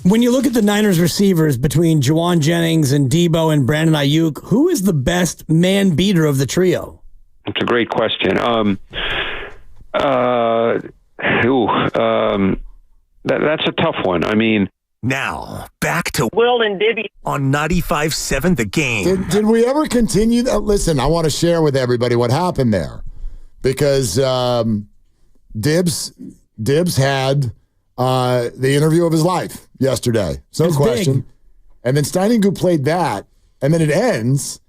When you look at the Niners receivers between Juwan Jennings and Debo and Brandon Ayuk, who is the best man beater of the trio? It's a great question. That's a tough one. I mean, now back to Will and Dibby on 95.7 The Game. Did we ever continue that? Listen, I want to share with everybody what happened there, because Dibs had the interview of his life yesterday. No question. Big. And then Steiningu played that, and then it ends,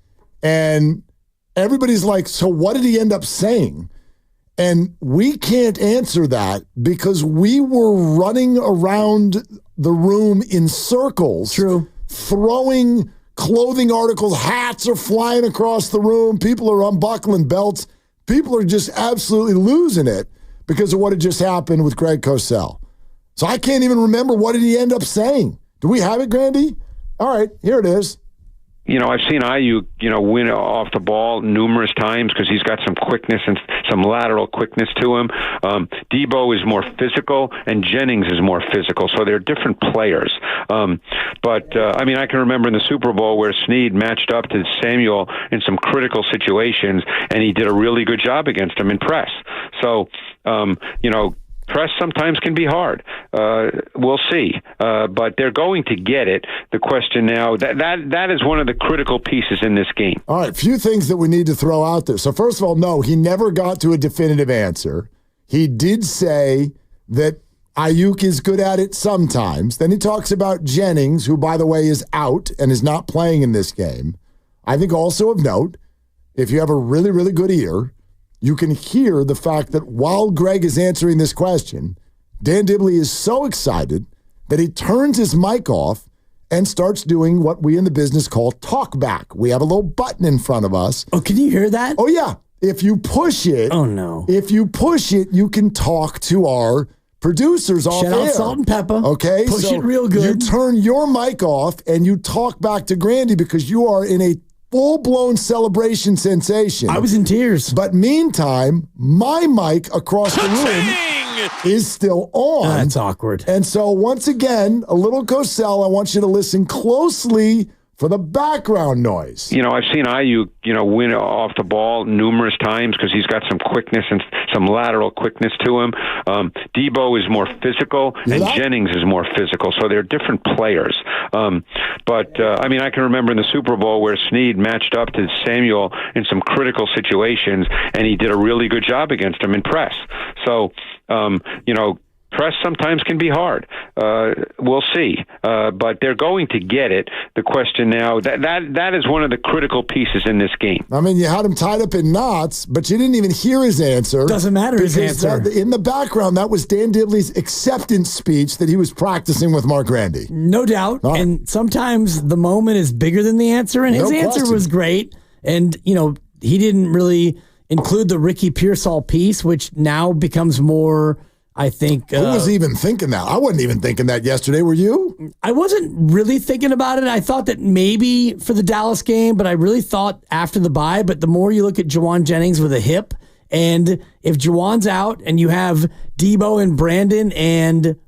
and everybody's like, so what did he end up saying? And we can't answer that because we were running around the room in circles. True. Throwing clothing articles, hats are flying across the room. People are unbuckling belts. People are just absolutely losing it because of what had just happened with Greg Cosell. So I can't even remember what did he end up saying. Do we have it, Grandy? All right, here it is. I've seen Ayuk, win off the ball numerous times because he's got some quickness and some lateral quickness to him. Debo is more physical, and Jennings is more physical, so they're different players. I can remember in the Super Bowl where Snead matched up to Samuel in some critical situations, and he did a really good job against him in press. So, press sometimes can be hard. We'll see. But they're going to get it. The question now, that is one of the critical pieces in this game. All right, few things that we need to throw out there. So first of all, no, he never got to a definitive answer. He did say that Ayuk is good at it sometimes. Then he talks about Jennings, who, by the way, is out and is not playing in this game. I think also of note, if you have a really, really good ear, you can hear the fact that while Greg is answering this question, Dan Dibley is so excited that he turns his mic off and starts doing what we in the business call talk back. We have a little button in front of us. Oh, can you hear that? Oh, yeah. If you push it. Oh, no. If you push it, you can talk to our producers off air. Shout out Salt and Pepper. Okay? Push it real good. You turn your mic off and you talk back to Grandy because you are in a full-blown celebration sensation. I was in tears. But meantime, my mic across the room is still on. That's awkward. And so once again, a little Cosell, I want you to listen closely for the background noise. I've seen Ayuk, win off the ball numerous times because he's got some quickness and some lateral quickness to him. Debo is more physical, and Jennings is more physical, so they're different players. I can remember in the Super Bowl where Snead matched up to Samuel in some critical situations, and he did a really good job against him in press. So, press sometimes can be hard. We'll see. But they're going to get it. The question now, that is one of the critical pieces in this game. I mean, you had him tied up in knots, but you didn't even hear his answer. Doesn't matter his answer. In the background, that was Dan Dibley's acceptance speech that he was practicing with Mark Grandy. No doubt. Oh. And sometimes the moment is bigger than the answer, and his answer was great. And, he didn't really include the Ricky Pearsall piece, which now becomes more... I think... Who was even thinking that? I wasn't even thinking that yesterday. Were you? I wasn't really thinking about it. I thought that maybe for the Dallas game, but I really thought after the bye. But the more you look at Juwan Jennings with a hip, and if Juwan's out and you have Debo and Brandon and...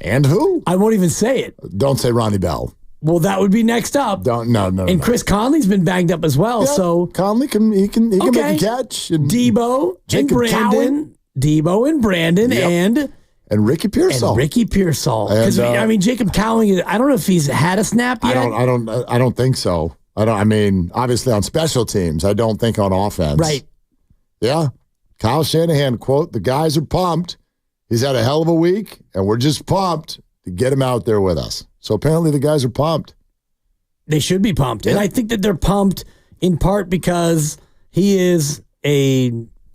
And who? I won't even say it. Don't say Ronnie Bell. Well, that would be next up. No. And Chris Conley's been banged up as well. Yeah, so Conley can make a catch. And Debo and Brandon. Debo and Brandon and Ricky Pearsall. Because Jacob Cowling, I don't know if he's had a snap yet. I don't think so. Obviously on special teams. I don't think on offense. Right. Yeah. Kyle Shanahan, quote, "The guys are pumped. He's had a hell of a week, and we're just pumped to get him out there with us." So apparently the guys are pumped. They should be pumped. Yeah. And I think that they're pumped in part because he is a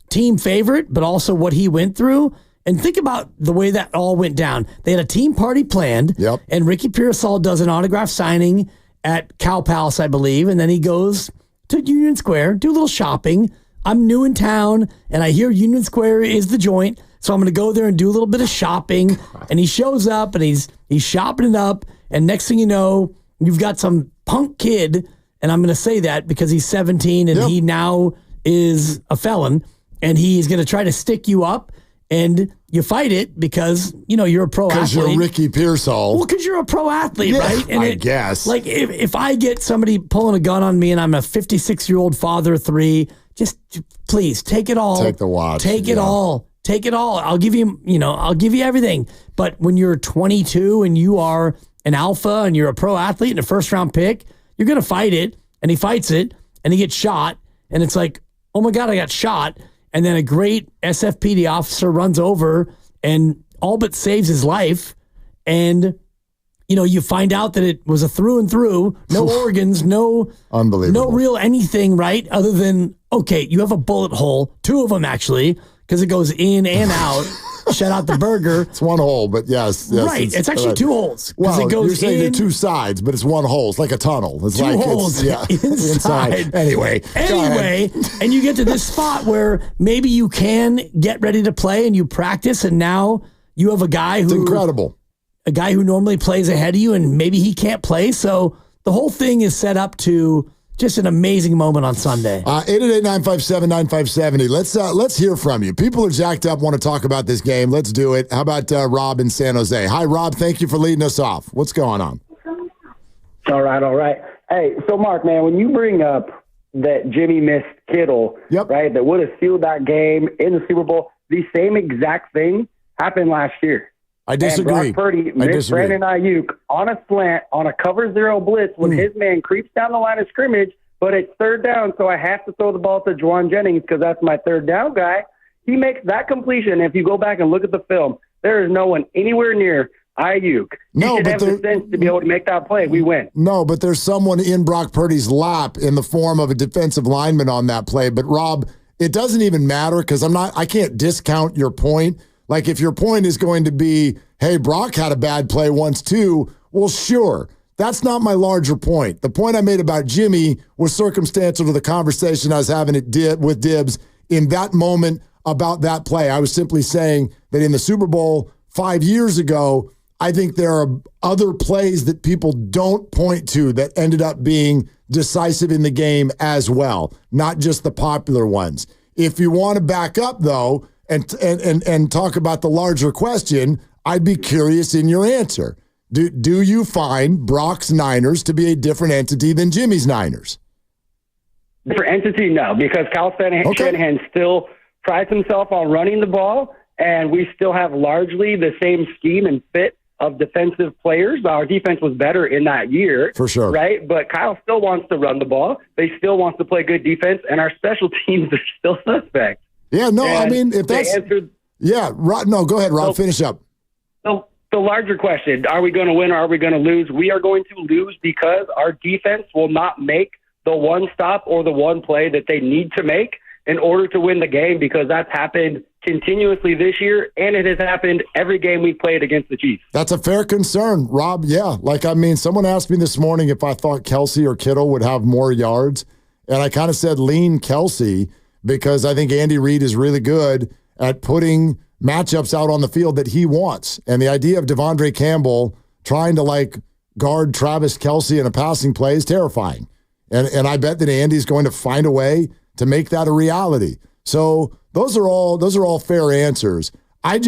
team favorite, but also what he went through. And think about the way that all went down. They had a team party planned, and Ricky Pearsall does an autograph signing at Cow Palace, I believe, and then he goes to Union Square, do a little shopping. I'm new in town, and I hear Union Square is the joint, so I'm going to go there and do a little bit of shopping. And he shows up, and he's shopping it up, and next thing you know, you've got some punk kid, and I'm going to say that because he's 17 and he now is a felon, and he's going to try to stick you up. and you fight it because, you're a pro athlete. Because you're Ricky Pearsall. Well, because you're a pro athlete, right? And I guess. Like, if I get somebody pulling a gun on me and I'm a 56-year-old father of 3, just please take it all. Take the watch. Take it all. Take it all. I'll give you, I'll give you everything. But when you're 22 and you are an alpha and you're a pro athlete and a first-round pick, you're going to fight it. And he fights it and he gets shot. And it's like, oh my God, I got shot. And then a great SFPD officer runs over and all but saves his life. And, you find out that it was a through and through, no organs, no real anything, right? Other than, okay, you have a bullet hole, 2 of them actually, because it goes in and out. Shout out the burger. It's 1 hole, but yes. Right. It's actually 2 holes. Well, it goes you're saying there are 2 sides, but it's 1 hole. It's like a tunnel. It's 2 like holes inside. Anyway, and you get to this spot where maybe you can get ready to play and you practice, and now you have a guy who... It's incredible. A guy who normally plays ahead of you, and maybe he can't play. So the whole thing is set up to just an amazing moment on Sunday. 888-957-9570. Let's hear from you. People are jacked up, want to talk about this game. Let's do it. How about Rob in San Jose? Hi, Rob. Thank you for leading us off. What's going on? All right. Hey, so Mark, man, when you bring up that Jimmy missed Kittle, right, that would have sealed that game in the Super Bowl, the same exact thing happened last year. I disagree. And Brock Purdy missed Brandon Ayuk on a slant on a cover 0 blitz when his man creeps down the line of scrimmage, but it's 3rd down, so I have to throw the ball to Juwan Jennings because that's my 3rd down guy. He makes that completion. If you go back and look at the film, there is no one anywhere near Ayuk. He should have the sense to be able to make that play. We win. No, but there's someone in Brock Purdy's lap in the form of a defensive lineman on that play. But Rob, it doesn't even matter because I can't discount your point. Like, if your point is going to be, hey, Brock had a bad play once too, well, sure. That's not my larger point. The point I made about Jimmy was circumstantial to the conversation I was having with Dibbs in that moment about that play. I was simply saying that in the Super Bowl 5 years ago, I think there are other plays that people don't point to that ended up being decisive in the game as well, not just the popular ones. If you want to back up, though, and talk about the larger question, I'd be curious in your answer. Do you find Brock's Niners to be a different entity than Jimmy's Niners? Different entity, no, because Kyle Shanahan still prides himself on running the ball, and we still have largely the same scheme and fit of defensive players. Our defense was better in that year. For sure. Right? But Kyle still wants to run the ball. They still want to play good defense, and our special teams are still suspect. Yeah, no, I mean, if that's... go ahead, Rob, finish up. So the larger question, are we going to win or are we going to lose? We are going to lose because our defense will not make the one stop or the one play that they need to make in order to win the game, because that's happened continuously this year, and it has happened every game we've played against the Chiefs. That's a fair concern, Rob. Yeah, someone asked me this morning if I thought Kelsey or Kittle would have more yards, and I kind of said lean Kelsey, because I think Andy Reid is really good at putting matchups out on the field that he wants. And the idea of Devondre Campbell trying to guard Travis Kelsey in a passing play is terrifying. And I bet that Andy's going to find a way to make that a reality. So those are all fair answers. I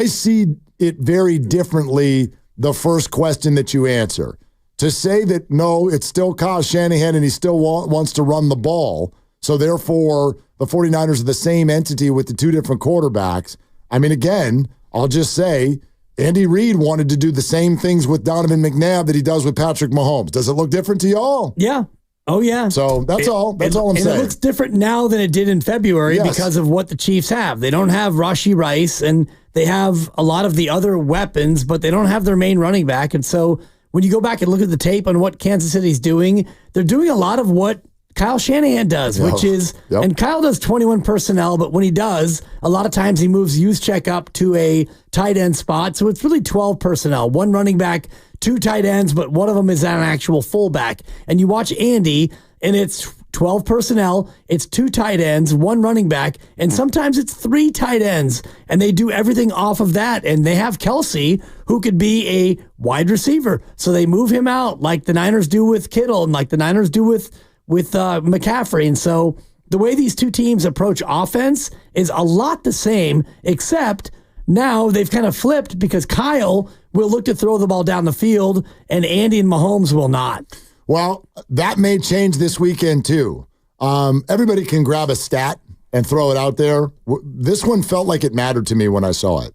see it very differently, the first question that you answer. To say that, no, it's still Kyle Shanahan and he still wants to run the ball, so therefore the 49ers are the same entity with the 2 different quarterbacks. I mean, again, I'll just say Andy Reid wanted to do the same things with Donovan McNabb that he does with Patrick Mahomes. Does it look different to y'all? Yeah. Oh, yeah. So that's all I'm saying. It looks different now than it did in February because of what the Chiefs have. They don't have Rashee Rice, and they have a lot of the other weapons, but they don't have their main running back. And so when you go back and look at the tape on what Kansas City's doing, they're doing a lot of what Kyle Shanahan does, which is, and Kyle does 21 personnel, but when he does, a lot of times he moves Juszczyk up to a tight end spot. So it's really 12 personnel, 1 running back, 2 tight ends, but one of them is an actual fullback. And you watch Andy, and it's 12 personnel, it's 2 tight ends, 1 running back, and sometimes it's 3 tight ends, and they do everything off of that. And they have Kelsey, who could be a wide receiver. So they move him out like the Niners do with Kittle and like the Niners do with McCaffrey. And so the way these two teams approach offense is a lot the same, except now they've kind of flipped because Kyle will look to throw the ball down the field and Andy and Mahomes will not. Well, that may change this weekend too. Everybody can grab a stat and throw it out there. This one felt like it mattered to me when I saw it.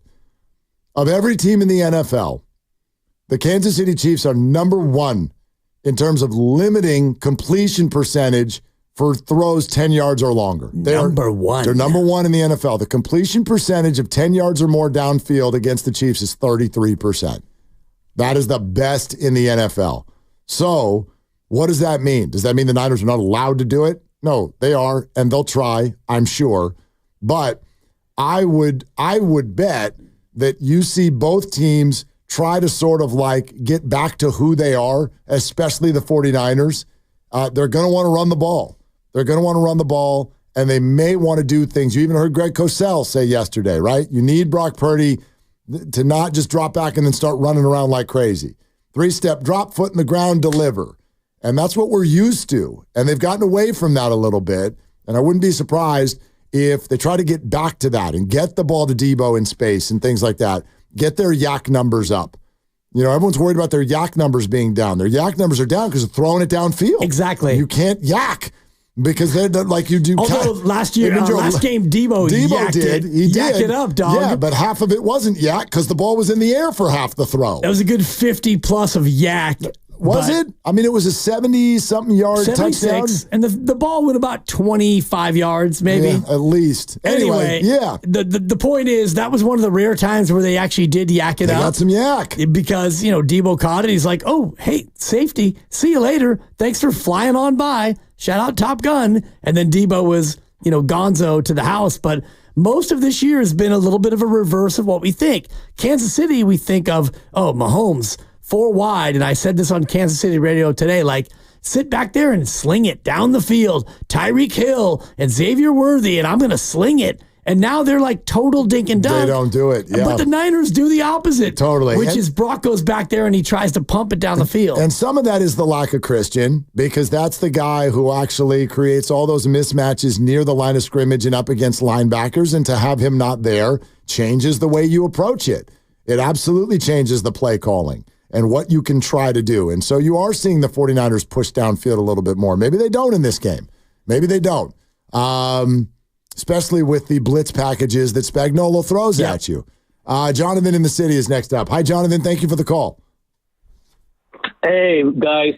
Of every team in the NFL, the Kansas City Chiefs are number 1 in terms of limiting completion percentage for throws 10 yards or longer. Number 1. They're number 1 in the NFL. The completion percentage of 10 yards or more downfield against the Chiefs is 33%. That is the best in the NFL. So what does that mean? Does that mean the Niners are not allowed to do it? No, they are, and they'll try, I'm sure. But I would bet that you see both teams try to sort of like get back to who they are, especially the 49ers. They're going to want to run the ball. They're going to want to run the ball, and they may want to do things. You even heard Greg Cosell say yesterday, right? You need Brock Purdy to not just drop back and then start running around like crazy. 3-step drop, foot in the ground, deliver. And that's what we're used to. And they've gotten away from that a little bit. And I wouldn't be surprised if they try to get back to that and get the ball to Debo in space and things like that. Get their yak numbers up. You know, everyone's worried about their yak numbers being down. Their yak numbers are down because they're throwing it downfield. Exactly. You can't yak because they're like you do. Although last game, Debo did. He yacked did. it up, dog. Yeah, but half of it wasn't yak because the ball was in the air for half the throw. That was a good 50 plus of yak. Was it? I mean, it was a 70-something yard touchdown. And the ball went about 25 yards, maybe. Yeah, at least. Anyway, yeah. The point is, that was one of the rare times where they actually did yak it up. They got some yak. Because, Debo caught it. He's like, oh, hey, safety. See you later. Thanks for flying on by. Shout out Top Gun. And then Debo was, gonzo to the house. But most of this year has been a little bit of a reverse of what we think. Kansas City, we think of, Mahomes, 4 wide, and I said this on Kansas City radio today, like, sit back there and sling it down the field. Tyreek Hill and Xavier Worthy, and I'm going to sling it. And now they're like total dink and dunk. They don't do it, yeah. But the Niners do the opposite. Totally. Which is Brock goes back there and he tries to pump it down the field. And some of that is the lack of Christian, because that's the guy who actually creates all those mismatches near the line of scrimmage and up against linebackers, and to have him not there changes the way you approach it. It absolutely changes the play calling and what you can try to do. And so you are seeing the 49ers push downfield a little bit more. Maybe they don't in this game. Maybe they don't. Especially with the blitz packages that Spagnuolo throws at you. Jonathan in the city is next up. Hi, Jonathan. Thank you for the call. Hey, guys.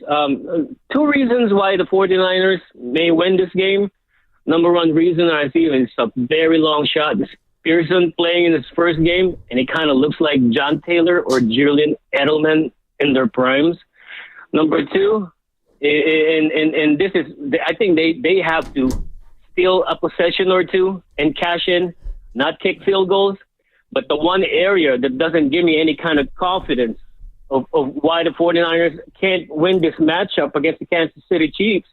2 reasons why the 49ers may win this game. Number 1 reason I feel is a very long shot. Pearson playing in his first game, and it kind of looks like John Taylor or Julian Edelman in their primes. Number 2, and this is, I think they have to steal a possession or 2 and cash in, not kick field goals. But the one area that doesn't give me any kind of confidence of why the 49ers can't win this matchup against the Kansas City Chiefs,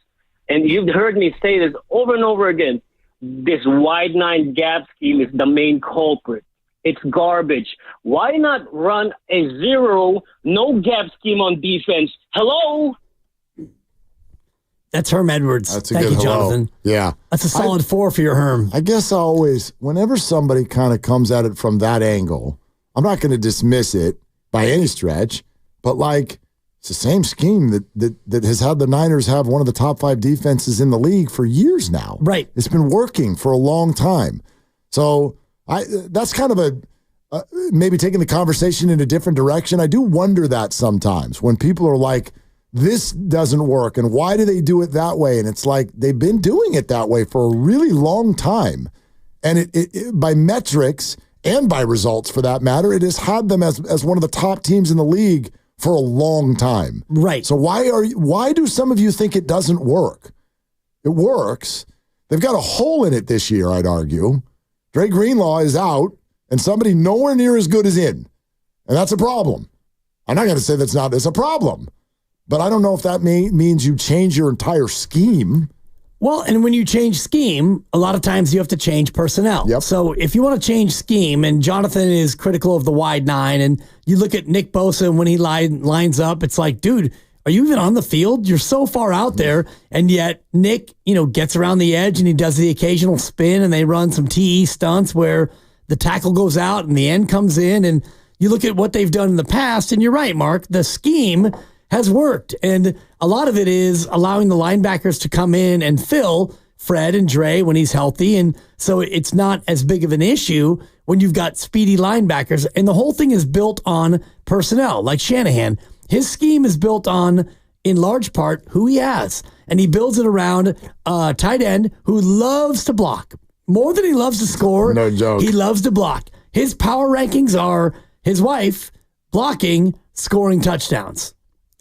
and you've heard me say this over and over again, this wide 9 gap scheme is the main culprit. It's garbage. Why not run a 0, no gap scheme on defense? Hello? That's Herm Edwards. That's a Thank good you, hello. Jonathan. Yeah. That's a solid 4 for your Herm. I guess I always, whenever somebody kind of comes at it from that angle, I'm not going to dismiss it by any stretch, but like, it's the same scheme that has had the Niners have one of the top 5 defenses in the league for years now. Right. It's been working for a long time. So that's kind of maybe taking the conversation in a different direction. I do wonder that sometimes when people are like, this doesn't work, and why do they do it that way? And it's like, they've been doing it that way for a really long time. And it by metrics and by results for that matter, it has had them as one of the top teams in the league for a long time. Right. So why do some of you think it doesn't work? It works. They've got a hole in it this year, I'd argue. Dre Greenlaw is out, and somebody nowhere near as good is in. And that's a problem. I'm not going to say it's a problem. But I don't know if that means you change your entire scheme. Well, and when you change scheme, a lot of times you have to change personnel. Yep. So if you want to change scheme, and Jonathan is critical of the wide 9, and you look at Nick Bosa when he lines up, it's like, dude, Are you even on the field? You're so far out there, and yet Nick, gets around the edge and he does the occasional spin, and they run some TE stunts where the tackle goes out and the end comes in, and you look at what they've done in the past, and you're right, Mark, the scheme has worked, and a lot of it is allowing the linebackers to come in and fill Fred and Dre when he's healthy, and so it's not as big of an issue when you've got speedy linebackers, and the whole thing is built on personnel, like Shanahan. His scheme is built on, in large part, who he has. And he builds it around a tight end who loves to block. More than he loves to score, no joke. He loves to block. His power rankings are his wife blocking, scoring touchdowns.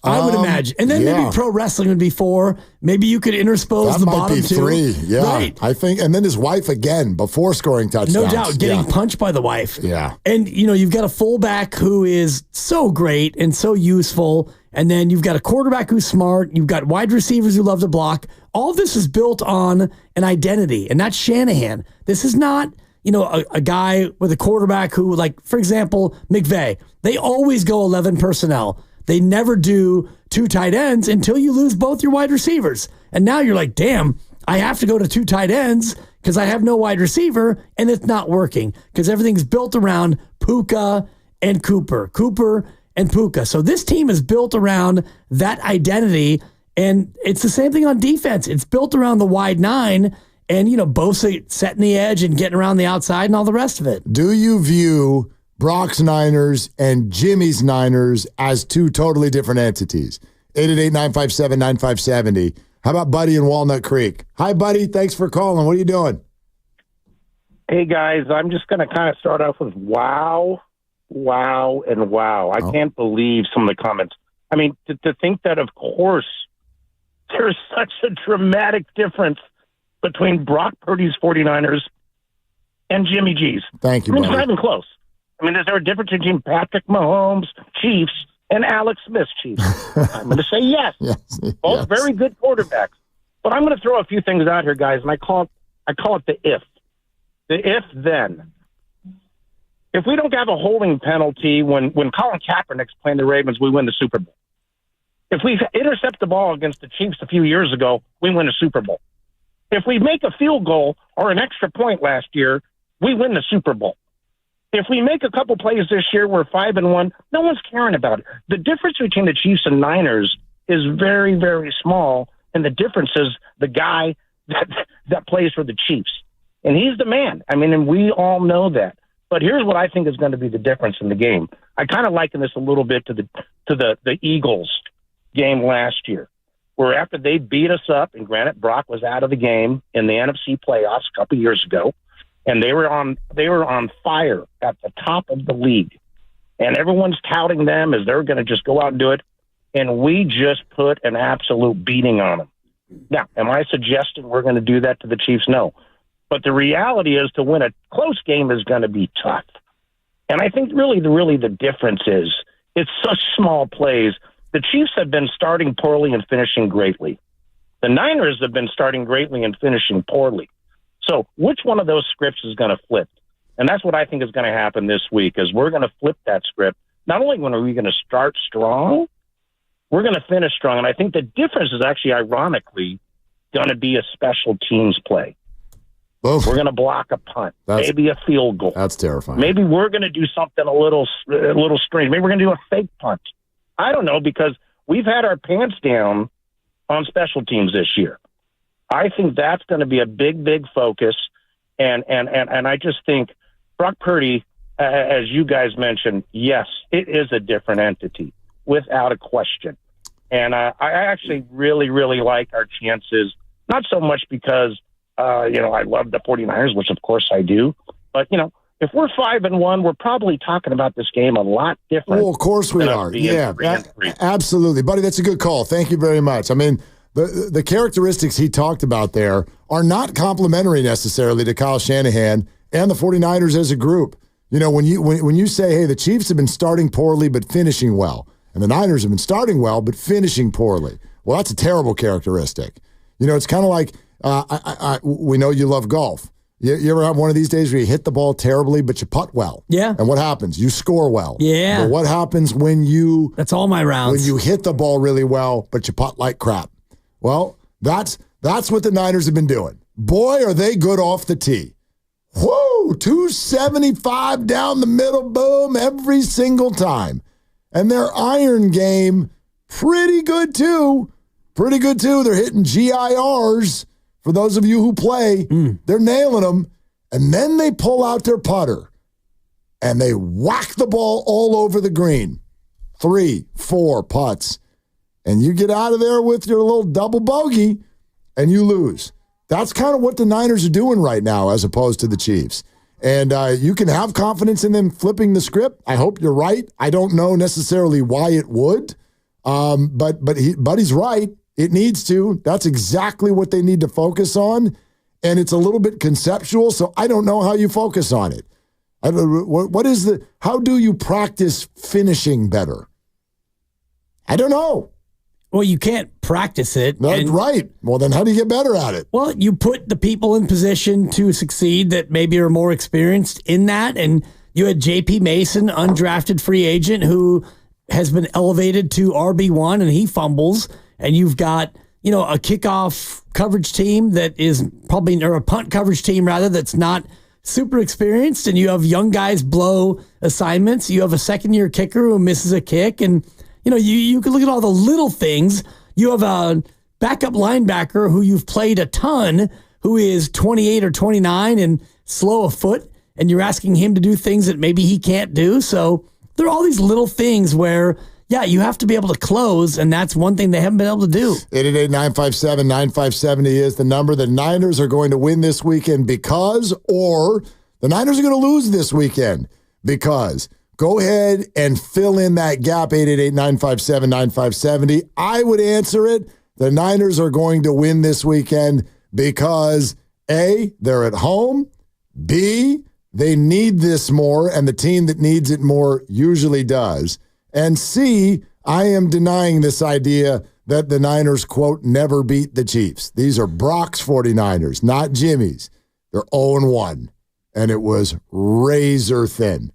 I would imagine. And then maybe pro wrestling would be 4. Maybe you could interspose the bottom 2. That might be 3, yeah. Right. I think. And then his wife again before scoring touchdowns. No doubt, getting punched by the wife. Yeah. And, you've got a fullback who is so great and so useful. And then you've got a quarterback who's smart. You've got wide receivers who love to block. All this is built on an identity, and that's Shanahan. This is not, a guy with a quarterback who, like, for example, McVay. They always go 11 personnel. They never do 2 tight ends until you lose both your wide receivers. And now you're like, damn, I have to go to 2 tight ends because I have no wide receiver, and it's not working because everything's built around Puka and Cooper and Puka. So this team is built around that identity, and it's the same thing on defense. It's built around the wide 9 and, Bosa setting the edge and getting around the outside and all the rest of it. Do you view Brock's Niners and Jimmy's Niners as 2 totally different entities? 888-957-9570. How about Buddy in Walnut Creek? Hi, Buddy. Thanks for calling. What are you doing? Hey, guys. I'm just going to kind of start off with wow. I can't believe some of the comments. I mean, to think that, of course, there's such a dramatic difference between Brock Purdy's 49ers and Jimmy G's. Thank you, buddy. buddy. It's not even close. I mean, is there a difference between Patrick Mahomes, Chiefs, and Alex Smith, Chiefs? I'm going to say yes. Both very good quarterbacks. But I'm going to throw a few things out here, guys, and I call it the if. The if then. If we don't have a holding penalty when Colin Kaepernick's playing the Ravens, we win the Super Bowl. If we intercept the ball against the Chiefs a few years ago, we win a Super Bowl. If we make a field goal or an extra point last year, we win the Super Bowl. If we make a couple plays this year, we're 5-1. No one's caring about it. The difference between the Chiefs and Niners is very, very small, and the difference is the guy that plays for the Chiefs, and he's the man. I mean, and we all know that. But here's what I think is going to be the difference in the game. I kind of liken this a little bit to the Eagles game last year, where after they beat us up, and granted, Brock was out of the game in the NFC playoffs a couple years ago, and they were on fire at the top of the league, and everyone's touting them as they're going to just go out and do it, and we just put an absolute beating on them. Now, am I suggesting we're going to do that to the Chiefs? No. But the reality is to win a close game is going to be tough. And I think really the difference is it's such small plays. The Chiefs have been starting poorly and finishing greatly. The Niners have been starting greatly and finishing poorly. So which one of those scripts is going to flip? And that's what I think is going to happen this week, is we're going to flip that script. Not only are we going to start strong, we're going to finish strong. And I think the difference is actually, ironically, going to be a special teams play. Oof. We're going to block a punt, maybe a field goal. That's terrifying. Maybe we're going to do something a little strange. Maybe we're going to do a fake punt. I don't know, because we've had our pants down on special teams this year. I think that's going to be a big focus. And I just think Brock Purdy, as you guys mentioned, yes, it is a different entity, without a question. And I actually really like our chances, not so much because I love the 49ers, which of course I do. But, if we're 5-1, we're probably talking about this game a lot different. Well, of course we are. Yeah, absolutely. Buddy, that's a good call. Thank you very much. I mean, the characteristics he talked about there are not complimentary necessarily to Kyle Shanahan and the 49ers as a group. When you say, hey, the Chiefs have been starting poorly but finishing well, and the Niners have been starting well but finishing poorly, well, that's a terrible characteristic. It's kind of like, we know you love golf. You ever have one of these days where you hit the ball terribly, but you putt well? Yeah. And what happens? You score well. Yeah. But what happens when you... That's all my rounds. When you hit the ball really well, but you putt like crap. Well, that's what the Niners have been doing. Boy, are they good off the tee. Whoa, 275 down the middle, boom, every single time. And their iron game, pretty good too. Pretty good too. They're hitting GIRs. For those of you who play, they're nailing them. And then they pull out their putter and they whack the ball all over the green. 3, 4 putts. And you get out of there with your little double bogey and you lose. That's kind of what the Niners are doing right now as opposed to the Chiefs. And you can have confidence in them flipping the script. I hope you're right. I don't know necessarily why it would, but he's right. It needs to. That's exactly what they need to focus on. And it's a little bit conceptual, so I don't know how you focus on it. How do you practice finishing better? I don't know. Well, you can't practice it. That's right. Well, then how do you get better at it? Well, you put the people in position to succeed that maybe are more experienced in that. And you had J.P. Mason, undrafted free agent, who has been elevated to RB1, and he fumbles. And you've got, a kickoff coverage team that is probably, or a punt coverage team rather, that's not super experienced. And you have young guys blow assignments. You have a second-year kicker who misses a kick. And, you can look at all the little things. You have a backup linebacker who you've played a ton, who is 28 or 29 and slow of foot. And you're asking him to do things that maybe he can't do. So there are all these little things where, you have to be able to close, and that's one thing they haven't been able to do. 888-957-9570 is the number. The Niners are going to win this weekend or the Niners are going to lose this weekend because. Go ahead and fill in that gap, 888-957-9570. I would answer it. The Niners are going to win this weekend because, A, they're at home, B, they need this more, and the team that needs it more usually does. And C, I am denying this idea that the Niners, quote, never beat the Chiefs. These are Brock's 49ers, not Jimmy's. They're 0-1, and it was razor thin.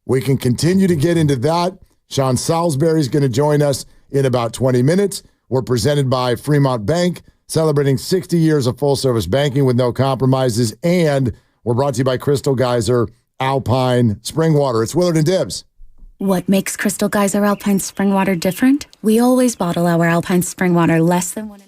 We can continue to get into that. Sean Salisbury is going to join us in about 20 minutes. We're presented by Fremont Bank, celebrating 60 years of full-service banking with no compromises, and we're brought to you by Crystal Geyser Alpine Spring Water. It's Willard and Dibbs. What makes Crystal Geyser Alpine Spring Water different? We always bottle our Alpine Spring Water less than 1.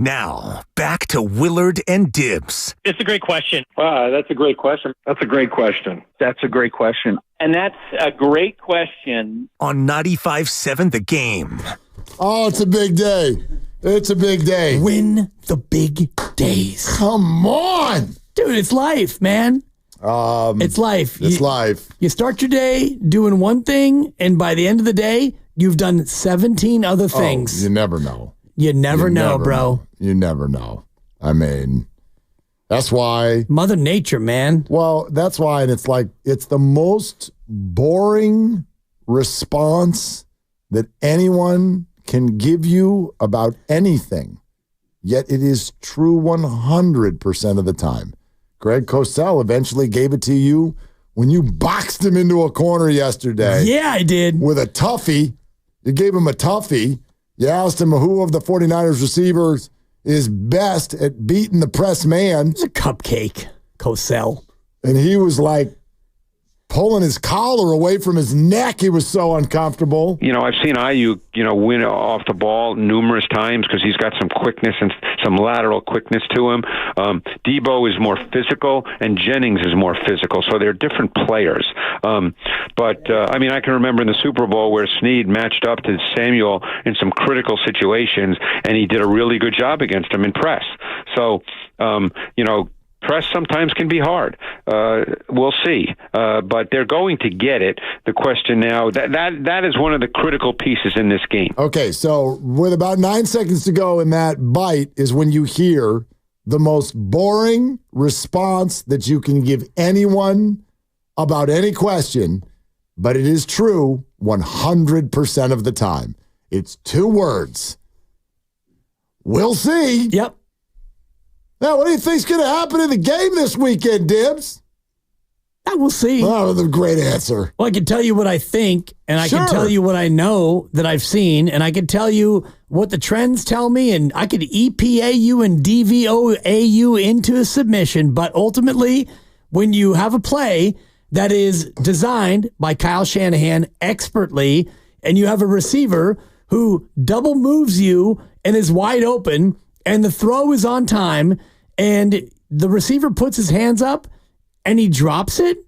Now, back to Willard and Dibs. It's a great question. Wow, that's a great question. That's a great question. That's a great question. And that's a great question. On 95.7 The Game. Oh, it's a big day. It's a big day. Win the big days. Come on. Dude, it's life, man. It's life. It's life. You start your day doing one thing, and by the end of the day, you've done 17 other things. You never know. You never know, bro. You never know. I mean, that's why. Mother Nature, man. Well, that's why, and it's like, it's the most boring response that anyone can give you about anything, yet it is true 100% of the time. Greg Cosell eventually gave it to you when you boxed him into a corner yesterday. Yeah, I did. With a toughie. You gave him a toughie. You asked him who of the 49ers receivers is best at beating the press man. It's a cupcake, Cosell. And he was like pulling his collar away from his neck. He was so uncomfortable. You know, I've seen Ayuk, win off the ball numerous times because he's got some quickness and some lateral quickness to him. Debo is more physical, and Jennings is more physical, so they're different players. I can remember in the Super Bowl where Snead matched up to Samuel in some critical situations, and he did a really good job against him in press. So, press sometimes can be hard. We'll see. But they're going to get it. The question now, that is one of the critical pieces in this game. Okay, so with about 9 seconds to go in that bite is when you hear the most boring response that you can give anyone about any question, but it is true 100% of the time. It's 2 words. We'll see. Yep. Now, what do you think's going to happen in the game this weekend, Dibs? We'll see. Oh, the great answer. Well, I can tell you what I think, and I can tell you what I know that I've seen, and I can tell you what the trends tell me, and I could EPA you and DVOA you into a submission. But ultimately, when you have a play that is designed by Kyle Shanahan expertly, and you have a receiver who double moves you and is wide open, and the throw is on time, and the receiver puts his hands up and he drops it.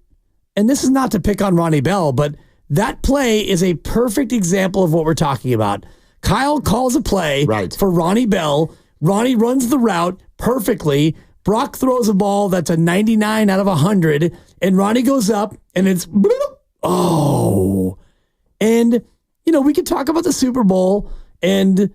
And this is not to pick on Ronnie Bell, but that play is a perfect example of what we're talking about. Kyle calls a play for Ronnie Bell. Ronnie runs the route perfectly. Brock throws a ball that's a 99 out of 100, and Ronnie goes up, and it's oh. And, we could talk about the Super Bowl and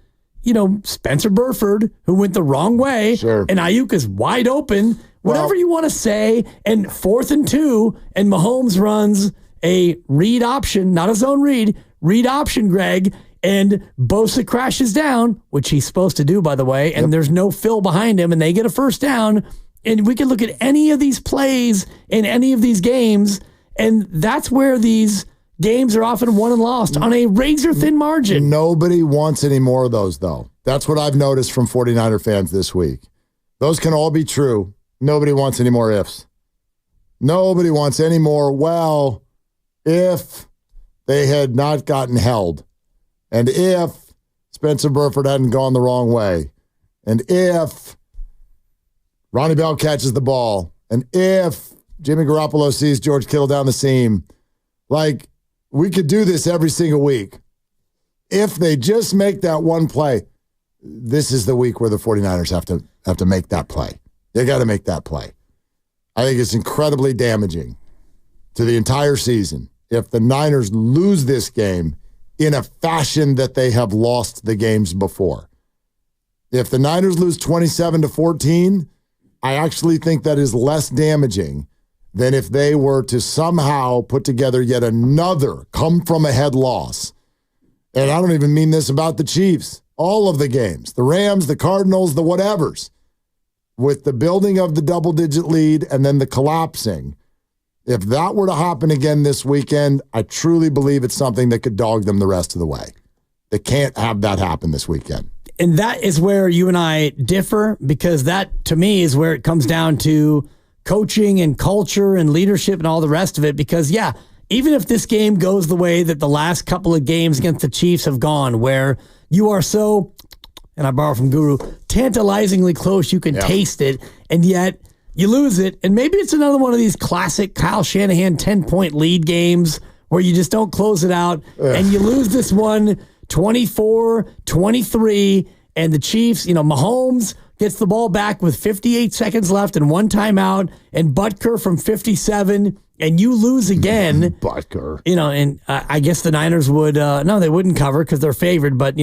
Spencer Burford, who went the wrong way, and Ayuk is wide open. Whatever you want to say, and 4th and 2, and Mahomes runs a read option, not a zone read option, Greg, and Bosa crashes down, which he's supposed to do, by the way, and there's no fill behind him, and they get a first down. And we can look at any of these plays in any of these games, and that's where these games are often won and lost on a razor-thin margin. Nobody wants any more of those, though. That's what I've noticed from 49er fans this week. Those can all be true. Nobody wants any more ifs. Nobody wants any more, well, if they had not gotten held, and if Spencer Burford hadn't gone the wrong way, and if Ronnie Bell catches the ball, and if Jimmy Garoppolo sees George Kittle down the seam, like, we could do this every single week. If they just make that one play, this is the week where the 49ers have to make that play. They got to make that play. I think it's incredibly damaging to the entire season if the Niners lose this game in a fashion that they have lost the games before. If the Niners lose 27-14, I actually think that is less damaging than if they were to somehow put together yet another come-from-ahead loss. And I don't even mean this about the Chiefs. All of the games, the Rams, the Cardinals, the whatevers, with the building of the double-digit lead and then the collapsing. If that were to happen again this weekend, I truly believe it's something that could dog them the rest of the way. They can't have that happen this weekend. And that is where you and I differ, because that, to me, is where it comes down to coaching and culture and leadership and all the rest of it. Because, yeah, even if this game goes the way that the last couple of games against the Chiefs have gone, where you are so, and I borrow from Guru, tantalizingly close. You can taste it, and yet you lose it. And maybe it's another one of these classic Kyle Shanahan 10-point lead games where you just don't close it out, and you lose this one 24-23, and the Chiefs, Mahomes gets the ball back with 58 seconds left and one timeout, and Butker from 57, and you lose again. Butker. And I guess the Niners would, no, they wouldn't cover because they're favored, but,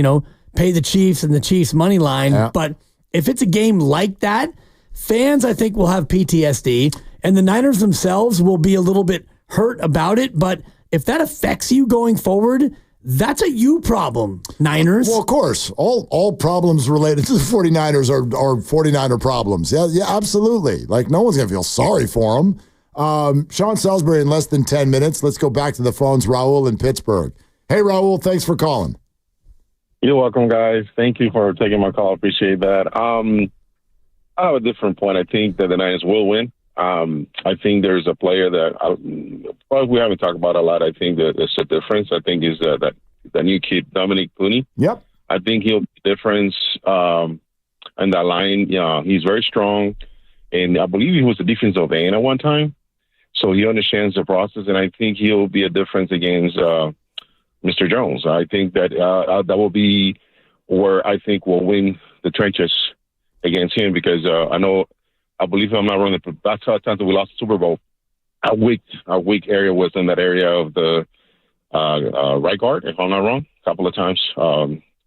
pay the Chiefs and the Chiefs money line. Yeah. But if it's a game like that, fans, I think, will have PTSD, and the Niners themselves will be a little bit hurt about it. But if that affects you going forward, that's a you problem, Niners. Well, of course. All problems related to the 49ers are 49er problems. Yeah, absolutely. Like, no one's going to feel sorry for them. Sean Salisbury in less than 10 minutes. Let's go back to the phones. Raul in Pittsburgh. Hey, Raul, thanks for calling. You're welcome, guys. Thank you for taking my call. Appreciate that. I have a different point. I think that the Niners will win. I think there's a player that we haven't talked about a lot. I think that there's a difference. I think is that the new kid, Dominic Purdy. Yep. I think he'll be a difference in that line. Yeah, he's very strong, and I believe he was the defensive end at one time, so he understands the process, and I think he'll be a difference against Mr. Jones. I think that that will be where I think we'll win the trenches against him, because I believe, if I'm not wrong, that's how time that we lost the Super Bowl. Our weak area was in that area of the right guard, if I'm not wrong, a couple of times.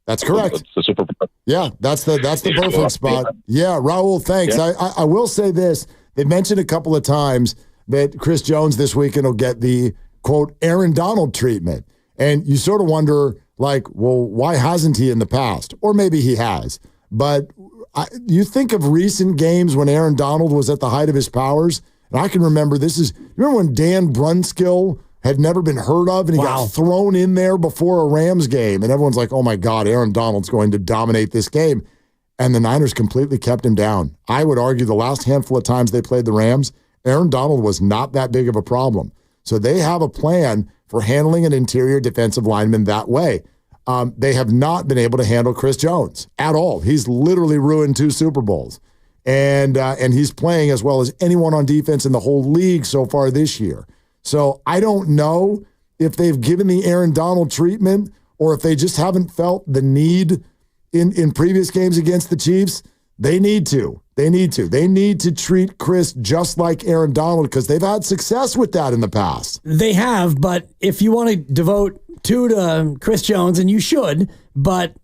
That's correct. The Super Bowl. Yeah, that's the perfect spot. Yeah, Raul, thanks. Yeah. I will say this. They mentioned a couple of times that Chris Jones this weekend will get the, quote, Aaron Donald treatment. And you sort of wonder, like, well, why hasn't he in the past? Or maybe he has. But you think of recent games when Aaron Donald was at the height of his powers, and I can remember remember when Dan Brunskill had never been heard of, and he got thrown in there before a Rams game, and everyone's like, oh my God, Aaron Donald's going to dominate this game. And the Niners completely kept him down. I would argue the last handful of times they played the Rams, Aaron Donald was not that big of a problem. So they have a plan for handling an interior defensive lineman that way. They have not been able to handle Chris Jones at all. He's literally ruined 2 Super Bowls. And he's playing as well as anyone on defense in the whole league so far this year. So I don't know if they've given the Aaron Donald treatment or if they just haven't felt the need in previous games against the Chiefs. They need to. They need to treat Chris just like Aaron Donald, because they've had success with that in the past. They have, but if you want to devote 2 to Chris Jones, and you should, but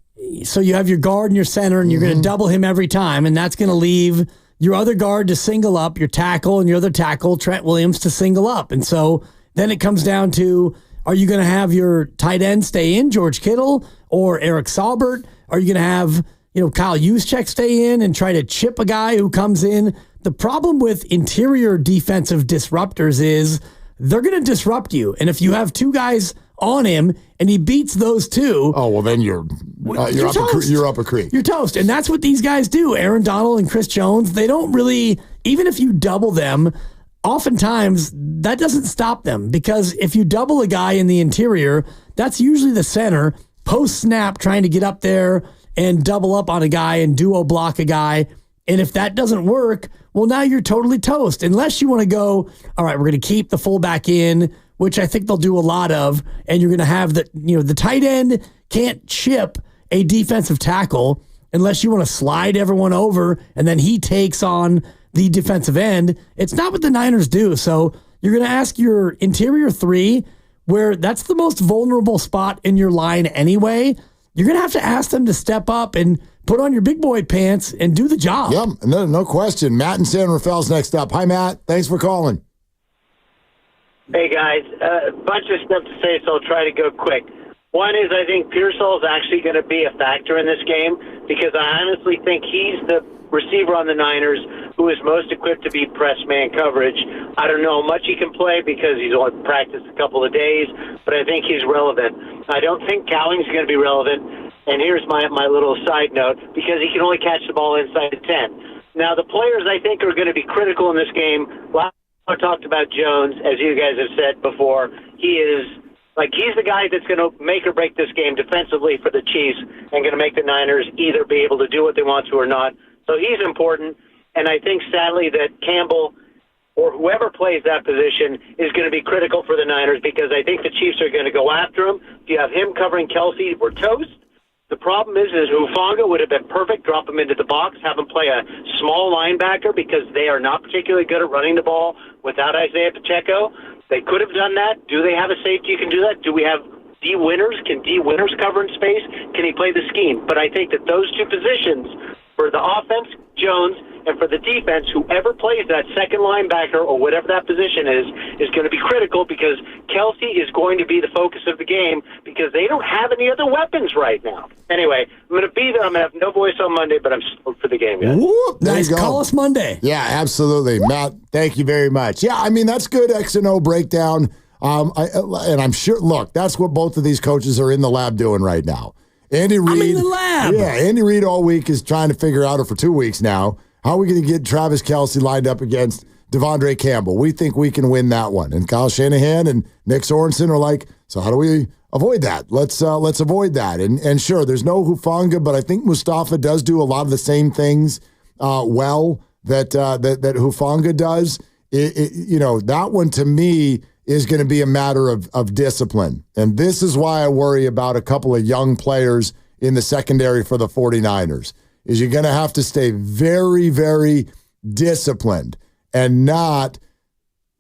so you have your guard and your center, and you're going to double him every time, and that's going to leave your other guard to single up, your tackle, and your other tackle, Trent Williams, to single up. And so then it comes down to, are you going to have your tight end stay in, George Kittle, or Eric Saubert? Are you going to have Kyle Juszczyk stay in and try to chip a guy who comes in? The problem with interior defensive disruptors is they're going to disrupt you. And if you have 2 guys on him and he beats those 2, oh, well, then you're up a creek. You're toast. And that's what these guys do. Aaron Donald and Chris Jones, they don't really, even if you double them, oftentimes that doesn't stop them, because if you double a guy in the interior, that's usually the center post snap trying to get up there and double up on a guy and duo block a guy. And if that doesn't work, well, now you're totally toast. Unless you want to go, all right, we're going to keep the fullback in, which I think they'll do a lot of, and you're going to have the tight end can't chip a defensive tackle unless you want to slide everyone over and then he takes on the defensive end. It's not what the Niners do. So you're going to ask your interior 3, where that's the most vulnerable spot in your line anyway. You're going to have to ask them to step up and put on your big boy pants and do the job. Yep, no question. Matt in San Rafael's next up. Hi, Matt. Thanks for calling. Hey, guys. A bunch of stuff to say, so I'll try to go quick. One is, I think Pearsall is actually going to be a factor in this game, because I honestly think he's the receiver on the Niners who is most equipped to be press man coverage. I don't know how much he can play because he's only practiced a couple of days, but I think he's relevant. I don't think Cowing's going to be relevant, and here's my little side note, because he can only catch the ball inside the 10. Now, the players I think are going to be critical in this game. Last I talked about Jones, as you guys have said before, he is Like, he's the guy that's going to make or break this game defensively for the Chiefs and going to make the Niners either be able to do what they want to or not. So he's important, and I think, sadly, that Campbell or whoever plays that position is going to be critical for the Niners because I think the Chiefs are going to go after him. If you have him covering Kelsey, we're toast. The problem is Hufanga would have been perfect. Drop him into the box, have him play a small linebacker because they are not particularly good at running the ball without Isaiah Pacheco. They could have done that. Do they have a safety who can do that? Do we have D. Winters? Can D. Winters cover in space? Can he play the scheme? But I think that those two positions, for the offense, Jones, and for the defense, whoever plays that second linebacker or whatever that position is going to be critical because Kelsey is going to be the focus of the game because they don't have any other weapons right now. Anyway, I'm going to be there. I'm going to have no voice on Monday, but I'm stoked for the game, guys. Whoop, Nice. Call us Monday. Yeah, absolutely. Matt, thank you very much. Yeah, I mean, that's good X and O breakdown. And I'm sure, look, that's what both of these coaches are in the lab doing right now. Andy Reid. I'm in the lab. Yeah, Andy Reid all week is trying to figure out, or for 2 weeks now, how are we going to get Travis Kelce lined up against Devondre Campbell? We think we can win that one. And Kyle Shanahan and Nick Sorensen are like, so how do we avoid that? Let's avoid that. And sure, there's no Hufanga, but I think Mustafa does do a lot of the same things well that Hufanga does. That one to me is going to be a matter of discipline. And this is why I worry about a couple of young players in the secondary for the 49ers, is you're going to have to stay very, very disciplined and not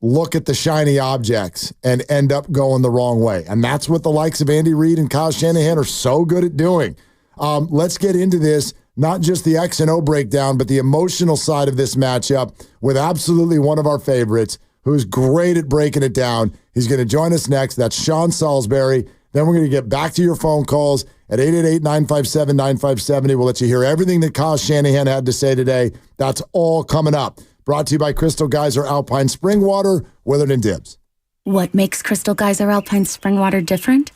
look at the shiny objects and end up going the wrong way. And that's what the likes of Andy Reid and Kyle Shanahan are so good at doing. Let's get into this, not just the X and O breakdown, but the emotional side of this matchup with absolutely one of our favorites, who's great at breaking it down. He's going to join us next. That's Sean Salisbury. Then we're going to get back to your phone calls at 888-957-9570. We'll let you hear everything that Kyle Shanahan had to say today. That's all coming up. Brought to you by Crystal Geyser Alpine Spring Water, Willard and Dibbs. What makes Crystal Geyser Alpine Spring Water different?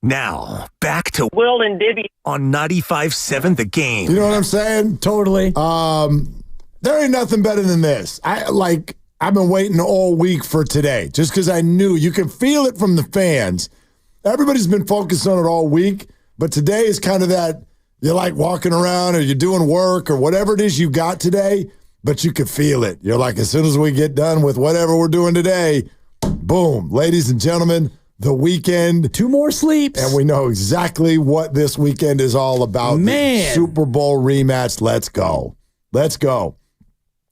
Now, back to Will and Dibby on 95.7 The Game. You know what I'm saying? Totally. There ain't nothing better than this. I've been waiting all week for today just because I knew you can feel it from the fans. Everybody's been focused on it all week, but today is kind of that you're like walking around or you're doing work or whatever it is you got today, but you can feel it. You're like, as soon as we get done with whatever we're doing today, boom, ladies and gentlemen, the weekend. 2 more sleeps. And we know exactly what this weekend is all about. Man. The Super Bowl rematch. Let's go. Let's go.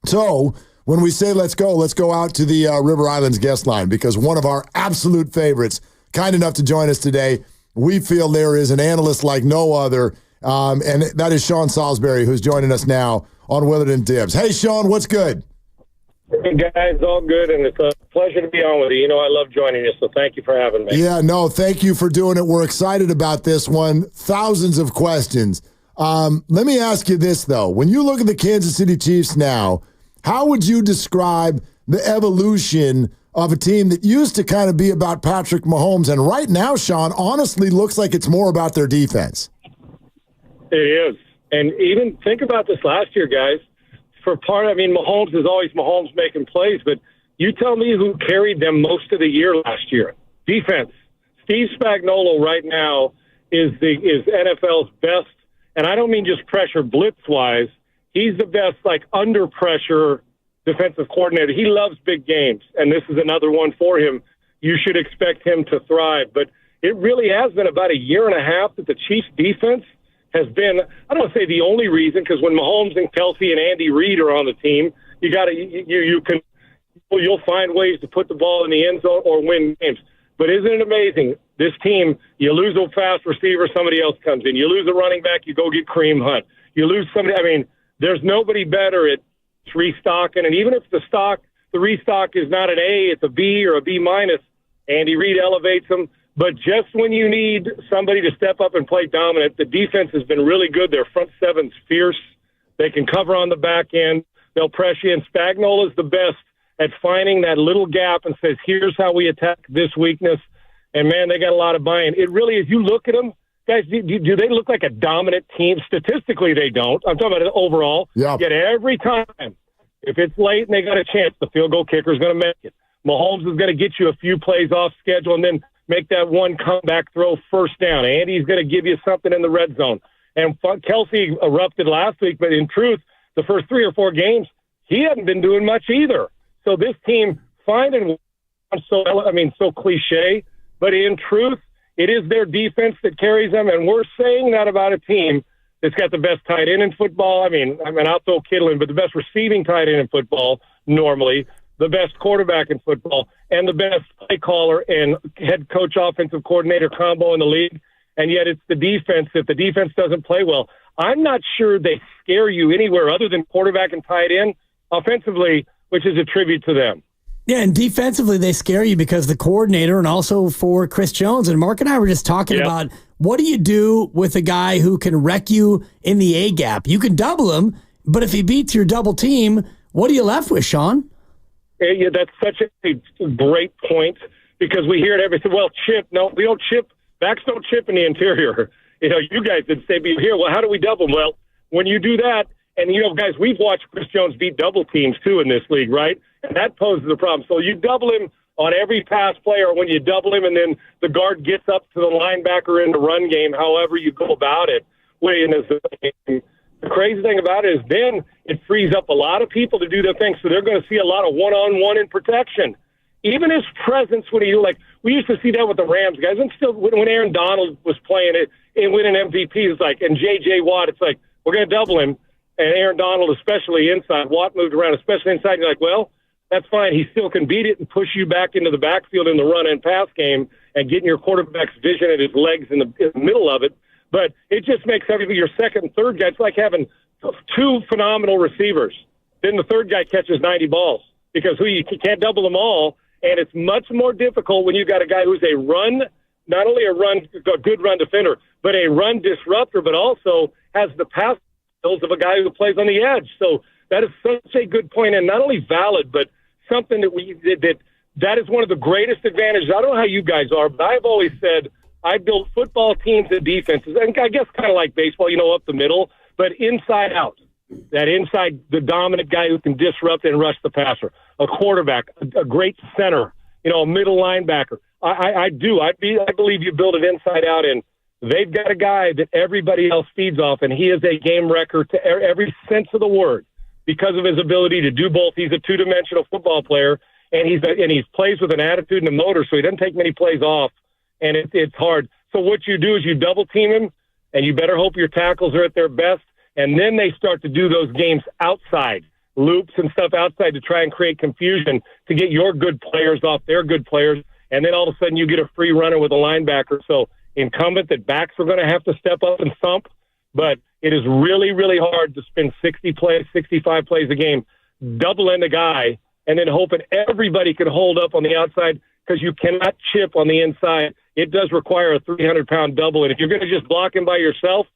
So when we say let's go out to the River Islands guest line because one of our absolute favorites, kind enough to join us today, we feel there is an analyst like no other, and that is Sean Salisbury, who's joining us now on Willard and Dibs. Hey, Sean, what's good? Hey, guys, all good, and it's a pleasure to be on with you. You know I love joining you, so thank you for having me. Yeah, no, thank you for doing it. We're excited about this one. Thousands of questions. Let me ask you this, though. When you look at the Kansas City Chiefs now, how would you describe the evolution of a team that used to kind of be about Patrick Mahomes, and right now, Sean, honestly looks like it's more about their defense? It is. And even think about this last year, guys. Mahomes is always Mahomes making plays, but you tell me who carried them most of the year last year. Defense. Steve Spagnuolo right now is NFL's best, and I don't mean just pressure blitz-wise. He's the best, under pressure defensive coordinator. He loves big games, and this is another one for him. You should expect him to thrive. But it really has been about a year and a half that the Chiefs' defense has been, I don't want to say the only reason, because when Mahomes and Kelsey and Andy Reid are on the team, you'll find ways to put the ball in the end zone or win games. But isn't it amazing? This team, you lose a fast receiver, somebody else comes in. You lose a running back, you go get Kareem Hunt. You lose somebody, there's nobody better at restocking. And even if the restock is not an A, it's a B or a B minus, Andy Reid elevates them. But just when you need somebody to step up and play dominant, the defense has been really good. Their front seven's fierce. They can cover on the back end. They'll press you. And Spagnuolo is the best at finding that little gap and says, here's how we attack this weakness. And, man, they got a lot of buy-in. It really is. You look at them, guys, do they look like a dominant team? Statistically, they don't. I'm talking about it overall. Yeah. Yet every time, if it's late and they got a chance, the field goal kicker is going to make it. Mahomes is going to get you a few plays off schedule and then make that one comeback throw first down. Andy's going to give you something in the red zone. And Kelsey erupted last week, but in truth, the first 3 or 4 games, he hadn't been doing much either. So this team, so cliche, but in truth, it is their defense that carries them, and we're saying that about a team that's got the best tight end in football. I'll throw Kittle in, but the best receiving tight end in football normally, the best quarterback in football, and the best play caller and head coach offensive coordinator combo in the league. And yet it's the defense. If the defense doesn't play well, I'm not sure they scare you anywhere other than quarterback and tight end offensively, which is a tribute to them. Yeah, and defensively they scare you because the coordinator and also for Chris Jones. And Mark and I were just talking about what do you do with a guy who can wreck you in the A-gap? You can double him, but if he beats your double team, what are you left with, Sean? Yeah, that's such a great point because we hear it every time. Well, chip. No, we don't chip. Backs don't chip in the interior. You guys would say, here, well, how do we double them? Well, when you do that, and, guys, we've watched Chris Jones beat double teams, too, in this league, right? And that poses a problem. So you double him on every pass play, or when you double him and then the guard gets up to the linebacker in the run game, however you go about it. The crazy thing about it is then it frees up a lot of people to do their thing, so they're going to see a lot of one-on-one in protection. Even his presence when we used to see that with the Rams guys, and still when Aaron Donald was playing it and winning MVP, and J.J. Watt, it's like, we're going to double him. And Aaron Donald, especially inside. Watt moved around, especially inside. You're like, well, that's fine. He still can beat it and push you back into the backfield in the run and pass game and getting your quarterback's vision and his legs in the middle of it. But it just makes your second and third guy. It's like having 2 phenomenal receivers. Then the third guy catches 90 balls because you can't double them all. And it's much more difficult when you got a guy who's not only a good run defender, but a run disruptor, but also has the pass of a guy who plays on the edge. So that is such a good point, and not only valid, but something that is one of the greatest advantages. I don't know how you guys are, but I've always said I build football teams and defenses, and I guess kind of like baseball, up the middle, but inside out. That inside, the dominant guy who can disrupt and rush the passer, a quarterback, a great center, a middle linebacker. I believe you build it inside out, and they've got a guy that everybody else feeds off, and he is a game wrecker to every sense of the word because of his ability to do both. He's a two-dimensional football player, and he plays with an attitude and a motor, so he doesn't take many plays off, and it's hard. So what you do is you double team him, and you better hope your tackles are at their best. And then they start to do those games outside, loops and stuff outside to try and create confusion to get your good players off their good players. And then all of a sudden you get a free runner with a linebacker. So incumbent that backs are going to have to step up and thump. But it is really, really hard to spend 60 plays, 65 plays a game, doubling the guy, and then hoping everybody can hold up on the outside because you cannot chip on the inside. It does require a 300-pound double. And if you're going to just block him by yourself,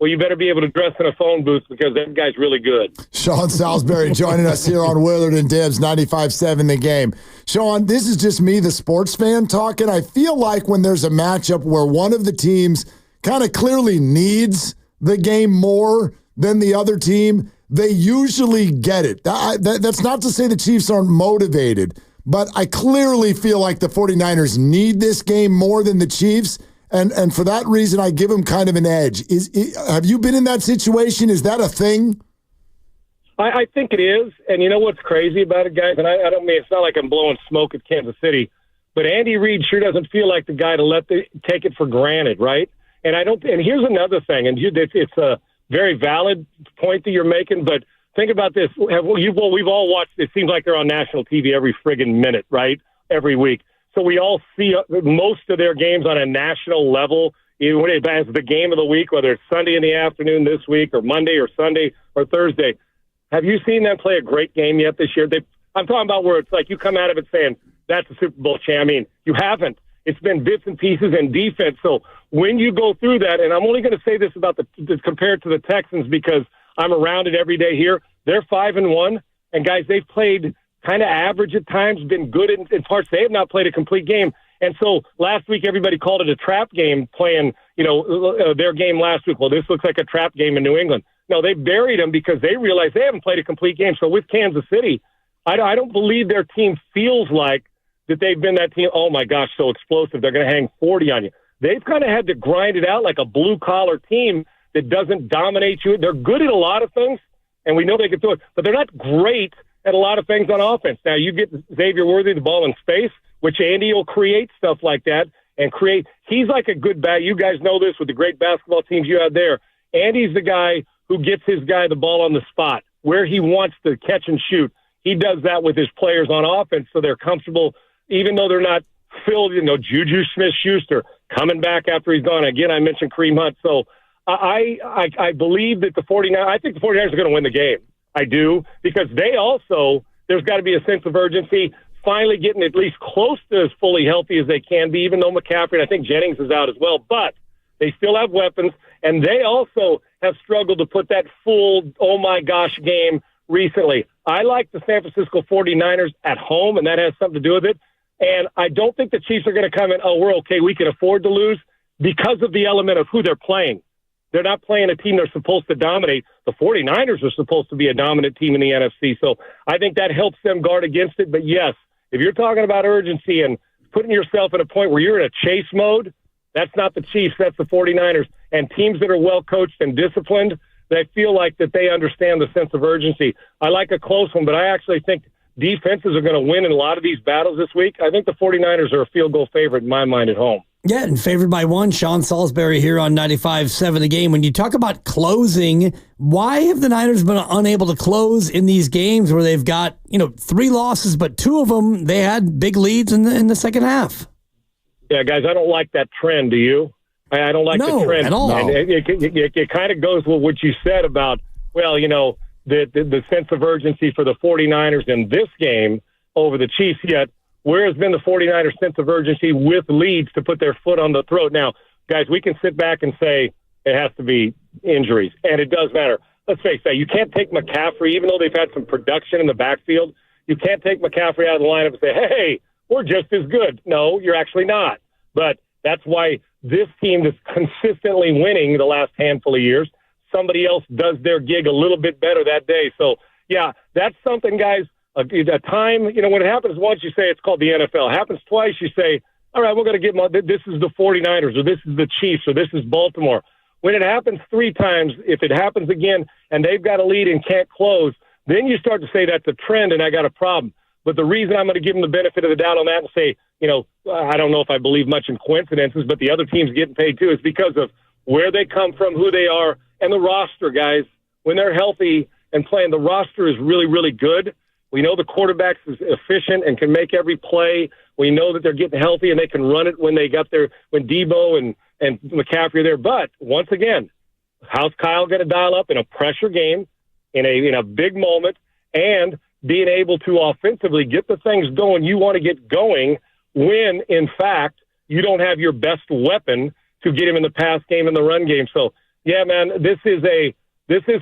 well, you better be able to dress in a phone booth because that guy's really good. Sean Salisbury joining us here on Willard and Dibs, 95.7 The Game. Sean, this is just me, the sports fan, talking. I feel like when there's a matchup where one of the teams kind of clearly needs the game more than the other team, they usually get it. That's not to say the Chiefs aren't motivated, but I clearly feel like the 49ers need this game more than the Chiefs. And for that reason, I give him kind of an edge. Have you been in that situation? Is that a thing? I think it is. And you know what's crazy about it, guys? And I don't mean it's not like I'm blowing smoke at Kansas City, but Andy Reid sure doesn't feel like the guy to take it for granted, right? And And here's another thing, and it's a very valid point that you're making. But think about this: we've all watched. It seems like they're on national TV every friggin' minute, right? Every week. So we all see most of their games on a national level as the game of the week, whether it's Sunday in the afternoon this week or Monday or Sunday or Thursday. Have you seen them play a great game yet this year? I'm talking about where it's like you come out of it saying, that's a Super Bowl champ. I mean, you haven't. It's been bits and pieces and defense. So when you go through that, and I'm only going to say this about compared to the Texans because I'm around it every day here, they're 5-1. And, guys, they've played – kind of average at times, been good in parts. They have not played a complete game. And so last week, everybody called it a trap game playing, their game last week. Well, this looks like a trap game in New England. No, they buried them because they realized they haven't played a complete game. So with Kansas City, I don't believe their team feels like that they've been that team, oh my gosh, so explosive. They're going to hang 40 on you. They've kind of had to grind it out like a blue-collar team that doesn't dominate you. They're good at a lot of things, and we know they can do it, but they're not great at a lot of things on offense. Now, you get Xavier Worthy the ball in space, which Andy will create stuff like that and create. He's like a good bat. You guys know this with the great basketball teams you have there. Andy's the guy who gets his guy the ball on the spot where he wants to catch and shoot. He does that with his players on offense so they're comfortable, even though they're not filled, Juju Smith-Schuster coming back after he's gone. Again, I mentioned Kareem Hunt. So I believe that I think the 49ers are going to win the game. I do, because there's got to be a sense of urgency, finally getting at least close to as fully healthy as they can be, even though McCaffrey, and I think Jennings is out as well, but they still have weapons, and they also have struggled to put that full, oh my gosh, game recently. I like the San Francisco 49ers at home, and that has something to do with it, and I don't think the Chiefs are going to come in, we're okay, we can afford to lose, because of the element of who they're playing. They're not playing a team they're supposed to dominate. The 49ers are supposed to be a dominant team in the NFC. So I think that helps them guard against it. But, yes, if you're talking about urgency and putting yourself at a point where you're in a chase mode, that's not the Chiefs. That's the 49ers. And teams that are well-coached and disciplined, they feel like that they understand the sense of urgency. I like a close one, but I actually think defenses are going to win in a lot of these battles this week. I think the 49ers are a field goal favorite in my mind at home. Yeah, and favored by one. Sean Salisbury here on 95.7 The Game. When you talk about closing, why have the Niners been unable to close in these games where they've got 3 losses, but 2 of them they had big leads in the second half? Yeah, guys, I don't like that trend. Do you? I don't like the trend at all. And it kind of goes with what you said about the sense of urgency for the 49ers in this game over the Chiefs. Yet, where has been the 49ers' sense of urgency with leads to put their foot on the throat? Now, guys, we can sit back and say it has to be injuries, and it does matter. Let's face that. You can't take McCaffrey, even though they've had some production in the backfield, you can't take McCaffrey out of the lineup and say, hey, we're just as good. No, you're actually not. But that's why this team that's consistently winning the last handful of years, somebody else does their gig a little bit better that day. So, yeah, that's something, guys. A time, when it happens once, you say it's called the NFL. It happens twice, you say, all right, we're going to give them, this is the 49ers, or this is the Chiefs, or this is Baltimore. When it happens 3 times, if it happens again and they've got a lead and can't close, then you start to say that's a trend and I got a problem. But the reason I'm going to give them the benefit of the doubt on that and say, I don't know if I believe much in coincidences, but the other team's getting paid too, is because of where they come from, who they are, and the roster, guys. When they're healthy and playing, the roster is really, really good. We know the quarterback is efficient and can make every play. We know that they're getting healthy and they can run it when Debo and McCaffrey are there. But once again, how's Kyle going to dial up in a pressure game, in a big moment, and being able to offensively get the things going you want to get going when, in fact, you don't have your best weapon to get him in the pass game and the run game. So, yeah, man, this is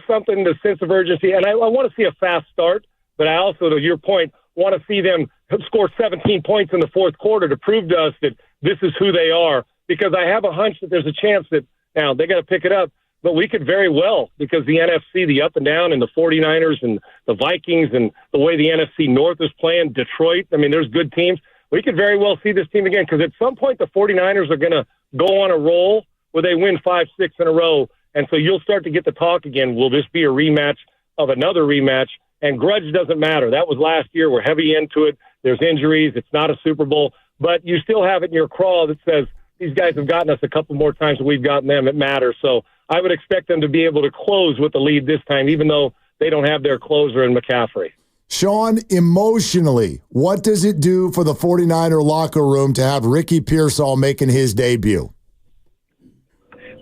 something, the sense of urgency. And I want to see a fast start, but I also, to your point, want to see them score 17 points in the fourth quarter to prove to us that this is who they are, because I have a hunch that there's a chance that now they got to pick it up, but we could very well, because the NFC, the up and down, and the 49ers and the Vikings and the way the NFC North is playing, Detroit, I mean, there's good teams. We could very well see this team again, because at some point the 49ers are going to go on a roll where they win 5-6 in a row, and so you'll start to get the talk again. Will this be a rematch of another rematch? And grudge doesn't matter. That was last year. We're heavy into it. There's injuries. It's not a Super Bowl. But you still have it in your craw that says these guys have gotten us a couple more times than we've gotten them. It matters. So I would expect them to be able to close with the lead this time, even though they don't have their closer in McCaffrey. Sean, emotionally, what does it do for the 49er locker room to have Ricky Pearsall making his debut?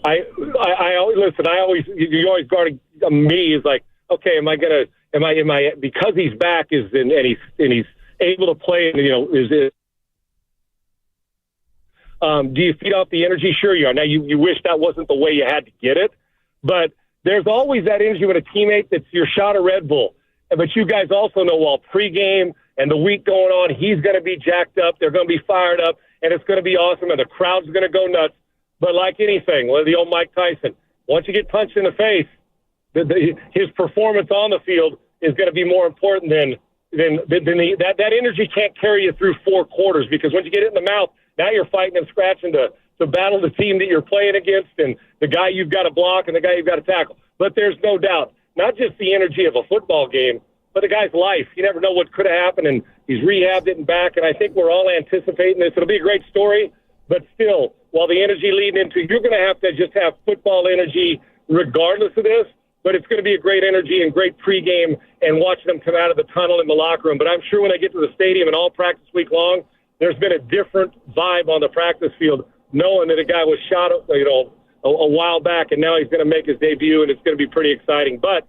I always listen. You always guard me is like, okay, am I because he's back and he's able to play, and is it? Do you feed off the energy? Sure you are. Now you wish that wasn't the way you had to get it, but there's always that energy with a teammate that's your shot of Red Bull. But you guys also know while pregame and the week going on, he's going to be jacked up. They're going to be fired up, and it's going to be awesome, and the crowd's going to go nuts. But like anything, the old Mike Tyson, once you get punched in the face, his performance on the field is going to be more important than that energy can't carry you through 4 quarters, because once you get it in the mouth, now you're fighting and scratching to battle the team that you're playing against and the guy you've got to block and the guy you've got to tackle. But there's no doubt, not just the energy of a football game, but the guy's life. You never know what could have happened, and he's rehabbed it and back, and I think we're all anticipating this. It'll be a great story, but still, while the energy leading into, you're going to have to just have football energy regardless of this, but it's going to be a great energy and great pregame and watching them come out of the tunnel in the locker room. But I'm sure when they get to the stadium and all practice week long, there's been a different vibe on the practice field, knowing that a guy was shot, a while back, and now he's going to make his debut, and it's going to be pretty exciting. But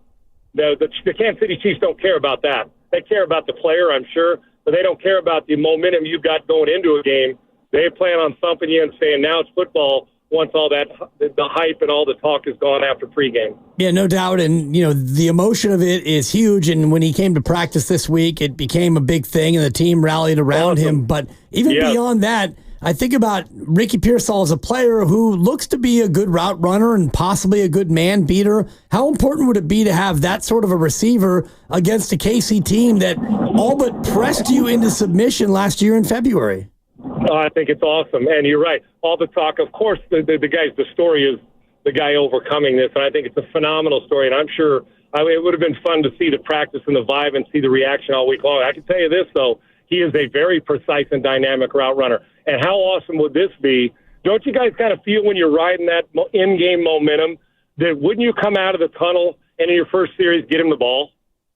the Kansas City Chiefs don't care about that. They care about the player, I'm sure, but they don't care about the momentum you've got going into a game. They plan on thumping you and saying, now it's football, once all that, the hype and all the talk is gone after pregame. Yeah, no doubt. And, the emotion of it is huge. And when he came to practice this week, it became a big thing, and the team rallied around him. But even beyond that, I think about Ricky Pearsall as a player who looks to be a good route runner and possibly a good man beater. How important would it be to have that sort of a receiver against a KC team that all but pressed you into submission last year in February? I think it's awesome. And you're right. All the talk, of course, the story is the guy overcoming this. And I think it's a phenomenal story. And I'm sure it would have been fun to see the practice and the vibe and see the reaction all week long. I can tell you this, though. He is a very precise and dynamic route runner. And how awesome would this be? Don't you guys kind of feel when you're riding that in-game momentum that wouldn't you come out of the tunnel and in your first series get him the ball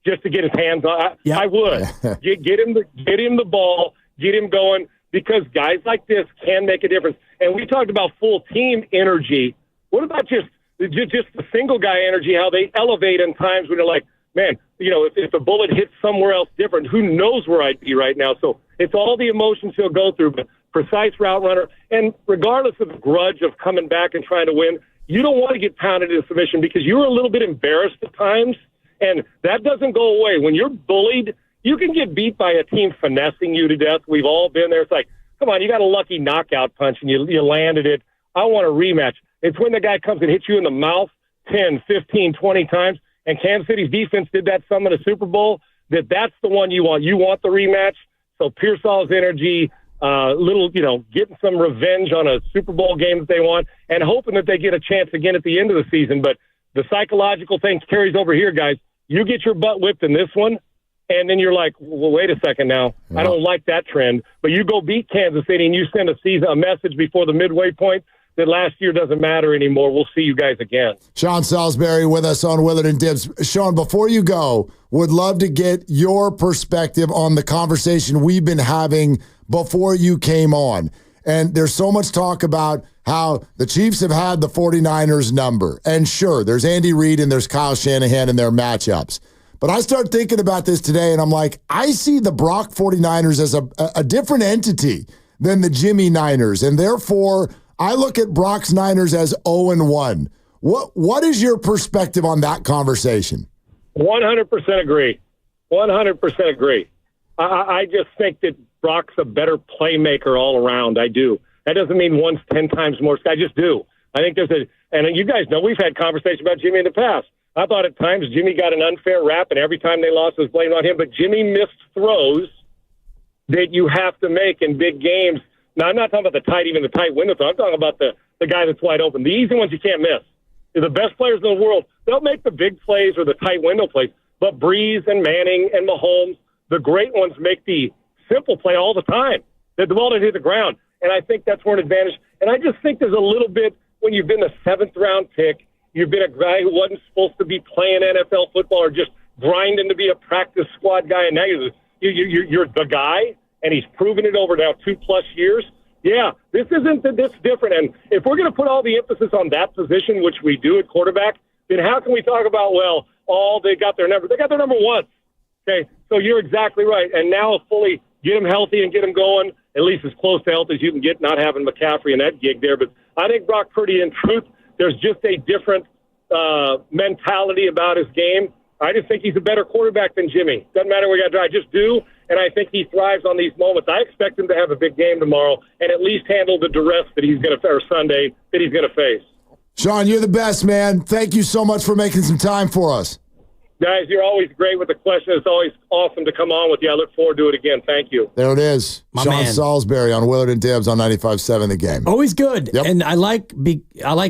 just to get his hands on? I would. Get him the ball, get him going, because guys like this can make a difference. And we talked about full team energy. What about just the single guy energy, how they elevate in times when they're like, man, if the bullet hits somewhere else different, who knows where I'd be right now? So it's all the emotions he'll go through, but precise route runner. And regardless of the grudge of coming back and trying to win, you don't want to get pounded into submission because you're a little bit embarrassed at times, and that doesn't go away. When you're bullied, you can get beat by a team finessing you to death. We've all been there. It's like, come on, you got a lucky knockout punch, and you landed it. I want a rematch. It's when the guy comes and hits you in the mouth 10, 15, 20 times, and Kansas City's defense did that some in the Super Bowl, that's the one you want. You want the rematch. So Pearsall's energy, getting some revenge on a Super Bowl game that they want, and hoping that they get a chance again at the end of the season. But the psychological thing carries over here, guys. You get your butt whipped in this one, and then you're like, well, wait a second now. Yeah. I don't like that trend. But you go beat Kansas City, and you send a message before the midway point that last year doesn't matter anymore. We'll see you guys again. Sean Salisbury with us on Willard and Dibs. Sean, before you go, would love to get your perspective on the conversation we've been having before you came on. And there's so much talk about how the Chiefs have had the 49ers number. And sure, there's Andy Reid and there's Kyle Shanahan in their matchups. But I start thinking about this today, and I'm like, I see the Brock 49ers as a different entity than the Jimmy Niners. And therefore, I look at Brock's Niners as 0-1. What is your perspective on that conversation? 100% agree. 100% agree. I just think that Brock's a better playmaker all around. I do. That doesn't mean one's 10 times more. I just do. I think and you guys know we've had conversations about Jimmy in the past. I thought at times Jimmy got an unfair rap, and every time they lost it was blamed on him. But Jimmy missed throws that you have to make in big games. Now, I'm not talking about the tight window throw. I'm talking about the guy that's wide open. The easy ones you can't miss. They're the best players in the world. They'll make the big plays or the tight window plays. But Breeze and Manning and Mahomes, the great ones, make the simple play all the time. The ball didn't hit the ground. And I think that's where an advantage. And I just think there's a little bit when you've been a 7th-round pick, you've been a guy who wasn't supposed to be playing NFL football or just grinding to be a practice squad guy. And now you're the guy, and he's proven it over now 2+ years. Yeah, this different. And if we're going to put all the emphasis on that position, which we do at quarterback, then how can we talk about, they got their number? They got their number once. Okay, so you're exactly right. And now fully get them healthy and get them going, at least as close to health as you can get, not having McCaffrey in that gig there. But I think Brock Purdy, in truth, there's just a different mentality about his game. I just think he's a better quarterback than Jimmy. Doesn't matter where you got to drive. I just do, and I think he thrives on these moments. I expect him to have a big game tomorrow and at least handle the duress that he's going to, or Sunday, that he's going to face. Sean, you're the best, man. Thank you so much for making some time for us. Guys, you're always great with the question. It's always awesome to come on with you. I look forward to it again. Thank you. There it is. My Sean man. Salisbury on Willard and Dibs on 95.7 The Game. Always good. Yep. And I like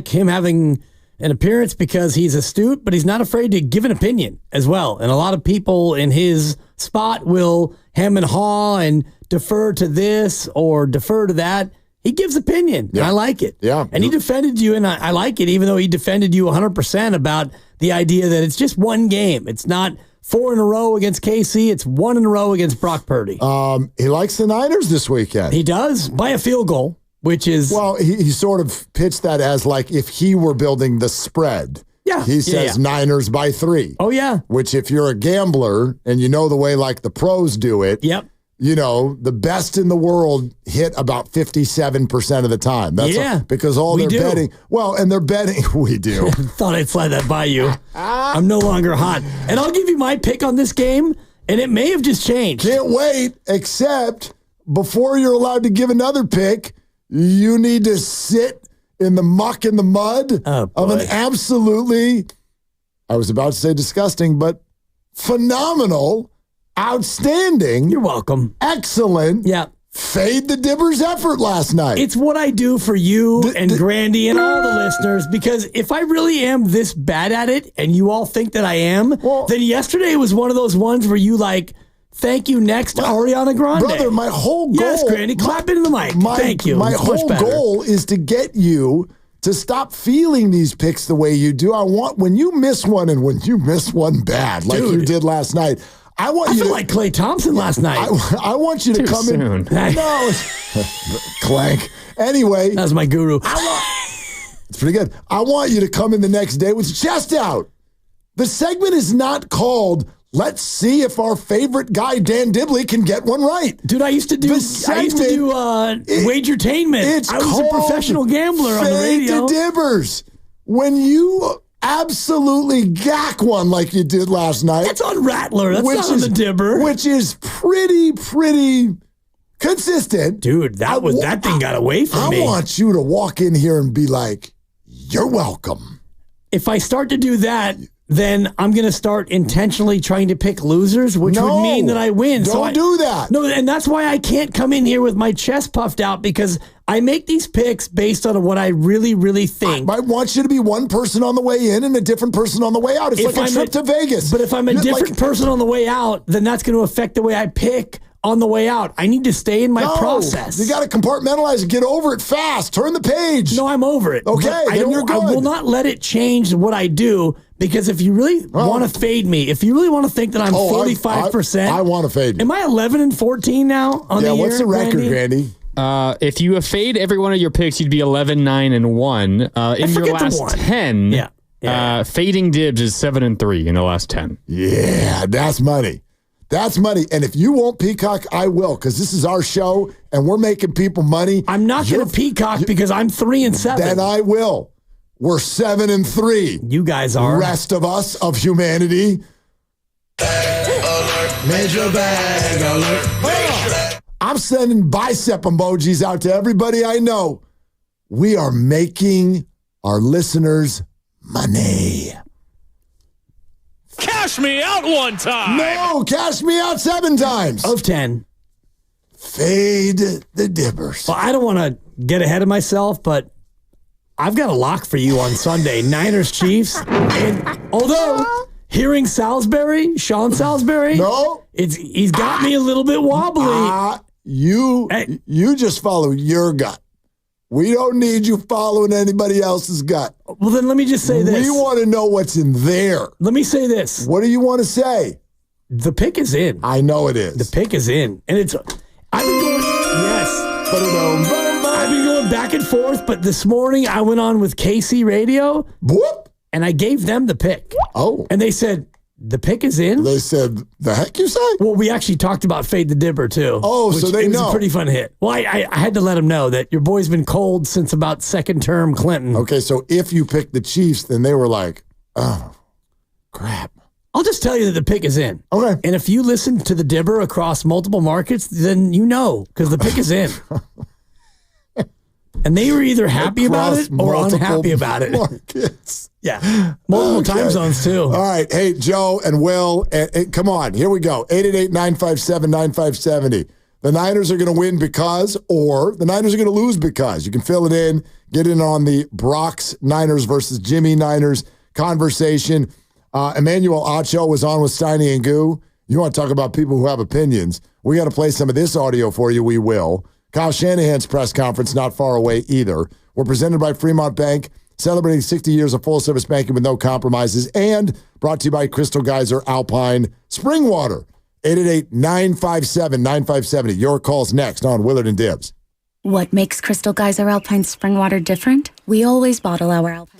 him having an appearance because he's astute, but he's not afraid to give an opinion as well. And a lot of people in his spot will hem and haw and defer to this or defer to that. He gives opinion. Yeah. I like it. Yeah. And he defended you, and I like it, even though he defended you 100% about the idea that it's just one game. It's not 4 in a row against KC. It's 1 in a row against Brock Purdy. He likes the Niners this weekend. He does, by a field goal, which is... Well, he sort of pitched that as like if he were building the spread. Yeah. He says Niners by 3. Oh, yeah. Which if you're a gambler and you know the way like the pros do it... Yep. You know, the best in the world hit about 57% of the time. That's because all they're betting. Well, and they're betting. We do. Thought I'd slide that by you. I'm no longer hot. And I'll give you my pick on this game, and it may have just changed. Can't wait, except before you're allowed to give another pick, you need to sit in the muck and the mud of an absolutely, I was about to say disgusting, but phenomenal, outstanding. You're welcome. Excellent. Yeah. Fade the Dibbers effort last night. It's what I do for you and Grandy and all the listeners, because if I really am this bad at it and you all think that I am, then yesterday was one of those ones where you thank you next to Ariana Grande. Brother, my whole goal. Yes, Grandy, clap into the mic. Thank you. My whole goal is to get you to stop feeling these picks the way you do. I want, when you miss one and when you miss one bad, like you did last night, I feel like Klay Thompson last night. I want you to come soon. in. No, clank. Anyway, that was my guru. It's pretty good. I want you to come in the next day with your chest out. The segment is not called "Let's see if our favorite guy Dan Dibley can get one right." Dude, I used to do wagertainment. I was a professional gambler on the radio. Fade the Dibbers. When you absolutely gack one like you did last night. That's on Rattler. That's not on the Dibber. Which is pretty consistent. Dude, that thing got away from me. I want you to walk in here and be like, you're welcome. If I start to do that, then I'm going to start intentionally trying to pick losers, which would mean that I win. Don't do that. No, and that's why I can't come in here with my chest puffed out, because I make these picks based on what I really, really think. I want you to be one person on the way in and a different person on the way out. It's like a trip to Vegas. But if I'm a different person on the way out, then that's going to affect the way I pick on the way out. I need to stay in my process. You got to compartmentalize and get over it fast. Turn the page. No, I'm over it. Okay, then you're good. I will not let it change what I do, because if you really want to fade me, if you really want to think that I'm 45%, I want to fade you. Am I 11-14 now on the year? What's the record, Randy? If you fade every one of your picks, you'd be 11-9-1. In your last 10, fading Dibs is 7-3 in the last 10. Yeah, that's money. That's money. And if you won't peacock, I will, because this is our show and we're making people money. I'm not going to peacock because I'm 3-7. Then I will. We're 7-3. You guys are. Rest of us, of humanity. Major bag alert. I'm sending bicep emojis out to everybody I know. We are making our listeners money. Cash me out one time. No, cash me out 7 times. Of 10. Fade the Dibbers. Well, I don't want to get ahead of myself, but I've got a lock for you on Sunday. Niners Chiefs. And although hearing Sean Salisbury, he's got me a little bit wobbly. You just follow your gut. We don't need you following anybody else's gut. Well, then let me just say this. We want to know what's in there. Let me say this. What do you want to say? The pick is in. I know it is. The pick is in. And I've been going, I've been going back and forth, but this morning I went on with KC Radio. Whoop. And I gave them the pick. Oh. And they said, the pick is in. They said, the heck you say? Well, we actually talked about Fade the Dibber, too. Oh, so they know. It was a pretty fun hit. Well, I had to let them know that your boy's been cold since about second term Clinton. Okay, so if you picked the Chiefs, then they were like, oh, crap. I'll just tell you that the pick is in. Okay. And if you listen to the Dibber across multiple markets, then you know, because the pick is in. And they were either happy about it or unhappy about it. Markets. Yeah. Multiple time zones, too. All right. Hey, Joe and Will, come on. Here we go. 888-957-9570. The Niners are going to win because, or the Niners are going to lose because. You can fill it in. Get in on the Brock's Niners versus Jimmy Niners conversation. Emmanuel Acho was on with Steiny and Goo. You want to talk about people who have opinions. We got to play some of this audio for you. We will. Kyle Shanahan's press conference not far away either. We're presented by Fremont Bank, celebrating 60 years of full-service banking with no compromises, and brought to you by Crystal Geyser Alpine Spring Water. 888-957-9570. Your call's next on Willard and Dibs. What makes Crystal Geyser Alpine Spring Water different? We always bottle our Alpine.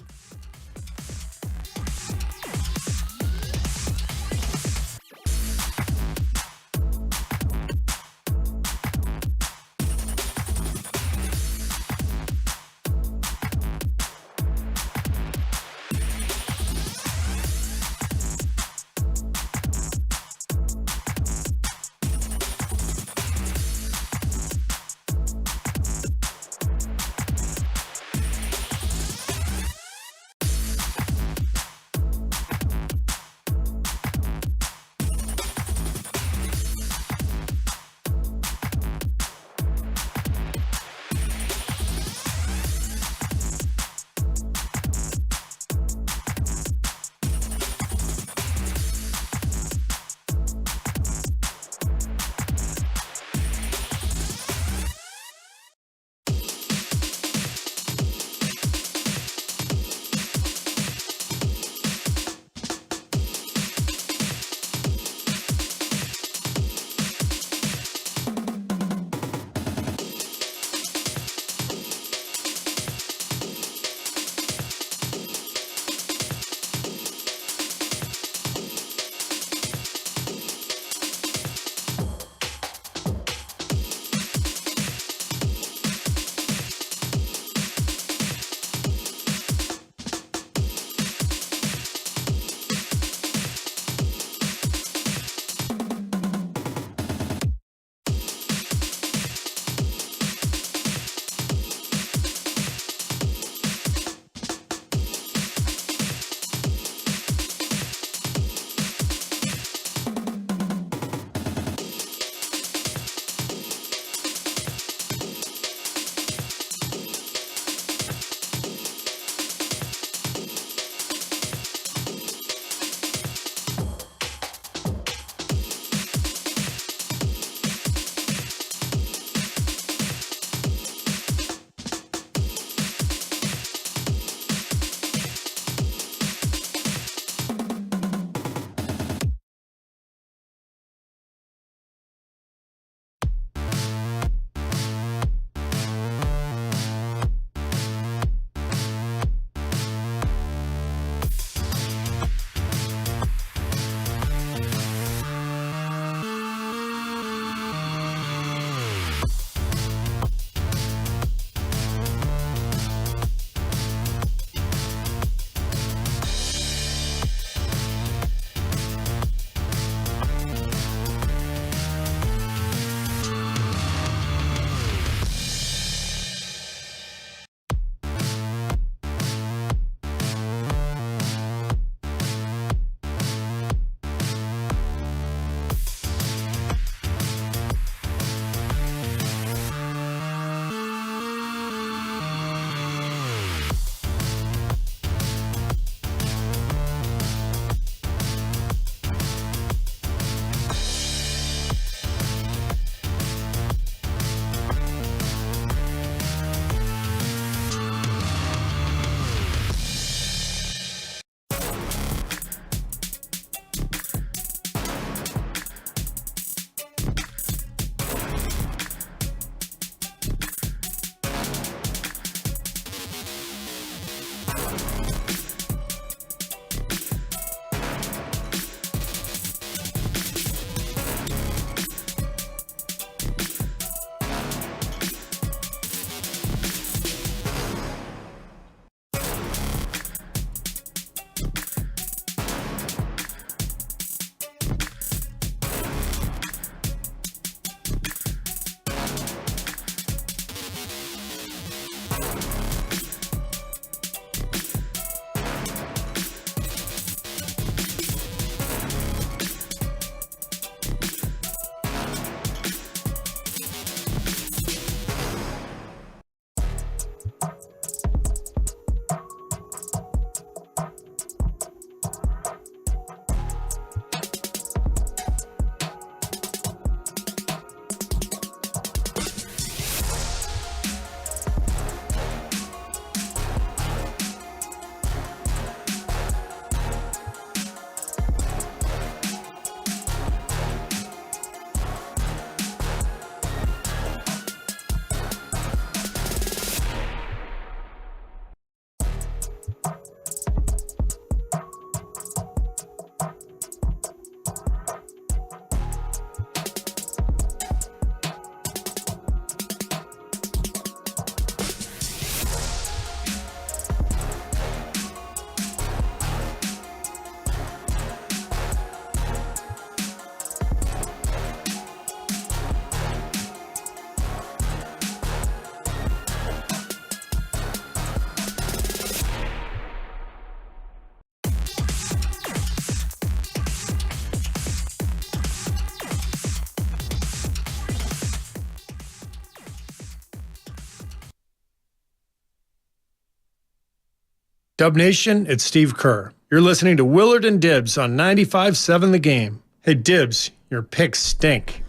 Dub Nation, it's Steve Kerr. You're listening to Willard and Dibbs on 95.7 The Game. Hey, Dibbs, your picks stink.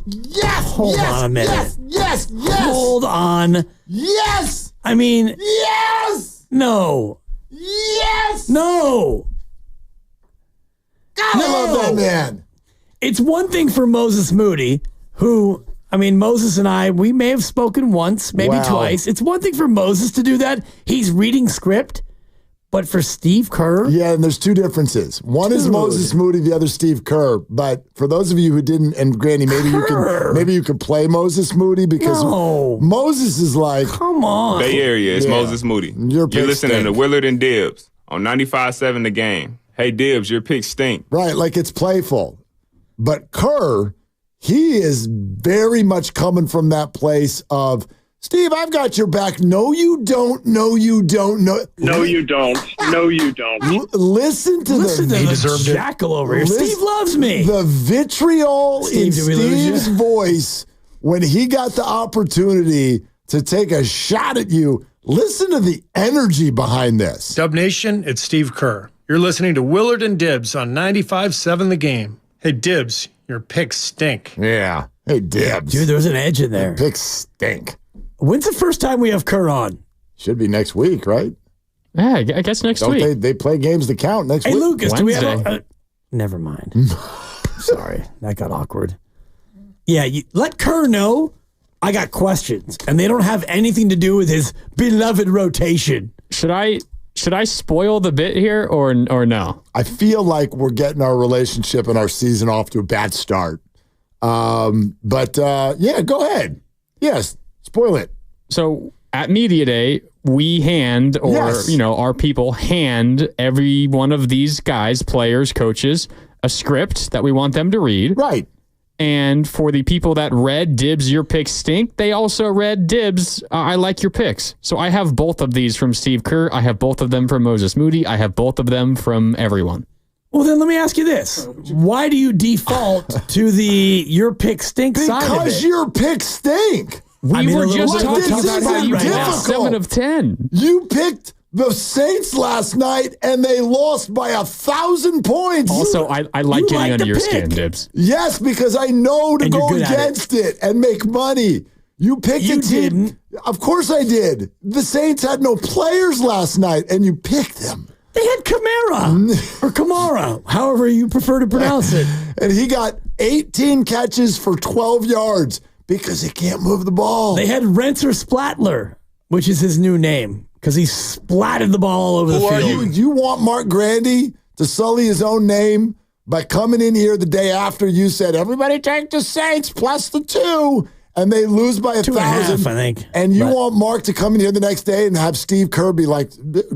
Yes! Hold on a minute. Yes! Hold on. Yes! I mean, yes! No. Yes! No. God, I love that man. It's one thing for Moses Moody, who, I mean, Moses and I, we may have spoken once, maybe twice. It's one thing for Moses to do that. He's reading script. But for Steve Kerr? Yeah, and there's two differences. One is Moses Moody, the other Steve Kerr. But for those of you who didn't, and Granny, maybe you can play Moses Moody because Moses is like, come on. Bay Area, it's Moses Moody. You're listening to Willard and Dibbs on 95.7 The Game. Hey, Dibbs, your picks stink. Right, like it's playful. But Kerr, he is very much coming from that place of, Steve, I've got your back. No, you don't. No, you don't. No, you don't. No, you don't. Listen to the jackal over here. Steve loves me. The vitriol in Steve's voice when he got the opportunity to take a shot at you. Listen to the energy behind this. Dub Nation, it's Steve Kerr. You're listening to Willard and Dibbs on 95.7 The Game. Hey, Dibbs, your picks stink. Yeah. Hey, Dibbs. Dude, there's an edge in there. Your picks stink. When's the first time we have Kerr on? Should be next week, right? Yeah, I guess next week. They play games that count next week. Hey, Lucas, Wednesday. do we have never mind. Sorry, that got awkward. Yeah, let Kerr know I got questions, and they don't have anything to do with his beloved rotation. Should I spoil the bit here or no? I feel like we're getting our relationship and our season off to a bad start. But go ahead. Yes, spoil it. So at Media Day, we hand, our people hand every one of these guys, players, coaches, a script that we want them to read. Right. And for the people that read Dibbs, your picks stink, they also read Dibbs, I like your picks. So I have both of these from Steve Kerr. I have both of them from Moses Moody. I have both of them from everyone. Well, then let me ask you this. Why do you default to the your picks stink side of it? Because your picks stink. We were just talking about how you got 7 of 10. You picked the Saints last night, and they lost by 1,000 points. Also, I like getting under your skin, Dibbs. Yes, because I know to go against it and make money. You picked a team. Didn't. Of course I did. The Saints had no players last night, and you picked them. They had Kamara or Kamara, however you prefer to pronounce it. And he got 18 catches for 12 yards because he can't move the ball. They had Renser Splatler, which is his new name, because he splatted the ball all over the field. You want Mark Grandy to sully his own name by coming in here the day after you said, everybody take the Saints plus the 2, and they lose by 1,000. I think. And you want Mark to come in here the next day and have Steve Kerr be like,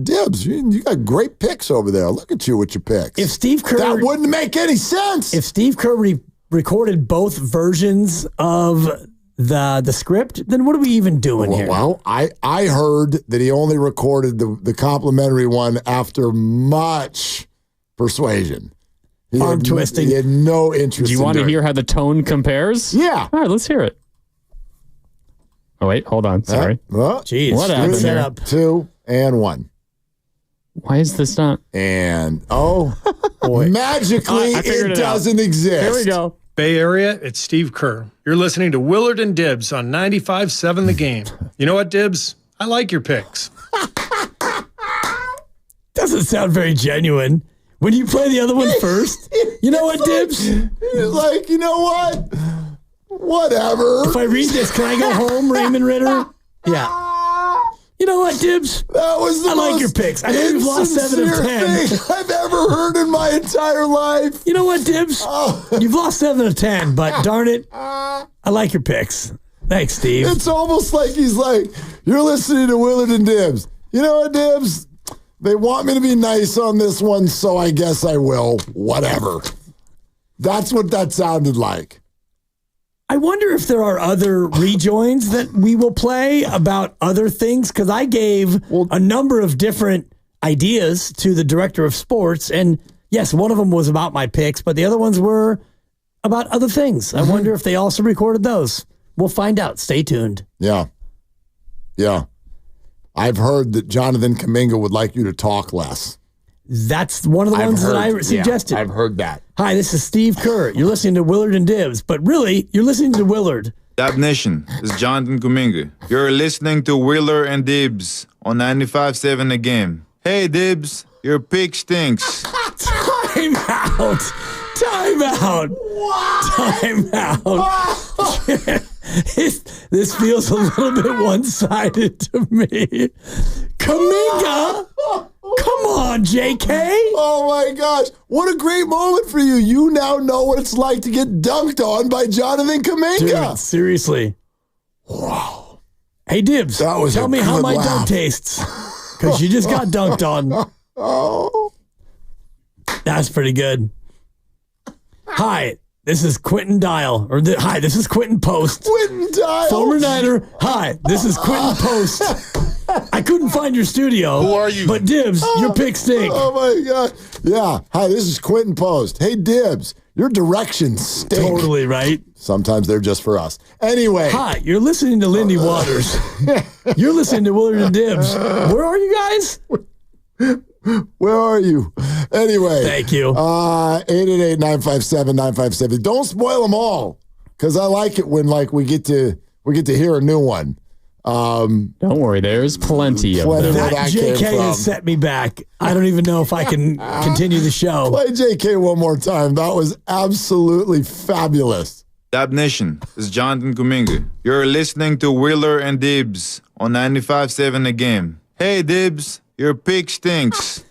Dibbs, you got great picks over there. Look at you with your picks. If Steve Kerr... That wouldn't make any sense. If Steve Kerr recorded both versions of the script, then what are we even doing here? Well, I heard that he only recorded the complimentary one after much persuasion. Arm twisting. He had no interest. Do you want to hear how the tone compares? Yeah. All right, let's hear it. Oh, wait, hold on. Sorry. Jeez. What happened set here? up. 2 and 1. Why is this not? And, magically, it doesn't exist. Here we go. Bay Area, it's Steve Kerr. You're listening to Willard and Dibbs on 95.7 The Game. You know what, Dibbs? I like your picks. Doesn't sound very genuine. When you play the other one first, you know what, Dibbs? He's like, you know what? Whatever. If I read this, can I go home, Raymond Ritter? Yeah. You know what, Dibbs? That was the I like your picks. I know you've lost 7 of 10. thing I've ever heard in my entire life. You know what, Dibbs? You've lost 7 of 10, but darn it, I like your picks. Thanks, Steve. It's almost like he's like, you're listening to Willard and Dibbs. You know what, Dibbs? They want me to be nice on this one, so I guess I will. Whatever. That's what that sounded like. I wonder if there are other rejoins that we will play about other things, because I gave a number of different ideas to the director of sports, and yes, one of them was about my picks, but the other ones were about other things. I wonder if they also recorded those. We'll find out. Stay tuned. Yeah. I've heard that Jonathan Kuminga would like you to talk less. That's one of the ones that I suggested. Yeah, I've heard that. Hi, this is Steve Kerr. You're listening to Willard and Dibs, but really, you're listening to Willard. Dab Nation, this is Jonathan Kuminga. You're listening to Wheeler and Dibs on 95.7 The Game. Hey, Dibs, your pick stinks. Time out. Time out. What? Time out. This feels a little bit one-sided to me. Kuminga? Come on, JK. Oh, my gosh. What a great moment for you. You now know what it's like to get dunked on by Jonathan Kuminga. Dude, seriously. Wow. Hey, Dibs, tell me how my dunk tastes. Because you just got dunked on. Oh. That's pretty good. Hi, this is Quentin Dial. Hi, this is Quentin Post. Quentin Dial. Former Niner. Hi, this is Quentin Post. I couldn't find your studio. Who are you? But Dibs, your pick stink. Oh, my God. Yeah. Hi, this is Quentin Post. Hey, Dibs, your directions stink. Totally right. Sometimes they're just for us. Anyway. Hi, you're listening to Lindy Waters. You're listening to Willard and Dibs. Where are you guys? Where are you? Anyway. Thank you. 888-957-957. Don't spoil them all, because I like it when we get to hear a new one. Don't worry, there's plenty of them. That JK has set me back. I don't even know if I can continue the show. Play JK one more time. That was absolutely fabulous. Dab Nation, this is Jonathan Kuminga. You're listening to Wheeler and Dibs on 95.7 The Game. Hey, Dibs, your pick stinks.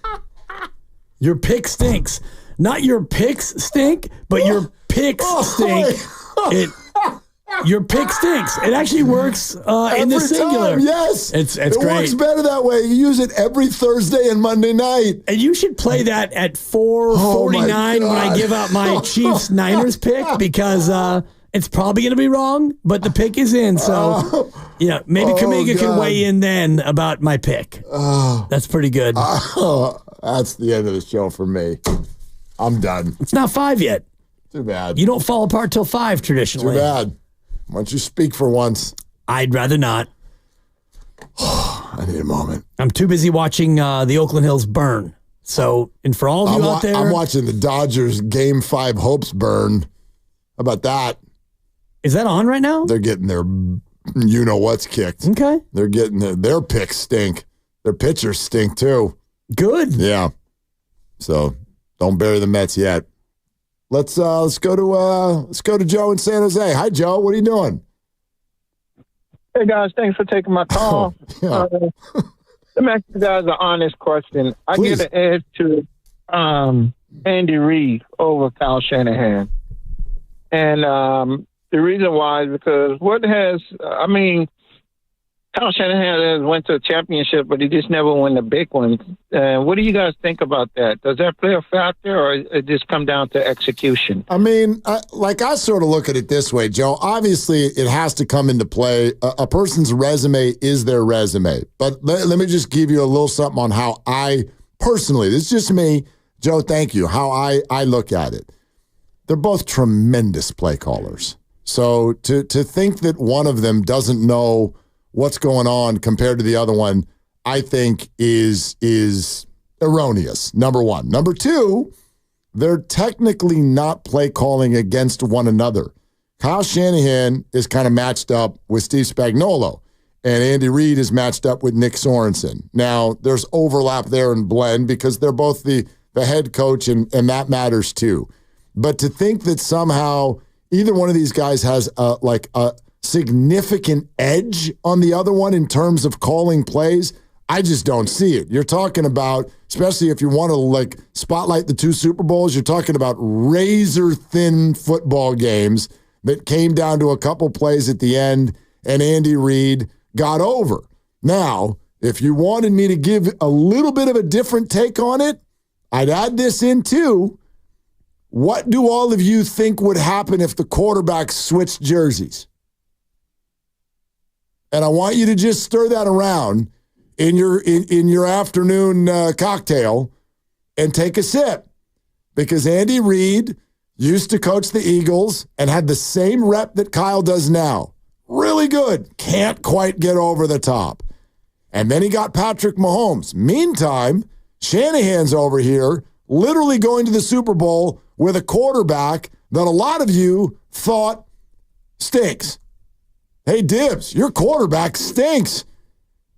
Your pick stinks. Not your picks stink, but your picks stink. Your pick stinks. It actually works in the singular. Time, yes. It's it great. Works better that way. You use it every Thursday and Monday night. And you should play that at 4:49 when I give out my Chiefs Niners pick, because it's probably going to be wrong, but the pick is in. So, maybe Kuminga can weigh in then about my pick. That's pretty good. That's the end of the show for me. I'm done. It's not 5 yet. Too bad. You don't fall apart till 5 traditionally. Too bad. Why don't you speak for once? I'd rather not. I need a moment. I'm too busy watching the Oakland Hills burn. So, and for all of you out there, I'm watching the Dodgers Game 5 hopes burn. How about that? Is that on right now? They're getting their you-know-what's kicked. Okay. They're getting their picks stink. Their pitchers stink, too. Good. Yeah. So, don't bury the Mets yet. Let's go to Joe in San Jose. Hi, Joe. What are you doing? Hey, guys. Thanks for taking my call. Yeah. Let me ask you guys an honest question. Please. I give an edge to Andy Reid over Kyle Shanahan. And the reason why is because Kyle Shanahan has went to a championship, but he just never won the big one. What do you guys think about that? Does that play a factor, or it just come down to execution? I mean, I sort of look at it this way, Joe. Obviously, it has to come into play. A person's resume is their resume. But let me just give you a little something on how I personally, this is just me, Joe, thank you, how I look at it. They're both tremendous play callers. So to think that one of them doesn't know what's going on compared to the other one, I think is erroneous, number one. Number two, they're technically not play calling against one another. Kyle Shanahan is kind of matched up with Steve Spagnuolo, and Andy Reid is matched up with Nick Sorensen. Now, there's overlap there and blend because they're both the head coach, and that matters too. But to think that somehow either one of these guys has a significant edge on the other one in terms of calling plays, I just don't see it. You're talking about, especially if you want to spotlight the 2 Super Bowls, you're talking about razor-thin football games that came down to a couple plays at the end, and Andy Reid got over. Now, if you wanted me to give a little bit of a different take on it, I'd add this in too. What do all of you think would happen if the quarterbacks switched jerseys? And I want you to just stir that around in your afternoon cocktail and take a sip. Because Andy Reid used to coach the Eagles and had the same rep that Kyle does now. Really good. Can't quite get over the top. And then he got Patrick Mahomes. Meantime, Shanahan's over here literally going to the Super Bowl with a quarterback that a lot of you thought stinks. Hey, Dibs, your quarterback stinks.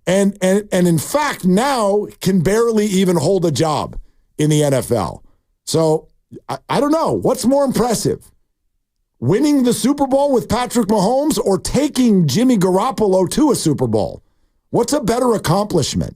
And in fact, now can barely even hold a job in the NFL. So I don't know. What's more impressive? Winning the Super Bowl with Patrick Mahomes or taking Jimmy Garoppolo to a Super Bowl? What's a better accomplishment?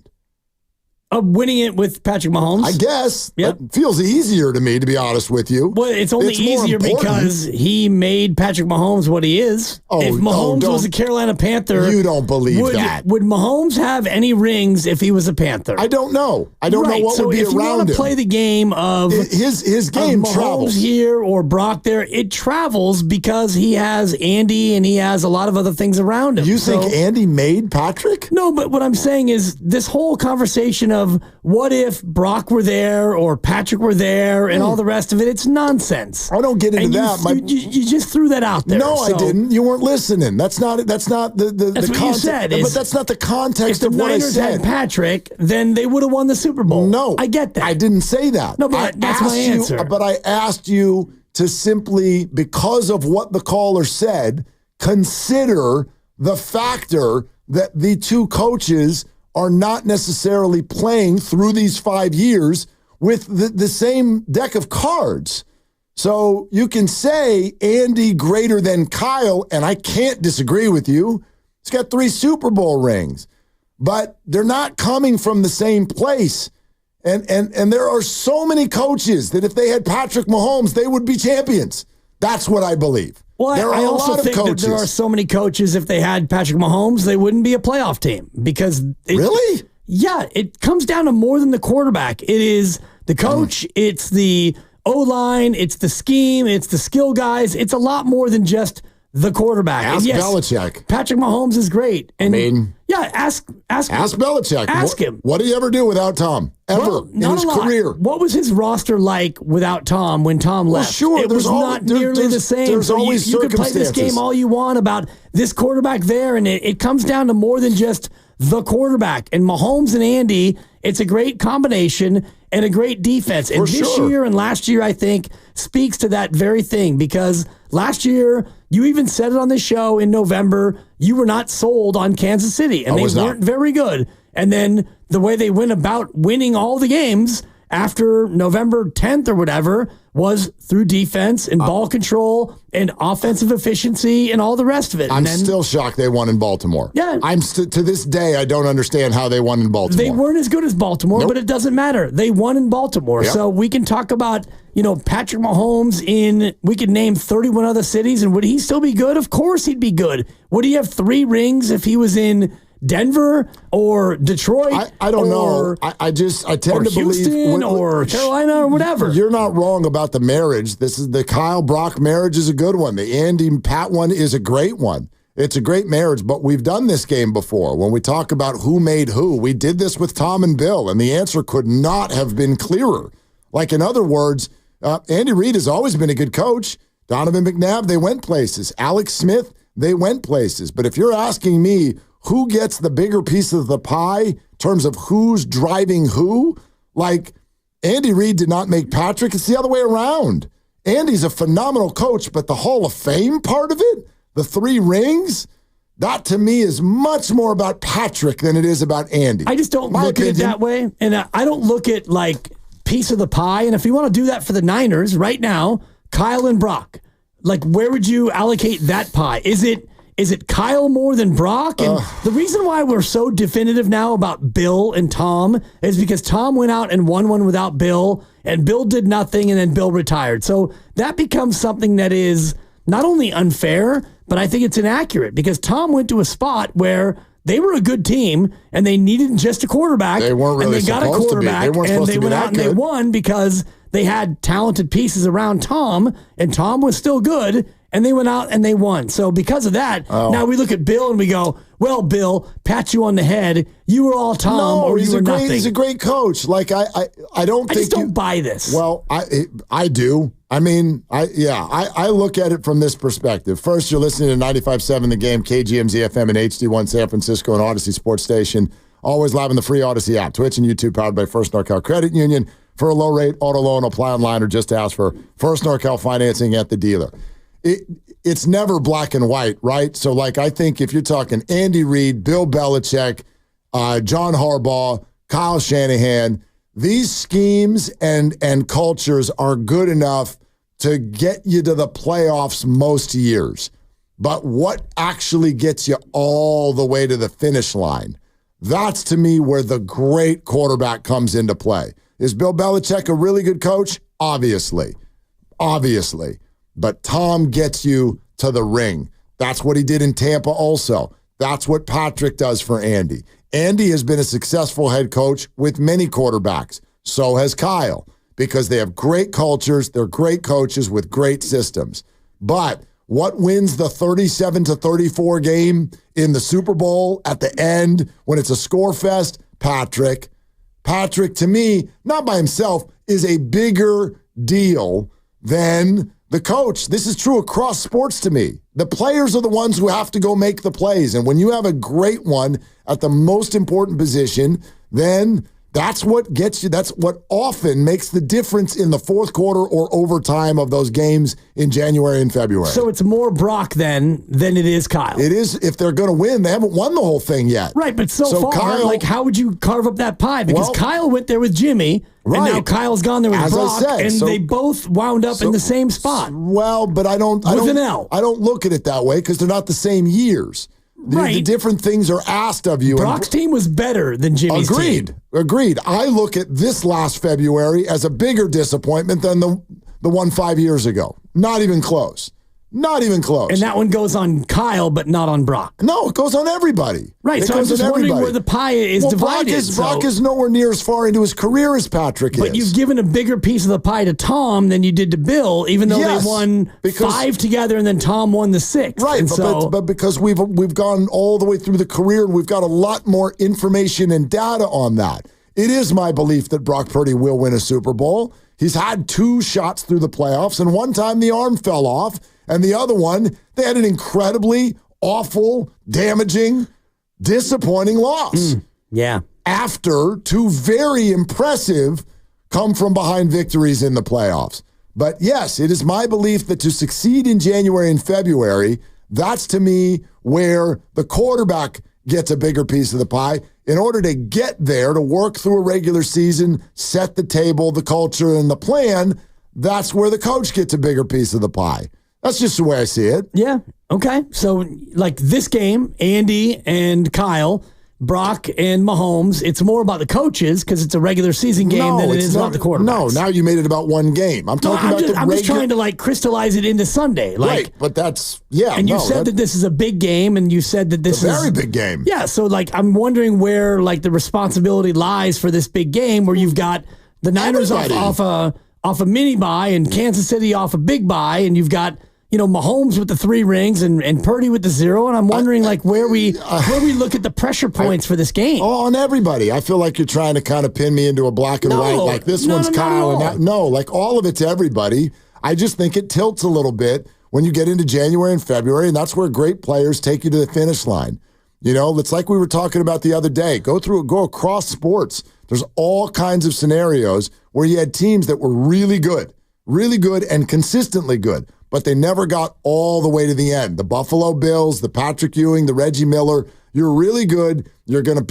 Winning it with Patrick Mahomes? I guess. Yep. It feels easier to me, to be honest with you. Well, it's only easier because he made Patrick Mahomes what he is. If Mahomes was a Carolina Panther... You don't believe that. Would Mahomes have any rings if he was a Panther? I don't know. I don't know what would be around him. So if you want to play the game of... His game Mahomes travels. here or Brock there, it travels because he has Andy and he has a lot of other things around him. You think Andy made Patrick? No, but what I'm saying is this whole conversation of what if Brock were there or Patrick were there and all the rest of it, it's nonsense. I don't get into that. You just threw that out there. No, I didn't. You weren't listening. That's not the That's what context. you said. But that's not the context of what I If the Niners said. had Patrick, then they would have won the Super Bowl. No. I get that. I didn't say that. No, but that's my answer. But I asked you to simply, because of what the caller said, consider the factor that the two coaches are not necessarily playing through these 5 years with the same deck of cards. So you can say Andy greater than Kyle, and I can't disagree with you. He's got 3 Super Bowl rings, but they're not coming from the same place. And there are so many coaches that if they had Patrick Mahomes, they would be champions. That's what I believe. Well, there are I also think that there are so many coaches, if they had Patrick Mahomes, they wouldn't be a playoff team. Because really? Yeah, it comes down to more than the quarterback. It is the coach, it's the O-line, it's the scheme, it's the skill guys. It's a lot more than just the quarterback. Ask Belichick. Patrick Mahomes is great. And yeah, ask Belichick. Ask him. What did he ever do without Tom? Ever in his career? What was his roster like without Tom when Tom left? Sure, it was not nearly the same. There's always you could play this game all you want about this quarterback there, and it comes down to more than just the quarterback. And Mahomes and Andy, it's a great combination and a great defense. And this year and last year, I think, speaks to that very thing because last year, you even said it on this show in November, you were not sold on Kansas City, and they weren't very good. And then the way they went about winning all the games after November 10th or whatever was through defense and ball control and offensive efficiency and all the rest of it. I'm still shocked they won in Baltimore. Yeah. To this day, I don't understand how they won in Baltimore. They weren't as good as Baltimore, but it doesn't matter. They won in Baltimore. Yep. So we can talk about, Patrick Mahomes we could name 31 other cities, and would he still be good? Of course he'd be good. Would he have 3 rings if he was in Denver or Detroit? I don't know. I tend to Houston believe or Carolina or whatever. You're not wrong about the marriage. This is the Kyle Brock marriage is a good one. The Andy Pat one is a great one. It's a great marriage, but we've done this game before. When we talk about who made who, we did this with Tom and Bill, and the answer could not have been clearer. Like, in other words, Andy Reid has always been a good coach. Donovan McNabb, they went places. Alex Smith, they went places. But if you're asking me who gets the bigger piece of the pie in terms of who's driving who, like Andy Reid did not make Patrick. It's the other way around. Andy's a phenomenal coach, but the Hall of Fame part of it, the 3 rings, that to me is much more about Patrick than it is about Andy. I just don't look at it that way. And I don't look at like piece of the pie. And if you want to do that for the Niners right now, Kyle and Brock, like where would you allocate that pie? Is it Kyle more than Brock? And the reason why we're so definitive now about Bill and Tom is because Tom went out and won one without Bill, and Bill did nothing, and then Bill retired. So that becomes something that is not only unfair, but I think it's inaccurate because Tom went to a spot where they were a good team and they needed just a quarterback. They weren't really and they got a supposed quarterback to be. They weren't and supposed they to be went that out and they good. won because they had talented pieces around Tom, and Tom was still good. And they went out and they won. So because of that, now we look at Bill and we go, well, Bill, pat you on the head. You were all Tom or you were nothing. He's a great coach. Like I don't think I just don't buy this. Well, I do. I mean, I look at it from this perspective. First, you're listening to 95.7 The Game, KGMZ FM and HD1 San Francisco and Odyssey Sports Station. Always live in the free Odyssey app. Twitch and YouTube powered by First NorCal Credit Union. For a low-rate auto loan, apply online or just ask for First NorCal financing at the dealer. It's never black and white, right? So, like, I think if you're talking Andy Reid, Bill Belichick, John Harbaugh, Kyle Shanahan, these schemes and cultures are good enough to get you to the playoffs most years. But what actually gets you all the way to the finish line? That's, to me, where the great quarterback comes into play. Is Bill Belichick a really good coach? Obviously. But Tom gets you to the ring. That's what he did in Tampa also. That's what Patrick does for Andy. Andy has been a successful head coach with many quarterbacks. So has Kyle, because they have great cultures. They're great coaches with great systems. But what wins the 37-34 game in the Super Bowl at the end when it's a score fest? Patrick. Patrick, to me, not by himself, is a bigger deal than the coach. This is true across sports to me. The players are the ones who have to go make the plays. And when you have a great one at the most important position, then that's what gets you. That's what often makes the difference in the fourth quarter or overtime of those games in January and February. So it's more Brock than it is Kyle. It is if they're going to win. They haven't won the whole thing yet. Right, but so far, Kyle, like, how would you carve up that pie? Because Kyle went there with Jimmy, and now Kyle's gone there with Brock, and they both wound up in the same spot. Well, but I don't look at it that way because they're not the same years. The different things are asked of you. Brock's team was better than Jimmy's team. Agreed. I look at this last February as a bigger disappointment than the one 5 years ago. Not even close. Not even close. And that one goes on Kyle, but not on Brock. No, it goes on everybody. Right, so I'm just wondering where the pie is divided. Brock is nowhere near as far into his career as Patrick is. But you've given a bigger piece of the pie to Tom than you did to Bill, even though they won 5 together and then Tom won the 6th. Right, but because we've gone all the way through the career, we've got a lot more information and data on that. It is my belief that Brock Purdy will win a Super Bowl. He's had 2 shots through the playoffs, and one time the arm fell off. And the other one, they had an incredibly awful, damaging, disappointing loss. Yeah. After 2 very impressive come-from-behind victories in the playoffs. But yes, it is my belief that to succeed in January and February, that's to me where the quarterback gets a bigger piece of the pie. In order to get there, to work through a regular season, set the table, the culture, and the plan, that's where the coach gets a bigger piece of the pie. That's just the way I see it. Yeah. Okay. So, like this game, Andy and Kyle, Brock and Mahomes, it's more about the coaches because it's a regular season game than it is about the quarterbacks. No, now you made it about one game. I'm just trying to crystallize it into Sunday. Right, but that's, yeah. And you said that this is a big game, and you said that this is a very big game. Yeah, so I'm wondering where the responsibility lies for this big game where you've got the Niners off a mini bye and Kansas City off a big bye, and you've got Mahomes with the 3 rings and Purdy with the 0, and I'm wondering where we look at the pressure points for this game. Oh, on everybody. I feel like you're trying to kind of pin me into a black and white, like this one's Kyle and that. No, all of it's everybody. I just think it tilts a little bit when you get into January and February, and that's where great players take you to the finish line. It's like we were talking about the other day. Go across sports. There's all kinds of scenarios where you had teams that were really good and consistently good, but they never got all the way to the end. The Buffalo Bills, the Patrick Ewing, the Reggie Miller. You're really good. You're gonna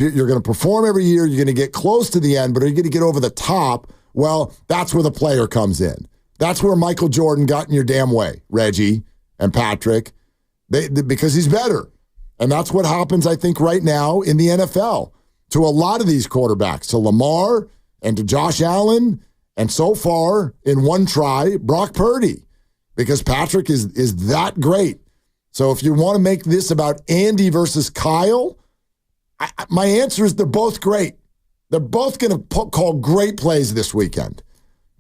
perform every year. You're gonna get close to the end, but are you gonna get over the top? Well, that's where the player comes in. That's where Michael Jordan got in your damn way, Reggie and Patrick, because he's better. And that's what happens, I think, right now in the NFL to a lot of these quarterbacks, to Lamar and to Josh Allen, and so far in one try, Brock Purdy. Because Patrick is that great. So if you want to make this about Andy versus Kyle, my answer is they're both great. They're both going to call great plays this weekend.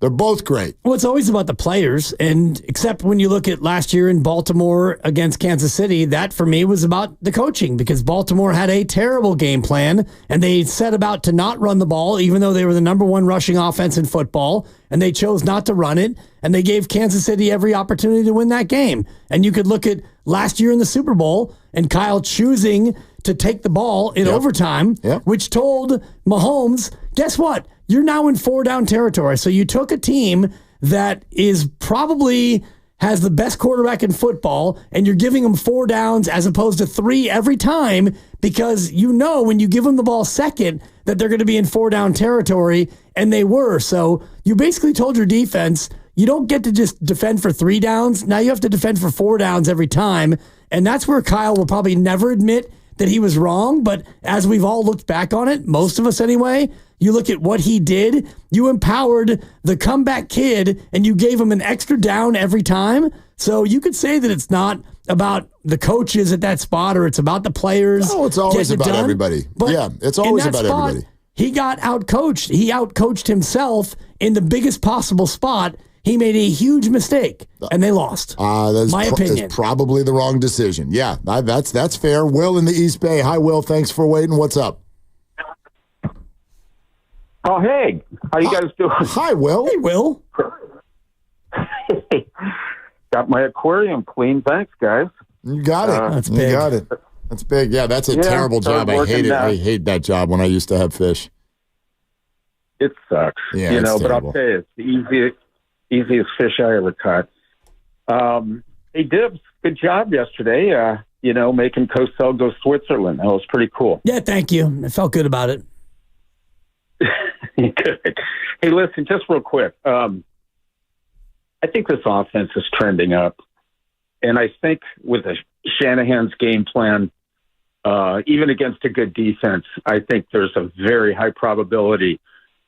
They're both great. Well, it's always about the players, and except when you look at last year in Baltimore against Kansas City, that for me was about the coaching because Baltimore had a terrible game plan, and they set about to not run the ball, even though they were the number 1 rushing offense in football, and they chose not to run it, and they gave Kansas City every opportunity to win that game. And you could look at last year in the Super Bowl and Kyle choosing to take the ball in overtime, which told Mahomes, guess what? You're now in 4-down territory. So you took a team that is probably has the best quarterback in football, and you're giving them 4 downs as opposed to 3 every time because you know when you give them the ball second that they're going to be in 4-down territory, and they were. So you basically told your defense, you don't get to just defend for 3 downs. Now you have to defend for 4 downs every time, and that's where Kyle will probably never admit that he was wrong, but as we've all looked back on it, most of us anyway, you look at what he did, you empowered the comeback kid and you gave him an extra down every time. So you could say that it's not about the coaches at that spot or it's about the players. No, it's always about everybody. Yeah, it's always about everybody. He got outcoached. He outcoached himself in the biggest possible spot. He made a huge mistake, and they lost. My opinion. That's probably the wrong decision. Yeah, that's fair. Will in the East Bay. Hi, Will. Thanks for waiting. What's up? Oh, hey. How you guys doing? Hi, Will. Hey, Will. Got my aquarium clean. Thanks, guys. You got it. That's big. You got it. That's big. Yeah, that's a terrible job. I hate it. I hate that job when I used to have fish. It sucks. Yeah, but I'll tell you, it's the easiest fish I ever caught. Hey, Dibs, good job yesterday. Making Cosell go Switzerland. That was pretty cool. Yeah, thank you. I felt good about it. Good. Hey, listen, just real quick. I think this offense is trending up. And I think with Shanahan's game plan, even against a good defense, I think there's a very high probability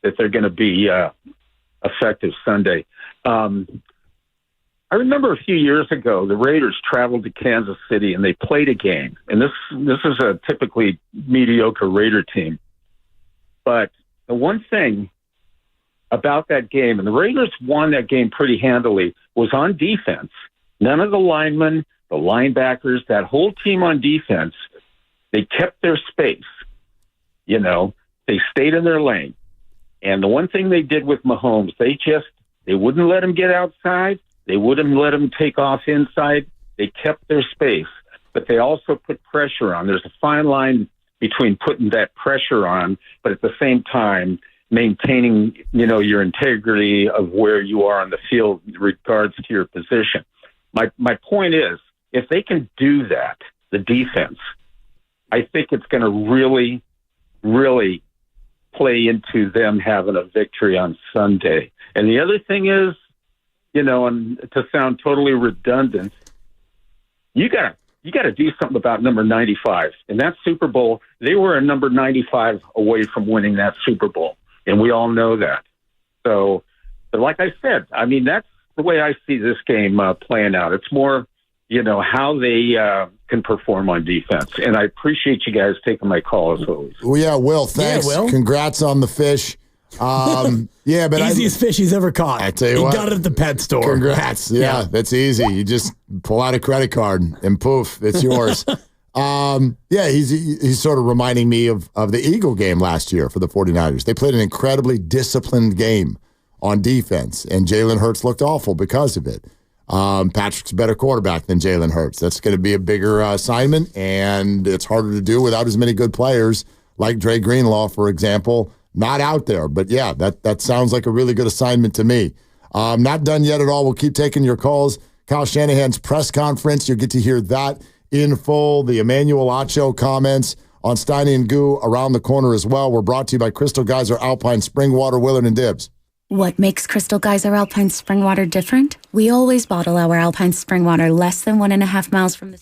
that they're going to be effective Sunday. I remember a few years ago, the Raiders traveled to Kansas City and they played a game. And this is a typically mediocre Raider team. But the one thing about that game, and the Raiders won that game pretty handily, was on defense. None of the linemen, the linebackers, that whole team on defense, they kept their space. They stayed in their lane. And the one thing they did with Mahomes, they wouldn't let him get outside. They wouldn't let him take off inside. They kept their space, but they also put pressure on. There's a fine line between putting that pressure on, but at the same time, maintaining, your integrity of where you are on the field in regards to your position. My point is, if they can do that, the defense, I think it's going to really, really play into them having a victory on Sunday. And the other thing is, and to sound totally redundant, you got to do something about number 95. In that Super Bowl, they were a number 95 away from winning that Super Bowl, and we all know that. So, but like I said, that's the way I see this game playing out. It's more, how they can perform on defense. And I appreciate you guys taking my call as always. Well, yeah, Will, thanks. Yeah, Will. Congrats on the fish. Yeah, but easiest fish he's ever caught. I tell you he what, got it at the pet store. Congrats. Yeah, that's easy. You just pull out a credit card and poof, it's yours. He's sort of reminding me of the Eagle game last year for the 49ers. They played an incredibly disciplined game on defense, and Jalen Hurts looked awful because of it. Patrick's a better quarterback than Jalen Hurts. That's going to be a bigger assignment, and it's harder to do without as many good players like Dre Greenlaw, for example, not out there. But yeah, that sounds like a really good assignment to me. Not done yet at all. We'll keep taking your calls. Kyle Shanahan's press conference, you'll get to hear that in full. The Emmanuel Acho comments on Steiny and Goo around the corner as well. We're brought to you by Crystal Geyser, Alpine Spring Water, Willard and Dibs. What makes Crystal Geyser Alpine Spring Water different? We always bottle our Alpine Spring Water less than 1.5 miles from the...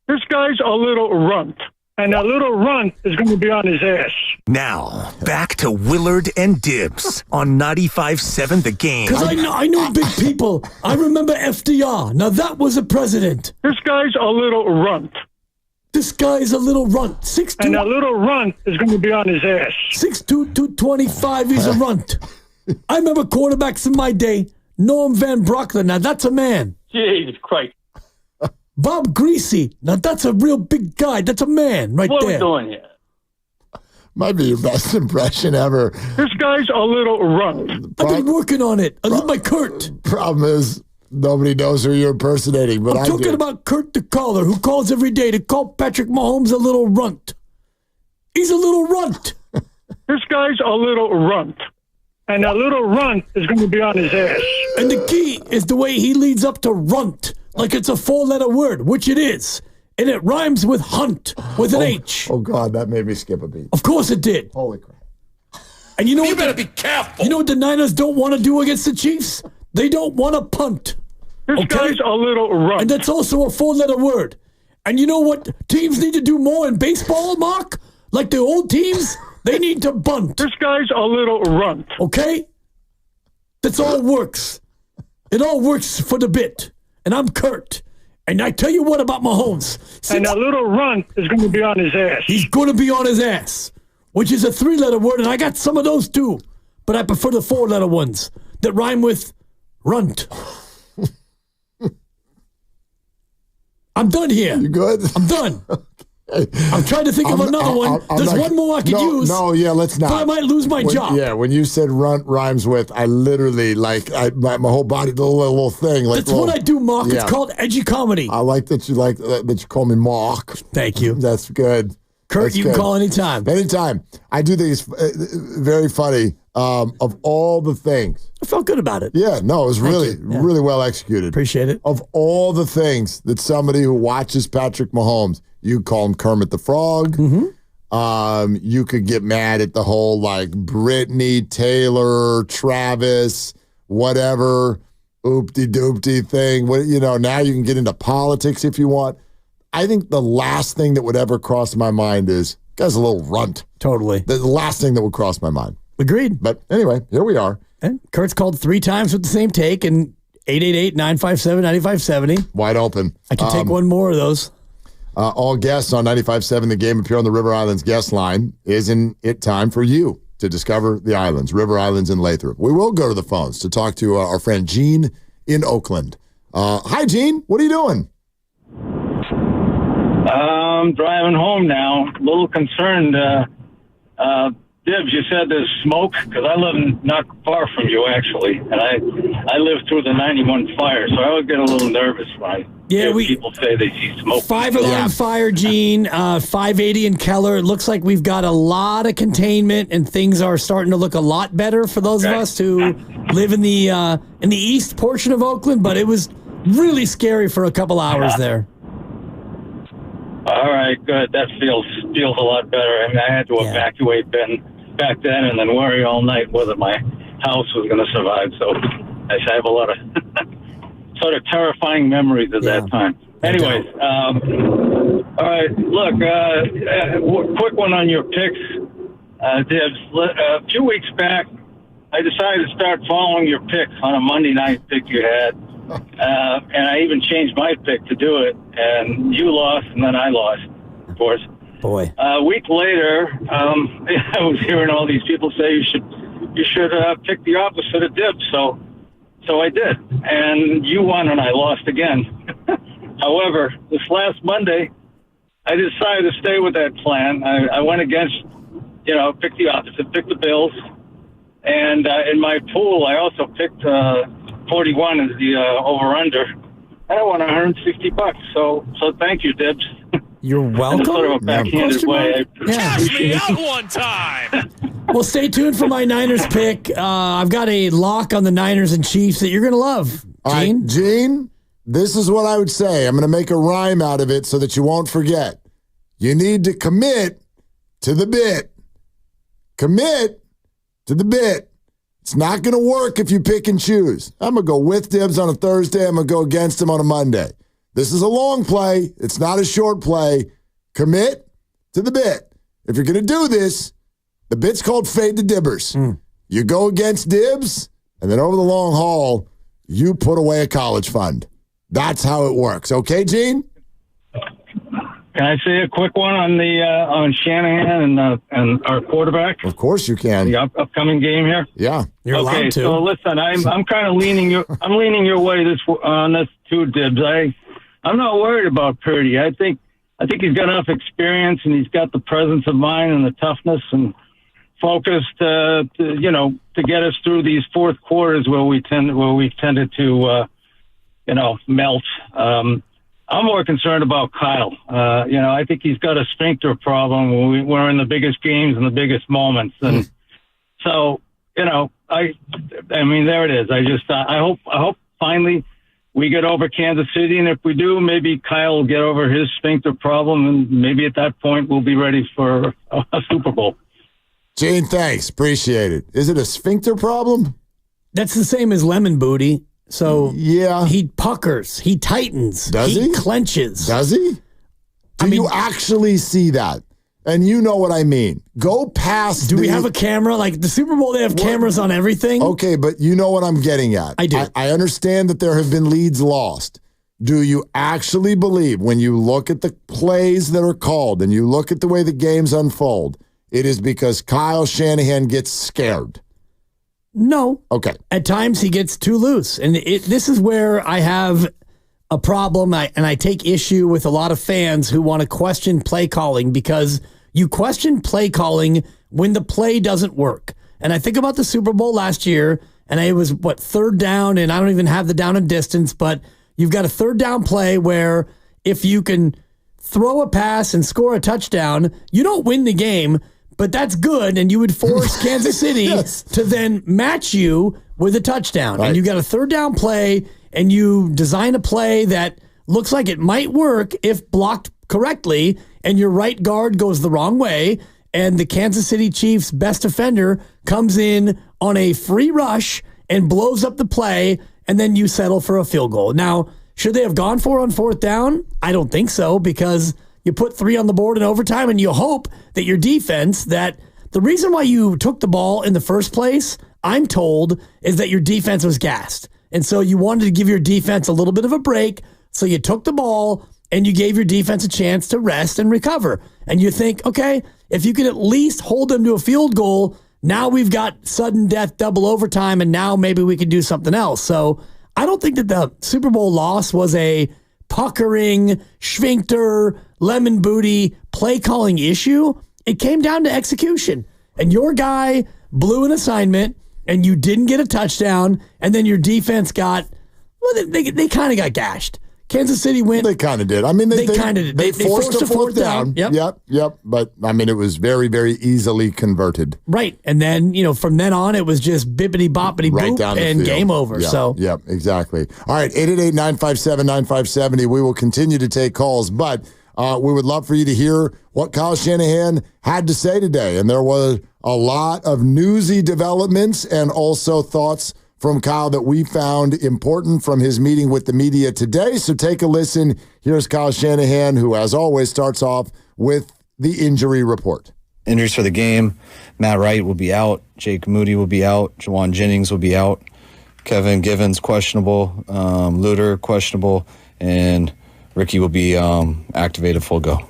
This guy's a little runt, and that little runt is going to be on his ass. Now, back to Willard and Dibs on 95.7 The Game. Because I know big people. I remember FDR. Now, that was a president. This guy's a little runt. This guy's a little runt. 6'2". And that little runt is going to be on his ass. 6'2", 225, he's a runt. I remember quarterbacks in my day. Norm Van Brocklin, now that's a man. Jesus Christ. Bob Greasy, now that's a real big guy. That's a man right What there. are we doing here? Might be your best impression ever. This guy's a little runt. I've been working on it. I love my Kurt. Problem is, nobody knows who you're impersonating, but I'm talking about Kurt the caller who calls every day to call Patrick Mahomes a little runt. He's a little runt. This guy's a little runt. And that little runt is going to be on his ass. And the key is the way he leads up to runt, like it's a 4-letter word, which it is. And it rhymes with hunt, with an H. Oh, God, that made me skip a beat. Of course it did. Holy crap. And you know You better be careful. You know what the Niners don't want to do against the Chiefs? They don't want to punt. This guy's a little runt. And that's also a 4-letter word. And you know what teams need to do more in baseball, Mark? Like the old teams? They need to bunt. This guy's a little runt. Okay? That's all works. It all works for the bit. And I'm Kurt. And I tell you what about Mahomes. And that little runt is going to be on his ass. He's going to be on his ass, which is a 3-letter word, and I got some of those too. But I prefer the 4-letter ones that rhyme with runt. I'm done here. You good? I'm done. I'm trying to think of another one. There's one more I could use. No, yeah, let's not. But I might lose my job. Yeah, when you said runt rhymes with, I literally, my whole body, the little thing. Like That's what I do, Mark. Yeah. It's called edgy comedy. I like that you call me Mark. Thank you. That's good. Kurt, That's you good. can call anytime. Anytime. I do these very funny. Of all the things. I felt good about it. Yeah, no, it was really well executed. Appreciate it. Of all the things that somebody who watches Patrick Mahomes, you call him Kermit the Frog. Mm-hmm. You could get mad at the whole like Brittany, Taylor, Travis, whatever, oopty-doopty thing. Now you can get into politics if you want. I think the last thing that would ever cross my mind is, guy's a little runt. Totally. The last thing that would cross my mind. Agreed. But anyway, here we are. And Kurt's called 3 times with the same take, and 888-957-9570. Wide open. I can take one more of those. All guests on 95.7 The Game appear on the River Islands guest line. Isn't it time for you to discover the islands, River Islands and Lathrop? We will go to the phones to talk to our friend Gene in Oakland. Hi, Gene. What are you doing? I'm driving home now. A little concerned. Dibs, you said there's smoke, because I live not far from you, actually, and I lived through the 91 fire, so I would get a little nervous when I hear people say they see smoke. 5-alarm fire, Gene, 580 in Keller. It looks like we've got a lot of containment, and things are starting to look a lot better for those of us who live in the east portion of Oakland, but it was really scary for a couple hours there. All right, good. That feels a lot better. I mean, I had to evacuate Ben back then and then worry all night whether my house was going to survive. So I have a lot of sort of terrifying memories at that time. Anyways, all right, look, quick one on your picks, Dibs. A few weeks back, I decided to start following your picks on a Monday night pick you had. And I even changed my pick to do it, and you lost, and then I lost, of course. Boy. A week later, I was hearing all these people say you should pick the opposite of Dibs, so I did, and you won, and I lost again. However, this last Monday, I decided to stay with that plan. I went against, pick the opposite, pick the Bills, and in my pool, I also picked 41 is the over-under. And I won $160. So thank you, Dibs. You're welcome. In sort of a backhanded way. Cash me out one time. Well, stay tuned for my Niners pick. I've got a lock on the Niners and Chiefs that you're going to love. All right, Gene, this is what I would say. I'm going to make a rhyme out of it so that you won't forget. You need to commit to the bit. Commit to the bit. It's not going to work if you pick and choose. I'm going to go with Dibs on a Thursday. I'm going to go against him on a Monday. This is a long play. It's not a short play. Commit to the bit. If you're going to do this, the bit's called fade to dibbers. You go against dibs, and then over the long haul, you put away a college fund. That's how it works. Okay, Gene? Can I say a quick one on the on Shanahan and our quarterback? Of course you can. The upcoming game here. Yeah, you're allowed to. So listen, I'm kind of leaning your way on this too, Dibs. I'm not worried about Purdy. I think he's got enough experience and he's got the presence of mind and the toughness and focus to get us through these fourth quarters where we tended to melt. I'm more concerned about Kyle. I think he's got a sphincter problem when we're in the biggest games and the biggest moments. And so, I mean, there it is. I hope finally we get over Kansas City. And if we do, maybe Kyle will get over his sphincter problem. And maybe at that point we'll be ready for a Super Bowl. Gene, thanks. Appreciate it. Is it a sphincter problem? That's the same as lemon booty. So yeah, he puckers, he tightens, does he clenches. Does he? Do you actually see that? And you know what I mean. Go past. Do we have a camera? Like the Super Bowl, they have cameras on everything. Okay, but you know what I'm getting at. I do. I understand that there have been leads lost. Do you actually believe when you look at the plays that are called and you look at the way the games unfold, it is because Kyle Shanahan gets scared? No. Okay. At times he gets too loose. And this is where I have a problem. And I take issue with a lot of fans who want to question play calling because you question play calling when the play doesn't work. And I think about the Super Bowl last year, and it was, third down, and I don't even have the down and distance, but you've got a third down play where if you can throw a pass and score a touchdown, you don't win the game, but that's good, and you would force Kansas City to then match you with a touchdown. Right. And you got a third down play, and you design a play that looks like it might work if blocked correctly, and your right guard goes the wrong way, and the Kansas City Chiefs' best defender comes in on a free rush and blows up the play, and then you settle for a field goal. Now, should they have gone for it on fourth down? I don't think so, because you put 3 on the board in overtime, and you hope that your defense, that the reason why you took the ball in the first place, I'm told, is that your defense was gassed. And so you wanted to give your defense a little bit of a break. So you took the ball and you gave your defense a chance to rest and recover. And you think, okay, if you can at least hold them to a field goal, now we've got sudden death, double overtime, and now maybe we can do something else. So I don't think that the Super Bowl loss was a puckering, sphincter, lemon booty play calling issue. It came down to execution. And your guy blew an assignment and you didn't get a touchdown, and then your defense got, they kind of got gashed. Kansas City went. They kind of did. I mean, they kind of did. They forced a fourth down. Yep. But, I mean, it was very, very easily converted. Right. And then, from then on, it was just bippity-boppity right boop down the and field. game over. Yep, exactly. All right, 888-957-9570. We will continue to take calls, but we would love for you to hear what Kyle Shanahan had to say today. And there was a lot of newsy developments and also thoughts from Kyle that we found important from his meeting with the media today. So take a listen. Here's Kyle Shanahan, who, as always, starts off with the injury report. Injuries for the game. Matt Wright will be out. Jake Moody will be out. Jawan Jennings will be out. Kevin Givens, questionable. Luter, questionable. And Ricky will be activated full go.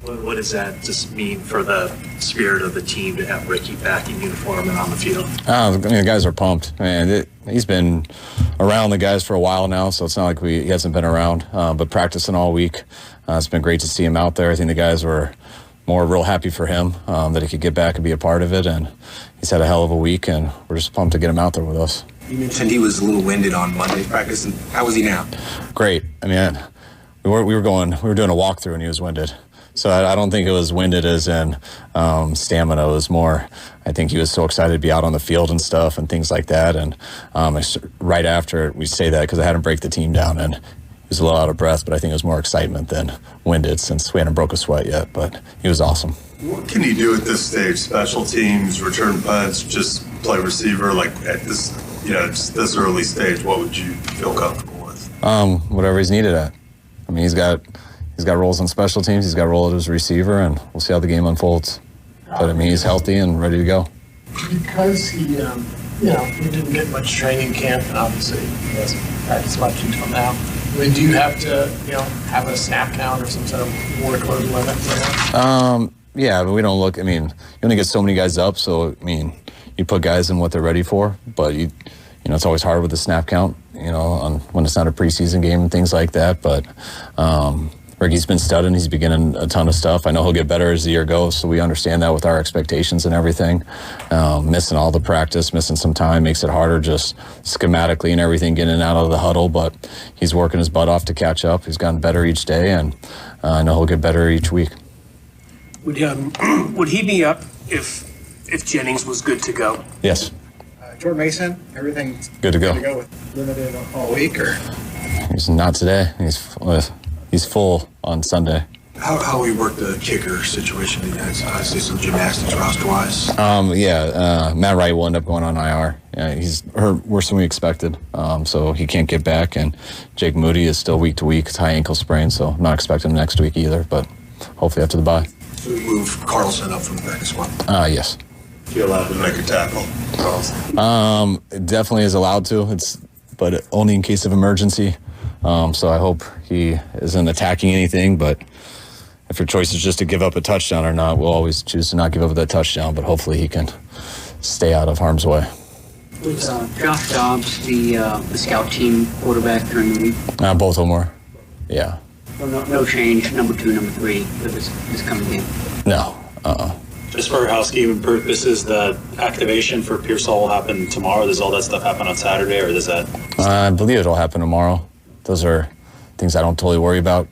What does that just mean for the spirit of the team to have Ricky back in uniform and on the field? The guys are pumped. Man, he's been around the guys for a while now, so it's not like he hasn't been around, but practicing all week. It's been great to see him out there. I think the guys were real happy for him that he could get back and be a part of it, and he's had a hell of a week, and we're just pumped to get him out there with us. You mentioned he was a little winded on Monday practice, and how was he now? Great. I mean, we were doing a walkthrough, and he was winded. So I don't think it was winded as in stamina. It was more, I think he was so excited to be out on the field and stuff and things like that. And right after, we say that because I had him break the team down, and he was a little out of breath, but I think it was more excitement than winded since we hadn't broke a sweat yet. But he was awesome. What can you do at this stage? Special teams, return punts, just play receiver? Like at this early stage, what would you feel comfortable with? Whatever he's needed at. I mean, he's got roles on special teams. He's got a role as a receiver, and we'll see how the game unfolds. But I mean, he's healthy and ready to go. Because he, he didn't get much training camp, and obviously he hasn't practiced much until now. I mean, do you have to, have a snap count or some sort of workload limit? Yeah, but we don't look. I mean, you only get so many guys up, so I mean, you put guys in what they're ready for. But it's always hard with the snap count. When it's not a preseason game and things like that. But Ricky's been studying. He's beginning a ton of stuff. I know he'll get better as the year goes, so we understand that with our expectations and everything. Missing all the practice, missing some time makes it harder just schematically and everything, getting out of the huddle. But he's working his butt off to catch up. He's gotten better each day, and I know he'll get better each week. Would he be up if Jennings was good to go? Yes. Jordan Mason, everything's good to go. With limited all week, or he's not today. He's full on Sunday. How we work the kicker situation? I see some gymnastics roster-wise. Matt Wright will end up going on IR. Yeah, he's hurt worse than we expected, so he can't get back. And Jake Moody is still week to week. It's high ankle sprain, so I'm not expecting him next week either. But hopefully after the bye. So we move Carlson up from the practice squad. Yes. You're allowed to make a tackle. It definitely is allowed to. But only in case of emergency. So I hope he isn't attacking anything. But if your choice is just to give up a touchdown or not, we'll always choose to not give up that touchdown. But hopefully he can stay out of harm's way. Was Josh Dobbs the scout team quarterback during the week? Both of them were. Yeah. No change. Number 2, number 3 for this coming game. No. Just for housekeeping purposes, the activation for Pearsall will happen tomorrow. Does all that stuff happen on Saturday, or does that? I believe it'll happen tomorrow. Those are things I don't totally worry about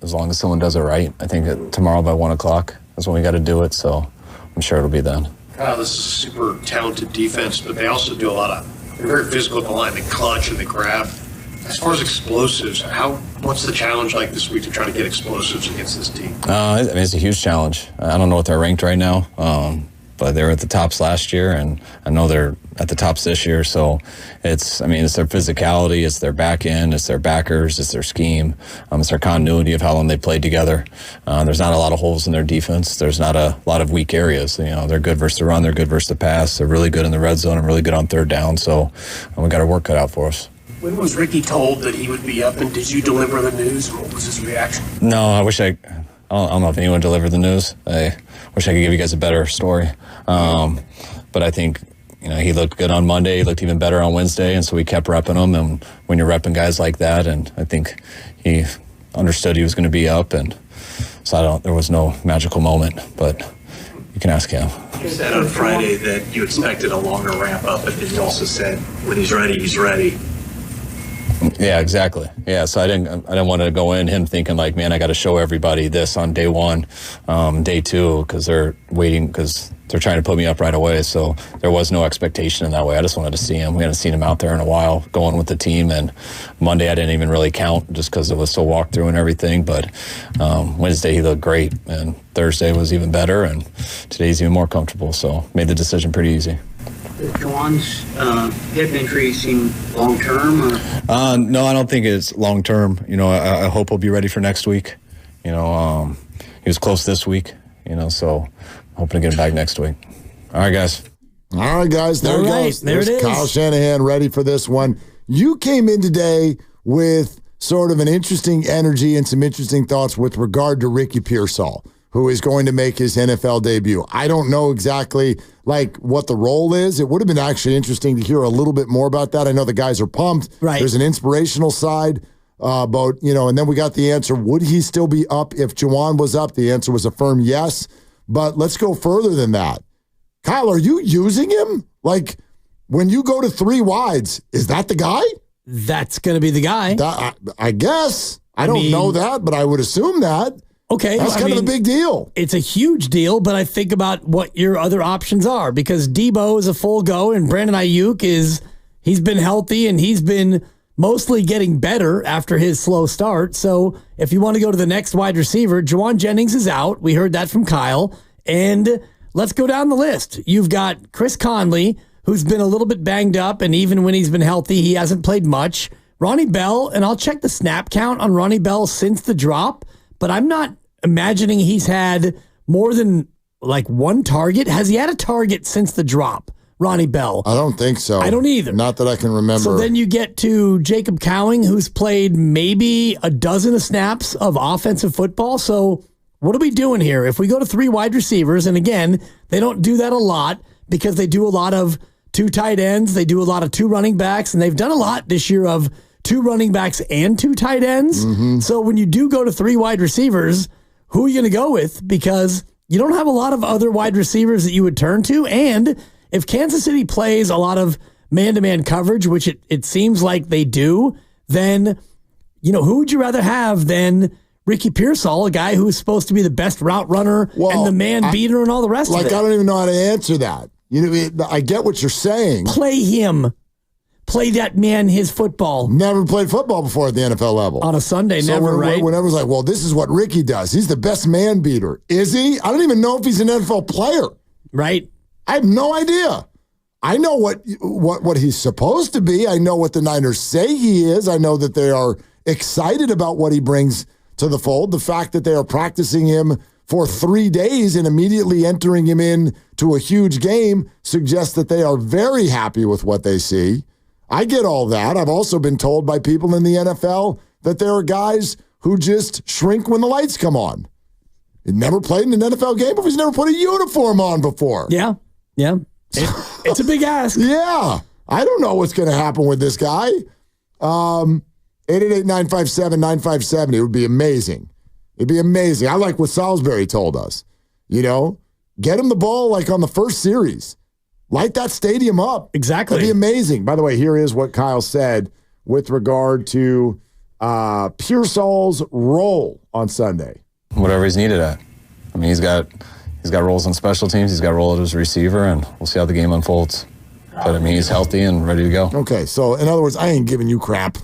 as long as someone does it right. I think tomorrow by 1 o'clock is when we got to do it, so I'm sure it'll be then. This is a super talented defense, but they also do a lot of, they're very physical at the line. They clutch and they grab. As far as explosives, what's the challenge like this week to try to get explosives against this team? It's a huge challenge. I don't know what they're ranked right now, but they were at the tops last year, and I know they're at the tops this year. So it's their physicality, it's their back end, it's their backers, it's their scheme, it's their continuity of how long they played together. There's not a lot of holes in their defense. There's not a lot of weak areas. They're good versus the run, they're good versus the pass. They're really good in the red zone and really good on third down. So we got our work cut out for us. When was Ricky told that he would be up, and did you deliver the news? What was his reaction? No, I don't know if anyone delivered the news. I wish I could give you guys a better story. But I think, he looked good on Monday. He looked even better on Wednesday, and so we kept repping him. And when you're repping guys like that, and I think he understood he was going to be up, and so there was no magical moment, but you can ask him. You said on Friday that you expected a longer ramp up, but then you also said when he's ready, he's ready. Yeah, exactly. Yeah, so I didn't want to go in him thinking like, man, I got to show everybody this on day 1, day 2, because they're waiting, because they're trying to put me up right away. So there was no expectation in that way. I just wanted to see him. We hadn't seen him out there in a while going with the team. And Monday I didn't even really count just because it was still walkthrough and everything. But Wednesday he looked great, and Thursday was even better, and today's even more comfortable. So made the decision pretty easy. Juwan's hip injury seem long term? No, I don't think it's long term. I hope he'll be ready for next week. He was close this week. So I'm hoping to get him back next week. All right, guys. There it goes. There it is. Kyle Shanahan ready for this one. You came in today with sort of an interesting energy and some interesting thoughts with regard to Ricky Pearsall, who is going to make his NFL debut. I don't know exactly what the role is. It would have been actually interesting to hear a little bit more about that. I know the guys are pumped. Right. There's an inspirational side about, and then we got the answer, would he still be up if Juwan was up? The answer was a firm yes. But let's go further than that. Kyle, are you using him? When you go to 3 wides, is that the guy? That's going to be the guy. I guess. I don't know that, but I would assume that. Okay. That's kind of a big deal. It's a huge deal, but I think about what your other options are, because Debo is a full go, and Brandon Ayuk he's been healthy, and he's been mostly getting better after his slow start. So if you want to go to the next wide receiver, Juwan Jennings is out. We heard that from Kyle. And let's go down the list. You've got Chris Conley, who's been a little bit banged up, and even when he's been healthy, he hasn't played much. Ronnie Bell, and I'll check the snap count on Ronnie Bell since the drop, but I'm not imagining he's had more than like one target. Has he had a target since the drop, Ronnie Bell? I don't think so. I don't either. Not that I can remember. So then you get to Jacob Cowing, who's played maybe a dozen of snaps of offensive football. So what are we doing here? If we go to 3 wide receivers, and again, they don't do that a lot because they do a lot of 2 tight ends. They do a lot of 2 running backs, and they've done a lot this year of 2 running backs and 2 tight ends. Mm-hmm. So when you do go to 3 wide receivers, who are you going to go with? Because you don't have a lot of other wide receivers that you would turn to. And if Kansas City plays a lot of man-to-man coverage, which it seems like they do, then, who would you rather have than Ricky Pearsall, a guy who's supposed to be the best route runner and the man beater and all the rest of it? I don't even know how to answer that. I get what you're saying. Play him. Play that man his football. Never played football before at the NFL level. On a Sunday, so never, right? When everyone's like, well, this is what Ricky does. He's the best man beater. Is he? I don't even know if he's an NFL player. Right. I have no idea. I know what he's supposed to be. I know what the Niners say he is. I know that they are excited about what he brings to the fold. The fact that they are practicing him for 3 days and immediately entering him in to a huge game suggests that they are very happy with what they see. I get all that. I've also been told by people in the NFL that there are guys who just shrink when the lights come on. He never played in an NFL game before. He's never put a uniform on before. Yeah. It's a big ask. Yeah. I don't know what's going to happen with this guy. 888-957-9570. It would be amazing. It'd be amazing. I like what Salisbury told us. Get him the ball like on the first series. Light that stadium up. Exactly. That'd be amazing. By the way, here is what Kyle said with regard to Pearsall's role on Sunday. Whatever he's needed at. I mean, he's got roles on special teams. He's got a role as a receiver, and we'll see how the game unfolds. But, I mean, he's healthy and ready to go. Okay, so in other words, I ain't giving you crap.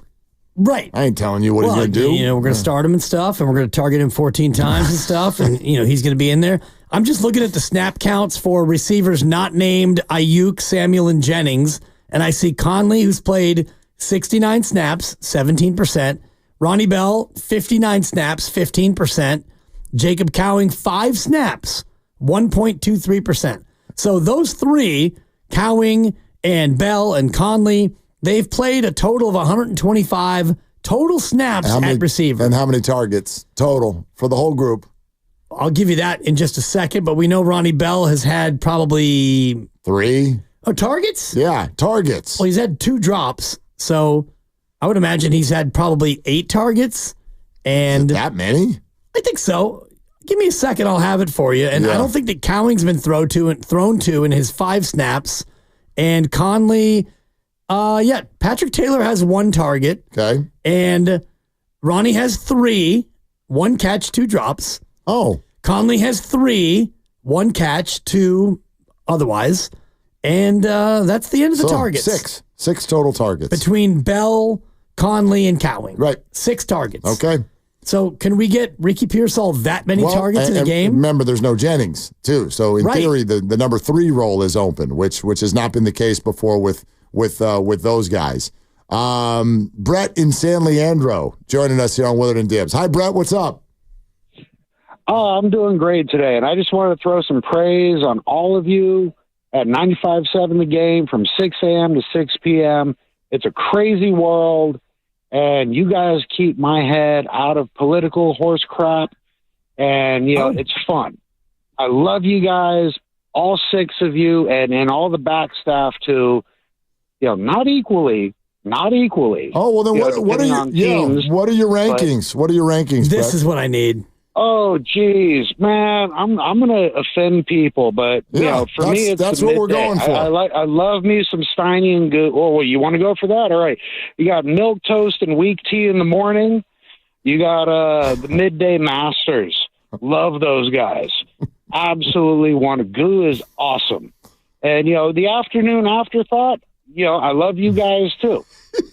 Right. I ain't telling you what he's going to do. We're going to start him and stuff, and we're going to target him 14 times and stuff, and, he's going to be in there. I'm just looking at the snap counts for receivers not named Ayuk, Samuel, and Jennings, and I see Conley, who's played 69 snaps, 17%. Ronnie Bell, 59 snaps, 15%. Jacob Cowing, 5 snaps, 1.23%. So those 3, Cowing and Bell and Conley, they've played a total of 125 total snaps at receiver. And how many targets total for the whole group? I'll give you that in just a second, but we know Ronnie Bell has had probably 3. Oh, targets? Yeah, targets. Well, he's had 2 drops, so I would imagine he's had probably 8 targets. And is it that many? I think so. Give me a second, I'll have it for you. And I don't think that Cowing's been thrown to in his 5 snaps. And Conley, Patrick Taylor has 1 target. Okay. And Ronnie has 3, 1 catch, 2 drops. Oh. Conley has 3, 1 catch, 2 otherwise. And that's the end of the targets. 6 total targets. Between Bell, Conley, and Cowing. Right. 6 targets. Okay. So can we get Ricky Pearsall that many targets in a game? Remember, there's no Jennings, too. So in theory, the number 3 role is open, which has not been the case before with those guys. Brett in San Leandro joining us here on Willard and Dibs. Hi, Brett. What's up? Oh, I'm doing great today, and I just wanted to throw some praise on all of you at 95.7 The Game from 6 a.m. to 6 p.m. It's a crazy world, and you guys keep my head out of political horse crap, and, it's fun. I love you guys, all 6 of you, and all the back staff, too. Not equally. Oh, well, then what are your rankings? What are your rankings, This Brett? is what I need. Oh, geez, man, I'm gonna offend people, but for me, that's what we're going for. I love me some Steiny and Goo. Oh, well, you want to go for that? All right, you got milk toast and weak tea in the morning. You got the midday masters. Love those guys. Absolutely want to. Goo is awesome, and the afternoon afterthought. I love you guys too.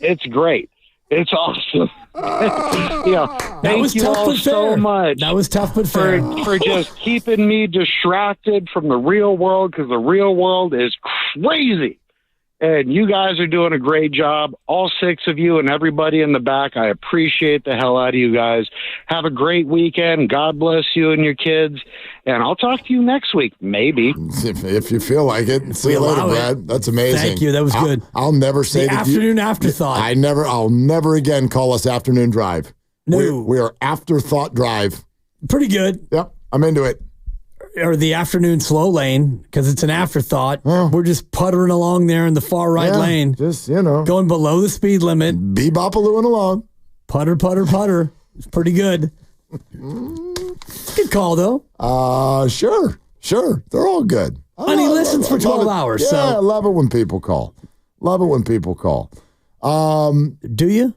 It's great. It's awesome. Thank you all so much. That was tough but fair. For just keeping me distracted from the real world, because the real world is crazy. And you guys are doing a great job. All 6 of you and everybody in the back, I appreciate the hell out of you guys. Have a great weekend. God bless you and your kids. And I'll talk to you next week, maybe. If you feel like it. See you later, Brad. That's amazing. Thank you. That was good. I'll never say the that afternoon afterthought. I'll never again call us afternoon drive. No. We are afterthought drive. Pretty good. Yep. I'm into it. Or the afternoon slow lane, because it's an afterthought. We're just puttering along there in the far right lane. Just, going below the speed limit. Bebop-a-looing along. Putter, putter, putter. It's pretty good. Good call, though. Sure. They're all good. And he listens for 12 hours. Yeah, I love it when people call. Do you?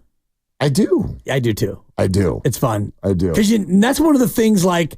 I do. I do, too. I do. It's fun. I do. Because that's one of the things, like,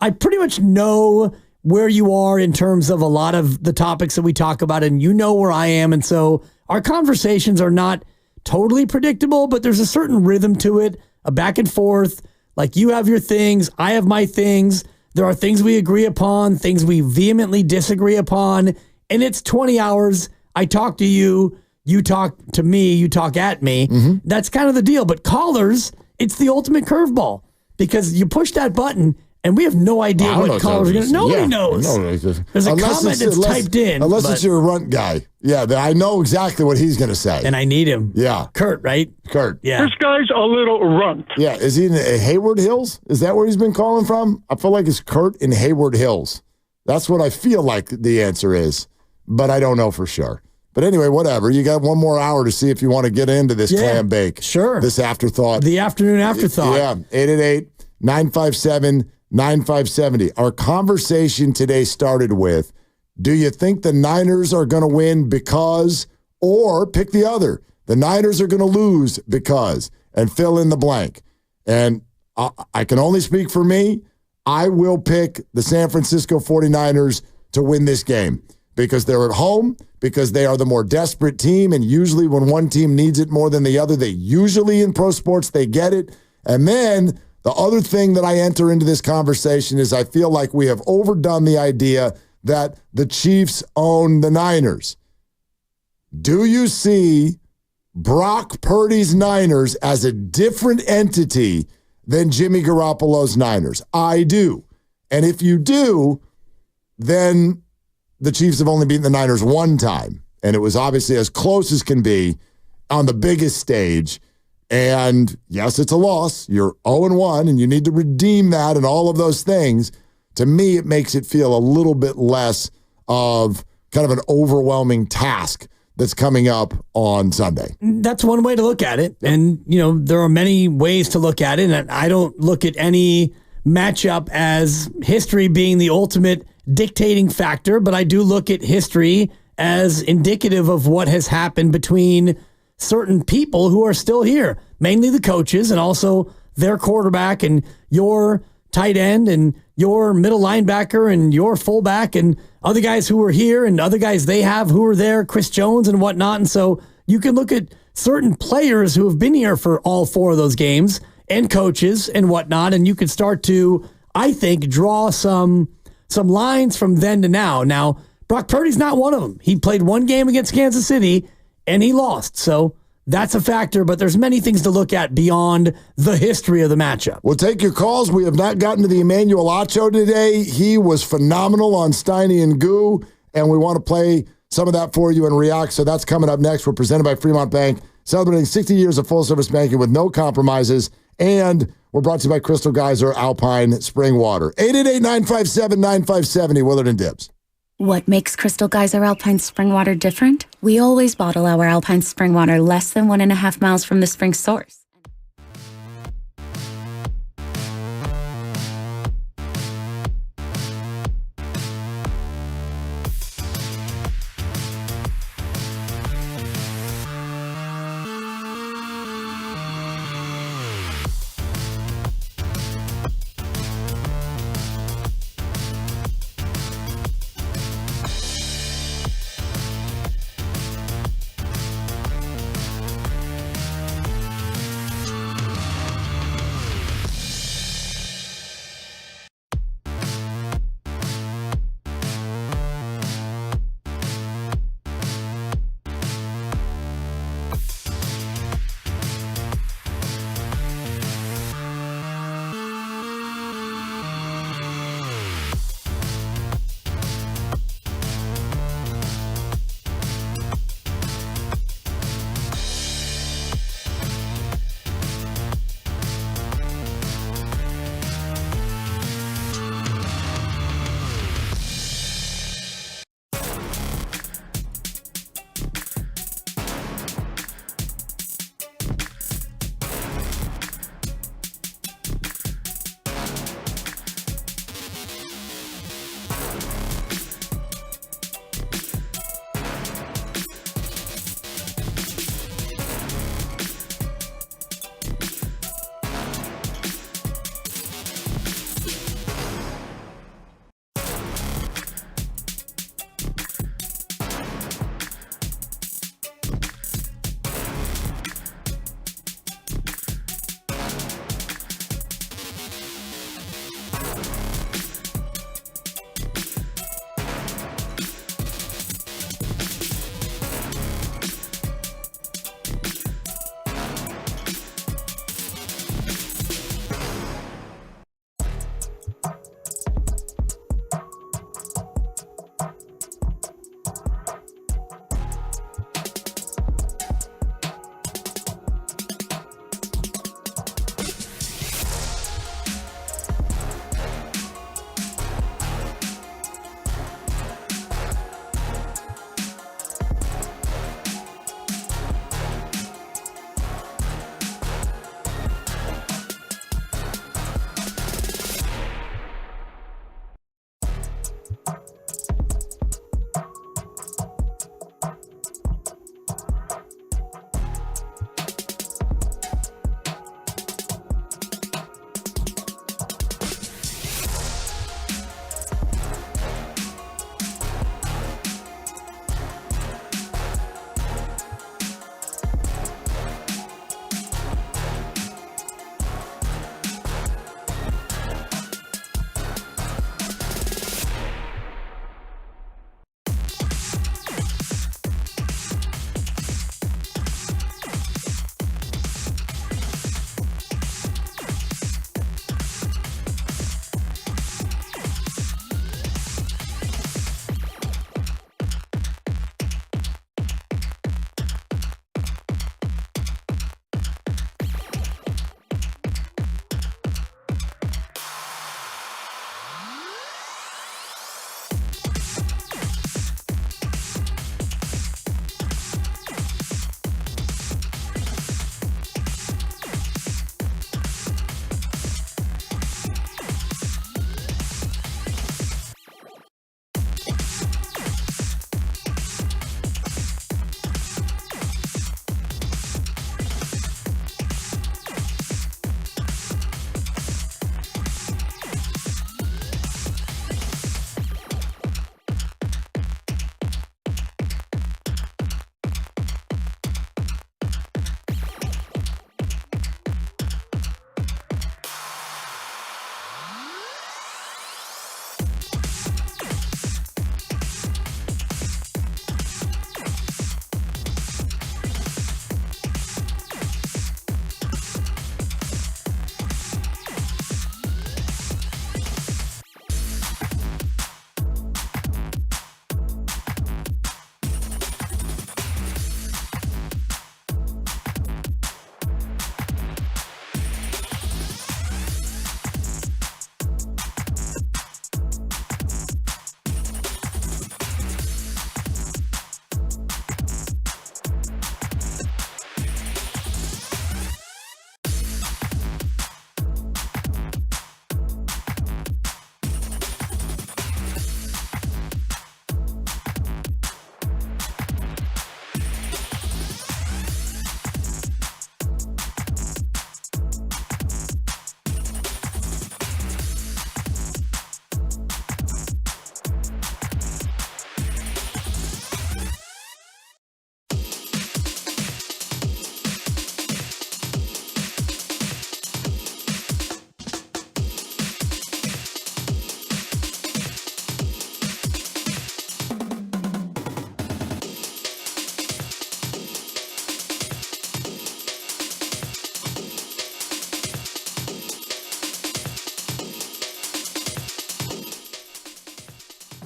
I pretty much know where you are in terms of a lot of the topics that we talk about, and you know where I am. And so our conversations are not totally predictable, but there's a certain rhythm to it, a back and forth. Like, you have your things, I have my things. There are things we agree upon, things we vehemently disagree upon. And it's 20 hours. I talk to you, you talk to me, you talk at me. That's kind of the deal. But callers, it's the ultimate curveball, because you push that button and we have no idea what callers are going to. Nobody knows. There's a comment that's typed in. Unless it's your runt guy. Yeah, I know exactly what he's going to say. And I need him. Yeah. Kurt, right? Kurt. Yeah. This guy's a little runt. Yeah. Is he in Hayward Hills? Is that where he's been calling from? I feel like it's Kurt in Hayward Hills. That's what I feel like the answer is, but I don't know for sure. But anyway, whatever. You got one more hour to see if you want to get into this clam bake. Sure. This afterthought. The afternoon afterthought. Yeah. 888-957-9570. Our conversation today started with, do you think the Niners are going to win because, or pick the other, the Niners are going to lose because, and fill in the blank. And I can only speak for me. I will pick the San Francisco 49ers to win this game because they're at home, because they are the more desperate team, and usually when one team needs it more than the other, they usually in pro sports, they get it. And then the other thing that I enter into this conversation is I feel like we have overdone the idea that the Chiefs own the Niners. Do you see Brock Purdy's Niners as a different entity than Jimmy Garoppolo's Niners? I do. And if you do, then the Chiefs have only beaten the Niners one time. And it was obviously as close as can be on the biggest stage. And yes, it's a loss. You're 0-1, and you need to redeem that and all of those things. To me, it makes it feel a little bit less of kind of an overwhelming task that's coming up on Sunday. That's one way to look at it. And, there are many ways to look at it. And I don't look at any matchup as history being the ultimate dictating factor, but I do look at history as indicative of what has happened between certain people who are still here, mainly the coaches and also their quarterback and your tight end and your middle linebacker and your fullback and other guys who were here and other guys they have who are there, Chris Jones and whatnot. And so you can look at certain players who have been here for all 4 of those games and coaches and whatnot, and you can start to, I think, draw some lines from then to now. Now, Brock Purdy's not one of them. He played one game against Kansas City and he lost. So that's a factor, but there's many things to look at beyond the history of the matchup. We'll take your calls. We have not gotten to the Emmanuel Acho today. He was phenomenal on Steiny and Goo, and we want to play some of that for you and react. So that's coming up next. We're presented by Fremont Bank, celebrating 60 years of full-service banking with no compromises, and we're brought to you by Crystal Geyser Alpine Spring Water. 888-957-9570, Willard and Dibbs. What makes Crystal Geyser Alpine Spring Water different? We always bottle our Alpine Spring Water less than 1.5 miles from the spring source.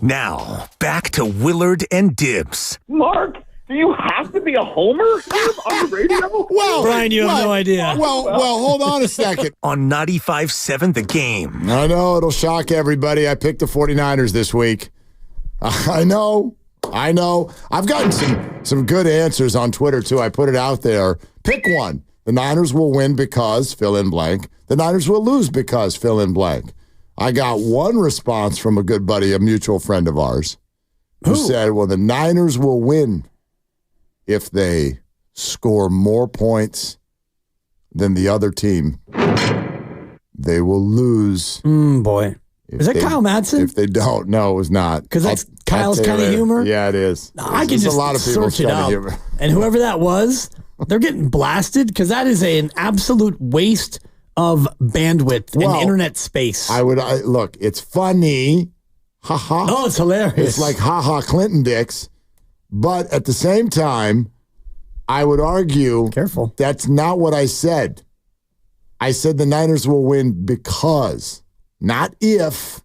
Now, back to Willard and Dibs. Mark, do you have to be a homer on the radio? Well, Brian, you have no idea. Well, hold on a second. On 95.7 The Game. I know, it'll shock everybody. I picked the 49ers this week. I know. I've gotten some good answers on Twitter, too. I put it out there. Pick one. The Niners will win because fill in blank. The Niners will lose because fill in blank. I got one response from a good buddy, a mutual friend of ours, who said, well, the Niners will win if they score more points than the other team. They will lose. Boy. Is that Kyle Madsen? If they don't, no, it was not. Because that's Kyle's kind of humor? Yeah, it is. I can just a lot of people's search it kind of up. humor. And whoever that was, they're getting blasted because that is an absolute waste of bandwidth and internet space. Look, it's funny. Ha ha. Oh, it's hilarious. It's like ha ha Clinton dicks. But at the same time, I would argue that's not what I said. I said the Niners will win because, not if,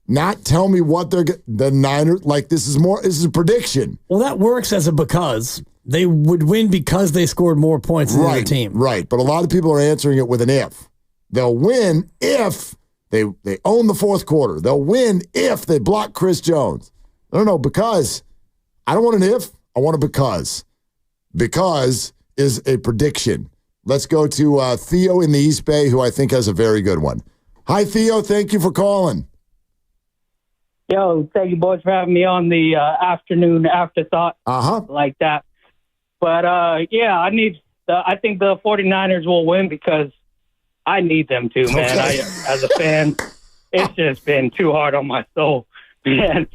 not tell me what the Niners, like this is a prediction. Well, that works as a because. They would win because they scored more points than the other team. Right, but a lot of people are answering it with an if. They'll win if they own the fourth quarter. They'll win if they block Chris Jones. No, because. I don't want an if, I want a because. Because is a prediction. Let's go to Theo in the East Bay, who I think has a very good one. Hi, Theo. Thank you for calling. Yo, thank you, boys, for having me on the afternoon afterthought like that. But, I think the 49ers will win because I need them to, man. Okay. As a fan, it's just been too hard on my soul, man.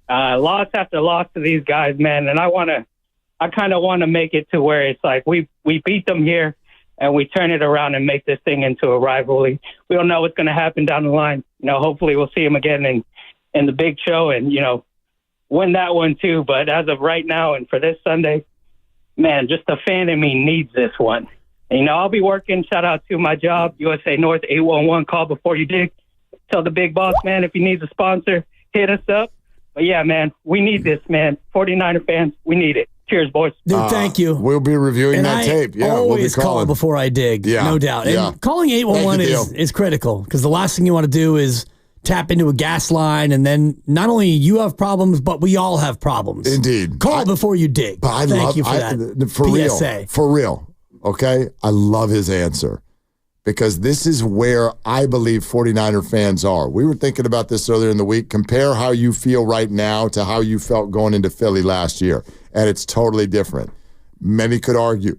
Loss after loss to these guys, man. And I kind of want to make it to where it's like we beat them here and we turn it around and make this thing into a rivalry. We don't know what's going to happen down the line. Hopefully we'll see them again in the big show and, win that one too. But as of right now and for this Sunday, man, just the fan in me needs this one. And, I'll be working. Shout out to my job, USA North 811. Call before you dig. Tell the big boss, man, if he needs a sponsor, hit us up. But yeah, man, we need this, man. 49er fans, we need it. Cheers, boys. Dude, thank you. We'll be reviewing that tape. Yeah, always we'll be call before I dig, no doubt. Yeah. And calling 811 is critical because the last thing you want to do is tap into a gas line and then not only you have problems, but we all have problems. Indeed. Call before you dig. But Thank you for that. For real. Okay? I love his answer. Because this is where I believe 49er fans are. We were thinking about this earlier in the week. Compare how you feel right now to how you felt going into Philly last year. And it's totally different. Many could argue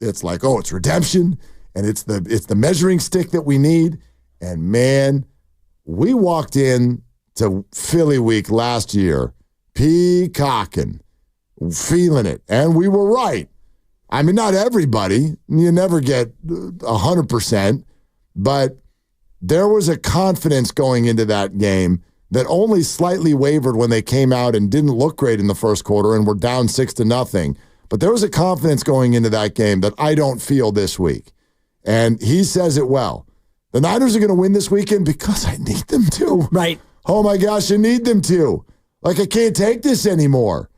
it's like, it's redemption, and it's the measuring stick that we need. And man, we walked in to Philly week last year, peacocking, feeling it. And we were right. I mean, not everybody. You never get 100%, but there was a confidence going into that game that only slightly wavered when they came out and didn't look great in the first quarter and were down 6-0. But there was a confidence going into that game that I don't feel this week. And he says it well. The Niners are going to win this weekend because I need them to. Right. Oh, my gosh, I need them to. Like, I can't take this anymore.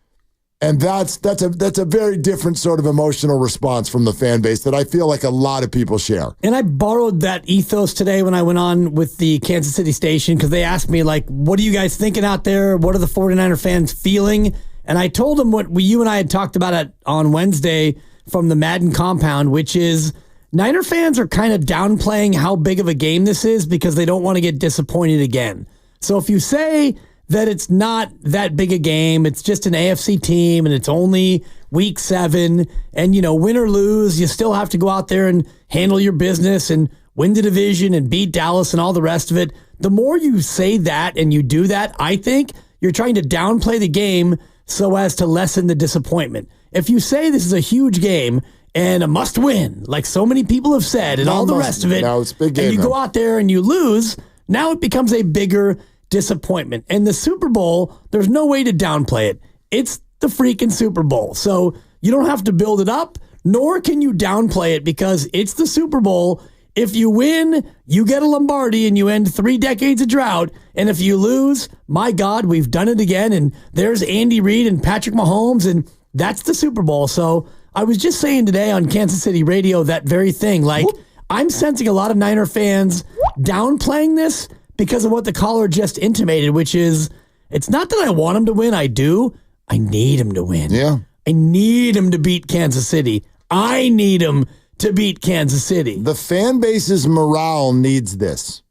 And that's a very different sort of emotional response from the fan base that I feel like a lot of people share. And I borrowed that ethos today when I went on with the Kansas City station because they asked me, like, what are you guys thinking out there? What are the 49er fans feeling? And I told them what you and I had talked about on Wednesday from the Madden compound, which is Niner fans are kind of downplaying how big of a game this is because they don't want to get disappointed again. So if you say that it's not that big a game, it's just an AFC team, and it's only week 7, and, win or lose, you still have to go out there and handle your business and win the division and beat Dallas and all the rest of it. The more you say that and you do that, I think you're trying to downplay the game so as to lessen the disappointment. If you say this is a huge game and a must win, like so many people have said, and all the rest of it, it's a big game, and you go out there and you lose, now it becomes a bigger disappointment. And the Super Bowl, there's no way to downplay it. It's the freaking Super Bowl. So you don't have to build it up, nor can you downplay it because it's the Super Bowl. If you win, you get a Lombardi and you end 3 decades of drought. And if you lose, my God, we've done it again. And there's Andy Reid and Patrick Mahomes, and that's the Super Bowl. So I was just saying today on Kansas City radio that very thing. Like, I'm sensing a lot of Niner fans downplaying this because of what the caller just intimated, which is, it's not that I want him to win. I do. I need him to win. Yeah. I need him to beat Kansas City. I need him to beat Kansas City. The fan base's morale needs this.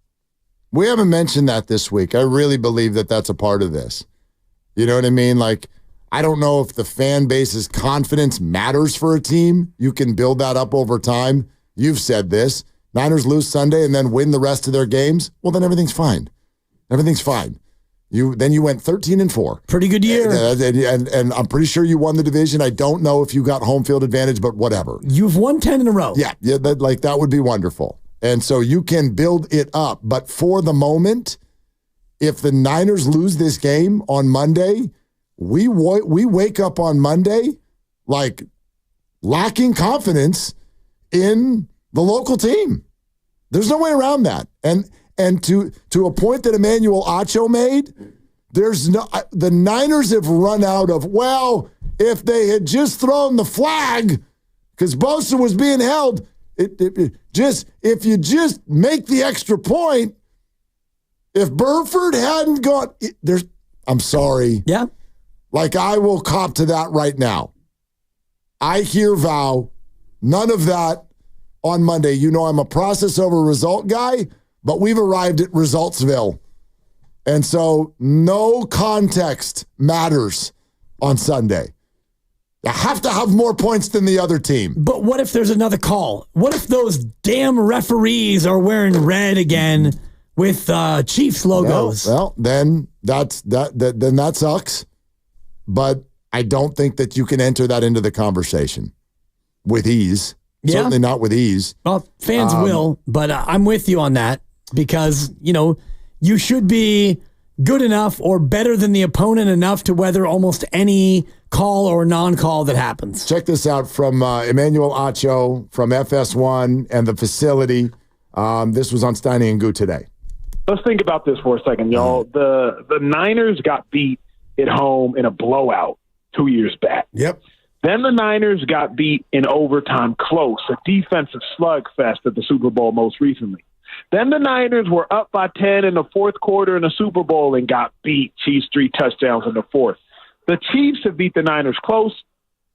We haven't mentioned that this week. I really believe that that's a part of this. You know what I mean? Like, I don't know if the fan base's confidence matters for a team. You can build that up over time. You've said this. Niners lose Sunday and then win the rest of their games. Well, then everything's fine. Everything's fine. You went 13-4. Pretty good year. And I'm pretty sure you won the division. I don't know if you got home field advantage, but whatever. You've won 10 in a row. Yeah, that would be wonderful. And so you can build it up. But for the moment, if the Niners lose this game on Monday, we wake up on Monday like lacking confidence in the local team. There's no way around that. And to a point that Emmanuel Acho made, the Niners have run out of, well, if they had just thrown the flag because Bosa was being held, if you just make the extra point, if Burford hadn't gone, I'm sorry. Yeah. Like, I will cop to that right now. I hear Val, none of that on Monday. You know I'm a process over result guy, but we've arrived at Resultsville. And so no context matters on Sunday. You have to have more points than the other team. But what if there's another call? What if those damn referees are wearing red again with Chiefs logos? Well, then that sucks. But I don't think that you can enter that into the conversation with ease. Yeah. Certainly not with ease. Well, fans will, but I'm with you on that because, you should be good enough or better than the opponent enough to weather almost any call or non-call that happens. Check this out from Emmanuel Acho from FS1 and the facility. This was on Steiny and Goo today. Let's think about this for a second, y'all. The Niners got beat at home in a blowout 2 years back. Yep. Then the Niners got beat in overtime close, a defensive slugfest at the Super Bowl most recently. Then the Niners were up by 10 in the fourth quarter in the Super Bowl and got beat. Chiefs 3 touchdowns in the fourth. The Chiefs have beat the Niners close.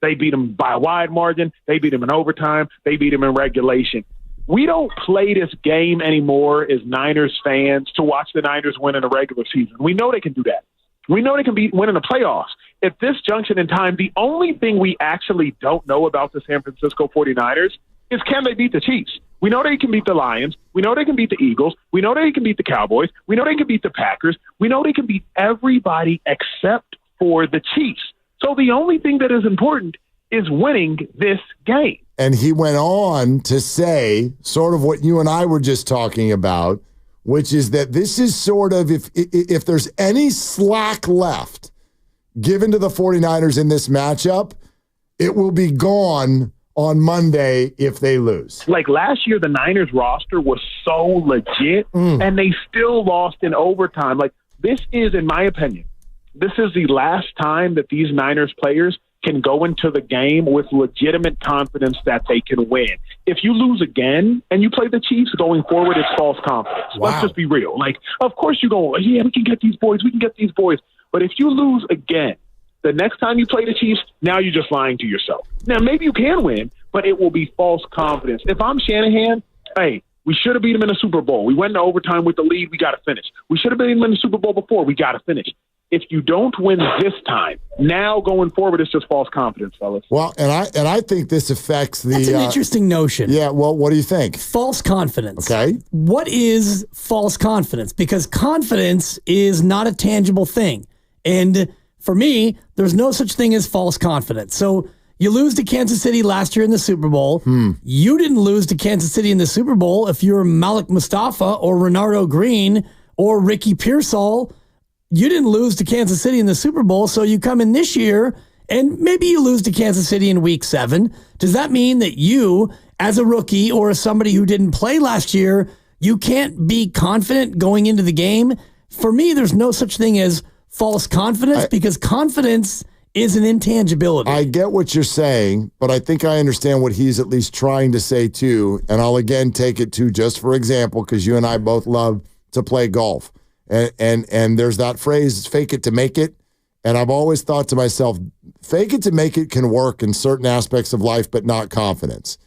They beat them by a wide margin. They beat them in overtime. They beat them in regulation. We don't play this game anymore as Niners fans to watch the Niners win in a regular season. We know they can do that. We know they can win in the playoffs. At this junction in time, the only thing we actually don't know about the San Francisco 49ers is can they beat the Chiefs? We know they can beat the Lions. We know they can beat the Eagles. We know they can beat the Cowboys. We know they can beat the Packers. We know they can beat everybody except for the Chiefs. So the only thing that is important is winning this game. And he went on to say sort of what you and I were just talking about, which is that this is sort of, if there's any slack left given to the 49ers in this matchup, it will be gone on Monday if they lose. Like last year, the Niners roster was so legit, and they still lost in overtime. Like this is, in my opinion, this is the last time that these Niners players can go into the game with legitimate confidence that they can win. If you lose again and you play the Chiefs going forward, it's false confidence. Wow. Let's just be real. Like, of course you go, yeah, we can get these boys. We can get these boys. But if you lose again, the next time you play the Chiefs, now you're just lying to yourself. Now, maybe you can win, but it will be false confidence. If I'm Shanahan, hey, we should have beat them in the Super Bowl. We went into overtime with the lead. We got to finish. We should have beat them in the Super Bowl before. We got to finish. If you don't win this time, now going forward, it's just false confidence, fellas. Well, and I think this affects the... That's an interesting notion. Yeah, well, what do you think? False confidence. Okay. What is false confidence? Because confidence is not a tangible thing. And for me, there's no such thing as false confidence. So you lose to Kansas City last year in the Super Bowl. You didn't lose to Kansas City in the Super Bowl if you're Malik Mustafa or Renardo Green or Ricky Pearsall. You didn't lose to Kansas City in the Super Bowl, so you come in this year and maybe you lose to Kansas City in week 7. Does that mean that you, as a rookie or as somebody who didn't play last year, you can't be confident going into the game? For me, there's no such thing as false confidence because confidence is an intangibility. I get what you're saying, but I think I understand what he's at least trying to say too. And I'll again take it to just for example, because you and I both love to play golf. And there's that phrase, fake it to make it. And I've always thought to myself, fake it to make it can work in certain aspects of life, but not confidence.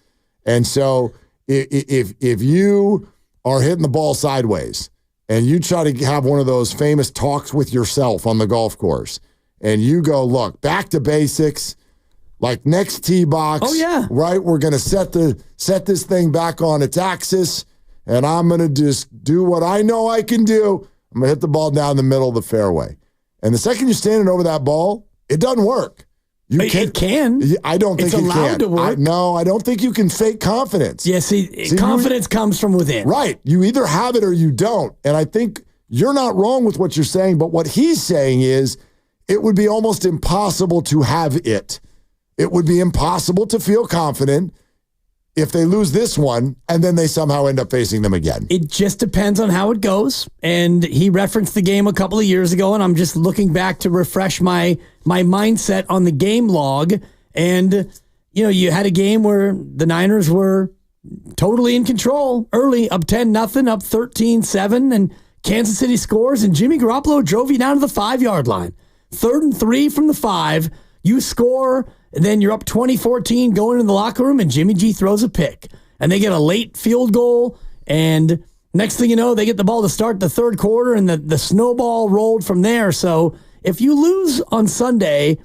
And so if you are hitting the ball sideways and you try to have one of those famous talks with yourself on the golf course, and you go, look, back to basics, like next tee box. Oh, yeah. Right? We're going to set this thing back on its axis, and I'm going to just do what I know I can do. I'm going to hit the ball down the middle of the fairway. And the second you're standing over that ball, it doesn't work. It can. I don't think it's it allowed can. to work. No, I don't think you can fake confidence. Yeah, confidence comes from within. Right. You either have it or you don't. And I think you're not wrong with what you're saying, but what he's saying is it would be almost impossible to have it. It would be impossible to feel confident if they lose this one and then they somehow end up facing them again. It just depends on how it goes. And he referenced the game a couple of years ago, and I'm just looking back to refresh my mindset on the game log. And, you had a game where the Niners were totally in control early, up 10-0, up 13-7, and Kansas City scores, and Jimmy Garoppolo drove you down to the 5-yard line. 3rd and 3 from the 5, you score, and then you're up 20-14 going in the locker room, and Jimmy G throws a pick. And they get a late field goal, and next thing you know, they get the ball to start the third quarter, and the snowball rolled from there. So if you lose on Sunday,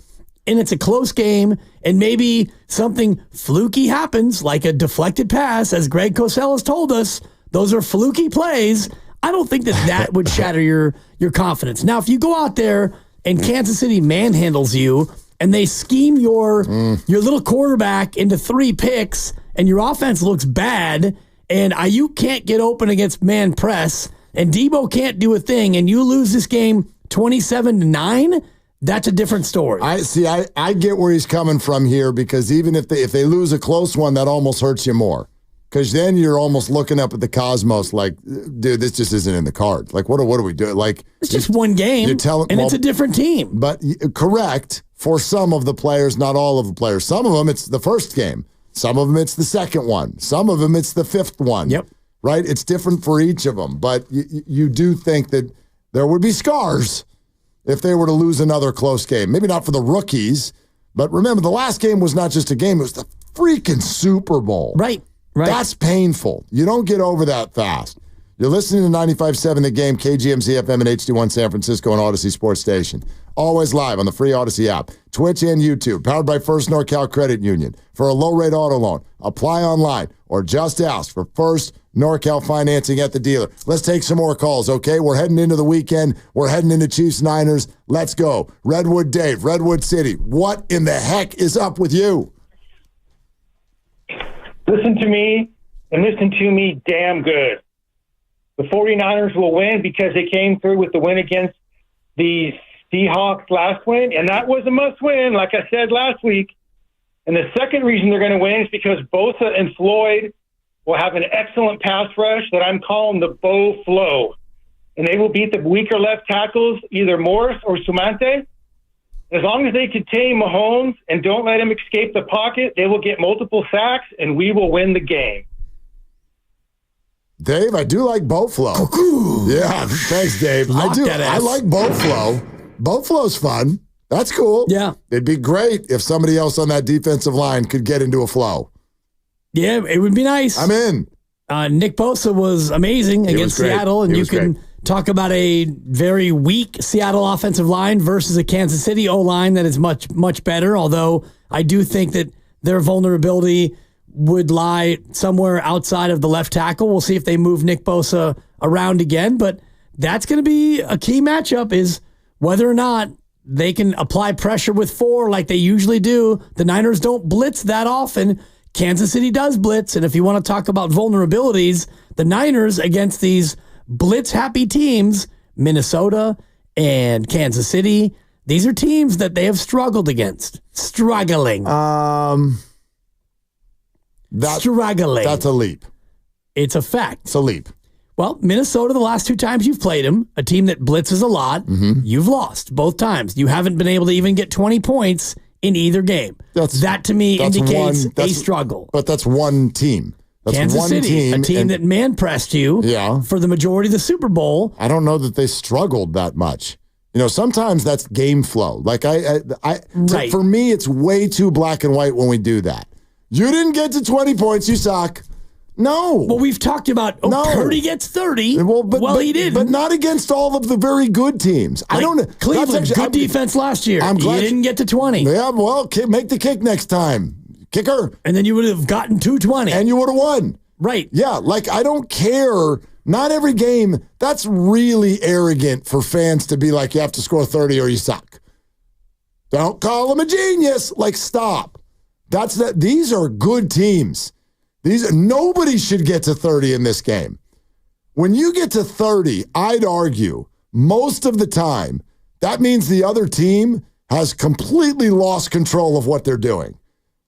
and it's a close game, and maybe something fluky happens, like a deflected pass, as Greg Cosell has told us, those are fluky plays, I don't think that would shatter your confidence. Now, if you go out there and Kansas City manhandles you, and they scheme your little quarterback into 3 picks, and your offense looks bad, and Ayuk can't get open against man press, and Debo can't do a thing, and you lose this game 27-9, that's a different story. I get where he's coming from here, because even if they lose a close one, that almost hurts you more. Because then you're almost looking up at the cosmos like, dude, this just isn't in the cards. Like, what do we do? Like, it's just one game, it's a different team. But correct, for some of the players, not all of the players. Some of them, it's the first game. Some of them, it's the second one. Some of them, it's the 5th one. Yep. Right? It's different for each of them. But you do think that there would be scars if they were to lose another close game. Maybe not for the rookies, but remember, the last game was not just a game. It was the freaking Super Bowl. Right. That's painful. You don't get over that fast. You're listening to 95.7 The Game, KGMZ FM and HD1 San Francisco and Odyssey Sports Station. Always live on the free Odyssey app, Twitch and YouTube, powered by First NorCal Credit Union. For a low-rate auto loan, apply online or just ask for First NorCal financing at the dealer. Let's take some more calls, okay? We're heading into the weekend. We're heading into Chiefs-Niners. Let's go. Redwood Dave, Redwood City. What in the heck is up with you? Listen to me, and listen to me damn good. The 49ers will win because they came through with the win against the Seahawks last win, and that was a must-win, like I said last week. And the second reason they're going to win is because Bosa and Floyd will have an excellent pass rush that I'm calling the Bo Flow. And they will beat the weaker left tackles, either Morris or Sumante. As long as they contain Mahomes and don't let him escape the pocket, they will get multiple sacks, and we will win the game. Dave, I do like Boflo. Yeah, thanks, Dave. I like Boflo. Boflo's fun. That's cool. Yeah. It'd be great if somebody else on that defensive line could get into a flow. Yeah, it would be nice. I'm in. Nick Bosa was amazing against Seattle, and you can talk about a very weak Seattle offensive line versus a Kansas City O-line that is much, much better, although I do think that their vulnerability would lie somewhere outside of the left tackle. We'll see if they move Nick Bosa around again, but that's going to be a key matchup, is whether or not they can apply pressure with 4 like they usually do. The Niners don't blitz that often. Kansas City does blitz, and if you want to talk about vulnerabilities, the Niners against these blitz-happy teams, Minnesota and Kansas City, these are teams that they have struggled against. Struggling. Struggling. That's a leap. It's a fact. It's a leap. Well, Minnesota, the last 2 times you've played them, a team that blitzes a lot, you've lost both times. You haven't been able to even get 20 points in either game. That, to me, indicates a struggle. But that's one team. That's Kansas one City, a team that man-pressed you for the majority of the Super Bowl. I don't know that they struggled that much. Sometimes that's game flow. Like for me, it's way too black and white when we do that. You didn't get to 20 points, you suck. No. Well, we've talked about Purdy gets 30. Well, he didn't. But not against all of the very good teams. I don't know. Cleveland, good defense last year. I'm glad you didn't get to 20. Yeah, well, make the kick next time. Kicker. And then you would have gotten 220. And you would have won. Right. Yeah, I don't care. Not every game. That's really arrogant for fans to be like, you have to score 30 or you suck. Don't call him a genius. Stop. These are good teams. Nobody should get to 30 in this game. When you get to 30, I'd argue most of the time that means the other team has completely lost control of what they're doing.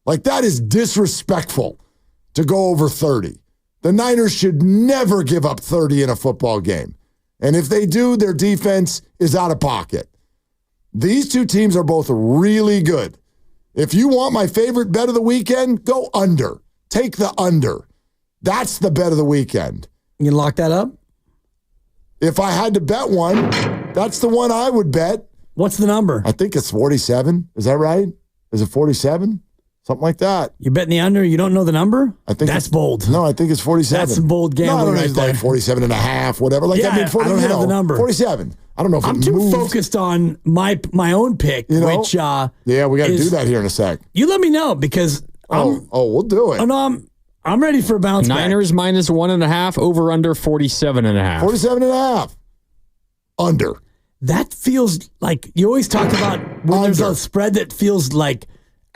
That is disrespectful to go over 30. The Niners should never give up 30 in a football game. And if they do, their defense is out of pocket. These two teams are both really good. If you want my favorite bet of the weekend, go under. Take the under. That's the bet of the weekend. You can lock that up? If I had to bet one, that's the one I would bet. What's the number? I think it's 47. Is that right? Is it 47? Something like that. You're betting the under, you don't know the number? I think that's bold. No, I think it's 47. That's some bold gambling right there. 47 and a half, whatever. I don't have the number. 47. I don't know if I'm it too moved. focused on my own pick, which yeah, we got to do that here in a sec. You let me know because we'll do it. Oh no, I'm ready for a bounce back. Niners minus 1.5, over under 47.5. 47.5. Under. That feels like you always talk about when there's a spread that feels like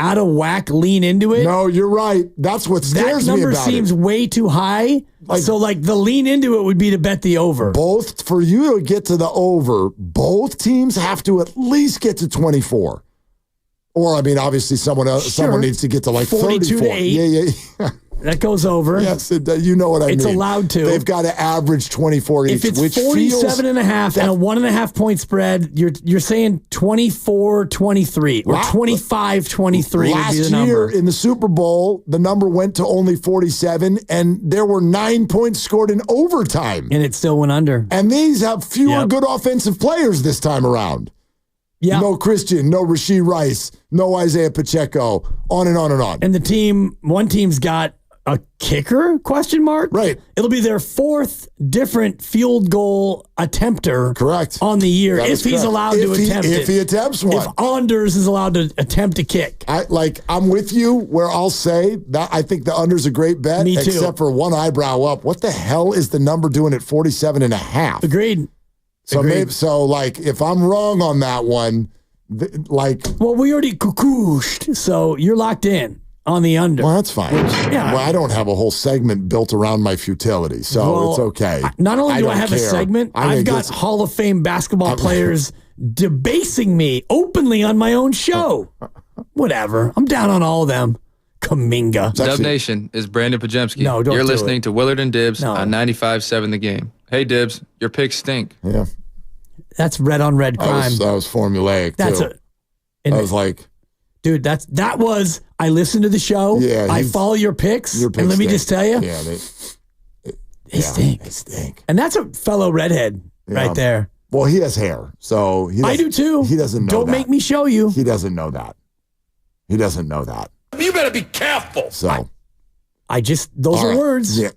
out of whack, lean into it. No, you're right. That's what scares me about it. That number seems way too high. So the lean into it would be to bet the over. For you to get to the over, both teams have to at least get to 24. Or, obviously someone needs to get to 42 34. to 8. Yeah. That goes over. Yes, you know what I mean. It's allowed to. They've got to average 24 each. If it's 47 and a half and a 1.5 point spread, you're saying 24-23 or 25-23 would be the number. Last year in the Super Bowl, the number went to only 47, and there were 9 points scored in overtime. And it still went under. And these have fewer good offensive players this time around. Yeah. No Christian, no Rashee Rice, no Isaiah Pacheco, on and on and on. And one team's got a kicker, question mark? Right. It'll be their fourth different field goal attempter on the year if he's allowed to attempt it. If he attempts one. If Anders is allowed to attempt a kick. I'm with you where I'll say that I think the under's a great bet. Me too. Except for one eyebrow up. What the hell is the number doing at 47.5? Agreed. So if I'm wrong on that one, well, we already cuckooshed, so you're locked in on the under. Well, that's fine. Well, I don't have a whole segment built around my futility, so it's okay. Not only do I have a segment, I've got Hall of Fame basketball players debasing me openly on my own show. Whatever. I'm down on all of them. Kaminga. Dub Nation is Brandon Pajemski. No, don't You're do listening it. to Willard and Dibs No. on 95.7 The Game. Hey, Dibs, your picks stink. Yeah. That's red on red crime. That was formulaic, too. I was like... Dude, that was, I listened to the show. Yeah, I follow your picks. And let me just tell you. Yeah, they stink. They stink. And that's a fellow redhead right there. Well, he has hair, so I do too. He doesn't know Don't that. make me show you. He doesn't know that. He doesn't know that. You better be careful. So those are words. Yeah.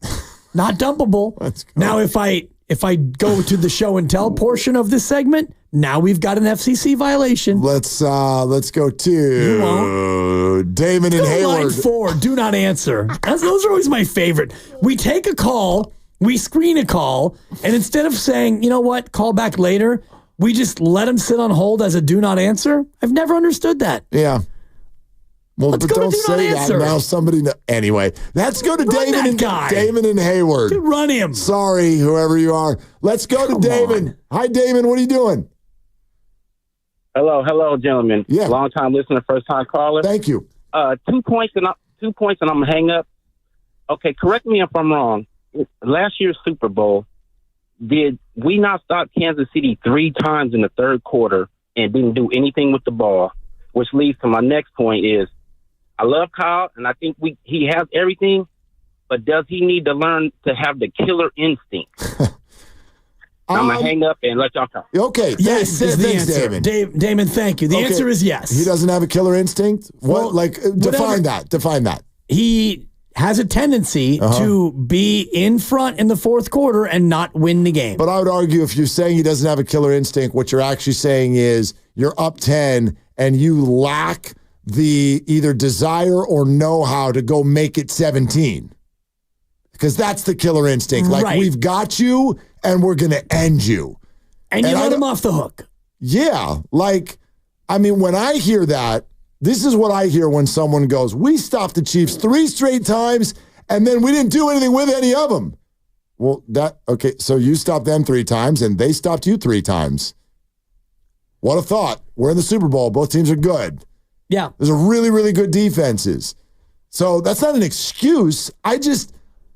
Not dumpable. Now, if I go to the show and tell portion of this segment, now we've got an FCC violation. Let's go to Damon and Hayward. Line 4, do not answer. Those are always my favorite. We take a call, we screen a call, and instead of saying, you know what, call back later, we just let them sit on hold as a do not answer. I've never understood that. Yeah. Well, Let's but go to don't do not say that answer. now. Somebody anyway. Let's go to Damon and Hayward. Dude, run him. Sorry, whoever you are. Let's go to Damon. Hi, Damon. What are you doing? Hello, gentlemen. Yeah. Long time listener, first time caller. Thank you. 2 points and I'm gonna hang up. Okay, correct me if I'm wrong. Last year's Super Bowl, did we not stop Kansas City 3 times in the third quarter and didn't do anything with the ball? Which leads to my next point is, I love Kyle and I think he has everything, but does he need to learn to have the killer instinct? I'm going to hang up and let y'all talk. Okay. Yes, is the answer. Damon. Damon, thank you. The answer is yes. He doesn't have a killer instinct? Well, define that. He has a tendency to be in front in the fourth quarter and not win the game. But I would argue if you're saying he doesn't have a killer instinct, what you're actually saying is you're up 10 and you lack the either desire or know-how to go make it 17. Because that's the killer instinct. Like, we've got you and we're going to end you. And you let him off the hook. Yeah. Like, I mean, when I hear that, this is what I hear when someone goes, we stopped the Chiefs 3 straight times, and then we didn't do anything with any of them. Well, okay, so you stopped them 3 times, and they stopped you 3 times. What a thought. We're in the Super Bowl. Both teams are good. Yeah. There's a really, really good defenses. So that's not an excuse.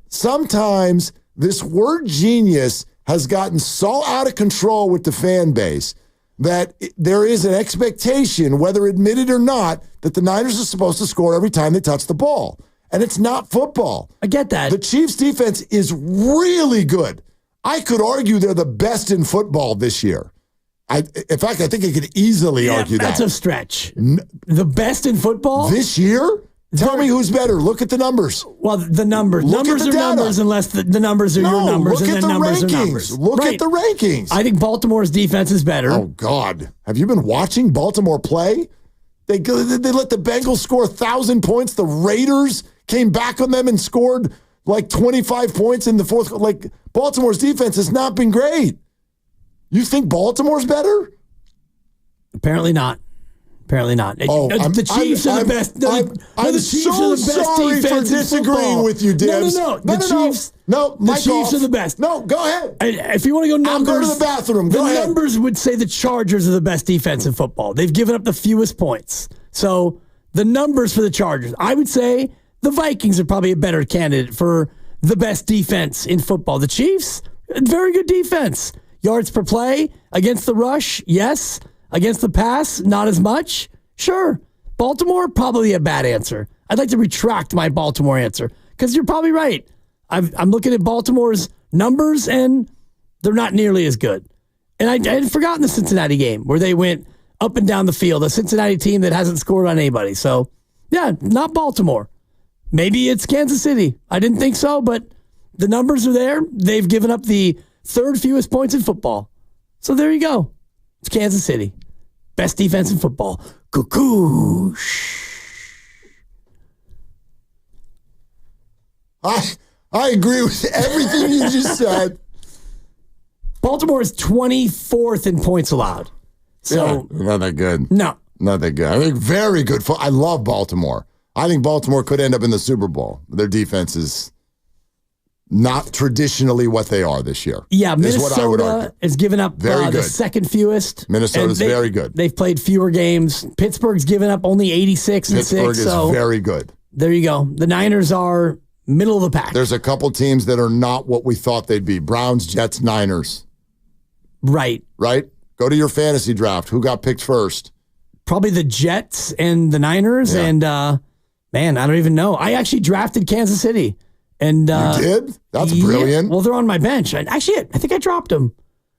Sometimes this word genius has gotten so out of control with the fan base that there is an expectation, whether admitted or not, that the Niners are supposed to score every time they touch the ball. And it's not football. I get that. The Chiefs' defense is really good. I could argue they're the best in football this year. In fact, I think I could easily argue that's that. That's a stretch. The best in football? This year? Tell me who's better. Look at the numbers. Well, the numbers. Look numbers at the are data. numbers unless the numbers are your numbers. Look and at then the numbers rankings. are numbers. Look at the rankings. I think Baltimore's defense is better. Oh, God. Have you been watching Baltimore play? They let the Bengals score 1,000 points. The Raiders came back on them and scored like 25 points in the fourth. Like, Baltimore's defense has not been great. You think Baltimore's better? Apparently not. Apparently not. Oh, the Chiefs are the best. I'm the Chiefs so are the best sorry for defense in disagreeing football. with you, Dibs. No. The Chiefs. No, the Chiefs are the best. No, go ahead. If you want to go numbers, I'll go to the bathroom. Go ahead. The numbers would say the Chargers are the best defense in football. They've given up the fewest points. So the numbers for the Chargers, I would say the Vikings are probably a better candidate for the best defense in football. The Chiefs, very good defense. Yards per play against the rush, yes. Against the pass, not as much. Sure. Baltimore, probably a bad answer. I'd like to retract my Baltimore answer because you're probably right. I'm looking at Baltimore's numbers, and they're not nearly as good. And I had forgotten the Cincinnati game where they went up and down the field, a Cincinnati team that hasn't scored on anybody. So, yeah, not Baltimore. Maybe it's Kansas City. I didn't think so, but the numbers are there. They've given up the 3rd fewest points in football. So there you go. It's Kansas City. Best defense in football. Cuckoosh. I agree with everything you just said. Baltimore is 24th in points allowed. So yeah, not that good. No. Not that good. I think very good. I love Baltimore. I think Baltimore could end up in the Super Bowl. Their defense is not traditionally what they are this year. Yeah, Minnesota has given up the 2nd fewest. Minnesota's very good. They've played fewer games. Pittsburgh's given up only 86 and 6. Pittsburgh is very good. There you go. The Niners are middle of the pack. There's a couple teams that are not what we thought they'd be. Browns, Jets, Niners. Right. Go to your fantasy draft. Who got picked first? Probably the Jets and the Niners. Yeah. And, man, I don't even know. I actually drafted Kansas City. And you did? That's brilliant. Well, they're on my bench. I think I dropped them.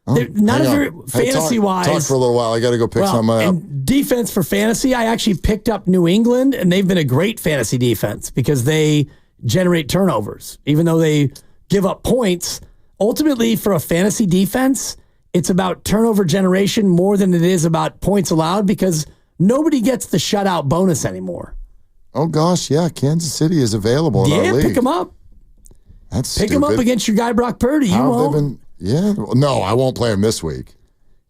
They're not as very fantasy-wise. Talk for a little while. I got to go pick some up. And defense for fantasy, I actually picked up New England, and they've been a great fantasy defense because they generate turnovers. Even though they give up points, ultimately for a fantasy defense, it's about turnover generation more than it is about points allowed because nobody gets the shutout bonus anymore. Oh, gosh, yeah. Kansas City is available in our league. Pick them up. Pick him up against your guy Brock Purdy. You won't. No, I won't play him this week.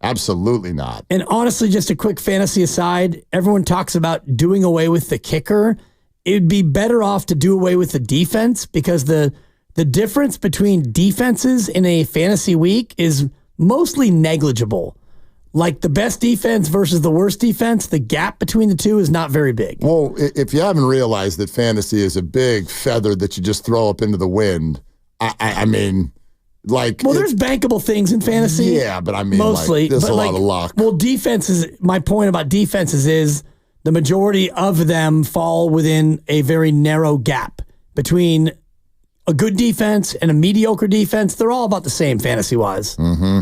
Absolutely not. And honestly, just a quick fantasy aside, everyone talks about doing away with the kicker. It'd be better off to do away with the defense because the difference between defenses in a fantasy week is mostly negligible. Like the best defense versus the worst defense, the gap between the two is not very big. Well, if you haven't realized that fantasy is a big feather that you just throw up into the wind, I mean, like... Well, there's bankable things in fantasy. Yeah, but I mean, mostly, there's a lot of luck. Well, my point about defenses is the majority of them fall within a very narrow gap between a good defense and a mediocre defense. They're all about the same fantasy-wise. Mm-hmm.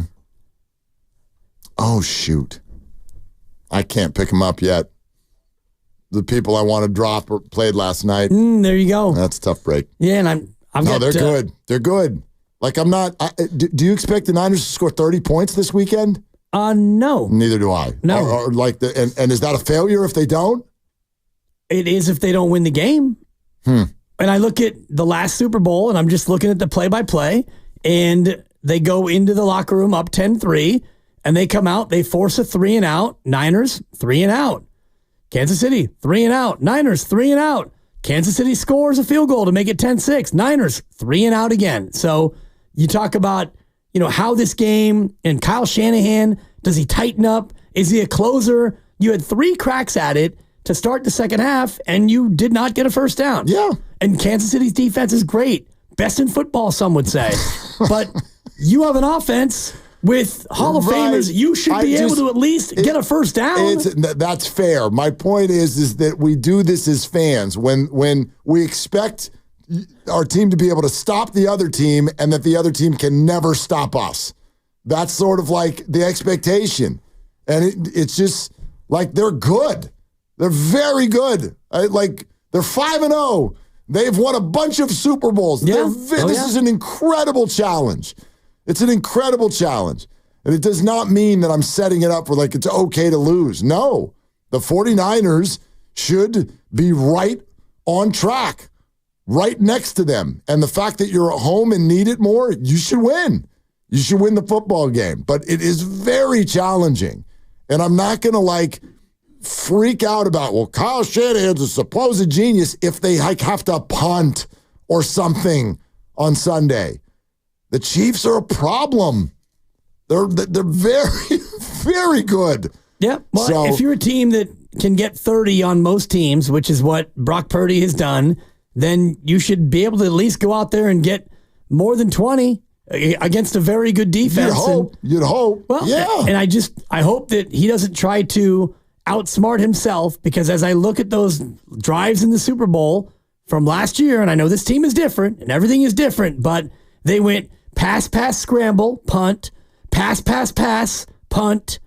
Oh, shoot. I can't pick him up yet. the people I want to drop played last night. There you go. That's a tough break. Yeah, and they're good. They're good. Like, I'm not. Do you expect the Niners to score 30 points this weekend? No. Neither do I. No. Or like and is that a failure if they don't? It is if they don't win the game. And I look at the last Super Bowl, and I'm just looking at the play-by-play, and they go into the locker room up 10-3, and they come out, they force a 3-and-out. Niners, 3-and-out. Kansas City, 3-and-out. Niners, 3-and-out. Kansas City scores a field goal to make it 10-6. Niners, 3-and-out again. So you talk about, how this game, and Kyle Shanahan, does he tighten up? Is he a closer? You had 3 cracks at it to start the second half, and you did not get a first down. Yeah. And Kansas City's defense is great. Best in football, some would say. But you have an offense with Hall of Famers. You should be able to at least get a first down. That's fair. My point is that we do this as fans. When we expect our team to be able to stop the other team and that the other team can never stop us. That's sort of like the expectation. And it's just like they're good. They're very good. They're 5-0. They've won a bunch of Super Bowls. This is an incredible challenge. It's an incredible challenge. And it does not mean that I'm setting it up for it's okay to lose. No. The 49ers should be right on track, right next to them. And the fact that you're at home and need it more, you should win. You should win the football game. But it is very challenging. And I'm not going to freak out about, Kyle Shanahan's a supposed genius if they have to punt or something on Sunday. The Chiefs are a problem. They're very, very good. Yeah. Well, if you're a team that can get 30 on most teams, which is what Brock Purdy has done, then you should be able to at least go out there and get more than 20 against a very good defense. You'd hope. Well, yeah. And I hope that he doesn't try to outsmart himself, because as I look at those drives in the Super Bowl from last year, and I know this team is different and everything is different, but they went pass, scramble, punt, pass, punt,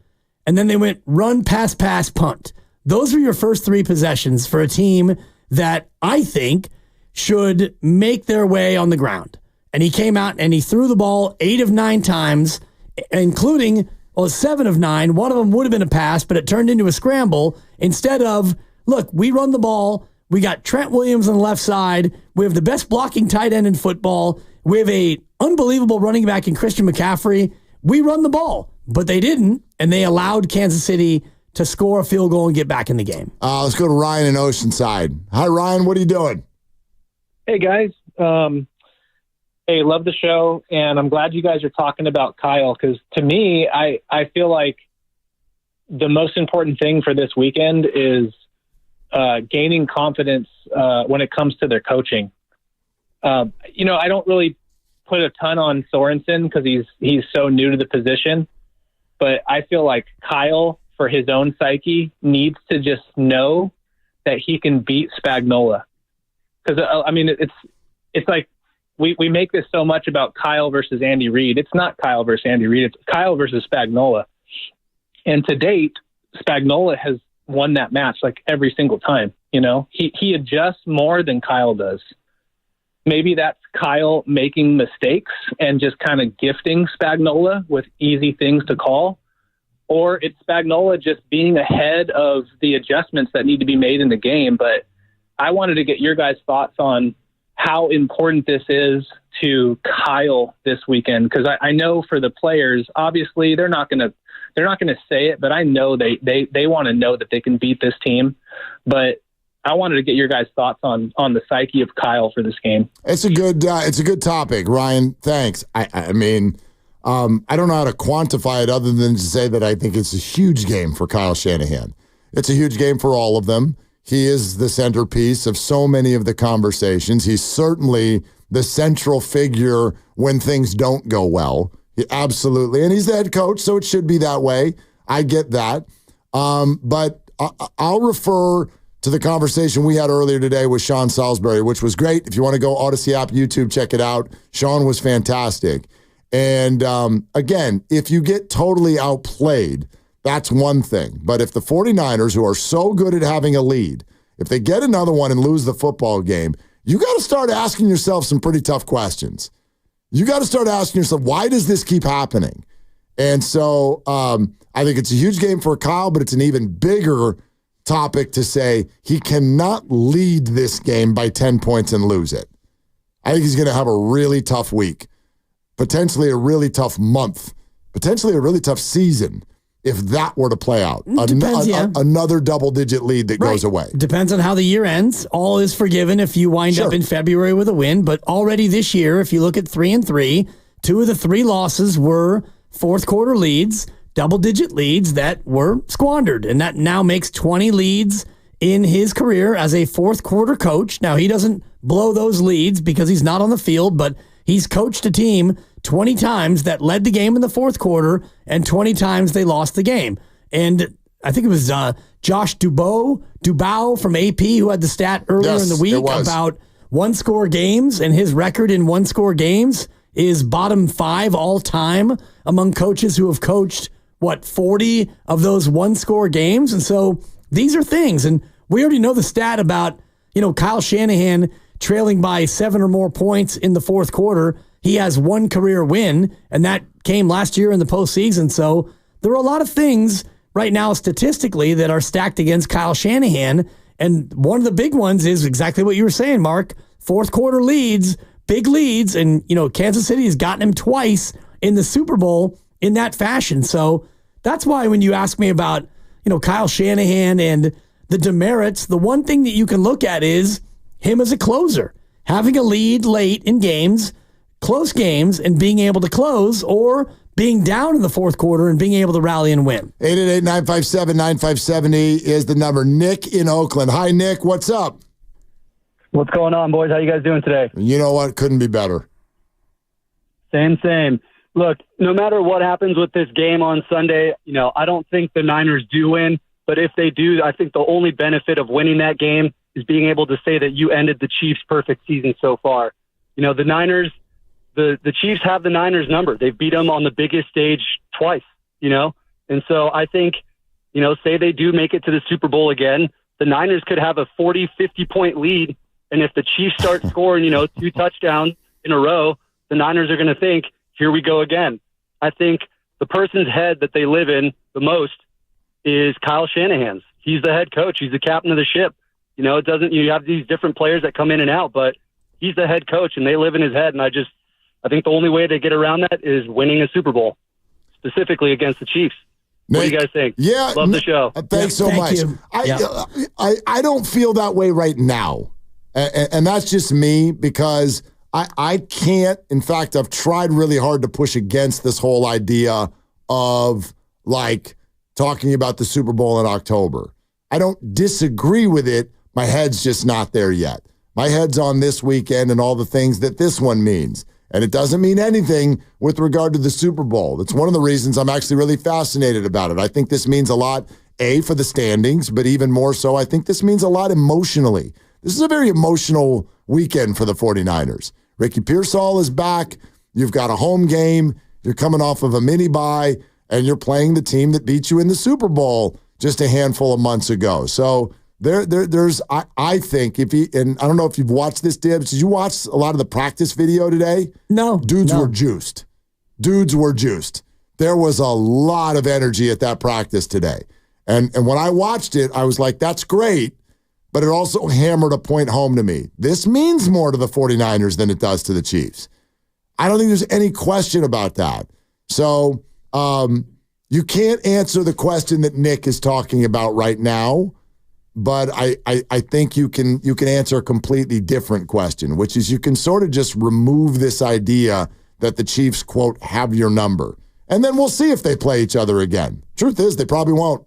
and then they went run, pass, punt. Those were your first 3 possessions for a team that I think should make their way on the ground. And he came out and he threw the ball 8 of 9 times, including 7 of 9. One of them would have been a pass, but it turned into a scramble instead of, look, we run the ball. We got Trent Williams on the left side. We have the best blocking tight end in football. We have a unbelievable running back in Christian McCaffrey. We run the ball, but they didn't, and they allowed Kansas City to score a field goal and get back in the game. Let's go to Ryan in Oceanside. Hi, Ryan. What are you doing? Hey, guys. Hey, love the show, and I'm glad you guys are talking about Kyle, because to me, I feel like the most important thing for this weekend is gaining confidence when it comes to their coaching. I don't really put a ton on Sorensen because he's so new to the position, but I feel like Kyle, for his own psyche, needs to just know that he can beat Spagnuolo. Because it's like we make this so much about Kyle versus Andy Reid. It's not Kyle versus Andy Reid. It's Kyle versus Spagnuolo. And to date, Spagnuolo has won that match every single time. He adjusts more than Kyle does. Maybe that's Kyle making mistakes and just kind of gifting Spagnuolo with easy things to call, or it's Spagnuolo just being ahead of the adjustments that need to be made in the game. But I wanted to get your guys' thoughts on how important this is to Kyle this weekend, because I know for the players, obviously they're not going to say it, but I know they want to know that they can beat this team. But I wanted to get your guys' thoughts on the psyche of Kyle for this game. It's a good topic, Ryan. Thanks. I don't know how to quantify it other than to say that I think it's a huge game for Kyle Shanahan. It's a huge game for all of them. He is the centerpiece of so many of the conversations. He's certainly the central figure when things don't go well. Absolutely. And he's the head coach, so it should be that way. I get that. But I'll refer to the conversation we had earlier today with Sean Salisbury, which was great. If you want to go Odyssey app, YouTube, check it out. Sean was fantastic. And again, if you get totally outplayed, that's one thing. But if the 49ers, who are so good at having a lead, if they get another one and lose the football game, you got to start asking yourself some pretty tough questions. You got to start asking yourself, why does this keep happening? And so I think it's a huge game for Kyle, but it's an even bigger topic to say he cannot lead this game by 10 points and lose it. I think he's going to have a really tough week, potentially a really tough month, potentially a really tough season if that were to play out. Another double-digit lead that goes away. Depends on how the year ends. All is forgiven if you wind up in February with a win, but already this year, if you look at 3-3, 2 of the 3 losses were fourth quarter leads, double-digit leads that were squandered, and that now makes 20 leads in his career as a fourth quarter coach. Now, he doesn't blow those leads because he's not on the field, but he's coached a team 20 times that led the game in the fourth quarter, and 20 times they lost the game. And I think it was Josh Dubow from AP who had the stat earlier in the week about one-score games, and his record in one-score games is bottom 5 all time among coaches who have coached, 40 of those one-score games? And so these are things, and we already know the stat about, Kyle Shanahan trailing by 7 or more points in the fourth quarter. He has 1 career win, and that came last year in the postseason. So there are a lot of things right now statistically that are stacked against Kyle Shanahan, and one of the big ones is exactly what you were saying, Mark. Fourth quarter leads, big leads, and Kansas City has gotten him twice in the Super Bowl in that fashion. So that's why when you ask me about Kyle Shanahan and the demerits, the one thing that you can look at is him as a closer, having a lead late in games, close games, and being able to close, or being down in the fourth quarter and being able to rally and win. 888-957-9570 is the number. Nick in Oakland. Hi, Nick. What's up? What's going on, boys? How you guys doing today? You know what? Couldn't be better. Same. Look, no matter what happens with this game on Sunday, I don't think the Niners do win. But if they do, I think the only benefit of winning that game is being able to say that you ended the Chiefs' perfect season so far. The Niners, the Chiefs have the Niners number. They've beat them on the biggest stage twice, And so I think, say they do make it to the Super Bowl again, the Niners could have a 40, 50-point lead. And if the Chiefs start scoring, 2 touchdowns in a row, the Niners are going to think, here we go again. I think the person's head that they live in the most is Kyle Shanahan's. He's the head coach. He's the captain of the ship. You have these different players that come in and out, but he's the head coach and they live in his head. And I think the only way to get around that is winning a Super Bowl, specifically against the Chiefs. What do you guys think? Yeah. Love the show. Thanks so much. I don't feel that way right now. And that's just me because I can't. In fact, I've tried really hard to push against this whole idea of talking about the Super Bowl in October. I don't disagree with it. My head's just not there yet. My head's on this weekend and all the things that this one means. And it doesn't mean anything with regard to the Super Bowl. That's one of the reasons I'm actually really fascinated about it. I think this means a lot, for the standings, but even more so, I think this means a lot emotionally. This is a very emotional weekend for the 49ers. Ricky Pearsall is back. You've got a home game. You're coming off of a mini bye, and you're playing the team that beat you in the Super Bowl just a handful of months ago. So there's I think and I don't know if you've watched this, Dibs. Did you watch a lot of the practice video today? No. Dudes were juiced. There was a lot of energy at that practice today. And when I watched it, I was like, that's great. But it also hammered a point home to me. This means more to the 49ers than it does to the Chiefs. I don't think there's any question about that. So you can't answer the question that Nick is talking about right now, but I think you can answer a completely different question, which is you can sort of just remove this idea that the Chiefs, quote, have your number. And then we'll see if they play each other again. Truth is, they probably won't.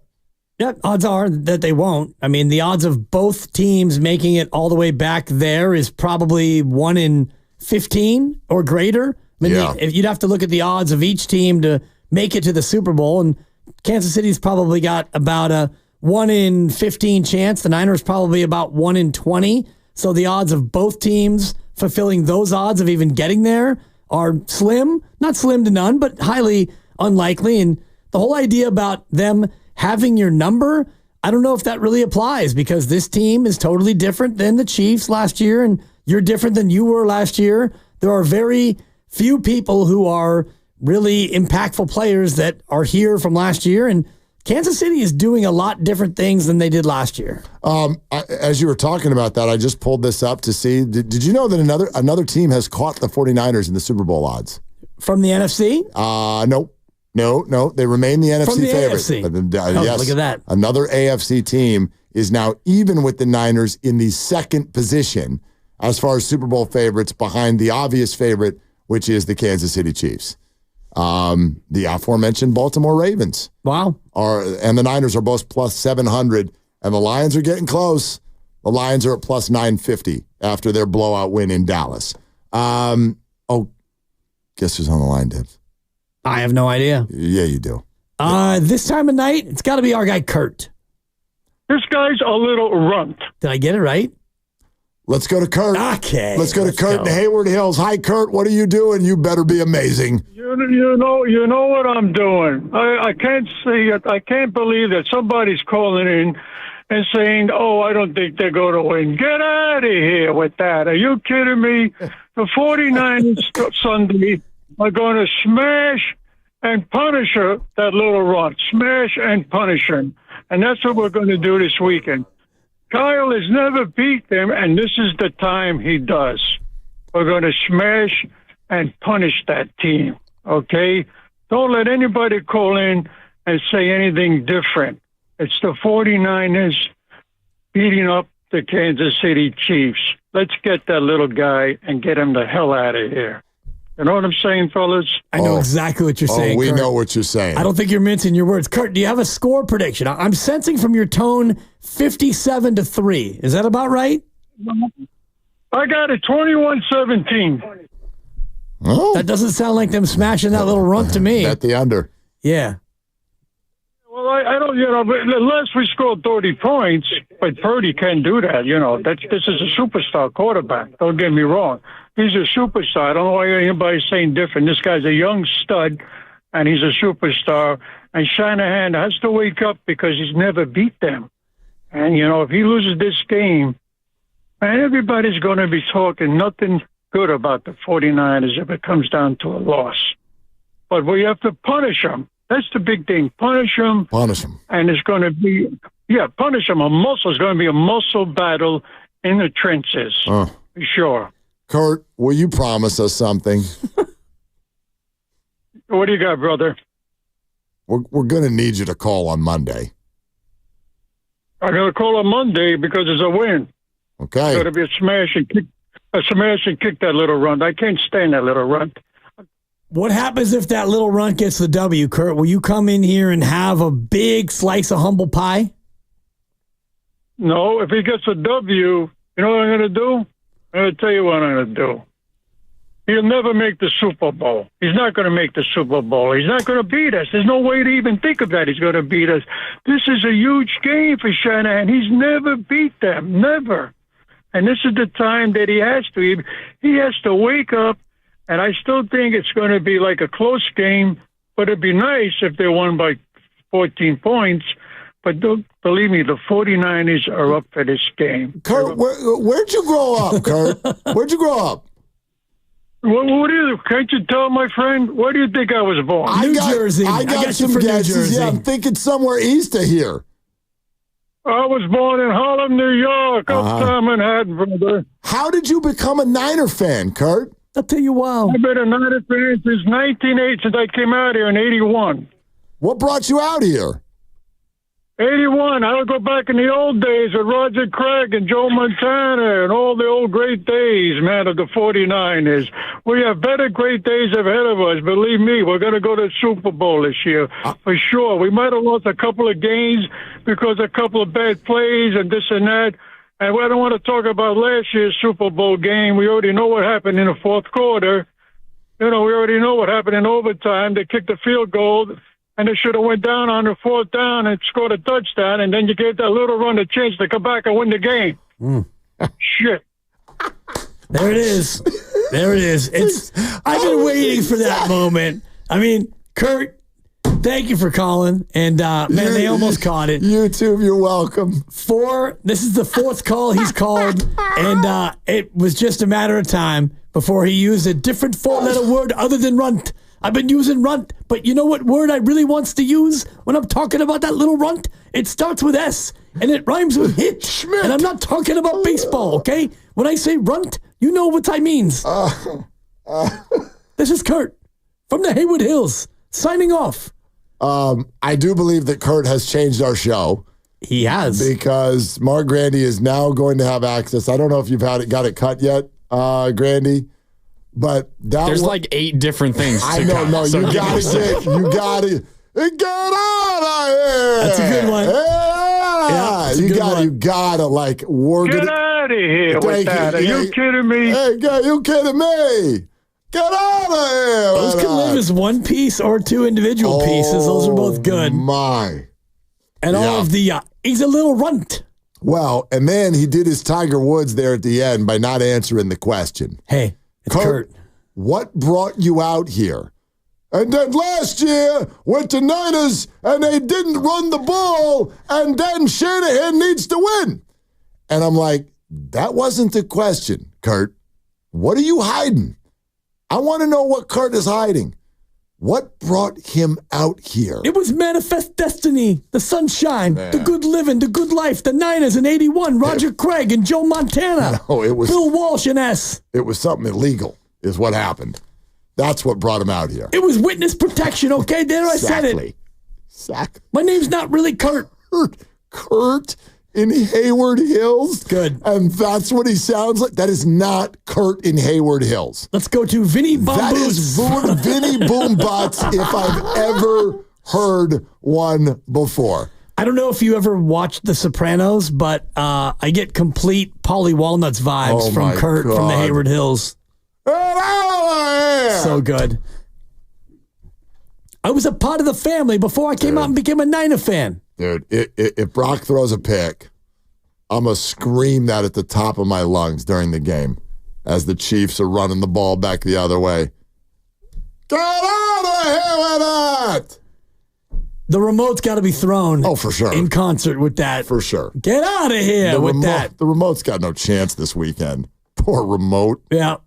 Yeah, odds are that they won't. I mean, the odds of both teams making it all the way back there is probably 1 in 15 or greater. I mean, if you'd have to look at the odds of each team to make it to the Super Bowl, and Kansas City's probably got about a 1 in 15 chance. The Niners probably about 1 in 20. So the odds of both teams fulfilling those odds of even getting there are slim. Not slim to none, but highly unlikely. And the whole idea about them having your number, I don't know if that really applies because this team is totally different than the Chiefs last year, and you're different than you were last year. There are very few people who are really impactful players that are here from last year, and Kansas City is doing a lot different things than they did last year. As you were talking about that, I just pulled this up to see. Did you know that another team has caught the 49ers in the Super Bowl odds? From the NFC? No. They remain the NFC From the favorite. AFC. Yes, look at that. Another AFC team is now even with the Niners in the second position as far as Super Bowl favorites behind the obvious favorite, which is the Kansas City Chiefs. The aforementioned Baltimore Ravens. Wow. And the Niners are both plus 700, and the Lions are getting close. The Lions are at plus 950 after their blowout win in Dallas. Guess who's on the line, Dibs? I have no idea. Yeah, you do. This time of night, it's got to be our guy, Kurt. This guy's a little runt. Did I get it right? Let's go to Kurt. Okay. Let's go to Kurt in Hayward Hills. Hi, Kurt. What are you doing? You better be amazing. You know what I'm doing. I can't see it. I can't believe that somebody's calling in and saying, "Oh, I don't think they're going to win." Get out of here with that. Are you kidding me? The 49ers Sunday are going to smash and punish her, that little runt. Smash and punish him. And that's what we're going to do this weekend. Kyle has never beat them, and this is the time he does. We're going to smash and punish that team, okay? Don't let anybody call in and say anything different. It's the 49ers beating up the Kansas City Chiefs. Let's get that little guy and get him the hell out of here. You know what I'm saying, fellas? I know exactly what you're saying, we Kurt. know what you're saying. I don't think you're mincing your words. Kurt, do you have a score prediction? I'm sensing from your tone 57-3. Is that about right? I got it 21-17. Oh. That doesn't sound like them smashing that little runt to me. Bet the under. Yeah. Well, I don't, unless we score 30 points, but Purdy can't do that, this is a superstar quarterback. Don't get me wrong. He's a superstar. I don't know why anybody's saying different. This guy's a young stud, and he's a superstar. And Shanahan has to wake up because he's never beat them. And, if he loses this game, man, everybody's going to be talking nothing good about the 49ers if it comes down to a loss. But we have to punish them. That's the big thing. Punish them. Punish them. And it's going to be, punish them. It's going to be a muscle battle in the trenches. For sure. Kurt, will you promise us something? What do you got, brother? We're going to need you to call on Monday. I'm going to call on Monday because it's a win. Okay. It's going to be a smash and kick that little runt. I can't stand that little runt. What happens if that little runt gets the W, Kurt? Will you come in here and have a big slice of humble pie? No, if he gets a W, you know what I'm going to do? I'm going to tell you what I'm going to do. He'll never make the Super Bowl. He's not going to make the Super Bowl. He's not going to beat us. There's no way to even think of that. He's going to beat us. This is a huge game for Shanahan. He's never beat them. Never. And this is the time that he has to. He has to wake up, and I still think it's going to be like a close game, but it'd be nice if they won by 14 points. But don't believe me, the 49ers are up for this game. Kurt, where'd you grow up, Kurt? Where'd you grow up? What do you? Can't you tell, my friend? Where do you think I was born? New Jersey. I got some guesses. Yeah, I'm thinking somewhere east of here. I was born in Harlem, New York, uptown Manhattan, brother. How did you become a Niner fan, Kurt? I'll tell you why. I've been a Niner fan since 1980, since I came out here in 81. What brought you out here? 81. I'll go back in the old days with Roger Craig and Joe Montana and all the old great days, man, of the 49ers. We have better great days ahead of us. Believe me, we're going to go to the Super Bowl this year for sure. We might have lost a couple of games because of a couple of bad plays and this and that. And I don't want to talk about last year's Super Bowl game. We already know what happened in the fourth quarter. We already know what happened in overtime. They kicked the field goal. And they should have went down on the fourth down and scored a touchdown, and then you gave that little run a chance to come back and win the game. Shit. There it is. There it is. I've been waiting for that moment. I mean, Kurt, Thank you for calling. And, man, they almost caught it. YouTube, you're welcome. This is the fourth call he's called, and it was just a matter of time before he used a different four-letter word other than runt. I've been using runt, but you know what word I really wants to use when I'm talking about that little runt? It starts with S, and it rhymes with hit. Schmidt. And I'm not talking about baseball, okay? When I say runt, you know what I means. This is Kurt from the Haywood Hills, signing off. I do believe that Kurt has changed our show. He has. Because Mark Grandy is now going to have access. I don't know if you've got it cut yet, Grandy. But there's like 8 different things. I know. No, so you got to get out of here. That's a good one. Yeah, you got to like work Get out of here with that. Are you kidding me? Hey, you kidding me? Get out of here. Those can live as one piece or 2 individual pieces. Those are both good. My. And all of the, he's a little runt. Well, and then he did his Tiger Woods there at the end by not answering the question. Hey, it's Kurt. What brought you out here? And then last year went to Niners and they didn't run the ball, and then Shanahan needs to win. And I'm like, that wasn't the question, Kurt. What are you hiding? I want to know what Kurt is hiding. What brought him out here? It was manifest destiny, the sunshine, the good living, the good life, the Niners in 81, Roger Craig and Joe Montana. No, it was Bill Walsh and S. It was something illegal is what happened. That's what brought him out here. It was witness protection, okay? There I said it. Exactly. My name's not really Kurt. Kurt in Hayward Hills? Good. And that's what he sounds like? That is not Kurt in Hayward Hills. Let's go to Vinny Boom That Boots. is Vinny Boom Butts if I've ever heard one before. I don't know if you ever watched The Sopranos, but I get complete Paulie Walnuts vibes from Kurt from the Hayward Hills. So good. I was a part of the family before I came out and became a Niner fan. Dude, if Brock throws a pick, I'm going to scream that at the top of my lungs during the game as the Chiefs are running the ball back the other way. Get out of here with that! The remote's got to be thrown. Oh, for sure. In concert with that. For sure. Get out of here with that. The remote's got no chance this weekend. Poor remote. Yeah.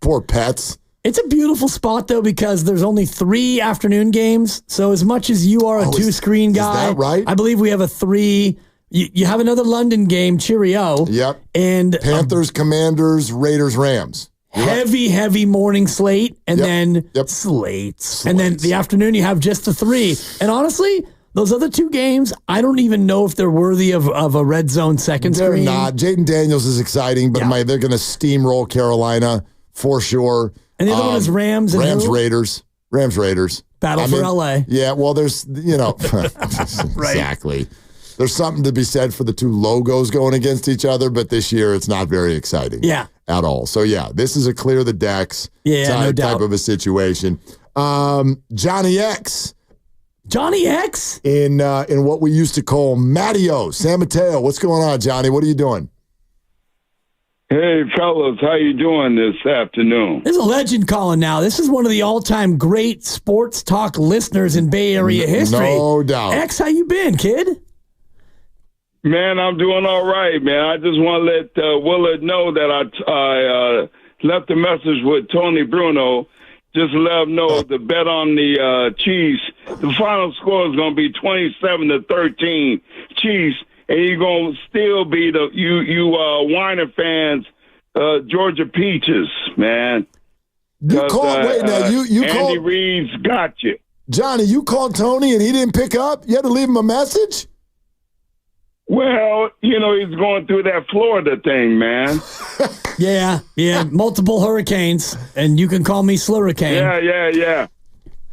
Poor pets. It's a beautiful spot, though, because there's only 3 afternoon games. So as much as you are a 2-screen guy, is that right? I believe we have a 3. You have another London game, Cheerio. Yep. And Panthers, Commanders, Raiders, Rams. Heavy morning slate, and then slates. And then the afternoon, you have just the 3. And honestly, those other 2 games, I don't even know if they're worthy of a red zone second screen. They're not. Jaden Daniels is exciting, but they're going to steamroll Carolina for sure. And the other one is Rams and Raiders. Raiders. Battle for LA. Yeah, well, there's, exactly. There's something to be said for the 2 logos going against each other, but this year it's not very exciting. Yeah. At all. So, this is a clear the decks type of a situation. Johnny X. Johnny X? In what we used to call Matteo, San Mateo. What's going on, Johnny? What are you doing? Hey, fellas, how you doing this afternoon? There's a legend calling now. This is one of the all-time great sports talk listeners in Bay Area history. No doubt. X, how you been, kid? Man, I'm doing all right, man. I just want to let Willard know that I left a message with Tony Bruno. Just to let him know the bet on the Chiefs. The final score is going to be 27-13 Chiefs. And you're going to still be you Weiner fans, Georgia Peaches, man. You called, you Andy called. Reid's got you. Johnny, you called Tony and he didn't pick up? You had to leave him a message? Well, he's going through that Florida thing, man. Yeah, multiple hurricanes, and you can call me Slurricane. Yeah.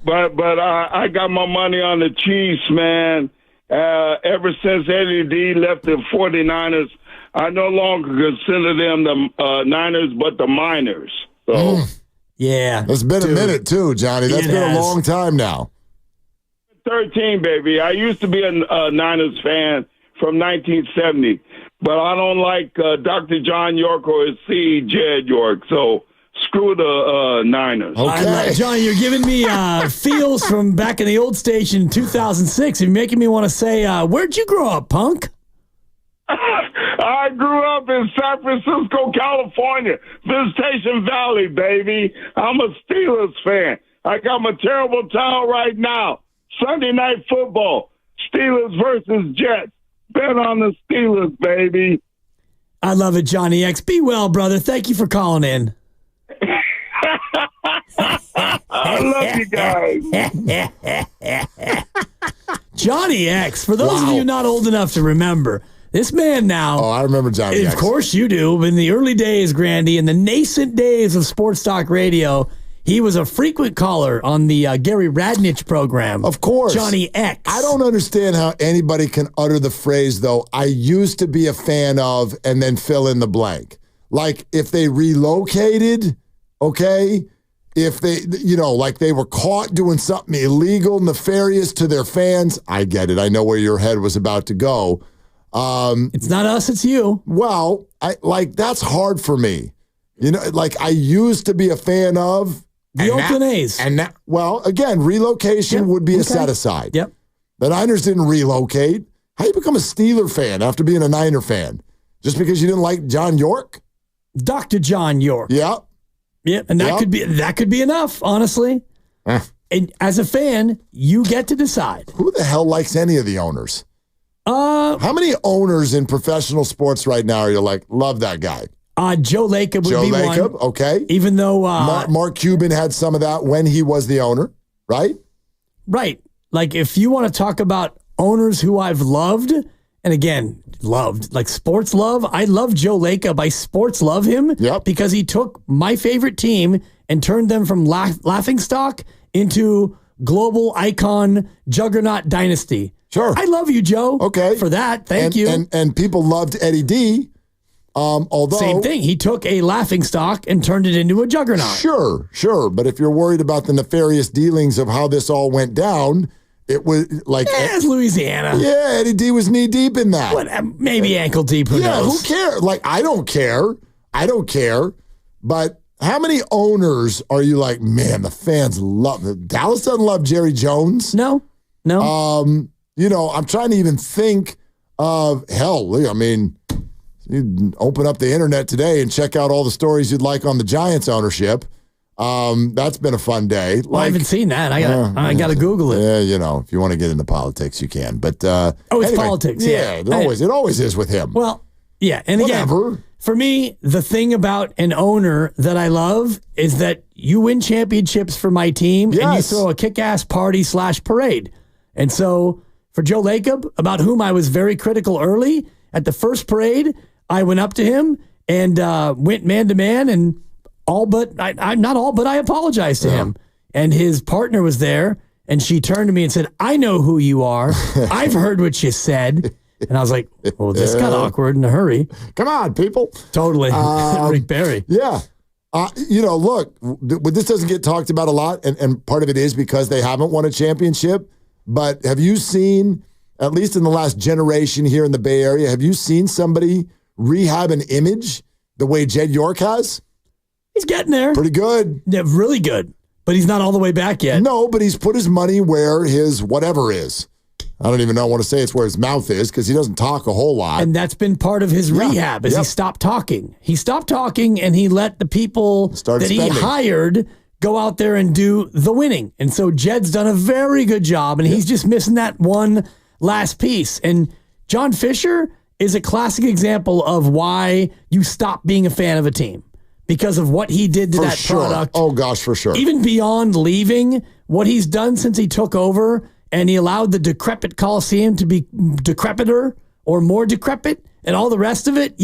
But I got my money on the Chiefs, man. Ever since Eddie D left the 49ers, I no longer consider them the Niners, but the Miners. So, yeah. It's been a minute, too, Johnny. That's been a long time now. 13, baby. I used to be a Niners fan from 1970, but I don't like Dr. John York or his seed, Jed York. So Screw the Niners. Johnny, you're giving me feels from back in the old station in 2006. You're making me want to say, where'd you grow up, punk? I grew up in San Francisco, California, Visitation Valley, baby. I'm a Steelers fan. I got my terrible towel right now. Sunday night football, Steelers versus Jets. Bet on the Steelers, baby. I love it, Johnny X. Be well, brother. Thank you for calling in. I love you guys. Johnny X, for those of you not old enough to remember, this man now. Oh, I remember Johnny X. Of course you do. In the early days, Grandy, in the nascent days of sports talk radio, he was a frequent caller on the Gary Radnich program. Of course. Johnny X. I don't understand how anybody can utter the phrase, though, I used to be a fan of, and then fill in the blank. Like, if they relocated, okay, if they, like they were caught doing something illegal, nefarious to their fans, I get it. I know where your head was about to go. It's not us, it's you. Well, that's hard for me. I used to be a fan of the Oakland A's. And now, well, again, relocation would be a set aside. Yep. The Niners didn't relocate. How do you become a Steeler fan after being a Niner fan? Just because you didn't like John York? Dr. John York. Yeah. Yeah, and that could be enough, honestly. And as a fan, you get to decide. Who the hell likes any of the owners? How many owners in professional sports right now are you like, love that guy? Joe Lacob would be one. Joe Lacob, okay. Even though Mark Cuban had some of that when he was the owner, right? Right. Like if you want to talk about owners who I've loved, and again, loved, like sports love, I love Joe Lacob. I sports love him because he took my favorite team and turned them from laughingstock into global icon juggernaut dynasty. Sure. I love you, Joe. Okay. For that. Thank you. And people loved Eddie D. Although same thing. He took a laughingstock and turned it into a juggernaut. Sure. But if you're worried about the nefarious dealings of how this all went down, it was like it's Louisiana. Yeah, Eddie D was knee deep in that. Maybe ankle deep. Who knows? Who cares? Like, I don't care. But how many owners are you like, man, the fans love it? Dallas doesn't love Jerry Jones. No. I'm trying to even think of hell. I mean, you open up the internet today and check out all the stories you'd like on the Giants ownership. That's been a fun day. Well, I haven't seen that. I got to Google it. Yeah, if you want to get into politics, you can. But it's anyway, politics. Yeah, it always is with him. Well, yeah, and whatever. Again, for me, the thing about an owner that I love is that you win championships for my team, and you throw a kick-ass party / parade. And so for Joe Lacob, about whom I was very critical early at the first parade, I went up to him and went man to man, and I apologized to him. And his partner was there, and she turned to me and said, "I know who you are. I've heard what you said." And I was like, "Oh, this got awkward in a hurry." Come on, people. Totally, Rick Barry. Yeah. Look, this doesn't get talked about a lot, and part of it is because they haven't won a championship. But have you seen, at least in the last generation here in the Bay Area, have you seen somebody rehab an image the way Jed York has? He's getting there. Pretty good. Yeah, really good. But he's not all the way back yet. No, but he's put his money where his whatever is. I don't even know want to say it's where his mouth is because he doesn't talk a whole lot. And that's been part of his rehab he stopped talking. He stopped talking and he let the people he hired go out there and do the winning. And so Jed's done a very good job, and he's just missing that one last piece. And John Fisher is a classic example of why you stop being a fan of a team. Because of what he did to that product. Oh, gosh, for sure. Even beyond leaving, what he's done since he took over, and he allowed the decrepit Coliseum to be decrepiter or more decrepit, and all the rest of it,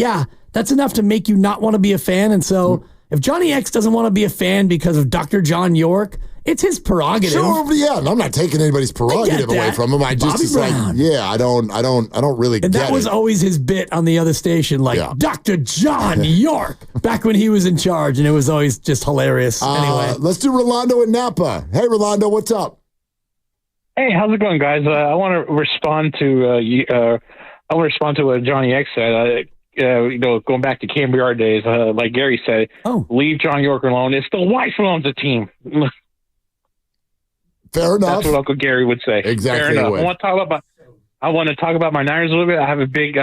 that's enough to make you not want to be a fan. And so if Johnny X doesn't want to be a fan because of Dr. John York, it's his prerogative. Sure, yeah, I'm not taking anybody's prerogative away from him. I just I don't really get it. And that was always his bit on the other station, Dr. John York, back when he was in charge, and it was always just hilarious. Anyway, let's do Rolando in Napa. Hey, Rolando, what's up? Hey, how's it going, guys? I want to respond to what Johnny X said. going back to Cambriard days, like Gary said, leave John York alone. It's the wife who owns the team. Fair enough. That's what Uncle Gary would say. Exactly. Fair enough. I want to talk about my Niners a little bit. I have a big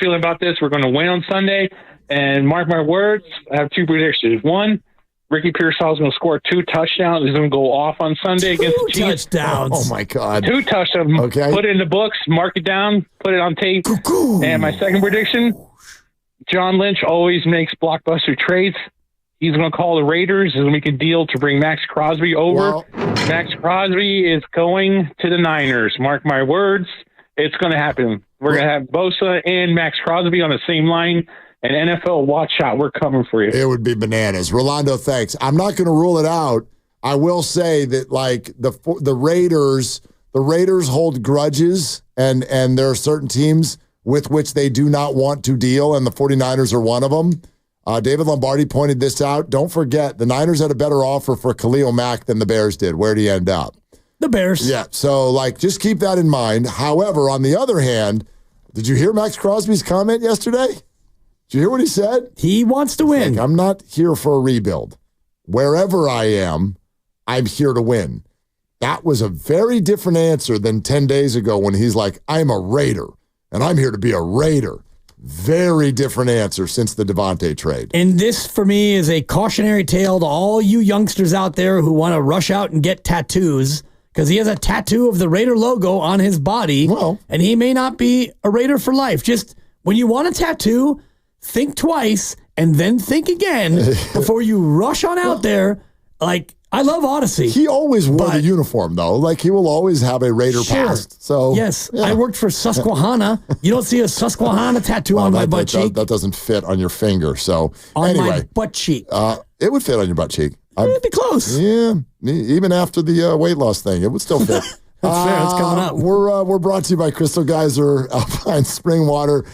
feeling about this. We're going to win on Sunday, and mark my words, I have 2 predictions. One, Ricky Pearsall is going to score 2 touchdowns. He's going to go off on Sunday against the Chiefs. 2 touchdowns. Oh my God. 2 touchdowns. Okay. Put it in the books, mark it down, put it on tape. And my second prediction, John Lynch always makes blockbuster trades. He's going to call the Raiders and we can deal to bring Max Crosby over. Max Crosby is going to the Niners. Mark my words. It's going to happen. We're going to have Bosa and Max Crosby on the same line. And NFL, watch out. We're coming for you. It would be bananas. Rolando, thanks. I'm not going to rule it out. I will say that, like, the Raiders hold grudges, and there are certain teams with which they do not want to deal, and the 49ers are one of them. David Lombardi pointed this out. Don't forget, the Niners had a better offer for Khalil Mack than the Bears did. Where'd he end up? The Bears. Yeah, so, like, just keep that in mind. However, on the other hand, did you hear Max Crosby's comment yesterday? Did you hear what he said? He wants to win. Like, I'm not here for a rebuild. Wherever I am, I'm here to win. That was a very different answer than 10 days ago when he's like, I'm a Raider, and I'm here to be a Raider. Very different answer since the Devontae trade. And this, for me, is a cautionary tale to all you youngsters out there who want to rush out and get tattoos, because he has a tattoo of the Raider logo on his body, and he may not be a Raider for life. Just when you want a tattoo, think twice and then think again before you rush on out there. Like, I love Odyssey. He always wore the uniform, though. Like, he will always have a Raider past. So yes, yeah. I worked for Susquehanna. You don't see a Susquehanna tattoo on my butt cheek. That doesn't fit on your finger. So on anyway, my butt cheek. It would fit on your butt cheek. It'd be close. Yeah, even after the weight loss thing, it would still fit. That's fair. It's coming up. We're brought to you by Crystal Geyser Alpine Spring Water.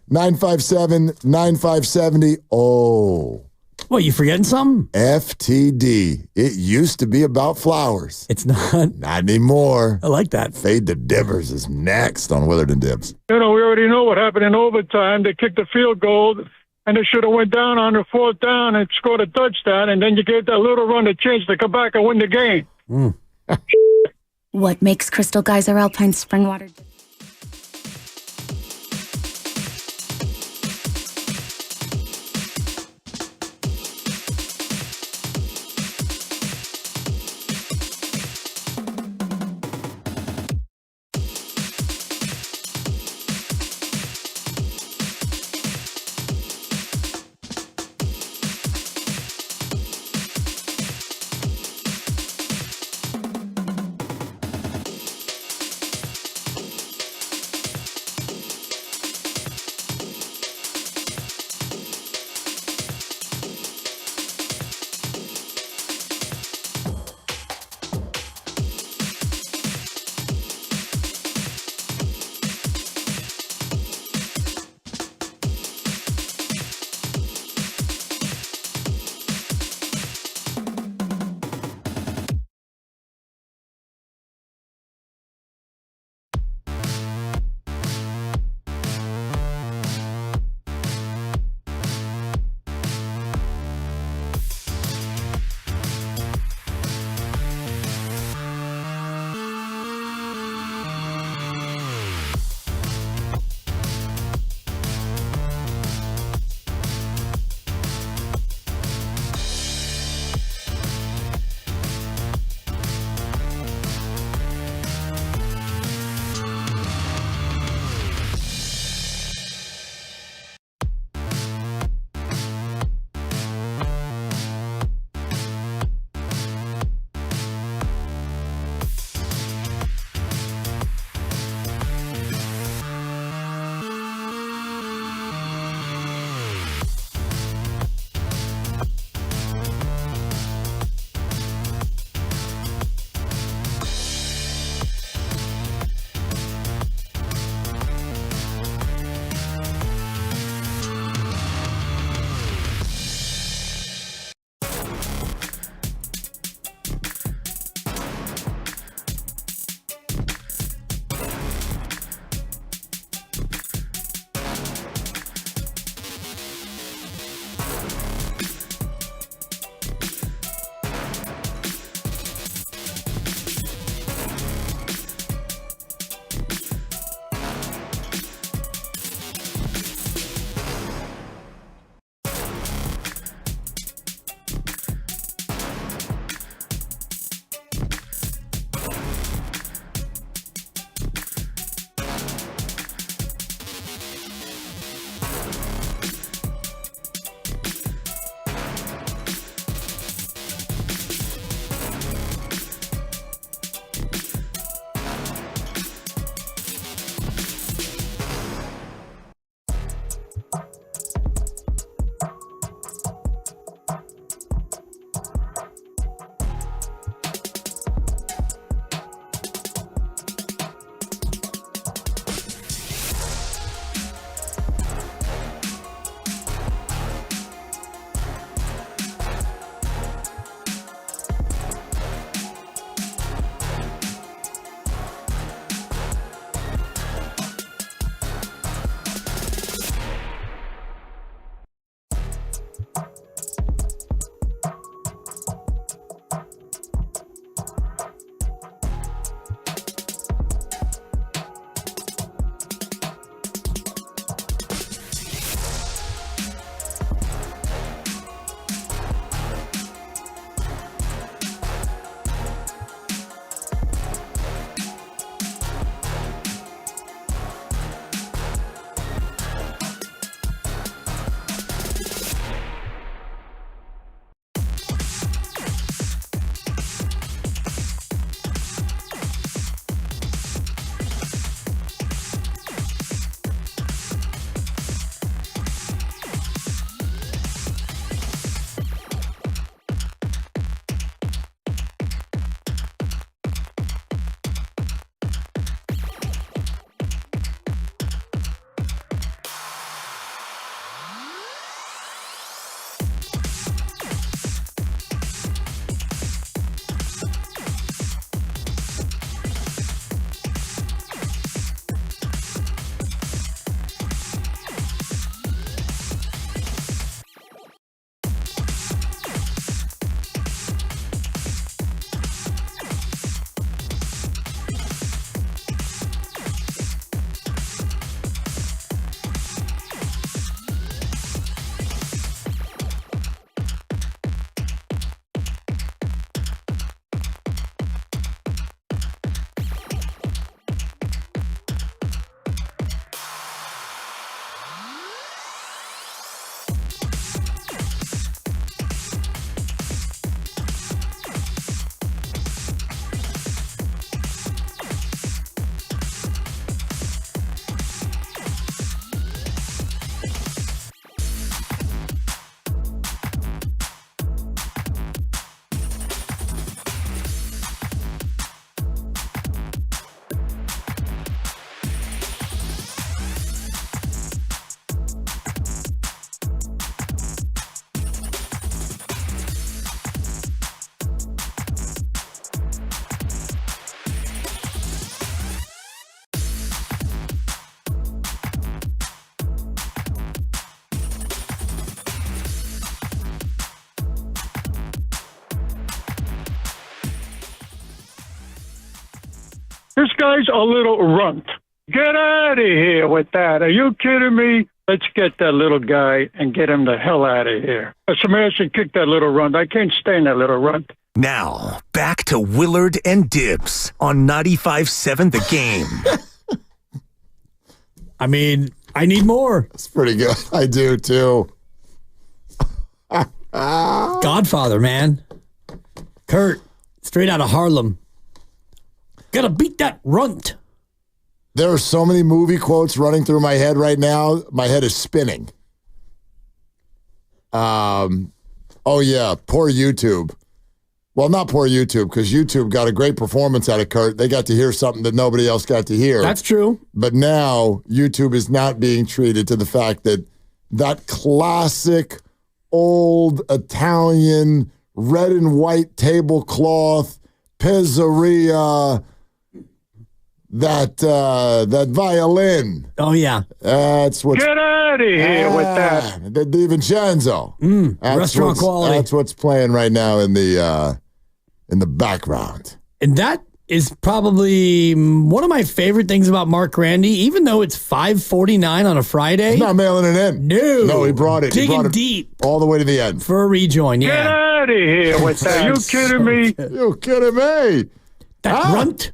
888-957-9570. Oh. What, you forgetting something? FTD. It used to be about flowers. It's not. Not anymore. I like that. Fade to Dibbers is next on Willard and Dibbs. We already know what happened in overtime. They kicked the field goal, and they should have went down on the 4th down and scored a touchdown, and then you gave that little run a chance to come back and win the game. What makes Crystal Geyser Alpine Spring Water? This guy's a little runt. Get out of here with that. Are you kidding me? Let's get that little guy and get him the hell out of here. Somebody should kick that little runt. I can't stand that little runt. Now, back to Willard and Dibs on 95.7 The Game. I mean, I need more. That's pretty good. I do, too. Godfather, man. Kurt, straight out of Harlem. Gotta beat that runt. There are so many movie quotes running through my head right now. My head is spinning. Oh, yeah. Poor YouTube. Well, not poor YouTube, because YouTube got a great performance out of Kurt. They got to hear something that nobody else got to hear. That's true. But now YouTube is not being treated to the fact that that classic old Italian red and white tablecloth pizzeria, that violin. Oh, yeah. That's what's... Get out of here with that. The DiVincenzo. Restaurant quality. That's what's playing right now in the background. And that is probably one of my favorite things about Mark Grandy, even though it's 5:49 on a Friday. He's not mailing it in. No, he brought it. Digging deep all the way to the end for a rejoin. Yeah. Get out of here with that. Are you kidding me? You kidding me? That runt.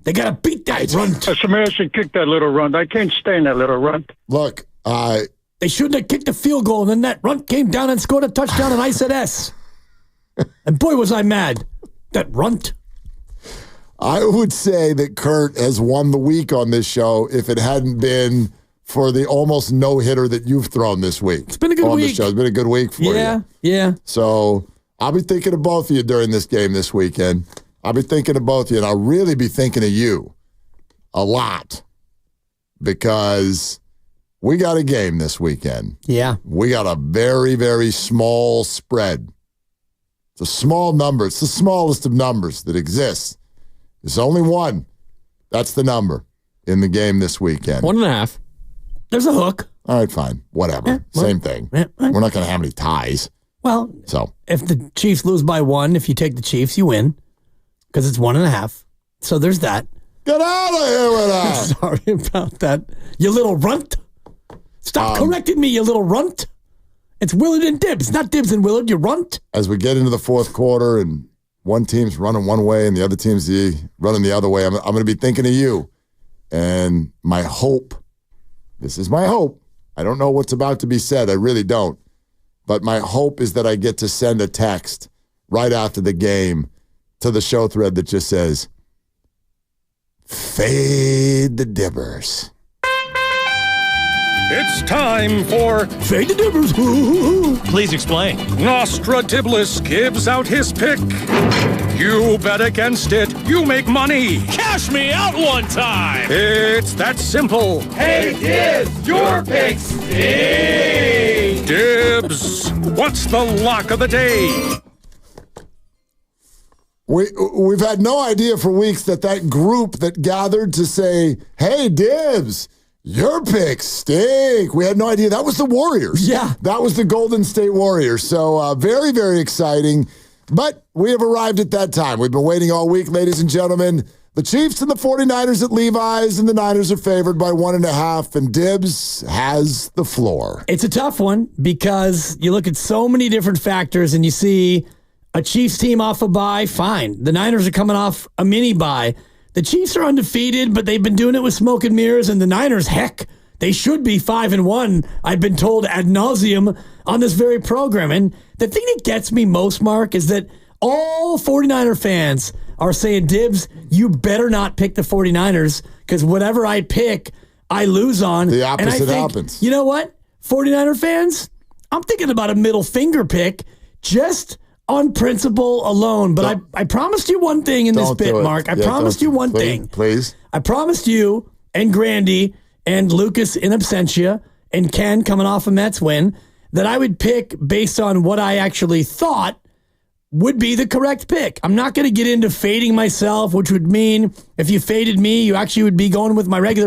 They got to beat that runt. Somebody should kick that little runt. I can't stand that little runt. Look, they shouldn't have kicked a field goal, and then that runt came down and scored a touchdown, and I said S. And boy, was I mad. That runt. I would say that Kurt has won the week on this show if it hadn't been for the almost no-hitter that you've thrown this week. It's been a good on week. The show. It's been a good week for you. Yeah. So I'll be thinking of both of you during this game this weekend. I'll be thinking of both of you, and I'll really be thinking of you a lot because we got a game this weekend. Yeah. We got a very, very small spread. It's a small number. It's the smallest of numbers that exists. There's only one. That's the number in the game this weekend. 1.5. There's a hook. All right, fine. Whatever. Same thing. We're not going to have any ties. Well, so if the Chiefs lose by 1, if you take the Chiefs, you win because it's 1.5. So there's that. Get out of here with that. Sorry about that. You little runt. Stop correcting me, you little runt. It's Willard and Dibs, not Dibs and Willard, you runt. As we get into the fourth quarter and one team's running one way and the other team's running the other way, I'm going to be thinking of you. And my hope, this is my hope. I don't know what's about to be said. I really don't. But my hope is that I get to send a text right after the game to the show thread that just says, fade the Dibbers. It's time for Fade the Dibbers. Please explain. Nostradamus gives out his pick. You bet against it. You make money. Cash me out one time. It's that simple. Hey, Dibs, your pick stink. Dibs, what's the lock of the day? We've had no idea for weeks that group that gathered to say, hey, Dibs, your picks stink. We had no idea. That was the Warriors. Yeah. That was the Golden State Warriors. So very, very exciting. But we have arrived at that time. We've been waiting all week, ladies and gentlemen. The Chiefs and the 49ers at Levi's, and the Niners are favored by 1.5, and Dibs has the floor. It's a tough one because you look at so many different factors and you see a Chiefs team off a bye, fine. The Niners are coming off a mini bye. The Chiefs are undefeated, but they've been doing it with smoke and mirrors, and the Niners, heck, they should be 5-1. I've been told ad nauseum on this very program. And the thing that gets me most, Mark, is that all 49er fans are saying, Dibs, you better not pick the 49ers because whatever I pick, I lose on. The opposite happens. You know what? 49er fans, I'm thinking about a middle finger pick just on principle alone. But I promised you one thing in this bit, Mark. I promised you one thing. Please. I promised you and Grandy and Lucas in absentia and Ken coming off a Mets win that I would pick based on what I actually thought would be the correct pick. I'm not going to get into fading myself, which would mean if you faded me, you actually would be going with my regular